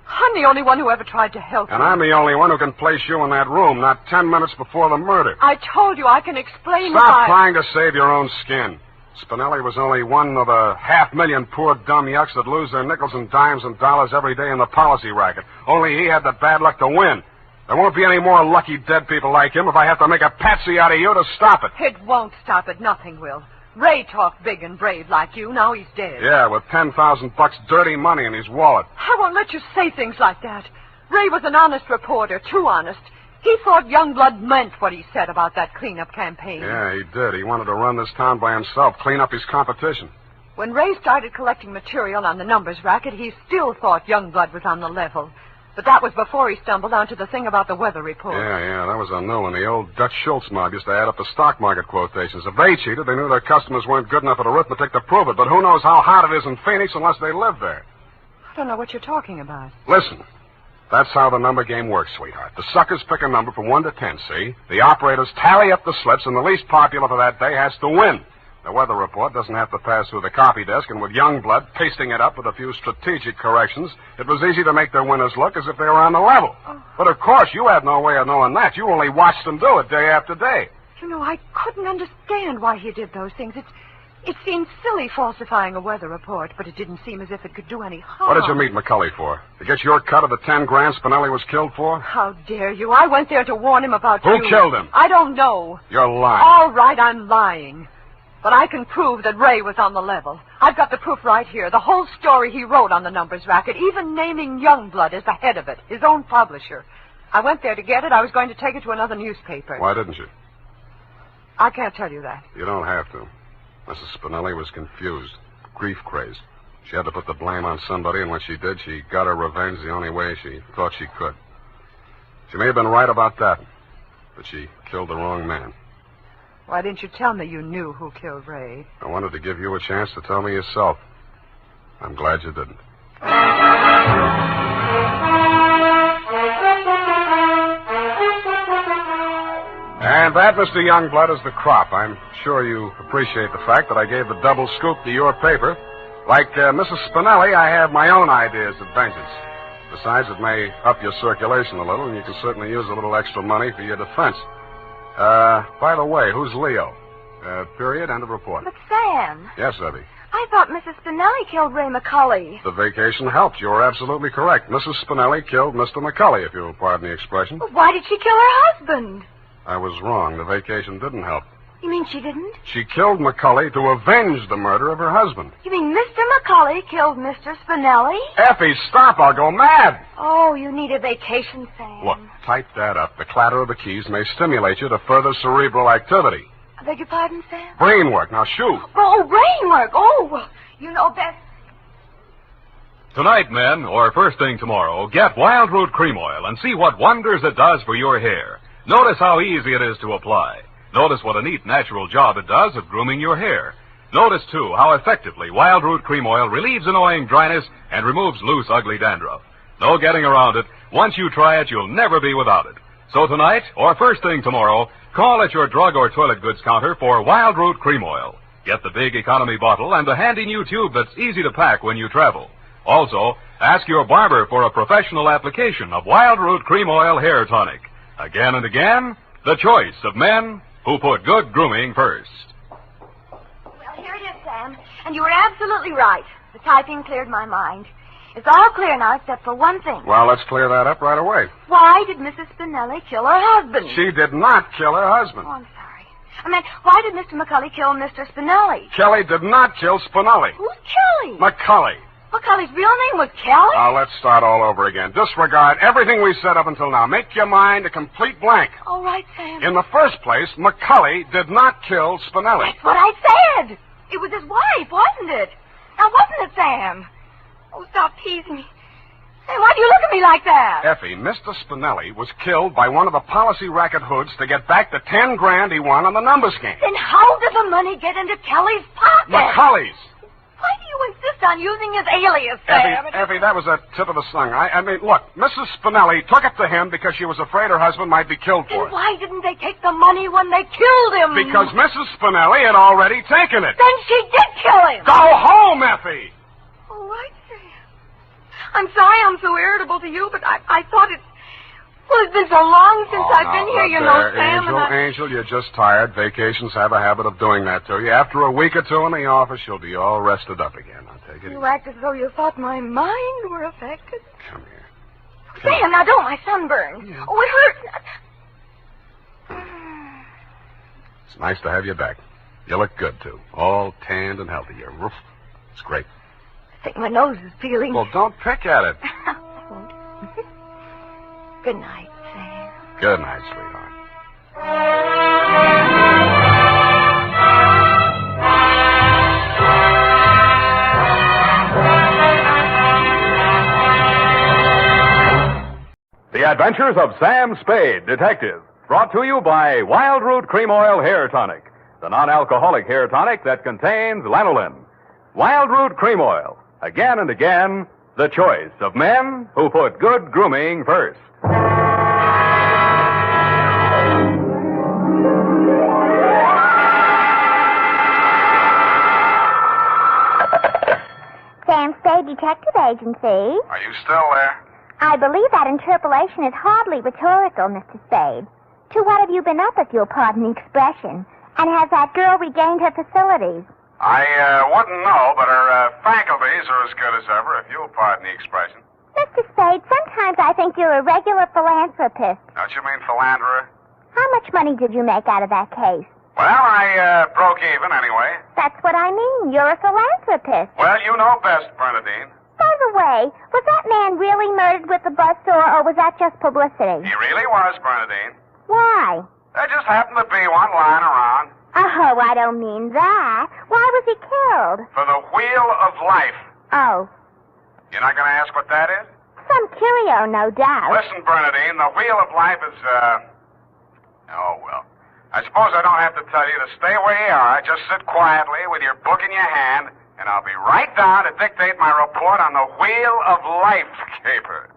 L: I'm the only one who ever tried to help you.
V: And I'm the only one who can place you in that room, not 10 minutes before the murder.
L: I told you I can explain
V: Stop trying to save your own skin. Spinelli was only one of a 500,000 poor dumb yucks that lose their nickels and dimes and dollars every day in the policy racket. Only he had the bad luck to win. There won't be any more lucky dead people like him if I have to make a patsy out of you to stop it.
L: It won't stop it. Nothing will. Ray talked big and brave like you. Now he's dead.
V: Yeah, with $10,000 dirty money in his wallet.
L: I won't let you say things like that. Ray was an honest reporter, too honest.
B: He thought Youngblood meant what he said about that cleanup campaign.
V: Yeah, he did. He wanted to run this town by himself, clean up his competition.
B: When Ray started collecting material on the numbers racket, he still thought Youngblood was on the level. But that was before he stumbled onto the thing about the weather report.
V: Yeah, that was a new one. The old Dutch Schultz mob used to add up the stock market quotations. If they cheated, they knew their customers weren't good enough at arithmetic to prove it. But who knows how hot it is in Phoenix unless they live there.
B: I don't know what you're talking about.
V: Listen, that's how the number game works, sweetheart. The suckers pick a number from 1 to 10, see? The operators tally up the slips, and the least popular for that day has to win. The weather report doesn't have to pass through the copy desk, and with Youngblood pasting it up with a few strategic corrections, it was easy to make their winners look as if they were on the level.
B: Oh.
V: But of course, you had no way of knowing that. You only watched them do it day after day.
B: You know, I couldn't understand why he did those things. It seemed silly falsifying a weather report, but it didn't seem as if it could do any harm.
V: What did you meet McCulley for? To get your cut of the 10 grand Spinelli was killed for?
B: How dare you? I went there to warn him about you.
V: Who killed him?
B: I don't know.
V: You're lying.
B: All right, I'm lying. But I can prove that Ray was on the level. I've got the proof right here. The whole story he wrote on the numbers racket, even naming Youngblood as the head of it, his own publisher. I went there to get it. I was going to take it to another newspaper.
V: Why didn't you?
B: I can't tell you that.
V: You don't have to. Mrs. Spinelli was confused, grief-crazed. She had to put the blame on somebody, and when she did, she got her revenge the only way she thought she could. She may have been right about that, but she killed the wrong man.
B: Why didn't you tell me you knew who killed Ray?
V: I wanted to give you a chance to tell me yourself. I'm glad you didn't. And that, Mr. Youngblood, is the crop. I'm sure you appreciate the fact that I gave the double scoop to your paper. Like Mrs. Spinelli, I have my own ideas of vengeance. Besides, it may up your circulation a little, and you can certainly use a little extra money for your defense. By the way, who's Leo? Period, end of report.
N: But, Sam.
V: Yes, Evie.
N: I thought Mrs. Spinelli killed Ray McCulley.
V: The vacation helped. You were absolutely correct. Mrs. Spinelli killed Mr. McCulley, if you'll pardon the expression.
N: Well, why did she kill her husband?
V: I was wrong. The vacation didn't help.
N: You mean she didn't?
V: She killed McCulley to avenge the murder of her husband.
N: You mean Mr. McCulley killed Mr. Spinelli?
V: Effie, stop. I'll go mad.
N: Oh, you need a vacation, Sam.
V: Look, type that up. The clatter of the keys may stimulate you to further cerebral activity.
N: I beg your pardon, Sam?
V: Brain work. Now, shoot.
N: Oh, brain work. Oh, well, you know best.
O: Tonight, men, or first thing tomorrow, get Wild Root Cream Oil and see what wonders it does for your hair. Notice how easy it is to apply. Notice what a neat, natural job it does of grooming your hair. Notice, too, how effectively Wild Root Cream Oil relieves annoying dryness and removes loose, ugly dandruff. No getting around it. Once you try it, you'll never be without it. So tonight, or first thing tomorrow, call at your drug or toilet goods counter for Wild Root Cream Oil. Get the big economy bottle and the handy new tube that's easy to pack when you travel. Also, ask your barber for a professional application of Wild Root Cream Oil Hair Tonic. Again and again, the choice of men who put good grooming first.
N: Well, here it is, Sam. And you were absolutely right. The typing cleared my mind. It's all clear now except for one thing.
V: Well, let's clear that up right away.
N: Why did Mrs. Spinelli kill her husband?
V: She did not kill her husband.
N: Oh, I'm sorry. I meant, why did Mr. McCulley kill Mr. Spinelli?
V: Kelly did not kill Spinelli.
N: Who's Kelly?
V: McCulley.
N: McCulley's real name was Kelly?
V: Now, let's start all over again. Disregard everything we said up until now. Make your mind a complete blank.
N: All right, Sam.
V: In the first place, McCulley did not kill Spinelli.
N: That's what I said. It was his wife, wasn't it? Now, wasn't it, Sam? Oh, stop teasing me. Hey, why do you look at me like that?
V: Effie, Mr. Spinelli was killed by one of the policy racket hoods to get back the 10 grand he won on the numbers game.
N: Then how did the money get into Kelly's pocket?
V: McCulley's.
N: Why do you insist on using his alias, Sam?
V: Effie, that was a tip of the tongue. I mean, look, Mrs. Spinelli took it to him because she was afraid her husband might be killed for it.
N: Then why didn't they take the money when they killed him?
V: Because Mrs. Spinelli had already taken it.
N: Then she did kill him.
V: Go home, Effie!
N: All right, Sam. I'm sorry I'm so irritable to you, but I thought it... Well, it's been so long since I've been here, you know, Sam.
V: Angel, you're just tired. Vacations have a habit of doing that to you. After a week or two in the office, you'll be all rested up again. I'll take it easy.
N: You act as though you thought my mind were affected.
V: Come here.
N: Sam, now don't, my sunburn. Yeah. Oh, it hurts.
V: It's nice to have you back. You look good, too. All tanned and healthy. Your roof. It's great.
N: I think my nose is peeling.
V: Well, don't pick at it.
N: Good night, Sam.
V: Good night, sweetheart.
A: The Adventures of Sam Spade, Detective, brought to you by Wild Root Cream Oil Hair Tonic, the non-alcoholic hair tonic that contains lanolin. Wild Root Cream Oil, again and again, the choice of men who put good grooming first.
U: Sam Spade Detective Agency.
V: Are you still there?
U: I believe that interpolation is hardly rhetorical, Mr. Spade. To what have you been up, if you'll pardon the expression? And has that girl regained her facilities?
V: I wouldn't know, but her faculties are as good as ever, if you'll pardon the expression.
U: Mr. Spade, sometimes I think you're a regular philanthropist.
V: Don't you mean philanderer?
U: How much money did you make out of that case?
V: Well, I broke even anyway.
U: That's what I mean. You're a philanthropist.
V: Well, you know best, Bernadine.
U: By the way, was that man really murdered with the buzzsaw, or was that just publicity?
V: He really was, Bernadine.
U: Why?
V: There just happened to be one lying around.
U: Oh, I don't mean that. Why was he killed?
V: For the wheel of life.
U: Oh,
V: You're not going to ask what that is?
U: some curio, no doubt.
V: Listen, Bernadine, the wheel of life is, oh, well. I suppose I don't have to tell you to stay where you are. Just sit quietly with your book in your hand, and I'll be right down to dictate my report on the wheel of life caper.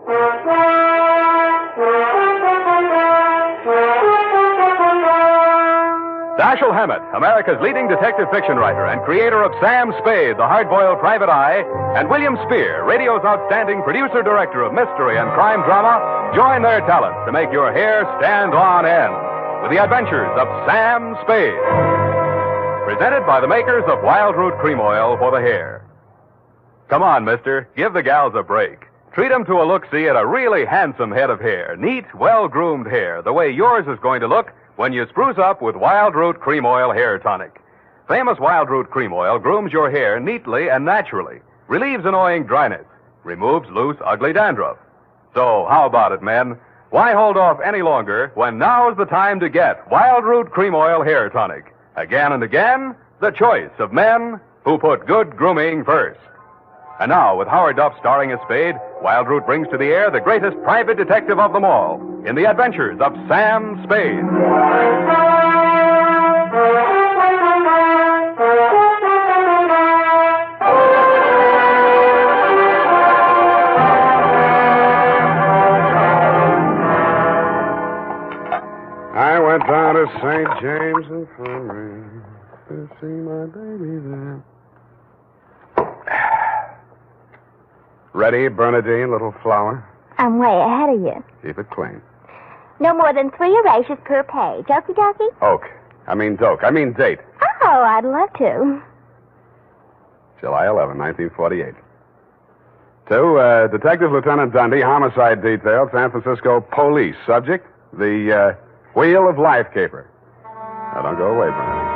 A: Dashiell Hammett, America's leading detective fiction writer and creator of Sam Spade, the hard-boiled private eye, and William Spear, radio's outstanding producer-director of mystery and crime drama, join their talents to make your hair stand on end with the adventures of Sam Spade. Presented by the makers of Wild Root Cream Oil for the hair. Come on, mister, give the gals a break. Treat them to a look-see at a really handsome head of hair, neat, well-groomed hair, the way yours is going to look when you spruce up with Wild Root Cream Oil Hair Tonic. Famous Wild Root Cream Oil grooms your hair neatly and naturally, relieves annoying dryness, removes loose, ugly dandruff. So, how about it, men? Why hold off any longer when now's the time to get Wild Root Cream Oil Hair Tonic? Again and again, the choice of men who put good grooming first. And now, with Howard Duff starring as Spade, Wild Root brings to the air the greatest private detective of them all in the adventures of Sam Spade.
V: I went down to St. James Infirmary to see my baby there. Ready, Bernadine, little flower?
U: I'm way ahead of you.
V: Keep it clean.
U: No more than 3 erasures per page. Okie dokie?
V: Doke. I mean date.
U: Oh, I'd love to.
V: July 11, 1948. To Detective Lieutenant Dundee, Homicide Detail, San Francisco Police. Subject, the Wheel of Life caper. Now, don't go away, Bernadine.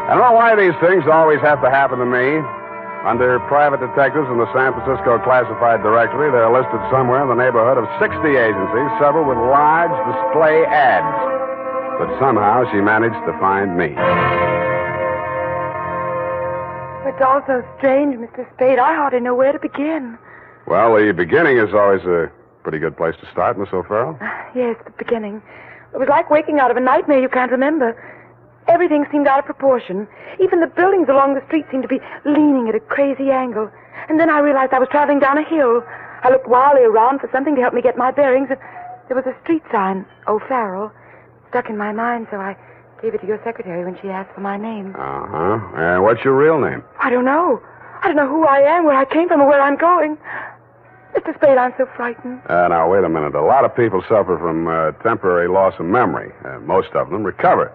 V: I don't know why these things always have to happen to me. Under private detectives in the San Francisco Classified Directory, they're listed somewhere in the neighborhood of 60 agencies, several with large display ads. But somehow she managed to find me.
C: It's all so strange, Mr. Spade. I hardly know where to begin.
V: Well, the beginning is always a pretty good place to start, Miss O'Farrell.
C: Yes, the beginning. It was like waking out of a nightmare you can't remember. Everything seemed out of proportion. Even the buildings along the street seemed to be leaning at a crazy angle. And then I realized I was traveling down a hill. I looked wildly around for something to help me get my bearings, and there was a street sign, O'Farrell, stuck in my mind, so I gave it to your secretary when she asked for my name.
V: Uh-huh. And what's your real name?
C: I don't know. I don't know who I am, where I came from, or where I'm going. Mr. Spade, I'm so frightened.
V: Now, wait a minute. A lot of people suffer from temporary loss of memory. Most of them recover.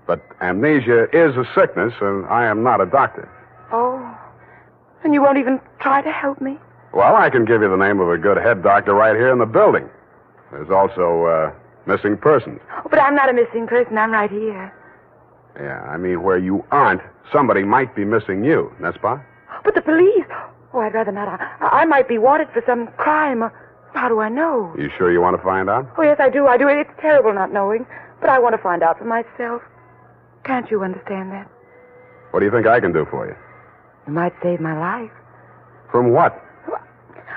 V: But amnesia is a sickness, and I am not a doctor.
C: Oh. And you won't even try to help me?
V: Well, I can give you the name of a good head doctor right here in the building. There's also missing persons.
C: Oh, but I'm not a missing person. I'm right here.
V: Yeah, I mean, where you aren't, somebody might be missing you, n'est-ce pas?
C: But the police... Oh, I'd rather not. I might be wanted for some crime, or How do I know?
S: You sure you want to find out?
C: Oh, yes, I do. It's terrible not knowing. But I want to find out for myself. Can't you understand that?
S: What do you think I can do for you?
C: You might save my life.
S: From what?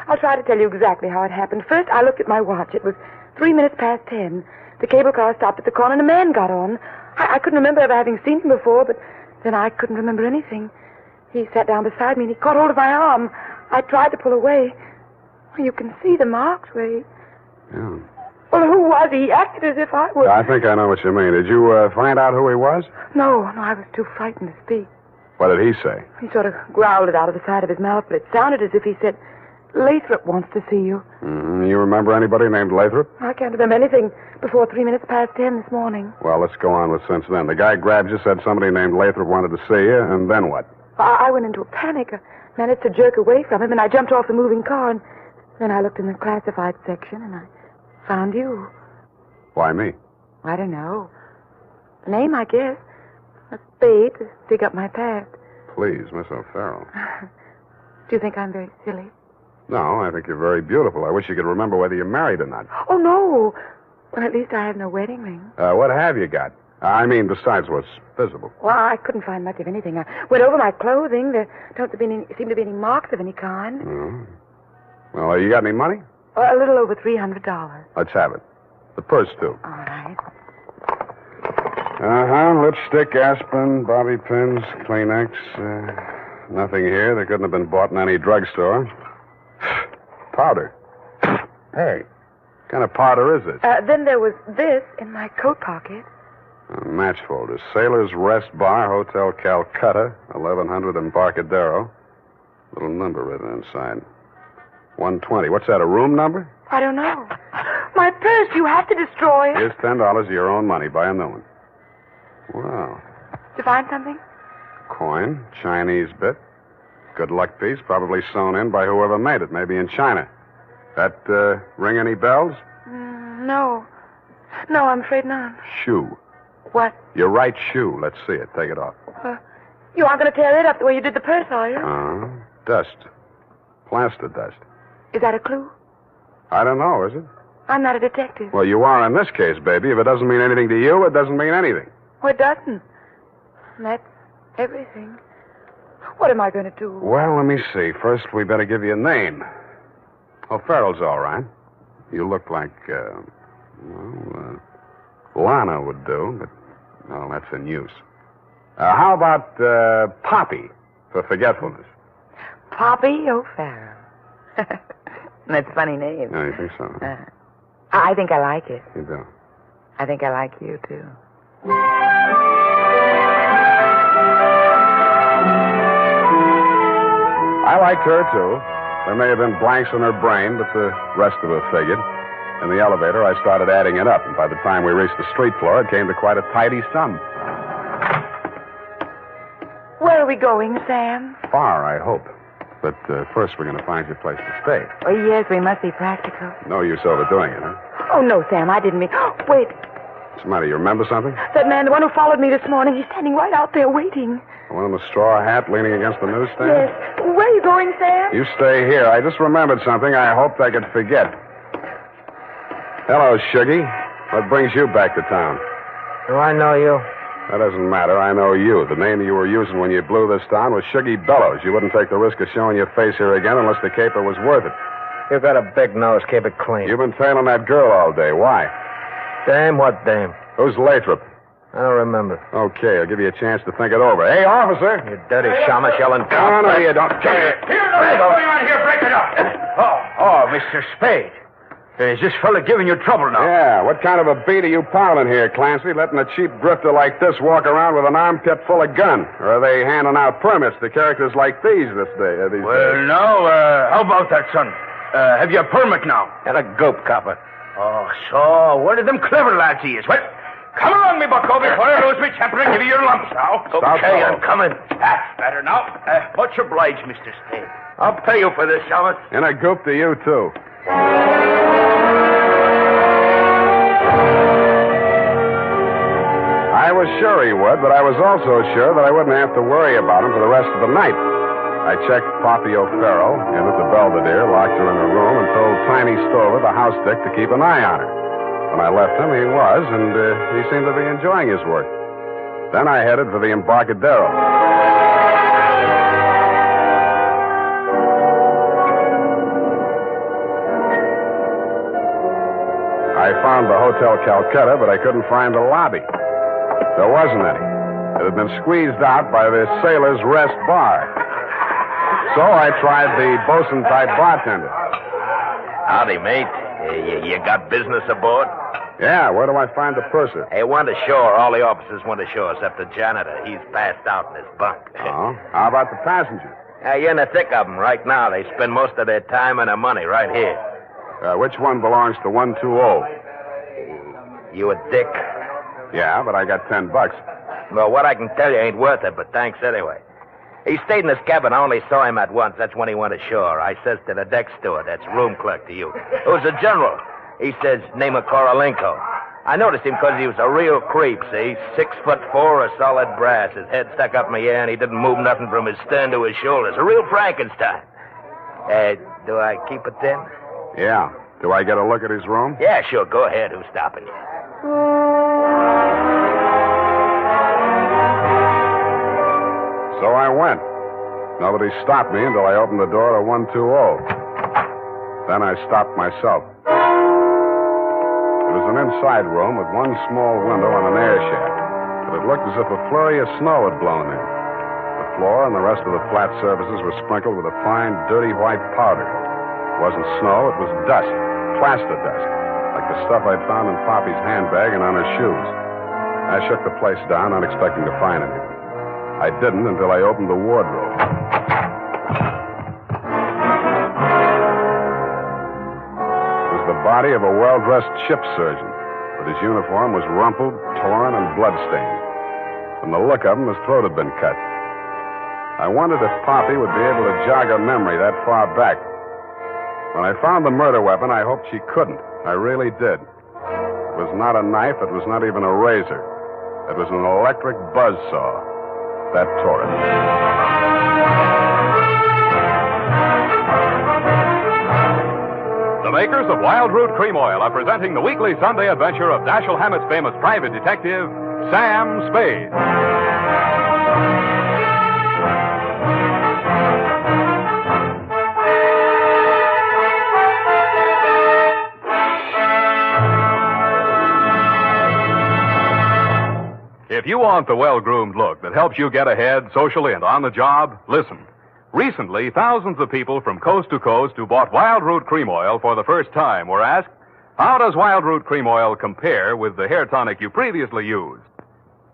C: I'll try to tell you exactly how it happened. First, I looked at my watch. It was 3 minutes past 10. The cable car stopped at the corner and a man got on. I couldn't remember ever having seen him before, but then I couldn't remember anything. He sat down beside me and he caught hold of my arm. I tried to pull away. You can see the marks where he...
S: Yeah.
C: Well, who was he? He acted as if I was...
S: I think I know what you mean. Did you find out who he was?
C: No, I was too frightened to speak.
S: What did he say?
C: He sort of growled it out of the side of his mouth, but it sounded as if he said, Lathrop wants to see you.
S: You remember anybody named Lathrop?
C: I can't remember anything before 3 minutes past 10 this morning.
S: Well, let's go on with since then. The guy grabbed you, said somebody named Lathrop wanted to see you, and then what?
C: I went into a panic. I managed to jerk away from him, and I jumped off the moving car, and then I looked in the classified section, and I found you.
S: Why me?
C: I don't know. The name, I guess. A spade to dig up my past.
S: Please, Miss O'Farrell.
C: Do you think I'm very silly?
S: No, I think you're very beautiful. I wish you could remember whether you're married or not.
C: Oh, no. Well, at least I have no wedding ring.
S: What have you got? I mean, besides what's visible.
C: Well, I couldn't find much of anything. I went over my clothing. There don't seem to be any marks of any kind.
S: Oh. Well, you got any money?
C: A little over $300.
S: Let's have it. The purse, too.
C: All right.
S: Lipstick, aspirin, bobby pins, Kleenex. Nothing here. They couldn't have been bought in any drugstore. Powder. Hey, what kind of powder is it?
C: Then there was this in my coat pocket.
S: A match folder. Sailor's Rest Bar, Hotel Calcutta, 1100 Embarcadero. Little number written inside. 120. What's that, a room number?
C: I don't know. My purse, you have to destroy it.
S: Here's $10 of your own money. Buy a new one. Wow.
C: Did you find something?
S: Coin, Chinese bit. Good luck piece, probably sewn in by whoever made it, maybe in China. That ring any bells?
C: No. No, I'm afraid not.
S: Shoe.
C: What?
S: Your right shoe. Let's see it. Take it off.
C: You aren't going to tear it up the way you did the purse, are you?
S: Dust. Plaster dust.
C: Is that a clue?
S: I don't know, is it?
C: I'm not a detective.
S: Well, you are in this case, baby. If it doesn't mean anything to you, it doesn't mean anything.
C: Oh, it doesn't. That's everything. What am I going to do?
S: Well, let me see. First, we better give you a name. O'Farrell's all right. You look like, Lana would do, but, well, that's in use. How about, Poppy, for forgetfulness?
C: Poppy O'Farrell. That's a funny name.
S: No, you think so?
C: I think I like it.
S: You do?
C: I think I like you, too.
S: I liked her, too. There may have been blanks in her brain, but the rest of it figured. In the elevator, I started adding it up, and by the time we reached the street floor, it came to quite a tidy sum.
C: Where are we going, Sam?
S: Far, I hope. But first, we're going to find you a place to stay.
C: Oh, yes, we must be practical.
S: No use overdoing it, huh?
C: Oh, no, Sam, I didn't mean... Wait.
S: What's the matter? You remember something?
C: That man, the one who followed me this morning, he's standing right out there waiting.
S: The one in the straw hat leaning against the newsstand?
C: Yes. Where are you going, Sam?
S: You stay here. I just remembered something I hoped I could forget. Hello, Shuggy. What brings you back to town?
F: Do I know you?
S: That doesn't matter. I know you. The name you were using when you blew this town was Shuggy Bellows. You wouldn't take the risk of showing your face here again unless the caper was worth it.
F: You've got a big nose. Keep it clean.
S: You've been tailing that girl all day. Why?
F: Dame? What dame?
S: Who's Lathrop?
F: I don't remember.
S: Okay, I'll give you a chance to think it over. Hey, officer!
F: You dirty shamus yelling.
S: No, you don't.
R: Here, what's going on here? Break it up.
F: Oh, Mr. Spade. Is this fella giving you trouble now?
S: Yeah, what kind of a beat are you pounding here, Clancy? Letting a cheap drifter like this walk around with an armpit full of gun? Or are they handing out permits to characters like these this day?
F: Well, no, how about that, son? Have you a permit now? And a gope copper. Oh, so, one of them clever lads he is. Well, come along, me bucko, before I lose me temper and give you your lumps now. Okay, I'm coming. That's better now. Much obliged, Mr. Spade. I'll pay you for this, Shamus.
S: And a gope to you, too. I was sure he would, but I was also sure that I wouldn't have to worry about him for the rest of the night. I checked Poppy O'Farrell in at the Belvedere, locked her in her room, and told Tiny Stover, the house dick, to keep an eye on her. When I left him, he was, and he seemed to be enjoying his work. Then I headed for the Embarcadero. I found the Hotel Calcutta, but I couldn't find the lobby. There wasn't any. It had been squeezed out by the Sailor's Rest Bar. So I tried the bosun-type bartender.
I: Howdy, mate. You got business aboard?
S: Yeah, where do I find the purser?
I: Hey, one to shore. All the officers went ashore except the janitor. He's passed out in his bunk.
S: Oh? How about the passengers?
I: You're in the thick of them right now. They spend most of their time and their money right here.
S: Which one belongs to 120?
I: You a dick?
S: Yeah, but I got $10.
I: Well, what I can tell you ain't worth it, but thanks anyway. He stayed in his cabin. I only saw him at once. That's when he went ashore. I says to the deck steward, that's room clerk to you. It was a general. He says, name of Korolenko. I noticed him because he was a real creep, see? 6'4", a solid brass. His head stuck up in the air, and he didn't move nothing from his stern to his shoulders. A real Frankenstein. Do I keep it then?
S: Yeah. Do I get a look at his room?
I: Yeah, sure. Go ahead. Who's stopping you?
S: So I went. Nobody stopped me until I opened the door to 120. Then I stopped myself. It was an inside room with one small window and an air shaft, but it looked as if a flurry of snow had blown in. The floor and the rest of the flat surfaces were sprinkled with a fine, dirty white powder. It wasn't snow, it was dust, plaster dust, like the stuff I'd found in Poppy's handbag and on her shoes. I shook the place down, not expecting to find anything. I didn't until I opened the wardrobe. It was the body of a well-dressed ship surgeon, but his uniform was rumpled, torn, and bloodstained. From the look of him, his throat had been cut. I wondered if Poppy would be able to jog her memory that far back. When I found the murder weapon, I hoped she couldn't. I really did. It was not a knife. It was not even a razor. It was an electric buzzsaw. That tore it.
O: The makers of Wild Root Cream Oil are presenting the weekly Sunday adventure of Dashiell Hammett's famous private detective, Sam Spade. If you want the well-groomed look that helps you get ahead socially and on the job, listen. Recently, thousands of people from coast to coast who bought Wild Root Cream Oil for the first time were asked, how does Wild Root Cream Oil compare with the hair tonic you previously used?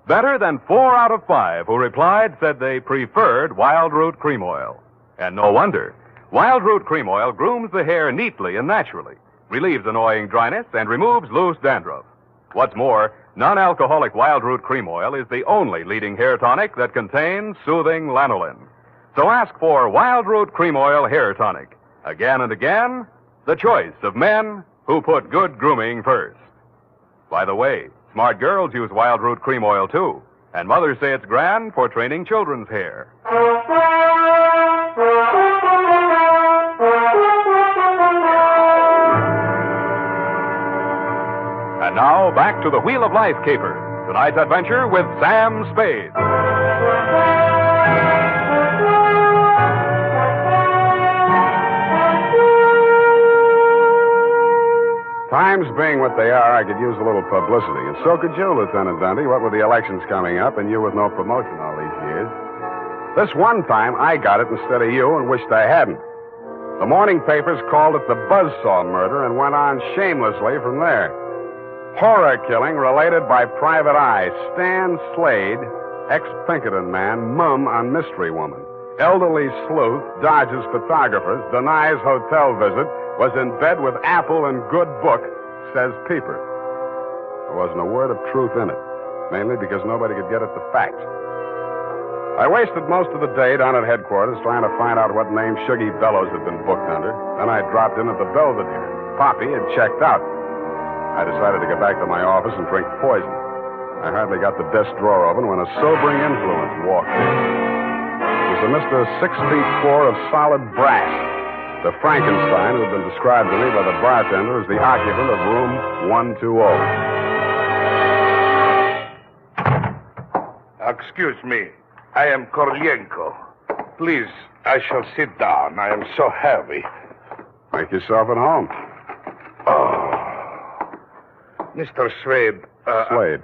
O: Better than 4 out of 5 who replied said they preferred Wild Root Cream Oil. And no wonder. Wild Root Cream Oil grooms the hair neatly and naturally, relieves annoying dryness, and removes loose dandruff. What's more, non-alcoholic Wild Root Cream Oil is the only leading hair tonic that contains soothing lanolin. So ask for Wild Root Cream Oil Hair Tonic. Again and again, the choice of men who put good grooming first. By the way, smart girls use Wild Root Cream Oil, too. And mothers say it's grand for training children's hair. And now, back to the Wheel of Life caper. Tonight's adventure with Sam Spade.
S: Times being what they are, I could use a little publicity. And so could you, Lieutenant Dundee, what with the elections coming up and you with no promotion all these years. This one time, I got it instead of you and wished I hadn't. The morning papers called it the Buzzsaw murder and went on shamelessly from there. Horror killing related by Private Eye. Stan Slade, ex-Pinkerton man, mum on mystery woman. Elderly sleuth, dodges photographers, denies hotel visit, was in bed with Apple and good book, says Peeper. There wasn't a word of truth in it, mainly because nobody could get at the facts. I wasted most of the day down at headquarters trying to find out what name Shuggy Bellows had been booked under. Then I dropped in at the Belvedere. Poppy had checked out. I decided to get back to my office and drink poison. I hardly got the desk drawer open when a sobering influence walked in. was a Mr. 6'4" of solid brass. The Frankenstein who had been described to me by the bartender as the occupant of room 120.
R: Excuse me. I am Koryenko. Please, I shall sit down. I am so heavy.
S: Make yourself at home.
R: Oh. Mr. Spade.
S: Slade.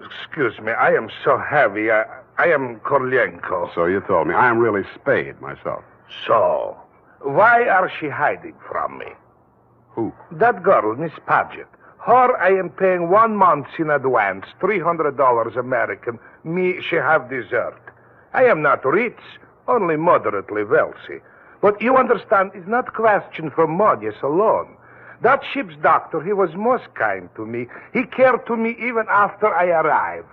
R: Excuse me. I am so heavy. I am Koryenko.
S: So you told me. I am really Spade myself.
R: So, why are she hiding from me?
S: Who?
R: That girl, Miss Paget. Her, I am paying 1 month in advance, $300 American. Me, she have dessert. I am not rich, only moderately wealthy. But you understand, it's not question for money alone. That ship's doctor, he was most kind to me. He cared to me even after I arrived.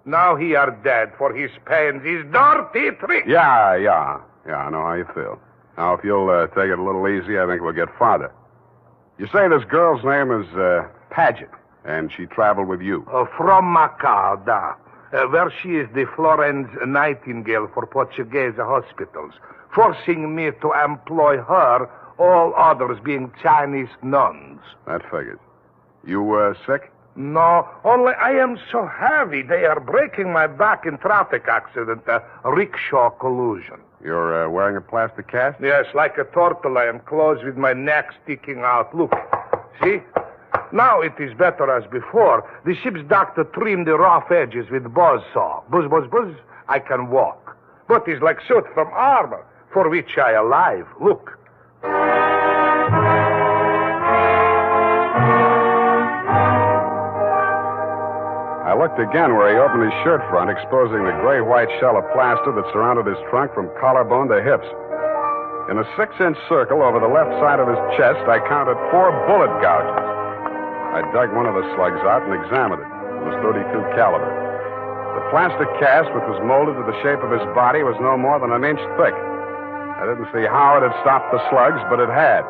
R: Now he are dead for his pains, his dirty tricks.
S: Yeah, I know how you feel. Now, if you'll take it a little easy, I think we'll get farther. You say this girl's name is Paget, and she traveled with you.
R: From Macau, where she is the Florence Nightingale for Portuguese hospitals, forcing me to employ her, all others being Chinese nuns.
S: That figures. You sick?
R: No, only I am so heavy. They are breaking my back in traffic accident, rickshaw collusion.
S: You're wearing a plastic cast?
R: Yes, like a turtle. I am closed with my neck sticking out. Look, see? Now it is better as before. The ship's doctor trimmed the rough edges with buzz saw. Buzz, buzz, buzz. I can walk. But it's like suit from armor, for which I alive. Look.
S: I looked again where he opened his shirt front, exposing the gray-white shell of plaster that surrounded his trunk from collarbone to hips. In a 6-inch circle over the left side of his chest, I counted 4 bullet gouges. I dug one of the slugs out and examined it. It was .32 caliber. The plastic cast, which was molded to the shape of his body, was no more than 1 inch thick. I didn't see how it had stopped the slugs, but it had.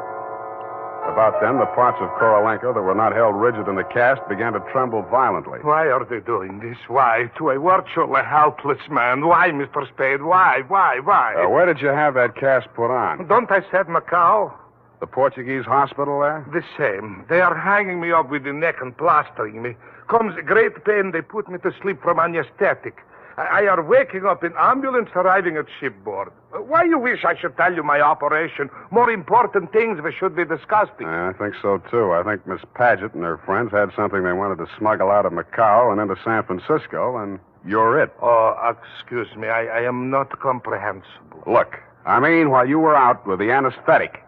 S: About then, the parts of Korolenko that were not held rigid in the cast began to tremble violently.
R: Why are they doing this? Why? To a virtually helpless man. Why, Mr. Spade? Why?
S: Where did you have that cast put on?
R: Don't I said Macau?
S: The Portuguese hospital there?
R: The same. They are hanging me up with the neck and plastering me. Comes great pain, they put me to sleep from anesthetic. I are waking up in ambulance arriving at shipboard. Why you wish I should tell you my operation? More important things we should be discussing.
S: I think so, too. I think Miss Paget and her friends had something they wanted to smuggle out of Macau and into San Francisco, and you're it.
R: Oh, excuse me. I am not comprehensible.
S: Look, I mean, while you were out with the anesthetic,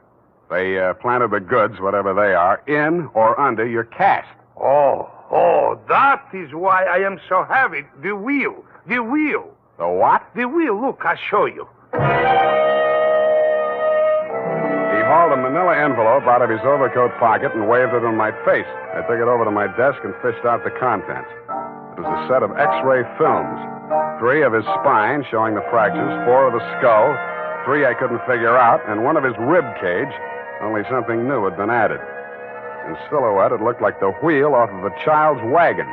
S: they planted the goods, whatever they are, in or under your cast.
R: Oh, that is why I am so heavy. The wheel.
S: The what?
R: The wheel. Look, I'll show you.
S: He hauled a manila envelope out of his overcoat pocket and waved it in my face. I took it over to my desk and fished out the contents. It was a set of X-ray films. 3 of his spine, showing the fractures, 4 of the skull, 3 I couldn't figure out, and 1 of his rib cage, only something new had been added. In silhouette, it looked like the wheel off of a child's wagon.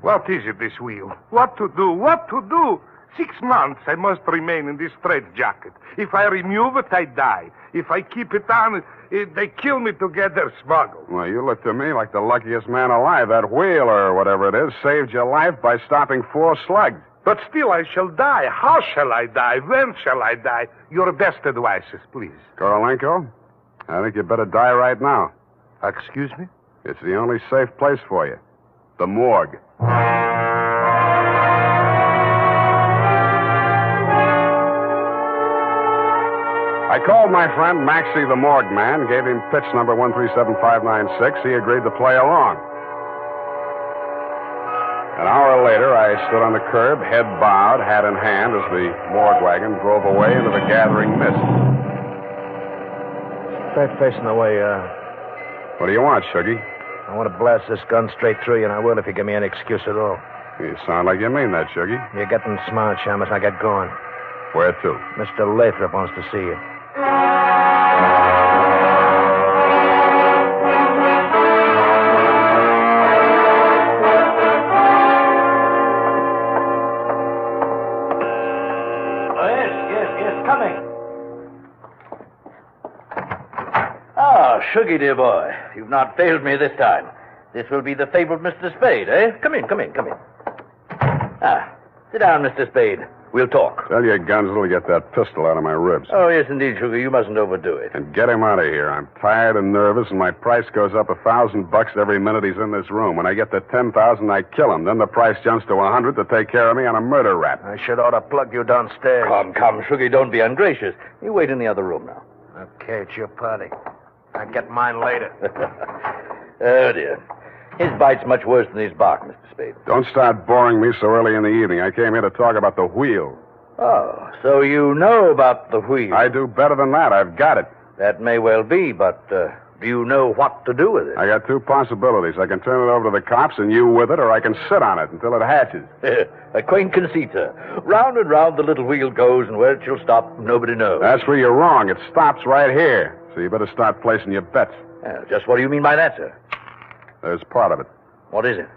R: What is it, this wheel? What to do? 6 months I must remain in this straitjacket. If I remove it, I die. If I keep it on, they kill me to get their smuggle.
S: Well, you look to me like the luckiest man alive. That wheel, or whatever it is, saved your life by stopping 4 slugs.
R: But still I shall die. How shall I die? When shall I die? Your best advices, please.
S: Korolenko, I think you better die right now.
R: Excuse me?
S: It's the only safe place for you. The morgue. I called my friend Maxie the morgue man, gave him pitch number 137596. He agreed to play along. An hour later, I stood on the curb, head bowed, hat in hand, as the morgue wagon drove away into the gathering mist.
I: Straight facing the way,
S: What do you want, Shuggy?
I: I want to blast this gun straight through you, and I will if you give me any excuse at all.
S: You sound like you mean that, Shuggy.
I: You're getting smart, Shamus. I get going.
S: Where to?
I: Mr. Lathrop wants to see you.
Q: Shuggy, dear boy. You've not failed me this time. This will be the fabled Mr. Spade, eh? Come in. Sit down, Mr. Spade. We'll talk.
V: Tell your Gunsel to get that pistol out of my ribs.
Q: Oh, yes, indeed, Sugar. You mustn't overdo it.
V: And get him out of here. I'm tired and nervous, and my price goes up $1,000 every minute he's in this room. When I get to 10,000, I kill him. Then the price jumps to 100 to take care of me on a murder rap.
I: I should ought to plug you downstairs.
Q: Come, Sugar, don't be ungracious. You wait in the other room now.
I: Okay, it's your party. I'll get mine later.
Q: Oh, dear. His bite's much worse than his bark, Mr. Spade.
V: Don't start boring me so early in the evening. I came here to talk about the wheel.
Q: Oh, so you know about the wheel.
V: I do better than that. I've got it.
Q: That may well be, but do you know what to do with it?
V: I got two possibilities. I can turn it over to the cops and you with it, or I can sit on it until it hatches.
Q: A quaint conceit, sir. Round and round the little wheel goes, and where it shall stop, nobody knows.
V: That's where you're wrong. It stops right here. So you better start placing your bets.
Q: Just what do you mean by that, sir?
V: There's part of it.
Q: What is it?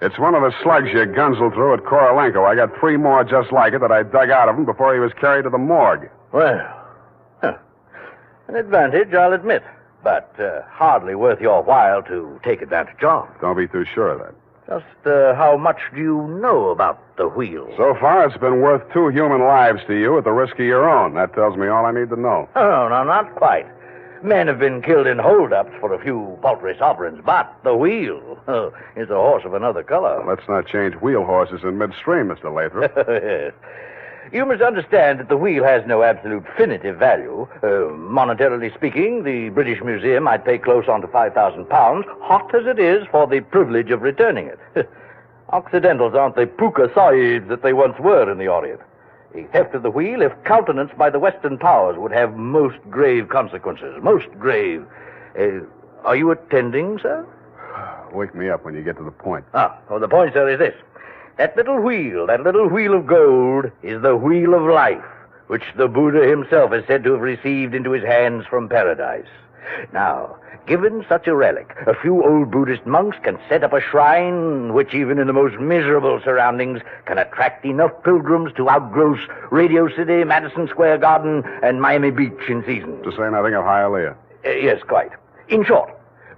V: It's one of the slugs you gunsel through at Korolenko. I got 3 more just like it that I dug out of him before he was carried to the morgue.
Q: Well, an advantage, I'll admit, but hardly worth your while to take advantage of.
V: Don't be too sure of that.
Q: Just how much do you know about the wheel?
V: So far, it's been worth 2 human lives to you at the risk of your own. That tells me all I need to know.
Q: Oh, no, not quite. Men have been killed in holdups for a few paltry sovereigns, but the wheel is a horse of another color.
V: Let's not change wheel horses in midstream, Mr. Lathrop.
Q: Yes. You must understand that the wheel has no absolute definitive value. Monetarily speaking, the British Museum might pay close on to £5,000, hot as it is, for the privilege of returning it. Occidentals aren't the puka sahibs that they once were in the Orient. A theft of the wheel, if countenanced by the Western powers, would have most grave consequences. Most grave. Are you attending, sir?
V: Wake me up when you get to the point.
Q: The point, sir, is this. That little wheel of gold, is the wheel of life, which the Buddha himself is said to have received into his hands from paradise. Now, given such a relic, a few old Buddhist monks can set up a shrine which, even in the most miserable surroundings, can attract enough pilgrims to outgross Radio City, Madison Square Garden, and Miami Beach in season.
V: To say nothing of Hialeah.
Q: Yes, quite. In short,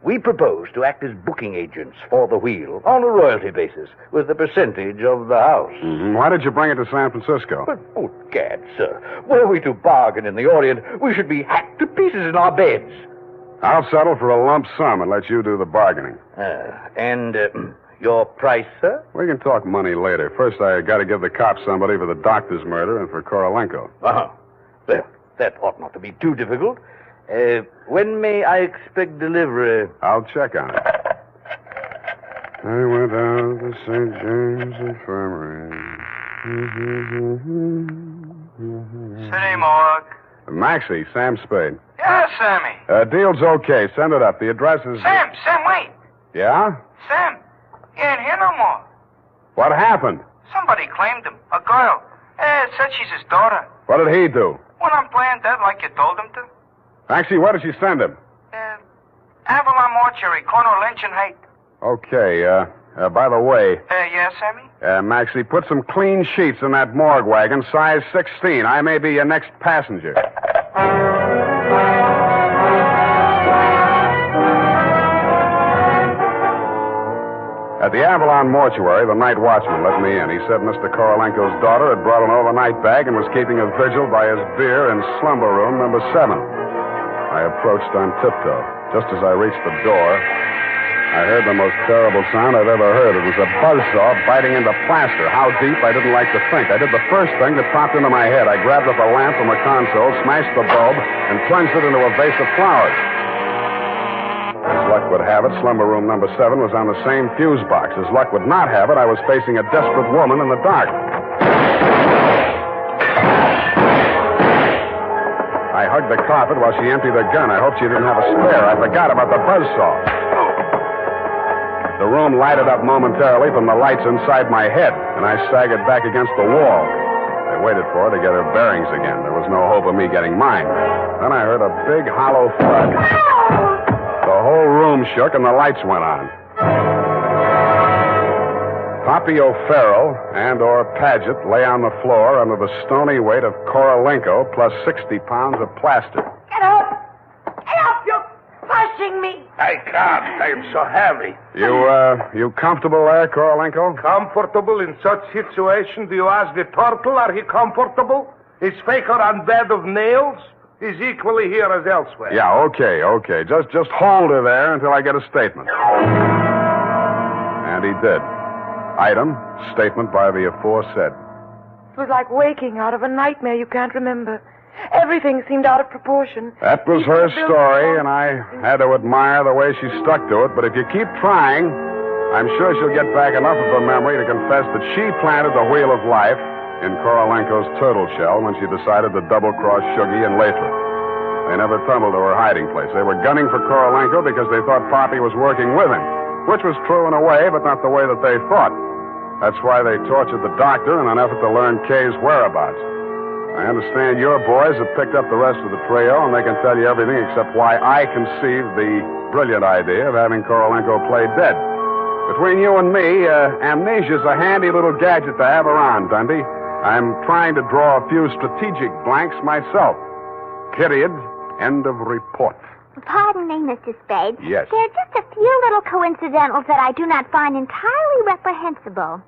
Q: we propose to act as booking agents for the wheel on a royalty basis with a percentage of the house.
V: Mm-hmm. Why did you bring it to San Francisco?
Q: But, oh, gad, sir. Were we to bargain in the Orient, we should be hacked to pieces in our beds.
V: I'll settle for a lump sum and let you do the bargaining.
Q: And your price, sir?
V: We can talk money later. First, I got to give the cops somebody for the doctor's murder and for Korolenko.
Q: Well, that ought not to be too difficult. When may I expect delivery?
V: I'll check on it. I went out to St. James Infirmary.
E: City morgue.
V: Maxie, Sam Spade.
E: Yeah, Sammy.
V: Deal's okay. Send it up. The address is...
E: Sam, wait.
V: Yeah?
E: Sam, he ain't here no more.
V: What happened?
E: Somebody claimed him. A girl. Said she's his daughter.
V: What did he do?
E: Went on playing dead like you told him to.
V: Maxie, where did she send him?
E: Avalon Mortuary, corner of Lynch and Haight.
V: Okay, by the way...
E: Yeah, Sammy?
V: Maxie, put some clean sheets in that morgue wagon, size 16. I may be your next passenger. At the Avalon Mortuary, the night watchman let me in. He said Mr. Korolenko's daughter had brought an overnight bag and was keeping a vigil by his bier in slumber room number 7. I approached on tiptoe. Just as I reached the door, I heard the most terrible sound I've ever heard. It was a buzzsaw biting into plaster. How deep, I didn't like to think. I did the first thing that popped into my head. I grabbed up a lamp from a console, smashed the bulb, and plunged it into a vase of flowers. As luck would have it, slumber room number 7 was on the same fuse box. As luck would not have it, I was facing a desperate woman in the dark. I hugged the carpet while she emptied her gun. I hoped she didn't have a spare. I forgot about the buzzsaw. The room lighted up momentarily from the lights inside my head, and I staggered back against the wall. I waited for her to get her bearings again. There was no hope of me getting mine. Then I heard a big, hollow thud. The whole room shook and the lights went on. Poppy O'Farrell and/or Paget lay on the floor under the stony weight of Korolenko plus 60 pounds of plaster.
T: Get up! Get up, you
R: I can't. I'm so heavy.
V: You comfortable there, Korolenko?
R: Comfortable in such situation? Do you ask the turtle, are he comfortable? Is Faker on bed of nails? He's equally here as elsewhere.
V: Yeah, okay. Just hold her there until I get a statement. And he did. Item, statement by the aforesaid.
P: It was like waking out of a nightmare you can't remember. Everything seemed out of proportion.
V: That was her story, and I had to admire the way she stuck to it. But if you keep trying, I'm sure she'll get back enough of her memory to confess that she planted the wheel of life in Korolenko's turtle shell when she decided to double-cross Shuggy and Lathrop. They never tumbled to her hiding place. They were gunning for Korolenko because they thought Poppy was working with him, which was true in a way, but not the way that they thought. That's why they tortured the doctor in an effort to learn Kay's whereabouts. I understand your boys have picked up the rest of the trio, and they can tell you everything except why I conceived the brilliant idea of having Korolenko play dead. Between you and me, amnesia's a handy little gadget to have around, Dundee. I'm trying to draw a few strategic blanks myself. Period. End of report.
U: Pardon me, Mr. Spade.
V: Yes.
U: There are just a few little coincidentals that I do not find entirely reprehensible.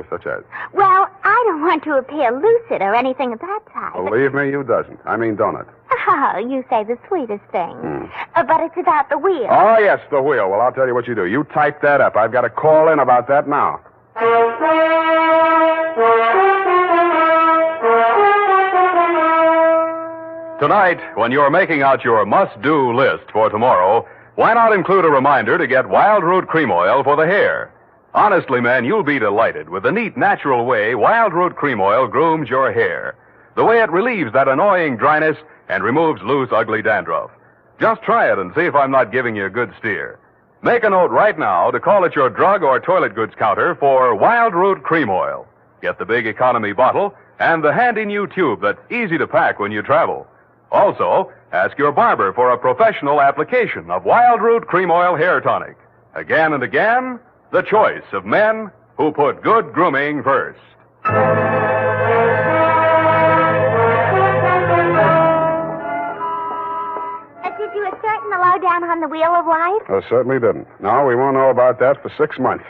V: Such as?
U: Well, I don't want to appear lucid or anything of that type.
V: Believe me, you doesn't. I mean, don't it?
U: Oh, you say the sweetest thing. But it's about the wheel.
V: Oh, yes, the wheel. Well, I'll tell you what you do. You type that up. I've got to call in about that now.
A: Tonight, when you're making out your must-do list for tomorrow, why not include a reminder to get Wild Root Cream Oil for the hair? Honestly, man, you'll be delighted with the neat, natural way Wild Root Cream Oil grooms your hair. The way it relieves that annoying dryness and removes loose, ugly dandruff. Just try it and see if I'm not giving you a good steer. Make a note right now to call at your drug or toilet goods counter for Wild Root Cream Oil. Get the big economy bottle and the handy new tube that's easy to pack when you travel. Also, ask your barber for a professional application of Wild Root Cream Oil Hair Tonic. Again and again, the choice of men who put good grooming first.
U: Did you ascertain the lowdown on the Wheel of Life?
V: I certainly didn't. No, we won't know about that for 6 months.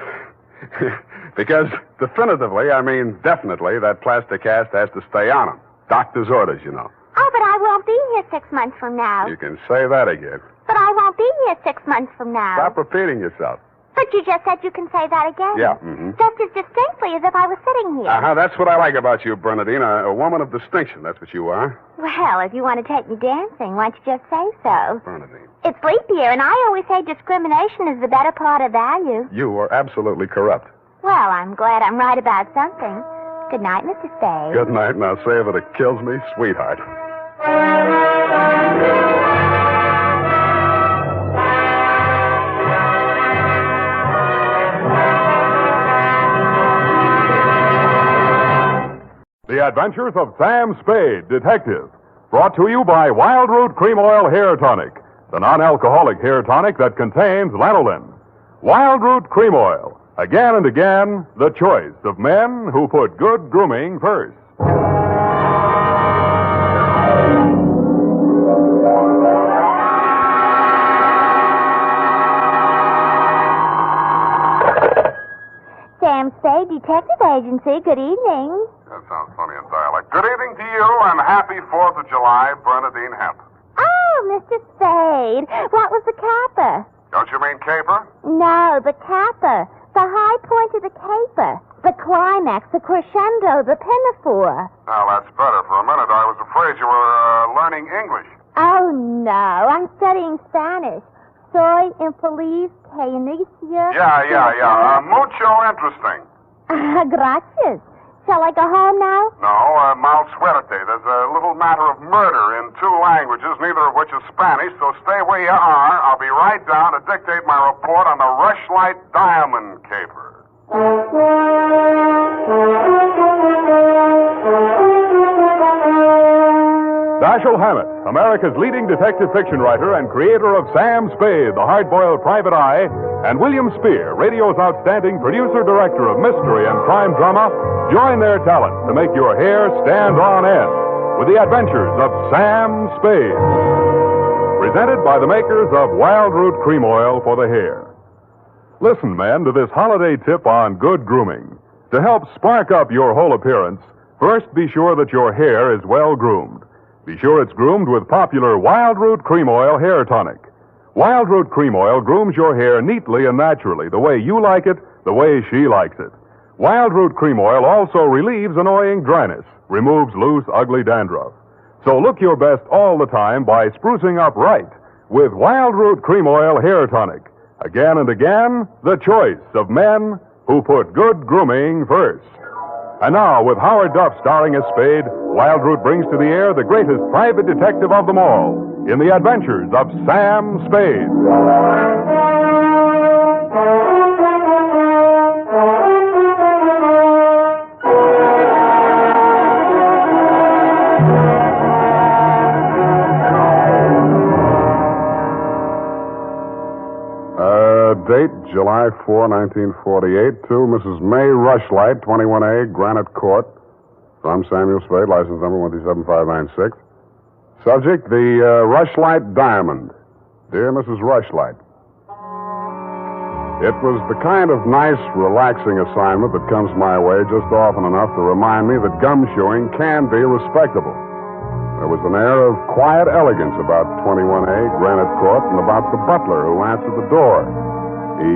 V: Because definitively, I mean definitely, that plastic cast has to stay on him. Doctor's orders, you know.
U: Oh, but I won't be here 6 months from now.
V: You can say that again.
U: But I won't be here 6 months from now.
V: Stop repeating yourself.
U: But you just said you can say that again.
V: Yeah,
U: Just as distinctly as if I was sitting here.
V: That's what I like about you, Bernadine. A woman of distinction, that's what you are.
U: Well, if you want to take me dancing, why don't you just say so?
V: Bernadine.
U: It's leap year, and I always say discrimination is the better part of value.
V: You are absolutely corrupt.
U: Well, I'm glad I'm right about something. Good night, Mr. Spade.
V: Good night. Now say if it kills me, sweetheart.
O: The Adventures of Sam Spade, Detective. Brought to you by Wild Root Cream Oil Hair Tonic, the non-alcoholic hair tonic that contains lanolin. Wild Root Cream Oil. Again and again, the choice of men who put good grooming first.
U: Sam Spade, Detective Agency. Good evening.
V: That sounds funny in dialect. Good evening to you, and happy 4th of July, Bernadine Hemp.
U: Oh, Mr. Spade. What was the capper?
V: Don't you mean caper?
U: No, the capper. The high point of the caper. The climax, the crescendo, the pinafore.
V: Now, that's better. For a minute, I was afraid you were learning English.
U: Oh, no. I'm studying Spanish. Soy infeliz que inicia...
V: Yeah. Mucho interesting.
U: Gracias. Shall I go home now?
V: No, mal suerte. There's a little matter of murder in 2 languages, neither of which is Spanish, so stay where you are. I'll be right down to dictate my report on the Rushlight diamond caper.
O: Dashiell Hammett, America's leading detective fiction writer and creator of Sam Spade, the hard-boiled private eye, and William Spear, radio's outstanding producer-director of mystery and crime drama, join their talents to make your hair stand on end with the adventures of Sam Spade.
D: Presented by the makers of Wild Root Cream Oil for the hair. Listen, men, to this holiday tip on good grooming. To help spark up your whole appearance, first be sure that your hair is well groomed. Be sure it's groomed with popular Wild Root Cream Oil Hair Tonic. Wild Root Cream Oil grooms your hair neatly and naturally, the way you like it, the way she likes it. Wild Root Cream Oil also relieves annoying dryness, removes loose, ugly dandruff. So look your best all the time by sprucing up right with Wild Root Cream Oil Hair Tonic. Again and again, the choice of men who put good grooming first. And now, with Howard Duff starring as Spade, Wild Root brings to the air the greatest private detective of them all in the adventures of Sam Spade.
V: Date, July 4, 1948, to Mrs. May Rushlight, 21A, Granite Court, from Samuel Spade, license number 137596. Subject, the Rushlight Diamond. Dear Mrs. Rushlight, it was the kind of nice, relaxing assignment that comes my way just often enough to remind me that gum chewing can be respectable. There was an air of quiet elegance about 21A, Granite Court, and about the butler who answered the door. He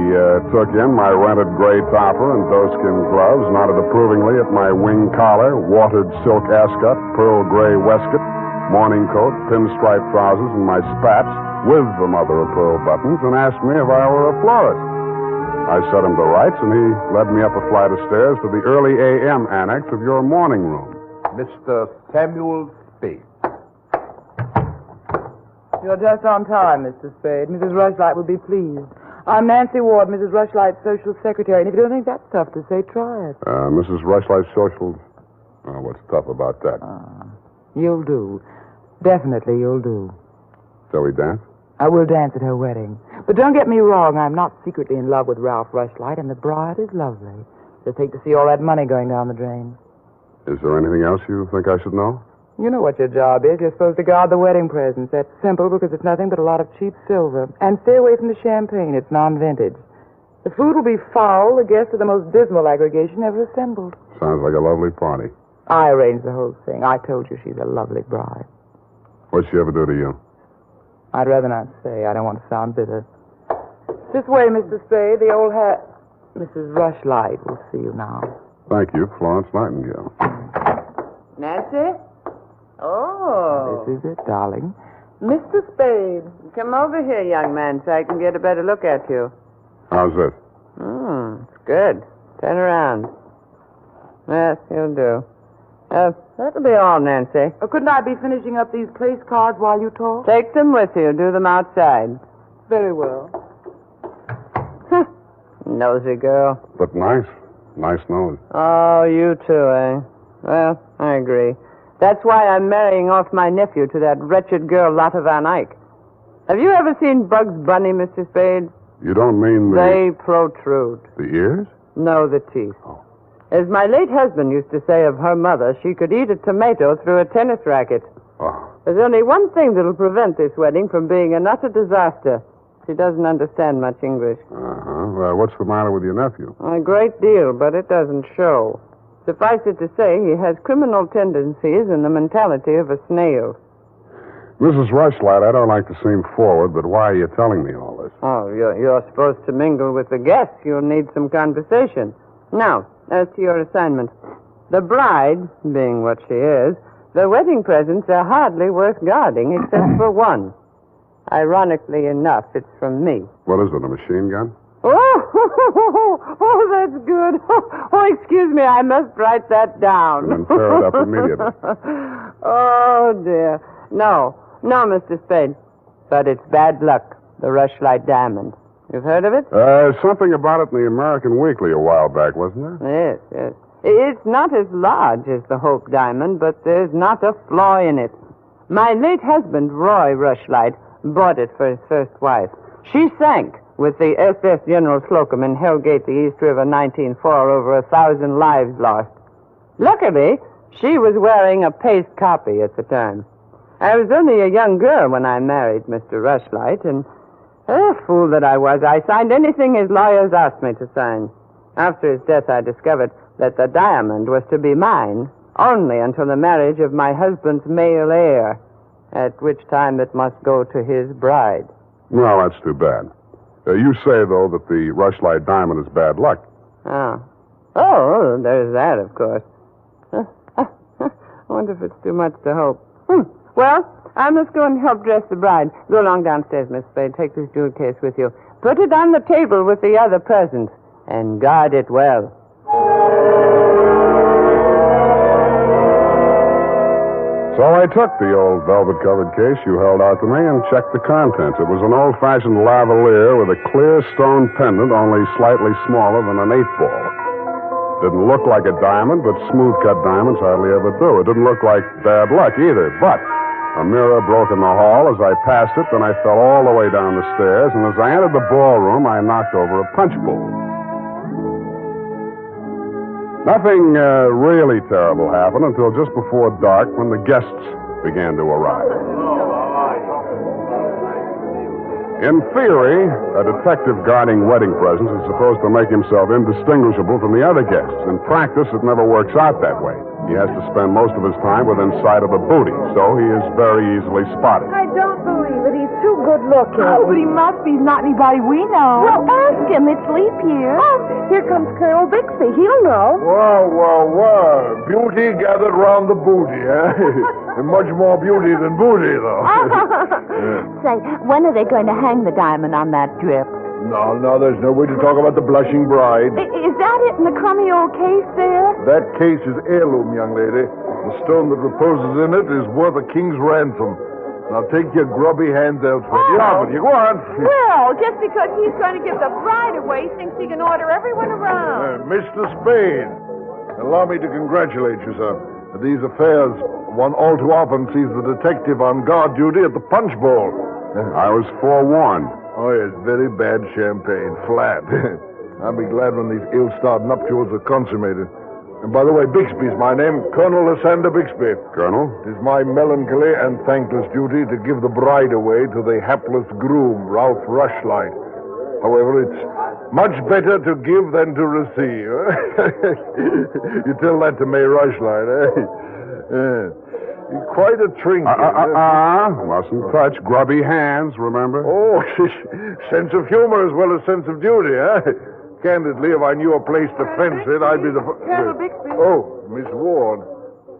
V: took in my rented gray topper and doeskin gloves, nodded approvingly at my wing collar, watered silk ascot, pearl gray waistcoat, morning coat, pinstripe trousers, and my spats with the mother of pearl buttons, and asked me if I were a florist. I set him to rights, and he led me up a flight of stairs to the early A.M. annex of your morning room.
T: Mr. Samuel Spade.
W: You're just on time, Mr. Spade. Mrs. Rushlight will be pleased. I'm Nancy Ward, Mrs. Rushlight's social secretary, and if you don't think that's tough to say, try it.
V: Mrs. Rushlight's social... what's tough about that?
W: You'll do. Definitely you'll do.
V: Shall we dance?
W: I will dance at her wedding. But don't get me wrong, I'm not secretly in love with Ralph Rushlight, and the bride is lovely. Just hate to see all that money going down the drain.
V: Is there anything else you think I should know?
W: You know what your job is. You're supposed to guard the wedding presents. That's simple because it's nothing but a lot of cheap silver. And stay away from the champagne. It's non-vintage. The food will be foul. The guests are the most dismal aggregation ever assembled.
V: Sounds like a lovely party.
W: I arranged the whole thing. I told you she's a lovely bride.
V: What'd she ever do to you?
W: I'd rather not say. I don't want to sound bitter. This way, Mr. Spade. The old hat. Mrs. Rushlight will see you now.
V: Thank you, Florence Nightingale.
W: Nancy? Oh. This is it, darling. Mr. Spade, come over here, young man, so I can get a better look at you.
V: How's this?
W: It's good. Turn around. Yes, you'll do. That'll be all, Nancy. Couldn't I be finishing up these place cards while you talk? Take them with you. Do them outside. Very well. Nosy girl.
V: But nice. Nice nose.
W: Oh, you too, eh? Well, I agree. That's why I'm marrying off my nephew to that wretched girl, Lotta Van Eyck. Have you ever seen Bugs Bunny, Mr. Spade?
V: You don't mean the...
W: They protrude.
V: The ears?
W: No, the teeth. Oh. As my late husband used to say of her mother, she could eat a tomato through a tennis racket.
V: Oh.
W: There's only one thing that'll prevent this wedding from being an utter disaster. She doesn't understand much English.
V: Uh-huh. What's the matter with your nephew?
W: A great deal, but it doesn't show. Suffice it to say, he has criminal tendencies and the mentality of a snail.
V: Mrs. Rushlight, I don't like to seem forward, but why are you telling me all this?
W: Oh, you're supposed to mingle with the guests. You'll need some conversation. Now, as to your assignment. The bride, being what she is, the wedding presents are hardly worth guarding except for one. Ironically enough, it's from me.
V: What is it, a machine gun?
W: Oh, that's good. Oh, excuse me, I must write that down.
V: And then tear it up immediately.
W: Oh, dear. No, Mr. Spade. But it's bad luck, the Rushlight Diamond. You've heard of it?
V: Something about it in the American Weekly a while back, wasn't
W: there? Yes. It's not as large as the Hope Diamond, but there's not a flaw in it. My late husband, Roy Rushlight, bought it for his first wife. She sank with the SS General Slocum in Hellgate, the East River, 1904, over 1,000 lives lost. Luckily, she was wearing a paste copy at the time. I was only a young girl when I married Mr. Rushlight, and fool that I was, I signed anything his lawyers asked me to sign. After his death, I discovered that the diamond was to be mine only until the marriage of my husband's male heir, at which time it must go to his bride.
D: Well, that's too bad. You say, though, that the Rushlight diamond is bad luck.
W: Oh, there's that, of course. I wonder if it's too much to hope. Well, I must go and help dress the bride. Go along downstairs, Miss Spade. Take this jewel case with you. Put it on the table with the other presents, and guard it well.
D: So I took the old velvet-covered case you held out to me and checked the contents. It was an old-fashioned lavalier with a clear stone pendant only slightly smaller than an 8-ball. Didn't look like a diamond, but smooth-cut diamonds hardly ever do. It didn't look like bad luck either, but a mirror broke in the hall as I passed it, then I fell all the way down the stairs, and as I entered the ballroom, I knocked over a punch bowl. Nothing really terrible happened until just before dark when the guests began to arrive. In theory, a detective guarding wedding presents is supposed to make himself indistinguishable from the other guests. In practice, it never works out that way. He has to spend most of his time within sight of the booty, so he is very easily spotted.
P: I don't believe it. He's too good looking.
L: Oh, but he must be. He's not anybody we know.
P: Well, ask him. It's leap year. Oh, here comes Colonel Bixby. He'll know.
G: Wow. Beauty gathered round the booty, eh? And much more beauty than booty, though.
P: Say, when are they going to hang the diamond on that drip?
G: No, there's no way to talk about the blushing bride.
P: Is that it in the crummy old case there?
G: That case is heirloom, young lady. The stone that reposes in it is worth a king's ransom. Now take your grubby hands elsewhere. You go on.
P: Well, just because he's going to give the bride away, thinks he can order everyone around.
G: Mr. Spade, allow me to congratulate you, sir. At these affairs, one all too often sees the detective on guard duty at the punch bowl.
D: I was forewarned.
G: Oh, yes, very bad champagne. Flat. I'll be glad when these ill-starred nuptials are consummated. And by the way, Bixby's my name, Colonel Lysander Bixby.
D: Colonel?
G: It is my melancholy and thankless duty to give the bride away to the hapless groom, Ralph Rushlight. However, it's much better to give than to receive. You tell that to May Rushlight, eh? You're quite a trinket.
D: Mustn't touch grubby hands, remember?
G: Oh, sense of humor as well as sense of duty, eh? Candidly, if I knew a place to fence it, I'd be the...
P: Colonel Bixby.
G: Oh, Miss Ward.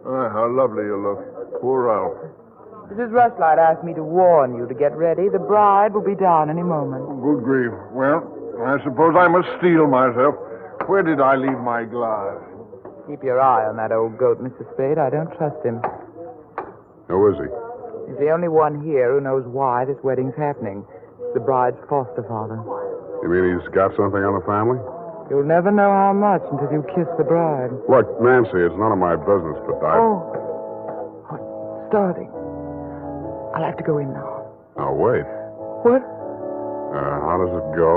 G: How lovely you look. Poor Ralph.
L: Mrs. Rushlight asked me to warn you to get ready. The bride will be down any moment.
G: Good grief. Well, I suppose I must steel myself. Where did I leave my glass?
L: Keep your eye on that old goat, Mr. Spade. I don't trust him.
D: Who is he?
L: He's the only one here who knows why this wedding's happening. The bride's foster father.
D: You mean he's got something on the family?
L: You'll never know how much until you kiss the bride.
D: Look, Nancy, it's none of my business, but
L: Starting. I'll have to go in now.
D: Now, wait.
L: What?
D: How does it go?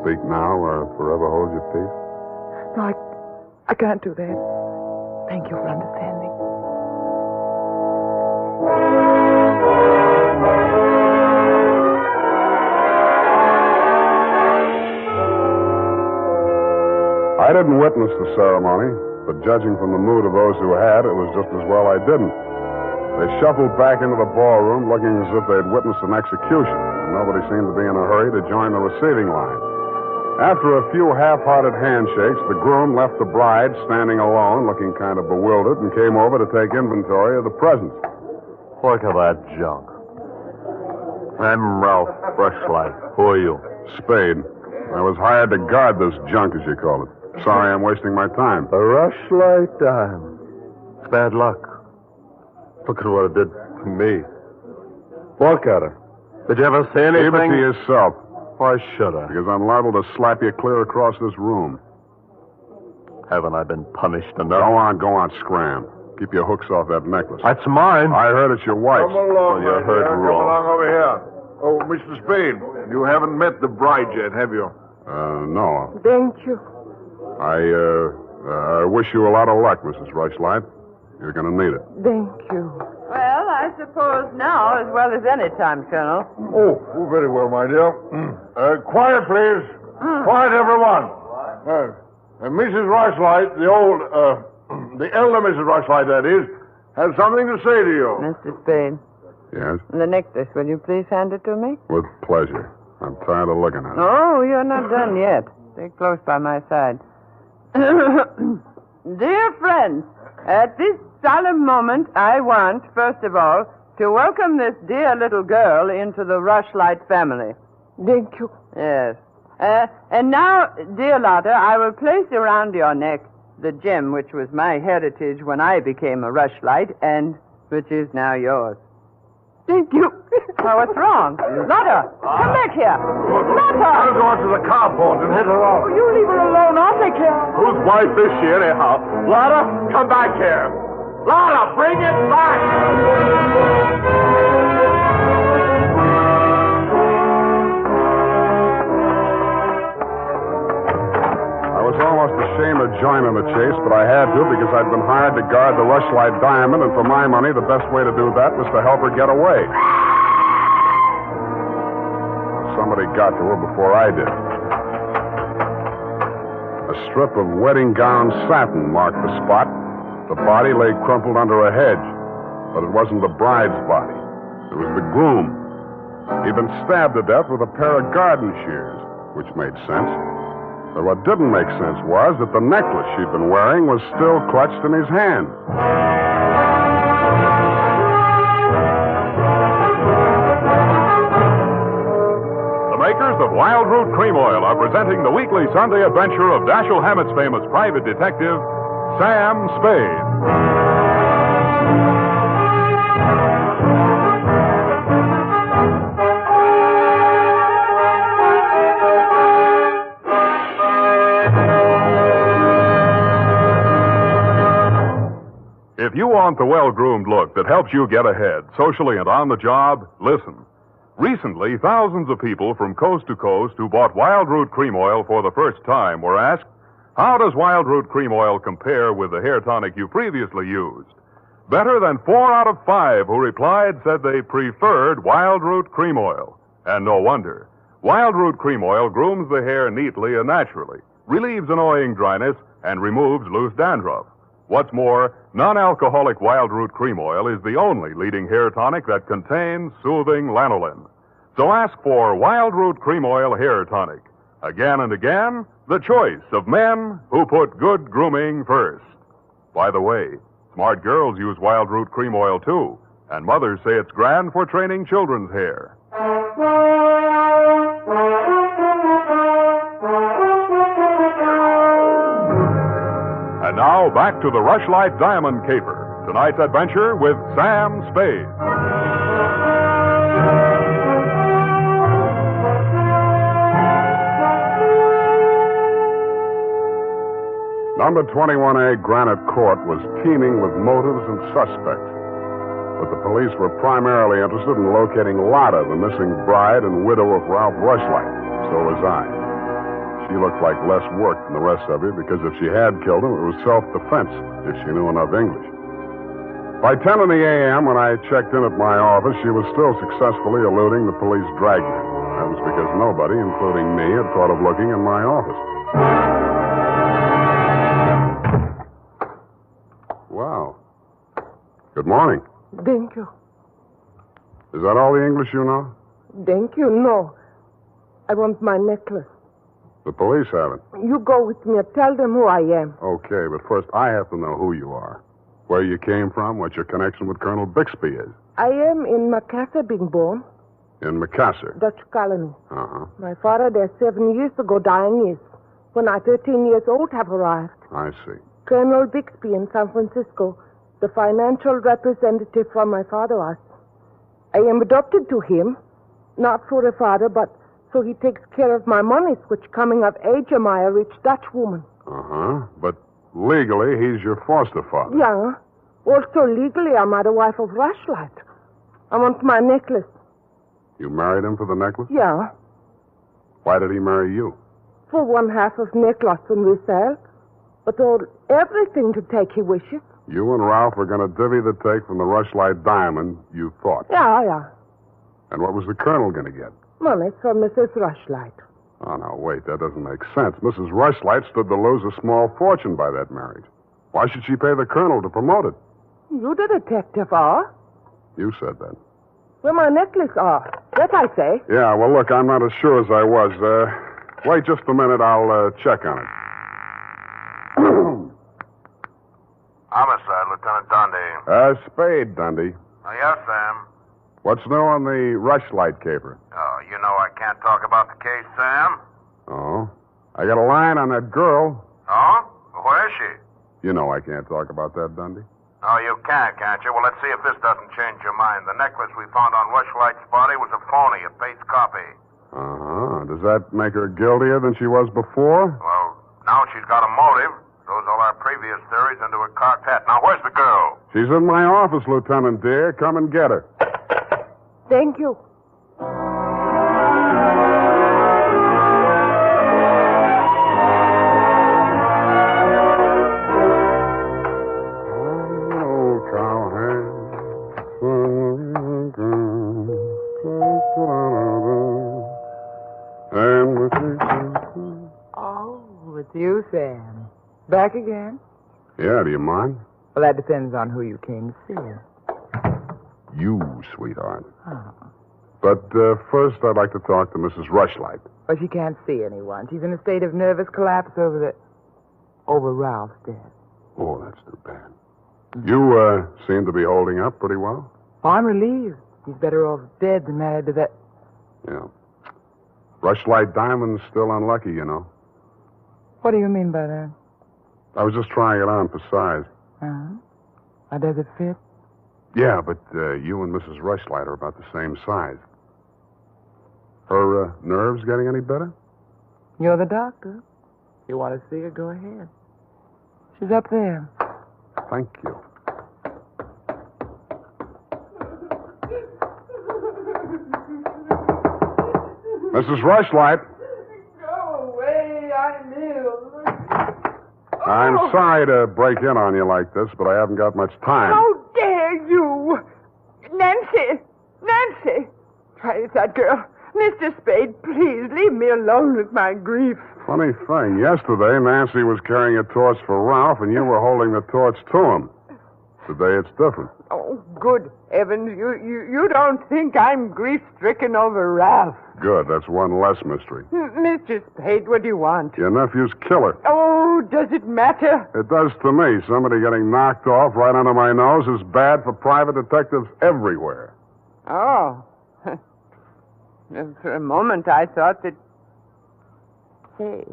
D: Speak now or forever hold your peace?
L: No, I can't do that. Thank you for understanding.
D: I didn't witness the ceremony, but judging from the mood of those who had, it was just as well I didn't. They shuffled back into the ballroom looking as if they'd witnessed an execution, and nobody seemed to be in a hurry to join the receiving line. After a few half-hearted handshakes, the groom left the bride standing alone, looking kind of bewildered, and came over to take inventory of the presents.
J: Look at that junk. I'm Ralph Rushlight. Who are you?
D: Spade. I was hired to guard this junk, as you call it. Sorry I'm wasting my time.
J: The Rushlight dime. It's bad luck. Look at what it did to me. Look at it. Did you ever see anything?
D: Keep it to yourself.
J: Why should I?
D: Because I'm liable to slap you clear across this room.
J: Haven't I been punished enough?
D: Go on, scram. Keep your hooks off that necklace.
J: That's mine.
D: I heard it's your wife's.
G: Come along,
J: you heard
G: Come
J: wrong.
G: along over here. Oh, Mr. Spade, you haven't met the bride yet, have you?
D: No.
P: Thank you.
D: I wish you a lot of luck, Mrs. Rushlight. You're going to need it.
P: Thank you.
N: Well,
W: I suppose now as well as any time, Colonel.
G: Oh, very well, my dear. Quiet, please. Quiet, everyone. Mrs. Rushlight, the elder Mrs. Rushlight, that is, has something to say to you.
W: Mr. Spade,
D: Yes?
W: the necklace, will you please hand it to me?
D: With pleasure. I'm tired of looking at it.
W: Oh, you're not done yet. Stay close by my side. Dear friends, at this solemn moment, I want, first of all, to welcome this dear little girl into the Rushlight family.
L: Thank you.
W: Yes. And now, dear Lotta, I will place around your neck the gem which was my heritage when I became a Rushlight and which is now yours.
L: Thank you.
W: Oh, what's wrong? Lotta, come back here. Lotta!
G: I'll go out to the carport and hit her off.
L: You leave her alone. I'll take care of her.
G: Whose wife is she, anyhow? Lotta, come back here. Lotta, bring it back!
D: I was almost ashamed of joining the chase, but I had to because I'd been hired to guard the Rushlight diamond, and for my money, the best way to do that was to help her get away. Somebody got to her before I did. A strip of wedding gown satin marked the spot. The body lay crumpled under a hedge, but it wasn't the bride's body. It was the groom. He'd been stabbed to death with a pair of garden shears, which made sense. But what didn't make sense was that the necklace she'd been wearing was still clutched in his hand. The makers of Wild Root Cream Oil are presenting the weekly Sunday adventure of Dashiell Hammett's famous private detective, Sam Spade. If you want the well-groomed look that helps you get ahead, socially and on the job, listen. Recently, thousands of people from coast to coast who bought Wild Root Cream Oil for the first time were asked, how does Wild Root Cream Oil compare with the hair tonic you previously used? Better than 4 out of 5 who replied said they preferred Wild Root Cream Oil. And no wonder. Wild Root Cream Oil grooms the hair neatly and naturally, relieves annoying dryness, and removes loose dandruff. What's more, non-alcoholic Wild Root Cream Oil is the only leading hair tonic that contains soothing lanolin. So ask for Wild Root Cream Oil Hair Tonic. Again and again, the choice of men who put good grooming first. By the way, smart girls use Wild Root Cream Oil too, and mothers say it's grand for training children's hair. And now, back to the Rushlight Diamond Caper. Tonight's adventure with Sam Spade. Number 21A Granite Court was teeming with motives and suspects. But the police were primarily interested in locating Lotta, the missing bride and widow of Ralph Rushlight. So was I. She looked like less work than the rest of you because if she had killed him, it was self-defense if she knew enough English. By 10 in the a.m., when I checked in at my office, she was still successfully eluding the police dragnet. That was because nobody, including me, had thought of looking in my office. Wow. Good morning.
L: Thank you.
D: Is that all the English you know?
L: Thank you. No. I want my necklace.
D: The police have it.
L: You go with me. Tell them who I am.
D: Okay, but first I have to know who you are. Where you came from, what your connection with Colonel Bixby is.
L: I am in Macassar being born.
D: In Macassar?
L: Dutch colony.
D: Uh-huh.
L: My father there 7 years ago dying is. When I 13 years old have arrived.
D: I see.
L: Colonel Bixby in San Francisco, the financial representative from my father was. I am adopted to him, not for a father, but so he takes care of my monies, which coming of age am I a rich Dutch woman.
D: Uh-huh. But legally, he's your foster father.
L: Yeah. Also legally, I'm the wife of Rushlight. I want my necklace.
D: You married him for the necklace?
L: Yeah.
D: Why did he marry you?
L: For one half of necklace and resale. But all everything to take he wishes.
J: You and Ralph were going to divvy the take from the Rushlight diamond, you thought.
H: Yeah.
J: And what was the colonel going to get?
H: Money from Mrs. Rushlight.
J: Oh, no, wait, that doesn't make sense. Mrs. Rushlight stood to lose a small fortune by that marriage. Why should she pay the colonel to promote it?
H: You the detective are?
J: You said that.
H: Where my necklace are. That I say.
J: Yeah, well, look, I'm not as sure as I was. Wait just a minute. I'll check on it.
K: Homicide, Lieutenant Dundee.
J: Spade, Dundee.
K: Oh, yes, Sam.
J: What's new on the Rushlight caper?
K: Oh, you know I can't talk about the case, Sam.
J: Oh? I got a line on that girl.
K: Oh? Where is she?
J: You know I can't talk about that, Dundee.
K: Oh, you can, can't you? Well, let's see if this doesn't change your mind. The necklace we found on Rushlight's body was a phony, a fake copy.
J: Uh-huh. Does that make her guiltier than she was before?
K: Well, now she's got a motive. Throws all our previous theories into a cocked hat. Now, where's the girl?
J: She's in my office, Lieutenant dear. Come and get her.
H: Thank you. Oh, it's you, Sam. Back again?
J: Yeah, do you mind?
H: Well, that depends on who you came to see.
J: You, sweetheart.
H: Oh.
J: But first, I'd like to talk to Mrs. Rushlight.
H: Well, she can't see anyone. She's in a state of nervous collapse over Ralph's death.
J: Oh, that's too bad. You seem to be holding up pretty well.
H: Oh, I'm relieved. He's better off dead than married to that.
J: Yeah. Rushlight Diamond's still unlucky, you know.
H: What do you mean by that?
J: I was just trying it on for size.
H: Uh-huh. How does it fit?
J: Yeah, but you and Mrs. Rushlight are about the same size. Her nerves getting any better?
H: You're the doctor. If you want to see her, go ahead. She's up there.
J: Thank you. Mrs. Rushlight.
H: Go away, I'm ill.
J: I'm sorry to break in on you like this, but I haven't got much time.
H: How dare you! Nancy! Nancy! Try that girl. Mr. Spade, please leave me alone with my grief.
J: Funny thing, yesterday Nancy was carrying a torch for Ralph, and you were holding the torch to him. Today it's different.
H: Oh, good heavens, you don't think I'm grief-stricken over Ralph.
J: Good, that's one less mystery.
H: Mr. Spade, what do you want?
J: Your nephew's killer.
H: Oh, does it matter?
J: It does to me. Somebody getting knocked off right under my nose is bad for private detectives everywhere.
H: Oh. For a moment, I thought that... Hey,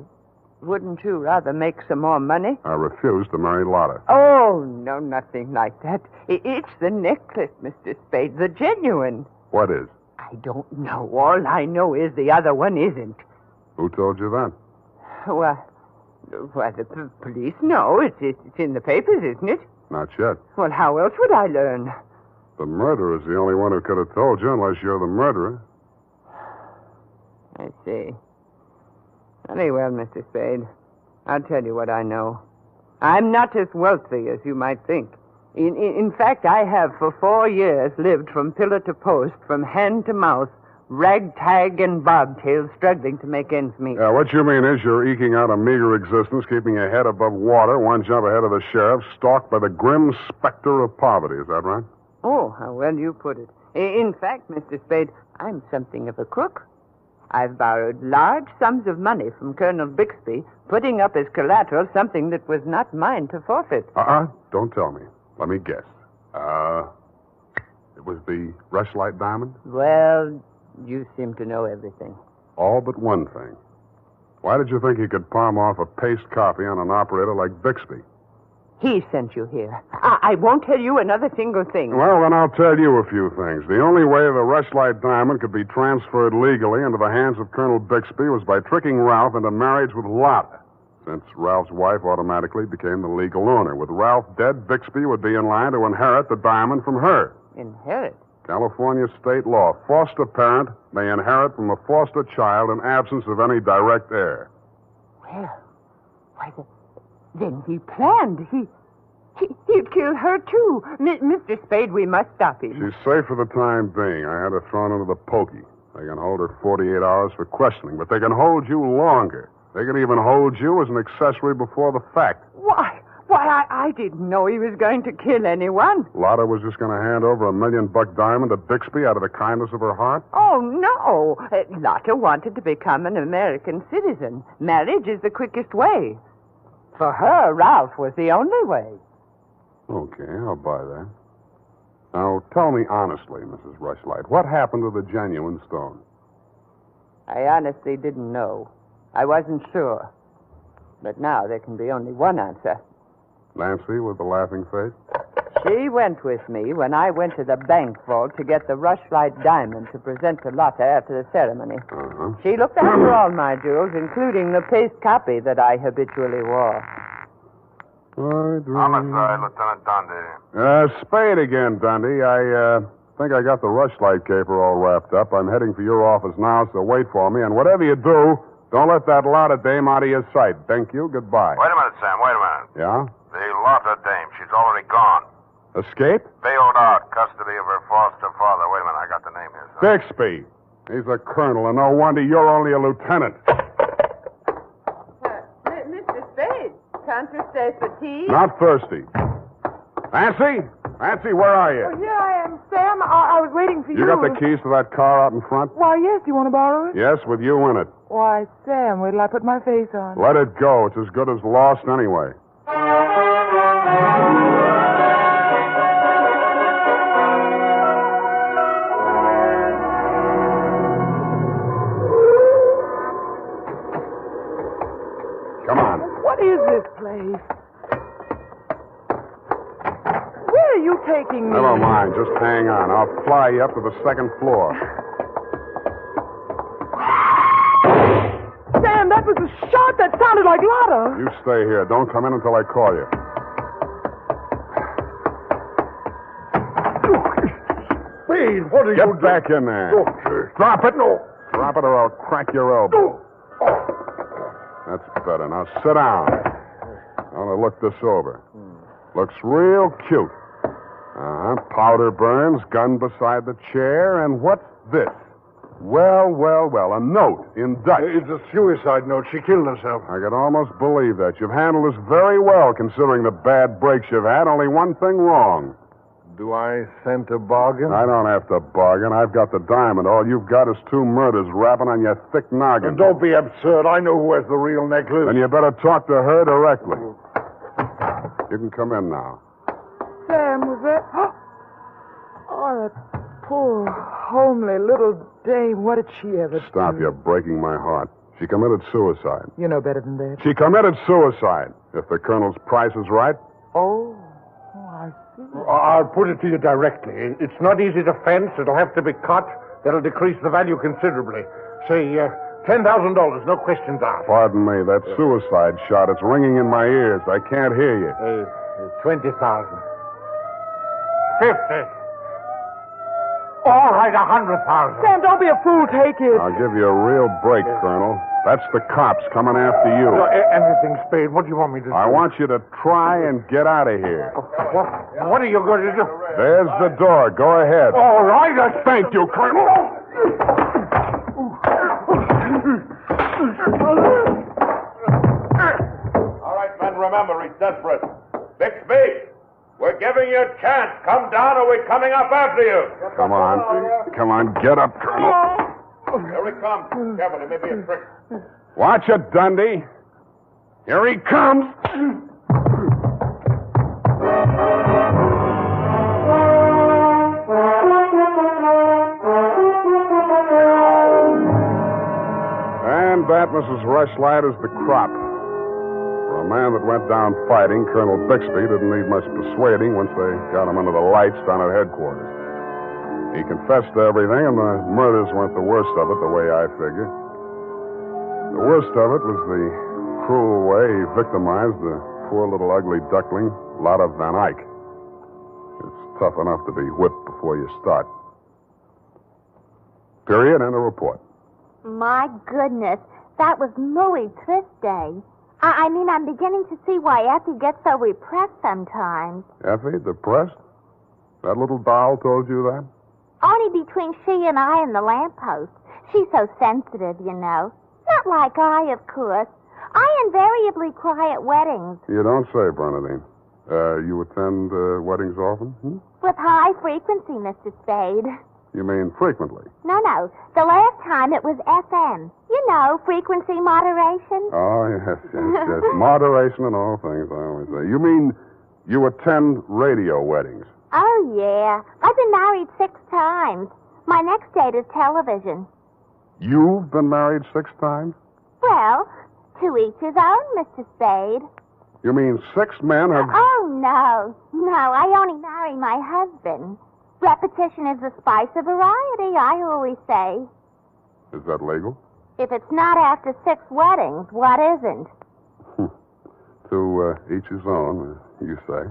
H: wouldn't you rather make some more money?
J: I refuse to marry Lotta.
H: Oh, no, nothing like that. It's the necklace, Mr. Spade, the genuine.
J: What is?
H: I don't know. All I know is the other one isn't.
J: Who told you that?
H: Well, the police know. It's in the papers, isn't it?
J: Not yet.
H: Well, how else would I learn?
J: The murderer's the only one who could have told you, unless you're the murderer.
H: I see. Very well, Mr. Spade. I'll tell you what I know. I'm not as wealthy as you might think. In fact, I have for 4 years lived from pillar to post, from hand to mouth, ragtag and bobtail, struggling to make ends meet.
J: Yeah, what you mean is you're eking out a meager existence, keeping your head above water, one jump ahead of the sheriff, stalked by the grim specter of poverty. Is that right?
H: Oh, how well you put it. In fact, Mr. Spade, I'm something of a crook. I've borrowed large sums of money from Colonel Bixby, putting up as collateral something that was not mine to forfeit.
J: Don't tell me. Let me guess. It was the Rushlight diamond?
H: Well, you seem to know everything.
J: All but one thing. Why did you think he could palm off a paste copy on an operator like Bixby?
H: He sent you here. I won't tell you another single thing.
J: Well, then I'll tell you a few things. The only way the Rushlight diamond could be transferred legally into the hands of Colonel Bixby was by tricking Ralph into marriage with Lotta, since Ralph's wife automatically became the legal owner. With Ralph dead, Bixby would be in line to inherit the diamond from her.
H: Inherit?
J: California state law. Foster parent may inherit from a foster child in absence of any direct heir.
H: Well, why, then he planned. He'd kill her, too. Mr. Spade, we must stop him.
J: She's safe for the time being. I had her thrown into the pokey. They can hold her 48 hours for questioning, but they can hold you longer. They can even hold you as an accessory before the fact.
H: Why, I didn't know he was going to kill anyone.
J: Lotta was just going to hand over $1 million diamond to Bixby out of the kindness of her heart?
H: Oh, no. Lotta wanted to become an American citizen. Marriage is the quickest way. For her, Ralph was the only way.
J: Okay, I'll buy that. Now, tell me honestly, Mrs. Rushlight, what happened to the genuine stone?
H: I honestly didn't know. I wasn't sure. But now there can be only one answer.
J: Nancy with the laughing face?
H: She went with me when I went to the bank vault to get the Rushlight diamond to present to Lotta after the ceremony.
J: Uh-huh.
H: She looked after all my jewels, including the paste copy that I habitually wore.
K: Homicide, Lieutenant Dundee.
J: Spade again, Dundee. I think I got the Rushlight caper all wrapped up. I'm heading for your office now, so wait for me. And whatever you do, don't let that Lotta dame out of your sight. Thank you. Goodbye.
K: Wait a minute, Sam. Wait a minute.
J: Yeah?
K: The Lotta dame. She's already gone.
J: Escape?
K: Bailed out. Custody of her foster father. Wait a minute. I got the name here, son.
J: Bixby. He's a colonel, and no wonder you're only a lieutenant.
H: Mr. Spade, can't you stay for tea?
J: Not thirsty. Nancy? Nancy, where are you?
P: Oh, here I am, Sam. I was waiting for you.
J: You got the keys to that car out in front?
P: Why, yes. Do you want to borrow it?
J: Yes, with you in it.
P: Why, Sam, wait till I put my face on.
J: Let it go. It's as good as lost anyway. Come on.
P: What is this place? Where are you taking me?
J: Never mind. Just hang on. I'll fly you up to the second floor.
P: Sam, that was a shot that sounded like Lotta.
J: You stay here. Don't come in until I call you.
G: Spade, what are you
J: Get
G: doing?
J: back in there.
G: Doctor.
J: Drop it. No. Drop it or I'll crack your elbow. That's better. Now sit down. I want to look this over. Looks real cute. Powder burns, gun beside the chair, and what's this? Well, a note in Dutch.
G: It's a suicide note. She killed herself.
J: I could almost believe that. You've handled this very well, considering the bad breaks you've had. Only one thing wrong.
G: Do I scent a bargain?
J: I don't have to bargain. I've got the diamond. All you've got is 2 murders rapping on your thick noggin.
G: Don't be absurd. I know who has the real necklace.
J: Then you better talk to her directly. You can come in now.
P: Sam, was that... Oh, that poor, homely little dame. What did she ever
J: Stop,
P: do?
J: you're breaking my heart. She committed suicide.
P: You know better than that.
J: She committed suicide. If the colonel's price is right.
P: Oh, I see.
G: I'll put it to you directly. It's not easy to fence. It'll have to be cut. That'll decrease the value considerably. Say, $10,000, no questions asked.
J: Pardon me, that suicide shot, it's ringing in my ears. I can't hear you.
G: 20,000. 50. All right, 100,000.
P: Sam, don't be a fool. Take it.
J: I'll give you a real break, Colonel. That's the cops coming after you.
G: Anything, Spade. What do you want me to do?
J: I want you to try and get out of here.
G: What are you going to do?
J: There's the door. Go ahead.
G: All right.
J: Thank you, Colonel.
K: All right, men, remember, he's desperate. Bixby, we're giving you a chance. Come down or we're coming up after you.
J: Come on. Come on, get up, Colonel.
K: Here he comes. Careful, it may be a trick.
J: Watch it, Dundee. Here he comes. And that, Mrs. Rushlight, is the crop. For a man that went down fighting, Colonel Bixby didn't need much persuading once they got him under the lights down at headquarters. He confessed to everything, and the murders weren't the worst of it, the way I figure. The worst of it was the cruel way he victimized the poor little ugly duckling, Lotta Van Eyck. It's tough enough to be whipped before you start. Period, and a report.
U: My goodness, that was Louis Trist Day. I mean, I'm beginning to see why Effie gets so repressed sometimes.
J: Effie, depressed? That little doll told you that?
U: Only between she and I and the lamppost. She's so sensitive, you know. Not like I, of course. I invariably cry at weddings.
J: You don't say, Bernadine. You attend weddings often? Hmm?
U: With high frequency, Mr. Spade.
J: You mean frequently?
U: No. The last time it was FM. You know, frequency moderation.
J: Oh, yes. Moderation in all things, I always say. You mean you attend radio weddings?
U: Oh, yeah. I've been married 6 times. My next date is television.
J: You've been married 6 times?
U: Well, to each his own, Mr. Spade.
J: You mean 6 men have...
U: Oh, no. No, I only marry my husband. Repetition is the spice of variety, I always say.
J: Is that legal?
U: If it's not after 6 weddings, what isn't?
J: To each his own, you say.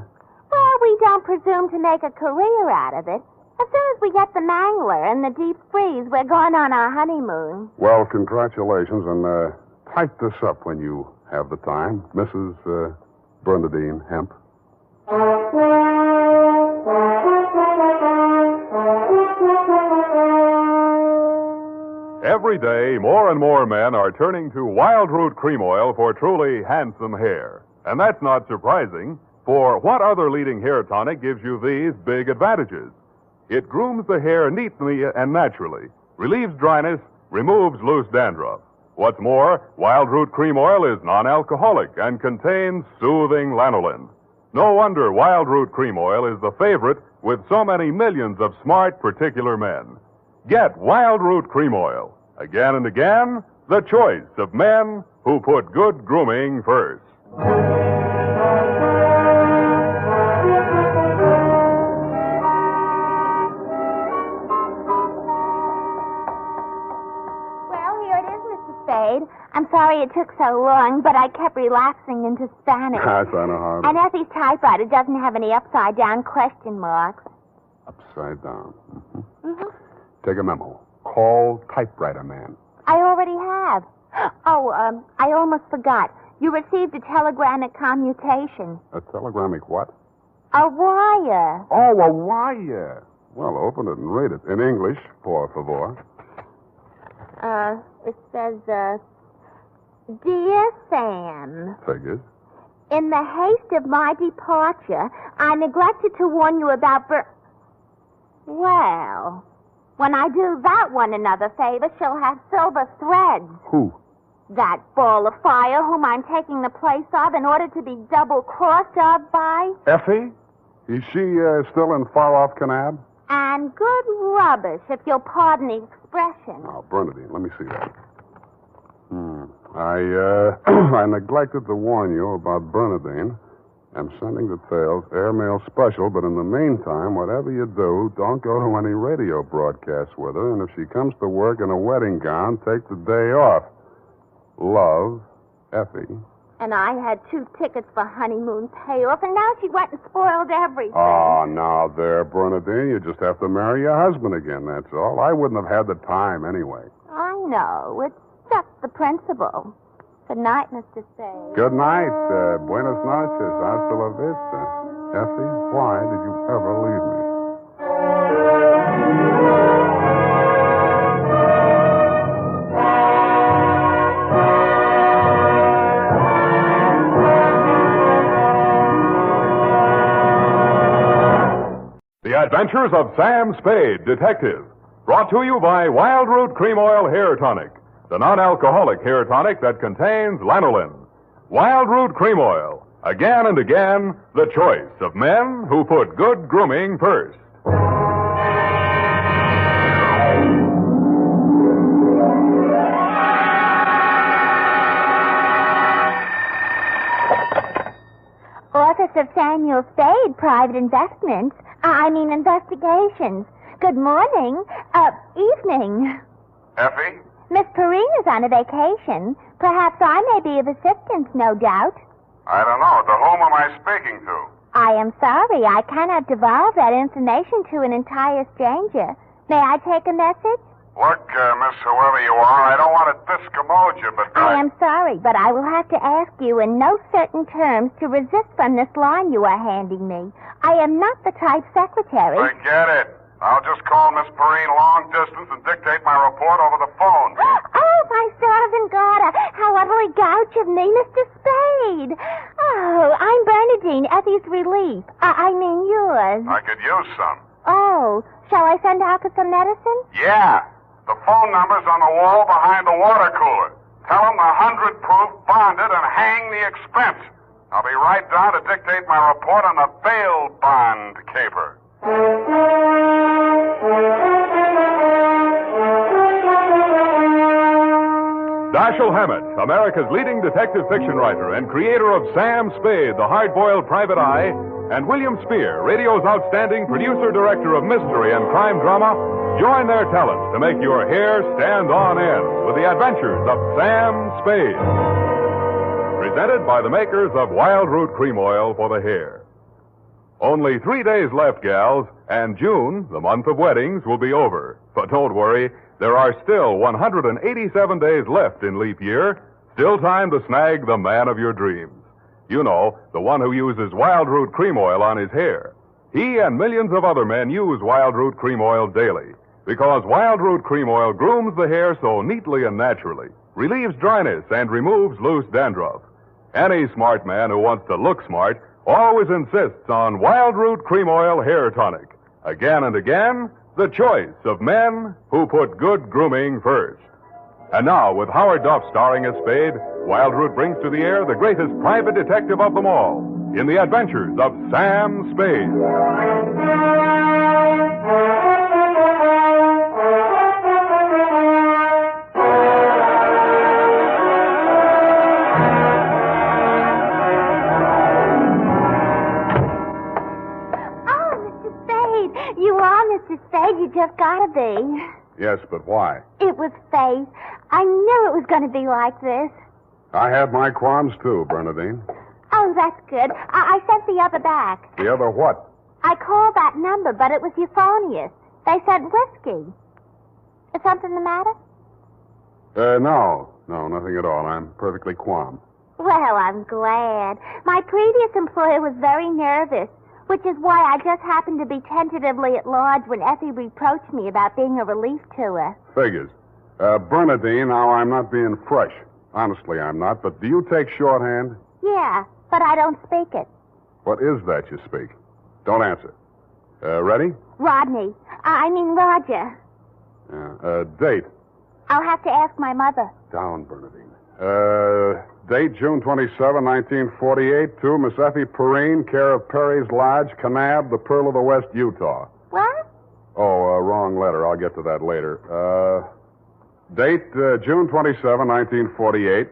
U: Well, we don't presume to make a career out of it. As soon as we get the mangler and the deep freeze, we're going on our honeymoon.
J: Well, congratulations, and type this up when you have the time. Mrs. Bernadine Hemp.
D: Every day, more and more men are turning to Wild Root Cream Oil for truly handsome hair. And that's not surprising, for what other leading hair tonic gives you these big advantages? It grooms the hair neatly and naturally, relieves dryness, removes loose dandruff. What's more, Wild Root Cream Oil is non-alcoholic and contains soothing lanolin. No wonder Wild Root Cream Oil is the favorite with so many millions of smart, particular men. Get Wild Root Cream Oil. Again and again, the choice of men who put good grooming first.
U: I'm sorry it took so long, but I kept relapsing into Spanish.
J: Yes, I know how.
U: And Effie's typewriter doesn't have any upside-down question marks.
J: Upside down. Mm-hmm. Take a memo. Call typewriter man.
U: I already have. Oh, I almost forgot. You received a telegramic commutation.
J: A telegramic what?
U: A wire.
J: Oh, a wire. Well, open it and read it. In English, por favor.
U: It says, Dear Sam.
J: Figures.
U: In the haste of my departure, I neglected to warn you about Well, when I do that one another favor, she'll have silver threads.
J: Who?
U: That ball of fire whom I'm taking the place of in order to be double-crossed of by.
J: Effie? Is she still in far-off Canab?
U: And good rubbish, if you'll pardon the expression.
J: Oh, Bernadine, let me see that. I neglected to warn you about Bernadine. I'm sending details, airmail special, but in the meantime, whatever you do, don't go to any radio broadcasts with her, and if she comes to work in a wedding gown, take the day off. Love, Effie.
U: And I had 2 tickets for honeymoon payoff, and now she went and spoiled everything.
J: Oh, now there, Bernadine, you just have to marry your husband again, that's all. I wouldn't have had the time anyway.
U: I know. It's just the principle. Good night, Mr. Spade.
J: Good night. Buenas noches. Hasta la vista. Effie, why did you ever leave me?
D: The Adventures of Sam Spade, Detective. Brought to you by Wild Root Cream Oil Hair Tonic, the non-alcoholic hair tonic that contains lanolin. Wild Root Cream Oil. Again and again, the choice of men who put good grooming first.
U: Office of Samuel Spade, Private Investigations. Good morning. Evening.
R: Effie?
U: Miss Perrina's on a vacation. Perhaps I may be of assistance, no doubt.
J: I don't know. To whom am I speaking to?
U: I am sorry. I cannot divulge that information to an entire stranger. May I take a message?
J: Look, Miss whoever you are, I don't want to discommode you, but
U: I am sorry, but I will have to ask you in no certain terms to resist from this line you are handing me. I am not the type secretary.
J: Forget it. I'll just call Miss Perrine long distance and dictate my report over the phone.
U: Oh, my servant daughter. How utterly gouch of me, Mr. Spade. Oh, I'm Bernadine, Effie's relief. I mean yours.
J: I could use some.
U: Oh, shall I send out for some medicine?
J: Yeah. The phone number's on the wall behind the water cooler. Tell them 100 proof, bonded, and hang the expense. I'll be right down to dictate my report on the bail bond caper.
D: Dashiell Hammett, America's leading detective fiction writer and creator of Sam Spade, the hard-boiled private eye, and William Spear, radio's outstanding producer-director of mystery and crime drama, join their talents to make your hair stand on end with the adventures of Sam Spade. Presented by the makers of Wild Root Cream Oil for the hair. Only 3 days left, gals, and June, the month of weddings, will be over. But don't worry, there are still 187 days left in leap year, still time to snag the man of your dreams. You know, the one who uses Wild Root Cream Oil on his hair. He and millions of other men use Wild Root Cream Oil daily, because Wild Root Cream Oil grooms the hair so neatly and naturally, relieves dryness, and removes loose dandruff. Any smart man who wants to look smart always insists on Wild Root Cream Oil Hair Tonic. Again and again, the choice of men who put good grooming first. And now, with Howard Duff starring as Spade, Wild Root brings to the air the greatest private detective of them all, in the adventures of Sam Spade.
U: Mr. Spade, you just gotta be.
J: Yes, but why?
U: It was fate. I knew it was going to be like this.
J: I had my qualms, too, Bernadine.
U: Oh, that's good. I sent the other back.
J: The other what?
U: I called that number, but it was euphonious. They said whiskey. Is something the matter?
J: No, nothing at all. I'm perfectly calm.
U: Well, I'm glad. My previous employer was very nervous, which is why I just happened to be tentatively at large when Effie reproached me about being a relief to her.
J: Figures. Bernadine, now I'm not being fresh. Honestly, I'm not, but do you take shorthand?
U: Yeah, but I don't speak it.
J: What is that you speak? Don't answer. Ready?
U: Rodney. I mean Roger.
J: Date.
U: I'll have to ask my mother.
J: Down, Bernadine. Date, June 27, 1948, to Miss Effie Perrine, care of Perry's Lodge, Kanab, the Pearl of the West, Utah.
U: What?
J: Oh, wrong letter. I'll get to that later. Date, June 27, 1948,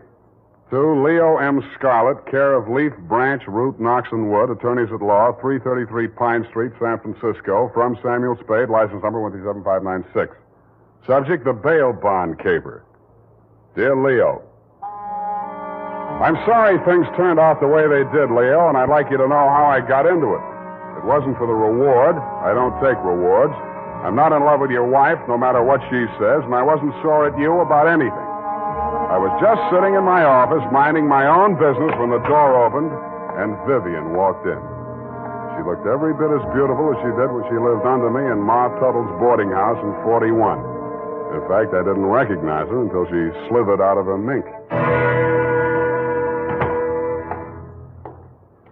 J: to Leo M. Scarlett, care of Leaf Branch, Root, Knox and Wood, attorneys at law, 333 Pine Street, San Francisco, from Samuel Spade, license number 137596. Subject, the bail bond caper. Dear Leo, I'm sorry things turned out the way they did, Leo, and I'd like you to know how I got into it. It wasn't for the reward. I don't take rewards. I'm not in love with your wife, no matter what she says, and I wasn't sore at you about anything. I was just sitting in my office, minding my own business, when the door opened, and Vivian walked in. She looked every bit as beautiful as she did when she lived under me in Ma Tuttle's boarding house in 41. In fact, I didn't recognize her until she slithered out of her mink.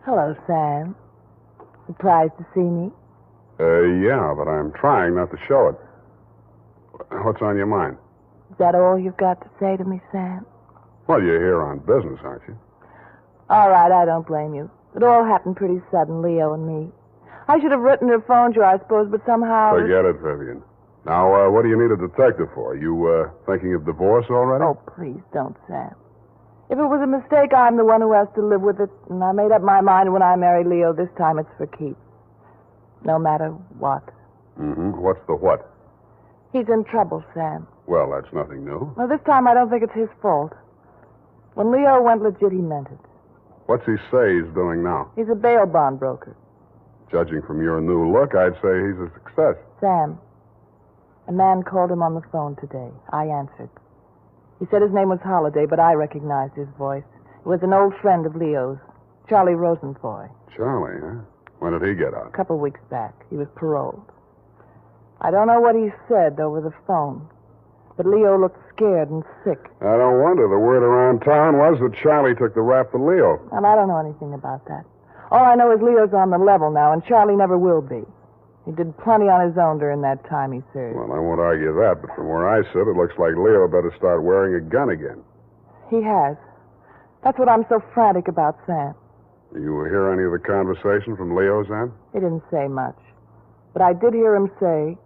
P: Hello, Sam. Surprised to see me?
J: Yeah, but I'm trying not to show it. What's on your mind?
P: Is that all you've got to say to me, Sam?
J: Well, you're here on business, aren't you?
P: All right, I don't blame you. It all happened pretty sudden, Leo and me. I should have written or phoned you, I suppose, but somehow...
J: Forget it, Vivian. Now, what do you need a detective for? You, thinking of divorce already?
P: Oh, please don't, Sam. If it was a mistake, I'm the one who has to live with it, and I made up my mind when I married Leo, this time it's for keeps. No matter what.
J: Mm-hmm. What's the what?
P: He's in trouble, Sam.
J: Well, that's nothing new.
P: Well, this time I don't think it's his fault. When Leo went legit, he meant it.
J: What's he say he's doing now?
P: He's a bail bond broker.
J: Judging from your new look, I'd say he's a success.
P: Sam, A man called him on the phone today. I answered. He said his name was Holiday, but I recognized his voice. It was an old friend of Leo's, Charlie Rosenfoy.
J: Charlie, huh? When did he get out?
P: A couple weeks back. He was paroled. I don't know what he said over the phone, but Leo looked scared and sick.
J: I don't wonder. The word around town was that Charlie took the rap for Leo.
P: And I don't know anything about that. All I know is Leo's on the level now, and Charlie never will be. He did plenty on his own during that time he served.
J: Well, I won't argue that, but from where I sit, it looks like Leo better start wearing a gun again.
P: He has. That's what I'm so frantic about, Sam.
J: You hear any of the conversation from Leo's end?
P: He didn't say much. But I did hear him say,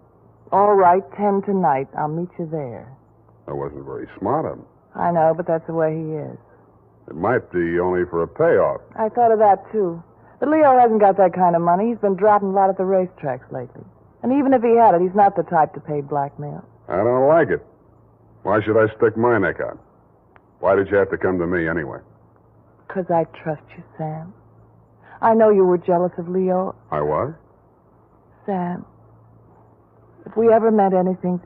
P: "All right, 10 tonight. I'll meet you there."
J: That wasn't very smart of him.
P: I know, but that's the way he is.
J: It might be only for a payoff.
P: I thought of that, too. But Leo hasn't got that kind of money. He's been dropping a lot at the racetracks lately. And even if he had it, he's not the type to pay blackmail.
J: I don't like it. Why should I stick my neck out? Why did you have to come to me anyway?
P: 'Cause I trust you, Sam. I know you were jealous of Leo.
J: I was?
P: Sam, if we ever meant anything...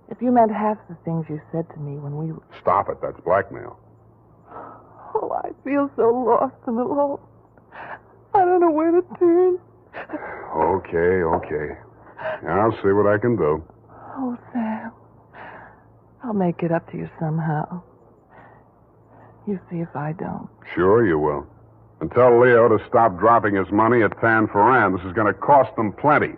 P: If you meant half the things you said to me when we...
J: Stop it. That's blackmail.
P: Oh, I feel so lost and alone. I don't know where to turn.
J: Okay. I'll see what I can do.
P: Oh, Sam. I'll make it up to you somehow. You see if I don't.
J: Sure you will. And tell Leo to stop dropping his money at Tan Ferran. This is going to cost them plenty.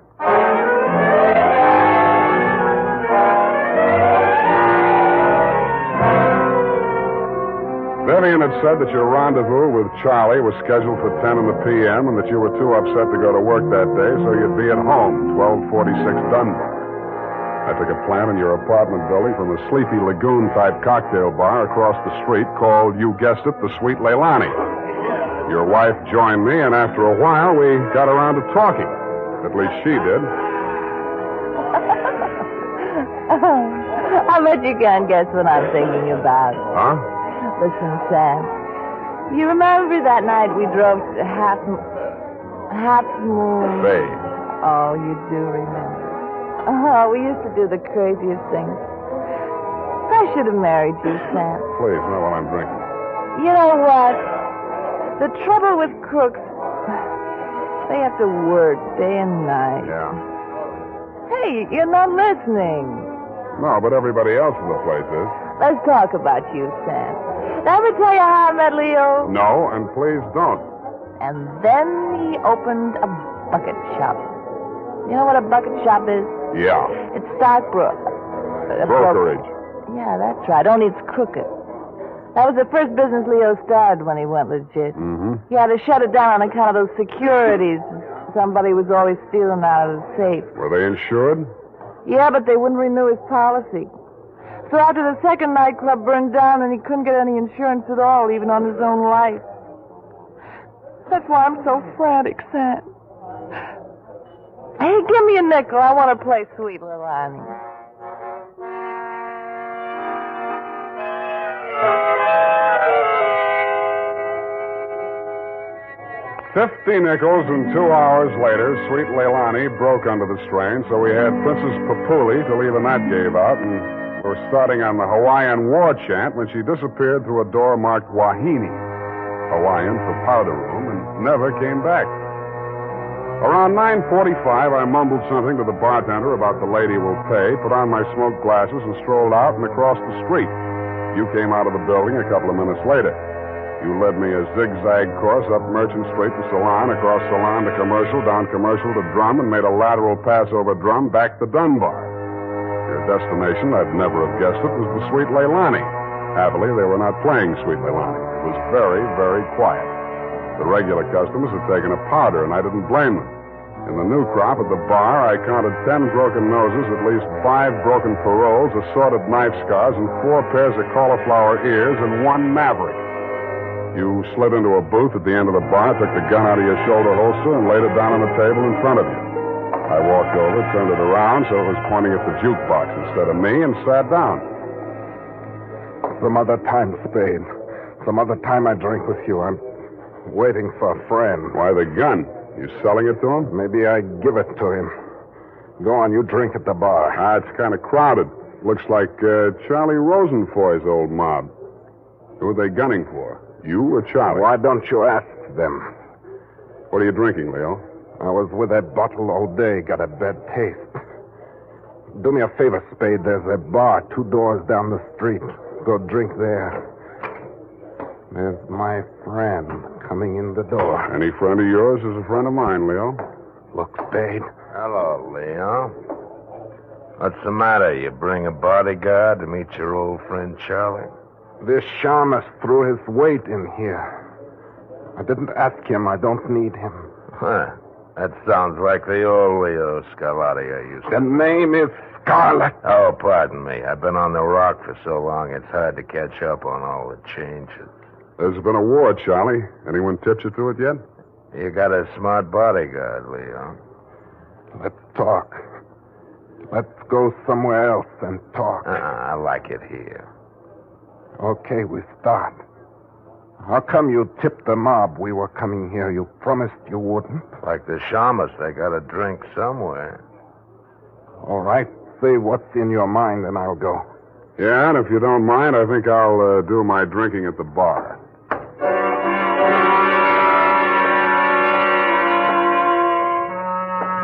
J: Vivian had said that your rendezvous with Charlie was scheduled for 10 in the p.m. and that you were too upset to go to work that day, so you'd be at home, 1246 Dunbar. I took a plant in your apartment building from a Sleepy Lagoon-type cocktail bar across the street called, you guessed it, the Sweet Leilani. Your wife joined me, and after a while, we got around to talking. At least she did.
P: I bet you can't guess what I'm thinking about.
J: Huh?
P: Listen, Sam. You remember that night we drove to Half Moon?
J: Spade.
P: Oh, you do remember. Oh, we used to do the craziest things. I should have married you, Sam.
J: Please, not while I'm drinking.
P: You know what? The trouble with crooks, they have to work day and night.
J: Yeah.
P: Hey, you're not listening.
J: No, but everybody else in the place is.
P: Let's talk about you, Sam. Did I ever tell you how I met Leo?
J: No, and please don't.
P: And then he opened a bucket shop. You know what a bucket shop is?
J: Yeah.
P: It's stockbroker.
J: Brokerage.
P: Yeah, that's right. Only it's crooked. That was the first business Leo started when he went legit.
J: Mm-hmm.
P: He had to shut it down on account of those securities somebody was always stealing out of the safe.
J: Were they insured?
P: Yeah, but they wouldn't renew his policy. So after the second nightclub burned down and he couldn't get any insurance at all, even on his own life. That's why I'm so frantic, Sam. Hey, give me a nickel. I want to play Sweet Leilani.
J: $50 nickels, and 2 hours later, Sweet Leilani broke under the strain, so we had Princess Papuli to leave a nut gave out, and we were starting on the Hawaiian war chant when she disappeared through a door marked Wahine, Hawaiian for powder room, and never came back. Around 9:45, I mumbled something to the bartender about the lady will pay, put on my smoked glasses, and strolled out and across the street. You came out of the building a couple of minutes later. You led me a zigzag course up Merchant Street to Salon, across Salon to Commercial, down Commercial to Drum, and made a lateral pass over Drum back to Dunbar. Your destination, I'd never have guessed it, was the Sweet Leilani. Happily, they were not playing Sweet Leilani. It was very, very quiet. The regular customers had taken a powder, and I didn't blame them. In the new crop at the bar, I counted 10 broken noses, at least 5 broken paroles, assorted knife scars, and 4 pairs of cauliflower ears, and 1 maverick. You slid into a booth at the end of the bar, took the gun out of your shoulder holster, and laid it down on the table in front of you. I walked over, turned it around so it was pointing at the jukebox instead of me, and sat down.
G: Some other time, Spade. Some other time I drink with you. I'm waiting for a friend.
J: Why the gun? You selling it to him?
G: Maybe I give it to him. Go on, you drink at the bar.
J: It's kind of crowded. Looks like Charlie Rosenfoy's old mob. Who are they gunning for? You or Charlie?
G: Why don't you ask them?
J: What are you drinking, Leo?
G: I was with that bottle all day. Got a bad taste. Do me a favor, Spade. There's a bar 2 doors down the street. Go drink there. There's my friend coming in the door.
J: Any friend of yours is a friend of mine, Leo.
G: Look, Spade.
I: Hello, Leo. What's the matter? You bring a bodyguard to meet your old friend Charlie?
G: This shamus threw his weight in here. I didn't ask him. I don't need him.
I: Huh. That sounds like the old Leo Scarlatti I used to...
G: The name is Scarlet.
I: Oh, pardon me. I've been on the rock for so long, it's hard to catch up on all the changes.
J: There's been a war, Charlie. Anyone tipped you to it yet?
I: You got a smart bodyguard, Leo.
G: Let's talk. Let's go somewhere else and talk.
I: I like it here.
G: Okay, we start. How come you tipped the mob we were coming here? You promised you wouldn't.
I: Like the shamus, they got to drink somewhere.
G: All right, say what's in your mind and I'll go.
J: Yeah, and if you don't mind, I think I'll do my drinking at the bar.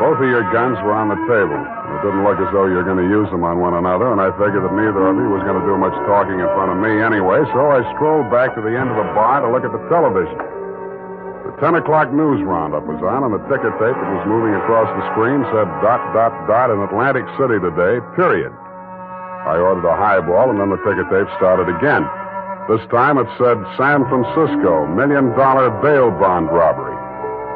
J: Both of your guns were on the table. It didn't look as though you were going to use them on one another, and I figured that neither of you was going to do much talking in front of me anyway, so I strolled back to the end of the bar to look at the television. The 10 o'clock news roundup was on, and the ticker tape that was moving across the screen said ... in Atlantic City today, period. I ordered a highball, and then the ticker tape started again. This time it said San Francisco, $1 million bail bond robbery.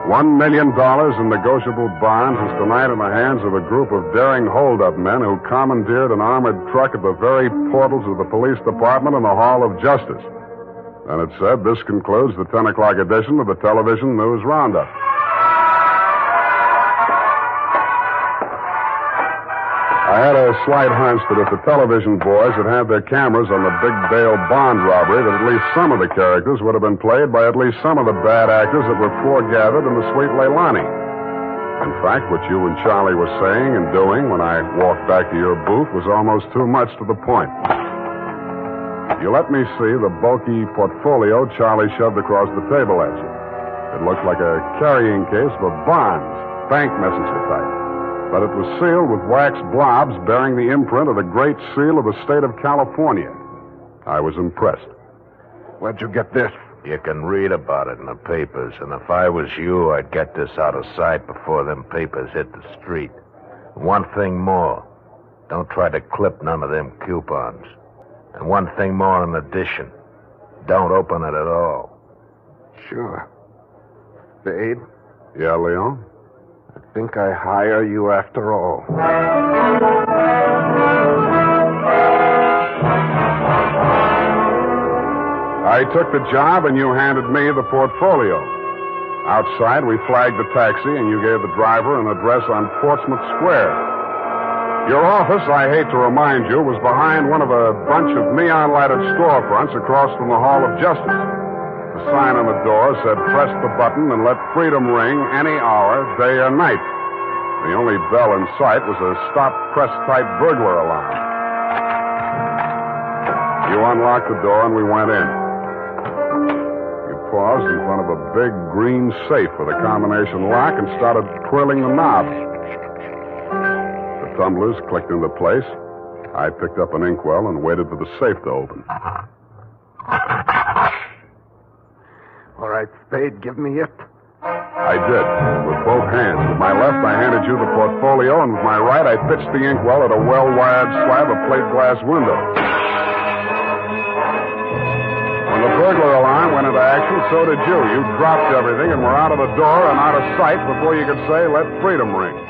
J: $1 million in negotiable bonds is tonight in the hands of a group of daring hold-up men who commandeered an armored truck at the very portals of the police department and the Hall of Justice. And it said, this concludes the 10 o'clock edition of the Television News Roundup. I had a slight hunch that if the television boys had had their cameras on the big bail bond robbery, that at least some of the characters would have been played by at least some of the bad actors that were foregathered in the sweet Leilani. In fact, what you and Charlie were saying and doing when I walked back to your booth was almost too much to the point. You let me see the bulky portfolio Charlie shoved across the table at you. It looked like a carrying case for bonds, bank messenger type. But it was sealed with wax blobs bearing the imprint of the Great Seal of the state of California. I was impressed.
G: Where'd you get this?
I: You can read about it in the papers, and if I was you, I'd get this out of sight before them papers hit the street. One thing more. Don't try to clip none of them coupons. And one thing more in addition. Don't open it at all.
G: Sure. Spade?
J: Yeah, Leon?
G: I think I hire you after all.
J: I took the job and you handed me the portfolio. Outside, we flagged the taxi and you gave the driver an address on Portsmouth Square. Your office, I hate to remind you, was behind one of a bunch of neon-lighted storefronts across from the Hall of Justice. The sign on the door said, press the button and let freedom ring any hour, day or night. The only bell in sight was a stop-press-type burglar alarm. You unlocked the door and we went in. You paused in front of a big green safe with a combination lock and started twirling the knobs. The tumblers clicked into place. I picked up an inkwell and waited for the safe to open.
G: All right, Spade, give me it.
J: I did, with both hands. With my left, I handed you the portfolio, and with my right, I pitched the inkwell at a well-wired slab of plate glass window. When the burglar alarm went into action, so did you. You dropped everything and were out of the door and out of sight before you could say, let freedom ring.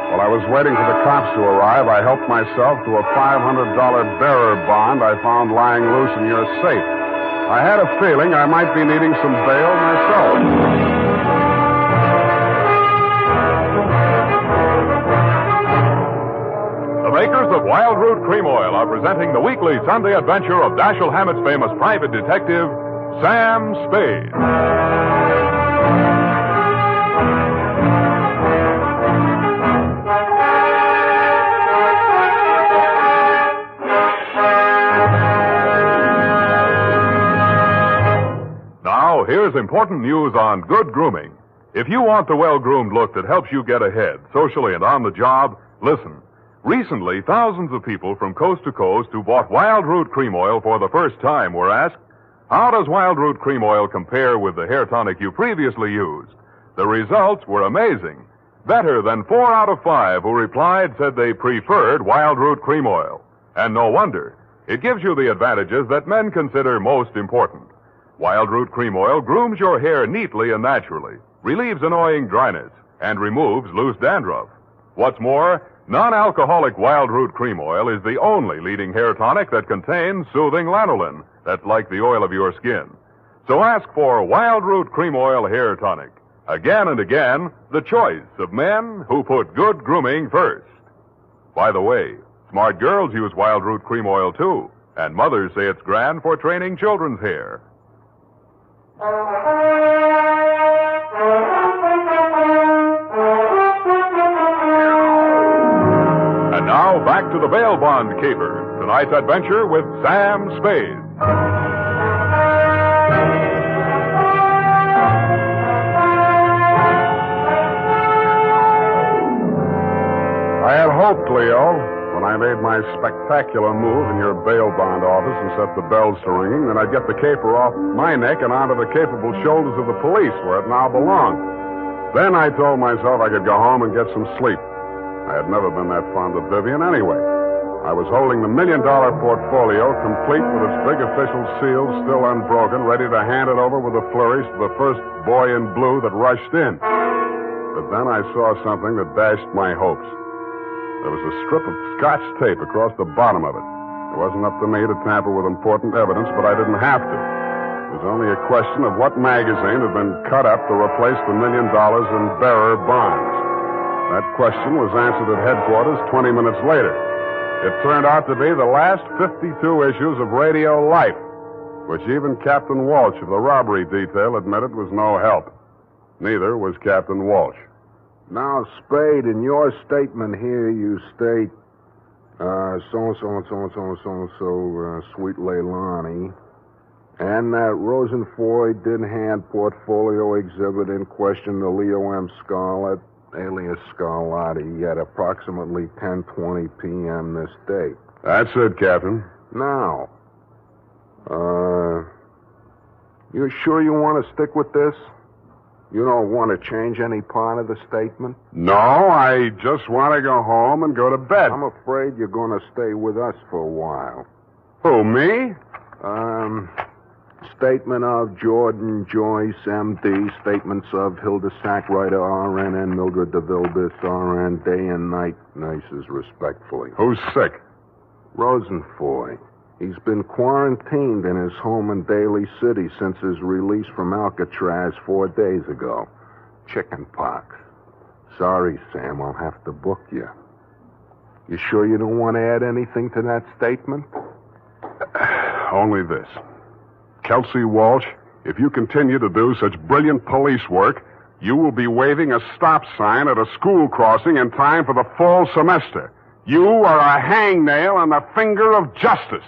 J: While I was waiting for the cops to arrive, I helped myself to a $500 bearer bond I found lying loose in your safe. I had a feeling I might be needing some bail myself.
D: The makers of Wild Root Cream Oil are presenting the weekly Sunday adventure of Dashiell Hammett's famous private detective, Sam Spade. here's important news on good grooming. If you want the well-groomed look that helps you get ahead, socially and on the job, listen. Recently, thousands of people from coast to coast who bought Wild Root Cream Oil for the first time were asked, how does Wild Root Cream Oil compare with the hair tonic you previously used? The results were amazing. Better than 4 out of 5 who replied said they preferred Wild Root Cream Oil. And no wonder. It gives you the advantages that men consider most important. Wild Root Cream Oil grooms your hair neatly and naturally, relieves annoying dryness, and removes loose dandruff. What's more, non-alcoholic Wild Root Cream Oil is the only leading hair tonic that contains soothing lanolin, that's like the oil of your skin. So ask for Wild Root Cream Oil Hair Tonic. Again and again, the choice of men who put good grooming first. By the way, smart girls use Wild Root Cream Oil, too, and mothers say it's grand for training children's hair. And now, back to the bail bond caper. Tonight's adventure with Sam Spade.
J: I had hoped, Leo, when I made my spectacular move in your bail bond office and set the bells to ringing, that I'd get the caper off my neck and onto the capable shoulders of the police, where it now belonged. Then I told myself I could go home and get some sleep. I had never been that fond of Vivian anyway. I was holding the $1 million portfolio, complete with its big official seals still unbroken, ready to hand it over with a flourish to the first boy in blue that rushed in. But then I saw something that dashed my hopes. There was a strip of Scotch tape across the bottom of it. It wasn't up to me to tamper with important evidence, but I didn't have to. It was only a question of what magazine had been cut up to replace the $1 million in bearer bonds. That question was answered at headquarters 20 minutes later. It turned out to be the last 52 issues of Radio Life, which even Captain Walsh of the robbery detail admitted was no help. Neither was Captain Walsh.
G: Now, Spade, in your statement here, you state, so-and-so, Sweet Leilani, and that Rosenfoy did hand portfolio exhibit in question to Leo M. Scarlett, alias Scarlatti, at approximately 10:20 p.m. this date.
J: That's it, Captain.
G: Now, you sure you want to stick with this? You don't want to change any part of the statement?
J: No, I just want to go home and go to bed.
G: I'm afraid you're going to stay with us for a while.
J: Who, me?
G: Statement of Jordan Joyce, M.D. Statements of Hilda Sackwriter, R.N. and Mildred DeVilbiss, R.N. Day and night nurses, respectfully.
J: Who's sick?
G: Rosenfoy. He's been quarantined in his home in Daly City since his release from Alcatraz 4 days ago. Chicken pox. Sorry, Sam, I'll have to book you. You sure you don't want to add anything to that statement?
J: Only this. Kelsey Walsh, if you continue to do such brilliant police work, you will be waving a stop sign at a school crossing in time for the fall semester. You are a hangnail on the finger of justice.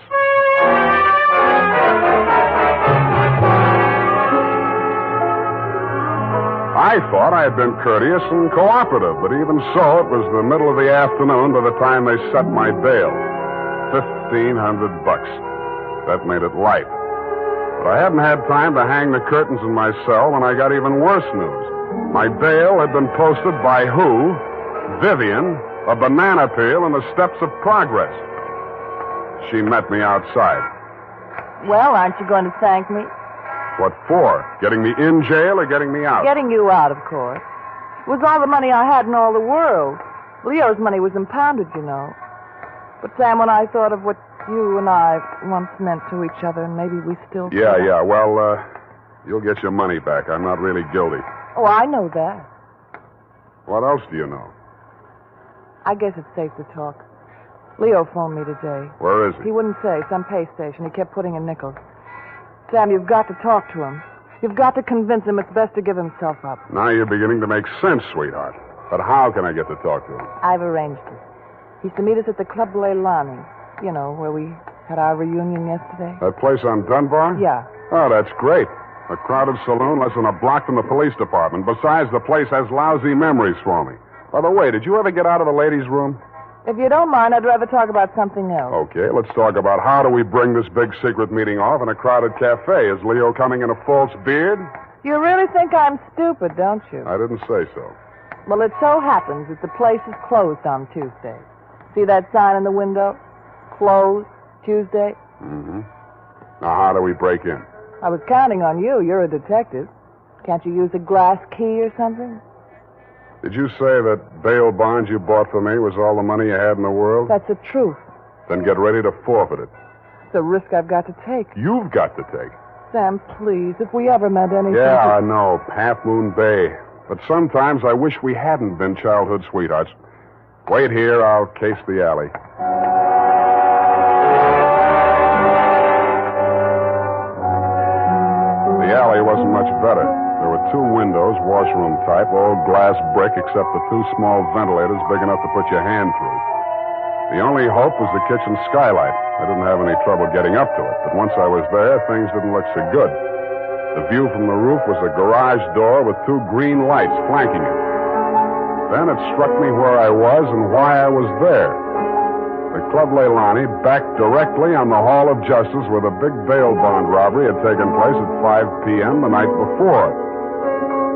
J: I thought I had been courteous and cooperative, but even so, it was the middle of the afternoon by the time they set my bail. $1,500. That made it light. But I hadn't had time to hang the curtains in my cell when I got even worse news. My bail had been posted by who? Vivian, a banana peel in the steps of progress. She met me outside.
P: Well, aren't you going to thank me?
J: What for? Getting me in jail or getting me out?
P: Getting you out, of course. It was all the money I had in all the world. Leo's money was impounded, you know. But, Sam, when I thought of what you and I once meant to each other, and maybe we still...
J: Yeah. Well, you'll get your money back. I'm not really guilty.
P: Oh, I know that.
J: What else do you know?
P: I guess it's safe to talk. Leo phoned me today.
J: Where is he?
P: He wouldn't say. Some pay station. He kept putting in nickels. Sam, you've got to talk to him. You've got to convince him it's best to give himself up.
J: Now you're beginning to make sense, sweetheart. But how can I get to talk to him?
P: I've arranged it. He's to meet us at the Club Leilani. You know, where we had our reunion yesterday.
J: That place on Dunbar?
P: Yeah.
J: Oh, that's great. A crowded saloon less than a block from the police department. Besides, the place has lousy memories for me. By the way, did you ever get out of the ladies' room?
P: If you don't mind, I'd rather talk about something else.
J: Okay, let's talk about how do we bring this big secret meeting off in a crowded cafe. Is Leo coming in a false beard?
P: You really think I'm stupid, don't you?
J: I didn't say so.
P: Well, it so happens that the place is closed on Tuesday. See that sign in the window? Closed Tuesday?
J: Mm-hmm. Now, how do we break in?
P: I was counting on you. You're a detective. Can't you use a glass key or something?
J: Did you say that bail bond you bought for me was all the money you had in the world?
P: That's the truth.
J: Then get ready to forfeit it.
P: It's a risk I've got to take.
J: You've got to take.
P: Sam, please, if we ever meant anything...
J: Yeah, I know. Half Moon Bay. But sometimes I wish we hadn't been childhood sweethearts. Wait here. I'll case the alley. The alley wasn't much better. There were 2 windows, washroom type, all glass brick except the 2 small ventilators big enough to put your hand through. The only hope was the kitchen skylight. I didn't have any trouble getting up to it, but once I was there, things didn't look so good. The view from the roof was a garage door with 2 green lights flanking it. Then it struck me where I was and why I was there. The Club Leilani backed directly on the Hall of Justice where the big bail bond robbery had taken place at 5 p.m. the night before.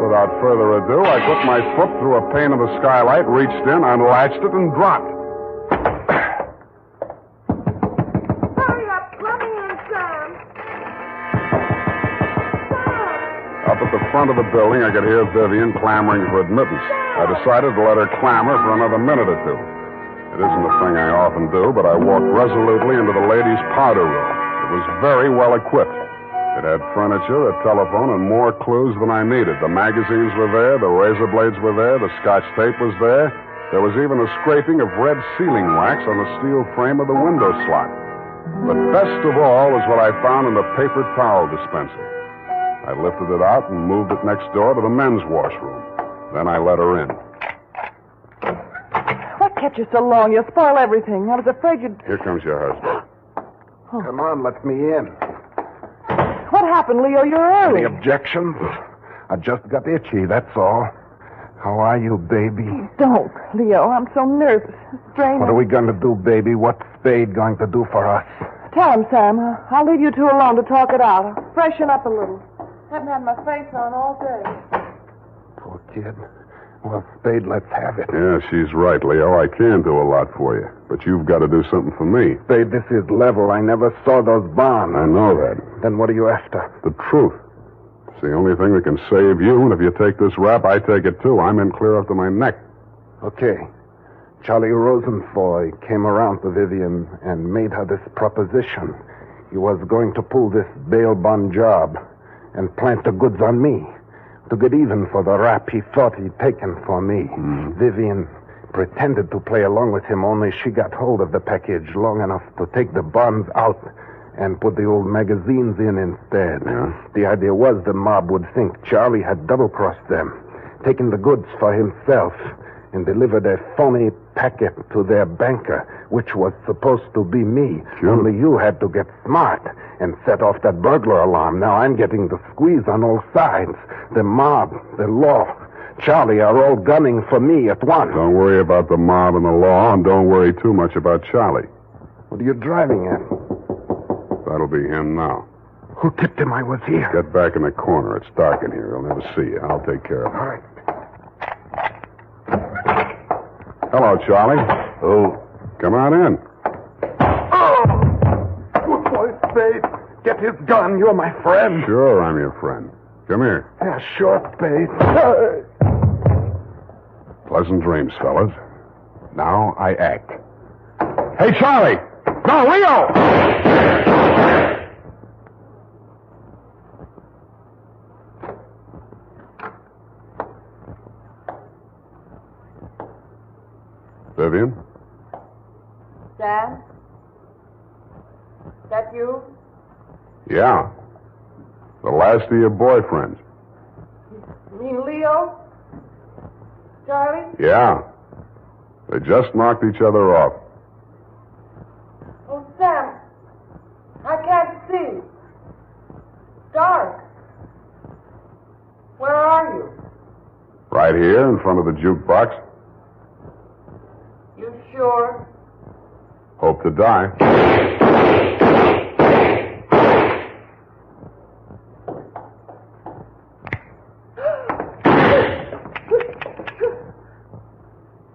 J: Without further ado, I put my foot through a pane of the skylight, reached in, unlatched it, and dropped.
P: Hurry up, let me in, Sam.
J: Up at the front of the building, I could hear Vivian clamoring for admittance. I decided to let her clamor for another minute or two. It isn't a thing I often do, but I walked resolutely into the ladies' powder room. It was very well equipped. It had furniture, a telephone, and more clues than I needed. The magazines were there, the razor blades were there, the scotch tape was there. There was even a scraping of red sealing wax on the steel frame of the window slot. But best of all was what I found in the paper towel dispenser. I lifted it out and moved it next door to the men's washroom. Then I let her in.
P: What kept you so long? You'll spoil everything. I was afraid you'd...
J: Here comes your husband.
T: Come on, let me in.
P: What happened, Leo? You're early.
T: Any objections? I just got itchy, that's all. How are you, baby?
P: Don't, Leo. I'm so nervous. Straining.
T: What are we going to do, baby? What's Spade going to do for us?
P: Tell him, Sam. I'll leave you 2 alone to talk it out. I'll freshen up a little. Haven't had my face on all day.
T: Poor kid. Well, Spade, let's have it.
J: Yeah, she's right, Leo. I can do a lot for you. But you've got to do something for me.
T: Spade, this is level. I never saw those bonds.
J: I know that.
T: Then what are you after?
J: The truth. It's the only thing that can save you, and if you take this rap, I take it too. I'm in clear up to my neck.
T: Okay. Charlie Rosenfoy came around to Vivian and made her this proposition. He was going to pull this bail bond job and plant the goods on me to get even for the rap he thought he'd taken for me. Vivian pretended to play along with him, only she got hold of the package long enough to take the bonds out and put the old magazines in instead.
J: Yeah.
T: The idea was the mob would think Charlie had double-crossed them, taken the goods for himself, and delivered a phony packet to their banker, which was supposed to be me.
J: Sure.
T: Only you had to get smart and set off that burglar alarm. Now I'm getting the squeeze on all sides. The mob, the law, Charlie are all gunning for me at once.
J: Don't worry about the mob and the law, and don't worry too much about Charlie.
T: What are you driving at?
J: That'll be him now.
T: Who tipped him I was here?
J: Get back in the corner. It's dark in here. He'll never see you. I'll take care of him.
T: All right.
J: Hello, Charlie.
T: Oh.
J: Come on in.
T: Good boy, Spade. Get his gun. You're my friend.
J: Sure, I'm your friend. Come here.
T: Yeah, sure, Spade.
J: Pleasant dreams, fellas. Now I act.
T: Hey, Charlie! No, Leo!
J: Vivian?
P: Sam? That you?
J: Yeah. The last of your boyfriends.
P: You mean Leo? Charlie?
J: Yeah. They just knocked each other off.
P: Oh, Sam. I can't see. Dark.
J: Right here in front of the jukebox.
P: You sure?
J: Hope to die.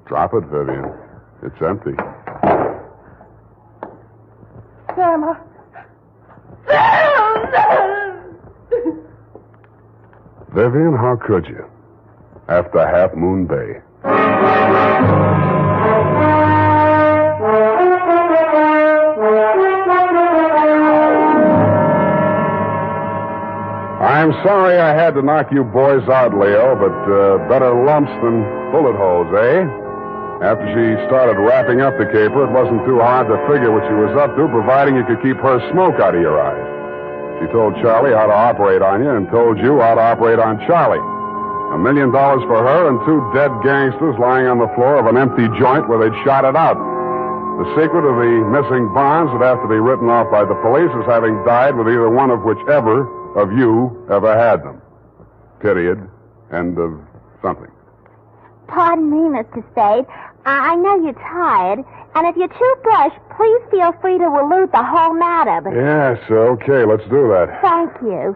J: Drop it, Vivian. It's empty.
P: Sam,
J: Vivian, how could you? After Half Moon Bay. I'm sorry I had to knock you boys out, Leo, but better lumps than bullet holes, eh? After she started wrapping up the caper, it wasn't too hard to figure what she was up to, providing you could keep her smoke out of your eyes. She told Charlie how to operate on you and told you how to operate on Charlie. $1 million for her and 2 dead gangsters lying on the floor of an empty joint where they'd shot it out. The secret of the missing bonds would have to be written off by the police as having died with either one of whichever of you ever had them. Period. End of something.
U: Pardon me, Mr. Spade. I know you're tired, and if you're too brushed, please feel free to allude the whole matter. But
J: Yes, okay, let's do that.
U: thank you.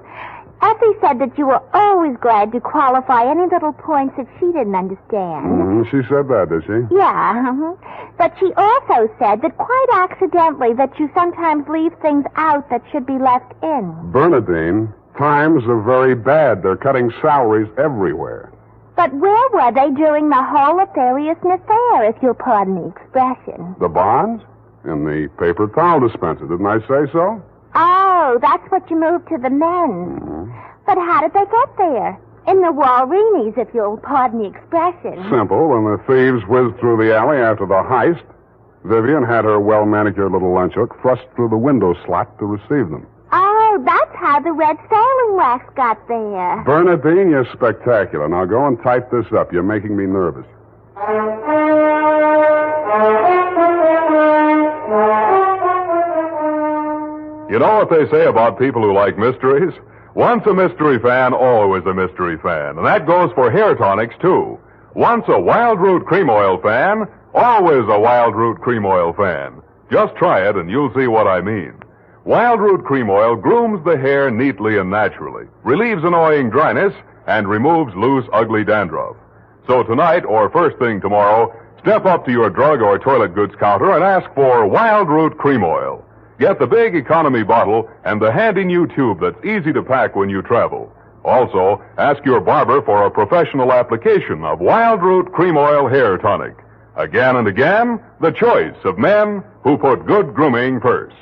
U: Effie said that you were always glad to qualify any little points that she didn't understand.
J: She said that, did she?
U: Yeah, but she also said that quite accidentally that you sometimes leave things out that should be left in.
J: Bernadine, times are very bad. They're cutting salaries everywhere.
U: But where were they during the whole nefarious affair, if you'll pardon the expression?
J: The bonds? In the paper towel dispenser. Didn't I say so?
U: Oh, that's what you moved to the men's. But how did they get there? In the Walreenies, if you'll pardon the expression.
J: Simple. When the thieves whizzed through the alley after the heist, Vivian had her well-manicured little lunch hook thrust through the window slot to receive them.
U: Oh, that's how the red sailing wax got there.
J: Bernadine, you're spectacular. Now go and type this up. You're making me nervous.
D: You know what they say about people who like mysteries? Once a mystery fan, always a mystery fan. And that goes for hair tonics, too. Once a Wild Root Cream Oil fan, always a Wild Root Cream Oil fan. Just try it and you'll see what I mean. Wild Root Cream Oil grooms the hair neatly and naturally, relieves annoying dryness, and removes loose, ugly dandruff. So tonight, or first thing tomorrow, step up to your drug or toilet goods counter and ask for Wild Root Cream Oil. Get the big economy bottle and the handy new tube that's easy to pack when you travel. Also, ask your barber for a professional application of Wild Root Cream Oil Hair Tonic. Again and again, the choice of men who put good grooming first.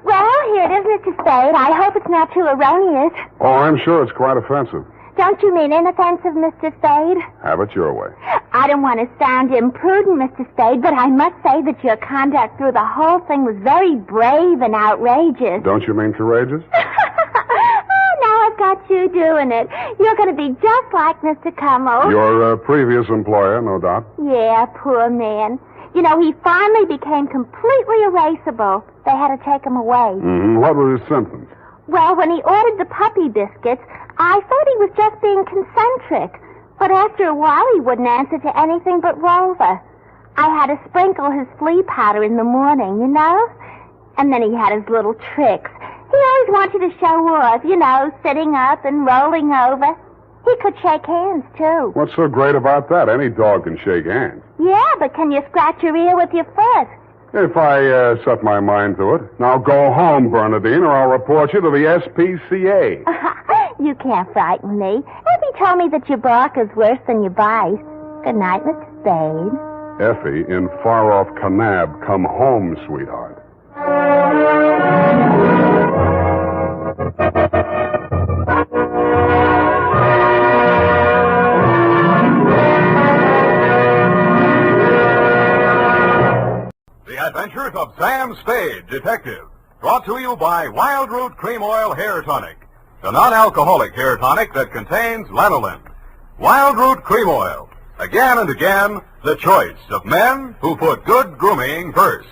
U: Well, here it is, Mr. Spade. I hope it's not too erroneous.
J: Oh, I'm sure it's quite offensive.
U: Don't you mean inoffensive, Mr. Spade?
J: Have it your way.
U: I don't want to sound imprudent, Mr. Spade, but I must say that your conduct through the whole thing was very brave and outrageous.
J: Don't you mean courageous?
U: Oh, now I've got you doing it. You're going to be just like Mr. Cummel.
J: Your previous employer, no doubt.
U: Yeah, poor man. You know, he finally became completely erasable. They had to take him away.
J: What were his symptoms?
U: Well, when he ordered the puppy biscuits, I thought he was just being concentric. But after a while, he wouldn't answer to anything but Rover. I had to sprinkle his flea powder in the morning, you know? And then he had his little tricks. He always wanted to show off, you know, sitting up and rolling over. He could shake hands, too.
J: What's so great about that? Any dog can shake hands.
U: Yeah, but can you scratch your ear with your foot?
J: If I set my mind to it. Now go home, Bernadine, or I'll report you to the SPCA.
U: You can't frighten me. Effie told me that your bark is worse than your bite. Good night, Mr. Spade.
J: Effie, in far-off Kanab, come home, sweetheart.
D: The Adventures of Sam Spade, Detective. Brought to you by Wild Root Cream Oil Hair Tonic, the non-alcoholic hair tonic that contains lanolin. Wild Root Cream Oil. Again and again, the choice of men who put good grooming first.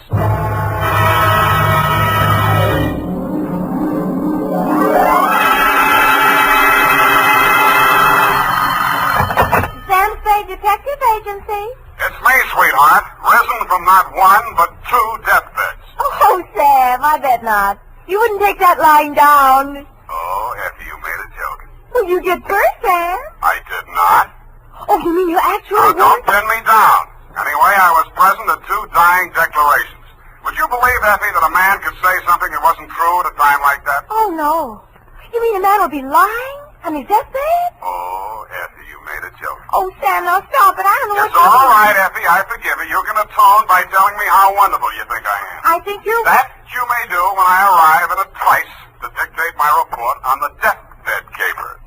N: emergency?
J: It's me, sweetheart. Risen from not one, but 2 deathbeds.
N: Oh, Sam, I bet not. You wouldn't take that lying down.
J: Oh, Effie, you made a joke.
N: Well, you did first, Sam.
J: I did not.
N: Oh, you mean you actually
J: Now, don't pin me down. Anyway, I was present at 2 dying declarations. Would you believe, Effie, that a man could say something that wasn't true at a time like that?
N: Oh, no. You mean a man will be lying on his deathbed?
J: Oh, Effie, you made a joke.
N: Oh, Sam, now stop it. I don't know
J: It's all right, Effie. I forgive you. You can atone by telling me how wonderful you think I am.
N: I think you're...
J: That you may do when I arrive at a place to dictate my report on the deathbed caper.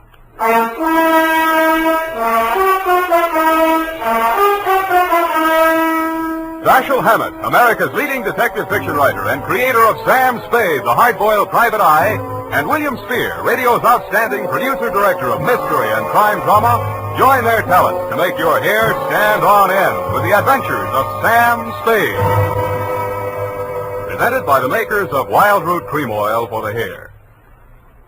A: Dashiell Hammett, America's leading detective fiction writer and creator of Sam Spade, the hard-boiled private eye, and William Spear, radio's outstanding producer-director of mystery and crime drama, join their talents to make your hair stand on end with the adventures of Sam Spade. Presented by the makers of Wild Root Cream Oil for the hair.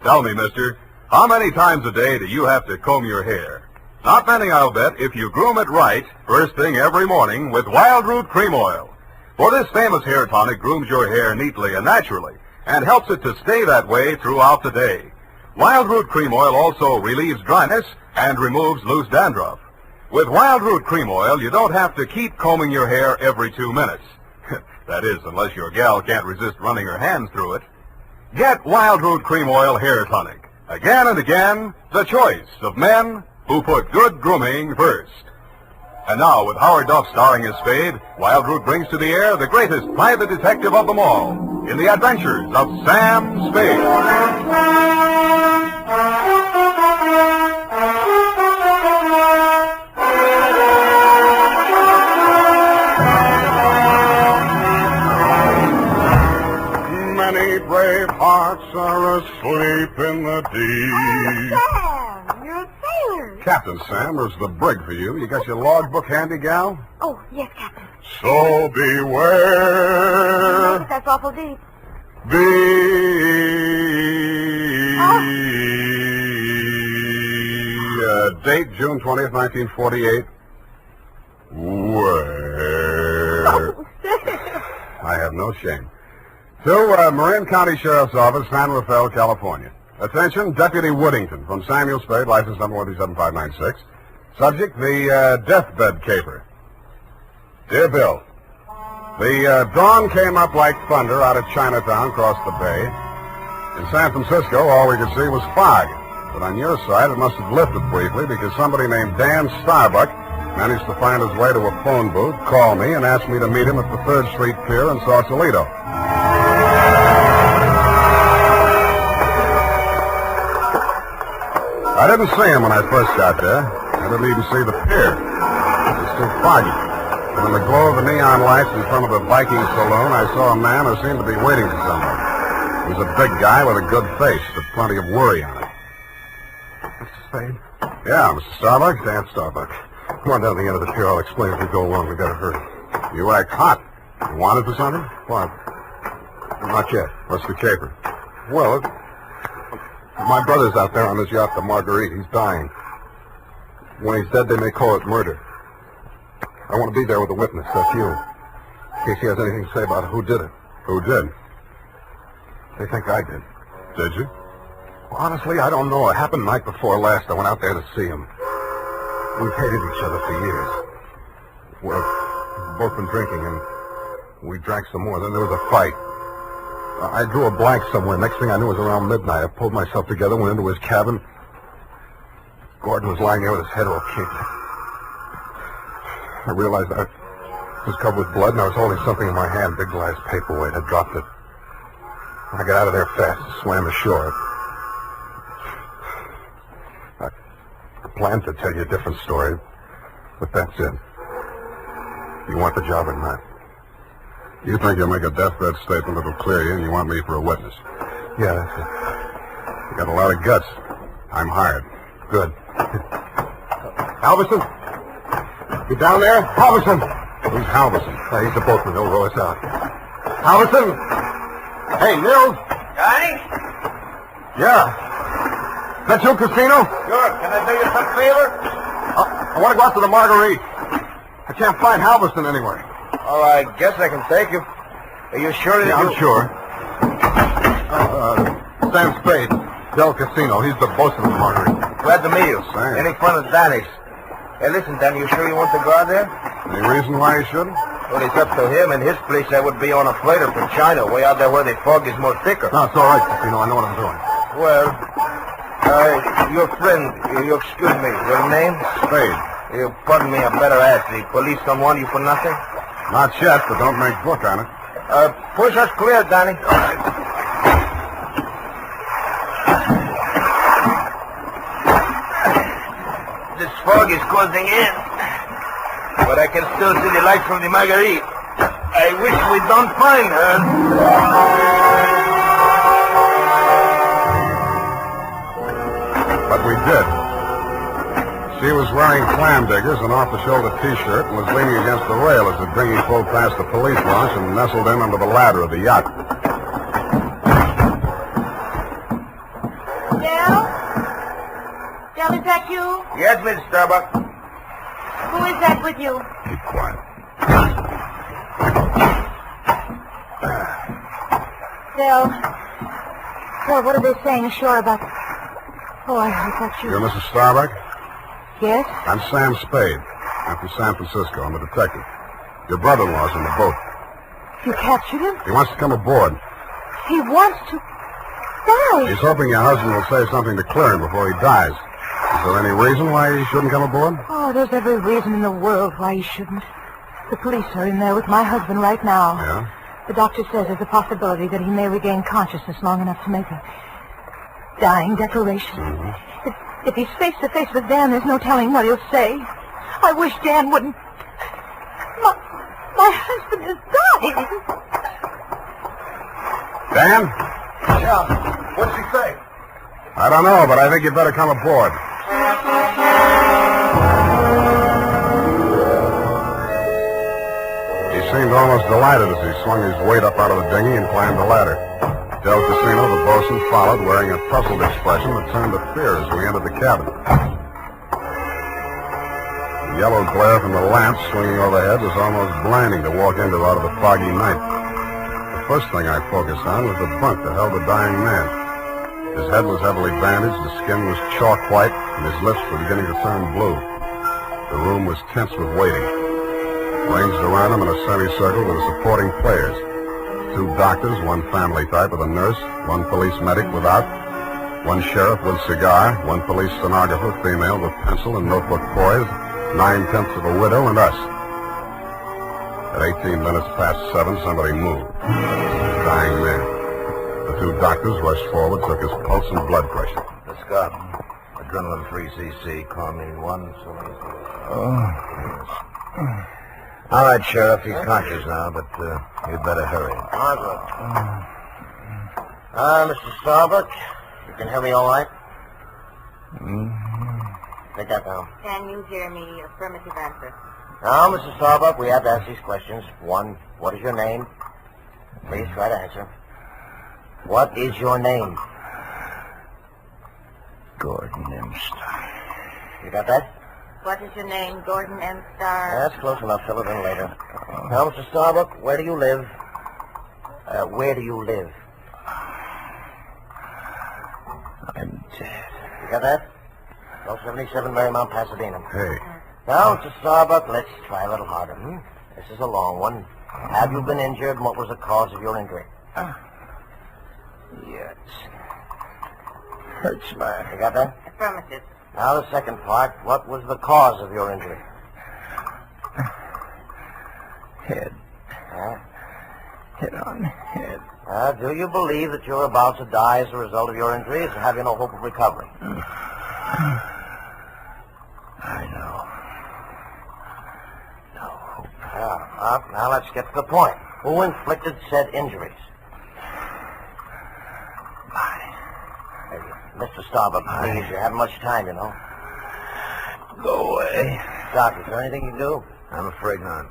A: Tell me, mister, how many times a day do you have to comb your hair? Not many, I'll bet, if you groom it right, first thing every morning with Wild Root Cream Oil. For this famous hair tonic grooms your hair neatly and naturally, and helps it to stay that way throughout the day. Wild Root Cream Oil also relieves dryness and removes loose dandruff. With Wild Root Cream Oil, you don't have to keep combing your hair every 2 minutes. That is, unless your gal can't resist running her hands through it. Get Wild Root Cream Oil Hair Tonic. Again and again, the choice of men who put good grooming first. And now, with Howard Duff starring as Spade, Wild Root brings to the air the greatest private detective of them all in the adventures of Sam Spade.
J: Many brave hearts are asleep in the deep.
N: Sam, you're a sailor.
J: Captain Sam, there's the brig for you. You got your logbook handy, gal?
N: Oh, yes, Captain.
J: So beware.
N: That's awful deep.
J: Date June 20th, 1948. Where? I have no shame. To Marin County Sheriff's Office, San Rafael, California. Attention, Deputy Woodington from Samuel Spade, license number 137-596. Subject, the deathbed caper. Dear Bill, the dawn came up like thunder out of Chinatown across the bay. In San Francisco, all we could see was fog. But on your side, it must have lifted briefly because somebody named Dan Starbuck managed to find his way to a phone booth, call me, and ask me to meet him at the 3rd Street Pier in Sausalito. I didn't see him when I first got there. I didn't even see the pier. It was too foggy. But in the glow of the neon lights in front of the Viking saloon, I saw a man who seemed to be waiting for someone. He was a big guy with a good face, but plenty of worry on it. Mr. Spade? Yeah, Mr. Starbuck. Dan Starbuck. Come on down to the end of the pier. I'll explain as we go along. We gotta hurry. You act hot. You wanted for something? What? Not yet. What's the caper? Well, my brother's out there on his yacht, the Marguerite. He's dying. When he's dead, they may call it murder. I want to be there with a witness. That's you. In case he has anything to say about it. Who did it? Who did? They think I did. Did you? Well, honestly, I don't know. It happened the night before last. I went out there to see him. We've hated each other for years. We've both been drinking, and we drank some more. Then there was a fight. I drew a blank somewhere. Next thing I knew, it was around midnight. I pulled myself together, went into his cabin. Gordon was lying there with his head all kicked. I realized I was covered with blood, and I was holding something in my hand, big glass paperweight. I dropped it. I got out of there fast and swam ashore. I planned to tell you a different story, but that's it. You want the job or not? You think you'll make a deathbed statement that'll clear you, and you want me for a witness? Yeah, that's it. You got a lot of guts. I'm hired. Good. Halverson? You down there? Halverson! Who's Halverson? He's the boatman. He'll row us out. Halverson! Hey, Nils!
E: Johnny?
J: Yeah. Is that you, Casino?
E: Sure. Can I do you some favor?
J: I want to go out to the Marguerite. can't find Halverston anywhere.
I: Oh, I guess I can take you. Are you sure that
J: I'm sure. Sam Spade, Del Casino. He's the boss of the Marguerite.
I: Glad to meet you.
J: Sam.
I: Any fun at Danny's? Hey, listen, Danny, you sure you want to go out there?
J: Any reason why he shouldn't?
I: Well, it's up to him. In his place, I would be on a freighter from China, way out there where the fog is more thicker.
J: No, it's all right, Casino. I know what I'm doing.
I: Well, your friend, you excuse me, your name?
J: Spade.
I: You pardon me, I better ask. The police don't want you for nothing?
J: Not yet, but don't make book on it.
I: Push us clear, Danny. All right. This fog is closing in, but I can still see the light from the Marguerite. I wish we don't find her.
J: But we did. She was wearing clam diggers, an off-the-shoulder T-shirt, and was leaning against the rail as the dinghy pulled past the police launch and nestled in under the ladder of the yacht.
U: Del, is that you?
I: Yes, Miss Starbuck.
U: Who is that with you?
J: Keep quiet.
U: Del, what are they saying ashore about... Oh, I thought you...
J: You're Mrs. Starbuck?
U: Yes?
J: I'm Sam Spade. I'm from San Francisco. I'm a detective. Your brother-in-law's in the boat.
U: You captured him?
J: He wants to come aboard.
U: He wants to die.
J: He's hoping your husband will say something to clear him before he dies. Is there any reason why he shouldn't come aboard?
U: Oh, there's every reason in the world why he shouldn't. The police are in there with my husband right now.
J: Yeah?
U: The doctor says there's a possibility that he may regain consciousness long enough to make a dying declaration.
J: Mm-hmm.
U: If he's face-to-face with Dan, there's no telling what he'll say. I wish Dan wouldn't... My husband is dying.
J: Dan?
I: Yeah. What's he say?
J: I don't know, but I think you better come aboard. He seemed almost delighted as he swung his weight up out of the dinghy and climbed the ladder. Del Casino, the bosun, followed, wearing a puzzled expression that turned to fear as we entered the cabin. The yellow glare from the lamps swinging overhead was almost blinding to walk into out of the foggy night. The first thing I focused on was the bunk that held the dying man. His head was heavily bandaged, his skin was chalk white, and his lips were beginning to turn blue. The room was tense with waiting. Ranged around him in a semicircle were the supporting players. 2 doctors, 1 family type with a nurse, 1 police medic without, 1 sheriff with cigar, 1 police stenographer, female with pencil and notebook poised, 9/10 of a widow, and us. At 18 minutes past 7, somebody moved. Dying man. The 2 doctors rushed forward, took his pulse and blood pressure.
I: Let's go. Adrenaline 3cc, Carmine 1, so... All right, Sheriff, he's conscious now, but you'd better hurry. Mr. Starbuck, you can hear me all right? Take that down.
U: Can you hear me? Affirmative answer.
I: Now, Mr. Starbuck, we have to ask these questions. 1, what is your name? Please try to answer. What is your name?
E: Gordon M. Starr.
I: You got that?
U: What is your name? Gordon M. Starr.
I: That's close enough. Fill it in later. Now, Mr. Starbuck, where do you live? Where do you live?
E: I'm dead.
I: You got that? 1277 Marymount, Pasadena.
J: Hey.
I: Now, Mr. Starbuck, let's try a little harder. This is a long one. Have you been injured, and what was the cause of your injury?
E: Yes. Hurts my...
I: You got that?
U: Affirmative.
I: Now, the second part. What was the cause of your injury?
E: Head. Hit on head.
I: Do you believe that you're about to die as a result of your injuries, or have you no hope of recovery?
E: I know. No hope.
I: Now let's get to the point. Who inflicted said injuries? Hey, Mr. Starbuck, please, you haven't much time, you know.
E: Go away.
I: Doc, is there anything you can do? I'm afraid not.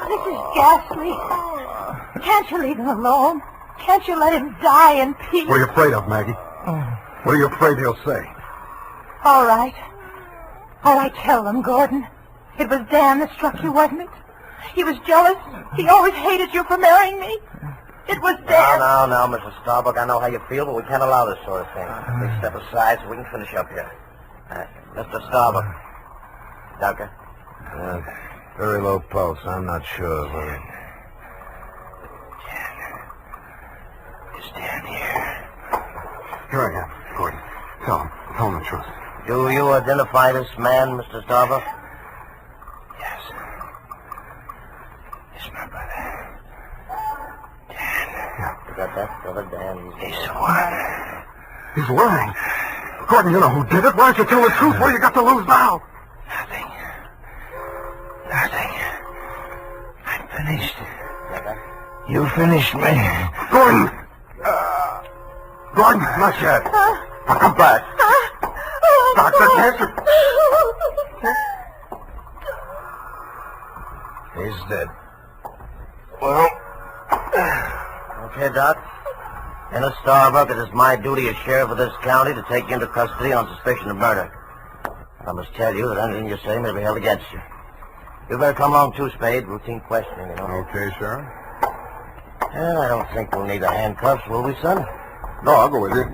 U: This is ghastly. Can't you leave him alone? Can't you let him die in peace?
J: What are you afraid of, Maggie? What are you afraid he'll say?
U: All right. All right, tell them, Gordon.
B: It was Dan that struck you, wasn't it? He was jealous. He always hated you for marrying me. It was Dan.
F: Now, Mrs. Starbuck, I know how you feel, but we can't allow this sort of thing. Please step aside so we can finish up here. Mr. Starbuck. Doctor?
G: Very low pulse. I'm not sure whether...
F: Is Dan here?
T: Here I am, Gordon. Tell him the truth.
F: Do you identify this man, Mr. Starbuck?
E: Yes. It's my brother. Dan.
F: Yeah. You got that, brother Dan?
E: He's the one.
T: He's lying. Gordon, you know who did it. Why don't you tell the truth? What do you got to lose now?
E: Nothing. I'm finished. You finished me.
T: Gordon! Gordon, not yet. Now come back. Doctor, cancer.
F: He's dead. Well, okay, Doc. Ennis Starbuck, it is my duty as sheriff of this county to take you into custody on suspicion of murder. I must tell you that anything you say may be held against you. You better come along too, Spade. Routine questioning, you know.
J: Okay, Sheriff.
F: And I don't think we'll need the handcuffs, will we, son?
J: No, I'll go with you.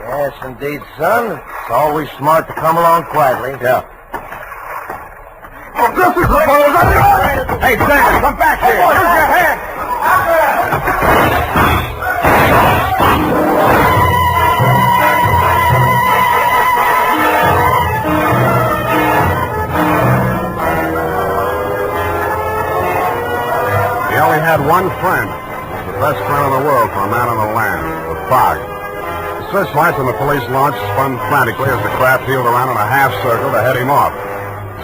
F: Yes, indeed, son. It's always smart to come along quietly.
J: Yeah.
E: Hey, Sam, come back here. Use your hand.
J: He only had one friend. The best friend in the world for a man on the land, the fog. The searchlights on the police launch spun frantically as the craft heeled around in a half circle to head him off.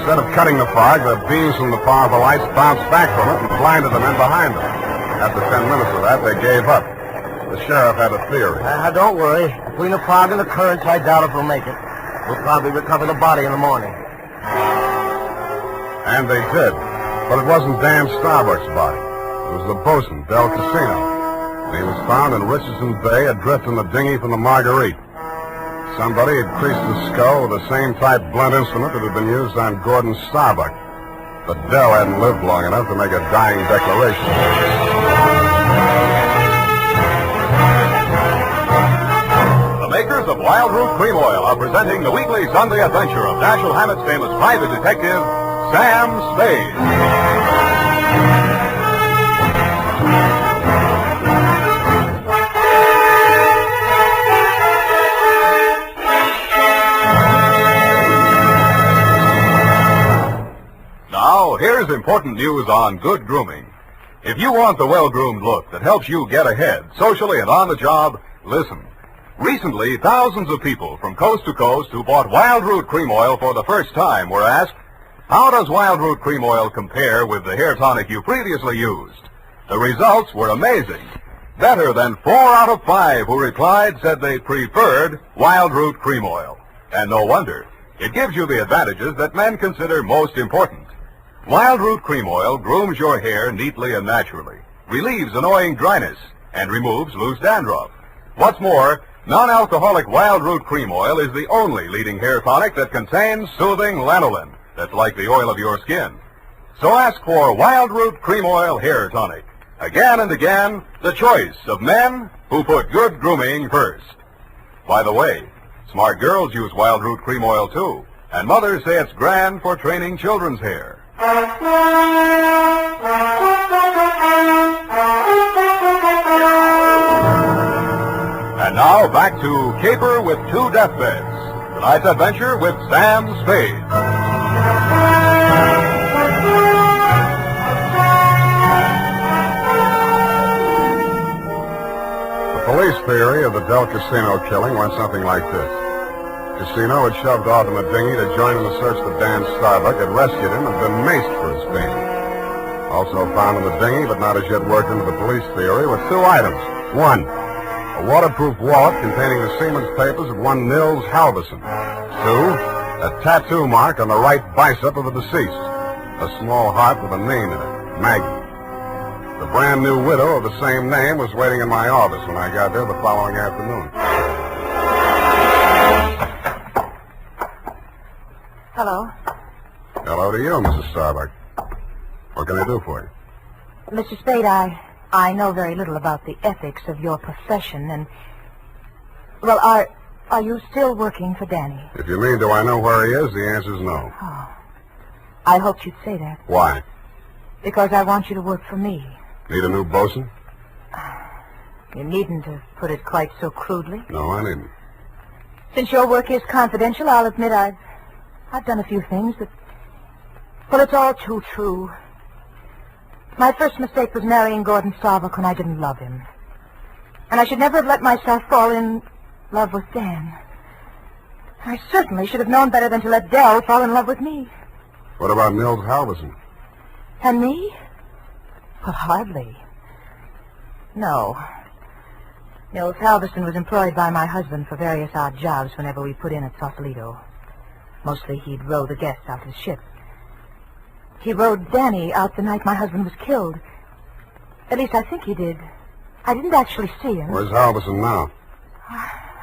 J: Instead of cutting the fog, the beams from the powerful lights bounced back from it and blinded the men behind them. After 10 minutes of that, they gave up. The sheriff had a theory.
F: Don't worry. Between the fog and the currents, I doubt if we'll make it. We'll probably recover the body in the morning.
J: And they did. But it wasn't Dan Starbuck's body. It was the bosun, Del Casino. And he was found in Richardson Bay, adrift in the dinghy from the Marguerite. Somebody had creased the skull with the same type blunt instrument that had been used on Gordon Starbuck. But Del hadn't lived long enough to make a dying declaration.
O: The makers of Wild Root Cream Oil are presenting the weekly Sunday adventure of Dashiell Hammett's famous private detective, Sam Spade. Now, here's important news on good grooming. If you want the well-groomed look that helps you get ahead, socially and on the job, listen. Recently, thousands of people from coast to coast who bought Wild Root Cream Oil for the first time were asked, how does Wild Root Cream Oil compare with the hair tonic you previously used? The results were amazing. Better than 4 out of 5 who replied said they preferred Wild Root Cream Oil. And no wonder. It gives you the advantages that men consider most important. Wild Root Cream Oil grooms your hair neatly and naturally, relieves annoying dryness, and removes loose dandruff. What's more, non-alcoholic Wild Root Cream Oil is the only leading hair tonic that contains soothing lanolin that's like the oil of your skin. So ask for Wild Root Cream Oil Hair Tonic. Again and again, the choice of men who put good grooming first. By the way, smart girls use Wild Root Cream Oil too, and mothers say it's grand for training children's hair. And now back to Caper with 2 Deathbeds. Tonight's adventure with Sam Spade.
J: The police theory of the Del Casino killing went something like this. Casino had shoved off in the dinghy to join in the search that Dan Starbuck had rescued him and been maced for his pains. Also found in the dinghy, but not as yet worked into the police theory, were 2 items. 1, a waterproof wallet containing the seaman's papers of one Nils Halverson. 2, a tattoo mark on the right bicep of the deceased. A small heart with a name in it, Maggie. The brand new widow of the same name was waiting in my office when I got there the following afternoon.
N: Hello.
J: Hello to you, Mrs. Starbuck. What can I do for you?
N: Mr. Spade, I know very little about the ethics of your profession, and... Well, are you still working for Danny?
J: If you mean do I know where he is, the answer's no.
N: Oh. I hoped you'd say that.
J: Why?
N: Because I want you to work for me.
J: Need a new bosun?
N: You needn't have put it quite so crudely.
J: No, I needn't.
N: Since your work is confidential, I'll admit I've done a few things that... Well, it's all too true. My first mistake was marrying Gordon Starbuck when I didn't love him. And I should never have let myself fall in love with Dan. I certainly should have known better than to let Dell fall in love with me.
J: What about Nils Halverson?
N: And me? Well, hardly. No. Nils Halverson was employed by my husband for various odd jobs whenever we put in at Sausalito. Mostly he'd row the guests out to the ship. He rowed Danny out the night my husband was killed. At least I think he did. I didn't actually see him.
J: Where's Halverson now?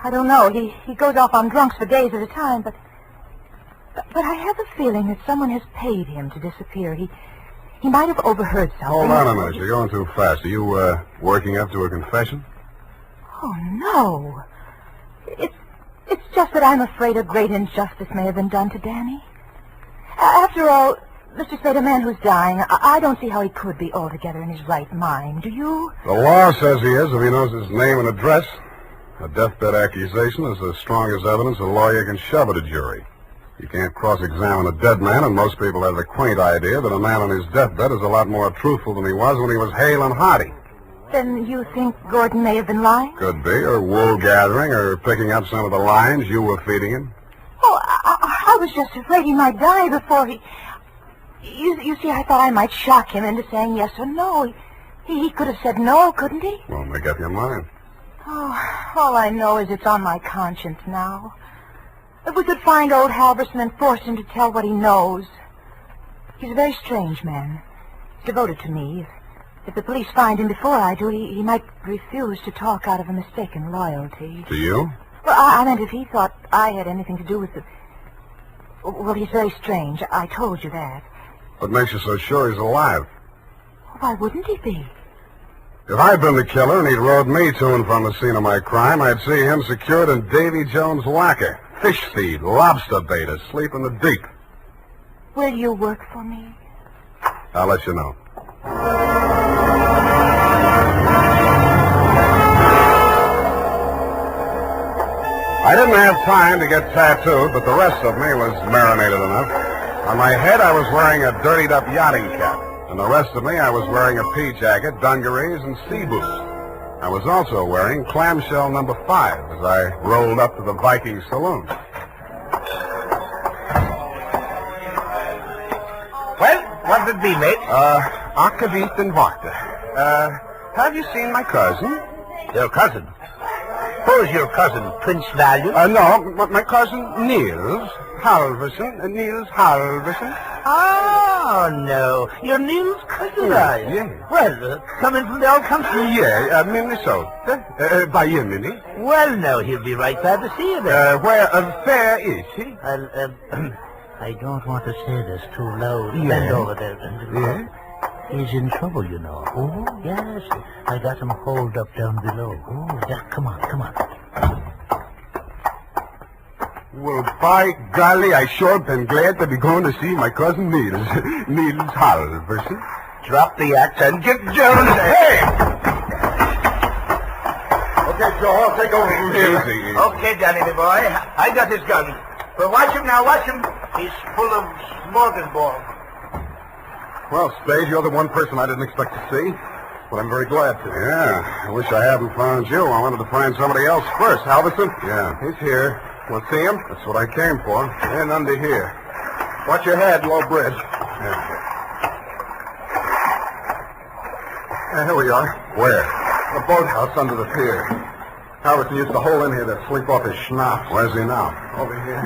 N: I don't know. He goes off on drunks for days at a time, but I have a feeling that someone has paid him to disappear. He might have overheard something.
J: Hold on a minute. You're going too fast. Are you, working up to a confession?
N: Oh, no. It's just that I'm afraid a great injustice may have been done to Danny. After all, Mr. Spade, a man who's dying, I don't see how he could be altogether in his right mind. Do you?
J: The law says he is if he knows his name and address. A deathbed accusation is the strongest evidence a lawyer can shove at a jury. You can't cross-examine a dead man, and most people have the quaint idea that a man on his deathbed is a lot more truthful than he was when he was hale and hearty.
N: Then you think Gordon may have been lying?
J: Could be, or wool gathering, or picking up some of the lines you were feeding him.
N: Oh, I was just afraid he might die before he... You see, I thought I might shock him into saying yes or no. He could have said no, couldn't he?
J: Well, make up your mind.
N: Oh, all I know is it's on my conscience now. If we could find old Halverson and force him to tell what he knows. He's a very strange man. He's devoted to me. If the police find him before I do, he might refuse to talk out of a mistaken loyalty.
J: To you?
N: Well, I meant if he thought I had anything to do with the... Well, he's very strange. I told you that.
J: What makes you so sure he's alive?
N: Why wouldn't he be?
J: If I'd been the killer and he'd rode me to and from the scene of my crime, I'd see him secured in Davy Jones' locker. Fish feed, lobster bait, asleep in the deep.
N: Will you work for me?
J: I'll let you know. I didn't have time to get tattooed, but the rest of me was marinated enough. On my head, I was wearing a dirtied-up yachting cap. And the rest of me, I was wearing a pea jacket, dungarees, and sea boots. I was also wearing clamshell number 5 as I rolled up to the Viking saloon.
E: Well, what did it be, mate?
J: Akavist and Wachter. Have you seen my cousin?
E: Your cousin? Who's your cousin, Prince Valiant?
J: No, my cousin Niels Halverson. Niels Halverson.
E: Oh, no. You're Neil's cousin, are you?
J: Yeah.
E: Well, coming from the old country?
J: Yeah, Minnesota. By you, Minnie.
E: Well, no, he'll be right glad to see you there.
J: Where is he?
E: I don't want to say this too loud.
J: Yeah.
E: Bend over there.
J: Yeah?
E: He's in trouble, you know. Oh, yes. I got him holed up down below. Oh, yeah, come on.
J: Well, by golly, I sure been glad to be going to see my cousin Niels. Niels Halverson.
E: Drop the axe and get Jones.
J: Hey! Okay, Joe, I'll take over from here. Easy.
E: Okay, Danny, my boy. I got his gun. But watch him now, watch him. He's full of smorgasbord.
J: Well, Spade, you're the one person I didn't expect to see. But I'm very glad to. Yeah, I wish I hadn't found you. I wanted to find somebody else first. Halverson? Yeah, he's here. Want to see him? That's what I came for. And under here. Watch your head, low bridge. Yeah. Here we are. Where? The boathouse under the pier. Halverson used to hole in here to sleep off his schnapps. Where's he now? Over here.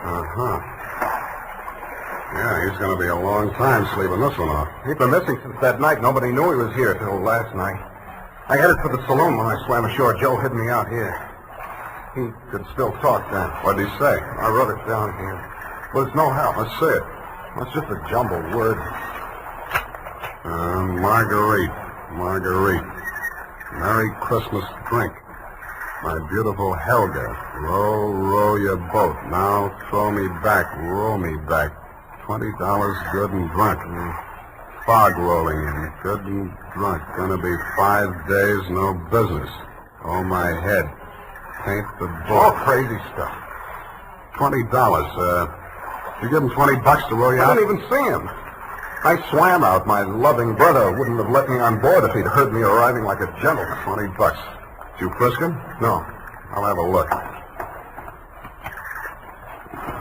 J: Uh-huh. Yeah, he's going to be a long time sleeping this one off. He's been missing since that night. Nobody knew he was here till last night. I headed for the saloon when I swam ashore. Joe hid me out here. He could still talk then. What'd he say? I wrote it down here. But it's no help. Let's say it. It's just a jumbled word. Marguerite. Merry Christmas drink. My beautiful Helga. Row your boat. Now throw me back. Roll me back. $20 good and drunk. Fog rolling in. Good and drunk. Gonna be 5 days, no business. Oh, my head. Paint the boat.
T: All crazy stuff.
J: $20. You give him $20 to row you out?
T: I didn't even see him. I swam out. My loving brother wouldn't have let me on board if he'd heard me arriving like a gentleman.
J: $20. Did you frisk him?
T: No.
J: I'll have a look.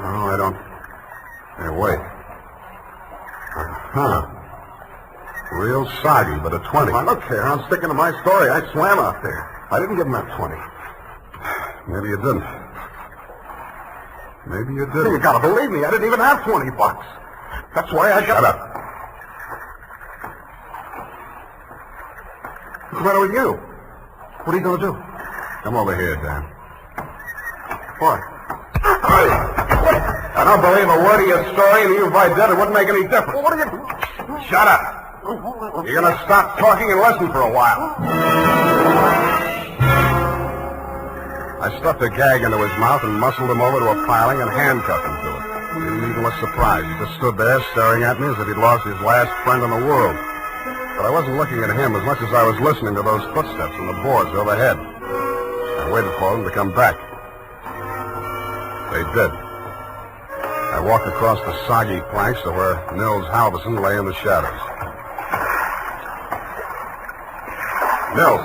J: Oh, I don't... Hey, wait. Real soggy, but a 20.
T: Now, look here. I'm sticking to my story. I swam out there. I didn't give him that 20.
J: Maybe you didn't. Maybe you didn't.
T: You gotta believe me. I didn't even have $20. That's why I got...
J: Shut up.
T: What's the matter with you? What are you gonna do?
J: Come over here, Dan.
T: What?
J: I don't believe a word of your story, and if I did, it wouldn't make any difference.
T: Well, what are you...
J: Shut up. You're gonna stop talking and listen for a while. I stuffed a gag into his mouth and muscled him over to a piling and handcuffed him to it. He didn't even look surprised. He just stood there staring at me as if he'd lost his last friend in the world. But I wasn't looking at him as much as I was listening to those footsteps on the boards overhead. I waited for them to come back. They did. I walked across the soggy planks to where Nils Halverson lay in the shadows. Nils,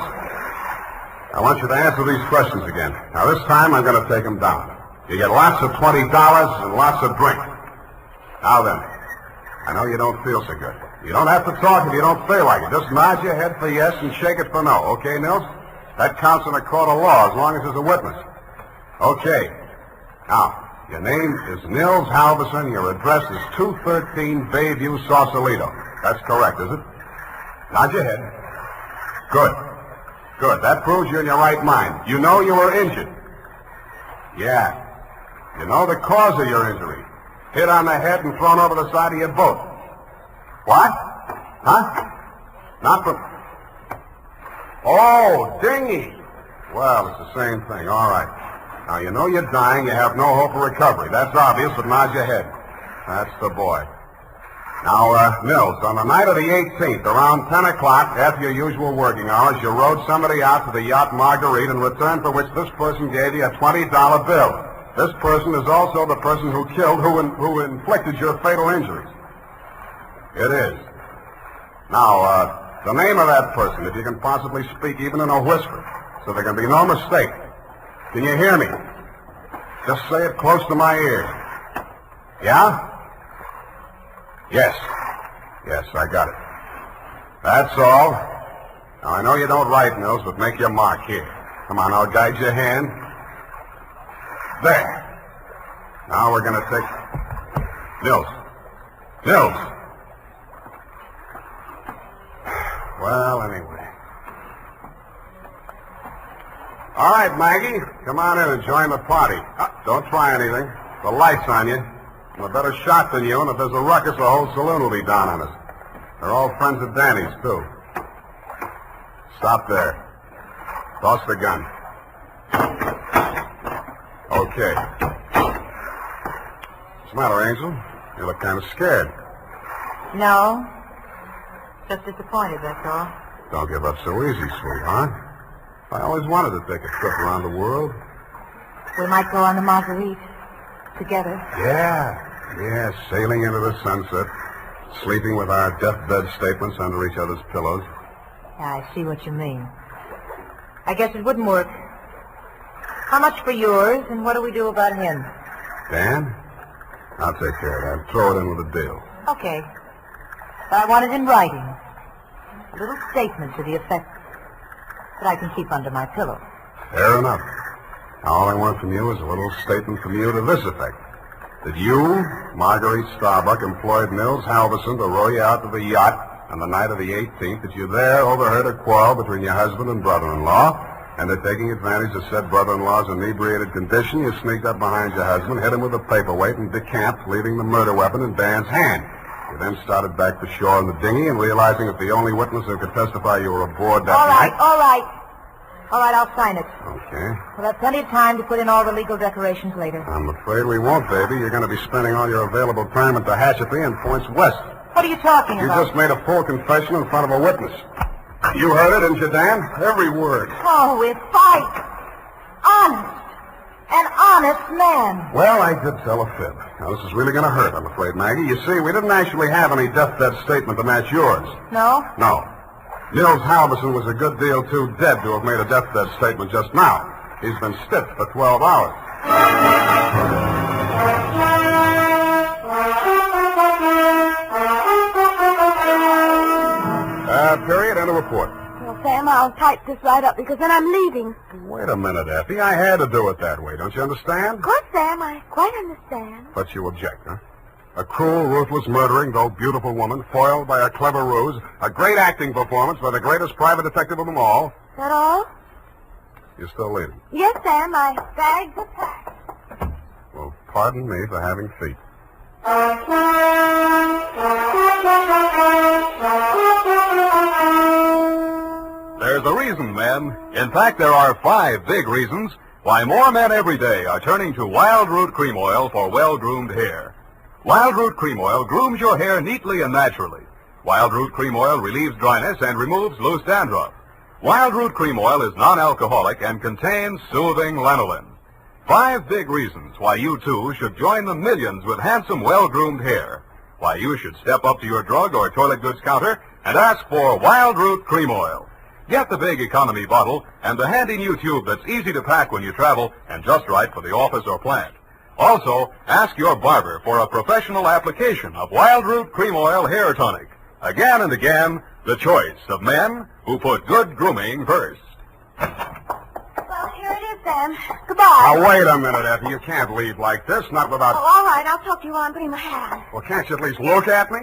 J: I want you to answer these questions again. Now, this time I'm going to take them down. You get lots of $20 and lots of drink. Now then, I know you don't feel so good. You don't have to talk if you don't feel like it. Just nod your head for yes and shake it for no. Okay, Nils? That counts in a court of law as long as there's a witness. Okay. Now, your name is Nils Halverson. Your address is 213 Bayview, Sausalito. That's correct, is it? Nod your head. Good. Good. That proves you're in your right mind. You know you were injured. Yeah. You know the cause of your injury. Hit on the head and thrown over the side of your boat. What? Huh? Not from... Oh, dinghy. Well, it's the same thing. All right. Now, you know you're dying. You have no hope of recovery. That's obvious, but nod your head. That's the boy. Now, Nils, on the night of the 18th, around 10 o'clock, after your usual working hours, you rowed somebody out to the yacht Marguerite, in return for which this person gave you a $20 bill. This person is also the person who killed, who inflicted your fatal injuries. It is. Now, the name of that person, if you can possibly speak even in a whisper, so there can be no mistake. Can you hear me? Just say it close to my ear. Yeah? Yes. Yes, I got it. That's all. Now, I know you don't write, Nils, but make your mark here. Come on, I'll guide your hand. There. Now we're going to take... Nils. Nils. Well, anyway. All right, Maggie. Come on in and join the party. Don't try anything. The light's on you. I'm a better shot than you, and if there's a ruckus, the whole saloon will be down on us. They're all friends of Danny's, too. Stop there. Toss the gun. Okay. What's the matter, Angel? You look kind of scared.
N: No. Just disappointed, that's all.
J: Don't give up so easy, sweetheart. I always wanted to take a trip around the world.
N: We might go on the Marguerite together.
J: Yeah, sailing into the sunset, sleeping with our deathbed statements under each other's pillows.
N: Yeah, I see what you mean. I guess it wouldn't work. How much for yours, and what do we do about him?
J: Dan? I'll take care of that. Throw it in with a deal.
N: Okay. But I want it in writing. A little statement to the effect that I can keep under my pillow.
J: Fair enough. All I want from you is a little statement from you to this effect. That you, Marguerite Starbuck, employed Nils Halverson to row you out to the yacht on the night of the 18th, that you there overheard a quarrel between your husband and brother-in-law, And that taking advantage of said brother-in-law's inebriated condition, you sneaked up behind your husband, hit him with a paperweight, and decamped, leaving the murder weapon in Dan's hand. You then started back to shore in the dinghy, and realizing that the only witness who could testify you were aboard that night...
B: All right. All right, I'll sign it.
J: Okay.
B: We'll have plenty of time to put in all the legal decorations later.
J: I'm afraid we won't, baby. You're going to be spending all your available time at the Tehachapi and points west.
B: What are you talking
J: You
B: about?
J: just made a full confession in front of a witness. You heard it, didn't you, Dan? Every word.
B: Oh, it's Figg. Honest. An honest man.
J: Well, I did tell a fib. Now, this is really going to hurt, I'm afraid, Maggie. You see, we didn't actually have any deathbed statement to match yours.
B: No?
J: No. Nils Halverson was a good deal too dead to have made a deathbed statement just now. He's been stiff for 12 hours. Period. End of report.
N: Well, Sam, I'll type this right up because then I'm leaving.
J: Wait a minute, Effie. I had to do it that way. Don't you understand?
N: Of course, Sam, I quite understand.
J: But you object, huh? A cruel, ruthless, murdering, though beautiful woman, foiled by a clever ruse, a great acting performance by the greatest private detective of them all.
N: Is that all?
J: You're still leaving.
N: Yes, Sam, my bags are packed.
J: Well, pardon me for having feet.
A: There's a reason, men. In fact, there are 5 big reasons why more men every day are turning to Wild Root Cream Oil for well-groomed hair. Wild Root Cream Oil grooms your hair neatly and naturally. Wild Root Cream Oil relieves dryness and removes loose dandruff. Wild Root Cream Oil is non-alcoholic and contains soothing lanolin. 5 big reasons why you, too, should join the millions with handsome, well-groomed hair. Why you should step up to your drug or toilet goods counter and ask for Wild Root Cream Oil. Get the big economy bottle and the handy new tube that's easy to pack when you travel and just right for the office or plant. Also, ask your barber for a professional application of Wild Root Cream Oil Hair Tonic. Again and again, the choice of men who put good grooming first.
N: Well, here it is, Sam. Goodbye.
J: Now, wait a minute, Effie. You can't leave like this, not without...
N: Oh, all right. I'll talk to you while I'm putting my hat on.
J: Well, can't you at least look at me?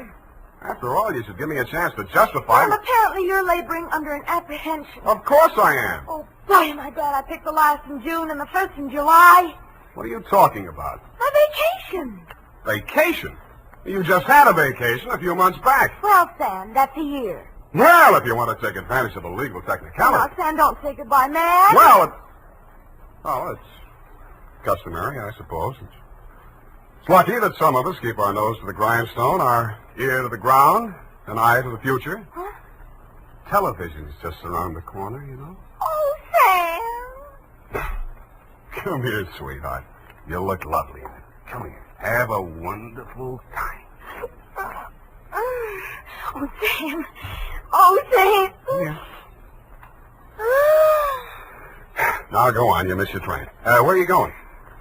J: After all, you should give me a chance to justify...
N: Well, apparently you're laboring under an apprehension.
J: Of course I am.
N: Oh, boy, am I glad I picked the last in June and the first in July.
J: What are you talking about?
N: A vacation.
J: Vacation? You just had a vacation a few months back.
N: Well, Sam, that's a year.
J: Well, if you want to take advantage of a legal technicality...
N: Now, Sam, don't say goodbye, man.
J: Well, it's customary, I suppose. It's lucky that some of us keep our nose to the grindstone, our ear to the ground, an eye to the future.
N: Huh?
J: Television's just around the corner, you know.
N: Oh, Sam.
J: Come here, sweetheart. You look lovely. Come here. Have a wonderful time.
N: Oh, Sam. Oh, Sam.
J: Yeah. Now, go on. You miss your train. Where are you going?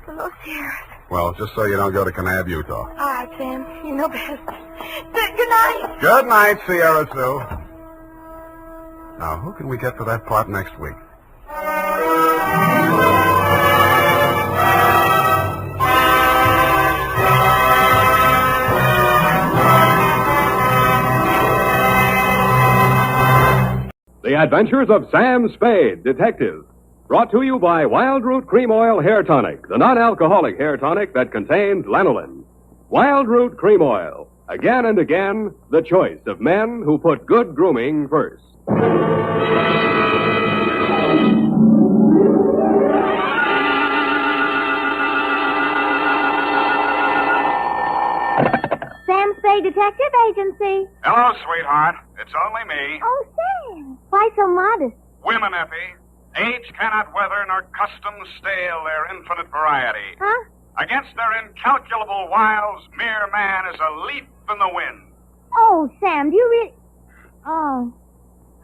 N: To Los Sierras.
J: Well, just so you don't go to Kanab, Utah.
N: All right, Sam. You know best. Good night.
J: Good night, Sierra Sue. Now, who can we get for that part next week?
A: The Adventures of Sam Spade, Detective. Brought to you by Wild Root Cream Oil Hair Tonic, the non-alcoholic hair tonic that contains lanolin. Wild Root Cream Oil. Again and again, the choice of men who put good grooming first.
U: Sam Spade Detective Agency.
V: Hello, sweetheart. It's only me.
U: Oh, Sam. Why so modest?
V: Women, Effie. Age cannot weather nor custom stale their infinite variety.
U: Huh?
V: Against their incalculable wiles, mere man is a leaf in the wind.
U: Oh, Sam, do you really... Oh.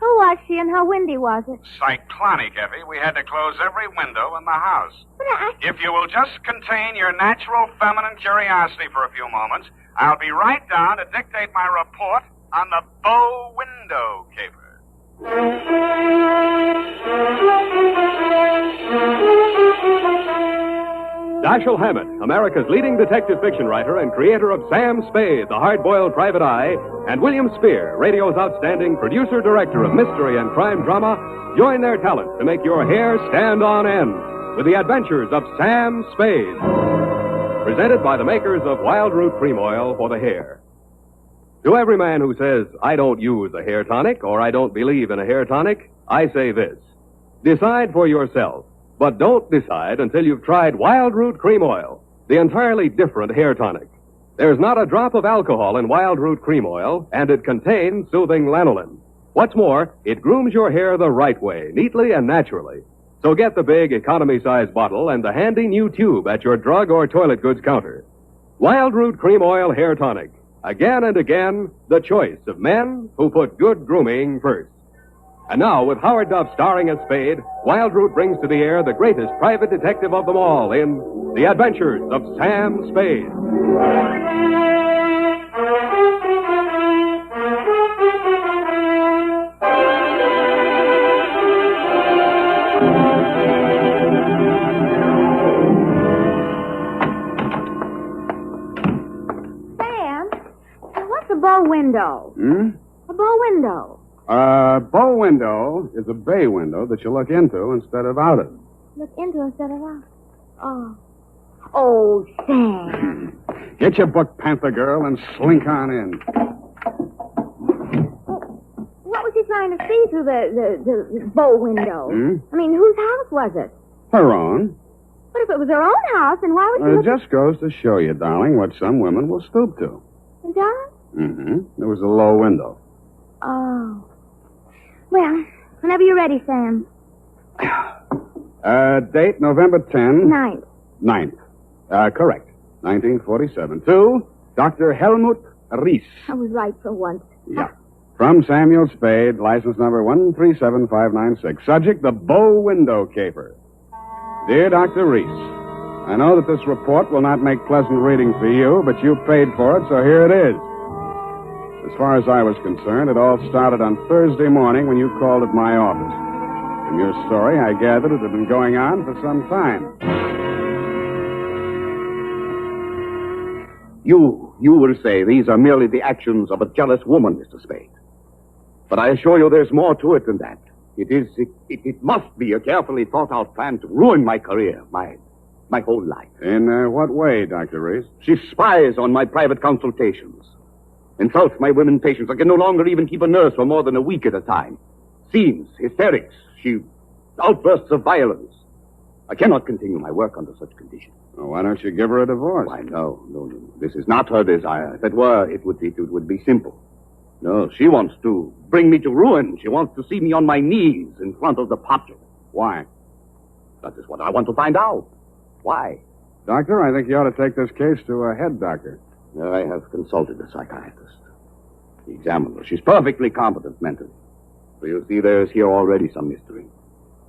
U: Who was she and how windy was it?
V: Cyclonic, Effie. We had to close every window in the house.
U: But
V: If you will just contain your natural feminine curiosity for a few moments, I'll be right down to dictate my report on the bow window caper.
A: Dashiell Hammett, America's leading detective fiction writer and creator of Sam Spade, the hard-boiled private eye, and William Spear, radio's outstanding producer-director of mystery and crime drama, join their talents to make your hair stand on end with the adventures of Sam Spade. Presented by the makers of Wild Root Cream Oil for the hair. To every man who says, I don't use a hair tonic or I don't believe in a hair tonic, I say this. Decide for yourself, but don't decide until you've tried Wild Root Cream Oil, the entirely different hair tonic. There's not a drop of alcohol in Wild Root Cream Oil, and it contains soothing lanolin. What's more, it grooms your hair the right way, neatly and naturally. So get the big economy-size bottle and the handy new tube at your drug or toilet goods counter. Wild Root Cream Oil Hair Tonic. Again and again, the choice of men who put good grooming first. And now, with Howard Duff starring as Spade, Wild Root brings to the air the greatest private detective of them all in The Adventures of Sam Spade.
C: Bow window. A bow window.
V: Bow window is a bay window that you look into instead of out of.
C: Look into instead of out. Oh, Sam.
V: Get your book, Panther Girl, and slink on in.
C: What was he trying to see through the bow window? I mean, whose house was it?
V: Her own.
C: But if it was her own house, then why was she
V: It
C: looking...
V: just goes to show you, darling, what some women will stoop to.
C: It does?
V: There was a low window.
C: Oh. Well, whenever you're ready, Sam.
V: Date November 10.
C: 9th.
V: Correct. 1947. To Dr. Helmut Ries.
C: I was right for once.
V: Yeah. From Samuel Spade, license number 137596. Subject, the bow window caper. Dear Dr. Ries, I know that this report will not make pleasant reading for you, but you paid for it, so here it is. As far as I was concerned, it all started on Thursday morning when you called at my office. From your story, I gathered it had been going on for some time.
M: You will say these are merely the actions of a jealous woman, Mr. Spade. But I assure you there's more to it than that. It must be a carefully thought-out plan to ruin my career, my whole life.
V: In what way, Dr. Reese?
M: She spies on my private consultations. Insults my women patients. I can no longer even keep a nurse for more than a week at a time. Scenes, hysterics, outbursts of violence. I cannot continue my work under such conditions.
V: Well, why don't you give her a divorce?
M: Why, no. This is not her desire. If it were, it would be simple. No, she wants to bring me to ruin. She wants to see me on my knees in front of the populace.
V: Why?
M: That is what I want to find out. Why?
V: Doctor, I think you ought to take this case to a head doctor.
M: I have consulted a psychiatrist. He examined her. She's perfectly competent mentally. So you see, there's here already some mystery,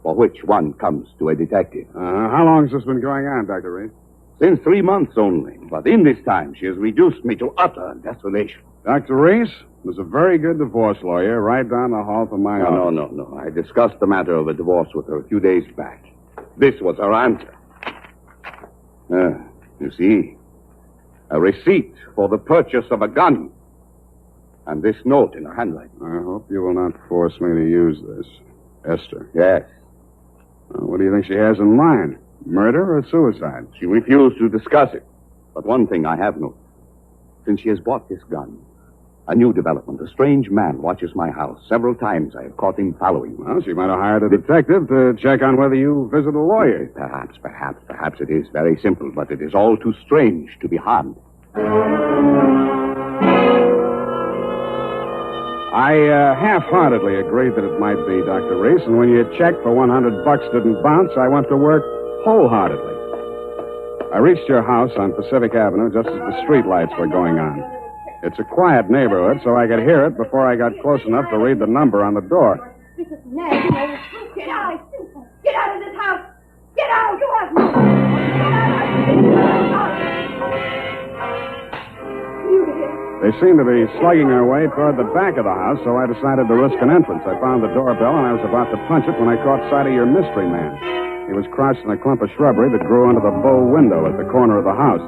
M: for which one comes to a detective.
V: How long has this been going on, Dr. Reese?
M: Since 3 months only. But in this time, she has reduced me to utter desolation.
V: Dr. Reese was a very good divorce lawyer right down the hall from my office.
M: No. I discussed the matter of a divorce with her a few days back. This was her answer. You see, a receipt for the purchase of a gun. And this note in her handwriting.
V: I hope you will not force me to use this. Esther.
M: Yes.
V: What do you think she has in mind? Murder or suicide?
M: She refused to discuss it. But one thing I have noticed. Since she has bought this gun, a new development. A strange man watches my house. Several times I have caught him following me.
V: Well, she might have hired a detective to check on whether you visit a lawyer.
M: Perhaps it is very simple, but it is all too strange to be harmed.
V: I half-heartedly agreed that it might be, Dr. Reese, and when your check for $100 didn't bounce, I went to work wholeheartedly. I reached your house on Pacific Avenue just as the street lights were going on. It's a quiet neighborhood, so I could hear it before I got close enough to read the number on the door.
C: Get out! Get out of this house! Get out! You have me! Get out!
V: They seemed to be slugging their way toward the back of the house, so I decided to risk an entrance. I found the doorbell, and I was about to punch it when I caught sight of your mystery man. He was crouched in a clump of shrubbery that grew under the bow window at the corner of the house.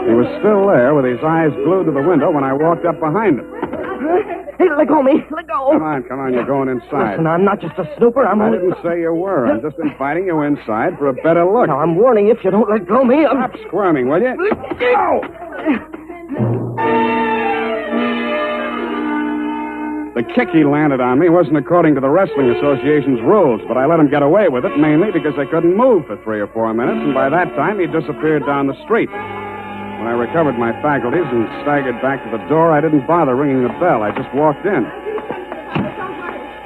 V: He was still there with his eyes glued to the window when I walked up behind him.
Q: Hey, let go of me. Let go.
V: Come on, you're going inside.
Q: Listen, I'm not just a snooper.
V: I didn't say you were. I'm just inviting you inside for a better look.
Q: Now, I'm warning you, if you don't let go of me,
V: Stop squirming, will you?
Q: Go!
V: The kick he landed on me wasn't according to the Wrestling Association's rules, but I let him get away with it mainly because I couldn't move for 3 or 4 minutes, and by that time he disappeared down the street. When I recovered my faculties and staggered back to the door, I didn't bother ringing the bell. I just walked in.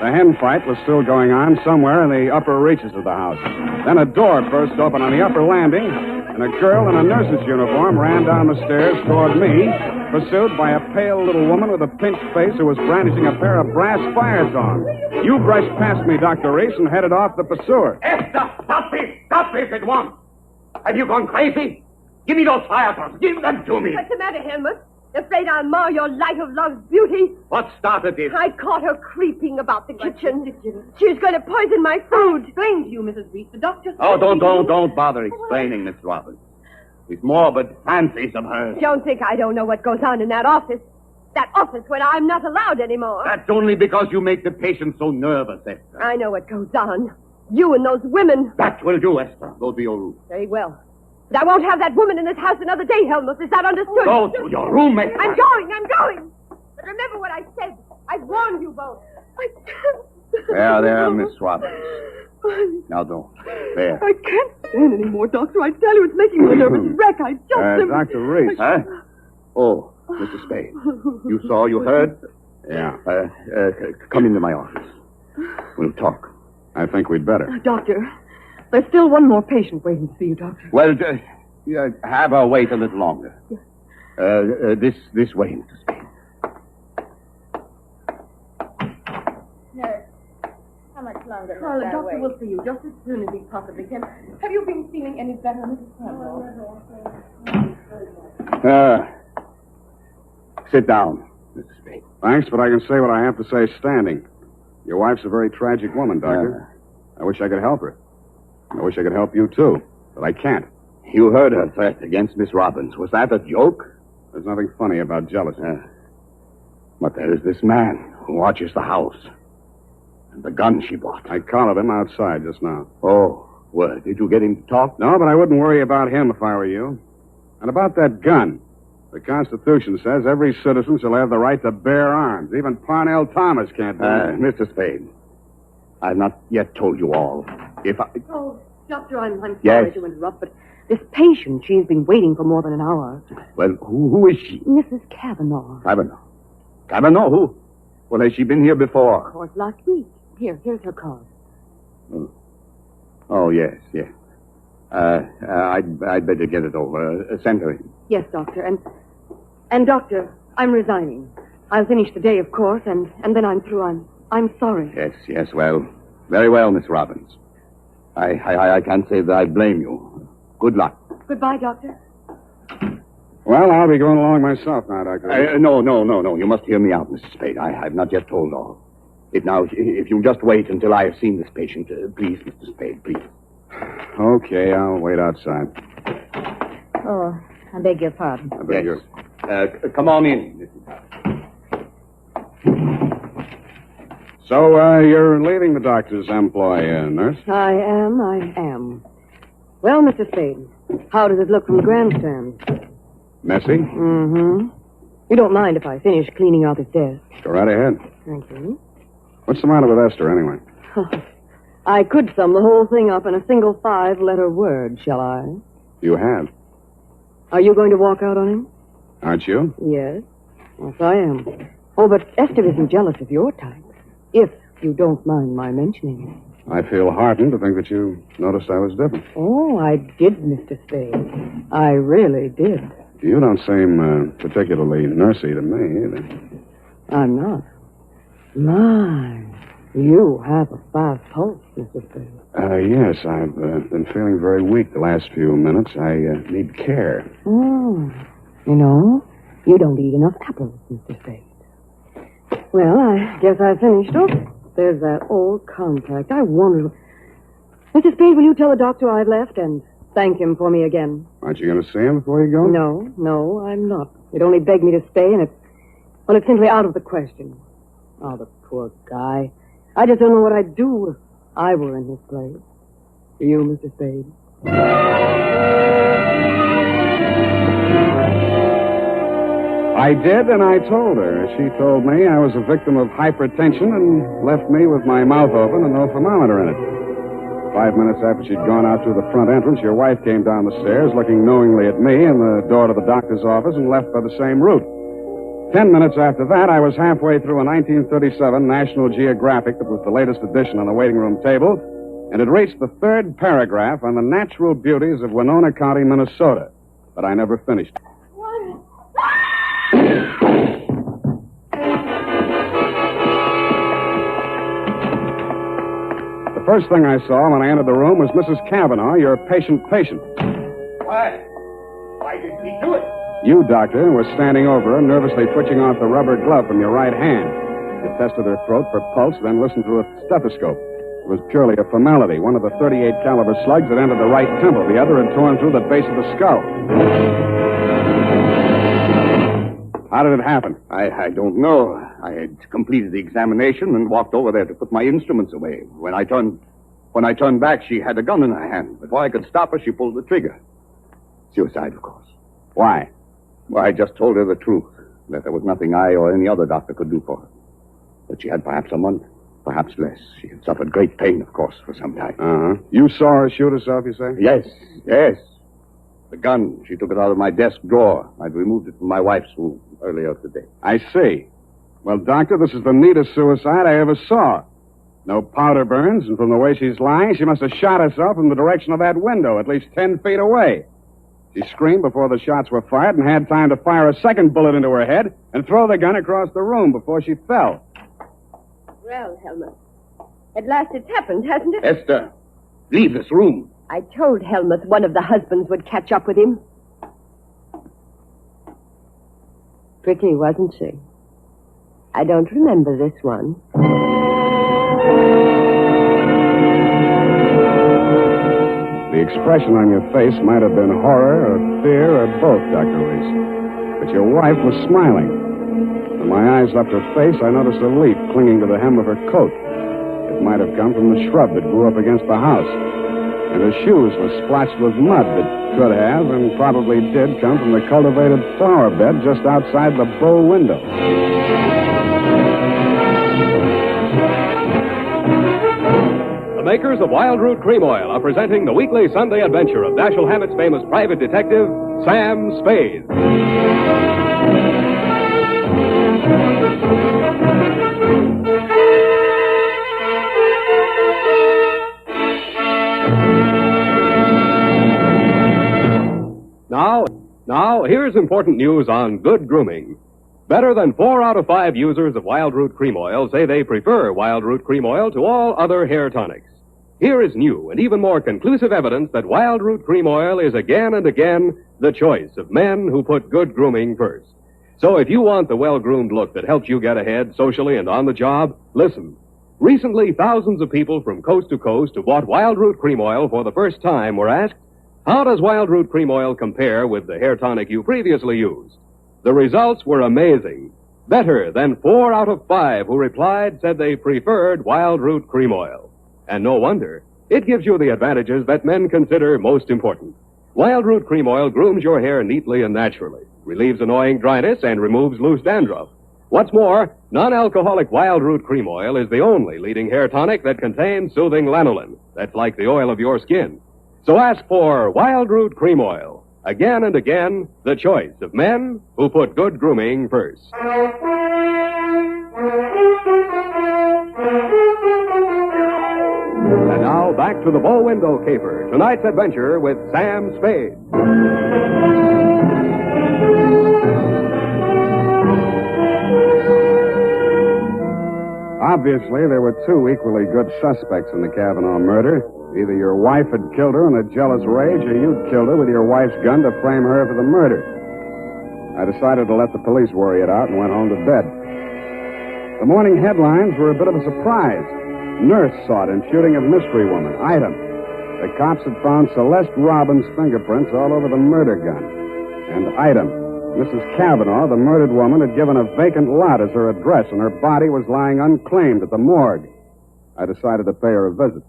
V: The hen fight was still going on somewhere in the upper reaches of the house. Then a door burst open on the upper landing, and a girl in a nurse's uniform ran down the stairs toward me, pursued by a pale little woman with a pinched face who was brandishing a pair of brass fire tongs. You brushed past me, Dr. Reese, and headed off the pursuer.
M: Esther, stop this! Stop this at once! Have you gone crazy? Give me those fire tongs. Give them to me.
C: What's the matter, Helmut? Afraid I'll mar your light of love's beauty?
M: What started this?
C: I caught her creeping about the kitchen. She's going to poison my food.
B: Explain to you, Mrs. Reese. The doctor...
M: Oh, don't bother explaining, Miss Robbins. These morbid fancies of hers.
C: Don't think I don't know what goes on in that office. That office where I'm not allowed anymore.
M: That's only because you make the patient so nervous, Esther.
C: I know what goes on. You and those women.
M: That will do, Esther. Go to your room.
C: Very well. But I won't have that woman in this house another day, Helmut. Is that understood?
M: Go to your room, Esther.
C: I'm going. But remember what I said. I warned you both. I can't.
M: There, Miss Robbins. Now don't. There.
B: I can't stand anymore, Doctor. I tell you, it's making me a nervous wreck. I just...
V: Dr. Reese.
M: Huh? Oh, Mr. Spade. You saw, you heard?
V: Yeah.
M: Come into my office. We'll talk.
V: I think we'd better.
B: Doctor, there's still one more patient waiting to see you, Doctor.
M: Well, have her wait a little longer. This way, Mr. Spade.
N: Nurse, how much longer
B: Well, the
N: must I
B: doctor
N: wait?
B: will see you just as soon as he possibly can. Have you been feeling any better, Mrs. Campbell?
M: Sit down, Mr. Spade.
V: Thanks, but I can say what I have to say standing. Your wife's a very tragic woman, Doctor. I wish I could help her. I wish I could help you, too, but I can't.
M: You heard her threat against Miss Robbins. Was that a joke?
V: There's nothing funny about jealousy.
M: But there is this man who watches the house. And the gun she bought.
V: I collared him outside just now.
M: Oh, well, did you get him to talk?
V: No, but I wouldn't worry about him if I were you. And about that gun. The Constitution says every citizen shall have the right to bear arms. Even Parnell Thomas can't do that.
M: Mr. Spade, I've not yet told you all. If I...
B: Oh, Doctor, I'm sorry
M: Yes?
B: to interrupt, but this patient, she's been waiting for more than an hour.
M: Well, who is she?
B: Mrs. Kavanaugh.
M: Kavanaugh? Who? Well, has she been here before?
B: Of course, last week. Here's her card.
M: Oh, yes. I'd better get it over. Send her in.
B: Yes, Doctor, and Doctor, I'm resigning. I'll finish today, of course, and then I'm through. I'm sorry.
M: Yes, well, very well, Miss Robbins. I can't say that I blame you. Good luck.
B: Goodbye, Doctor.
V: Well, I'll be going along myself now, Doctor.
M: No. You must hear me out, Mrs. Spade. I've not yet told all. If you'll just wait until I have seen this patient, please, Mr. Spade, please.
V: Okay, I'll wait outside.
N: Oh, I beg your pardon.
V: I beg yours.
M: Come on in.
V: So, you're leaving the doctor's employ, nurse?
B: I am. Well, Mr. Spade, how does it look from the grandstand?
V: Messy?
B: Mm-hmm. You don't mind if I finish cleaning out his desk?
V: Go right ahead.
B: Thank you.
V: What's the matter with Esther, anyway?
B: I could sum the whole thing up in a single 5-letter word, shall I?
V: You have.
B: Are you going to walk out on him?
V: Aren't you?
B: Yes. Yes, I am. Oh, but Esther isn't jealous of your type. If you don't mind my mentioning it.
V: I feel heartened to think that you noticed I was different.
B: Oh, I did, Mr. Spade. I really did.
V: You don't seem particularly nursey to me, either.
B: I'm not. My, you have a fast pulse, Mr. Spade.
V: Yes, I've been feeling very weak the last few minutes. I need care.
B: Oh, you know, you don't eat enough apples, Mr. Spade. Well, I guess I finished. Oh, there's that old contact. I wonder... Mr. Spade, will you tell the doctor I've left and thank him for me again?
J: Aren't you going to see him before you go?
B: No, I'm not. He'd only begged me to stay, and it's simply out of the question. Oh, the poor guy. I just don't know what I'd do if I were in his place. For you, Mr. Spade.
J: I did, and I told her. She told me I was a victim of hypertension and left me with my mouth open and no thermometer in it. 5 minutes after she'd gone out through the front entrance, your wife came down the stairs, looking knowingly at me and the door to the doctor's office, and left by the same route. 10 minutes after that, I was halfway through a 1937 National Geographic that was the latest edition on the waiting room table, and had reached the third paragraph on the natural beauties of Winona County, Minnesota. But I never finished. The first thing I saw when I entered the room was Mrs. Cavanaugh, your patient.
M: Why? Why did he do it?
J: You, Doctor, were standing over her, nervously twitching off the rubber glove from your right hand. You tested her throat for pulse, then listened to a stethoscope. It was purely a formality. One of the .38 caliber slugs had entered the right temple. The other had torn through the base of the skull. How did it happen?
M: I don't know. I had completed the examination and walked over there to put my instruments away. When I turned back, she had a gun in her hand. Before I could stop her, she pulled the trigger. Suicide, of course.
J: Why?
M: Well, I just told her the truth, that there was nothing I or any other doctor could do for her. That she had perhaps a month, perhaps less. She had suffered great pain, of course, for some time.
J: Uh-huh. You saw her shoot herself, you say?
M: Yes. The gun, she took it out of my desk drawer. I'd removed it from my wife's room earlier today.
J: I see. Well, Doctor, this is the neatest suicide I ever saw. No powder burns, and from the way she's lying, she must have shot herself in the direction of that window, at least 10 feet away. She screamed before the shots were fired and had time to fire a second bullet into her head and throw the gun across the room before she fell.
C: Well, Helmut, at last it's happened, hasn't it?
M: Esther, leave this room.
C: I told Helmut one of the husbands would catch up with him. Pretty, wasn't she? I don't remember this one.
J: The expression on your face might have been horror or fear or both, Dr. Reese. But your wife was smiling. When my eyes left her face, I noticed a leaf clinging to the hem of her coat. It might have come from the shrub that grew up against the house. And her shoes were splotched with mud that could have and probably did come from the cultivated flower bed just outside the bow window.
A: The makers of Wild Root Cream Oil are presenting the weekly Sunday adventure of Dashiell Hammett's famous private detective, Sam Spade. Now, here's important news on good grooming. Better than 4 out of 5 users of Wild Root Cream Oil say they prefer Wild Root Cream Oil to all other hair tonics. Here is new and even more conclusive evidence that Wild Root Cream Oil is again and again the choice of men who put good grooming first. So if you want the well-groomed look that helps you get ahead socially and on the job, listen. Recently, thousands of people from coast to coast who bought Wild Root Cream Oil for the first time were asked, how does Wild Root Cream Oil compare with the hair tonic you previously used? The results were amazing. Better than 4 out of 5 who replied said they preferred Wild Root Cream Oil. And no wonder. It gives you the advantages that men consider most important. Wild Root Cream Oil grooms your hair neatly and naturally, relieves annoying dryness, and removes loose dandruff. What's more, non-alcoholic Wild Root Cream Oil is the only leading hair tonic that contains soothing lanolin. That's like the oil of your skin. So ask for Wild Root Cream Oil. Again and again, the choice of men who put good grooming first. And now back to the bow window caper. Tonight's adventure with Sam Spade.
J: Obviously, there were 2 equally good suspects in the Cavanaugh murder. Either your wife had killed her in a jealous rage, or you'd killed her with your wife's gun to frame her for the murder. I decided to let the police worry it out and went home to bed. The morning headlines were a bit of a surprise. Nurse sought in shooting of mystery woman. Item, The cops had found Celeste Robbins' fingerprints all over the murder gun. And item, Mrs. Cavanaugh, the murdered woman, had given a vacant lot as her address, and her body was lying unclaimed at the morgue. I decided to pay her a visit.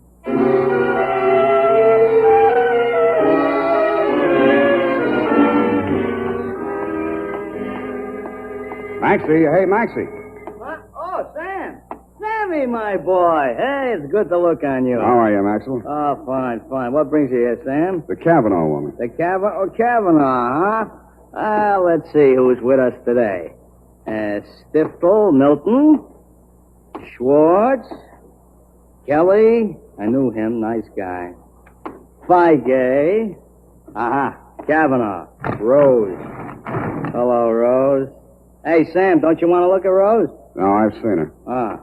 J: Maxie, hey, Maxie.
L: What? Oh, Sam. Sammy, my boy. Hey, it's good to look on you.
J: How are you, Maxwell?
L: Oh, fine, fine. What brings you here, Sam?
J: The Cavanaugh woman.
L: The Cavanaugh, huh? Let's see who's with us today. Stiftel, Milton, Schwartz, Kelly. I knew him. Nice guy. Figg. Aha. Cavanaugh. Rose. Hello, Rose. Hey, Sam, don't you want to look at Rose?
J: No, I've seen her.
L: Ah.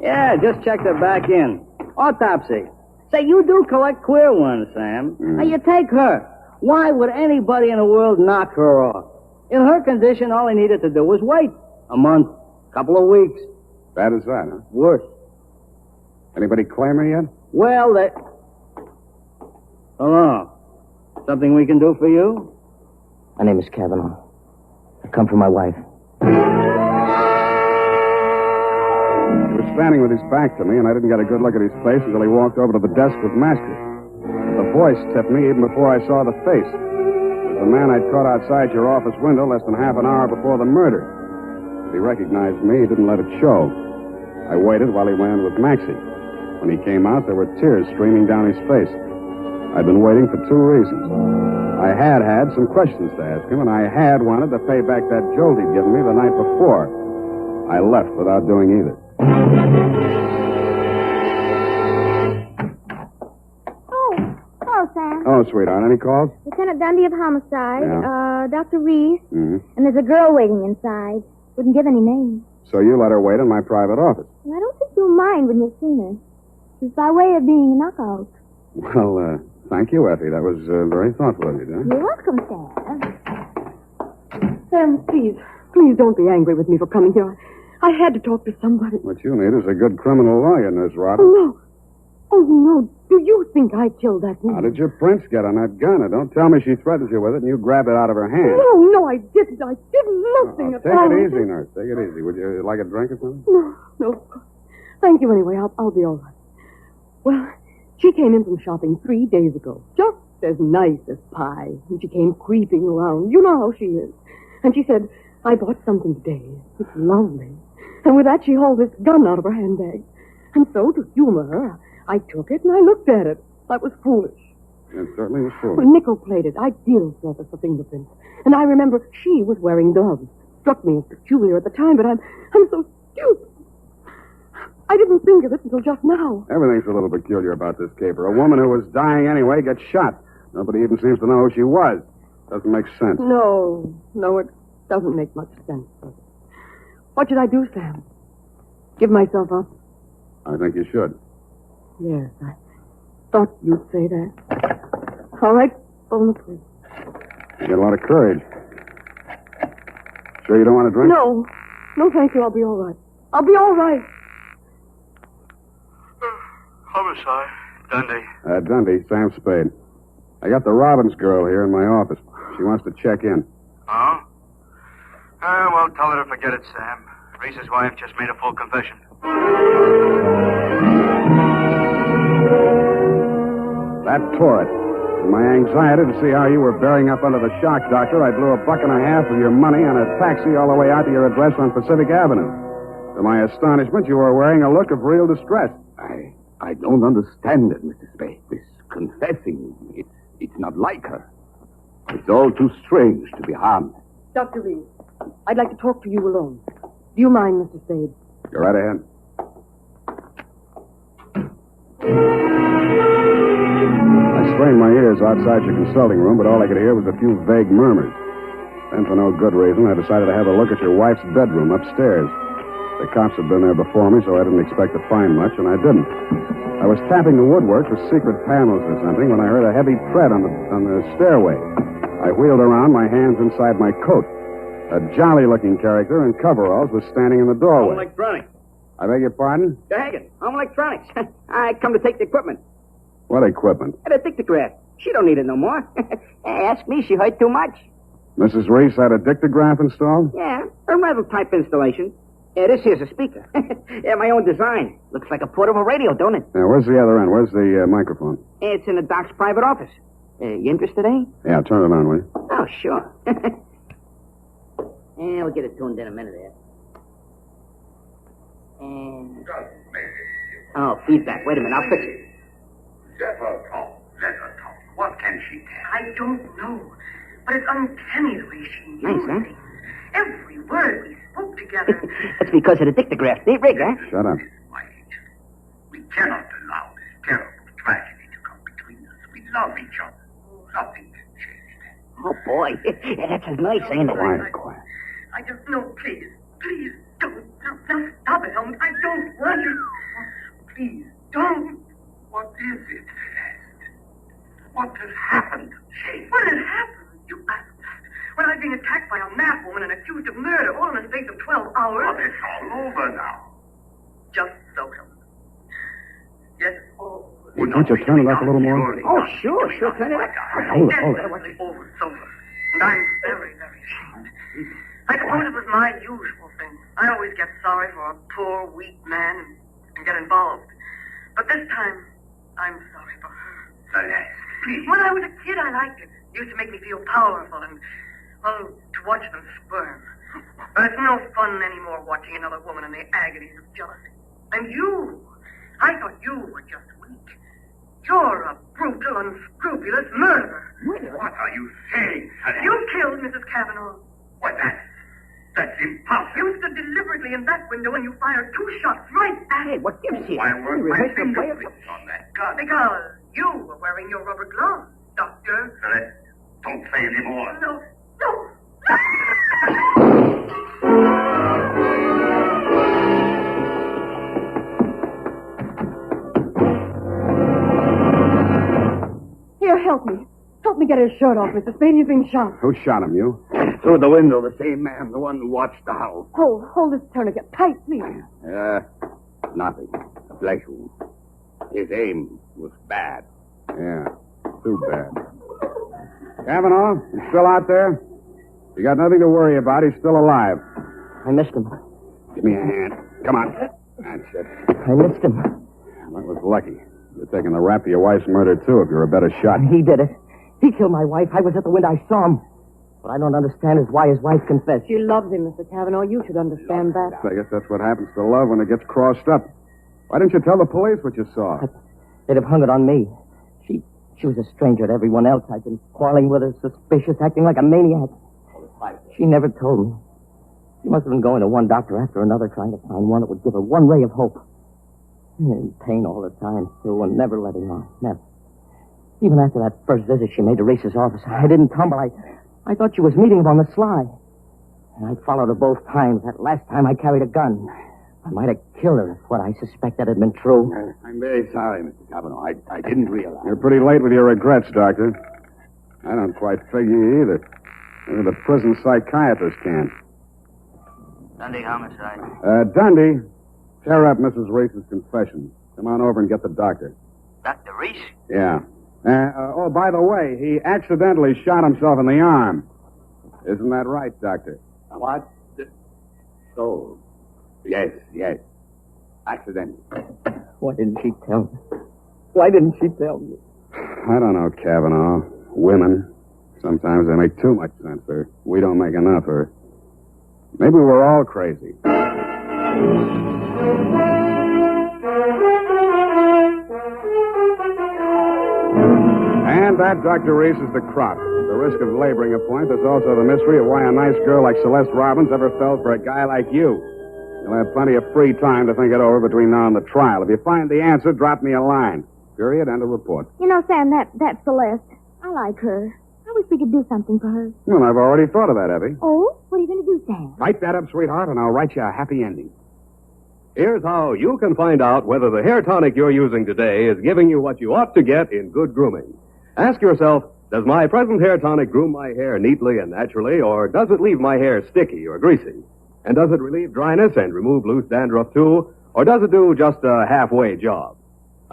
L: Yeah, just checked her back in. Autopsy. Say, you do collect queer ones, Sam. Now, you take her. Why would anybody in the world knock her off? In her condition, all he needed to do was wait. A month. Couple of weeks.
J: Bad as that, huh?
L: Worse.
J: Anybody claim her yet?
L: Well, they... Hello. Something we can do for you?
Q: My name is Cavanaugh. I come for my wife.
J: He was standing with his back to me, and I didn't get a good look at his face until he walked over to the desk with Master. The voice tipped me even before I saw the face. It was the man I'd caught outside your office window less than half an hour before the murder. If he recognized me, he didn't let it show. I waited while he went in with Maxie. When he came out, there were tears streaming down his face. I'd been waiting for two reasons. I had some questions to ask him, and I had wanted to pay back that jolt he'd given me the night before. I left without doing either.
S: Oh, Sam.
J: Oh, sweetheart, any calls?
S: Lieutenant Dundee of Homicide,
J: Yeah.
S: Dr. Reese,
J: Mm-hmm.
S: and there's a girl waiting inside. Wouldn't give any names.
J: So you let her wait in my private office.
S: And I don't think you'll mind when you've seen her. She's by way of being a knockout.
J: Well, thank you, Effie. That was very thoughtful of you, dear.
S: You're welcome, Sam.
B: Sam, please don't be angry with me for coming here. I had to talk to somebody.
J: What you need is a good criminal lawyer, Nurse Robin.
B: Oh, no. Do you think I killed that woman?
J: How did your prince get on that gun? Now, don't tell me she threatens you with it and you grabbed it out of her hand.
B: No, I didn't. I did nothing at
J: Take
B: all.
J: it easy, Nurse. Take it easy. Would you like a drink or something?
B: No. Thank you anyway. I'll be all right. Well, she came in from shopping 3 days ago. Just as nice as pie. And she came creeping around. You know how she is. And she said, I bought something today. It's lovely. And with that, she hauled this gun out of her handbag. And so, to humor her, I took it and I looked at it. That was foolish.
J: It certainly was foolish.
B: Well, nickel-plated, ideal surface for fingerprints. And I remember she was wearing gloves. Struck me as peculiar at the time, but I'm so stupid. I didn't think of it until just now.
J: Everything's a little peculiar about this caper. A woman who was dying anyway gets shot. Nobody even seems to know who she was. Doesn't make sense.
B: No, it doesn't make much sense. What should I do, Sam? Give myself up?
J: I think you should.
B: Yes, I thought you'd say that. All right, phone the police.
J: You got a lot of courage. Sure you don't want to drink?
B: No, thank you. I'll be all right. I'll be all right.
W: Homicide. Dundee.
J: Dundee, Sam Spade. I got the Robbins girl here in my office. She wants to check in.
W: Oh? Well, tell her to forget it, Sam. Reese's wife just made a full confession.
J: That tore it. In my anxiety to see how you were bearing up under the shock doctor, I blew $1.50 of your money on a taxi all the way out to your address on Pacific Avenue. To my astonishment, you were wearing a look of real distress.
M: I don't understand it, Mr. Spade. This confessing, it's not like her. It's all too strange to be harmed.
B: Dr. Reed, I'd like to talk to you alone. Do you mind, Mr. Spade?
J: Go right ahead. I strained my ears outside your consulting room, but all I could hear was a few vague murmurs. Then, for no good reason, I decided to have a look at your wife's bedroom upstairs. The cops had been there before me, so I didn't expect to find much, and I didn't. I was tapping the woodwork for secret panels or something when I heard a heavy tread on the stairway. I wheeled around, my hands inside my coat. A jolly-looking character in coveralls was standing in the doorway.
L: Electronics.
J: I beg your pardon?
L: Hagen, Home Electronics. I come to take the equipment.
J: What equipment?
L: And a dictograph. She don't need it no more. Ask me, she heard too much.
J: Mrs. Reese had a dictograph installed?
L: Yeah, a metal type installation. Yeah, this here's a speaker. Yeah, my own design. Looks like a portable radio, don't it?
J: Yeah, where's the other end? Where's the microphone?
L: It's in the doc's private office. You interested, eh?
J: Yeah, turn it on, will you?
L: Oh, sure. Yeah, we'll get it tuned in a minute here. And... Oh, feedback. Wait a minute, I'll fix it.
H: Let her talk. What can she tell?
C: I don't know. But it's uncanny the way she knew
L: Nice, huh?
C: things. Every word we spoke together.
L: That's because of the dictograph. Neat rig, huh?
J: Shut up.
H: We cannot allow this terrible tragedy to come between us. We love each other. Nothing can change that.
L: Oh, boy. Yeah, that's as nice, ain't it?
J: Quiet.
C: I just know, please don't. Now stop it, Helmut. I don't want you. Please don't.
H: What is it, Celeste? What has happened to Jane?
C: What has happened? You asked that. When I'm being attacked by a mad woman and accused of murder, all in the space of 12 hours.
H: Well, it's all over now.
C: Just so, Helmut. Yes, all.
J: Hey, can't you turn it up a little more?
L: Oh, sure, turn it up.
J: Hold it.
C: Desperately over sober. And I'm very, very ashamed. I suppose it was my usual thing. I always get sorry for a poor, weak man and get involved. But this time, I'm sorry for her.
H: Celeste, please.
C: When I was a kid, I liked it. It used to make me feel powerful and, well, to watch them squirm. But it's no fun anymore watching another woman in the agonies of jealousy. And you, I thought you were just weak. You're a brutal, unscrupulous murderer.
H: What are you saying, Celeste?
C: You killed Mrs. Cavanaugh.
H: What, that's impossible.
C: You stood deliberately in that window and you fired 2 shots right at it.
L: What gives you?
H: Why weren't my fingerprints on that gun?
C: Because you were wearing your rubber gloves, Doctor.
H: Celeste, don't say any more.
C: No.
B: Here, help me. Help me get his shirt off, Mr. Spade. He's been shot.
J: Who shot him, you?
M: Through the window, the same man, the one who watched the house.
B: Hold this tourniquet tight, please.
M: Nothing. A flesh wound. His aim was bad.
J: Yeah, too bad. Cavanaugh, you still out there? You got nothing to worry about. He's still alive.
L: I missed him.
J: Give me a hand. Come on. That's it.
L: I missed him.
J: That was lucky. You're taking the rap for your wife's murder, too, if you're a better shot.
L: He did it. He killed my wife. I was at the window. I saw him. What I don't understand is why his wife confessed.
B: She loves him, Mr. Cavanaugh. You should understand that.
J: I guess that's what happens to love when it gets crossed up. Why didn't you tell the police what you saw?
L: They'd have hung it on me. She was a stranger to everyone else. I'd been quarreling with her, suspicious, acting like a maniac. She never told me. She must have been going to one doctor after another, trying to find one that would give her one ray of hope. In pain all the time, too, and never letting on. Never. Even after that first visit she made to Reese's office, I didn't tumble. I thought she was meeting him on the sly. And I followed her both times. That last time I carried a gun. I might have killed her if what I suspected had been true.
M: I'm very sorry, Mr. Cavanaugh. I didn't realize.
J: You're pretty late with your regrets, Doctor. I don't quite figure either. Maybe the prison psychiatrist can.
K: Dundee homicide.
J: Dundee, tear up Mrs. Reese's confession. Come on over and get the doctor.
K: Dr. Reese?
J: Yeah. By the way, he accidentally shot himself in the arm. Isn't that right, Doctor?
M: What? So, yes. Accident.
L: Why didn't she tell me? Why didn't she tell me?
J: I don't know, Cavanaugh. Women. Sometimes they make too much sense, or we don't make enough, or maybe we're all crazy. And that, Dr. Reese, is the crop. The risk of laboring a point. There's also the mystery of why a nice girl like Celeste Robbins ever fell for a guy like you. You'll have plenty of free time to think it over between now and the trial. If you find the answer, drop me a line. Period. End of report.
S: You know, Sam, that's Celeste. I like her. I wish we could do something for her.
J: Well, I've already thought of that, Effie.
S: Oh? What are you going to do, Sam?
J: Write that up, sweetheart, and I'll write you a happy ending.
A: Here's how you can find out whether the hair tonic you're using today is giving you what you ought to get in good grooming. Ask yourself, does my present hair tonic groom my hair neatly and naturally, or does it leave my hair sticky or greasy? And does it relieve dryness and remove loose dandruff, too? Or does it do just a halfway job?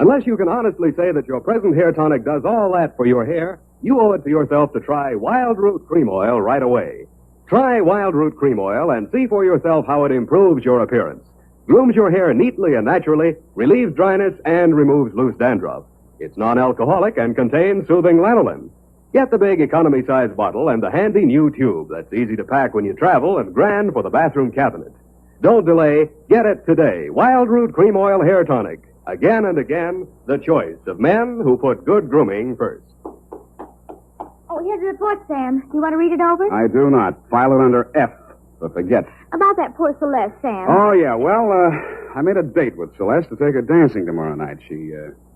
A: Unless you can honestly say that your present hair tonic does all that for your hair, you owe it to yourself to try Wild Root Cream Oil right away. Try Wild Root Cream Oil and see for yourself how it improves your appearance, grooms your hair neatly and naturally, relieves dryness, and removes loose dandruff. It's non-alcoholic and contains soothing lanolin. Get the big economy-size bottle and the handy new tube that's easy to pack when you travel and grand for the bathroom cabinet. Don't delay. Get it today. Wild Root Cream Oil Hair Tonic. Again and again, the choice of men who put good grooming first.
S: Oh, here's the report, Sam. You want to read it over?
V: I do not. File it under F for forget.
S: About that poor Celeste, Sam.
V: Oh, yeah. Well, I made a date with Celeste to take her dancing tomorrow night. She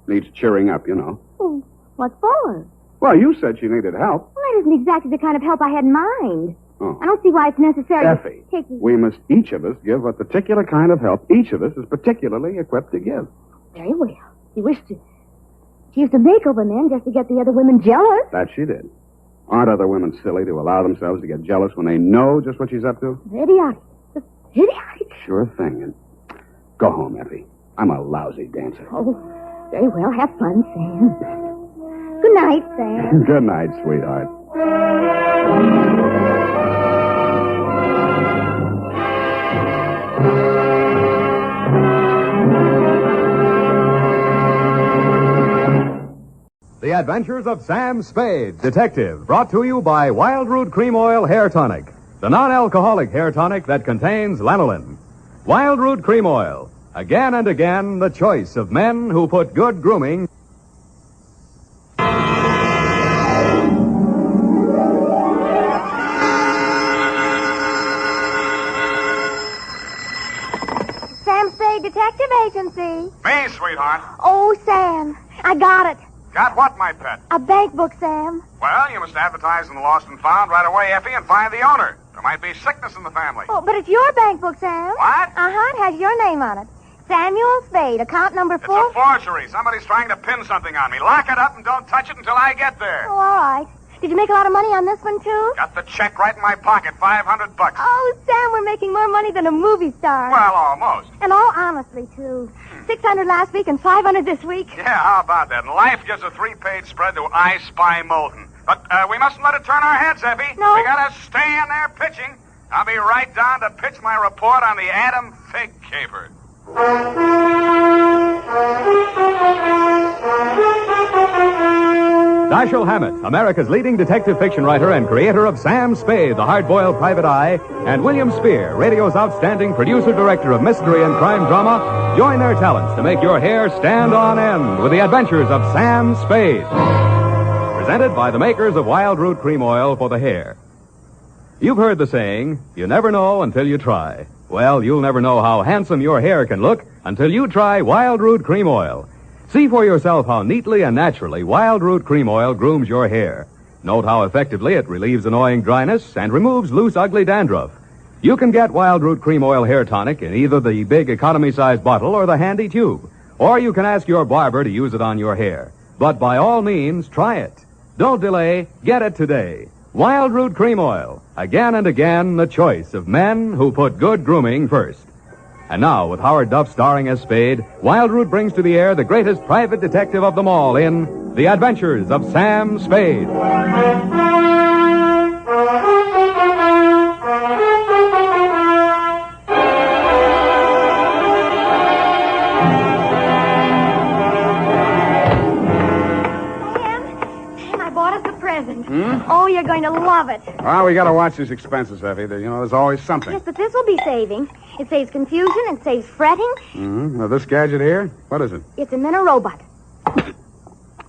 V: needs cheering up, you know.
S: Oh, what for?
V: Well, you said she needed help.
S: Well, that isn't exactly the kind of help I had in mind.
V: Oh.
S: I don't see why it's necessary
V: Effie,
S: to take...
V: we must each of us give a particular kind of help each of us is particularly equipped to give.
S: Very well. She used to make over men just to get the other women jealous.
V: That she did. Aren't other women silly to allow themselves to get jealous when they know just what she's up to?
S: Idiotic. Just idiotic.
V: Sure thing. And go home, Effie. I'm a lousy dancer.
S: Oh, very well. Have fun, Sam. Good night, Sam.
V: Good night, sweetheart.
A: The Adventures of Sam Spade, Detective, brought to you by Wild Root Cream Oil Hair Tonic, the non-alcoholic hair tonic that contains lanolin. Wild Root Cream Oil, again and again, the choice of men who put good grooming.
S: Sam Spade Detective Agency.
V: Me, sweetheart.
S: Oh, Sam, I got it.
V: Got what, my pet?
S: A bank book, Sam.
V: Well, you must advertise in the Lost and Found right away, Effie, and find the owner. There might be sickness in the family.
S: Oh, but it's your bank book, Sam.
V: What?
S: Uh-huh, it has your name on it. Samuel Spade, account number 4.
V: It's a forgery. Somebody's trying to pin something on me. Lock it up and don't touch it until I get there.
S: Oh, all right. Did you make a lot of money on this one, too?
V: Got the check right in my pocket, $500.
S: Oh, Sam, we're making more money than a movie star.
V: Well, almost.
S: And all honestly, too. 600 last week and 500 this week.
V: Yeah, how about that? And life gives a 3-page spread to I Spy Molten. But we mustn't let it turn our heads, Effie.
S: No.
V: We gotta stay in there pitching. I'll be right down to pitch my report on the Adam Figg caper.
A: Dashiell Hammett, America's leading detective fiction writer and creator of Sam Spade, the hard-boiled private eye, and William Spear, radio's outstanding producer-director of mystery and crime drama, join their talents to make your hair stand on end with the adventures of Sam Spade. Presented by the makers of Wild Root Cream Oil for the hair. You've heard the saying, you never know until you try. Well, you'll never know how handsome your hair can look until you try Wild Root Cream Oil. See for yourself how neatly and naturally Wild Root Cream Oil grooms your hair. Note how effectively it relieves annoying dryness and removes loose, ugly dandruff. You can get Wild Root Cream Oil Hair Tonic in either the big economy-size bottle or the handy tube. Or you can ask your barber to use it on your hair. But by all means, try it. Don't delay. Get it today. Wild Root Cream Oil. Again and again, the choice of men who put good grooming first. And now, with Howard Duff starring as Spade, Wild Root brings to the air the greatest private detective of them all in The Adventures of Sam Spade.
S: Oh, you're going to love it.
V: Well, we gotta watch these expenses, Effie. There's always something.
S: Yes, but this will be saving. It saves confusion, it saves fretting.
V: Mm-hmm. Now, this gadget here, what is it?
S: It's a Minirobot.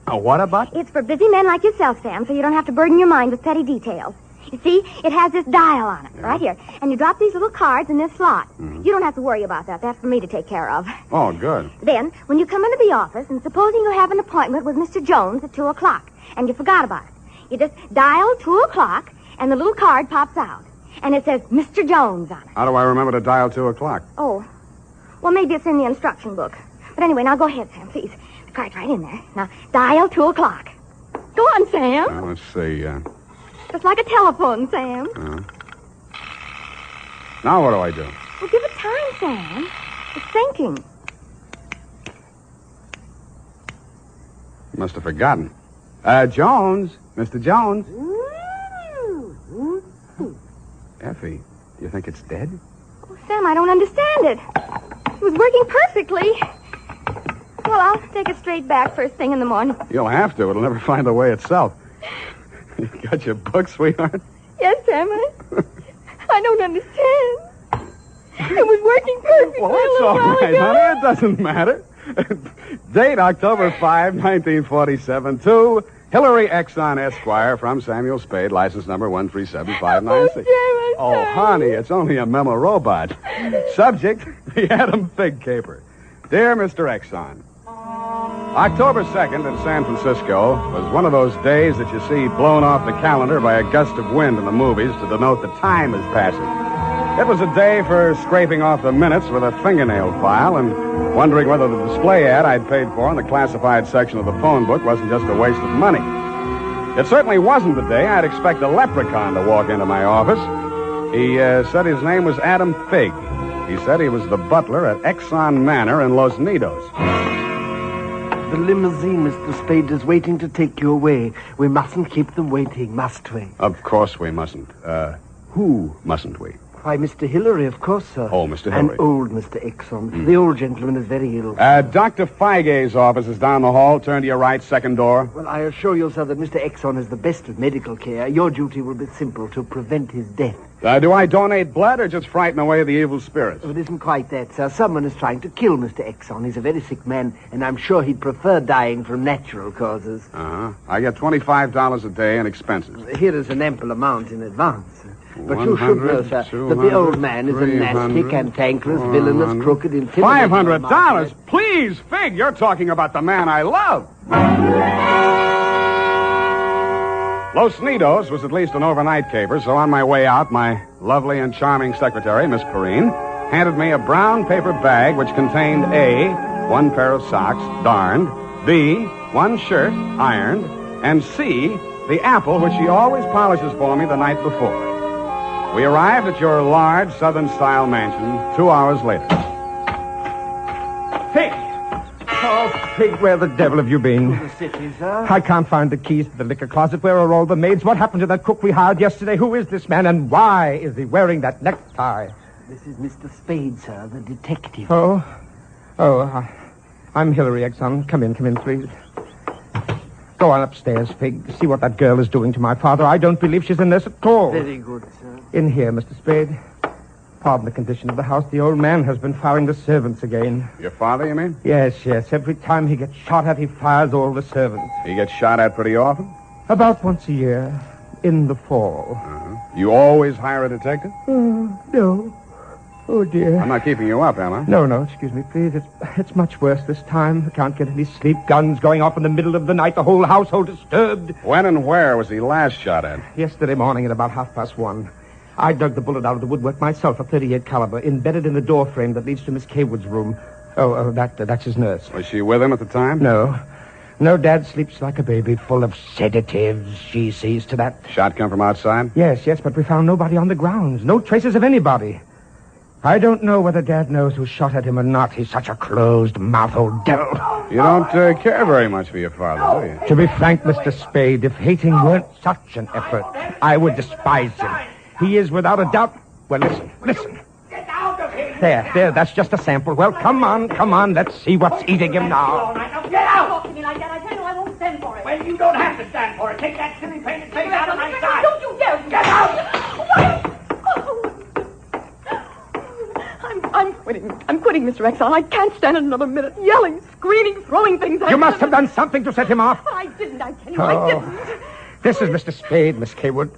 V: A what-a-bot?
S: It's for busy men like yourself, Sam, so you don't have to burden your mind with petty details. You see, it has this dial on it, right here. And you drop these little cards in this slot.
V: Mm-hmm.
S: You don't have to worry about that. That's for me to take care of.
V: Oh, good.
S: Then, when you come into the office, and supposing you have an appointment with Mr. Jones at 2 o'clock, and you forgot about it, you just dial 2 o'clock, and the little card pops out. And it says Mr. Jones on it.
V: How do I remember to dial 2 o'clock?
S: Oh, well, maybe it's in the instruction book. But anyway, now go ahead, Sam, please. The card's right in there. Now, dial 2 o'clock. Go on, Sam.
V: Let's see.
S: Just like a telephone, Sam.
V: Now what do I do?
S: Well, give it time, Sam. It's thinking.
V: Must have forgotten. Jones. Mr. Jones. Effie, do you think it's dead?
S: Oh, Sam, I don't understand it. It was working perfectly. Well, I'll take it straight back first thing in the morning.
V: You'll have to. It'll never find the way itself. You got your book, sweetheart?
S: Yes, Sam, I don't understand. It was working perfectly.
V: Well, that's all right, honey. It doesn't matter. Date October 5, 1947, to Hillary Exxon Esquire from Samuel Spade, license number 137596. Oh, honey, it's only a memo robot. Subject, the Adam Figg caper. Dear Mr. Exxon, October 2nd in San Francisco was one of those days that you see blown off the calendar by a gust of wind in the movies to denote the time is passing. It was a day for scraping off the minutes with a fingernail file and wondering whether the display ad I'd paid for in the classified section of the phone book wasn't just a waste of money. It certainly wasn't the day I'd expect a leprechaun to walk into my office. He said his name was Adam Figg. He said he was the butler at Exxon Manor in Los Nidos.
D: The limousine, Mr. Spade, is waiting to take you away. We mustn't keep them waiting, must we?
V: Of course we mustn't. Who mustn't we?
D: Why, Mr. Hillary, of course, sir.
V: Oh, Mr. Hillary.
D: And old Mr. Exxon. The old gentleman is very ill.
V: Dr. Feig's office is down the hall. Turn to your right, second door.
D: Well, I assure you, sir, that Mr. Exxon is the best of medical care. Your duty will be simple, to prevent his death.
V: Do I donate blood or just frighten away the evil spirits?
D: Oh, it isn't quite that, sir. Someone is trying to kill Mr. Exxon. He's a very sick man, and I'm sure he'd prefer dying from natural causes.
V: Uh-huh. I get $25 a day in expenses.
D: Here is an ample amount in advance. But you should know, sir, that the old man is a nasty, cantankerous, villainous, crooked, intimidating...
V: $500? Please, Figg, you're talking about the man I love. Los Nidos was at least an overnight caper, so on my way out, my lovely and charming secretary, Miss Perrine, handed me a brown paper bag which contained A, one pair of socks, darned, B, one shirt, ironed, and C, the apple which she always polishes for me the night before. We arrived at your large Southern-style mansion 2 hours later.
P: Figg! Oh, Figg, where the devil have you been?
D: To the city, sir.
P: I can't find the keys to the liquor closet. Where are all the maids? What happened to that cook we hired yesterday? Who is this man, and why is he wearing that necktie?
D: This is Mr. Spade, sir, the detective.
P: I'm Hillary Exxon. Come in, please. Go on upstairs, Figg. See what that girl is doing to my father. I don't believe she's in this at all.
D: Very good, sir.
P: In here, Mr. Spade. Pardon the condition of the house. The old man has been firing the servants again.
V: Your father, you mean?
P: Yes. Every time he gets shot at, he fires all the servants.
V: He gets shot at pretty often?
P: About once a year. In the fall.
V: Uh-huh. You always hire a detective?
P: No. Oh, dear.
V: I'm not keeping you up, am I?
P: No, excuse me, please. It's much worse this time. I can't get any sleep. Guns going off in the middle of the night. The whole household disturbed.
V: When and where was he last shot at?
P: Yesterday morning at about 1:30. I dug the bullet out of the woodwork myself, a .38 caliber, embedded in the door frame that leads to Miss Kaywood's room. That's his nurse.
V: Was she with him at the time?
P: No, Dad sleeps like a baby, full of sedatives. She sees to that.
V: Shot come from outside?
P: Yes, but we found nobody on the grounds. No traces of anybody. I don't know whether Dad knows who shot at him or not. He's such a closed-mouthed old devil.
V: You don't care very much for your father, do you?
P: To be frank, Mr. Spade, if hating weren't such an effort, I would despise him. He is without a doubt... Well, listen.
R: Get out of here!
P: There, that's just a sample. Well, come on, let's see what's eating him now.
R: Get out! Don't talk to me like that. I tell you I won't stand for it. Well, you don't have to stand for it. Take that silly painted face out of my sight. Don't you dare! Get out!
N: I'm quitting, Mr. Exxon. I can't stand it another minute. Yelling, screaming, throwing things at him.
P: You must have done something to set him off.
N: I didn't, I tell you, I didn't.
P: This is Mr. Spade, Miss Kaywood.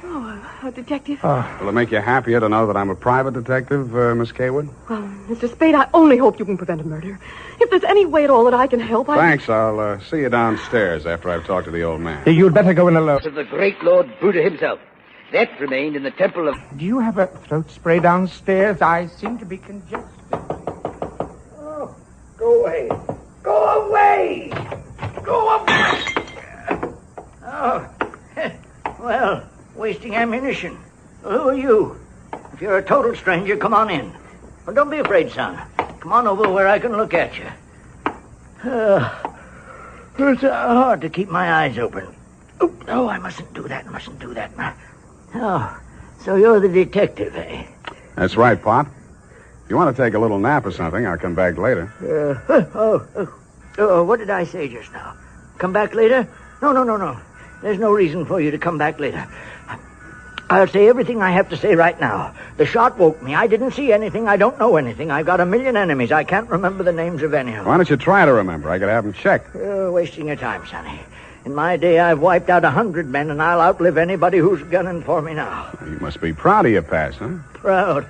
N: Oh, a detective?
V: Will it make you happier to know that I'm a private detective, Miss Kaywood?
N: Well, Mr. Spade, I only hope you can prevent a murder. If there's any way at all that I can help,
V: Thanks. I'll see you downstairs after I've talked to the old man.
P: You'd better go in alone.
Q: Of the great Lord Buddha himself. That remained in the temple of...
P: Do you have a throat spray downstairs? I seem to be congested.
R: Oh, go away. Go away! Go away! Oh, well, wasting ammunition. Who are you? If you're a total stranger, come on in. Well, don't be afraid, son. Come on over where I can look at you. It's hard to keep my eyes open. Oh, I mustn't do that. Oh, so you're the detective, eh?
V: That's right, Pop. If you want to take a little nap or something, I'll come back later.
R: What did I say just now? Come back later? No. There's no reason for you to come back later. I'll say everything I have to say right now. The shot woke me. I didn't see anything. I don't know anything. I've got a million enemies. I can't remember the names of any of them.
V: Why don't you try to remember? I could have them checked.
R: You're wasting your time, Sonny. In my day, I've wiped out 100 men, and I'll outlive anybody who's gunning for me now.
V: You must be proud of your past, huh?
R: Proud?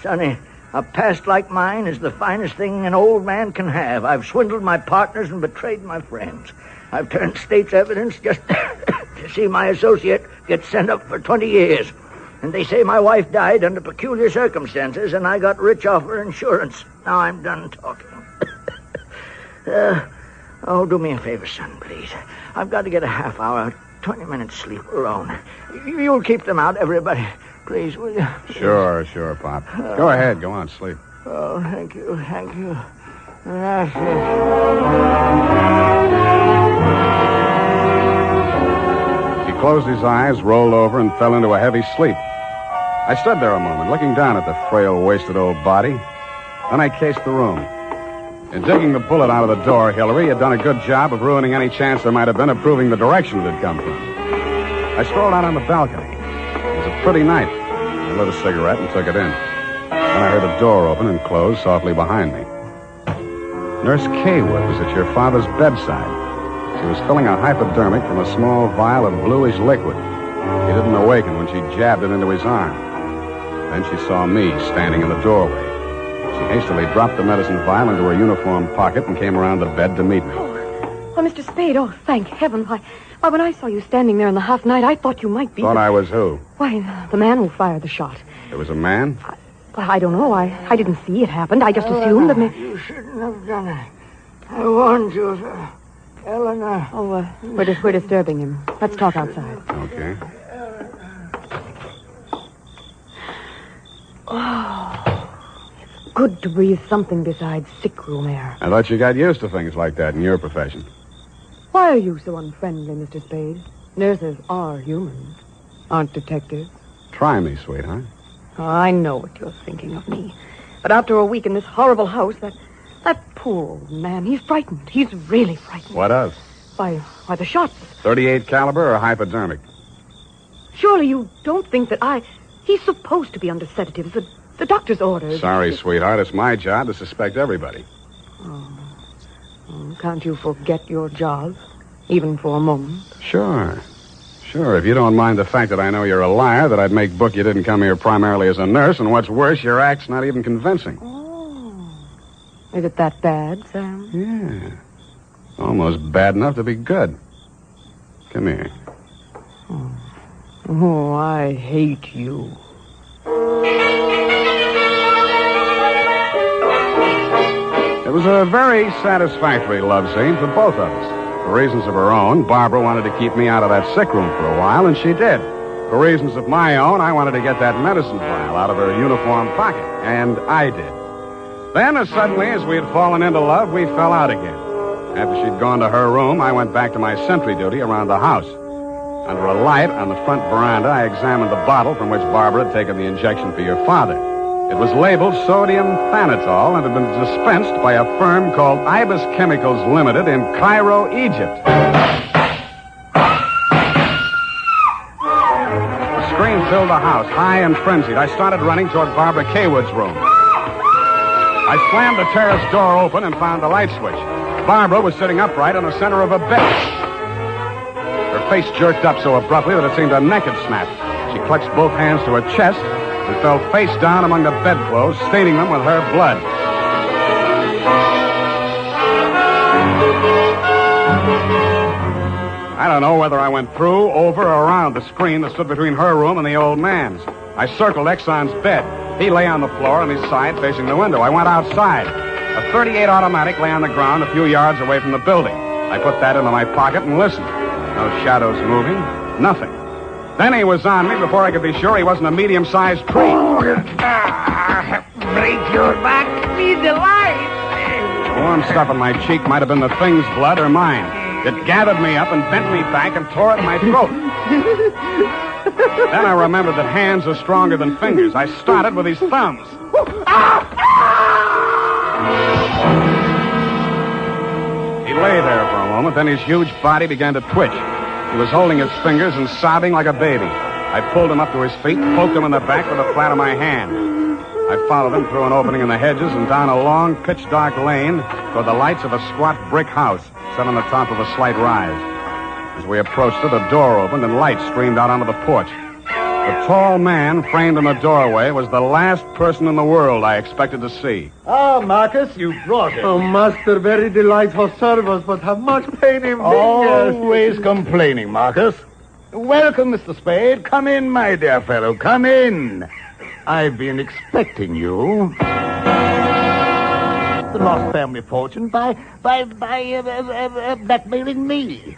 R: Sonny, a past like mine is the finest thing an old man can have. I've swindled my partners and betrayed my friends. I've turned state's evidence just to see my associate get sent up for 20 years. And they say my wife died under peculiar circumstances, and I got rich off her insurance. Now I'm done talking. Do me a favor, son, please. I've got to get a half hour, 20 minutes sleep alone. You'll keep them out, everybody. Please, will you?
V: Sure, Pop. Go ahead. Go on, sleep.
R: Oh, thank you.
V: He closed his eyes, rolled over, and fell into a heavy sleep. I stood there a moment, looking down at the frail, wasted old body. Then I cased the room. In digging the bullet out of the door, Hillary had done a good job of ruining any chance there might have been of proving the direction it had come from. I strolled out on the balcony. It was a pretty night. I lit a cigarette and took it in. Then I heard a door open and close softly behind me. Nurse Kaywood was at your father's bedside. She was filling a hypodermic from a small vial of bluish liquid. He didn't awaken when she jabbed it into his arm. Then she saw me standing in the doorway. She hastily dropped the medicine vial into her uniform pocket and came around the bed to meet me.
B: Oh, Mr. Spade, thank heaven. Why, when I saw you standing there in the half night, I thought you might be...
V: Thought I was who?
B: Why, the man who fired the shot.
V: There was a man?
B: I don't know. I didn't see it happen. I just assumed that...
R: You shouldn't have done it. I warned you, Eleanor.
B: Oh, we're disturbing him. Let's talk outside.
V: Okay.
B: Oh, it's good to breathe something besides sick room air.
V: I thought you got used to things like that in your profession.
B: Why are you so unfriendly, Mr. Spade? Nurses are humans, aren't detectives.
V: Try me, sweetheart.
B: Oh, I know what you're thinking of me. But after a week in this horrible house, that poor old man, he's frightened. He's really frightened.
V: What of?
B: Why, the shots.
V: 38 caliber or hypodermic?
B: Surely you don't think that He's supposed to be under sedatives. The doctor's orders.
V: Sorry, sweetheart. It's my job to suspect everybody.
B: Oh, can't you forget your job, even for a moment?
V: Sure. If you don't mind the fact that I know you're a liar, that I'd make book you didn't come here primarily as a nurse, and what's worse, your act's not even convincing.
B: Oh. Is it that bad, Sam?
V: Yeah. Almost bad enough to be good. Come here.
B: Oh, I hate you.
V: It was a very satisfactory love scene for both of us. For reasons of her own, Barbara wanted to keep me out of that sick room for a while, and she did. For reasons of my own, I wanted to get that medicine vial out of her uniform pocket, and I did. Then, as suddenly as we had fallen into love, we fell out again. After she'd gone to her room, I went back to my sentry duty around the house. Under a light on the front veranda, I examined the bottle from which Barbara had taken the injection for your father. It was labeled sodium thanatol and had been dispensed by a firm called Ibis Chemicals Limited in Cairo, Egypt. The scream filled the house, high and frenzied. I started running toward Barbara Kaywood's room. I slammed the terrace door open and found the light switch. Barbara was sitting upright in the center of a bed. Her face jerked up so abruptly that it seemed her neck had snapped. She clutched both hands to her chest and fell face down among the bedclothes, staining them with her blood. I don't know whether I went through, over, or around the screen that stood between her room and the old man's. I circled Exxon's bed. He lay on the floor on his side facing the window. I went outside. A .38 automatic lay on the ground a few yards away from the building. I put that into my pocket and listened. No shadows moving. Nothing. Then he was on me before I could be sure he wasn't a medium-sized tree.
R: Break your back. Be the light.
V: The warm stuff on my cheek might have been the thing's blood or mine. It gathered me up and bent me back and tore at my throat. Then I remembered that hands are stronger than fingers. I started with his thumbs. He lay there for a moment, then his huge body began to twitch. He was holding his fingers and sobbing like a baby. I pulled him up to his feet, poked him in the back with the flat of my hand. I followed him through an opening in the hedges and down a long, pitch-dark lane toward the lights of a squat brick house set on the top of a slight rise. As we approached it, a door opened and light streamed out onto the porch. The tall man framed in the doorway was the last person in the world I expected to see.
E: Ah, Marcus, you brought it.
F: Oh, master, very delightful service, but have much pain in fingers.
E: Always complaining, Marcus. Welcome, Mr. Spade. Come in, my dear fellow. Come in. I've been expecting you. The lost family fortune by blackmailing me.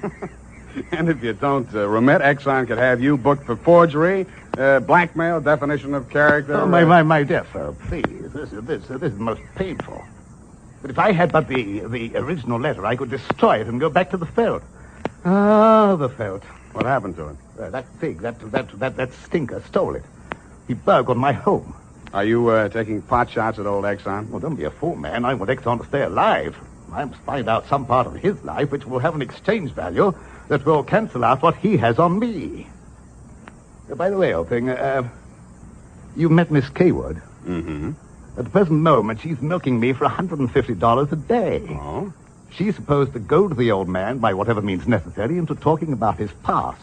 V: And if you don't remit, Exxon could have you booked for forgery, blackmail, definition of character.
E: Oh, my dear fellow, please. This is most painful. But if I had but the original letter, I could destroy it and go back to the felt. Ah, the felt.
V: What happened to it?
E: That Figg, that stinker stole it. He burgled my home.
V: Are you taking pot shots at old Exxon?
E: Well, don't be a fool, man. I want Exxon to stay alive. I must find out some part of his life which will have an exchange value that will cancel out what he has on me. By the way, old thing, you met Miss Kaywood.
V: Mm-hmm.
E: At the present moment, she's milking me for $150 a day.
V: Oh?
E: She's supposed to goad the old man, by whatever means necessary, into talking about his past.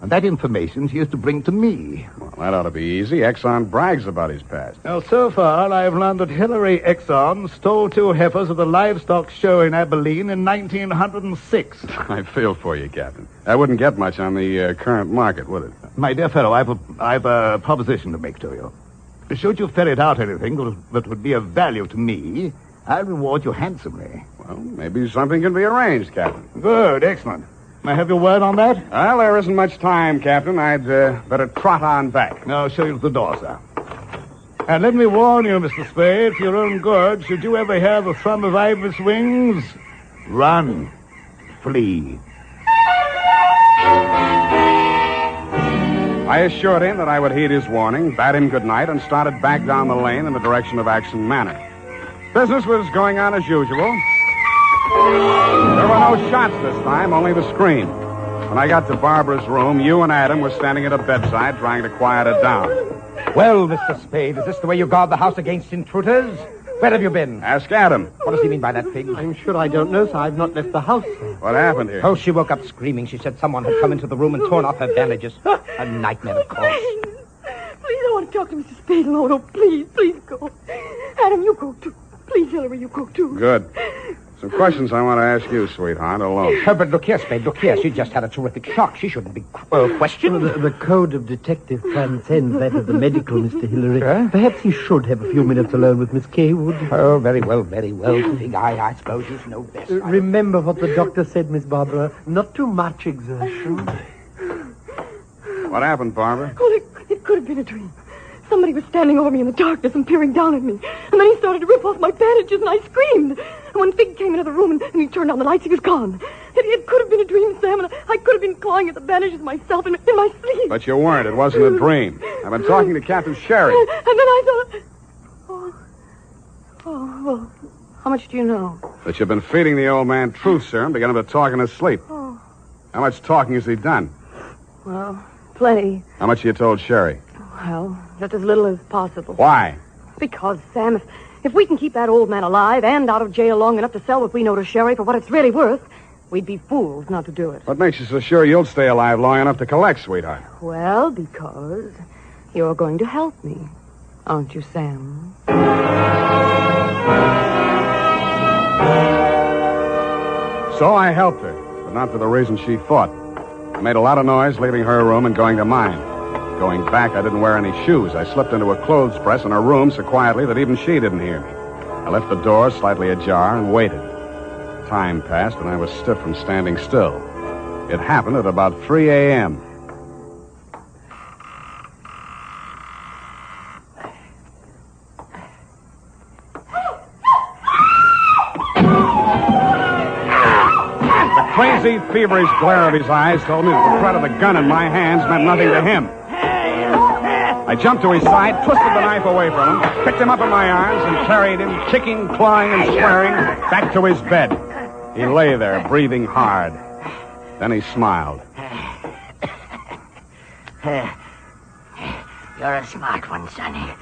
E: And that information she is to bring to me.
V: Well, that ought to be easy. Exxon brags about his past.
E: Now, so far, I've learned that Hillary Exxon stole 2 heifers at the livestock show in Abilene in 1906.
V: I feel for you, Captain. That wouldn't get much on the current market, would it?
E: My dear fellow, I've a proposition to make to you. Should you ferret out anything that would be of value to me, I'll reward you handsomely.
V: Well, maybe something can be arranged, Captain.
E: Good, excellent. May I have your word on that?
V: Well, there isn't much time, Captain. I'd better trot on back.
E: Now, I'll show you to the door, sir. And let me warn you, Mr. Spade, for your own good, should you ever hear the thrum of Ibis wings, run. Flee.
V: I assured him that I would heed his warning, bade him good night, and started back down the lane in the direction of Action Manor. Business was going on as usual. There were no shots this time, only the scream. When I got to Barbara's room, you and Adam were standing at her bedside trying to quiet her down.
P: Well, Mr. Spade, is this the way you guard the house against intruders? Where have you been?
V: Ask Adam.
P: What does he mean by that, Figg?
F: I'm sure I don't know, sir. I've not left the house, sir.
V: What happened here?
P: Oh, she woke up screaming. She said someone had come into the room and torn off her bandages. A nightmare, of course.
N: Please, I want to talk to Mr. Spade alone. Oh, please go. Adam, you go too. Please, Hillary, you go too.
V: Good. Some questions I want to ask you, sweetheart, alone.
P: But look here, Spade, look here. She just had a terrific shock. She shouldn't be questioned.
F: The code of detective transcends that of the medical, Mr. Hillary. Perhaps he should have a few minutes alone with Miss Kaywood.
P: Oh, very well, Figg. I suppose you know best.
F: Remember what the doctor said, Miss Barbara. Not too much exertion.
V: What happened, Barbara?
N: Oh, it could have been a dream. Somebody was standing over me in the darkness and peering down at me. And then he started to rip off my bandages, and I screamed. And when Figg came into the room and he turned on the lights, he was gone. It could have been a dream, Sam, and I could have been clawing at the bandages myself in my sleep.
V: But you weren't. It wasn't a dream. I've been talking to Captain Sherry.
N: And then I thought... well, how much do you know?
V: That you've been feeding the old man truth serum to get him to talk in his sleep.
N: Oh,
V: How much talking has he done?
N: well, plenty.
V: How much you told Sherry?
N: Well, just as little as possible.
V: Why?
N: Because, Sam, if we can keep that old man alive and out of jail long enough to sell what we know to Sherry for what it's really worth, we'd be fools not to do it.
V: What makes you so sure you'll stay alive long enough to collect, sweetheart?
N: Well, because you're going to help me, aren't you, Sam?
V: So I helped her, but not for the reason she thought. I made a lot of noise leaving her room and going to mine. Going back, I didn't wear any shoes. I slipped into a clothes press in her room so quietly that even she didn't hear me. I left the door slightly ajar and waited. Time passed, and I was stiff from standing still. It happened at about 3 a.m. crazy, feverish glare of his eyes told me that the threat of the gun in my hands meant nothing to him. I jumped to his side, twisted the knife away from him, picked him up in my arms, and carried him, kicking, clawing, and swearing, back to his bed. He lay there, breathing hard. Then he smiled.
R: You're a smart one, Sonny.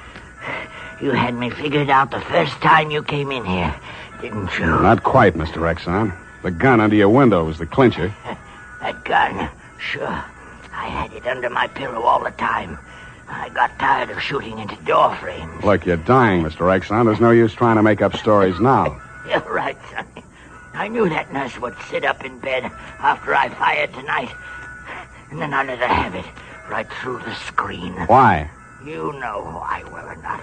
R: You had me figured out the first time you came in here, didn't you?
V: Not quite, Mr. Exxon. The gun under your window was the clincher.
R: That gun? Sure. I had it under my pillow all the time. I got tired of shooting into door frames.
V: Look, you're dying, Mr. Exxon. There's no use trying to make up stories now.
R: You're right, Sonny. I knew that nurse would sit up in bed after I fired tonight. And then I let her have it right through the screen.
V: Why?
R: You know why, will or not.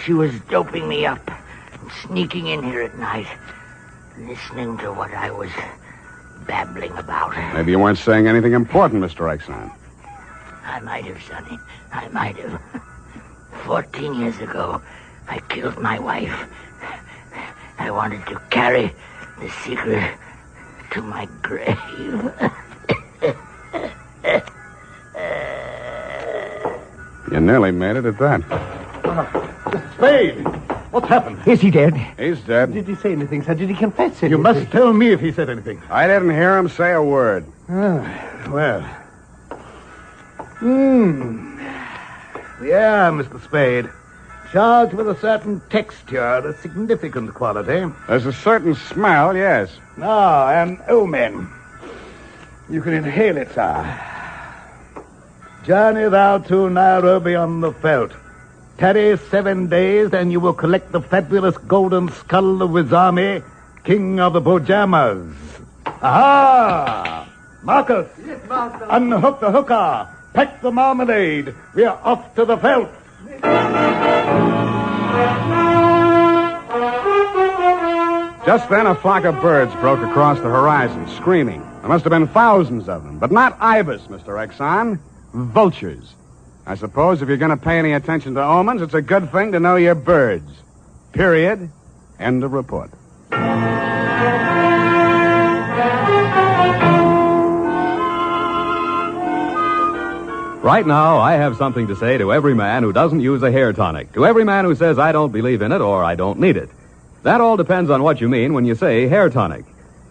R: She was doping me up and sneaking in here at night, listening to what I was babbling about.
V: Maybe you weren't saying anything important, Mr. Exxon.
R: I might have, Sonny. I might have. 14 years ago, I killed my wife. I wanted to carry the secret to my grave.
V: You nearly made it at that.
E: Spade! What's happened?
P: Is he dead?
V: He's dead.
P: Did he say anything, sir? Did he confess anything?
E: You must tell me if he said anything.
V: I didn't hear him say a word.
E: Well. Yeah, Mr. Spade. Charged with a certain texture, a significant quality.
V: There's a certain smell, yes.
E: An omen. You can inhale it, sir. Journey thou to Nairobi on the veldt. Tarry 7 days, and you will collect the fabulous golden skull of Wizami, king of the Bojamas. Aha! Marcus!
B: Yes, master.
E: Unhook the hooker. Pack the marmalade. We are off to the veldt.
V: Just then, a flock of birds broke across the horizon, screaming. There must have been thousands of them, but not ibis, Mr. Exxon. Vultures. I suppose if you're going to pay any attention to omens, it's a good thing to know your birds. Period. End of report. Right now, I have something to say to every man who doesn't use a hair tonic, to every man who says I don't believe in it or I don't need it. That all depends on what you mean when you say hair tonic.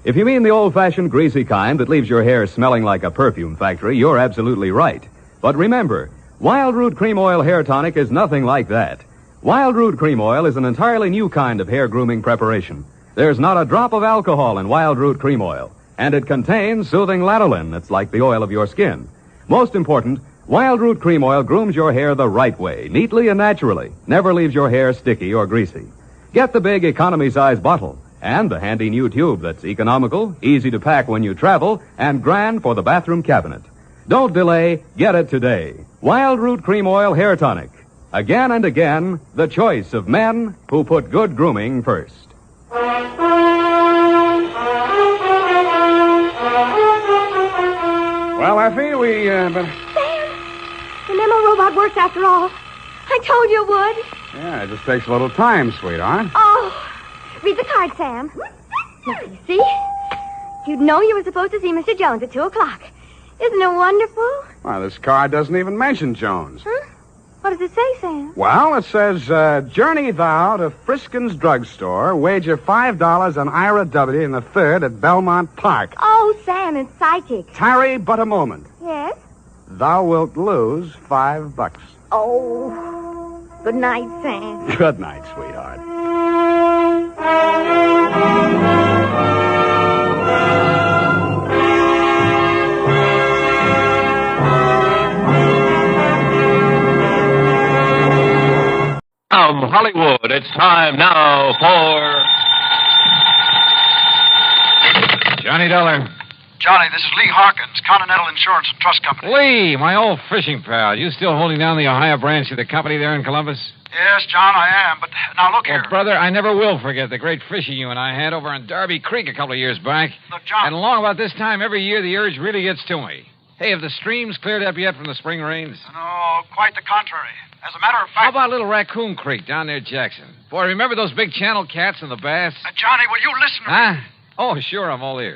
V: If you mean the old-fashioned greasy kind that leaves your hair smelling like a perfume factory, you're absolutely right. But remember, Wild Root Cream Oil Hair Tonic is nothing like that. Wild Root Cream Oil is an entirely new kind of hair grooming preparation. There's not a drop of alcohol in Wild Root Cream Oil, and it contains soothing lanolin that's like the oil of your skin. Most important, Wild Root Cream Oil grooms your hair the right way, neatly and naturally. Never leaves your hair sticky or greasy. Get the big economy-size bottle and the handy new tube that's economical, easy to pack when you travel, and grand for the bathroom cabinet. Don't delay. Get it today. Wild Root Cream Oil Hair Tonic. Again and again, the choice of men who put good grooming first. Well, Effie, we,
S: Sam! The memo robot works after all. I told you it would.
V: Yeah, it just takes a little time, sweetheart.
S: Oh, read the card, Sam. Now, you see? You'd know you were supposed to see Mr. Jones at 2 o'clock. Isn't it wonderful?
V: Well, this card doesn't even mention Jones.
S: Huh? What does it say, Sam?
V: Well, it says, journey thou to Friskin's drugstore, wager $5 on Ira W. in the 3rd at Belmont Park.
S: Oh, Sam, it's psychic.
V: Tarry but a moment.
S: Yes?
V: Thou wilt lose $5.
S: Oh, good night, Sam.
V: Good night, sweetheart.
G: From Hollywood, it's time now for Johnny Dollar.
I: Johnny, this is Lee Harkins, Continental Insurance and Trust Company.
G: Lee, my old fishing pal. You still holding down the Ohio branch of the company there in Columbus?
I: Yes, John, I am, but now look here.
G: Well, brother, I never will forget the great fishing you and I had over on Darby Creek a couple of years back.
I: Look, John.
G: And along about this time every year, the urge really gets to me. Hey, have the streams cleared up yet from the spring rains?
I: No, quite the contrary. As a matter of fact...
G: How about Little Raccoon Creek down there at Jackson? Boy, remember those big channel cats and the bass?
I: Johnny, will you listen to me?
G: Huh? Oh, sure, I'm all ears.